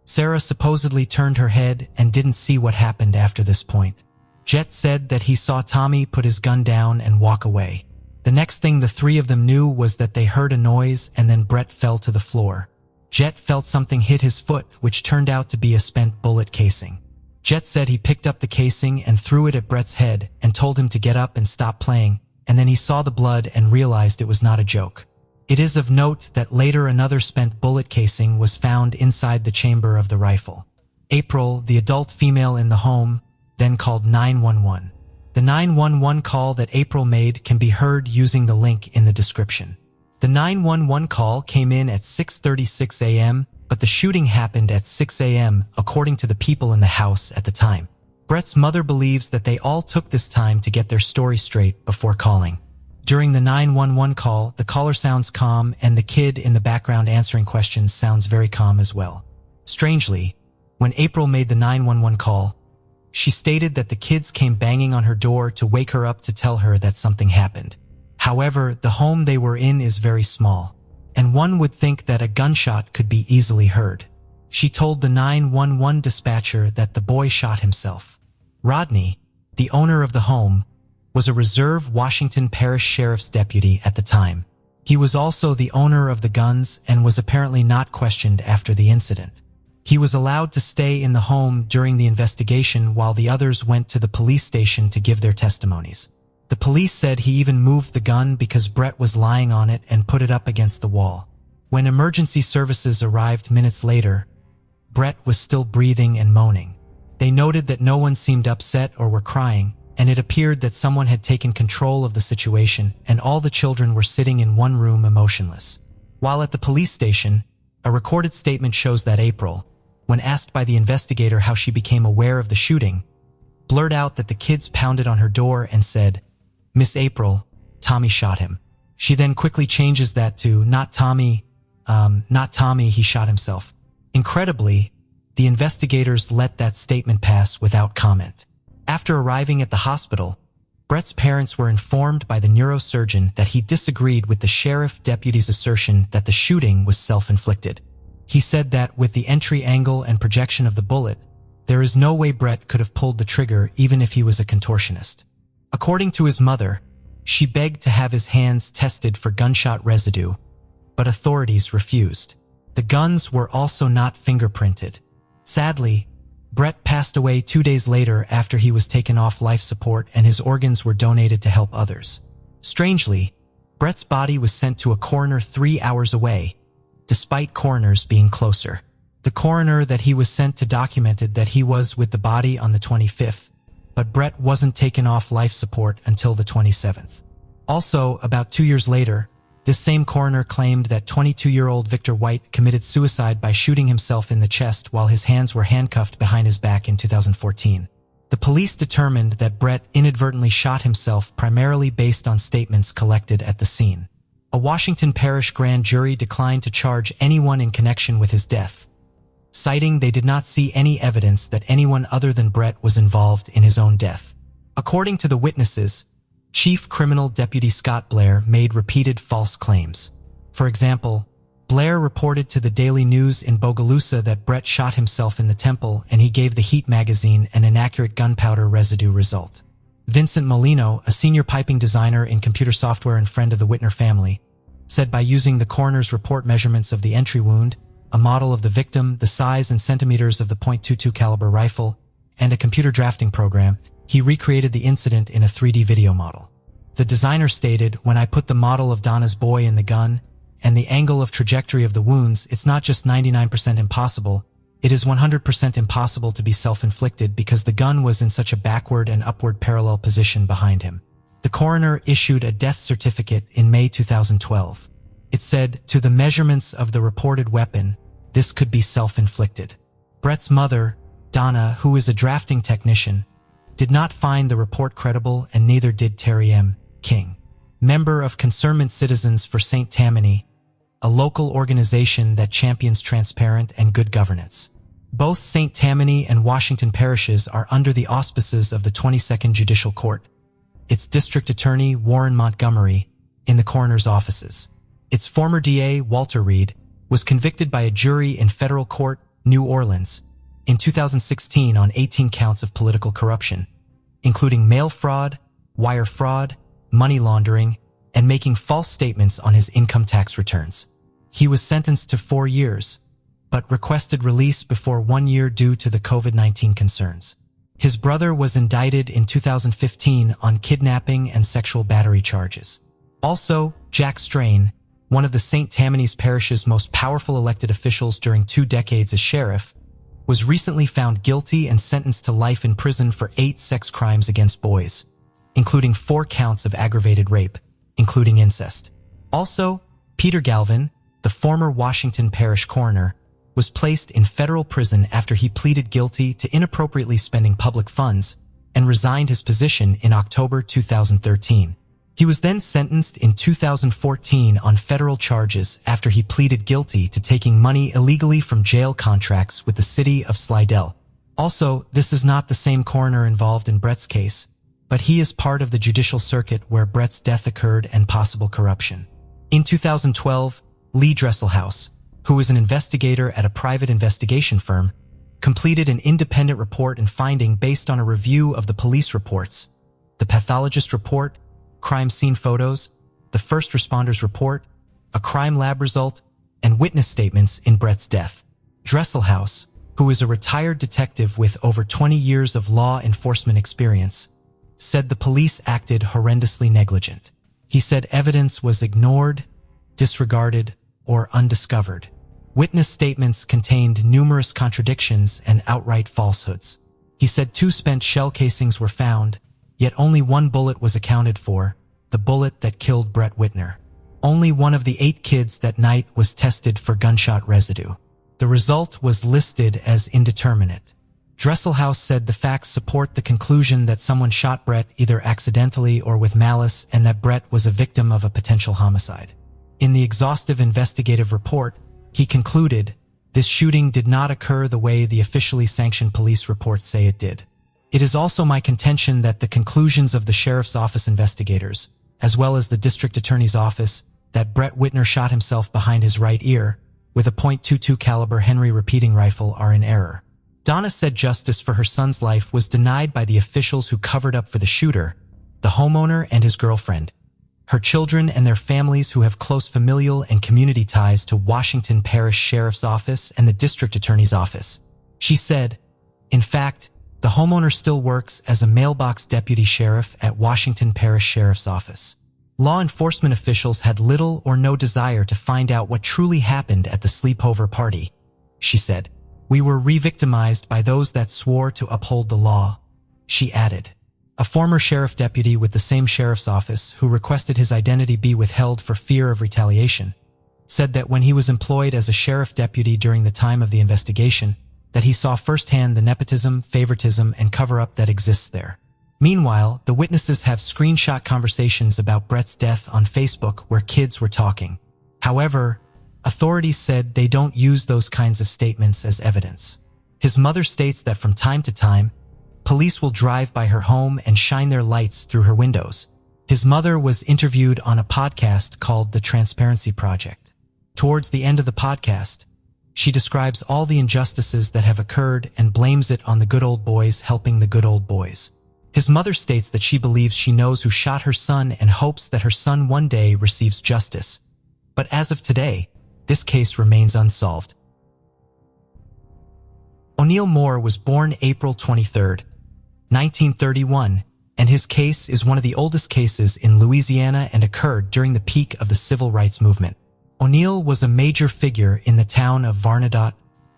Sarah supposedly turned her head and didn't see what happened after this point. Jet said that he saw Tommy put his gun down and walk away. The next thing the 3 of them knew was that they heard a noise and then Brett fell to the floor. Jet felt something hit his foot, which turned out to be a spent bullet casing. Jet said he picked up the casing and threw it at Brett's head and told him to get up and stop playing, and then he saw the blood and realized it was not a joke. It is of note that later another spent bullet casing was found inside the chamber of the rifle. April, the adult female in the home, then called 911. The 911 call that April made can be heard using the link in the description. The 911 call came in at 6:36 a.m., but the shooting happened at 6 a.m. according to the people in the house at the time. Brett's mother believes that they all took this time to get their story straight before calling. During the 911 call, the caller sounds calm and the kid in the background answering questions sounds very calm as well. Strangely, when April made the 911 call, she stated that the kids came banging on her door to wake her up to tell her that something happened. However, the home they were in is very small, and one would think that a gunshot could be easily heard. She told the 911 dispatcher that the boy shot himself. Rodney, the owner of the home, was a reserve Washington Parish Sheriff's deputy at the time. He was also the owner of the guns and was apparently not questioned after the incident. He was allowed to stay in the home during the investigation while the others went to the police station to give their testimonies. The police said he even moved the gun because Brett was lying on it and put it up against the wall. When emergency services arrived minutes later, Brett was still breathing and moaning. They noted that no one seemed upset or were crying, and it appeared that someone had taken control of the situation and all the children were sitting in one room emotionless. While at the police station, a recorded statement shows that April, when asked by the investigator how she became aware of the shooting, blurted out that the kids pounded on her door and said, "Miss April, Tommy shot him." She then quickly changes that to, not Tommy, he shot himself." Incredibly, the investigators let that statement pass without comment. After arriving at the hospital, Brett's parents were informed by the neurosurgeon that he disagreed with the sheriff deputy's assertion that the shooting was self-inflicted. He said that with the entry angle and projection of the bullet, there is no way Brett could have pulled the trigger even if he was a contortionist. According to his mother, she begged to have his hands tested for gunshot residue, but authorities refused. The guns were also not fingerprinted. Sadly, Brett passed away 2 days later after he was taken off life support and his organs were donated to help others. Strangely, Brett's body was sent to a coroner 3 hours away, despite coroners being closer. The coroner that he was sent to documented that he was with the body on the 25th, but Brett wasn't taken off life support until the 27th. Also, about 2 years later, this same coroner claimed that 22-year-old Victor White committed suicide by shooting himself in the chest while his hands were handcuffed behind his back in 2014. The police determined that Brett inadvertently shot himself primarily based on statements collected at the scene. A Washington Parish grand jury declined to charge anyone in connection with his death, citing they did not see any evidence that anyone other than Brett was involved in his own death. According to the witnesses, Chief Criminal Deputy Scott Blair made repeated false claims. For example, Blair reported to the Daily News in Bogalusa that Brett shot himself in the temple, and he gave the Heat magazine an inaccurate gunpowder residue result. Vincent Molino, a senior piping designer in computer software and friend of the Whitner family, said by using the coroner's report measurements of the entry wound, a model of the victim, the size and centimeters of the .22 caliber rifle, and a computer drafting program, he recreated the incident in a 3D video model. The designer stated, "When I put the model of Donna's boy in the gun and the angle of trajectory of the wounds, it's not just 99% impossible, it is 100% impossible to be self-inflicted because the gun was in such a backward and upward parallel position behind him." The coroner issued a death certificate in May 2012. It said, "To the measurements of the reported weapon, this could be self-inflicted." Brett's mother, Donna, who is a drafting technician, did not find the report credible, and neither did Terry M. King, member of Concernment Citizens for St. Tammany, a local organization that champions transparent and good governance. Both St. Tammany and Washington parishes are under the auspices of the 22nd Judicial Court, its district attorney, Warren Montgomery, in the coroner's offices. Its former DA, Walter Reed, was convicted by a jury in federal court, New Orleans, in 2016 on 18 counts of political corruption, including mail fraud, wire fraud, money laundering, and making false statements on his income tax returns. He was sentenced to 4 years, but requested release before 1 year due to the COVID-19 concerns. His brother was indicted in 2015 on kidnapping and sexual battery charges. Also, Jack Strain, one of the St. Tammany's parish's most powerful elected officials during 2 decades as sheriff, was recently found guilty and sentenced to life in prison for 8 sex crimes against boys, including 4 counts of aggravated rape, including incest. Also, Peter Galvin, the former Washington parish coroner, was placed in federal prison after he pleaded guilty to inappropriately spending public funds and resigned his position in October 2013. He was then sentenced in 2014 on federal charges after he pleaded guilty to taking money illegally from jail contracts with the city of Slidell. Also, this is not the same coroner involved in Brett's case, but he is part of the judicial circuit where Brett's death occurred and possible corruption. In 2012, Lee Dresselhaus, who is an investigator at a private investigation firm, completed an independent report and finding based on a review of the police reports, the pathologist report, crime scene photos, the first responders report, a crime lab result, and witness statements in Brett's death. Dresselhaus, who is a retired detective with over 20 years of law enforcement experience, said the police acted horrendously negligent. He said evidence was ignored, disregarded, or undiscovered. Witness statements contained numerous contradictions and outright falsehoods. He said 2 spent shell casings were found, yet only 1 bullet was accounted for, the bullet that killed Brett Whitner. Only one of the 8 kids that night was tested for gunshot residue. The result was listed as indeterminate. Dresselhaus said the facts support the conclusion that someone shot Brett either accidentally or with malice and that Brett was a victim of a potential homicide. In the exhaustive investigative report, he concluded, "This shooting did not occur the way the officially sanctioned police reports say it did." It is also my contention that the conclusions of the sheriff's office investigators, as well as the district attorney's office, that Brett Whitner shot himself behind his right ear with a .22 caliber Henry repeating rifle are in error. Donna said justice for her son's life was denied by the officials who covered up for the shooter, the homeowner and his girlfriend, her children and their families who have close familial and community ties to Washington Parish Sheriff's Office and the District Attorney's Office. She said, "In fact, the homeowner still works as a mailbox deputy sheriff at Washington Parish Sheriff's Office." Law enforcement officials had little or no desire to find out what truly happened at the sleepover party. She said, "We were re-victimized by those that swore to uphold the law," she added. A former sheriff deputy with the same sheriff's office, who requested his identity be withheld for fear of retaliation, said that when he was employed as a sheriff deputy during the time of the investigation, that he saw firsthand the nepotism, favoritism, and cover-up that exists there. Meanwhile, the witnesses have screenshot conversations about Brett's death on Facebook where kids were talking. However, authorities said they don't use those kinds of statements as evidence. His mother states that from time to time, police will drive by her home and shine their lights through her windows. His mother was interviewed on a podcast called The Transparency Project. Towards the end of the podcast, she describes all the injustices that have occurred and blames it on the good old boys helping the good old boys. His mother states that she believes she knows who shot her son and hopes that her son one day receives justice. But as of today, this case remains unsolved. O'Neal Moore was born April 23, 1931, and his case is one of the oldest cases in Louisiana and occurred during the peak of the civil rights movement. O'Neal was a major figure in the town of Varnedotte,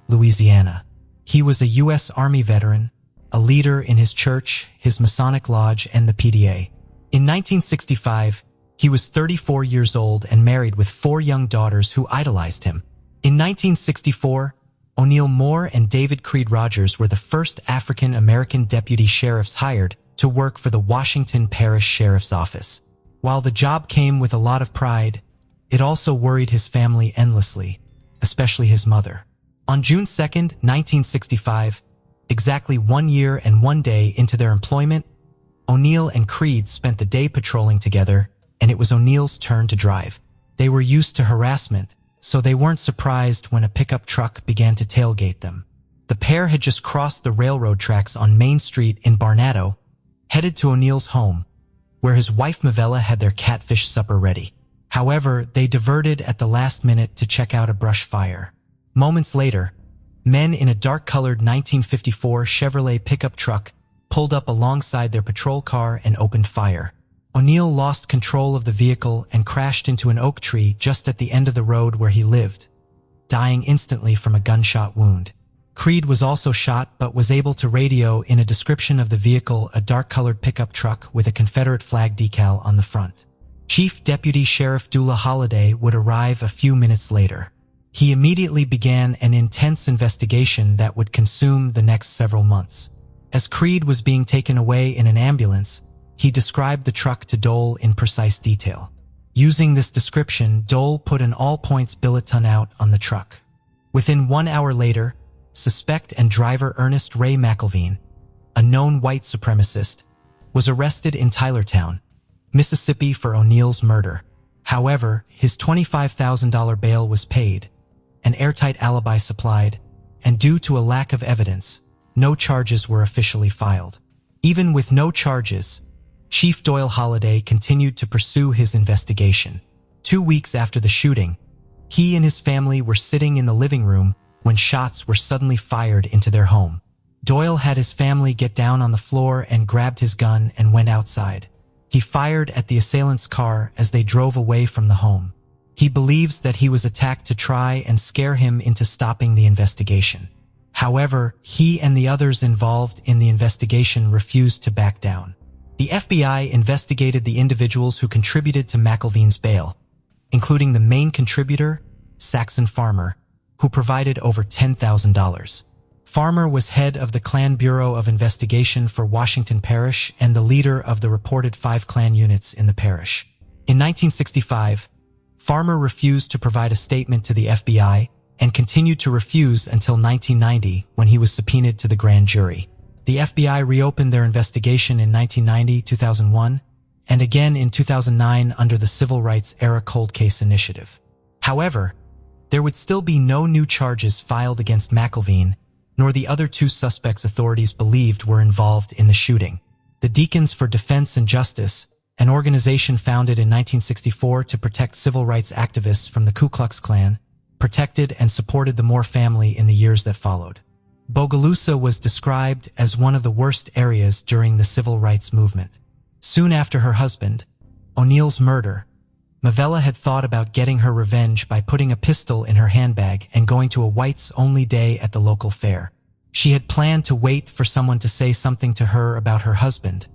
Louisiana. He was a U.S. Army veteran, a leader in his church, his Masonic Lodge, and the PDA. In 1965, he was 34 years old and married with 4 young daughters who idolized him. In 1964, O'Neal Moore and David Creed Rogers were the first African-American deputy sheriffs hired to work for the Washington Parish Sheriff's Office. While the job came with a lot of pride, it also worried his family endlessly, especially his mother. On June 2, 1965, exactly 1 year and 1 day into their employment, O'Neal and Creed spent the day patrolling together, and it was O'Neal's turn to drive. They were used to harassment, so they weren't surprised when a pickup truck began to tailgate them. The pair had just crossed the railroad tracks on Main Street in Barnado, headed to O'Neal's home, where his wife Mavella had their catfish supper ready. However, they diverted at the last minute to check out a brush fire. Moments later, men in a dark-colored 1954 Chevrolet pickup truck pulled up alongside their patrol car and opened fire. O'Neal lost control of the vehicle and crashed into an oak tree just at the end of the road where he lived, dying instantly from a gunshot wound. Creed was also shot but was able to radio in a description of the vehicle a dark-colored pickup truck with a Confederate flag decal on the front. Chief Deputy Sheriff Dula Holliday would arrive a few minutes later. He immediately began an intense investigation that would consume the next several months. As Creed was being taken away in an ambulance, he described the truck to Dole in precise detail. Using this description, Dole put an all-points billet out on the truck. Within 1 hour later, suspect and driver Ernest Ray McElveen, a known white supremacist, was arrested in Tylertown, Mississippi for O'Neal's murder. However, his $25,000 bail was paid, an airtight alibi supplied, and due to a lack of evidence, no charges were officially filed. Even with no charges, Chief Doyle Holliday continued to pursue his investigation. 2 weeks after the shooting, he and his family were sitting in the living room when shots were suddenly fired into their home. Doyle had his family get down on the floor and grabbed his gun and went outside. He fired at the assailant's car as they drove away from the home. He believes that he was attacked to try and scare him into stopping the investigation. However, he and the others involved in the investigation refused to back down. The FBI investigated the individuals who contributed to McElveen's bail, including the main contributor, Saxon Farmer, who provided over $10,000. Farmer was head of the Klan Bureau of Investigation for Washington Parish and the leader of the reported 5 Klan units in the parish. In 1965, Farmer refused to provide a statement to the FBI and continued to refuse until 1990 when he was subpoenaed to the grand jury. The FBI reopened their investigation in 1990, 2001, and again in 2009 under the Civil Rights Era Cold Case Initiative. However, there would still be no new charges filed against McElveen, nor the other 2 suspects authorities believed were involved in the shooting. The Deacons for Defense and Justice, an organization founded in 1964 to protect civil rights activists from the Ku Klux Klan, protected and supported the Moore family in the years that followed. Bogalusa was described as one of the worst areas during the civil rights movement. Soon after her husband, O'Neal's murder, Mavella had thought about getting her revenge by putting a pistol in her handbag and going to a whites-only day at the local fair. She had planned to wait for someone to say something to her about her husband,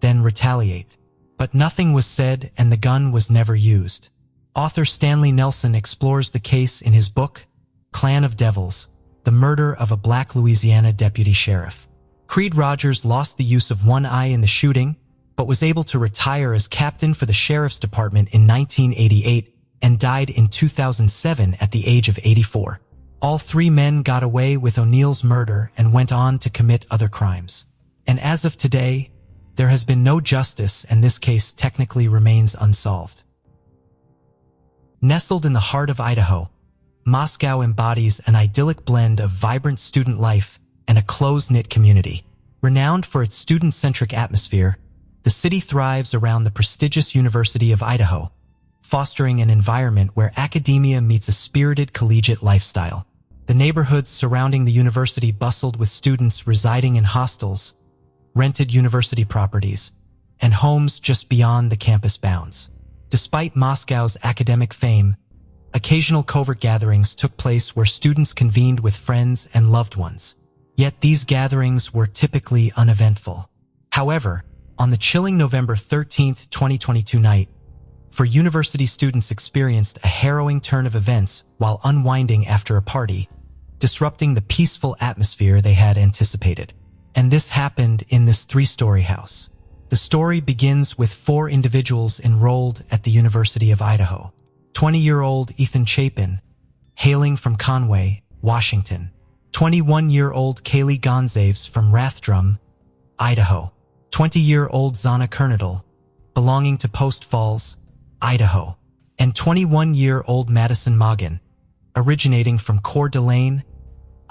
then retaliate. But nothing was said and the gun was never used. Author Stanley Nelson explores the case in his book, Clan of Devils, The Murder of a Black Louisiana Deputy Sheriff. Creed Rogers lost the use of one eye in the shooting, but was able to retire as captain for the Sheriff's Department in 1988 and died in 2007 at the age of 84. All 3 men got away with O'Neal's murder and went on to commit other crimes. And as of today, there has been no justice and this case technically remains unsolved. Nestled in the heart of Idaho, Moscow embodies an idyllic blend of vibrant student life and a close-knit community. Renowned for its student-centric atmosphere, the city thrives around the prestigious University of Idaho, fostering an environment where academia meets a spirited collegiate lifestyle. The neighborhoods surrounding the university bustled with students residing in hostels, rented university properties, and homes just beyond the campus bounds. Despite Moscow's academic fame, occasional covert gatherings took place where students convened with friends and loved ones. Yet these gatherings were typically uneventful. However, on the chilling November 13, 2022 night, university students experienced a harrowing turn of events while unwinding after a party, disrupting the peaceful atmosphere they had anticipated. And this happened in this three-story house. The story begins with four individuals enrolled at the University of Idaho. 20-year-old Ethan Chapin, hailing from Conway, Washington. 21-year-old Kaylee Gonzaves from Rathdrum, Idaho. 20-year-old Zana Kernadel, belonging to Post Falls, Idaho. And 21-year-old Madison Moggan, originating from Coeur d'Alene,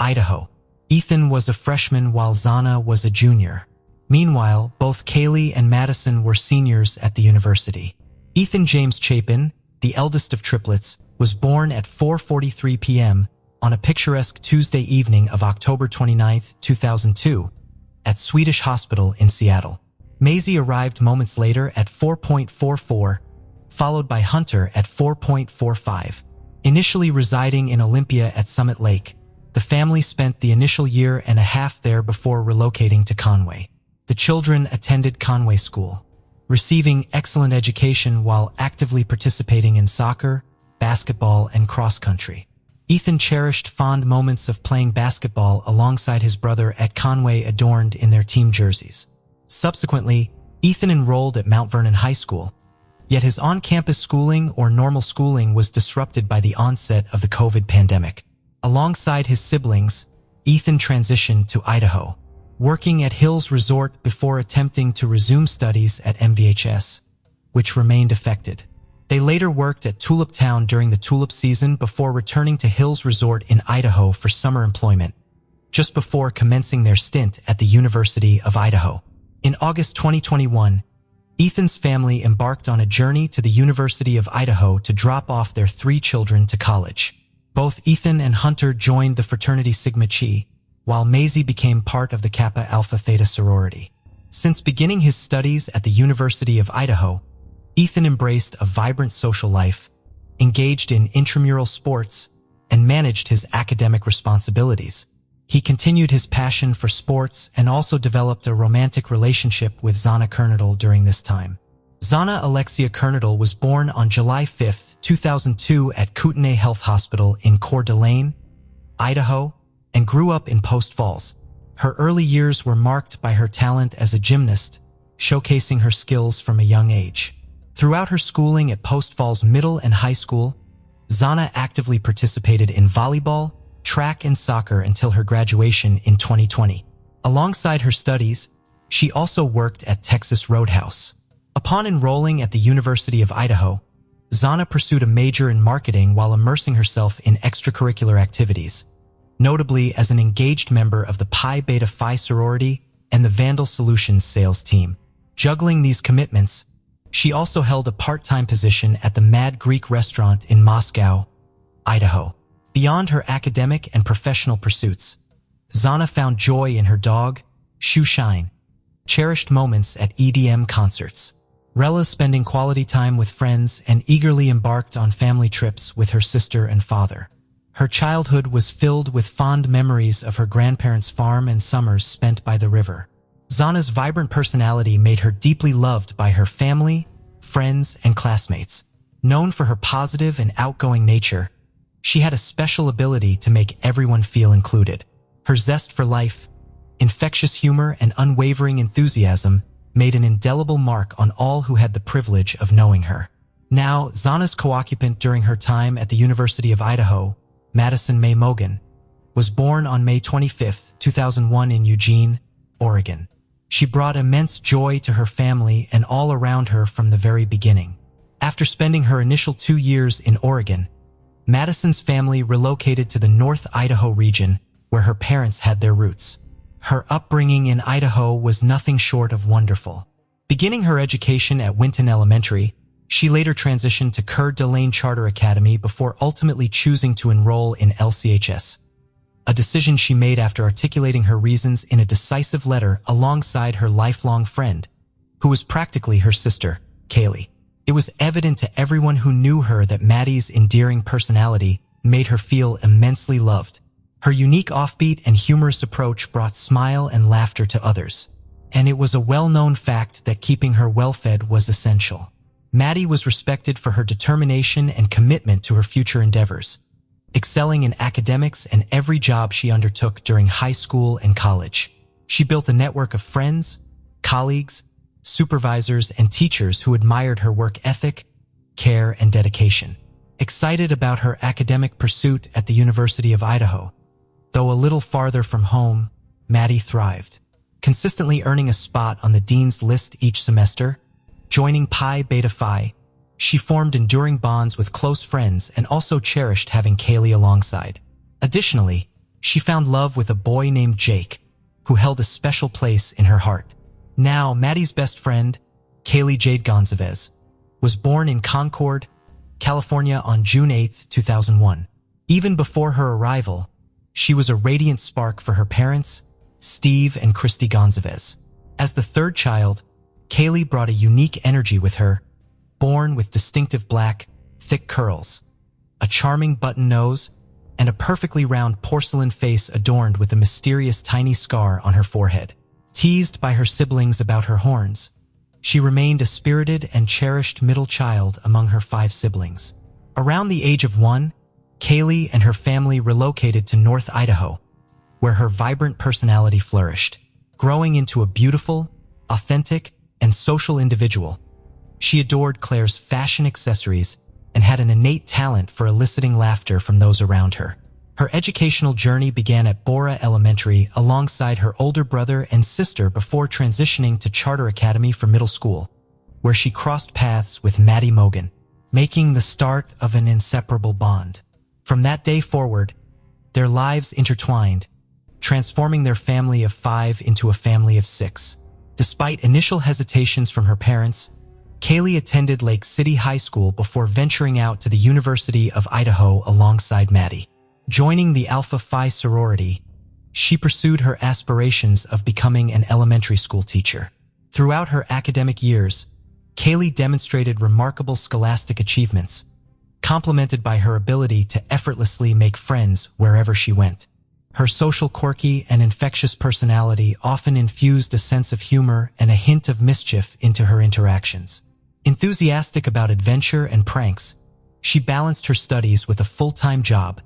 Idaho. Ethan was a freshman while Zana was a junior. Meanwhile, both Kaylee and Madison were seniors at the university. Ethan James Chapin, the eldest of triplets, was born at 4:43 p.m. on a picturesque Tuesday evening of October 29, 2002, at Swedish Hospital in Seattle. Maisie arrived moments later at 4:44, followed by Hunter at 4:45. Initially residing in Olympia at Summit Lake, the family spent the initial year and a half there before relocating to Conway. The children attended Conway School, receiving excellent education while actively participating in soccer, basketball, and cross-country. Ethan cherished fond moments of playing basketball alongside his brother at Conway adorned in their team jerseys. Subsequently, Ethan enrolled at Mount Vernon High School, yet his on-campus schooling or normal schooling was disrupted by the onset of the COVID pandemic. Alongside his siblings, Ethan transitioned to Idaho, working at Hills Resort before attempting to resume studies at MVHS, which remained affected. They later worked at Tulip Town during the tulip season before returning to Hills Resort in Idaho for summer employment, just before commencing their stint at the University of Idaho. In August 2021, Ethan's family embarked on a journey to the University of Idaho to drop off their 3 children to college. Both Ethan and Hunter joined the fraternity Sigma Chi, while Maisie became part of the Kappa Alpha Theta sorority. Since beginning his studies at the University of Idaho, Ethan embraced a vibrant social life, engaged in intramural sports, and managed his academic responsibilities. He continued his passion for sports and also developed a romantic relationship with Zana Kernadel during this time. Zana Alexia Kernadel was born on July 5, 2002 at Kootenai Health Hospital in Coeur d'Alene, Idaho, and grew up in Post Falls. Her early years were marked by her talent as a gymnast, showcasing her skills from a young age. Throughout her schooling at Post Falls Middle and High School, Zana actively participated in volleyball, track, and soccer until her graduation in 2020. Alongside her studies, she also worked at Texas Roadhouse. Upon enrolling at the University of Idaho, Zana pursued a major in marketing while immersing herself in extracurricular activities, notably as an engaged member of the Pi Beta Phi sorority and the Vandal Solutions sales team. Juggling these commitments, she also held a part-time position at the Mad Greek restaurant in Moscow, Idaho. Beyond her academic and professional pursuits, Zana found joy in her dog, Shoe Shine, cherished moments at EDM concerts, relished spending quality time with friends, and eagerly embarked on family trips with her sister and father. Her childhood was filled with fond memories of her grandparents' farm and summers spent by the river. Zana's vibrant personality made her deeply loved by her family, friends, and classmates. Known for her positive and outgoing nature, she had a special ability to make everyone feel included. Her zest for life, infectious humor, and unwavering enthusiasm made an indelible mark on all who had the privilege of knowing her. Now, Zana's co-occupant during her time at the University of Idaho, Madison May Mogan, was born on May 25, 2001 in Eugene, Oregon. She brought immense joy to her family and all around her from the very beginning. After spending her initial 2 years in Oregon, Madison's family relocated to the North Idaho region where her parents had their roots. Her upbringing in Idaho was nothing short of wonderful. Beginning her education at Winton Elementary, she later transitioned to Coeur d'Alene Charter Academy before ultimately choosing to enroll in LCHS, a decision she made after articulating her reasons in a decisive letter alongside her lifelong friend, who was practically her sister, Kaylee. It was evident to everyone who knew her that Maddie's endearing personality made her feel immensely loved. Her unique offbeat and humorous approach brought smile and laughter to others, and it was a well-known fact that keeping her well-fed was essential. Maddie was respected for her determination and commitment to her future endeavors, excelling in academics and every job she undertook during high school and college. She built a network of friends, colleagues, supervisors, and teachers who admired her work ethic, care, and dedication. Excited about her academic pursuit at the University of Idaho, though a little farther from home, Maddie thrived, consistently earning a spot on the dean's list each semester. Joining Pi Beta Phi, she formed enduring bonds with close friends and also cherished having Kaylee alongside. Additionally, she found love with a boy named Jake, who held a special place in her heart. Now, Maddie's best friend, Kaylee Jade Gonzalez, was born in Concord, California on June 8, 2001. Even before her arrival, she was a radiant spark for her parents, Steve and Christy Gonzalez. As the third child, Kaylee brought a unique energy with her, born with distinctive black, thick curls, a charming button nose, and a perfectly round porcelain face adorned with a mysterious tiny scar on her forehead. Teased by her siblings about her horns, she remained a spirited and cherished middle child among her 5 siblings. Around the age of 1, Kaylee and her family relocated to North Idaho, where her vibrant personality flourished. Growing into a beautiful, authentic, and social individual, she adored Claire's fashion accessories and had an innate talent for eliciting laughter from those around her. Her educational journey began at Bora Elementary alongside her older brother and sister before transitioning to Charter Academy for middle school, where she crossed paths with Maddie Mogan, making the start of an inseparable bond. From that day forward, their lives intertwined, transforming their family of 5 into a family of 6. Despite initial hesitations from her parents, Kaylee attended Lake City High School before venturing out to the University of Idaho alongside Maddie. Joining the Alpha Phi sorority, she pursued her aspirations of becoming an elementary school teacher. Throughout her academic years, Kaylee demonstrated remarkable scholastic achievements, complemented by her ability to effortlessly make friends wherever she went. Her social, quirky, and infectious personality often infused a sense of humor and a hint of mischief into her interactions. Enthusiastic about adventure and pranks, she balanced her studies with a full-time job,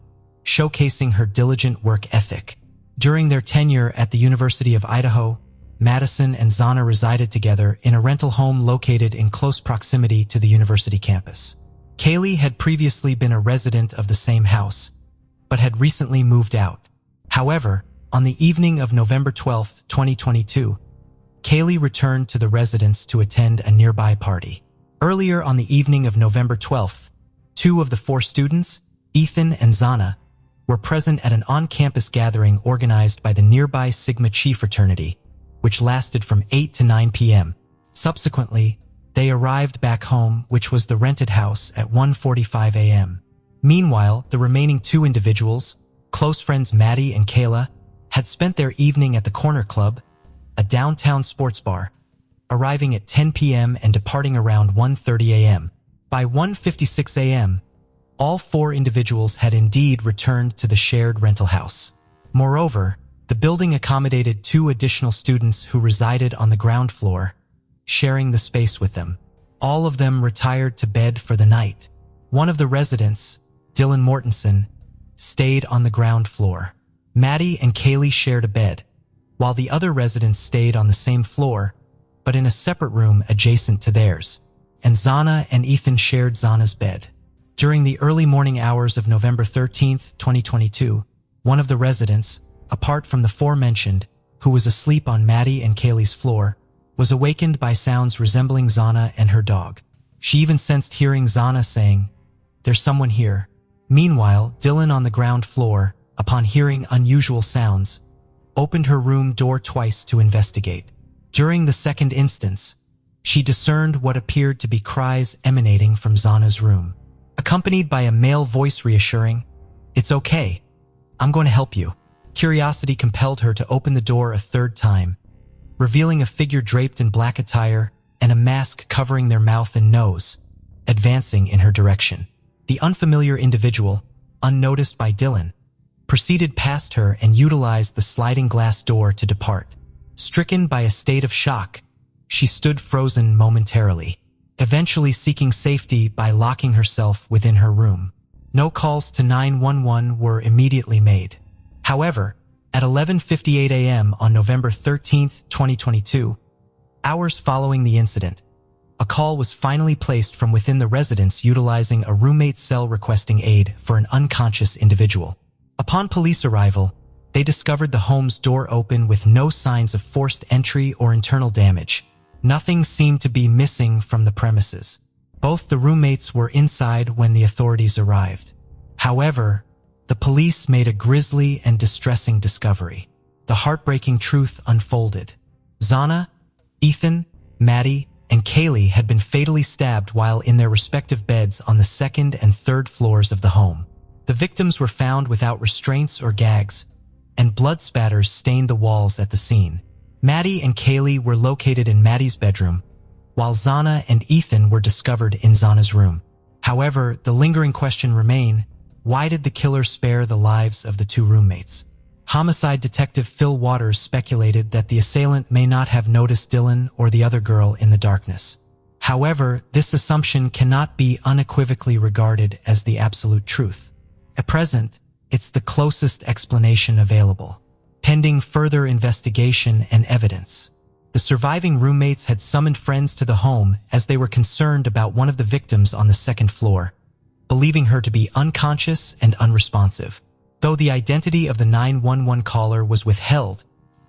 showcasing her diligent work ethic. During their tenure at the University of Idaho, Madison and Zana resided together in a rental home located in close proximity to the university campus. Kaylee had previously been a resident of the same house, but had recently moved out. However, on the evening of November 12, 2022, Kaylee returned to the residence to attend a nearby party. Earlier on the evening of November 12th, 2 of the 4 students, Ethan and Zana, were present at an on-campus gathering organized by the nearby Sigma Chi fraternity, which lasted from 8 to 9 p.m. Subsequently, they arrived back home, which was the rented house, at 1:45 a.m. Meanwhile, the remaining 2 individuals, close friends Maddie and Kayla, had spent their evening at the Corner Club, a downtown sports bar, arriving at 10 p.m. and departing around 1:30 a.m. By 1:56 a.m., all 4 individuals had indeed returned to the shared rental house. Moreover, the building accommodated 2 additional students who resided on the ground floor, sharing the space with them. All of them retired to bed for the night. One of the residents, Dylan Mortensen, stayed on the ground floor. Maddie and Kaylee shared a bed, while the other residents stayed on the same floor, but in a separate room adjacent to theirs, and Zana and Ethan shared Zana's bed. During the early morning hours of November 13, 2022, one of the residents, apart from the aforementioned, who was asleep on Maddie and Kaylee's floor, was awakened by sounds resembling Zana and her dog. She even sensed hearing Zana saying, "There's someone here." Meanwhile, Dylan on the ground floor, upon hearing unusual sounds, opened her room door twice to investigate. During the second instance, she discerned what appeared to be cries emanating from Zana's room, accompanied by a male voice reassuring, "It's okay. I'm going to help you." Curiosity compelled her to open the door a third time, revealing a figure draped in black attire and a mask covering their mouth and nose, advancing in her direction. The unfamiliar individual, unnoticed by Dylan, proceeded past her and utilized the sliding glass door to depart. Stricken by a state of shock, she stood frozen momentarily, eventually seeking safety by locking herself within her room. No calls to 911 were immediately made. However, at 11:58 a.m. on November 13, 2022, hours following the incident, a call was finally placed from within the residence utilizing a roommate's cell requesting aid for an unconscious individual. Upon police arrival, they discovered the home's door open with no signs of forced entry or internal damage. Nothing seemed to be missing from the premises. Both the roommates were inside when the authorities arrived. However, the police made a grisly and distressing discovery. The heartbreaking truth unfolded. Zana, Ethan, Maddie, and Kaylee had been fatally stabbed while in their respective beds on the second and third floors of the home. The victims were found without restraints or gags, and blood spatters stained the walls at the scene. Maddie and Kaylee were located in Maddie's bedroom, while Zana and Ethan were discovered in Zana's room. However, the lingering question remained, why did the killer spare the lives of the two roommates? Homicide detective Phil Waters speculated that the assailant may not have noticed Dylan or the other girl in the darkness. However, this assumption cannot be unequivocally regarded as the absolute truth. At present, it's the closest explanation available, pending further investigation and evidence. The surviving roommates had summoned friends to the home as they were concerned about one of the victims on the second floor, believing her to be unconscious and unresponsive. Though the identity of the 911 caller was withheld,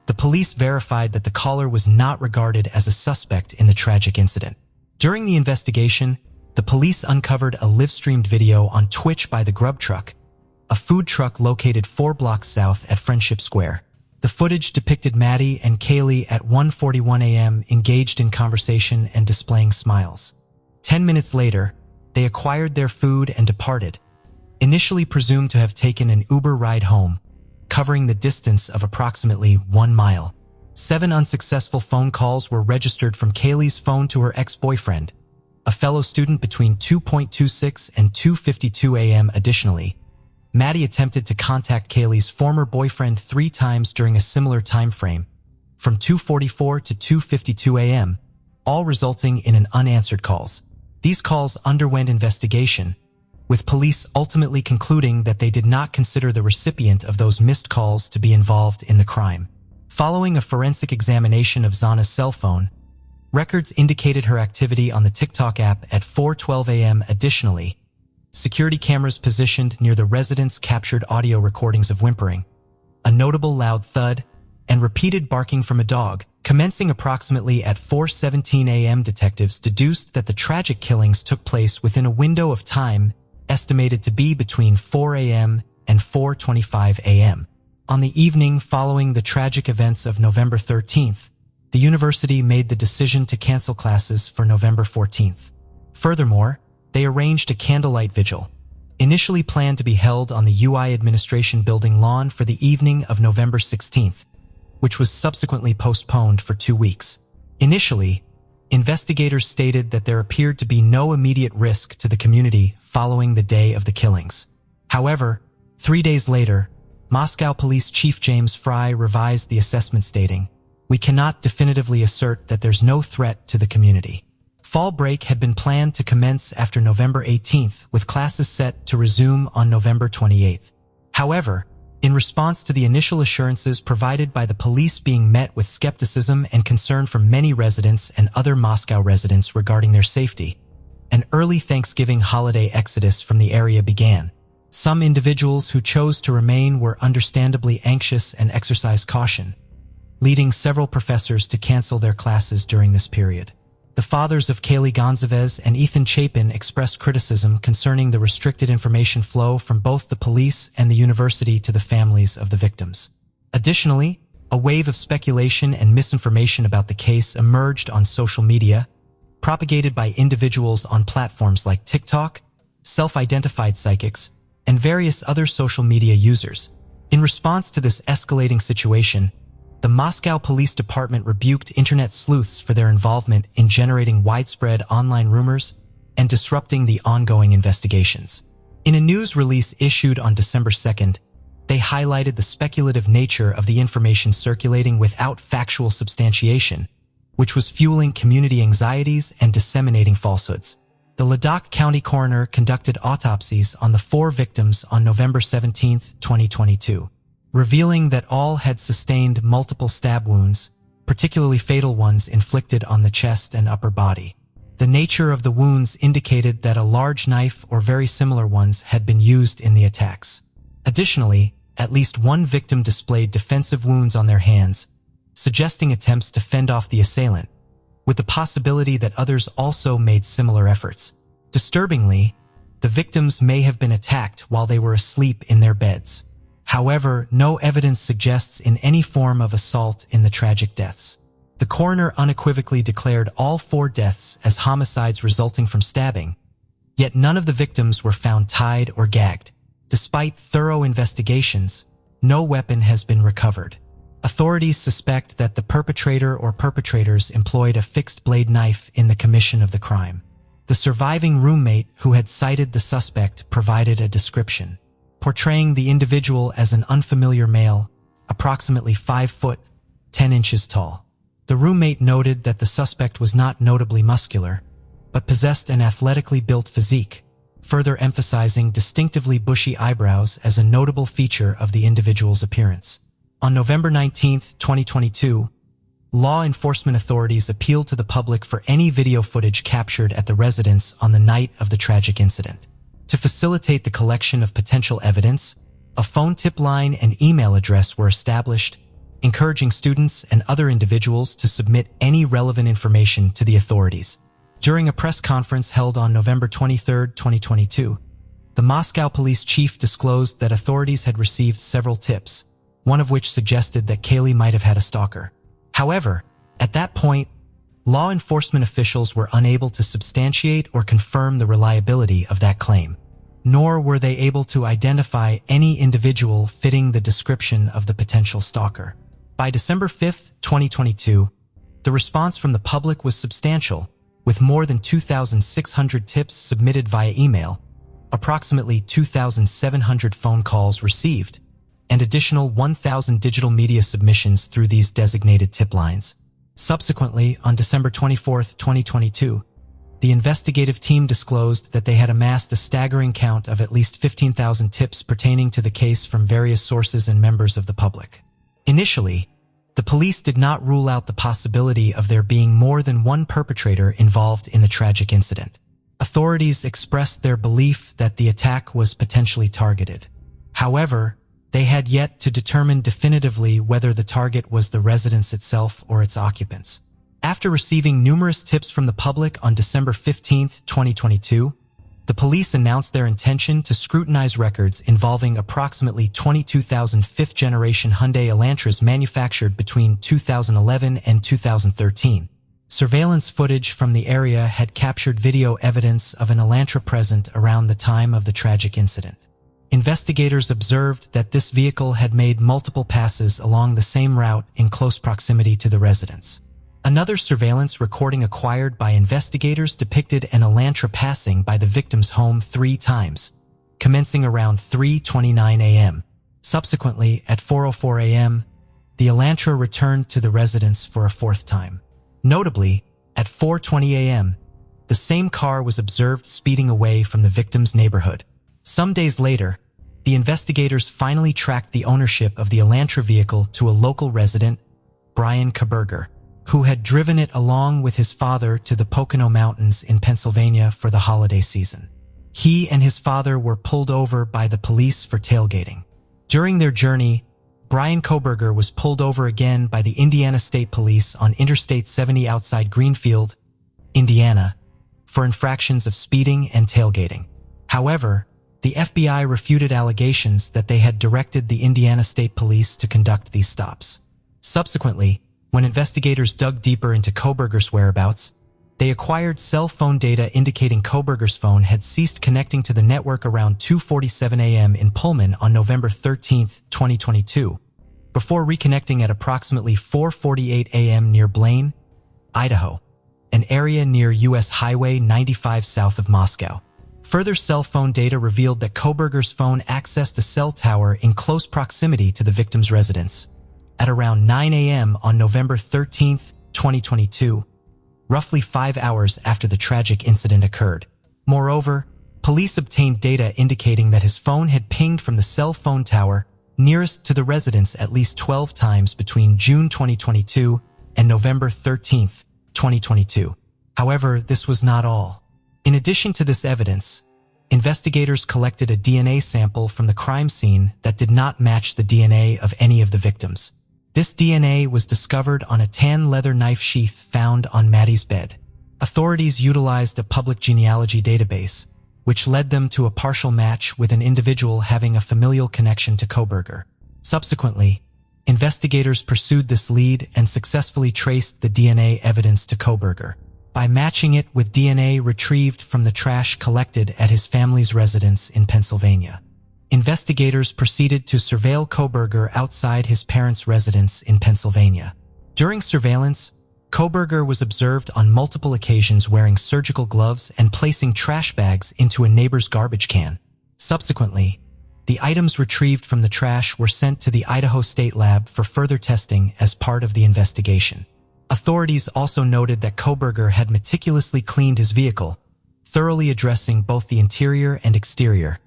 the police verified that the caller was not regarded as a suspect in the tragic incident. During the investigation, the police uncovered a live-streamed video on Twitch by the Grub Truck, a food truck located 4 blocks south at Friendship Square. The footage depicted Maddie and Kaylee at 1:41 a.m. engaged in conversation and displaying smiles. 10 minutes later, they acquired their food and departed, initially presumed to have taken an Uber ride home, covering the distance of approximately 1 mile. 7 unsuccessful phone calls were registered from Kaylee's phone to her ex-boyfriend, a fellow student between 2:26 and 2:52 a.m. Additionally, Maddie attempted to contact Kaylee's former boyfriend 3 times during a similar time frame, from 2:44 to 2:52 a.m., all resulting in an unanswered calls. These calls underwent investigation, with police ultimately concluding that they did not consider the recipient of those missed calls to be involved in the crime. Following a forensic examination of Zana's cell phone, records indicated her activity on the TikTok app at 4:12 a.m. Additionally, security cameras positioned near the residence captured audio recordings of whimpering, a notable loud thud, and repeated barking from a dog. Commencing approximately at 4:17 a.m., detectives deduced that the tragic killings took place within a window of time estimated to be between 4 a.m. and 4:25 a.m. On the evening following the tragic events of November 13th, the university made the decision to cancel classes for November 14th. Furthermore, they arranged a candlelight vigil, initially planned to be held on the UI administration building lawn for the evening of November 16th, which was subsequently postponed for 2 weeks. Initially, investigators stated that there appeared to be no immediate risk to the community following the day of the killings. However, 3 days later, Moscow Police Chief James Fry revised the assessment stating, "We cannot definitively assert that there's no threat to the community." Fall break had been planned to commence after November 18th, with classes set to resume on November 28th. However, in response to the initial assurances provided by the police being met with skepticism and concern from many residents and other Moscow residents regarding their safety, an early Thanksgiving holiday exodus from the area began. Some individuals who chose to remain were understandably anxious and exercised caution, leading several professors to cancel their classes during this period. The fathers of Kaylee Gonzalez and Ethan Chapin expressed criticism concerning the restricted information flow from both the police and the university to the families of the victims. Additionally, a wave of speculation and misinformation about the case emerged on social media, propagated by individuals on platforms like TikTok, self-identified psychics, and various other social media users. In response to this escalating situation, the Moscow Police Department rebuked internet sleuths for their involvement in generating widespread online rumors and disrupting the ongoing investigations. In a news release issued on December 2nd, they highlighted the speculative nature of the information circulating without factual substantiation, which was fueling community anxieties and disseminating falsehoods. The Ladakh County coroner conducted autopsies on the 4 victims on November 17, 2022. Revealing that all had sustained multiple stab wounds, particularly fatal ones inflicted on the chest and upper body. The nature of the wounds indicated that a large knife or very similar ones had been used in the attacks. Additionally, at least one victim displayed defensive wounds on their hands, suggesting attempts to fend off the assailant, with the possibility that others also made similar efforts. Disturbingly, the victims may have been attacked while they were asleep in their beds. However, no evidence suggests in any form of assault in the tragic deaths. The coroner unequivocally declared all 4 deaths as homicides resulting from stabbing, yet none of the victims were found tied or gagged. Despite thorough investigations, no weapon has been recovered. Authorities suspect that the perpetrator or perpetrators employed a fixed-blade knife in the commission of the crime. The surviving roommate who had cited the suspect provided a description, portraying the individual as an unfamiliar male, approximately 5 foot, 10 inches tall. The roommate noted that the suspect was not notably muscular, but possessed an athletically built physique, further emphasizing distinctively bushy eyebrows as a notable feature of the individual's appearance. On November 19, 2022, law enforcement authorities appealed to the public for any video footage captured at the residence on the night of the tragic incident. To facilitate the collection of potential evidence, a phone tip line and email address were established, encouraging students and other individuals to submit any relevant information to the authorities. During a press conference held on November 23, 2022, the Moscow police chief disclosed that authorities had received several tips, one of which suggested that Kaylee might have had a stalker. However, at that point, law enforcement officials were unable to substantiate or confirm the reliability of that claim, nor were they able to identify any individual fitting the description of the potential stalker. By December 5, 2022, the response from the public was substantial, with more than 2,600 tips submitted via email, approximately 2,700 phone calls received, and additional 1,000 digital media submissions through these designated tip lines. Subsequently, on December 24, 2022, the investigative team disclosed that they had amassed a staggering count of at least 15,000 tips pertaining to the case from various sources and members of the public. Initially, the police did not rule out the possibility of there being more than one perpetrator involved in the tragic incident. Authorities expressed their belief that the attack was potentially targeted. However, they had yet to determine definitively whether the target was the residence itself or its occupants. After receiving numerous tips from the public on December 15, 2022, the police announced their intention to scrutinize records involving approximately 22,000 fifth-generation Hyundai Elantras manufactured between 2011 and 2013. Surveillance footage from the area had captured video evidence of an Elantra present around the time of the tragic incident. Investigators observed that this vehicle had made multiple passes along the same route in close proximity to the residence. Another surveillance recording acquired by investigators depicted an Elantra passing by the victim's home 3 times, commencing around 3:29 a.m. Subsequently, at 4:04 a.m., the Elantra returned to the residence for a 4th time. Notably, at 4:20 a.m., the same car was observed speeding away from the victim's neighborhood. Some days later, the investigators finally tracked the ownership of the Elantra vehicle to a local resident, Brian Koberger, who had driven it along with his father to the Pocono Mountains in Pennsylvania for the holiday season. He and his father were pulled over by the police for tailgating. During their journey, Brian Koberger was pulled over again by the Indiana State Police on Interstate 70 outside Greenfield, Indiana, for infractions of speeding and tailgating. However, the FBI refuted allegations that they had directed the Indiana State Police to conduct these stops. Subsequently, when investigators dug deeper into Kohberger's whereabouts, they acquired cell phone data indicating Kohberger's phone had ceased connecting to the network around 2:47 a.m. in Pullman on November 13, 2022, before reconnecting at approximately 4:48 a.m. near Blaine, Idaho, an area near U.S. Highway 95 south of Moscow. Further cell phone data revealed that Kohberger's phone accessed a cell tower in close proximity to the victim's residence. At around 9 a.m. on November 13, 2022, roughly 5 hours after the tragic incident occurred. Moreover, police obtained data indicating that his phone had pinged from the cell phone tower nearest to the residence at least 12 times between June 2022 and November 13, 2022. However, this was not all. In addition to this evidence, investigators collected a DNA sample from the crime scene that did not match the DNA of any of the victims. This DNA was discovered on a tan leather knife sheath found on Maddie's bed. Authorities utilized a public genealogy database, which led them to a partial match with an individual having a familial connection to Kohberger. Subsequently, investigators pursued this lead and successfully traced the DNA evidence to Kohberger by matching it with DNA retrieved from the trash collected at his family's residence in Pennsylvania. Investigators proceeded to surveil Kohberger outside his parents' residence in Pennsylvania. During surveillance, Kohberger was observed on multiple occasions wearing surgical gloves and placing trash bags into a neighbor's garbage can. Subsequently, the items retrieved from the trash were sent to the Idaho State Lab for further testing as part of the investigation. Authorities also noted that Kohberger had meticulously cleaned his vehicle, thoroughly addressing both the interior and exterior,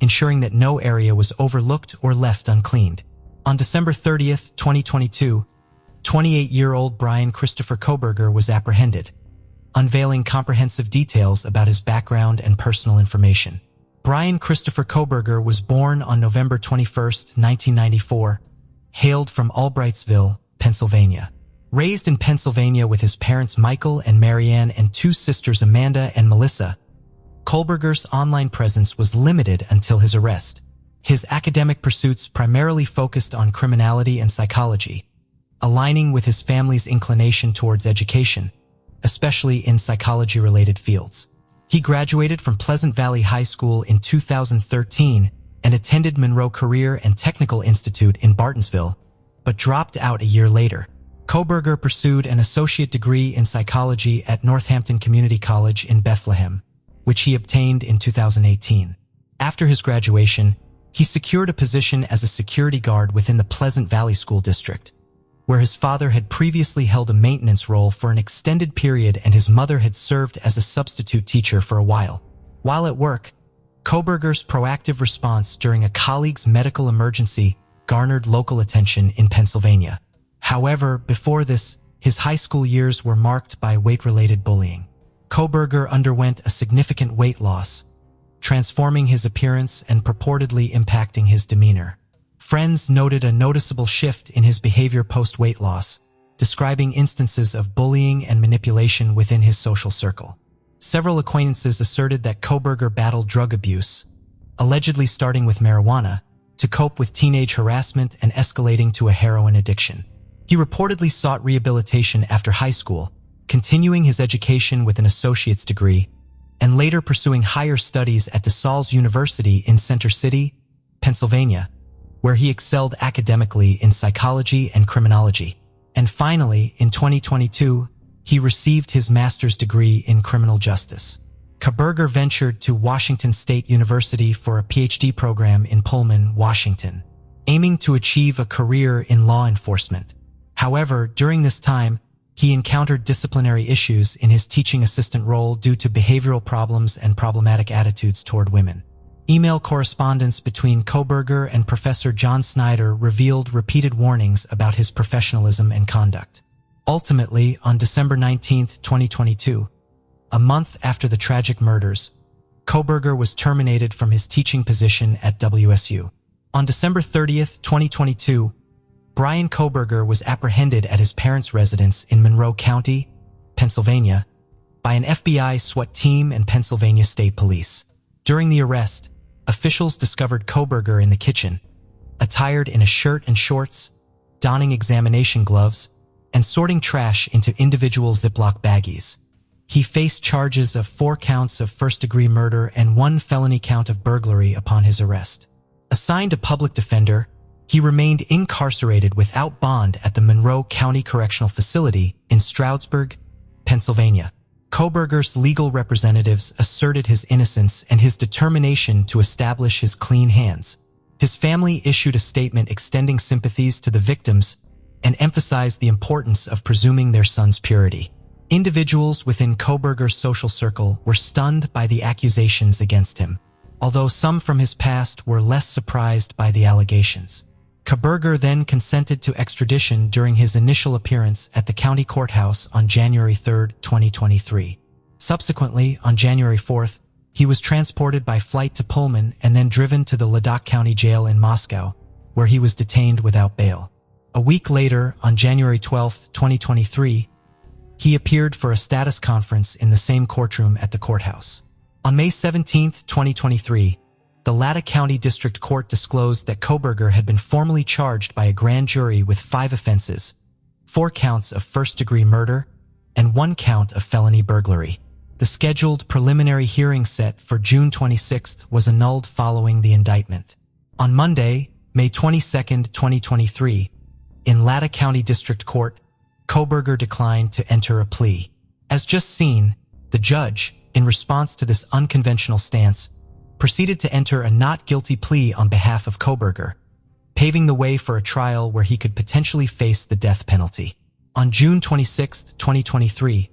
ensuring that no area was overlooked or left uncleaned. On December 30, 2022, 28-year-old Brian Christopher Kohberger was apprehended, unveiling comprehensive details about his background and personal information. Brian Christopher Kohberger was born on November 21, 1994, hailed from Albrightsville, Pennsylvania. Raised in Pennsylvania with his parents Michael and Marianne and two sisters Amanda and Melissa, Kohberger's online presence was limited until his arrest. His academic pursuits primarily focused on criminality and psychology, aligning with his family's inclination towards education, especially in psychology-related fields. He graduated from Pleasant Valley High School in 2013 and attended Monroe Career and Technical Institute in Bartonsville, but dropped out a year later. Kohberger pursued an associate degree in psychology at Northampton Community College in Bethlehem, which he obtained in 2018. After his graduation, he secured a position as a security guard within the Pleasant Valley School District, where his father had previously held a maintenance role for an extended period and his mother had served as a substitute teacher for a while. While at work, Kohberger's proactive response during a colleague's medical emergency garnered local attention in Pennsylvania. However, before this, his high school years were marked by weight-related bullying. Kohberger underwent a significant weight loss, transforming his appearance and purportedly impacting his demeanor. Friends noted a noticeable shift in his behavior post-weight loss, describing instances of bullying and manipulation within his social circle. Several acquaintances asserted that Kohberger battled drug abuse, allegedly starting with marijuana, to cope with teenage harassment and escalating to a heroin addiction. He reportedly sought rehabilitation after high school, continuing his education with an associate's degree, and later pursuing higher studies at DeSales University in Center City, Pennsylvania, where he excelled academically in psychology and criminology. And finally, in 2022, he received his master's degree in criminal justice. Kohberger ventured to Washington State University for a PhD program in Pullman, Washington, aiming to achieve a career in law enforcement. However, during this time, he encountered disciplinary issues in his teaching assistant role due to behavioral problems and problematic attitudes toward women. Email correspondence between Kohberger and Professor John Snyder revealed repeated warnings about his professionalism and conduct. Ultimately, on December 19, 2022, a month after the tragic murders, Kohberger was terminated from his teaching position at WSU. On December 30, 2022, Brian Kohberger was apprehended at his parents' residence in Monroe County, Pennsylvania, by an FBI SWAT team and Pennsylvania State Police. During the arrest, officials discovered Kohberger in the kitchen, attired in a shirt and shorts, donning examination gloves, and sorting trash into individual Ziploc baggies. He faced charges of 4 counts of first-degree murder and 1 felony count of burglary upon his arrest. Assigned a public defender, he remained incarcerated without bond at the Monroe County Correctional Facility in Stroudsburg, Pennsylvania. Kohberger's legal representatives asserted his innocence and his determination to establish his clean hands. His family issued a statement extending sympathies to the victims and emphasized the importance of presuming their son's purity. Individuals within Kohberger's social circle were stunned by the accusations against him, although some from his past were less surprised by the allegations. Kohberger then consented to extradition during his initial appearance at the county courthouse on January 3, 2023. Subsequently, on January 4th, he was transported by flight to Pullman and then driven to the Ladakh County Jail in Moscow, where he was detained without bail. A week later, on January 12, 2023, he appeared for a status conference in the same courtroom at the courthouse. On May 17, 2023, the Ladakh County District Court disclosed that Kohberger had been formally charged by a grand jury with 5 offenses, 4 counts of first-degree murder, and 1 count of felony burglary. The scheduled preliminary hearing set for June 26 was annulled following the indictment. On Monday, May 22, 2023, in Ladakh County District Court, Kohberger declined to enter a plea. As just seen, the judge, in response to this unconventional stance, proceeded to enter a not guilty plea on behalf of Kohberger, paving the way for a trial where he could potentially face the death penalty. On June 26, 2023,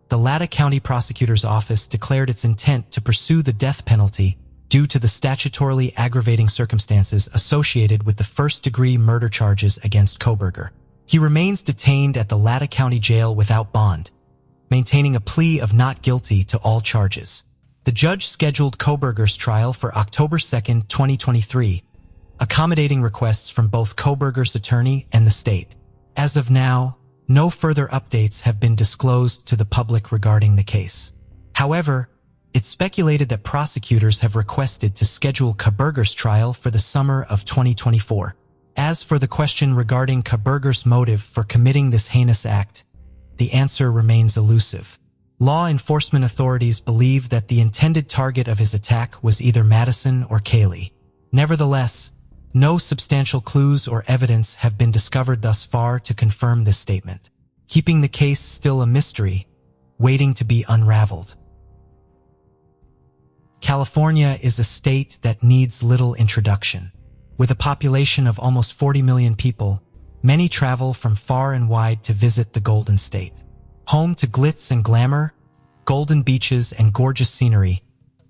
the Ladakh County Prosecutor's Office declared its intent to pursue the death penalty due to the statutorily aggravating circumstances associated with the first-degree murder charges against Kohberger. He remains detained at the Ladakh County Jail without bond, maintaining a plea of not guilty to all charges. The judge scheduled Kohberger's trial for October 2, 2023, accommodating requests from both Kohberger's attorney and the state. As of now, no further updates have been disclosed to the public regarding the case. However, it's speculated that prosecutors have requested to schedule Kohberger's trial for the summer of 2024. As for the question regarding Kohberger's motive for committing this heinous act, the answer remains elusive. Law enforcement authorities believe that the intended target of his attack was either Madison or Kaylee. Nevertheless, no substantial clues or evidence have been discovered thus far to confirm this statement, keeping the case still a mystery, waiting to be unraveled. California is a state that needs little introduction. With a population of almost 40 million people, many travel from far and wide to visit the Golden State. Home to glitz and glamour, golden beaches and gorgeous scenery,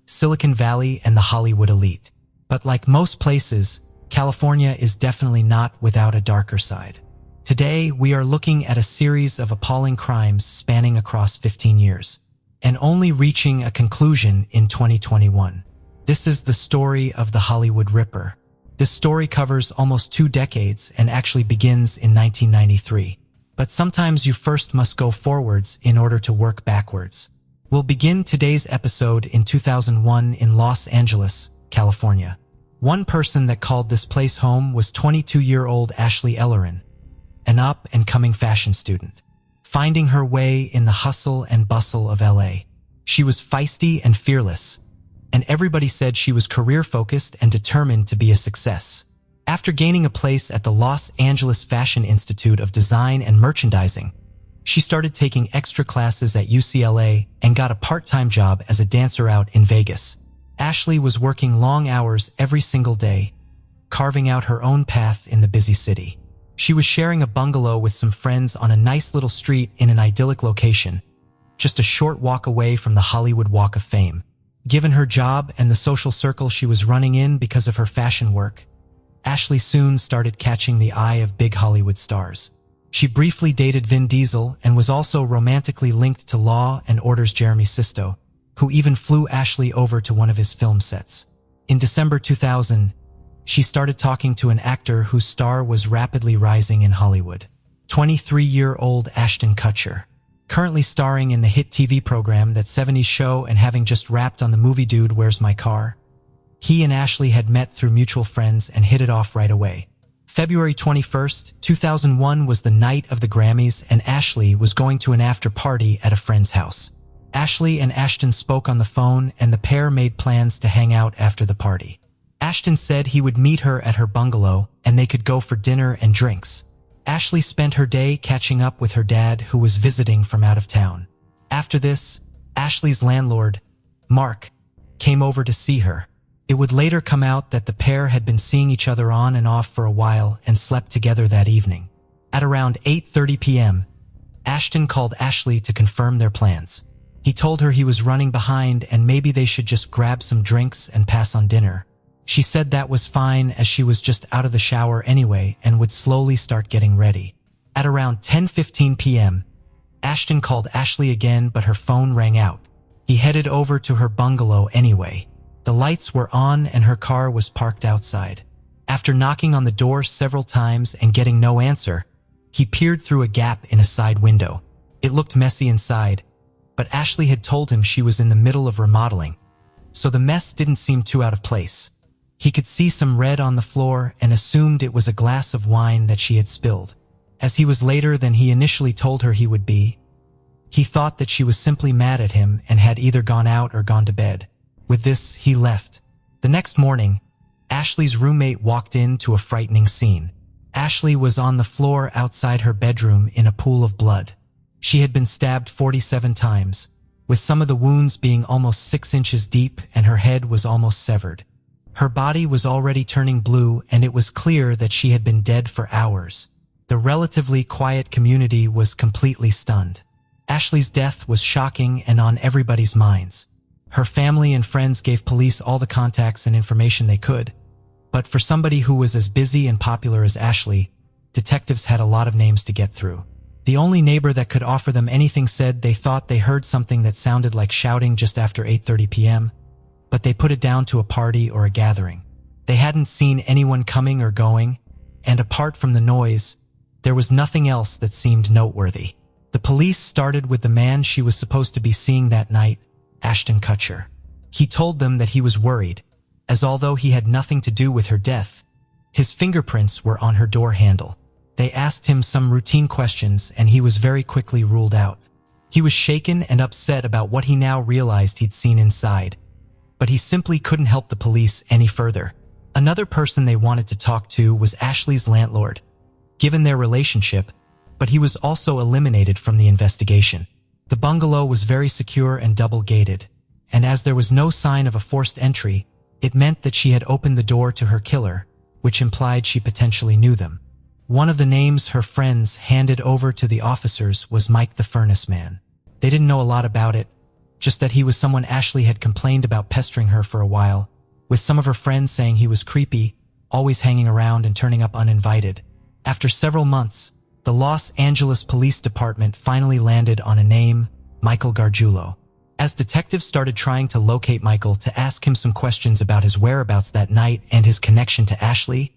Silicon Valley and the Hollywood elite. But like most places, California is definitely not without a darker side. Today, we are looking at a series of appalling crimes spanning across 15 years, and only reaching a conclusion in 2021. This is the story of the Hollywood Ripper. This story covers almost 2 decades and actually begins in 1993. But sometimes you first must go forwards in order to work backwards. We'll begin today's episode in 2001 in Los Angeles, California. One person that called this place home was 22-year-old Ashley Ellerin, an up-and-coming fashion student. Finding her way in the hustle and bustle of LA. She was feisty and fearless, and everybody said she was career-focused and determined to be a success. After gaining a place at the Los Angeles Fashion Institute of Design and Merchandising, she started taking extra classes at UCLA and got a part-time job as a dancer out in Vegas. Ashley was working long hours every single day, carving out her own path in the busy city. She was sharing a bungalow with some friends on a nice little street in an idyllic location, just a short walk away from the Hollywood Walk of Fame. Given her job and the social circle she was running in because of her fashion work, Ashley soon started catching the eye of big Hollywood stars. She briefly dated Vin Diesel and was also romantically linked to Law and Order's Jeremy Sisto, who even flew Ashley over to one of his film sets. In December 2000, she started talking to an actor whose star was rapidly rising in Hollywood, 23-year-old Ashton Kutcher. currently starring in the hit TV program That 70s Show and having just rapped on the movie Dude, Where's My Car? He and Ashley had met through mutual friends and hit it off right away. February 21st, 2001 was the night of the Grammys, and Ashley was going to an after party at a friend's house. Ashley and Ashton spoke on the phone, and the pair made plans to hang out after the party. Ashton said he would meet her at her bungalow and they could go for dinner and drinks. Ashley spent her day catching up with her dad, who was visiting from out of town. After this, Ashley's landlord, Mark, came over to see her. It would later come out that the pair had been seeing each other on and off for a while and slept together that evening. At around 8:30 p.m., Ashton called Ashley to confirm their plans. He told her he was running behind and maybe they should just grab some drinks and pass on dinner. She said that was fine, as she was just out of the shower anyway and would slowly start getting ready. At around 10:15 p.m., Ashton called Ashley again, but her phone rang out. He headed over to her bungalow anyway. The lights were on and her car was parked outside. After knocking on the door several times and getting no answer, he peered through a gap in a side window. It looked messy inside, but Ashley had told him she was in the middle of remodeling, so the mess didn't seem too out of place. He could see some red on the floor and assumed it was a glass of wine that she had spilled. As he was later than he initially told her he would be, he thought that she was simply mad at him and had either gone out or gone to bed. With this, he left. The next morning, Ashley's roommate walked in to a frightening scene. Ashley was on the floor outside her bedroom in a pool of blood. She had been stabbed 47 times, with some of the wounds being almost 6 inches deep, and her head was almost severed. Her body was already turning blue, and it was clear that she had been dead for hours. The relatively quiet community was completely stunned. Ashley's death was shocking and on everybody's minds. Her family and friends gave police all the contacts and information they could, but for somebody who was as busy and popular as Ashley, detectives had a lot of names to get through. The only neighbor that could offer them anything said they thought they heard something that sounded like shouting just after 8:30 p.m., but they put it down to a party or a gathering. They hadn't seen anyone coming or going, and apart from the noise, there was nothing else that seemed noteworthy. The police started with the man she was supposed to be seeing that night, Ashton Kutcher. He told them that he was worried, as although he had nothing to do with her death, his fingerprints were on her door handle. They asked him some routine questions and he was very quickly ruled out. He was shaken and upset about what he now realized he'd seen inside, but he simply couldn't help the police any further. Another person they wanted to talk to was Ashley's landlord, given their relationship, but he was also eliminated from the investigation. The bungalow was very secure and double-gated, and as there was no sign of a forced entry, it meant that she had opened the door to her killer, which implied she potentially knew them. One of the names her friends handed over to the officers was Mike the Furnace Man. They didn't know a lot about it, just that he was someone Ashley had complained about pestering her for a while, with some of her friends saying he was creepy, always hanging around and turning up uninvited. After several months, the Los Angeles Police Department finally landed on a name, Michael Gargiulo. As detectives started trying to locate Michael to ask him some questions about his whereabouts that night and his connection to Ashley,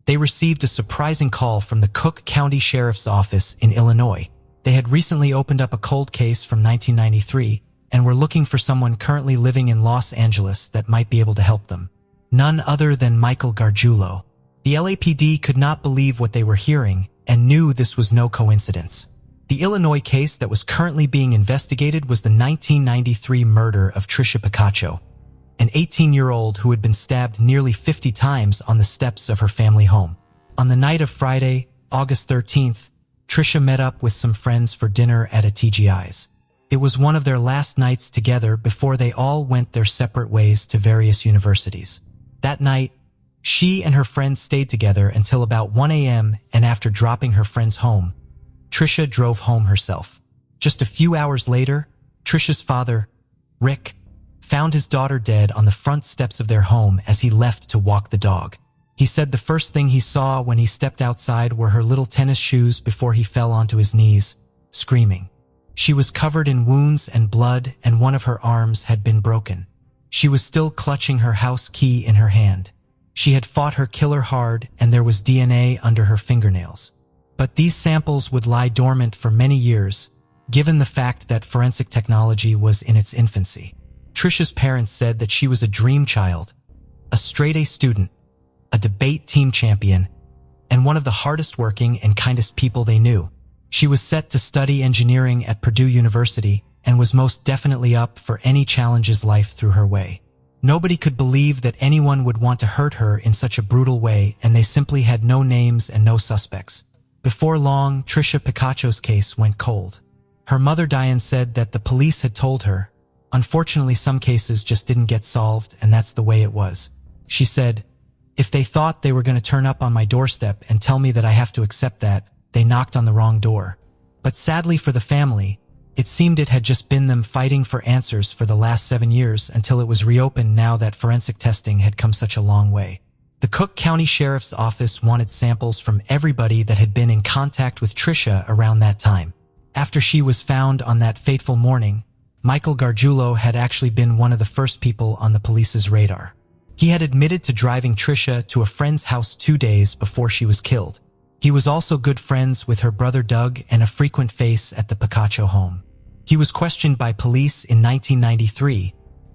they received a surprising call from the Cook County Sheriff's Office in Illinois. They had recently opened up a cold case from 1993 and were looking for someone currently living in Los Angeles that might be able to help them. None other than Michael Gargiulo. The LAPD could not believe what they were hearing and knew this was no coincidence. The Illinois case that was currently being investigated was the 1993 murder of Tricia Picacho, an 18-year-old who had been stabbed nearly 50 times on the steps of her family home. On the night of Friday, August 13th, Tricia met up with some friends for dinner at a TGI's. It was one of their last nights together before they all went their separate ways to various universities. That night, she and her friends stayed together until about 1 a.m. and after dropping her friends home, Tricia drove home herself. Just a few hours later, Tricia's father, Rick, found his daughter dead on the front steps of their home as he left to walk the dog. He said the first thing he saw when he stepped outside were her little tennis shoes before he fell onto his knees, screaming. She was covered in wounds and blood, and one of her arms had been broken. She was still clutching her house key in her hand. She had fought her killer hard, and there was DNA under her fingernails. But these samples would lie dormant for many years, given the fact that forensic technology was in its infancy. Trisha's parents said that she was a dream child, a straight-A student, a debate team champion, and one of the hardest working and kindest people they knew. She was set to study engineering at Purdue University and was most definitely up for any challenges life threw her way. Nobody could believe that anyone would want to hurt her in such a brutal way, and they simply had no names and no suspects. Before long, Trisha Picacho's case went cold. Her mother Diane said that the police had told her, "Unfortunately, some cases just didn't get solved, and that's the way it was." She said, "If they thought they were going to turn up on my doorstep and tell me that I have to accept that, they knocked on the wrong door." But sadly for the family, it seemed it had just been them fighting for answers for the last 7 years until it was reopened now that forensic testing had come such a long way. The Cook County Sheriff's Office wanted samples from everybody that had been in contact with Trisha around that time. After she was found on that fateful morning, Michael Gargiulo had actually been one of the first people on the police's radar. He had admitted to driving Trisha to a friend's house 2 days before she was killed. He was also good friends with her brother Doug and a frequent face at the Picacho home. He was questioned by police in 1993,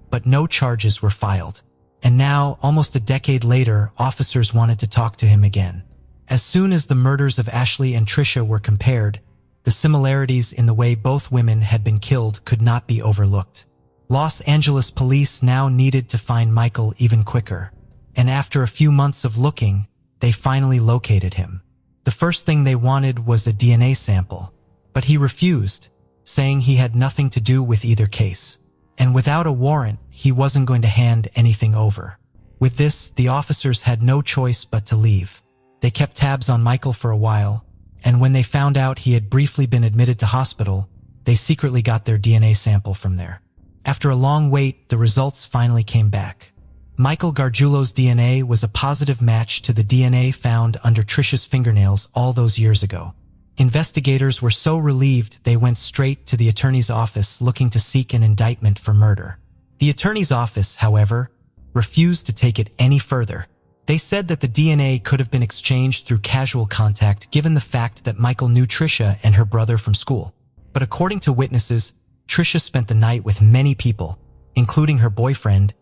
but no charges were filed. And now, almost a decade later, officers wanted to talk to him again. As soon as the murders of Ashley and Trisha were compared, the similarities in the way both women had been killed could not be overlooked. Los Angeles police now needed to find Michael even quicker, and after a few months of looking, they finally located him. The first thing they wanted was a DNA sample, but he refused, saying he had nothing to do with either case. And without a warrant, he wasn't going to hand anything over. With this, the officers had no choice but to leave. They kept tabs on Michael for a while, and when they found out he had briefly been admitted to hospital, they secretly got their DNA sample from there. After a long wait, the results finally came back. Michael Gargiulo's DNA was a positive match to the DNA found under Trisha's fingernails all those years ago. Investigators were so relieved they went straight to the attorney's office looking to seek an indictment for murder. The attorney's office, however, refused to take it any further. They said that the DNA could have been exchanged through casual contact given the fact that Michael knew Trisha and her brother from school. But according to witnesses, Trisha spent the night with many people, including her boyfriend,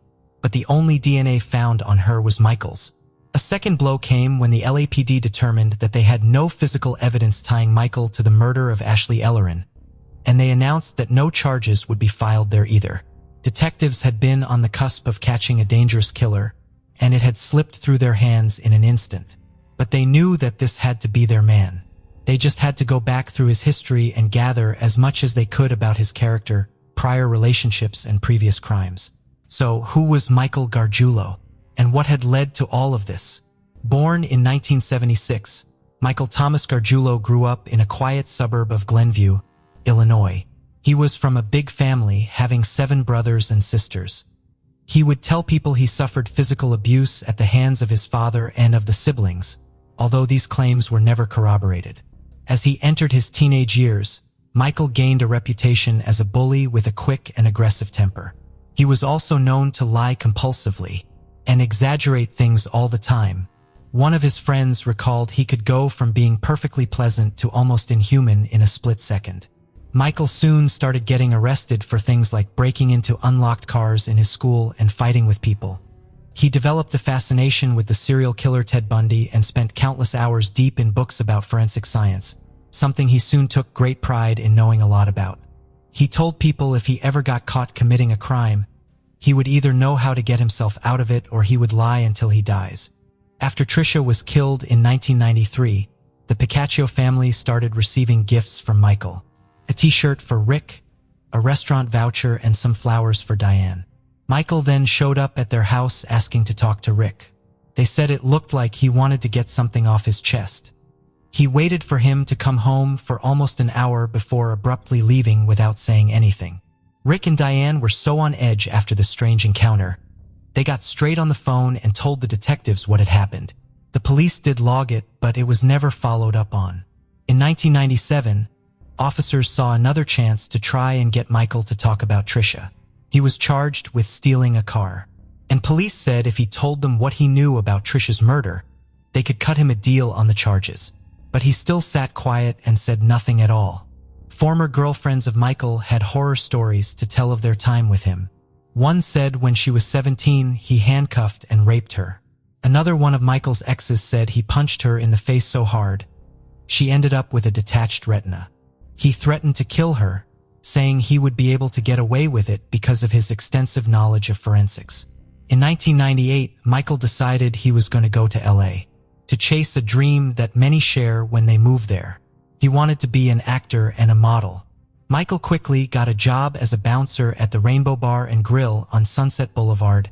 but the only DNA found on her was Michael's. A second blow came when the LAPD determined that they had no physical evidence tying Michael to the murder of Ashley Ellerin, and they announced that no charges would be filed there either. Detectives had been on the cusp of catching a dangerous killer, and it had slipped through their hands in an instant. But they knew that this had to be their man. They just had to go back through his history and gather as much as they could about his character, prior relationships, and previous crimes. So, who was Michael Gargiulo? And what had led to all of this? Born in 1976, Michael Thomas Gargiulo grew up in a quiet suburb of Glenview, Illinois. He was from a big family, having 7 brothers and sisters. He would tell people he suffered physical abuse at the hands of his father and of the siblings, although these claims were never corroborated. As he entered his teenage years, Michael gained a reputation as a bully with a quick and aggressive temper. He was also known to lie compulsively and exaggerate things all the time. One of his friends recalled he could go from being perfectly pleasant to almost inhuman in a split second. Michael soon started getting arrested for things like breaking into unlocked cars in his school and fighting with people. He developed a fascination with the serial killer Ted Bundy and spent countless hours deep in books about forensic science, something he soon took great pride in knowing a lot about. He told people if he ever got caught committing a crime, he would either know how to get himself out of it or he would lie until he dies. After Trisha was killed in 1993, the Picacho family started receiving gifts from Michael. A t-shirt for Rick, a restaurant voucher, and some flowers for Diane. Michael then showed up at their house asking to talk to Rick. They said it looked like he wanted to get something off his chest. He waited for him to come home for almost an hour before abruptly leaving without saying anything. Rick and Diane were so on edge after this strange encounter. They got straight on the phone and told the detectives what had happened. The police did log it, but it was never followed up on. In 1997, officers saw another chance to try and get Michael to talk about Trisha. He was charged with stealing a car, and police said if he told them what he knew about Trisha's murder, they could cut him a deal on the charges. But he still sat quiet and said nothing at all. Former girlfriends of Michael had horror stories to tell of their time with him. One said when she was 17, he handcuffed and raped her. Another one of Michael's exes said he punched her in the face so hard, she ended up with a detached retina. He threatened to kill her, saying he would be able to get away with it because of his extensive knowledge of forensics. In 1998, Michael decided he was going to go to LA to chase a dream that many share when they move there. He wanted to be an actor and a model. Michael quickly got a job as a bouncer at the Rainbow Bar and Grill on Sunset Boulevard,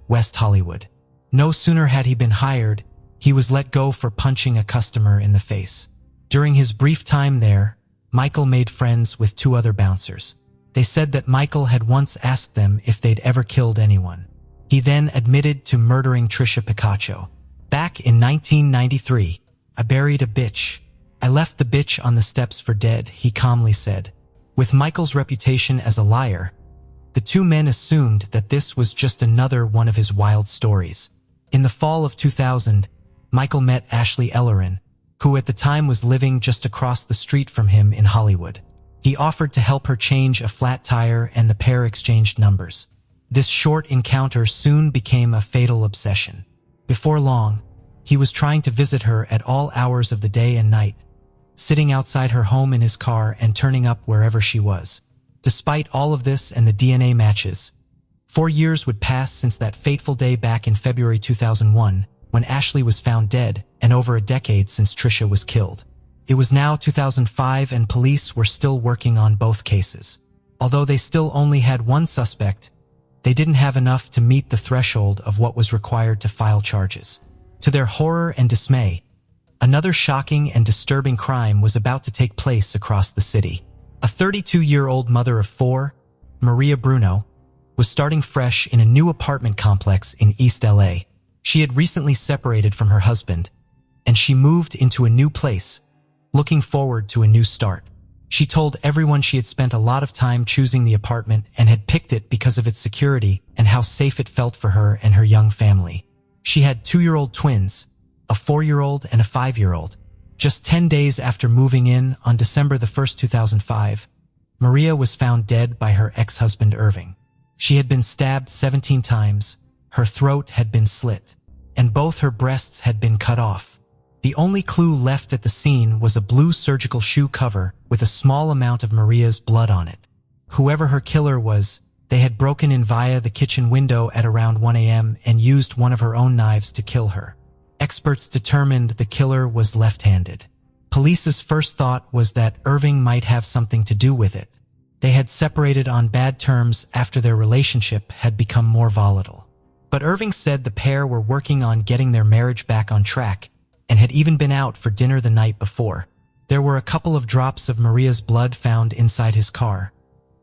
West Hollywood. No sooner had he been hired, he was let go for punching a customer in the face. During his brief time there, Michael made friends with two other bouncers. They said that Michael had once asked them if they'd ever killed anyone. He then admitted to murdering Trisha Picacho. Back in 1993, I buried a bitch. I left the bitch on the steps for dead, he calmly said. With Michael's reputation as a liar, the two men assumed that this was just another one of his wild stories. In the fall of 2000, Michael met Ashley Ellerin, who at the time was living just across the street from him in Hollywood. He offered to help her change a flat tire and the pair exchanged numbers. This short encounter soon became a fatal obsession. Before long, he was trying to visit her at all hours of the day and night, sitting outside her home in his car and turning up wherever she was. Despite all of this and the DNA matches, 4 years would pass since that fateful day back in February 2001, when Ashley was found dead, and over a decade since Trisha was killed. It was now 2005 and police were still working on both cases. Although they still only had one suspect, they didn't have enough to meet the threshold of what was required to file charges. To their horror and dismay, another shocking and disturbing crime was about to take place across the city. A 32-year-old mother of 4, Maria Bruno, was starting fresh in a new apartment complex in East LA. She had recently separated from her husband, and she moved into a new place, looking forward to a new start. She told everyone she had spent a lot of time choosing the apartment and had picked it because of its security and how safe it felt for her and her young family. She had 2-year-old twins, a 4-year-old and a 5-year-old. Just 10 days after moving in on December 1st, 2005, Maria was found dead by her ex-husband Irving. She had been stabbed 17 times, her throat had been slit, and both her breasts had been cut off. The only clue left at the scene was a blue surgical shoe cover with a small amount of Maria's blood on it. Whoever her killer was, they had broken in via the kitchen window at around 1 a.m. and used one of her own knives to kill her. Experts determined the killer was left-handed. Police's first thought was that Irving might have something to do with it. They had separated on bad terms after their relationship had become more volatile. But Irving said the pair were working on getting their marriage back on track and had even been out for dinner the night before. There were a couple of drops of Maria's blood found inside his car,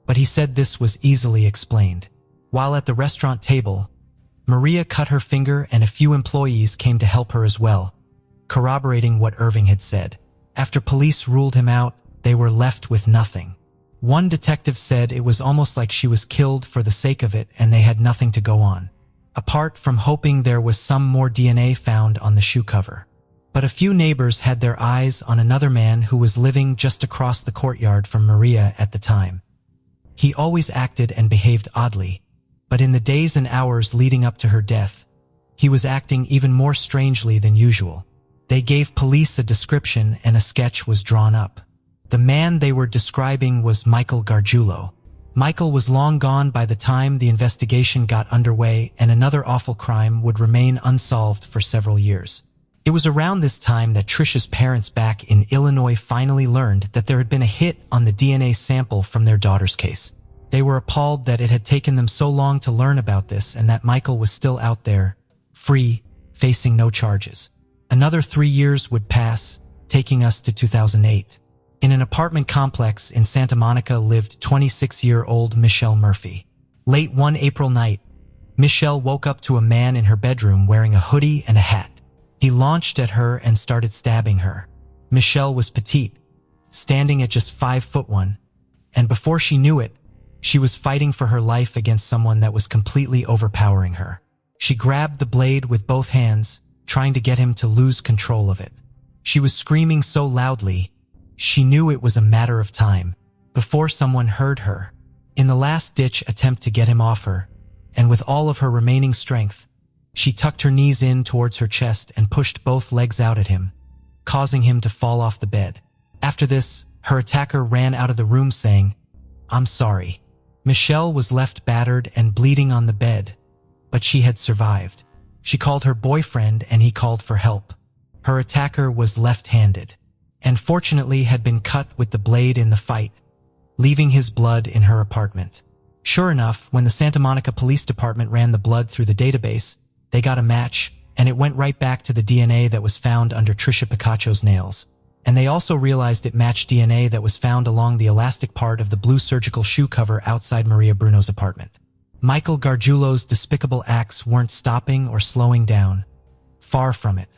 but he said this was easily explained. While at the restaurant table, Maria cut her finger and a few employees came to help her as well, corroborating what Irving had said. After police ruled him out, they were left with nothing. One detective said it was almost like she was killed for the sake of it and they had nothing to go on, apart from hoping there was some more DNA found on the shoe cover. But a few neighbors had their eyes on another man who was living just across the courtyard from Maria at the time. He always acted and behaved oddly, but in the days and hours leading up to her death, he was acting even more strangely than usual. They gave police a description and a sketch was drawn up. The man they were describing was Michael Gargiulo. Michael was long gone by the time the investigation got underway, and another awful crime would remain unsolved for several years. It was around this time that Trisha's parents back in Illinois finally learned that there had been a hit on the DNA sample from their daughter's case. They were appalled that it had taken them so long to learn about this and that Michael was still out there, free, facing no charges. Another 3 years would pass, taking us to 2008. In an apartment complex in Santa Monica lived 26-year-old Michelle Murphy. Late one April night, Michelle woke up to a man in her bedroom wearing a hoodie and a hat. He launched at her and started stabbing her. Michelle was petite, standing at just 5'1", and before she knew it, she was fighting for her life against someone that was completely overpowering her. She grabbed the blade with both hands, trying to get him to lose control of it. She was screaming so loudly, she knew it was a matter of time. before someone heard her. In the last-ditch attempt to get him off her, and with all of her remaining strength, she tucked her knees in towards her chest and pushed both legs out at him, causing him to fall off the bed. After this, her attacker ran out of the room saying, "I'm sorry." Michelle was left battered and bleeding on the bed, but she had survived. She called her boyfriend and he called for help. Her attacker was left-handed, and fortunately had been cut with the blade in the fight, leaving his blood in her apartment. Sure enough, when the Santa Monica Police Department ran the blood through the database, they got a match, and it went right back to the DNA that was found under Trisha Picacio's nails. And they also realized it matched DNA that was found along the elastic part of the blue surgical shoe cover outside Maria Bruno's apartment. Michael Gargiulo's despicable acts weren't stopping or slowing down. Far from it.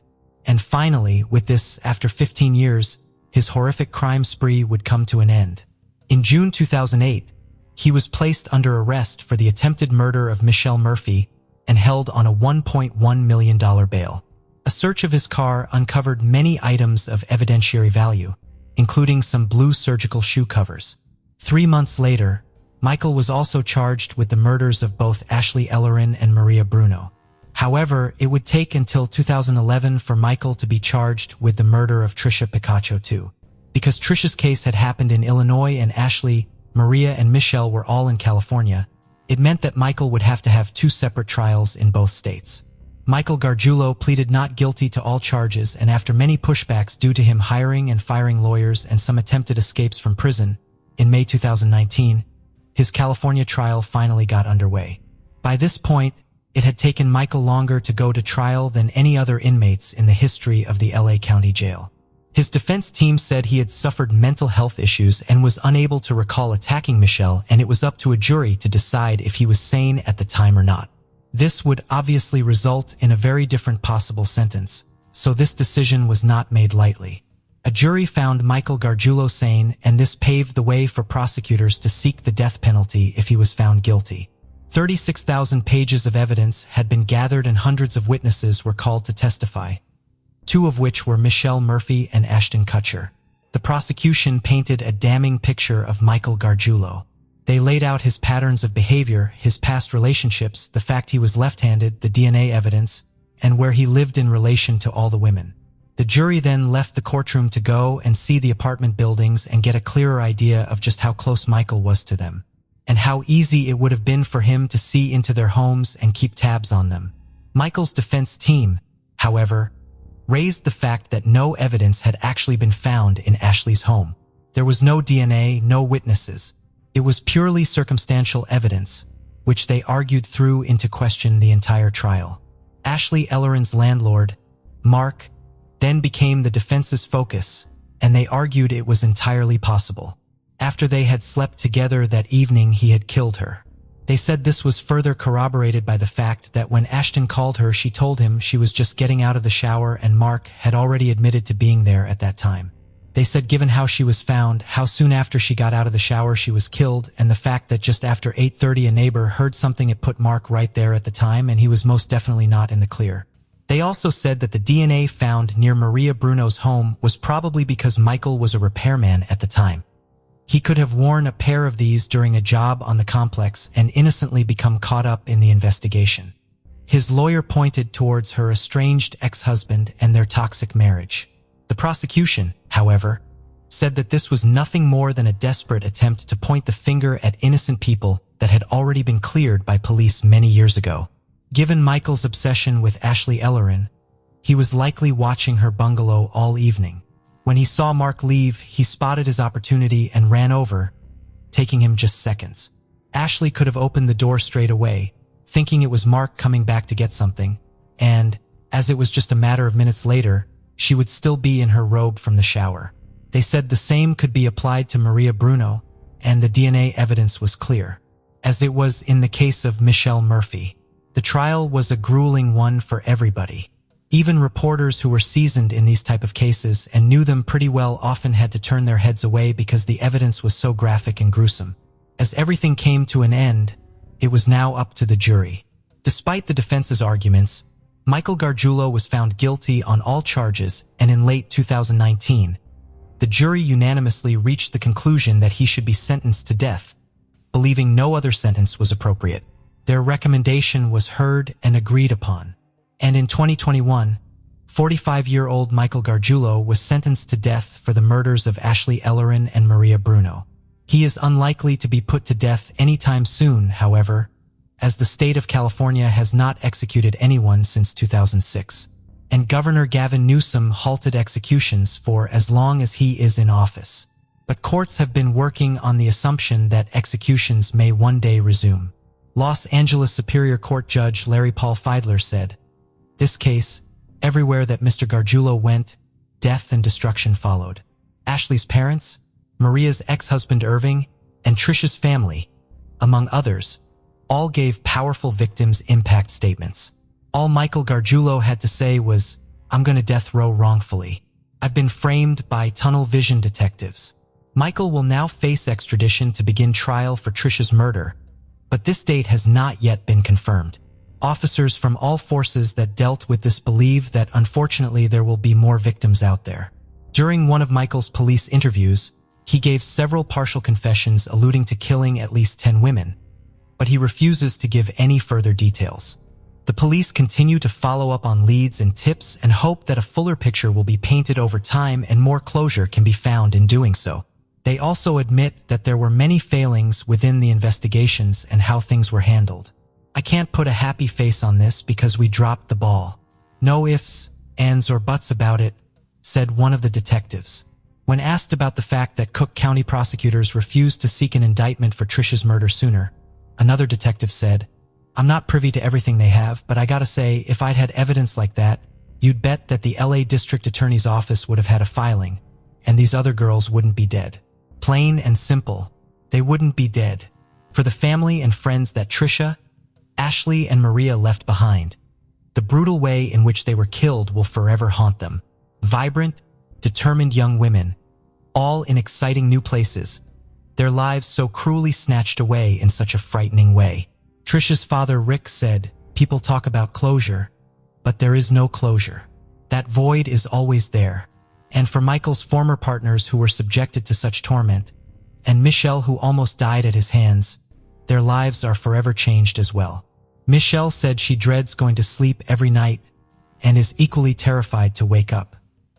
And finally, with this, after 15 years, his horrific crime spree would come to an end. In June 2008, he was placed under arrest for the attempted murder of Michelle Murphy and held on a $1.1 million bail. A search of his car uncovered many items of evidentiary value, including some blue surgical shoe covers. 3 months later, Michael was also charged with the murders of both Ashley Ellerin and Maria Bruno. However, it would take until 2011 for Michael to be charged with the murder of Trisha Picaccio too. Because Trisha's case had happened in Illinois and Ashley, Maria, and Michelle were all in California, it meant that Michael would have to have 2 separate trials in both states. Michael Gargiulo pleaded not guilty to all charges, and after many pushbacks due to him hiring and firing lawyers and some attempted escapes from prison, in May 2019, his California trial finally got underway. By this point, it had taken Michael longer to go to trial than any other inmates in the history of the LA County Jail. His defense team said he had suffered mental health issues and was unable to recall attacking Michelle, and it was up to a jury to decide if he was sane at the time or not. This would obviously result in a very different possible sentence, so this decision was not made lightly. A jury found Michael Gargiulo sane, and this paved the way for prosecutors to seek the death penalty if he was found guilty. 36,000 pages of evidence had been gathered and hundreds of witnesses were called to testify, 2 of which were Michelle Murphy and Ashton Kutcher. The prosecution painted a damning picture of Michael Gargiulo. They laid out his patterns of behavior, his past relationships, the fact he was left-handed, the DNA evidence, and where he lived in relation to all the women. The jury then left the courtroom to go and see the apartment buildings and get a clearer idea of just how close Michael was to them, and how easy it would have been for him to see into their homes and keep tabs on them. Michael's defense team, however, raised the fact that no evidence had actually been found in Ashley's home. There was no DNA, no witnesses. It was purely circumstantial evidence, which they argued threw into question the entire trial. Ashley Ellerin's landlord, Mark, then became the defense's focus, and they argued it was entirely possible. After they had slept together that evening, he had killed her. They said this was further corroborated by the fact that when Ashton called her, she told him she was just getting out of the shower, and Mark had already admitted to being there at that time. They said given how she was found, how soon after she got out of the shower she was killed, and the fact that just after 8:30 a neighbor heard something, it put Mark right there at the time, and he was most definitely not in the clear. They also said that the DNA found near Maria Bruno's home was probably because Michael was a repairman at the time. He could have worn a pair of these during a job on the complex and innocently become caught up in the investigation. His lawyer pointed towards her estranged ex-husband and their toxic marriage. The prosecution, however, said that this was nothing more than a desperate attempt to point the finger at innocent people that had already been cleared by police many years ago. Given Michael's obsession with Ashley Ellerin, he was likely watching her bungalow all evening. When he saw Mark leave, he spotted his opportunity and ran over, taking him just seconds. Ashley could have opened the door straight away, thinking it was Mark coming back to get something, and, as it was just a matter of minutes later, she would still be in her robe from the shower. They said the same could be applied to Maria Bruno, and the DNA evidence was clear, as it was in the case of Michelle Murphy. The trial was a grueling one for everybody. Even reporters who were seasoned in these type of cases and knew them pretty well often had to turn their heads away because the evidence was so graphic and gruesome. As everything came to an end, it was now up to the jury. Despite the defense's arguments, Michael Gargiulo was found guilty on all charges, and in late 2019, The jury unanimously reached the conclusion that he should be sentenced to death, believing no other sentence was appropriate. Their recommendation was heard and agreed upon. And in 2021, 45-year-old Michael Gargiulo was sentenced to death for the murders of Ashley Ellerin and Maria Bruno. He is unlikely to be put to death anytime soon, however, as the state of California has not executed anyone since 2006. And Governor Gavin Newsom halted executions for as long as he is in office. But courts have been working on the assumption that executions may one day resume. Los Angeles Superior Court Judge Larry Paul Feidler said, "This case, everywhere that Mr. Gargiulo went, death and destruction followed. Ashley's parents, Maria's ex-husband Irving, and Trish's family, among others, all gave powerful victims impact statements. All Michael Gargiulo had to say was, 'I'm going to death row wrongfully. I've been framed by tunnel vision detectives.' Michael will now face extradition to begin trial for Trish's murder, but this date has not yet been confirmed. Officers from all forces that dealt with this believe that unfortunately there will be more victims out there. During one of Michael's police interviews, he gave several partial confessions alluding to killing at least 10 women, but he refuses to give any further details. The police continue to follow up on leads and tips and hope that a fuller picture will be painted over time and more closure can be found in doing so. They also admit that there were many failings within the investigations and how things were handled. I can't put a happy face on this because we dropped the ball. No ifs, ands, or buts about it, said one of the detectives. When asked about the fact that Cook County prosecutors refused to seek an indictment for Trish's murder sooner, another detective said, "I'm not privy to everything they have, but I gotta say, if I'd had evidence like that, you'd bet that the LA District Attorney's Office would have had a filing, and these other girls wouldn't be dead. Plain and simple, they wouldn't be dead. For the family and friends that Trisha, Ashley, and Maria left behind, the brutal way in which they were killed will forever haunt them. Vibrant, determined young women, all in exciting new places, their lives so cruelly snatched away in such a frightening way." Trisha's father Rick said, "People talk about closure, but there is no closure. That void is always there." And for Michael's former partners who were subjected to such torment, and Michelle who almost died at his hands, their lives are forever changed as well. Michelle said she dreads going to sleep every night and is equally terrified to wake up.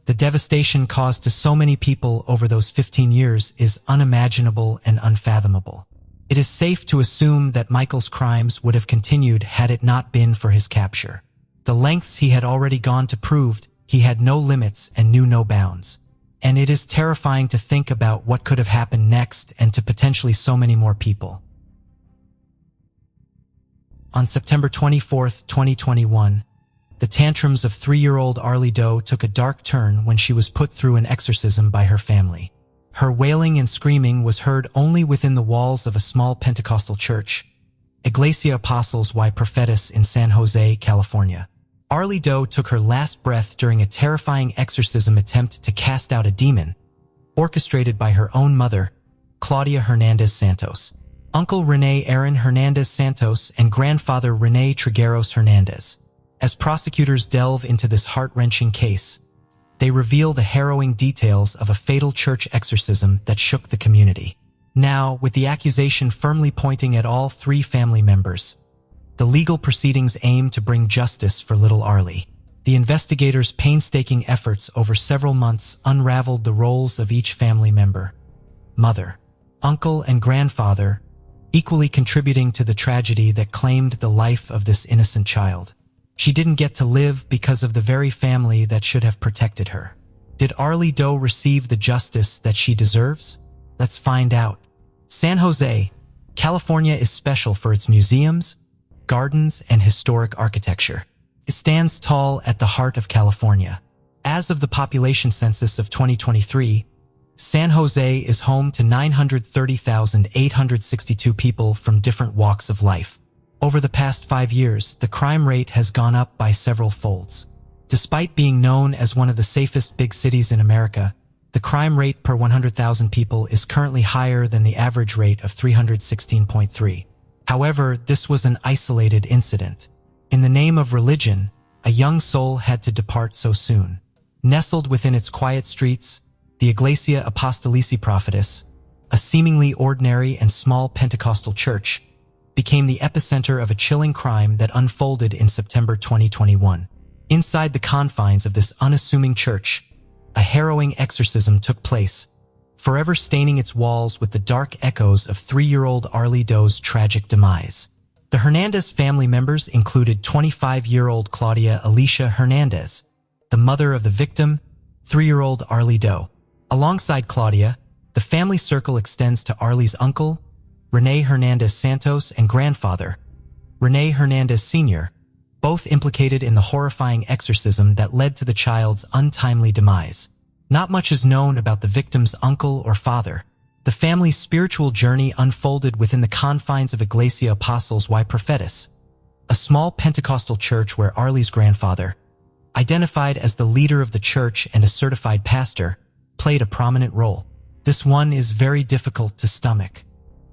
The devastation caused to so many people over those 15 years is unimaginable and unfathomable. It is safe to assume that Michael's crimes would have continued had it not been for his capture. The lengths he had already gone to proved he had no limits and knew no bounds. And it is terrifying to think about what could have happened next and to potentially so many more people. On September 24, 2021, the tantrums of 3-year-old Arlie Doe took a dark turn when she was put through an exorcism by her family. Her wailing and screaming was heard only within the walls of a small Pentecostal church, Iglesia Apostles y Profetas in San Jose, California. Arlie Doe took her last breath during a terrifying exorcism attempt to cast out a demon, orchestrated by her own mother, Claudia Hernandez Santos, Uncle Rene Aaron Hernandez Santos, and grandfather Rene Trigueros Hernandez. As prosecutors delve into this heart-wrenching case, they reveal the harrowing details of a fatal church exorcism that shook the community. Now, with the accusation firmly pointing at all 3 family members, the legal proceedings aim to bring justice for little Arlie. The investigators' painstaking efforts over several months unraveled the roles of each family member, mother, uncle, and grandfather, equally contributing to the tragedy that claimed the life of this innocent child. She didn't get to live because of the very family that should have protected her. Did Arlie Doe receive the justice that she deserves? Let's find out. San Jose, California is special for its museums, gardens, and historic architecture. It stands tall at the heart of California. As of the population census of 2023, San Jose is home to 930,862 people from different walks of life. Over the past 5 years, the crime rate has gone up by several folds. Despite being known as one of the safest big cities in America, the crime rate per 100,000 people is currently higher than the average rate of 316.3. However, this was an isolated incident. In the name of religion, a young soul had to depart so soon. Nestled within its quiet streets, the Iglesia Apostolici Prophetess, a seemingly ordinary and small Pentecostal church, became the epicenter of a chilling crime that unfolded in September 2021. Inside the confines of this unassuming church, a harrowing exorcism took place, forever staining its walls with the dark echoes of 3-year-old Arlie Doe's tragic demise. The Hernandez family members included 25-year-old Claudia Alicia Hernandez, the mother of the victim, 3-year-old Arlie Doe. Alongside Claudia, the family circle extends to Arlie's uncle, Rene Hernandez Santos, and grandfather, Rene Hernandez Sr., both implicated in the horrifying exorcism that led to the child's untimely demise. Not much is known about the victim's uncle or father. The family's spiritual journey unfolded within the confines of Iglesia Apostles y Prophetas, a small Pentecostal church where Arlie's grandfather, identified as the leader of the church and a certified pastor, played a prominent role. This one is very difficult to stomach.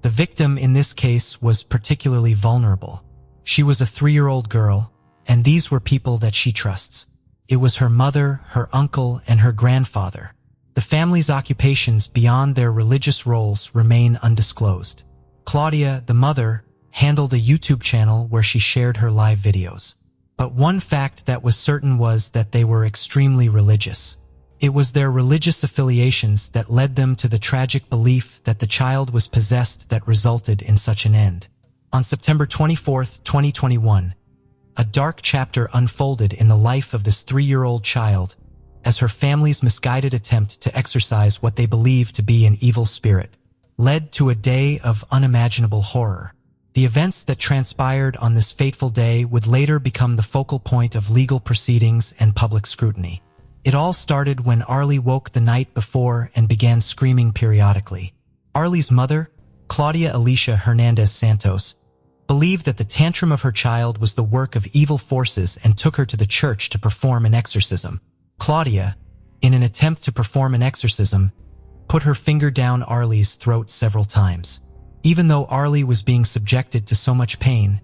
The victim in this case was particularly vulnerable. She was a 3-year-old girl, and these were people that she trusts. It was her mother, her uncle, and her grandfather. The family's occupations beyond their religious roles remain undisclosed. Claudia, the mother, handled a YouTube channel where she shared her live videos. But one fact that was certain was that they were extremely religious. It was their religious affiliations that led them to the tragic belief that the child was possessed that resulted in such an end. On September 24, 2021, a dark chapter unfolded in the life of this 3-year-old child as her family's misguided attempt to exorcise what they believed to be an evil spirit led to a day of unimaginable horror. The events that transpired on this fateful day would later become the focal point of legal proceedings and public scrutiny. It all started when Arlie woke the night before and began screaming periodically. Arlie's mother, Claudia Alicia Hernandez Santos, believed that the tantrum of her child was the work of evil forces and took her to the church to perform an exorcism. Claudia, in an attempt to perform an exorcism, put her finger down Arlie's throat several times. Even though Arlie was being subjected to so much pain,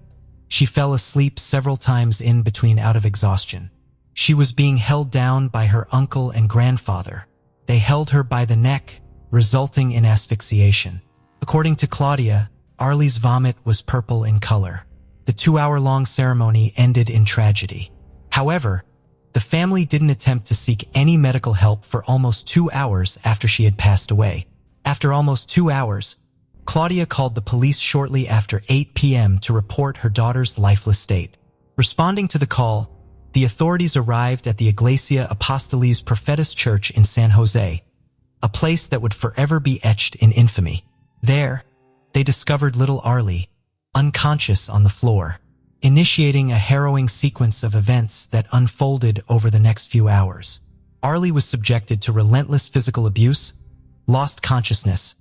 she fell asleep several times in between out of exhaustion. She was being held down by her uncle and grandfather. They held her by the neck, resulting in asphyxiation. According to Claudia, Arlie's vomit was purple in color. The 2-hour-long ceremony ended in tragedy. However, the family didn't attempt to seek any medical help for almost 2 hours after she had passed away. After almost 2 hours, Claudia called the police shortly after 8 p.m. to report her daughter's lifeless state. Responding to the call, the authorities arrived at the Iglesia Apostolici Prophetas Church in San Jose, a place that would forever be etched in infamy. There, they discovered little Arlie, unconscious on the floor, initiating a harrowing sequence of events that unfolded over the next few hours. Arlie was subjected to relentless physical abuse, lost consciousness,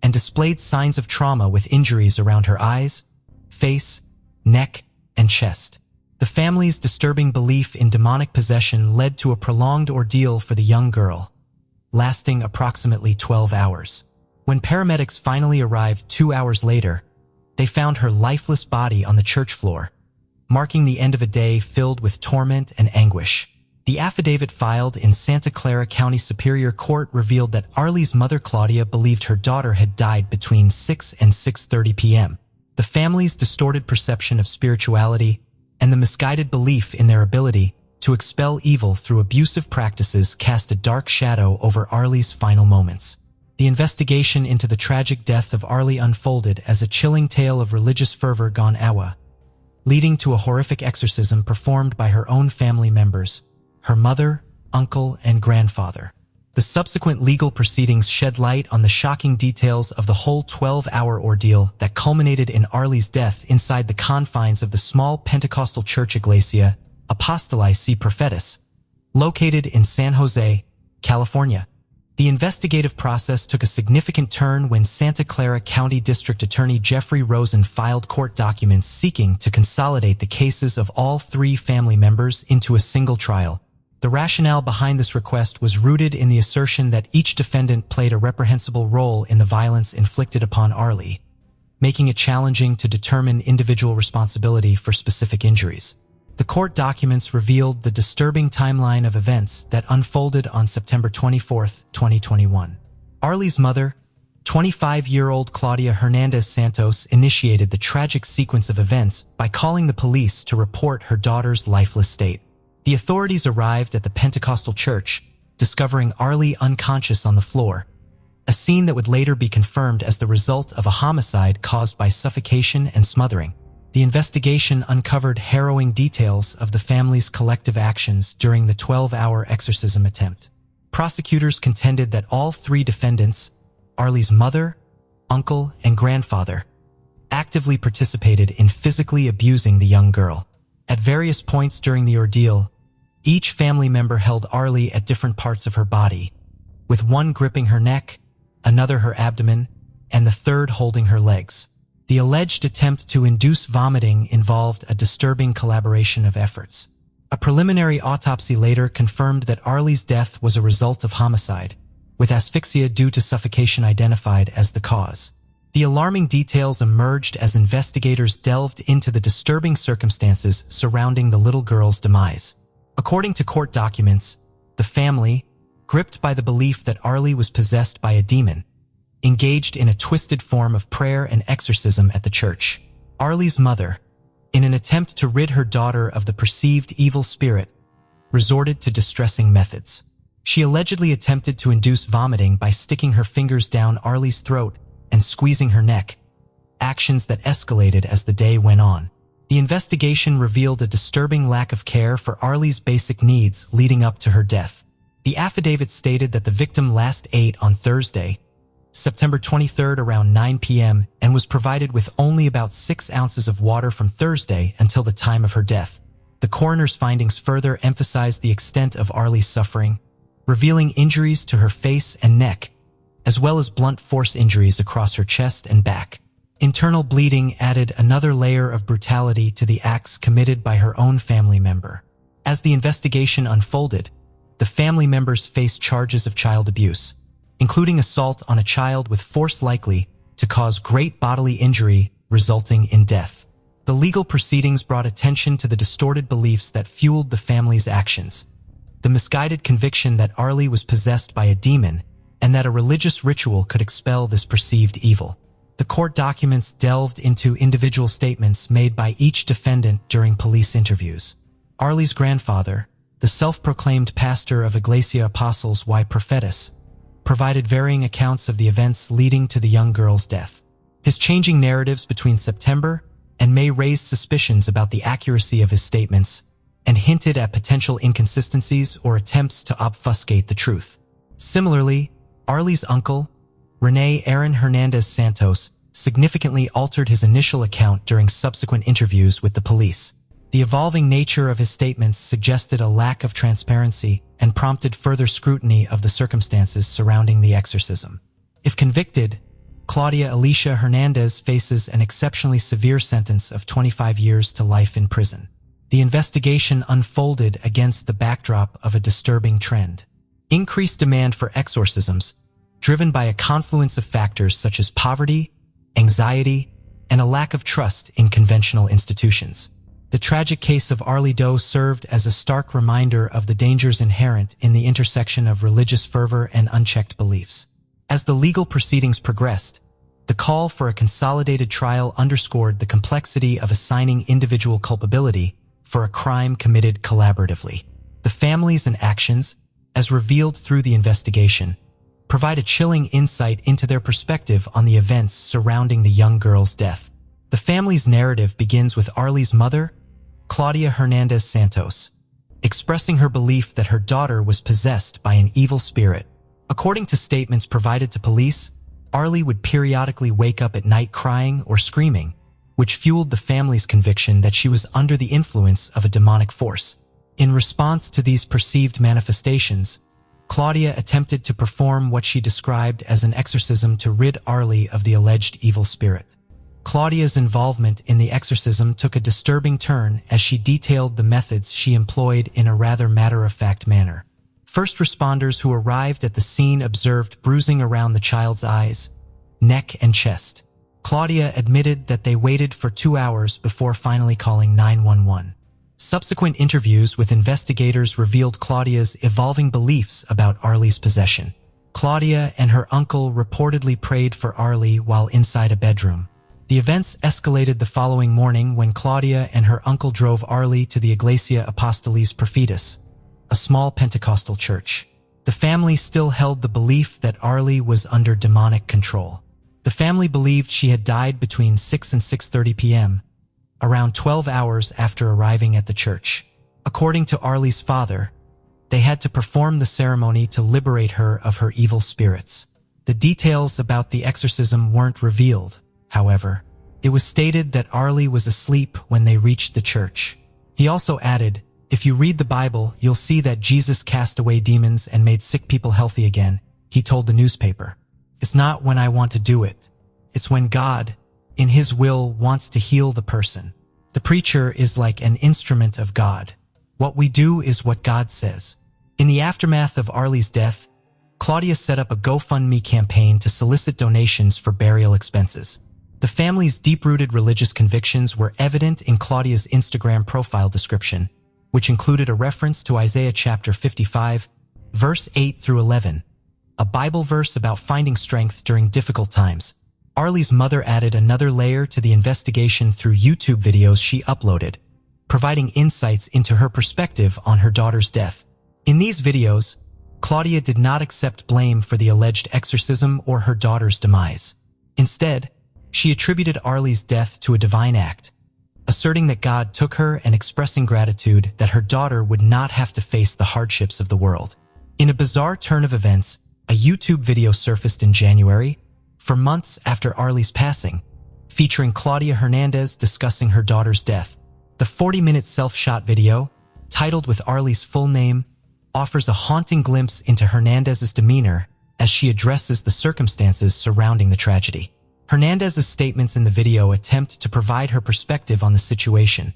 and displayed signs of trauma with injuries around her eyes, face, neck, and chest. The family's disturbing belief in demonic possession led to a prolonged ordeal for the young girl, lasting approximately 12 hours. When paramedics finally arrived 2 hours later, they found her lifeless body on the church floor, marking the end of a day filled with torment and anguish. The affidavit filed in Santa Clara County Superior Court revealed that Arlie's mother Claudia believed her daughter had died between 6 and 6:30 p.m. The family's distorted perception of spirituality and the misguided belief in their ability to expel evil through abusive practices cast a dark shadow over Arlie's final moments. The investigation into the tragic death of Arlie unfolded as a chilling tale of religious fervor gone awa, leading to a horrific exorcism performed by her own family members, her mother, uncle, and grandfather. The subsequent legal proceedings shed light on the shocking details of the whole 12-hour ordeal that culminated in Arlie's death inside the confines of the small Pentecostal church Iglesia Apostolici Prophetas, located in San Jose, California. The investigative process took a significant turn when Santa Clara County District Attorney Jeffrey Rosen filed court documents seeking to consolidate the cases of all 3 family members into a single trial. The rationale behind this request was rooted in the assertion that each defendant played a reprehensible role in the violence inflicted upon Arlie, making it challenging to determine individual responsibility for specific injuries. The court documents revealed the disturbing timeline of events that unfolded on September 24, 2021. Arlie's mother, 25-year-old Claudia Hernandez Santos, initiated the tragic sequence of events by calling the police to report her daughter's lifeless state. The authorities arrived at the Pentecostal church, discovering Arlie unconscious on the floor, a scene that would later be confirmed as the result of a homicide caused by suffocation and smothering. The investigation uncovered harrowing details of the family's collective actions during the 12-hour exorcism attempt. Prosecutors contended that all three defendants, Arlie's mother, uncle, and grandfather, actively participated in physically abusing the young girl. At various points during the ordeal, each family member held Arlie at different parts of her body, with one gripping her neck, another her abdomen, and the third holding her legs. The alleged attempt to induce vomiting involved a disturbing collaboration of efforts. A preliminary autopsy later confirmed that Arlie's death was a result of homicide, with asphyxia due to suffocation identified as the cause. The alarming details emerged as investigators delved into the disturbing circumstances surrounding the little girl's demise. According to court documents, the family, gripped by the belief that Arlie was possessed by a demon, engaged in a twisted form of prayer and exorcism at the church. Arlie's mother, in an attempt to rid her daughter of the perceived evil spirit, resorted to distressing methods. She allegedly attempted to induce vomiting by sticking her fingers down Arlie's throat and squeezing her neck, actions that escalated as the day went on. The investigation revealed a disturbing lack of care for Arlie's basic needs leading up to her death. The affidavit stated that the victim last ate on Thursday, September 23rd around 9 p.m. and was provided with only about 6 ounces of water from Thursday until the time of her death. The coroner's findings further emphasized the extent of Arlie's suffering, revealing injuries to her face and neck, as well as blunt force injuries across her chest and back. Internal bleeding added another layer of brutality to the acts committed by her own family member. As the investigation unfolded, the family members faced charges of child abuse, including assault on a child with force likely to cause great bodily injury resulting in death. The legal proceedings brought attention to the distorted beliefs that fueled the family's actions, the misguided conviction that Arlie was possessed by a demon and that a religious ritual could expel this perceived evil. The court documents delved into individual statements made by each defendant during police interviews. Arlie's grandfather, the self-proclaimed pastor of Iglesia Apostles y Profetas, provided varying accounts of the events leading to the young girl's death. His changing narratives between September and May raised suspicions about the accuracy of his statements and hinted at potential inconsistencies or attempts to obfuscate the truth. Similarly, Arlie's uncle, Rene Aaron Hernandez Santos, significantly altered his initial account during subsequent interviews with the police. The evolving nature of his statements suggested a lack of transparency and prompted further scrutiny of the circumstances surrounding the exorcism. If convicted, Claudia Alicia Hernandez faces an exceptionally severe sentence of 25 years to life in prison. The investigation unfolded against the backdrop of a disturbing trend. Increased demand for exorcisms, driven by a confluence of factors such as poverty, anxiety, and a lack of trust in conventional institutions. The tragic case of Arlie Doe served as a stark reminder of the dangers inherent in the intersection of religious fervor and unchecked beliefs. As the legal proceedings progressed, the call for a consolidated trial underscored the complexity of assigning individual culpability for a crime committed collaboratively. The families and actions, as revealed through the investigation, provide a chilling insight into their perspective on the events surrounding the young girl's death. The family's narrative begins with Arlie's mother, Claudia Hernandez Santos, expressing her belief that her daughter was possessed by an evil spirit. According to statements provided to police, Arlie would periodically wake up at night crying or screaming, which fueled the family's conviction that she was under the influence of a demonic force. In response to these perceived manifestations, Claudia attempted to perform what she described as an exorcism to rid Arlie of the alleged evil spirit. Claudia's involvement in the exorcism took a disturbing turn as she detailed the methods she employed in a rather matter-of-fact manner. First responders who arrived at the scene observed bruising around the child's eyes, neck, and chest. Claudia admitted that they waited for 2 hours before finally calling 911. Subsequent interviews with investigators revealed Claudia's evolving beliefs about Arlie's possession. Claudia and her uncle reportedly prayed for Arlie while inside a bedroom. The events escalated the following morning when Claudia and her uncle drove Arlie to the Iglesia Apostolis Perfides, a small Pentecostal church. The family still held the belief that Arlie was under demonic control. The family believed she had died between 6 and 6:30 p.m., around 12 hours after arriving at the church. According to Arlie's father, they had to perform the ceremony to liberate her of her evil spirits. The details about the exorcism weren't revealed, however. It was stated that Arlie was asleep when they reached the church. He also added, "If you read the Bible, you'll see that Jesus cast away demons and made sick people healthy again," he told the newspaper. "It's not when I want to do it. It's when God, in His will, wants to heal the person. The preacher is like an instrument of God. What we do is what God says." In the aftermath of Arlie's death, Claudia set up a GoFundMe campaign to solicit donations for burial expenses. The family's deep-rooted religious convictions were evident in Claudia's Instagram profile description, which included a reference to Isaiah chapter 55, verse 8 through 11, a Bible verse about finding strength during difficult times. Arlie's mother added another layer to the investigation through YouTube videos she uploaded, providing insights into her perspective on her daughter's death. In these videos, Claudia did not accept blame for the alleged exorcism or her daughter's demise. Instead, she attributed Arlie's death to a divine act, asserting that God took her and expressing gratitude that her daughter would not have to face the hardships of the world. In a bizarre turn of events, a YouTube video surfaced in January, for months after Arlie's passing, featuring Claudia Hernandez discussing her daughter's death. The 40-minute self-shot video, titled with Arlie's full name, offers a haunting glimpse into Hernandez's demeanor as she addresses the circumstances surrounding the tragedy. Hernandez's statements in the video attempt to provide her perspective on the situation,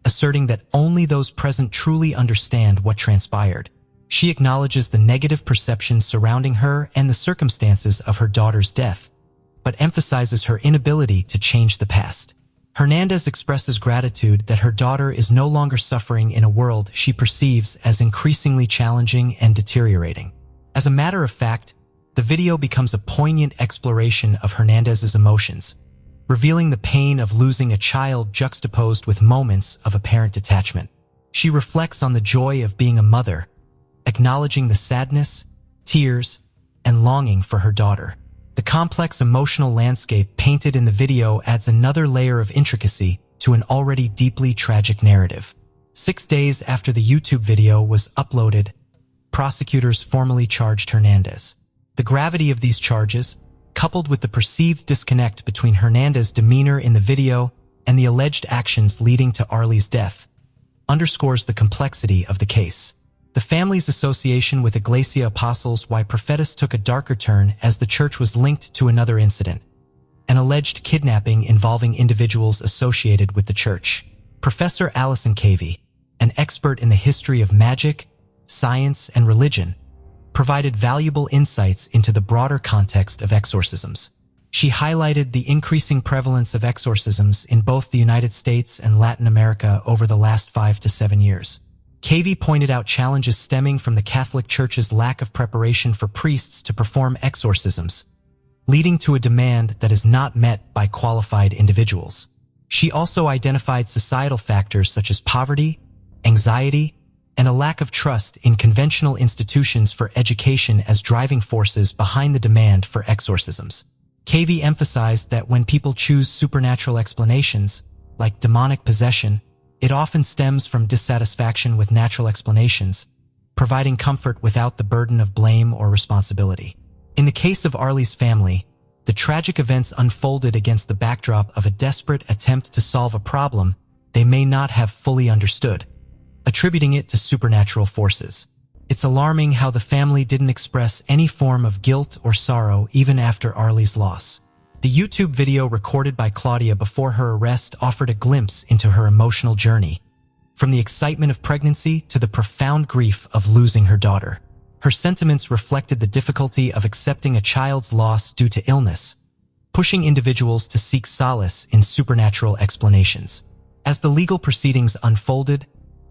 asserting that only those present truly understand what transpired. She acknowledges the negative perceptions surrounding her and the circumstances of her daughter's death, but emphasizes her inability to change the past. Hernandez expresses gratitude that her daughter is no longer suffering in a world she perceives as increasingly challenging and deteriorating. As a matter of fact, the video becomes a poignant exploration of Hernandez's emotions, revealing the pain of losing a child juxtaposed with moments of apparent detachment. She reflects on the joy of being a mother, acknowledging the sadness, tears, and longing for her daughter. The complex emotional landscape painted in the video adds another layer of intricacy to an already deeply tragic narrative. 6 days after the YouTube video was uploaded, prosecutors formally charged Hernandez. The gravity of these charges, coupled with the perceived disconnect between Hernandez's demeanor in the video and the alleged actions leading to Arlie's death, underscores the complexity of the case. The family's association with Iglesia Apostles y Profetas took a darker turn as the church was linked to another incident, an alleged kidnapping involving individuals associated with the church. Professor Allison Cavey, an expert in the history of magic, science, and religion, provided valuable insights into the broader context of exorcisms. She highlighted the increasing prevalence of exorcisms in both the United States and Latin America over the last 5 to 7 years. Cavey pointed out challenges stemming from the Catholic Church's lack of preparation for priests to perform exorcisms, leading to a demand that is not met by qualified individuals. She also identified societal factors such as poverty, anxiety, and a lack of trust in conventional institutions for education as driving forces behind the demand for exorcisms. Cavey emphasized that when people choose supernatural explanations, like demonic possession, it often stems from dissatisfaction with natural explanations, providing comfort without the burden of blame or responsibility. In the case of Arlie's family, the tragic events unfolded against the backdrop of a desperate attempt to solve a problem they may not have fully understood, attributing it to supernatural forces. It's alarming how the family didn't express any form of guilt or sorrow even after Arlie's loss. The YouTube video recorded by Claudia before her arrest offered a glimpse into her emotional journey, from the excitement of pregnancy to the profound grief of losing her daughter. Her sentiments reflected the difficulty of accepting a child's loss due to illness, pushing individuals to seek solace in supernatural explanations. As the legal proceedings unfolded,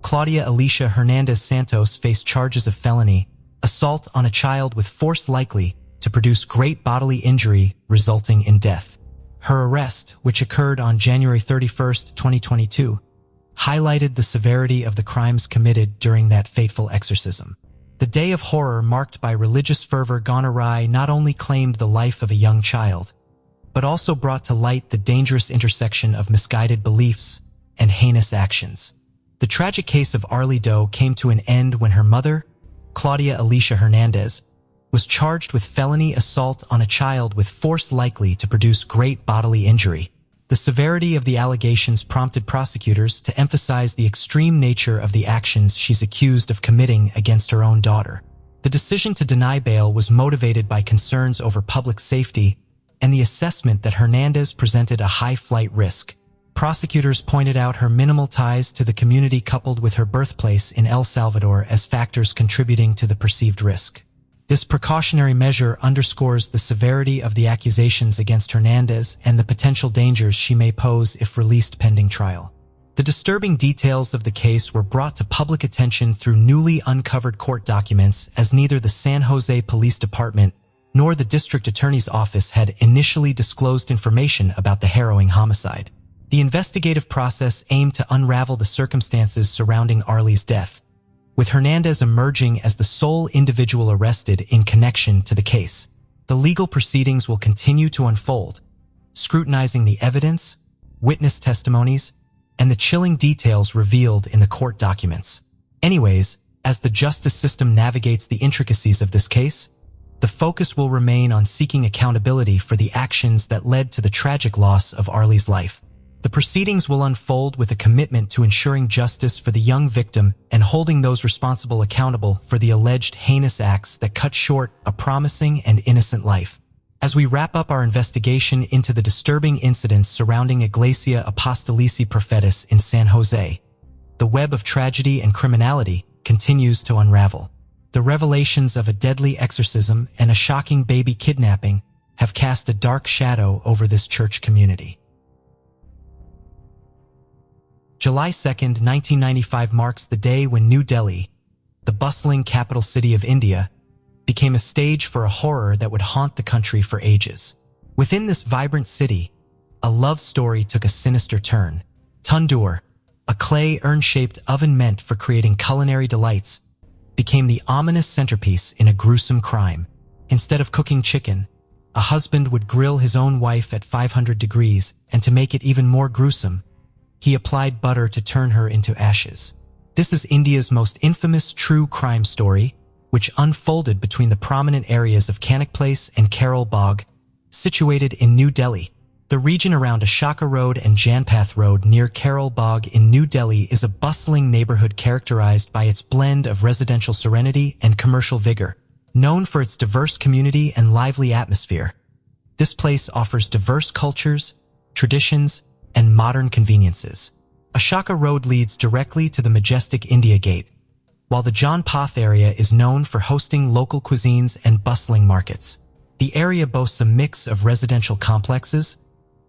Claudia Alicia Hernandez Santos faced charges of felony, assault on a child with force likely to produce great bodily injury resulting in death. Her arrest, which occurred on January 31, 2022, highlighted the severity of the crimes committed during that fateful exorcism. The day of horror marked by religious fervor gone awry not only claimed the life of a young child, but also brought to light the dangerous intersection of misguided beliefs and heinous actions. The tragic case of Arlie Doe came to an end when her mother, Claudia Alicia Hernandez, was charged with felony assault on a child with force likely to produce great bodily injury. The severity of the allegations prompted prosecutors to emphasize the extreme nature of the actions she's accused of committing against her own daughter. The decision to deny bail was motivated by concerns over public safety and the assessment that Hernandez presented a high flight risk. Prosecutors pointed out her minimal ties to the community coupled with her birthplace in El Salvador as factors contributing to the perceived risk. This precautionary measure underscores the severity of the accusations against Hernandez and the potential dangers she may pose if released pending trial. The disturbing details of the case were brought to public attention through newly uncovered court documents, as neither the San Jose Police Department nor the District Attorney's Office had initially disclosed information about the harrowing homicide. The investigative process aimed to unravel the circumstances surrounding Arlie's death, with Hernandez emerging as the sole individual arrested in connection to the case. The legal proceedings will continue to unfold, scrutinizing the evidence, witness testimonies, and the chilling details revealed in the court documents. Anyways, as the justice system navigates the intricacies of this case, the focus will remain on seeking accountability for the actions that led to the tragic loss of Arlie's life. The proceedings will unfold with a commitment to ensuring justice for the young victim and holding those responsible accountable for the alleged heinous acts that cut short a promising and innocent life. As we wrap up our investigation into the disturbing incidents surrounding Iglesia Apostolici Prophetis in San Jose, the web of tragedy and criminality continues to unravel. The revelations of a deadly exorcism and a shocking baby kidnapping have cast a dark shadow over this church community. July 2, 1995 marks the day when New Delhi, the bustling capital city of India, became a stage for a horror that would haunt the country for ages. Within this vibrant city, a love story took a sinister turn. Tandoor, a clay urn-shaped oven meant for creating culinary delights, became the ominous centerpiece in a gruesome crime. Instead of cooking chicken, a husband would grill his own wife at 500 degrees, and to make it even more gruesome, he applied butter to turn her into ashes. This is India's most infamous true crime story, which unfolded between the prominent areas of Cannock Place and Carol Bagh, situated in New Delhi. The region around Ashoka Road and Janpath Road near Carol Bagh in New Delhi is a bustling neighborhood characterized by its blend of residential serenity and commercial vigor. Known for its diverse community and lively atmosphere, this place offers diverse cultures, traditions, and modern conveniences. Ashoka Road leads directly to the majestic India Gate, while the Janpath area is known for hosting local cuisines and bustling markets. The area boasts a mix of residential complexes,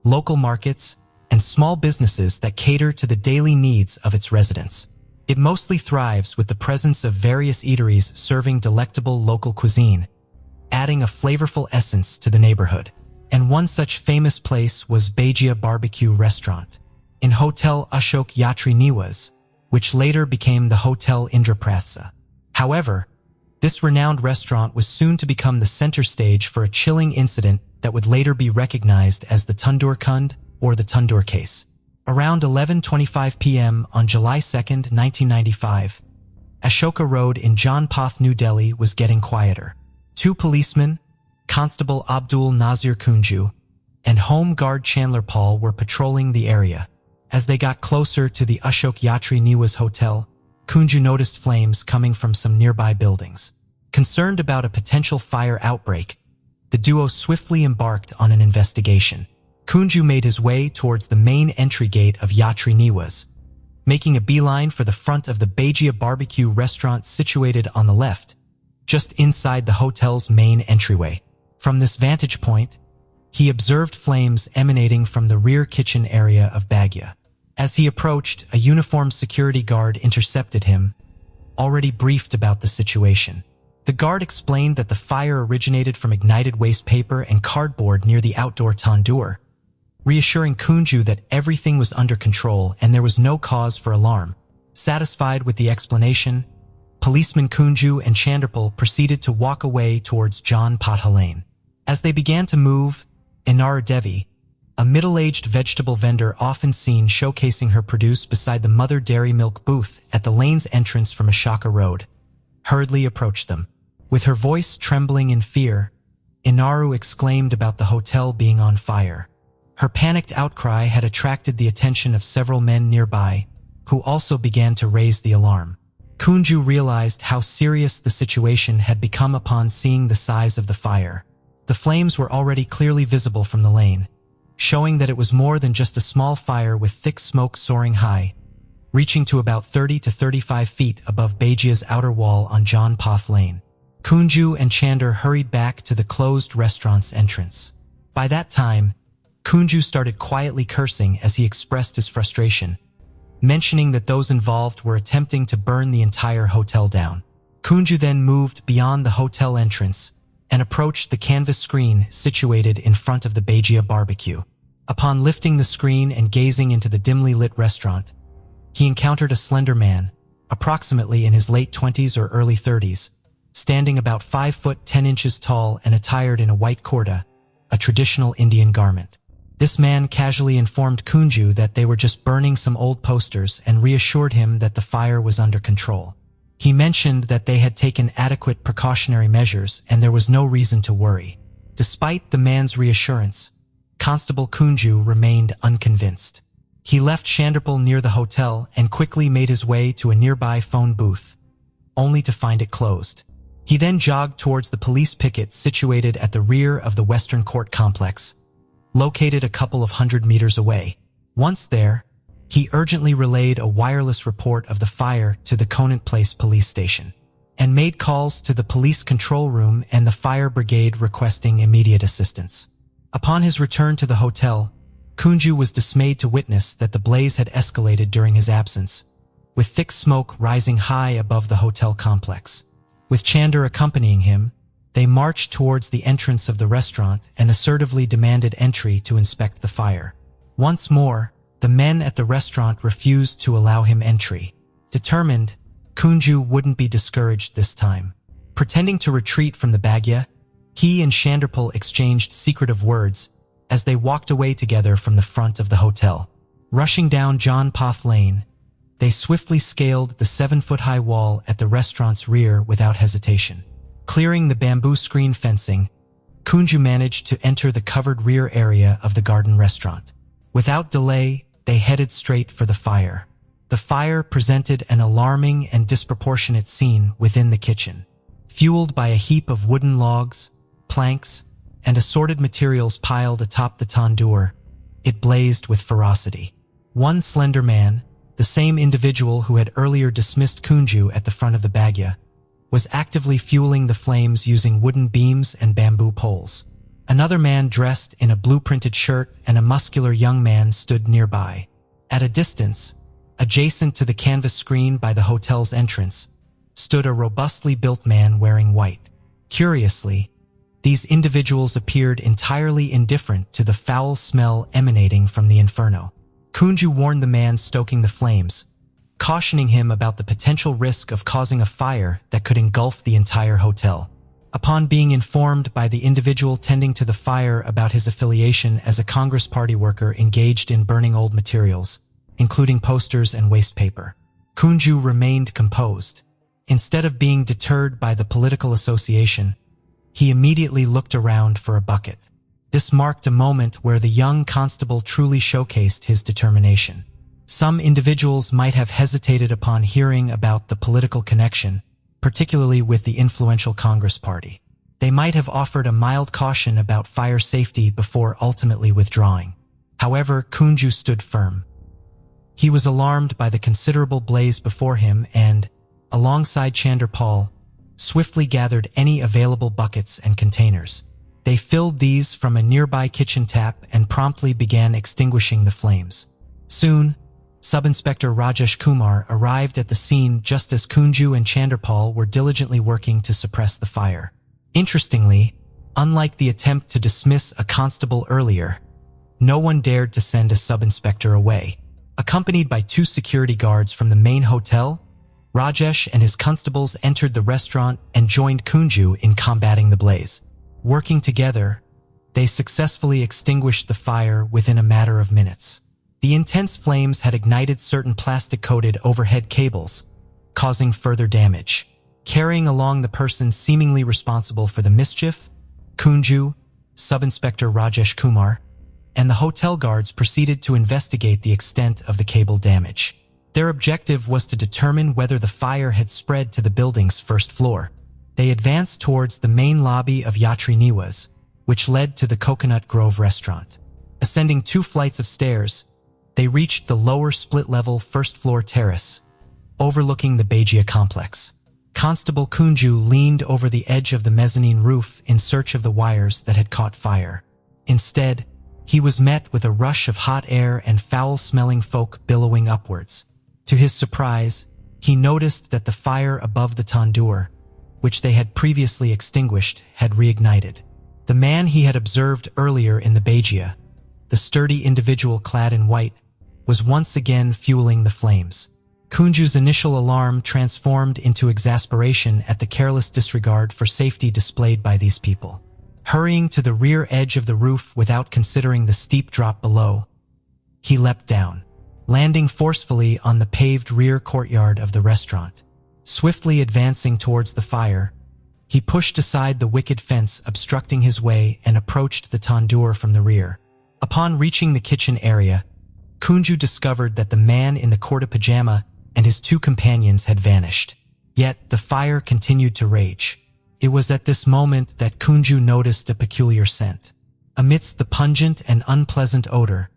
local markets, and small businesses that cater to the daily needs of its residents. It mostly thrives with the presence of various eateries serving delectable local cuisine, adding a flavorful essence to the neighborhood. And one such famous place was Bhajia Barbecue Restaurant in Hotel Ashok Yatri Niwas, which later became the Hotel Indraprastha. However, this renowned restaurant was soon to become the center stage for a chilling incident that would later be recognized as the Tandoor Kund or the Tandoor case. Around 11:25 p.m. on July 2, 1995, Ashoka Road in Janpath, New Delhi was getting quieter. Two policemen, Constable Abdul Nazir Kunju and Home Guard Chandler Paul, were patrolling the area. As they got closer to the Ashok Yatri Niwas Hotel, Kunju noticed flames coming from some nearby buildings. Concerned about a potential fire outbreak, the duo swiftly embarked on an investigation. Kunju made his way towards the main entry gate of Yatri Niwas, making a beeline for the front of the Bhajia Barbecue Restaurant situated on the left, just inside the hotel's main entryway. From this vantage point, he observed flames emanating from the rear kitchen area of Bhajia. As he approached, a uniformed security guard intercepted him, already briefed about the situation. The guard explained that the fire originated from ignited waste paper and cardboard near the outdoor tandoor, reassuring Kunju that everything was under control and there was no cause for alarm. Satisfied with the explanation, policeman Kunju and Chanderpal proceeded to walk away towards John Patha Lane. As they began to move, Inara Devi, a middle-aged vegetable vendor often seen showcasing her produce beside the Mother Dairy Milk booth at the lane's entrance from Ashaka Road, hurriedly approached them. With her voice trembling in fear, Inaru exclaimed about the hotel being on fire. Her panicked outcry had attracted the attention of several men nearby, who also began to raise the alarm. Kunju realized how serious the situation had become upon seeing the size of the fire. The flames were already clearly visible from the lane, showing that it was more than just a small fire with thick smoke soaring high, reaching to about 30 to 35 feet above Beijia's outer wall on John Path Lane. Kunju and Chander hurried back to the closed restaurant's entrance. By that time, Kunju started quietly cursing as he expressed his frustration, mentioning that those involved were attempting to burn the entire hotel down. Kunju then moved beyond the hotel entrance and approached the canvas screen situated in front of the Beijia barbecue. Upon lifting the screen and gazing into the dimly lit restaurant, he encountered a slender man, approximately in his late 20s or early 30s, standing about 5 foot 10 inches tall and attired in a white kurta, a traditional Indian garment. This man casually informed Kunju that they were just burning some old posters and reassured him that the fire was under control. He mentioned that they had taken adequate precautionary measures and there was no reason to worry. Despite the man's reassurance, Constable Kunju remained unconvinced. He left Chanderpal near the hotel and quickly made his way to a nearby phone booth, only to find it closed. He then jogged towards the police picket situated at the rear of the Western Court complex, located a couple of 100 meters away. Once there, he urgently relayed a wireless report of the fire to the Conant Place police station, and made calls to the police control room and the fire brigade requesting immediate assistance. Upon his return to the hotel, Kunju was dismayed to witness that the blaze had escalated during his absence, with thick smoke rising high above the hotel complex. With Chander accompanying him, they marched towards the entrance of the restaurant and assertively demanded entry to inspect the fire. Once more, the men at the restaurant refused to allow him entry. Determined, Kunju wouldn't be discouraged this time. Pretending to retreat from the Bagya, he and Chanderpal exchanged secretive words as they walked away together from the front of the hotel. Rushing down John Path Lane, they swiftly scaled the 7-foot-high wall at the restaurant's rear without hesitation. Clearing the bamboo screen fencing, Kunju managed to enter the covered rear area of the garden restaurant. Without delay, they headed straight for the fire. The fire presented an alarming and disproportionate scene within the kitchen. Fueled by a heap of wooden logs, planks, and assorted materials piled atop the tandoor, it blazed with ferocity. One slender man, the same individual who had earlier dismissed Kunju at the front of the Bagya, was actively fueling the flames using wooden beams and bamboo poles. Another man dressed in a blue-printed shirt and a muscular young man stood nearby. At a distance, adjacent to the canvas screen by the hotel's entrance, stood a robustly built man wearing white. Curiously, these individuals appeared entirely indifferent to the foul smell emanating from the inferno. Kunju warned the man stoking the flames, cautioning him about the potential risk of causing a fire that could engulf the entire hotel. Upon being informed by the individual tending to the fire about his affiliation as a Congress Party worker engaged in burning old materials, including posters and waste paper, Kunju remained composed. Instead of being deterred by the political association, he immediately looked around for a bucket. This marked a moment where the young constable truly showcased his determination. Some individuals might have hesitated upon hearing about the political connection, particularly with the influential Congress Party. They might have offered a mild caution about fire safety before ultimately withdrawing. However, Kunju stood firm. He was alarmed by the considerable blaze before him and, alongside Chanderpal, swiftly gathered any available buckets and containers. They filled these from a nearby kitchen tap and promptly began extinguishing the flames. Soon, Sub-Inspector Rajesh Kumar arrived at the scene just as Kunju and Chanderpal were diligently working to suppress the fire. Interestingly, unlike the attempt to dismiss a constable earlier, no one dared to send a sub-inspector away. Accompanied by 2 security guards from the main hotel, Rajesh and his constables entered the restaurant and joined Kunju in combating the blaze. Working together, they successfully extinguished the fire within a matter of minutes. The intense flames had ignited certain plastic-coated overhead cables, causing further damage. Carrying along the person seemingly responsible for the mischief, Kunju, Sub-Inspector Rajesh Kumar, and the hotel guards proceeded to investigate the extent of the cable damage. Their objective was to determine whether the fire had spread to the building's first floor. They advanced towards the main lobby of Yatri Niwas, which led to the Coconut Grove restaurant. Ascending 2 flights of stairs, they reached the lower split-level first-floor terrace, overlooking the Bajia complex. Constable Kunju leaned over the edge of the mezzanine roof in search of the wires that had caught fire. Instead, he was met with a rush of hot air and foul-smelling smoke billowing upwards. To his surprise, he noticed that the fire above the tandoor, which they had previously extinguished, had reignited. The man he had observed earlier in the Bajia, the sturdy individual clad in white, was once again fueling the flames. Kunju's initial alarm transformed into exasperation at the careless disregard for safety displayed by these people. Hurrying to the rear edge of the roof without considering the steep drop below, he leapt down, landing forcefully on the paved rear courtyard of the restaurant. Swiftly advancing towards the fire, he pushed aside the wicket fence obstructing his way and approached the tandoor from the rear. Upon reaching the kitchen area, Kunju discovered that the man in the kurta pajama and his 2 companions had vanished. Yet the fire continued to rage. It was at this moment that Kunju noticed a peculiar scent. Amidst the pungent and unpleasant odor,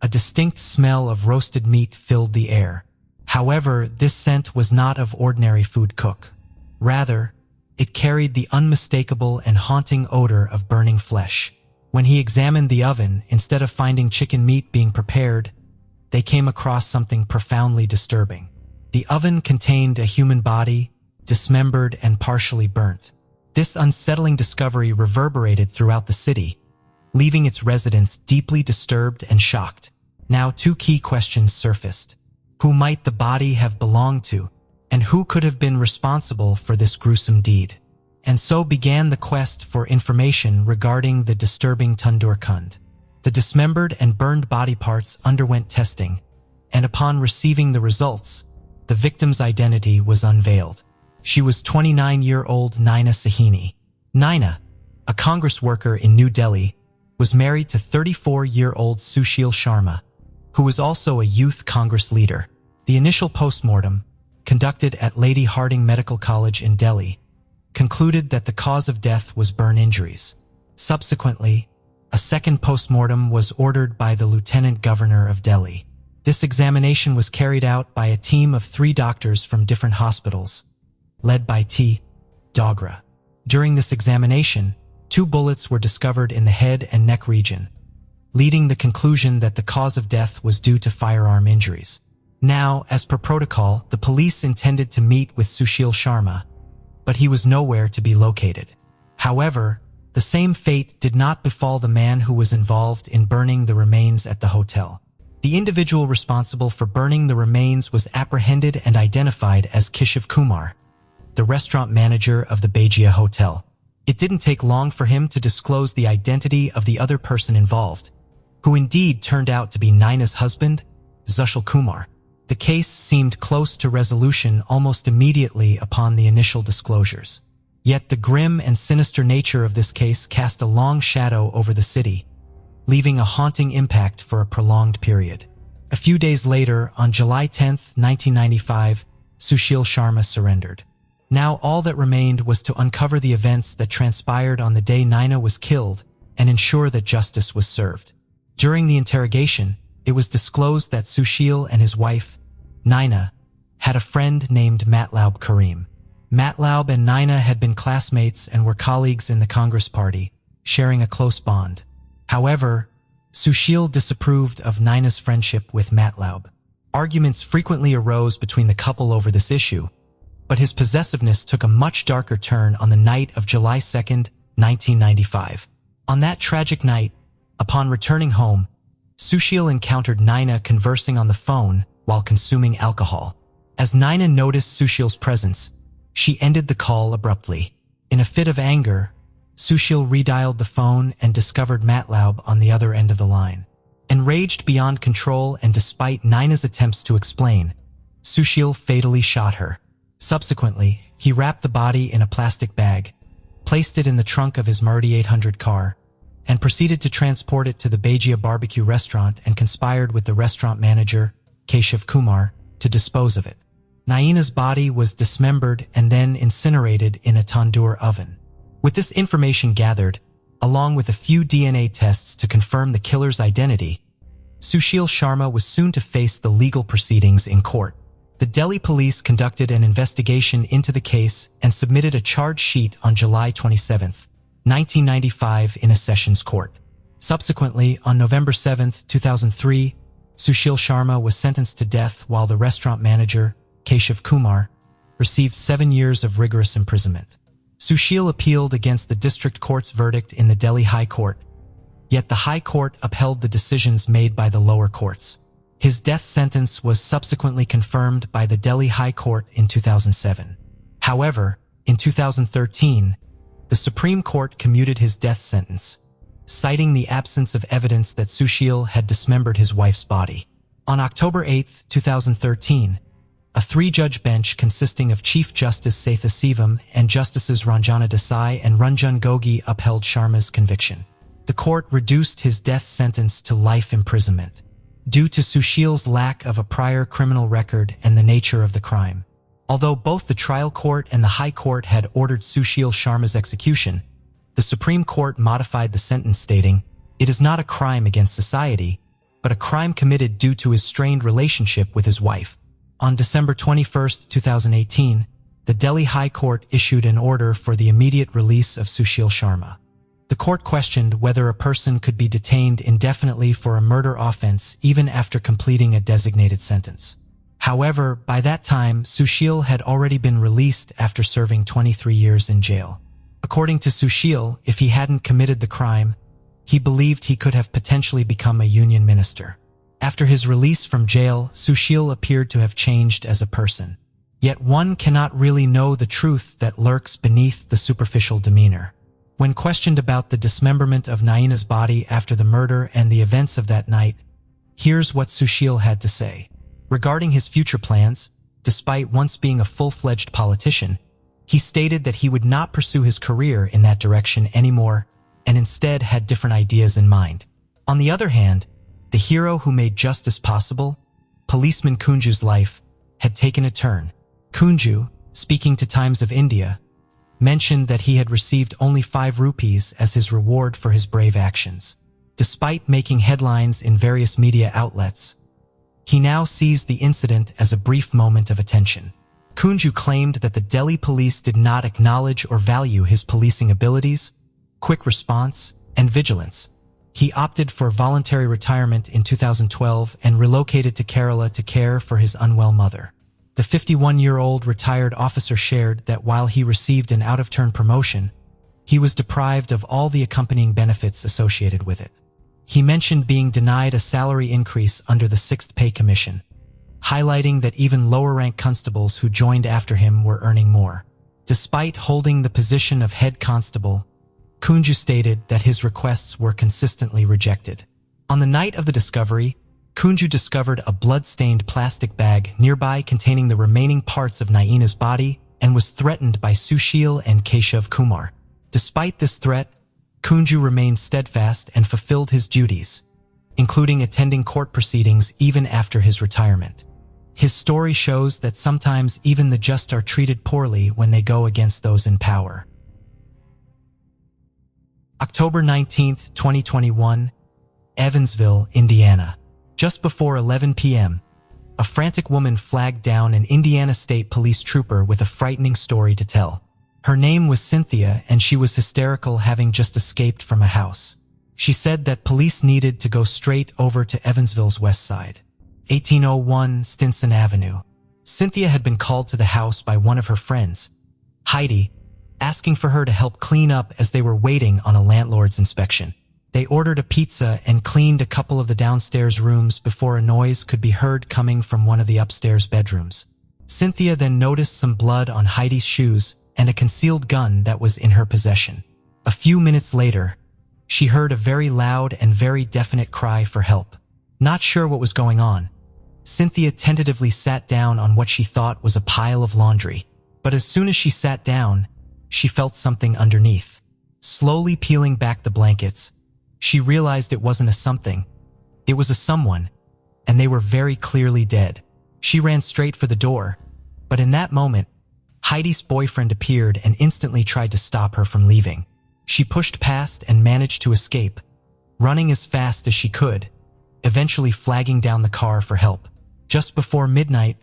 a distinct smell of roasted meat filled the air. However, this scent was not of ordinary food cook. Rather, it carried the unmistakable and haunting odor of burning flesh. When he examined the oven, instead of finding chicken meat being prepared, they came across something profoundly disturbing. The oven contained a human body, dismembered and partially burnt. This unsettling discovery reverberated throughout the city, leaving its residents deeply disturbed and shocked. Now 2 key questions surfaced. Who might the body have belonged to, and who could have been responsible for this gruesome deed? And so began the quest for information regarding the disturbing tandoor kund. The dismembered and burned body parts underwent testing, and upon receiving the results, the victim's identity was unveiled. She was 29-year-old Naina Sahini. Naina, a Congress worker in New Delhi, was married to 34-year-old Sushil Sharma, who was also a youth Congress leader. The initial postmortem, conducted at Lady Hardinge Medical College in Delhi, concluded that the cause of death was burn injuries. Subsequently, a second postmortem was ordered by the Lieutenant Governor of Delhi. This examination was carried out by a team of 3 doctors from different hospitals, led by T. Dogra. During this examination, 2 bullets were discovered in the head and neck region, leading the conclusion that the cause of death was due to firearm injuries. Now, as per protocol, the police intended to meet with Sushil Sharma, but he was nowhere to be located. However, the same fate did not befall the man who was involved in burning the remains at the hotel. The individual responsible for burning the remains was apprehended and identified as Kishiv Kumar, the restaurant manager of the Bajia Hotel. It didn't take long for him to disclose the identity of the other person involved, who indeed turned out to be Naina's husband, Sushil Kumar. The case seemed close to resolution almost immediately upon the initial disclosures. Yet the grim and sinister nature of this case cast a long shadow over the city, leaving a haunting impact for a prolonged period. A few days later, on July 10, 1995, Sushil Sharma surrendered. Now all that remained was to uncover the events that transpired on the day Naina was killed and ensure that justice was served. During the interrogation, it was disclosed that Sushil and his wife, Naina, had a friend named Matlaub Karim. Matlaub and Naina had been classmates and were colleagues in the Congress Party, sharing a close bond. However, Sushil disapproved of Naina's friendship with Matlaub, Arguments frequently arose between the couple over this issue, but his possessiveness took a much darker turn on the night of July 2nd, 1995. On that tragic night, upon returning home, Sushil encountered Naina conversing on the phone while consuming alcohol. As Naina noticed Sushil's presence, she ended the call abruptly. In a fit of anger, Sushil redialed the phone and discovered Matlaub on the other end of the line. Enraged beyond control and despite Naina's attempts to explain, Sushil fatally shot her. Subsequently, he wrapped the body in a plastic bag, placed it in the trunk of his Maruti 800 car, and proceeded to transport it to the Bajia barbecue restaurant and conspired with the restaurant manager, Keshav Kumar, to dispose of it. Naina's body was dismembered and then incinerated in a tandoor oven. With this information gathered, along with a few DNA tests to confirm the killer's identity, Sushil Sharma was soon to face the legal proceedings in court. The Delhi police conducted an investigation into the case and submitted a charge sheet on July 27, 1995 in a sessions court. Subsequently, on November 7, 2003, Sushil Sharma was sentenced to death while the restaurant manager, Keshav Kumar, received 7 years of rigorous imprisonment. Sushil appealed against the district court's verdict in the Delhi High Court, yet the High Court upheld the decisions made by the lower courts. His death sentence was subsequently confirmed by the Delhi High Court in 2007. However, in 2013, the Supreme Court commuted his death sentence, citing the absence of evidence that Sushil had dismembered his wife's body. On October 8, 2013, a three-judge bench consisting of Chief Justice Setha Sivam and Justices Ranjana Desai and Ranjan Gogoi upheld Sharma's conviction. The court reduced his death sentence to life imprisonment, due to Sushil's lack of a prior criminal record and the nature of the crime. Although both the trial court and the High Court had ordered Sushil Sharma's execution, the Supreme Court modified the sentence stating, "It is not a crime against society, but a crime committed due to his strained relationship with his wife." On December 21, 2018, the Delhi High Court issued an order for the immediate release of Sushil Sharma. The court questioned whether a person could be detained indefinitely for a murder offense even after completing a designated sentence. However, by that time, Sushil had already been released after serving 23 years in jail. According to Sushil, if he hadn't committed the crime, he believed he could have potentially become a union minister. After his release from jail, Sushil appeared to have changed as a person. Yet one cannot really know the truth that lurks beneath the superficial demeanor. When questioned about the dismemberment of Naina's body after the murder and the events of that night, here's what Sushil had to say. Regarding his future plans, despite once being a full-fledged politician, he stated that he would not pursue his career in that direction anymore and instead had different ideas in mind. On the other hand, the hero who made justice possible, policeman Kunju's life, had taken a turn. Kunju, speaking to Times of India, mentioned that he had received only 5 rupees as his reward for his brave actions. Despite making headlines in various media outlets, he now sees the incident as a brief moment of attention. Kunju claimed that the Delhi police did not acknowledge or value his policing abilities, quick response, and vigilance. He opted for voluntary retirement in 2012 and relocated to Kerala to care for his unwell mother. The 51-year-old retired officer shared that while he received an out-of-turn promotion, he was deprived of all the accompanying benefits associated with it. He mentioned being denied a salary increase under the 6th Pay Commission, highlighting that even lower-rank constables who joined after him were earning more. Despite holding the position of head constable, Kunju stated that his requests were consistently rejected. On the night of the discovery, Kunju discovered a blood-stained plastic bag nearby containing the remaining parts of Naina's body and was threatened by Sushil and Keshav Kumar. Despite this threat, Kunju remained steadfast and fulfilled his duties, including attending court proceedings even after his retirement. His story shows that sometimes even the just are treated poorly when they go against those in power. October 19, 2021, Evansville, Indiana. Just before 11 p.m., a frantic woman flagged down an Indiana State Police trooper with a frightening story to tell. Her name was Cynthia, and she was hysterical, having just escaped from a house. She said that police needed to go straight over to Evansville's west side. 1801 Stinson Avenue. Cynthia had been called to the house by one of her friends, Heidi, asking for her to help clean up as they were waiting on a landlord's inspection. They ordered a pizza and cleaned a couple of the downstairs rooms before a noise could be heard coming from one of the upstairs bedrooms. Cynthia then noticed some blood on Heidi's shoes and a concealed gun that was in her possession. A few minutes later, she heard a very loud and very definite cry for help. Not sure what was going on, Cynthia tentatively sat down on what she thought was a pile of laundry. But as soon as she sat down, she felt something underneath. Slowly peeling back the blankets, she realized it wasn't a something. It was a someone, and they were very clearly dead. She ran straight for the door, but in that moment, Heidi's boyfriend appeared and instantly tried to stop her from leaving. She pushed past and managed to escape, running as fast as she could, eventually flagging down the car for help. Just before midnight,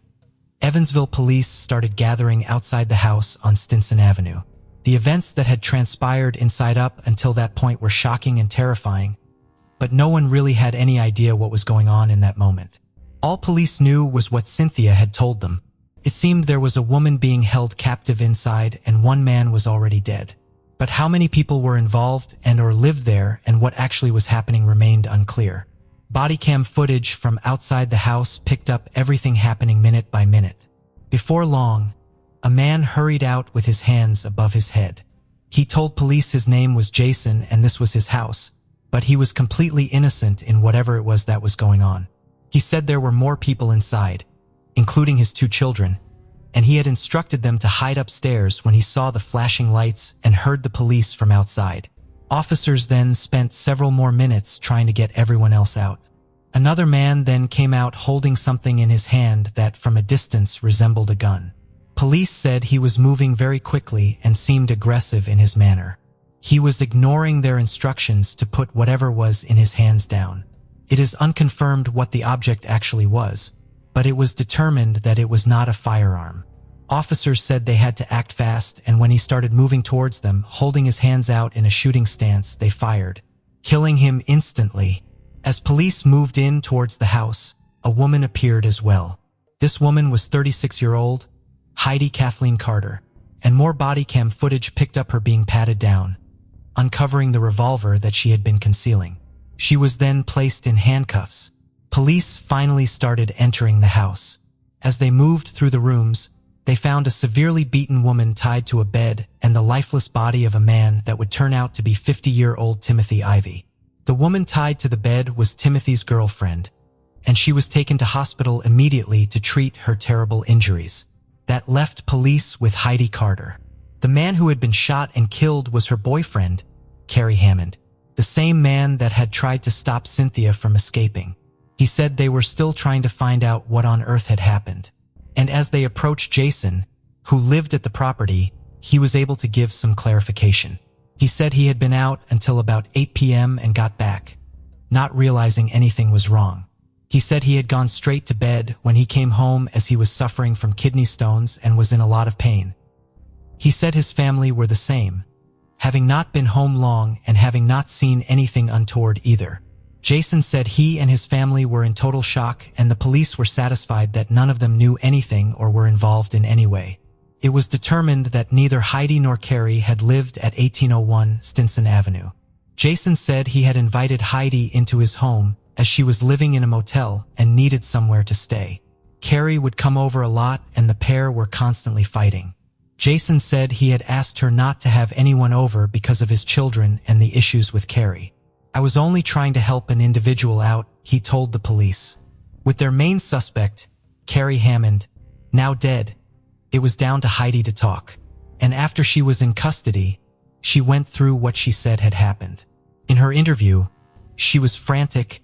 Evansville police started gathering outside the house on Stinson Avenue. The events that had transpired inside up until that point were shocking and terrifying, but no one really had any idea what was going on in that moment. All police knew was what Cynthia had told them. It seemed there was a woman being held captive inside and one man was already dead. But how many people were involved and or lived there and what actually was happening remained unclear. Bodycam footage from outside the house picked up everything happening minute by minute. Before long, a man hurried out with his hands above his head. He told police his name was Jason and this was his house, but he was completely innocent in whatever it was that was going on. He said there were more people inside, including his 2 children, and he had instructed them to hide upstairs when he saw the flashing lights and heard the police from outside. Officers then spent several more minutes trying to get everyone else out. Another man then came out holding something in his hand that from a distance resembled a gun. Police said he was moving very quickly and seemed aggressive in his manner. He was ignoring their instructions to put whatever was in his hands down. It is unconfirmed what the object actually was, but it was determined that it was not a firearm. Officers said they had to act fast, and when he started moving towards them, holding his hands out in a shooting stance, they fired, killing him instantly. As police moved in towards the house, a woman appeared as well. This woman was 36-year-old Heidi Kathleen Carter, and more body cam footage picked up her being patted down, uncovering the revolver that she had been concealing. She was then placed in handcuffs. Police finally started entering the house. As they moved through the rooms, they found a severely beaten woman tied to a bed and the lifeless body of a man that would turn out to be 50-year-old Timothy Ivy. The woman tied to the bed was Timothy's girlfriend, and she was taken to hospital immediately to treat her terrible injuries. That left police with Heidi Carter. The man who had been shot and killed was her boyfriend, Kerry Hammond, the same man that had tried to stop Cynthia from escaping. He said they were still trying to find out what on earth had happened. And as they approached Jason, who lived at the property, he was able to give some clarification. He said he had been out until about 8 p.m. and got back, not realizing anything was wrong. He said he had gone straight to bed when he came home as he was suffering from kidney stones and was in a lot of pain. He said his family were the same, having not been home long and having not seen anything untoward either. Jason said he and his family were in total shock and the police were satisfied that none of them knew anything or were involved in any way. It was determined that neither Heidi nor Kerry had lived at 1801 Stinson Avenue. Jason said he had invited Heidi into his home as she was living in a motel and needed somewhere to stay. Kerry would come over a lot and the pair were constantly fighting. Jason said he had asked her not to have anyone over because of his children and the issues with Kerry. I was only trying to help an individual out, he told the police. With their main suspect, Kerry Hammond, now dead, it was down to Heidi to talk. And after she was in custody, she went through what she said had happened. In her interview, she was frantic,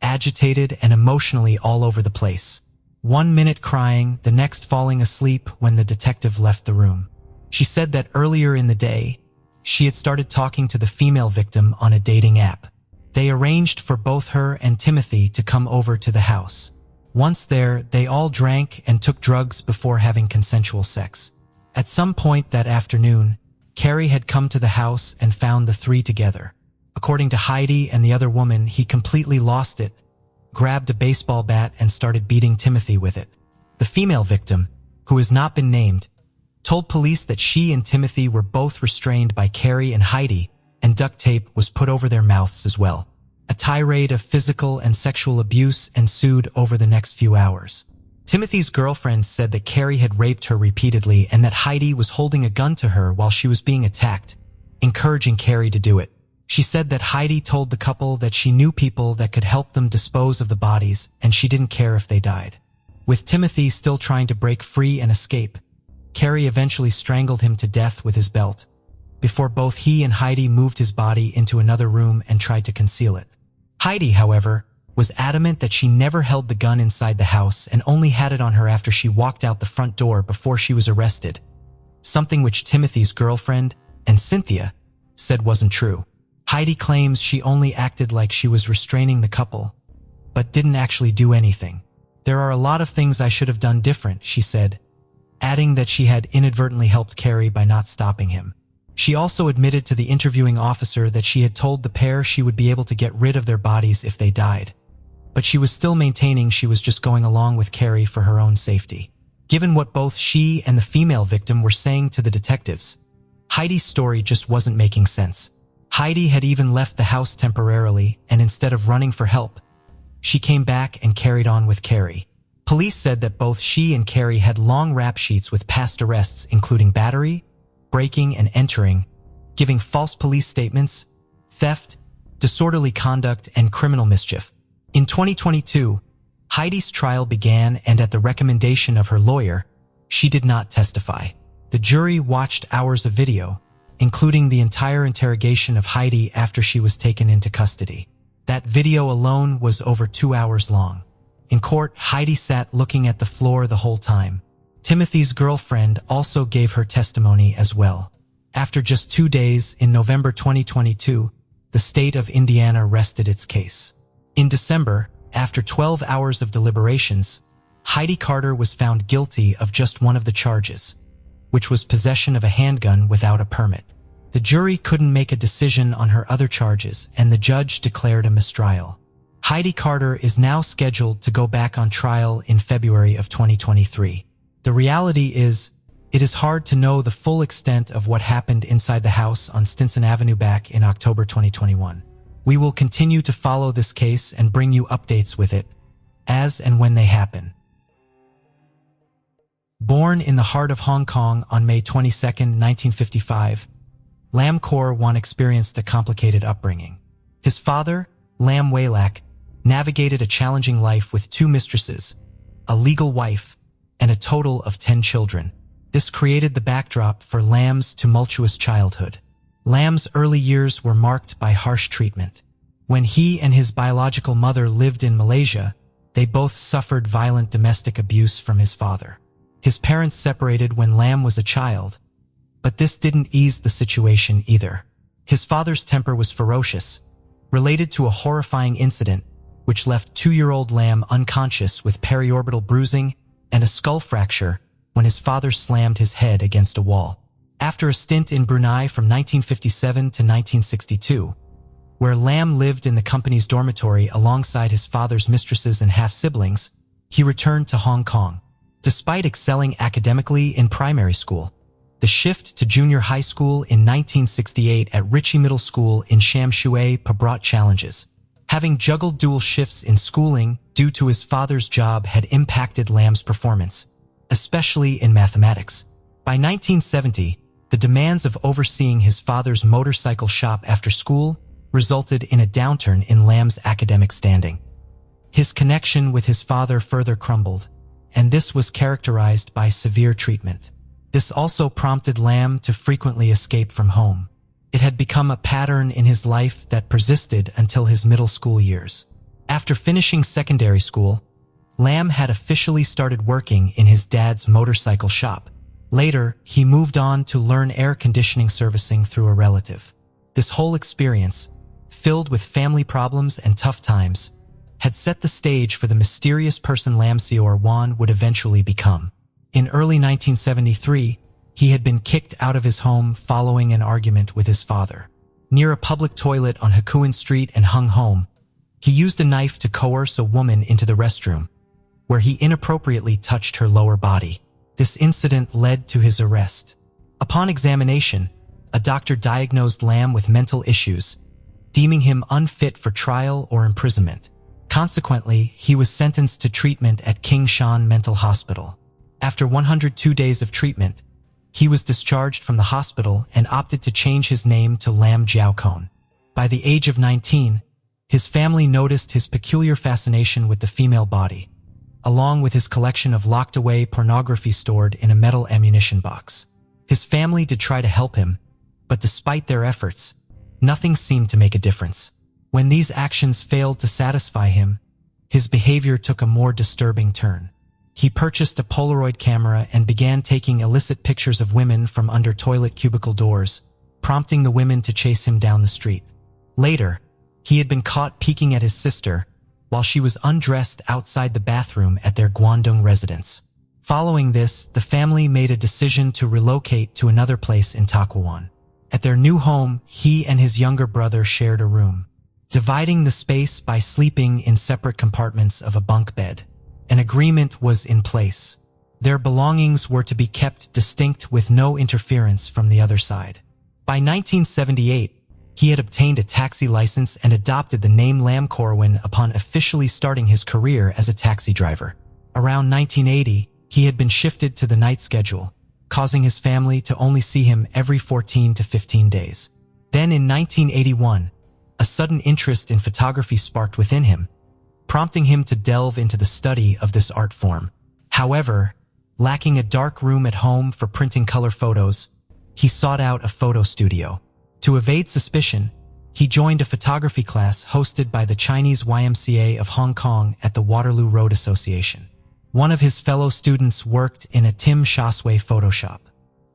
agitated, and emotionally all over the place. 1 minute crying, the next falling asleep when the detective left the room. She said that earlier in the day, she had started talking to the female victim on a dating app. They arranged for both her and Timothy to come over to the house. Once there, they all drank and took drugs before having consensual sex. At some point that afternoon, Kerry had come to the house and found the 3 together. According to Heidi and the other woman, he completely lost it, grabbed a baseball bat and started beating Timothy with it. The female victim, who has not been named, told police that she and Timothy were both restrained by Carrie and Heidi, and duct tape was put over their mouths as well. A tirade of physical and sexual abuse ensued over the next few hours. Timothy's girlfriend said that Carrie had raped her repeatedly and that Heidi was holding a gun to her while she was being attacked, encouraging Carrie to do it. She said that Heidi told the couple that she knew people that could help them dispose of the bodies and she didn't care if they died. With Timothy still trying to break free and escape, Carrie eventually strangled him to death with his belt, before both he and Heidi moved his body into another room and tried to conceal it. Heidi, however, was adamant that she never held the gun inside the house and only had it on her after she walked out the front door before she was arrested, something which Timothy's girlfriend and Cynthia said wasn't true. Heidi claims she only acted like she was restraining the couple, but didn't actually do anything. "There are a lot of things I should have done different," she said, adding that she had inadvertently helped Carrie by not stopping him. She also admitted to the interviewing officer that she had told the pair she would be able to get rid of their bodies if they died, but she was still maintaining she was just going along with Carrie for her own safety. Given what both she and the female victim were saying to the detectives, Heidi's story just wasn't making sense. Heidi had even left the house temporarily, and instead of running for help, she came back and carried on with Carrie. Police said that both she and Carrie had long rap sheets with past arrests, including battery, breaking and entering, giving false police statements, theft, disorderly conduct, and criminal mischief. In 2022, Heidi's trial began, and at the recommendation of her lawyer, she did not testify. The jury watched hours of video, including the entire interrogation of Heidi after she was taken into custody. That video alone was over 2 hours long. In court, Heidi sat looking at the floor the whole time. Timothy's girlfriend also gave her testimony as well. After just 2 days, in November 2022, the state of Indiana rested its case. In December, after 12 hours of deliberations, Heidi Carter was found guilty of just one of the charges, which was possession of a handgun without a permit. The jury couldn't make a decision on her other charges, and the judge declared a mistrial. Heidi Carter is now scheduled to go back on trial in February of 2023. The reality is, it is hard to know the full extent of what happened inside the house on Stinson Avenue back in October 2021. We will continue to follow this case and bring you updates with it, as and when they happen. Born in the heart of Hong Kong on May 22, 1955, Lam Kor Wan experienced a complicated upbringing. His father, Lam Wailak, navigated a challenging life with 2 mistresses, a legal wife, and a total of 10 children. This created the backdrop for Lam's tumultuous childhood. Lam's early years were marked by harsh treatment. When he and his biological mother lived in Malaysia, they both suffered violent domestic abuse from his father. His parents separated when Lam was a child, but this didn't ease the situation either. His father's temper was ferocious, related to a horrifying incident which left 2-year-old Lam unconscious with periorbital bruising and a skull fracture when his father slammed his head against a wall. After a stint in Brunei from 1957 to 1962, where Lam lived in the company's dormitory alongside his father's mistresses and half-siblings, he returned to Hong Kong. Despite excelling academically in primary school, the shift to junior high school in 1968 at Ritchie Middle School in Sham Shui brought challenges. Having juggled dual shifts in schooling due to his father's job had impacted Lam's performance, especially in mathematics. By 1970, the demands of overseeing his father's motorcycle shop after school resulted in a downturn in Lam's academic standing. His connection with his father further crumbled, and this was characterized by severe treatment. This also prompted Lam to frequently escape from home. It had become a pattern in his life that persisted until his middle school years. After finishing secondary school, Lam had officially started working in his dad's motorcycle shop. Later, he moved on to learn air conditioning servicing through a relative. This whole experience, filled with family problems and tough times, had set the stage for the mysterious person Lam Seor Wan would eventually become. In early 1973, he had been kicked out of his home following an argument with his father. Near a public toilet on Hakuin Street and Hung Home, He used a knife to coerce a woman into the restroom, where he inappropriately touched her lower body. This incident led to his arrest. Upon examination, a doctor diagnosed Lam with mental issues, deeming him unfit for trial or imprisonment. Consequently, he was sentenced to treatment at King Shan Mental Hospital. After 102 days of treatment, he was discharged from the hospital and opted to change his name to Lam Jiaokon. By the age of 19, his family noticed his peculiar fascination with the female body, along with his collection of locked-away pornography stored in a metal ammunition box. His family did try to help him, but despite their efforts, nothing seemed to make a difference. When these actions failed to satisfy him, his behavior took a more disturbing turn. He purchased a Polaroid camera and began taking illicit pictures of women from under toilet cubicle doors, prompting the women to chase him down the street. Later, he had been caught peeking at his sister while she was undressed outside the bathroom at their Guangdong residence. Following this, the family made a decision to relocate to another place in Takuan. At their new home, he and his younger brother shared a room, dividing the space by sleeping in separate compartments of a bunk bed. An agreement was in place. Their belongings were to be kept distinct with no interference from the other side. By 1978, he had obtained a taxi license and adopted the name Lam Corwin upon officially starting his career as a taxi driver. Around 1980, he had been shifted to the night schedule, causing his family to only see him every 14 to 15 days. Then in 1981, a sudden interest in photography sparked within him, prompting him to delve into the study of this art form. However, lacking a dark room at home for printing color photos, he sought out a photo studio. To evade suspicion, he joined a photography class hosted by the Chinese YMCA of Hong Kong at the Waterloo Road Association. One of his fellow students worked in a Tim Shasway photo shop.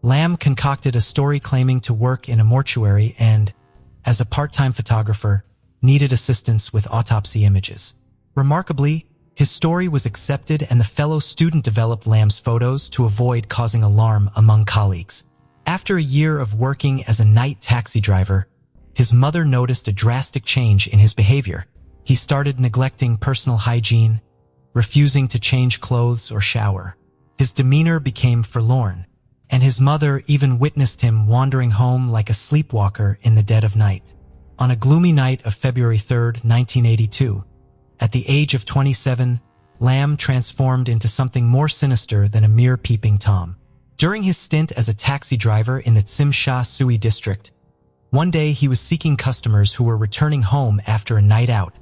Lam concocted a story claiming to work in a mortuary and, as a part-time photographer, needed assistance with autopsy images. Remarkably, his story was accepted and the fellow student developed Lam's photos to avoid causing alarm among colleagues. After a year of working as a night taxi driver, his mother noticed a drastic change in his behavior. He started neglecting personal hygiene, refusing to change clothes or shower. His demeanor became forlorn, and his mother even witnessed him wandering home like a sleepwalker in the dead of night. On a gloomy night of February 3, 1982, at the age of 27, Lam transformed into something more sinister than a mere peeping Tom. During his stint as a taxi driver in the Tsim Sha Tsui district, one day he was seeking customers who were returning home after a night out,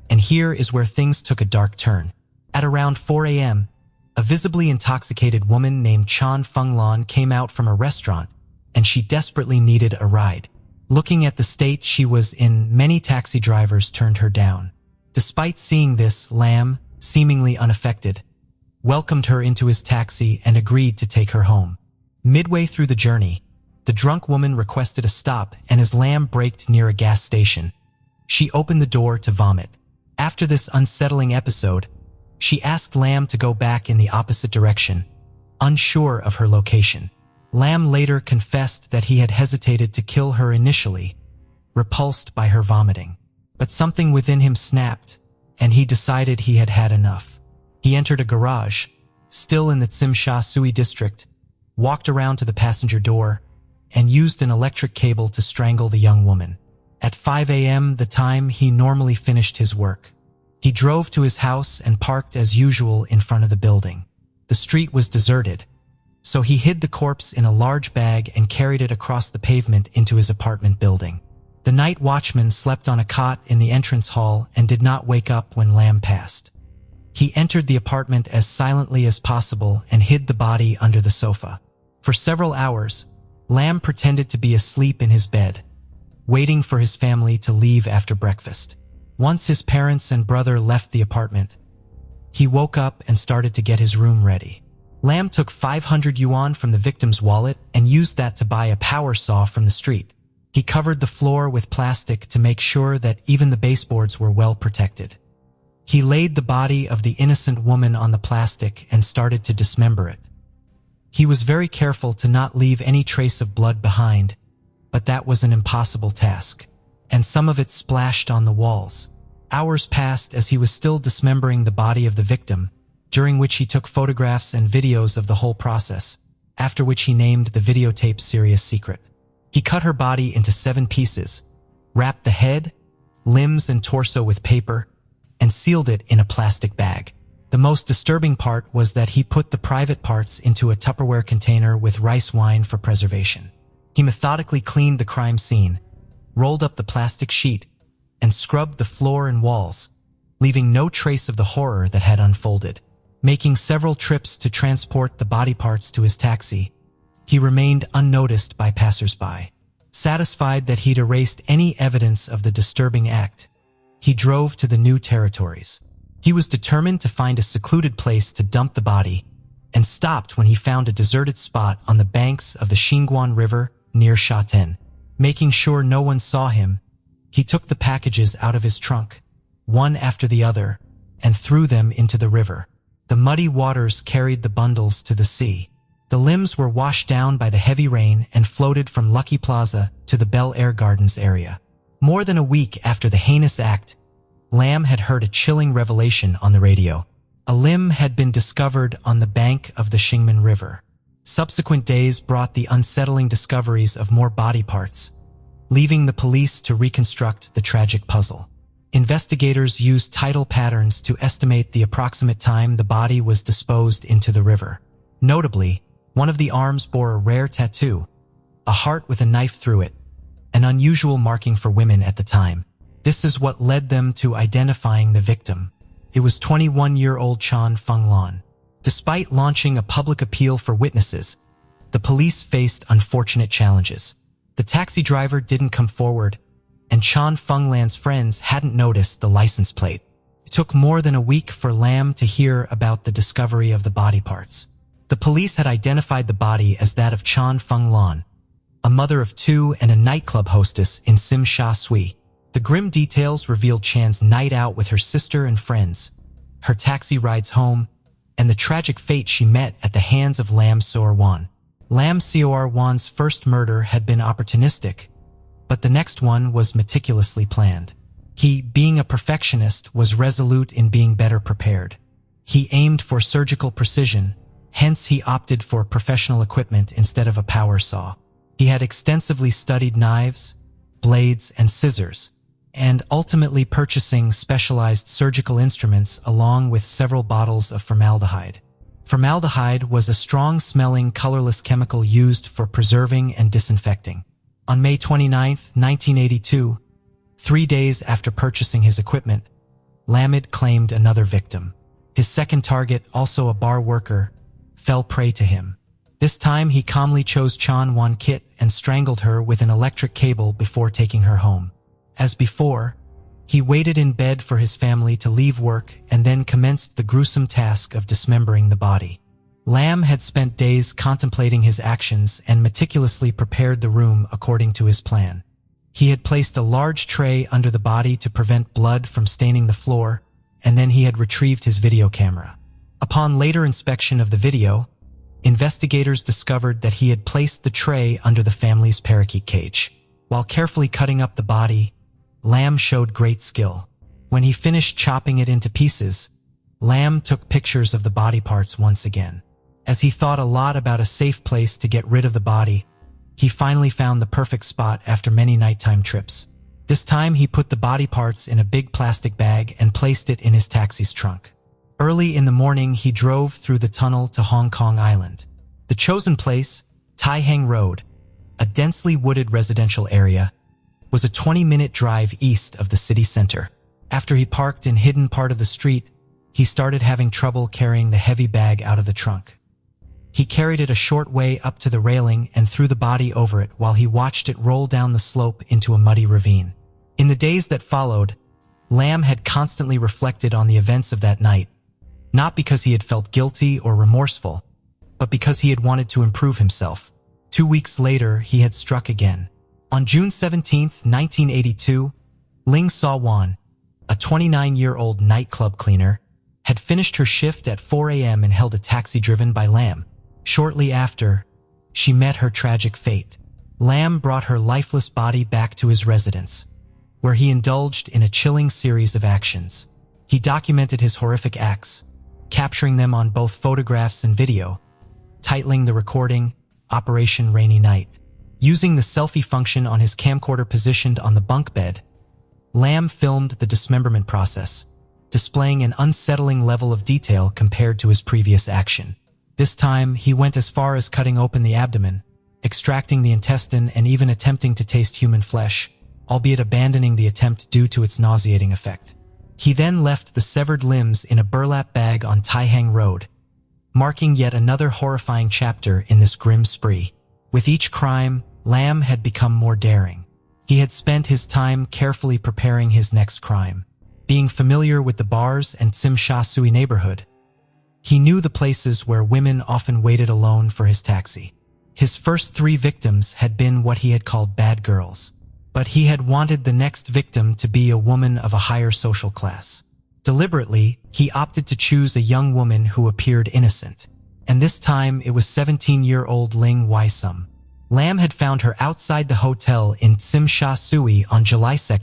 and here is where things took a dark turn. At around 4 a.m., a visibly intoxicated woman named Chan Fenglan came out from a restaurant, and she desperately needed a ride. Looking at the state she was in, many taxi drivers turned her down. Despite seeing this, Lam, seemingly unaffected, welcomed her into his taxi and agreed to take her home. Midway through the journey, the drunk woman requested a stop, and as Lam braked near a gas station, she opened the door to vomit. After this unsettling episode, she asked Lam to go back in the opposite direction, unsure of her location. Lam later confessed that he had hesitated to kill her initially, repulsed by her vomiting. But something within him snapped, and he decided he had had enough. He entered a garage, still in the Tsim Sha Tsui district, walked around to the passenger door, and used an electric cable to strangle the young woman. At 5 a.m., the time he normally finished his work, he drove to his house and parked as usual in front of the building. The street was deserted, so he hid the corpse in a large bag and carried it across the pavement into his apartment building. The night watchman slept on a cot in the entrance hall and did not wake up when Lam passed. He entered the apartment as silently as possible and hid the body under the sofa. For several hours, Lam pretended to be asleep in his bed, waiting for his family to leave after breakfast. Once his parents and brother left the apartment, he woke up and started to get his room ready. Lam took 500 yuan from the victim's wallet and used that to buy a power saw from the street. He covered the floor with plastic to make sure that even the baseboards were well protected. He laid the body of the innocent woman on the plastic and started to dismember it. He was very careful to not leave any trace of blood behind, but that was an impossible task, and some of it splashed on the walls. Hours passed as he was still dismembering the body of the victim, during which he took photographs and videos of the whole process, after which he named the videotape Serious Secret. He cut her body into 7 pieces, wrapped the head, limbs and torso with paper, and sealed it in a plastic bag. The most disturbing part was that he put the private parts into a Tupperware container with rice wine for preservation. He methodically cleaned the crime scene, rolled up the plastic sheet, and scrubbed the floor and walls, leaving no trace of the horror that had unfolded. Making several trips to transport the body parts to his taxi, he remained unnoticed by passers-by. Satisfied that he'd erased any evidence of the disturbing act, he drove to the new territories. He was determined to find a secluded place to dump the body, and stopped when he found a deserted spot on the banks of the Xinguan River near Shaten. Making sure no one saw him, he took the packages out of his trunk, one after the other, and threw them into the river. The muddy waters carried the bundles to the sea. The limbs were washed down by the heavy rain and floated from Lucky Plaza to the Bel Air Gardens area. More than a week after the heinous act, Lamb had heard a chilling revelation on the radio. A limb had been discovered on the bank of the Xingmen River. Subsequent days brought the unsettling discoveries of more body parts, leaving the police to reconstruct the tragic puzzle. Investigators used tidal patterns to estimate the approximate time the body was disposed into the river. Notably, one of the arms bore a rare tattoo, a heart with a knife through it, an unusual marking for women at the time. This is what led them to identifying the victim. It was 21-year-old Chan Fenglan. Despite launching a public appeal for witnesses, the police faced unfortunate challenges. The taxi driver didn't come forward, and Chan Fenglan's friends hadn't noticed the license plate. It took more than a week for Lamb to hear about the discovery of the body parts. The police had identified the body as that of Chan Fenglan, a mother of 2 and a nightclub hostess in Sim Sha Sui. The grim details revealed Chan's night out with her sister and friends, her taxi rides home, and the tragic fate she met at the hands of Lam Seor-wan. Lam Seor-wan's first murder had been opportunistic, but the next one was meticulously planned. He, being a perfectionist, was resolute in being better prepared. He aimed for surgical precision, hence he opted for professional equipment instead of a power saw. He had extensively studied knives, blades, and scissors, and ultimately purchasing specialized surgical instruments along with several bottles of formaldehyde. Formaldehyde was a strong-smelling, colorless chemical used for preserving and disinfecting. On May 29, 1982, 3 days after purchasing his equipment, Lamed claimed another victim. His second target, also a bar worker, fell prey to him. This time he calmly chose Chan Wan-kit and strangled her with an electric cable before taking her home. As before, he waited in bed for his family to leave work and then commenced the gruesome task of dismembering the body. Lam had spent days contemplating his actions and meticulously prepared the room according to his plan. He had placed a large tray under the body to prevent blood from staining the floor, and then he had retrieved his video camera. Upon later inspection of the video, investigators discovered that he had placed the tray under the family's parakeet cage. While carefully cutting up the body, Lam showed great skill. When he finished chopping it into pieces, Lam took pictures of the body parts once again. As he thought a lot about a safe place to get rid of the body, he finally found the perfect spot after many nighttime trips. This time he put the body parts in a big plastic bag and placed it in his taxi's trunk. Early in the morning, he drove through the tunnel to Hong Kong Island. The chosen place, Tai Hang Road, a densely wooded residential area, was a 20-minute drive east of the city center. After he parked in a hidden part of the street, he started having trouble carrying the heavy bag out of the trunk. He carried it a short way up to the railing and threw the body over it while he watched it roll down the slope into a muddy ravine. In the days that followed, Lam had constantly reflected on the events of that night, not because he had felt guilty or remorseful, but because he had wanted to improve himself. 2 weeks later, he had struck again. On June 17, 1982, Ling Saw-wan, a 29-year-old nightclub cleaner, had finished her shift at 4 a.m. and held a taxi driven by Lam. Shortly after, she met her tragic fate. Lam brought her lifeless body back to his residence. where he indulged in a chilling series of actions. He documented his horrific acts, capturing them on both photographs and video, titling the recording Operation Rainy Night. Using the selfie function on his camcorder positioned on the bunk bed, Lamb filmed the dismemberment process, displaying an unsettling level of detail compared to his previous action. This time, he went as far as cutting open the abdomen, extracting the intestine and even attempting to taste human flesh, albeit abandoning the attempt due to its nauseating effect. He then left the severed limbs in a burlap bag on Tai Hang Road, marking yet another horrifying chapter in this grim spree. With each crime, Lamb had become more daring. He had spent his time carefully preparing his next crime. Being familiar with the bars and Tsim Sha Tsui neighborhood, he knew the places where women often waited alone for his taxi. His first 3 victims had been what he had called bad girls, but he had wanted the next victim to be a woman of a higher social class. Deliberately, he opted to choose a young woman who appeared innocent, and this time it was 17-year-old Ling Wai-sum. Lamb had found her outside the hotel in Tsim Sha Tsui on July 2,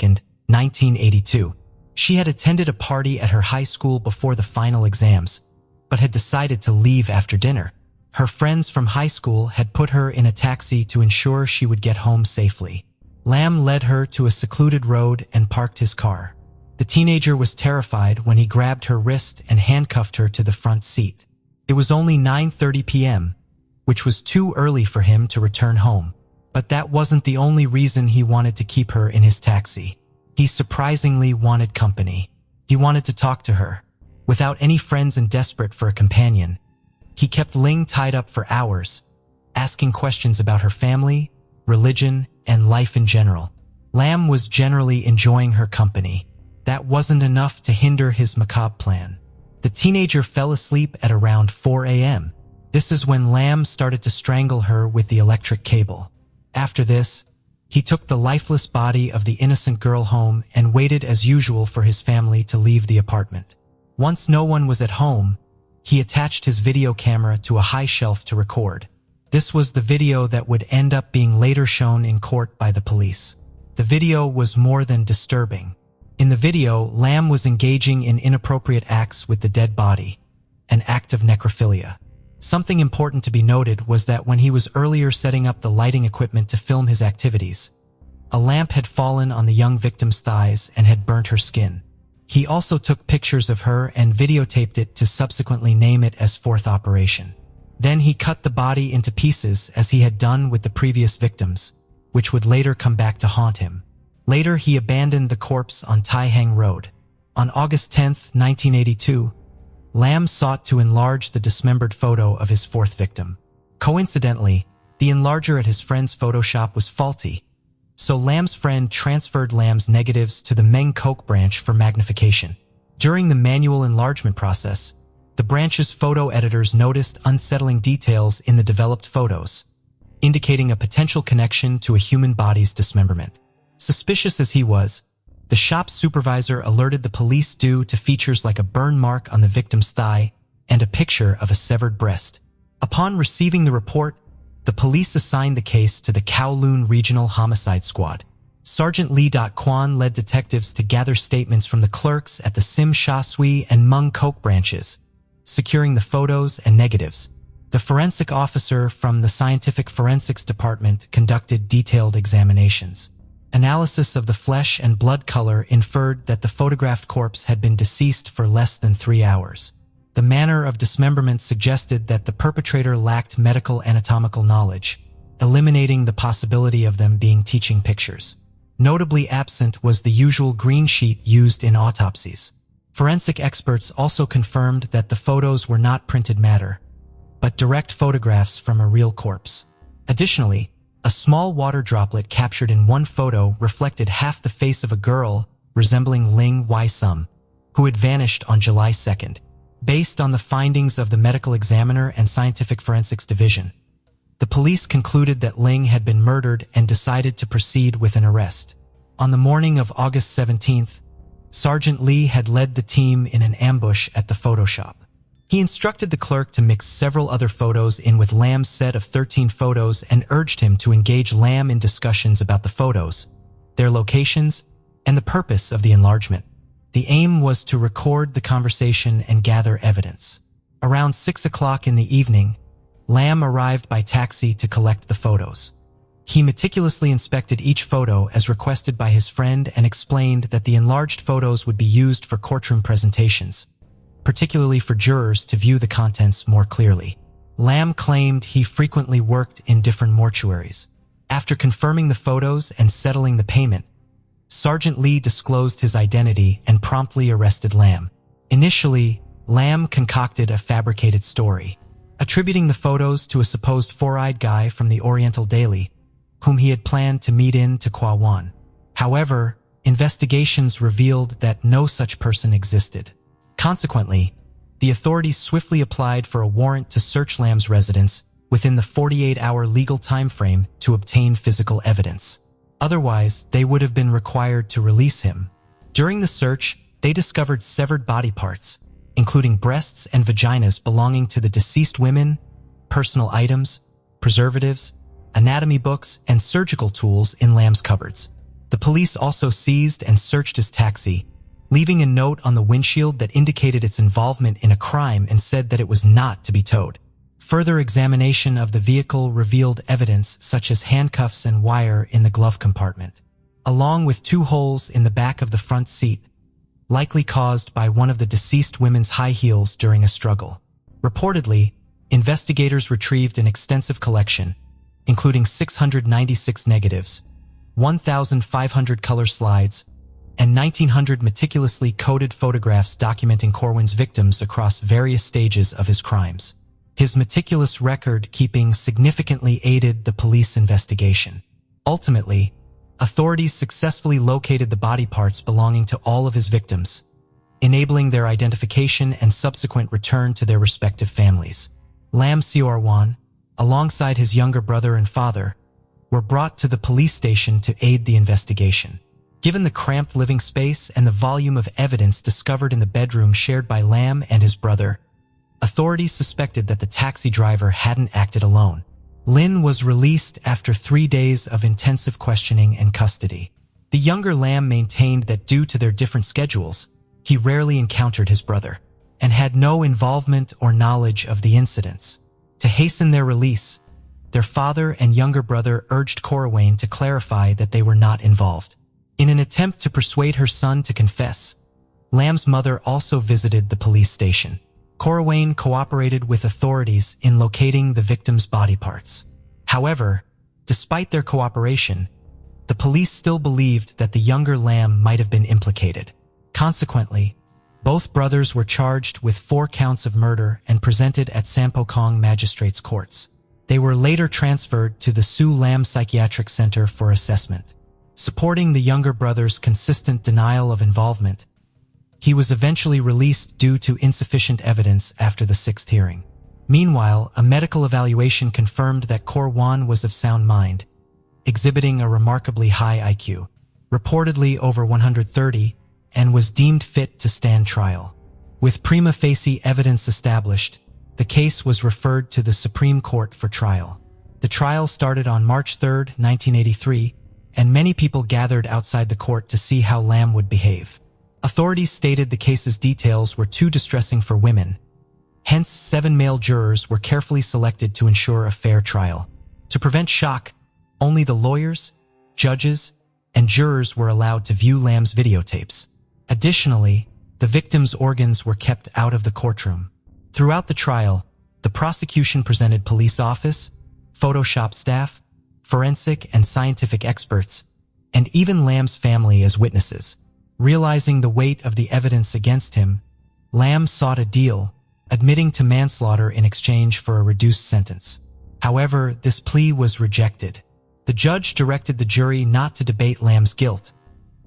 1982. She had attended a party at her high school before the final exams, but had decided to leave after dinner. Her friends from high school had put her in a taxi to ensure she would get home safely. Lamb led her to a secluded road and parked his car. The teenager was terrified when he grabbed her wrist and handcuffed her to the front seat. It was only 9:30 p.m., which was too early for him to return home. But that wasn't the only reason he wanted to keep her in his taxi. He surprisingly wanted company. He wanted to talk to her. Without any friends and desperate for a companion, he kept Ling tied up for hours, asking questions about her family, religion, and life in general. Lamb was generally enjoying her company. That wasn't enough to hinder his macabre plan. The teenager fell asleep at around 4 a.m. This is when Lamb started to strangle her with the electric cable. After this, he took the lifeless body of the innocent girl home and waited as usual for his family to leave the apartment. Once no one was at home, he attached his video camera to a high shelf to record. This was the video that would end up being later shown in court by the police. The video was more than disturbing. In the video, Lamb was engaging in inappropriate acts with the dead body, an act of necrophilia. Something important to be noted was that when he was earlier setting up the lighting equipment to film his activities, a lamp had fallen on the young victim's thighs and had burnt her skin. He also took pictures of her and videotaped it to subsequently name it as Fourth Operation. Then he cut the body into pieces as he had done with the previous victims, which would later come back to haunt him. Later, he abandoned the corpse on Tai Hang Road. On August 10, 1982, Lamb sought to enlarge the dismembered photo of his fourth victim. Coincidentally, the enlarger at his friend's photo shop was faulty, so Lamb's friend transferred Lamb's negatives to the Meng Kok branch for magnification. During the manual enlargement process, the branch's photo editors noticed unsettling details in the developed photos, indicating a potential connection to a human body's dismemberment. Suspicious as he was, the shop's supervisor alerted the police due to features like a burn mark on the victim's thigh and a picture of a severed breast. Upon receiving the report, the police assigned the case to the Kowloon Regional Homicide Squad. Sergeant Lee Kwan led detectives to gather statements from the clerks at the Tsim Sha Tsui and Meng Kok branches, securing the photos and negatives. The forensic officer from the Scientific Forensics Department conducted detailed examinations. Analysis of the flesh and blood color inferred that the photographed corpse had been deceased for less than 3 hours. The manner of dismemberment suggested that the perpetrator lacked medical anatomical knowledge, eliminating the possibility of them being teaching pictures. Notably absent was the usual green sheet used in autopsies. Forensic experts also confirmed that the photos were not printed matter, but direct photographs from a real corpse. Additionally, a small water droplet captured in one photo reflected half the face of a girl resembling Ling Wai-sum, who had vanished on July 2nd. Based on the findings of the medical examiner and scientific forensics division, the police concluded that Ling had been murdered and decided to proceed with an arrest. On the morning of August 17th, Sergeant Lee had led the team in an ambush at the photo shop. He instructed the clerk to mix several other photos in with Lamb's set of 13 photos and urged him to engage Lamb in discussions about the photos, their locations, and the purpose of the enlargement. The aim was to record the conversation and gather evidence. Around 6 o'clock in the evening, Lamb arrived by taxi to collect the photos. He meticulously inspected each photo as requested by his friend and explained that the enlarged photos would be used for courtroom presentations, particularly for jurors to view the contents more clearly. Lamb claimed he frequently worked in different mortuaries. After confirming the photos and settling the payment, Sergeant Lee disclosed his identity and promptly arrested Lamb. Initially, Lamb concocted a fabricated story, attributing the photos to a supposed four-eyed guy from the Oriental Daily, whom he had planned to meet in Taquawan. However, investigations revealed that no such person existed. Consequently, the authorities swiftly applied for a warrant to search Lamb's residence within the 48-hour legal time frame to obtain physical evidence. Otherwise, they would have been required to release him. During the search, they discovered severed body parts, including breasts and vaginas belonging to the deceased women, personal items, preservatives, anatomy books, and surgical tools in Lamb's cupboards. The police also seized and searched his taxi, leaving a note on the windshield that indicated its involvement in a crime and said that it was not to be towed. Further examination of the vehicle revealed evidence such as handcuffs and wire in the glove compartment, along with 2 holes in the back of the front seat, likely caused by one of the deceased women's high heels during a struggle. Reportedly, investigators retrieved an extensive collection, including 696 negatives, 1,500 color slides, and 1,900 meticulously coded photographs documenting Corwin's victims across various stages of his crimes. His meticulous record-keeping significantly aided the police investigation. Ultimately, authorities successfully located the body parts belonging to all of his victims, enabling their identification and subsequent return to their respective families. Lam Siorwan, alongside his younger brother and father, were brought to the police station to aid the investigation. Given the cramped living space and the volume of evidence discovered in the bedroom shared by Lam and his brother, authorities suspected that the taxi driver hadn't acted alone. Lin was released after 3 days of intensive questioning and custody. The younger Lam maintained that due to their different schedules, he rarely encountered his brother and had no involvement or knowledge of the incidents. To hasten their release, their father and younger brother urged Corwin to clarify that they were not involved. In an attempt to persuade her son to confess, Lam's mother also visited the police station. Corwin cooperated with authorities in locating the victims' body parts. However, despite their cooperation, the police still believed that the younger Lam might have been implicated. Consequently, both brothers were charged with 4 counts of murder and presented at Sampokong Magistrates' Courts. They were later transferred to the Su Lam Psychiatric Center for assessment. Supporting the younger brother's consistent denial of involvement, he was eventually released due to insufficient evidence after the 6th hearing. Meanwhile, a medical evaluation confirmed that Corwin was of sound mind, exhibiting a remarkably high IQ, reportedly over 130, and was deemed fit to stand trial. With prima facie evidence established, the case was referred to the Supreme Court for trial. The trial started on March 3, 1983, and many people gathered outside the court to see how Lam would behave. Authorities stated the case's details were too distressing for women. Hence, 7 male jurors were carefully selected to ensure a fair trial. To prevent shock, only the lawyers, judges, and jurors were allowed to view Lam's videotapes. Additionally, the victims' organs were kept out of the courtroom. Throughout the trial, the prosecution presented police office, Photoshop staff, forensic and scientific experts, and even Lam's family as witnesses. Realizing the weight of the evidence against him, Lam sought a deal, admitting to manslaughter in exchange for a reduced sentence. However, this plea was rejected. The judge directed the jury not to debate Lam's guilt,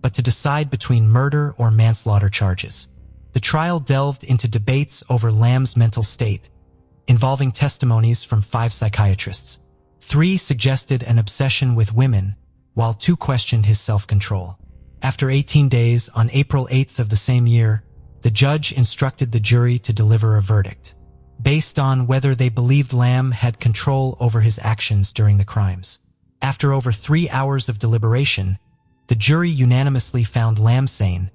but to decide between murder or manslaughter charges. The trial delved into debates over Lam's mental state, involving testimonies from 5 psychiatrists. 3 suggested an obsession with women, while 2 questioned his self-control. After 18 days, on April 8th of the same year, the judge instructed the jury to deliver a verdict, based on whether they believed Lam had control over his actions during the crimes. After over 3 hours of deliberation, The jury unanimously found Lam sane,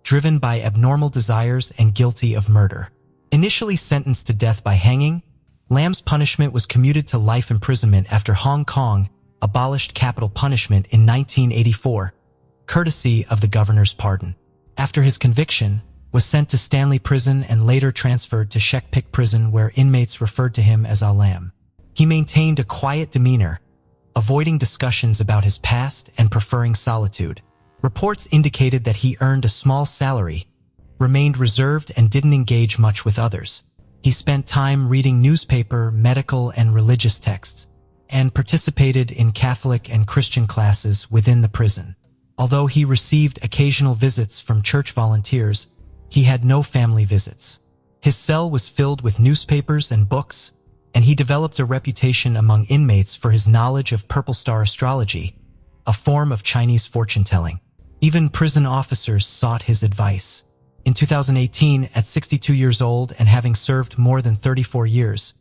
driven by abnormal desires and guilty of murder. Initially sentenced to death by hanging, Lam's punishment was commuted to life imprisonment after Hong Kong abolished capital punishment in 1984, courtesy of the governor's pardon. After his conviction, was sent to Stanley Prison and later transferred to Shek Pik Prison, where inmates referred to him as Lam. He maintained a quiet demeanor, avoiding discussions about his past and preferring solitude. Reports indicated that he earned a small salary, remained reserved and didn't engage much with others. He spent time reading newspaper, medical, and religious texts, and participated in Catholic and Christian classes within the prison. Although he received occasional visits from church volunteers, he had no family visits. His cell was filled with newspapers and books, and he developed a reputation among inmates for his knowledge of purple star astrology, a form of Chinese fortune-telling. Even prison officers sought his advice. In 2018, at 62 years old and having served more than 34 years,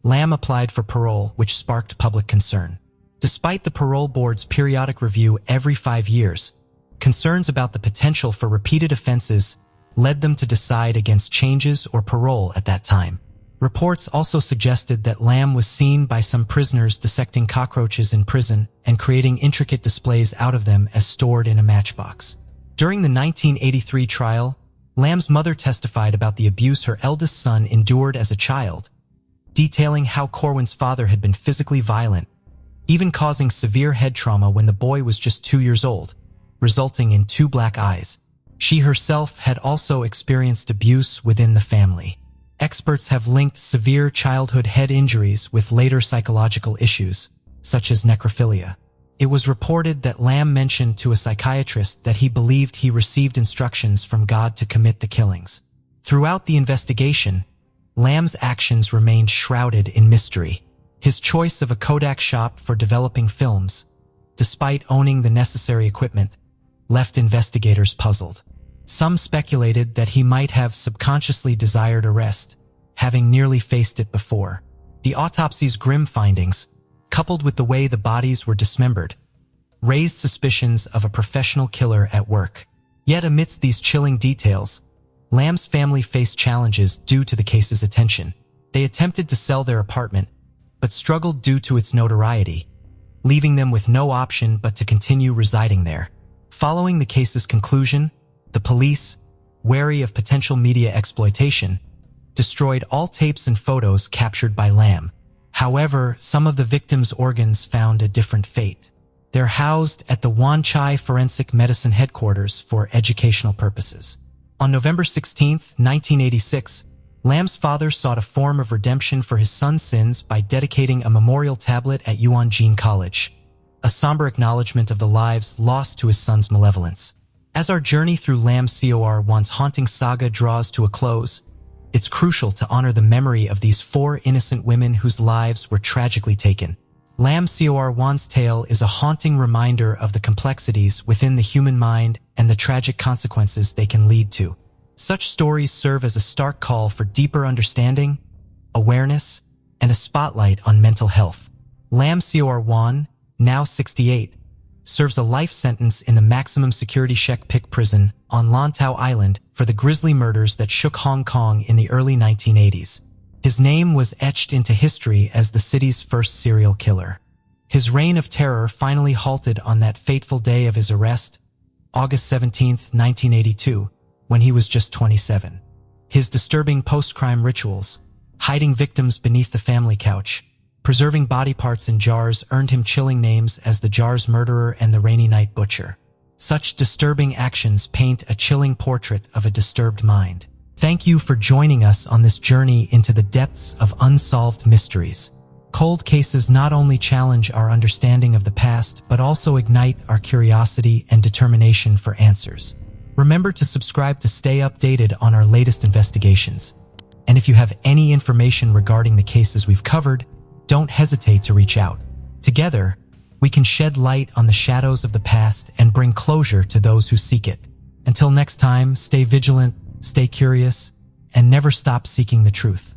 Lam applied for parole, which sparked public concern. Despite the parole board's periodic review every 5 years, concerns about the potential for repeated offenses led them to decide against changes or parole at that time. Reports also suggested that Lam was seen by some prisoners dissecting cockroaches in prison and creating intricate displays out of them as stored in a matchbox. During the 1983 trial, Lam's mother testified about the abuse her eldest son endured as a child, detailing how Corwin's father had been physically violent, even causing severe head trauma when the boy was just 2 years old, resulting in 2 black eyes. She herself had also experienced abuse within the family. Experts have linked severe childhood head injuries with later psychological issues, such as necrophilia. It was reported that Lam mentioned to a psychiatrist that he believed he received instructions from God to commit the killings. Throughout the investigation, Lam's actions remained shrouded in mystery. His choice of a Kodak shop for developing films, despite owning the necessary equipment, left investigators puzzled. Some speculated that he might have subconsciously desired arrest, having nearly faced it before. The autopsy's grim findings, coupled with the way the bodies were dismembered, raised suspicions of a professional killer at work. Yet amidst these chilling details, Lam's family faced challenges due to the case's attention. They attempted to sell their apartment, but struggled due to its notoriety, leaving them with no option but to continue residing there. Following the case's conclusion, the police, wary of potential media exploitation, destroyed all tapes and photos captured by Lam. However, some of the victims' organs found a different fate. They're housed at the Wan Chai Forensic Medicine Headquarters for educational purposes. On November 16, 1986, Lam's father sought a form of redemption for his son's sins by dedicating a memorial tablet at Yuanjin College, a somber acknowledgement of the lives lost to his son's malevolence. As our journey through Lam Cor Wan's haunting saga draws to a close, it's crucial to honor the memory of these 4 innocent women whose lives were tragically taken. Lam Cor Wan's tale is a haunting reminder of the complexities within the human mind and the tragic consequences they can lead to. Such stories serve as a stark call for deeper understanding, awareness, and a spotlight on mental health. Lam Cor Wan, now 68, serves a life sentence in the maximum security Shek Pik prison on Lantau Island for the grisly murders that shook Hong Kong in the early 1980s. His name was etched into history as the city's first serial killer. His reign of terror finally halted on that fateful day of his arrest, August 17, 1982, when he was just 27. His disturbing post-crime rituals, hiding victims beneath the family couch, preserving body parts in jars earned him chilling names as the Jars Murderer and the Rainy Night Butcher. Such disturbing actions paint a chilling portrait of a disturbed mind. Thank you for joining us on this journey into the depths of unsolved mysteries. Cold cases not only challenge our understanding of the past, but also ignite our curiosity and determination for answers. Remember to subscribe to stay updated on our latest investigations. And if you have any information regarding the cases we've covered, don't hesitate to reach out. Together, we can shed light on the shadows of the past and bring closure to those who seek it. Until next time, stay vigilant, stay curious, and never stop seeking the truth.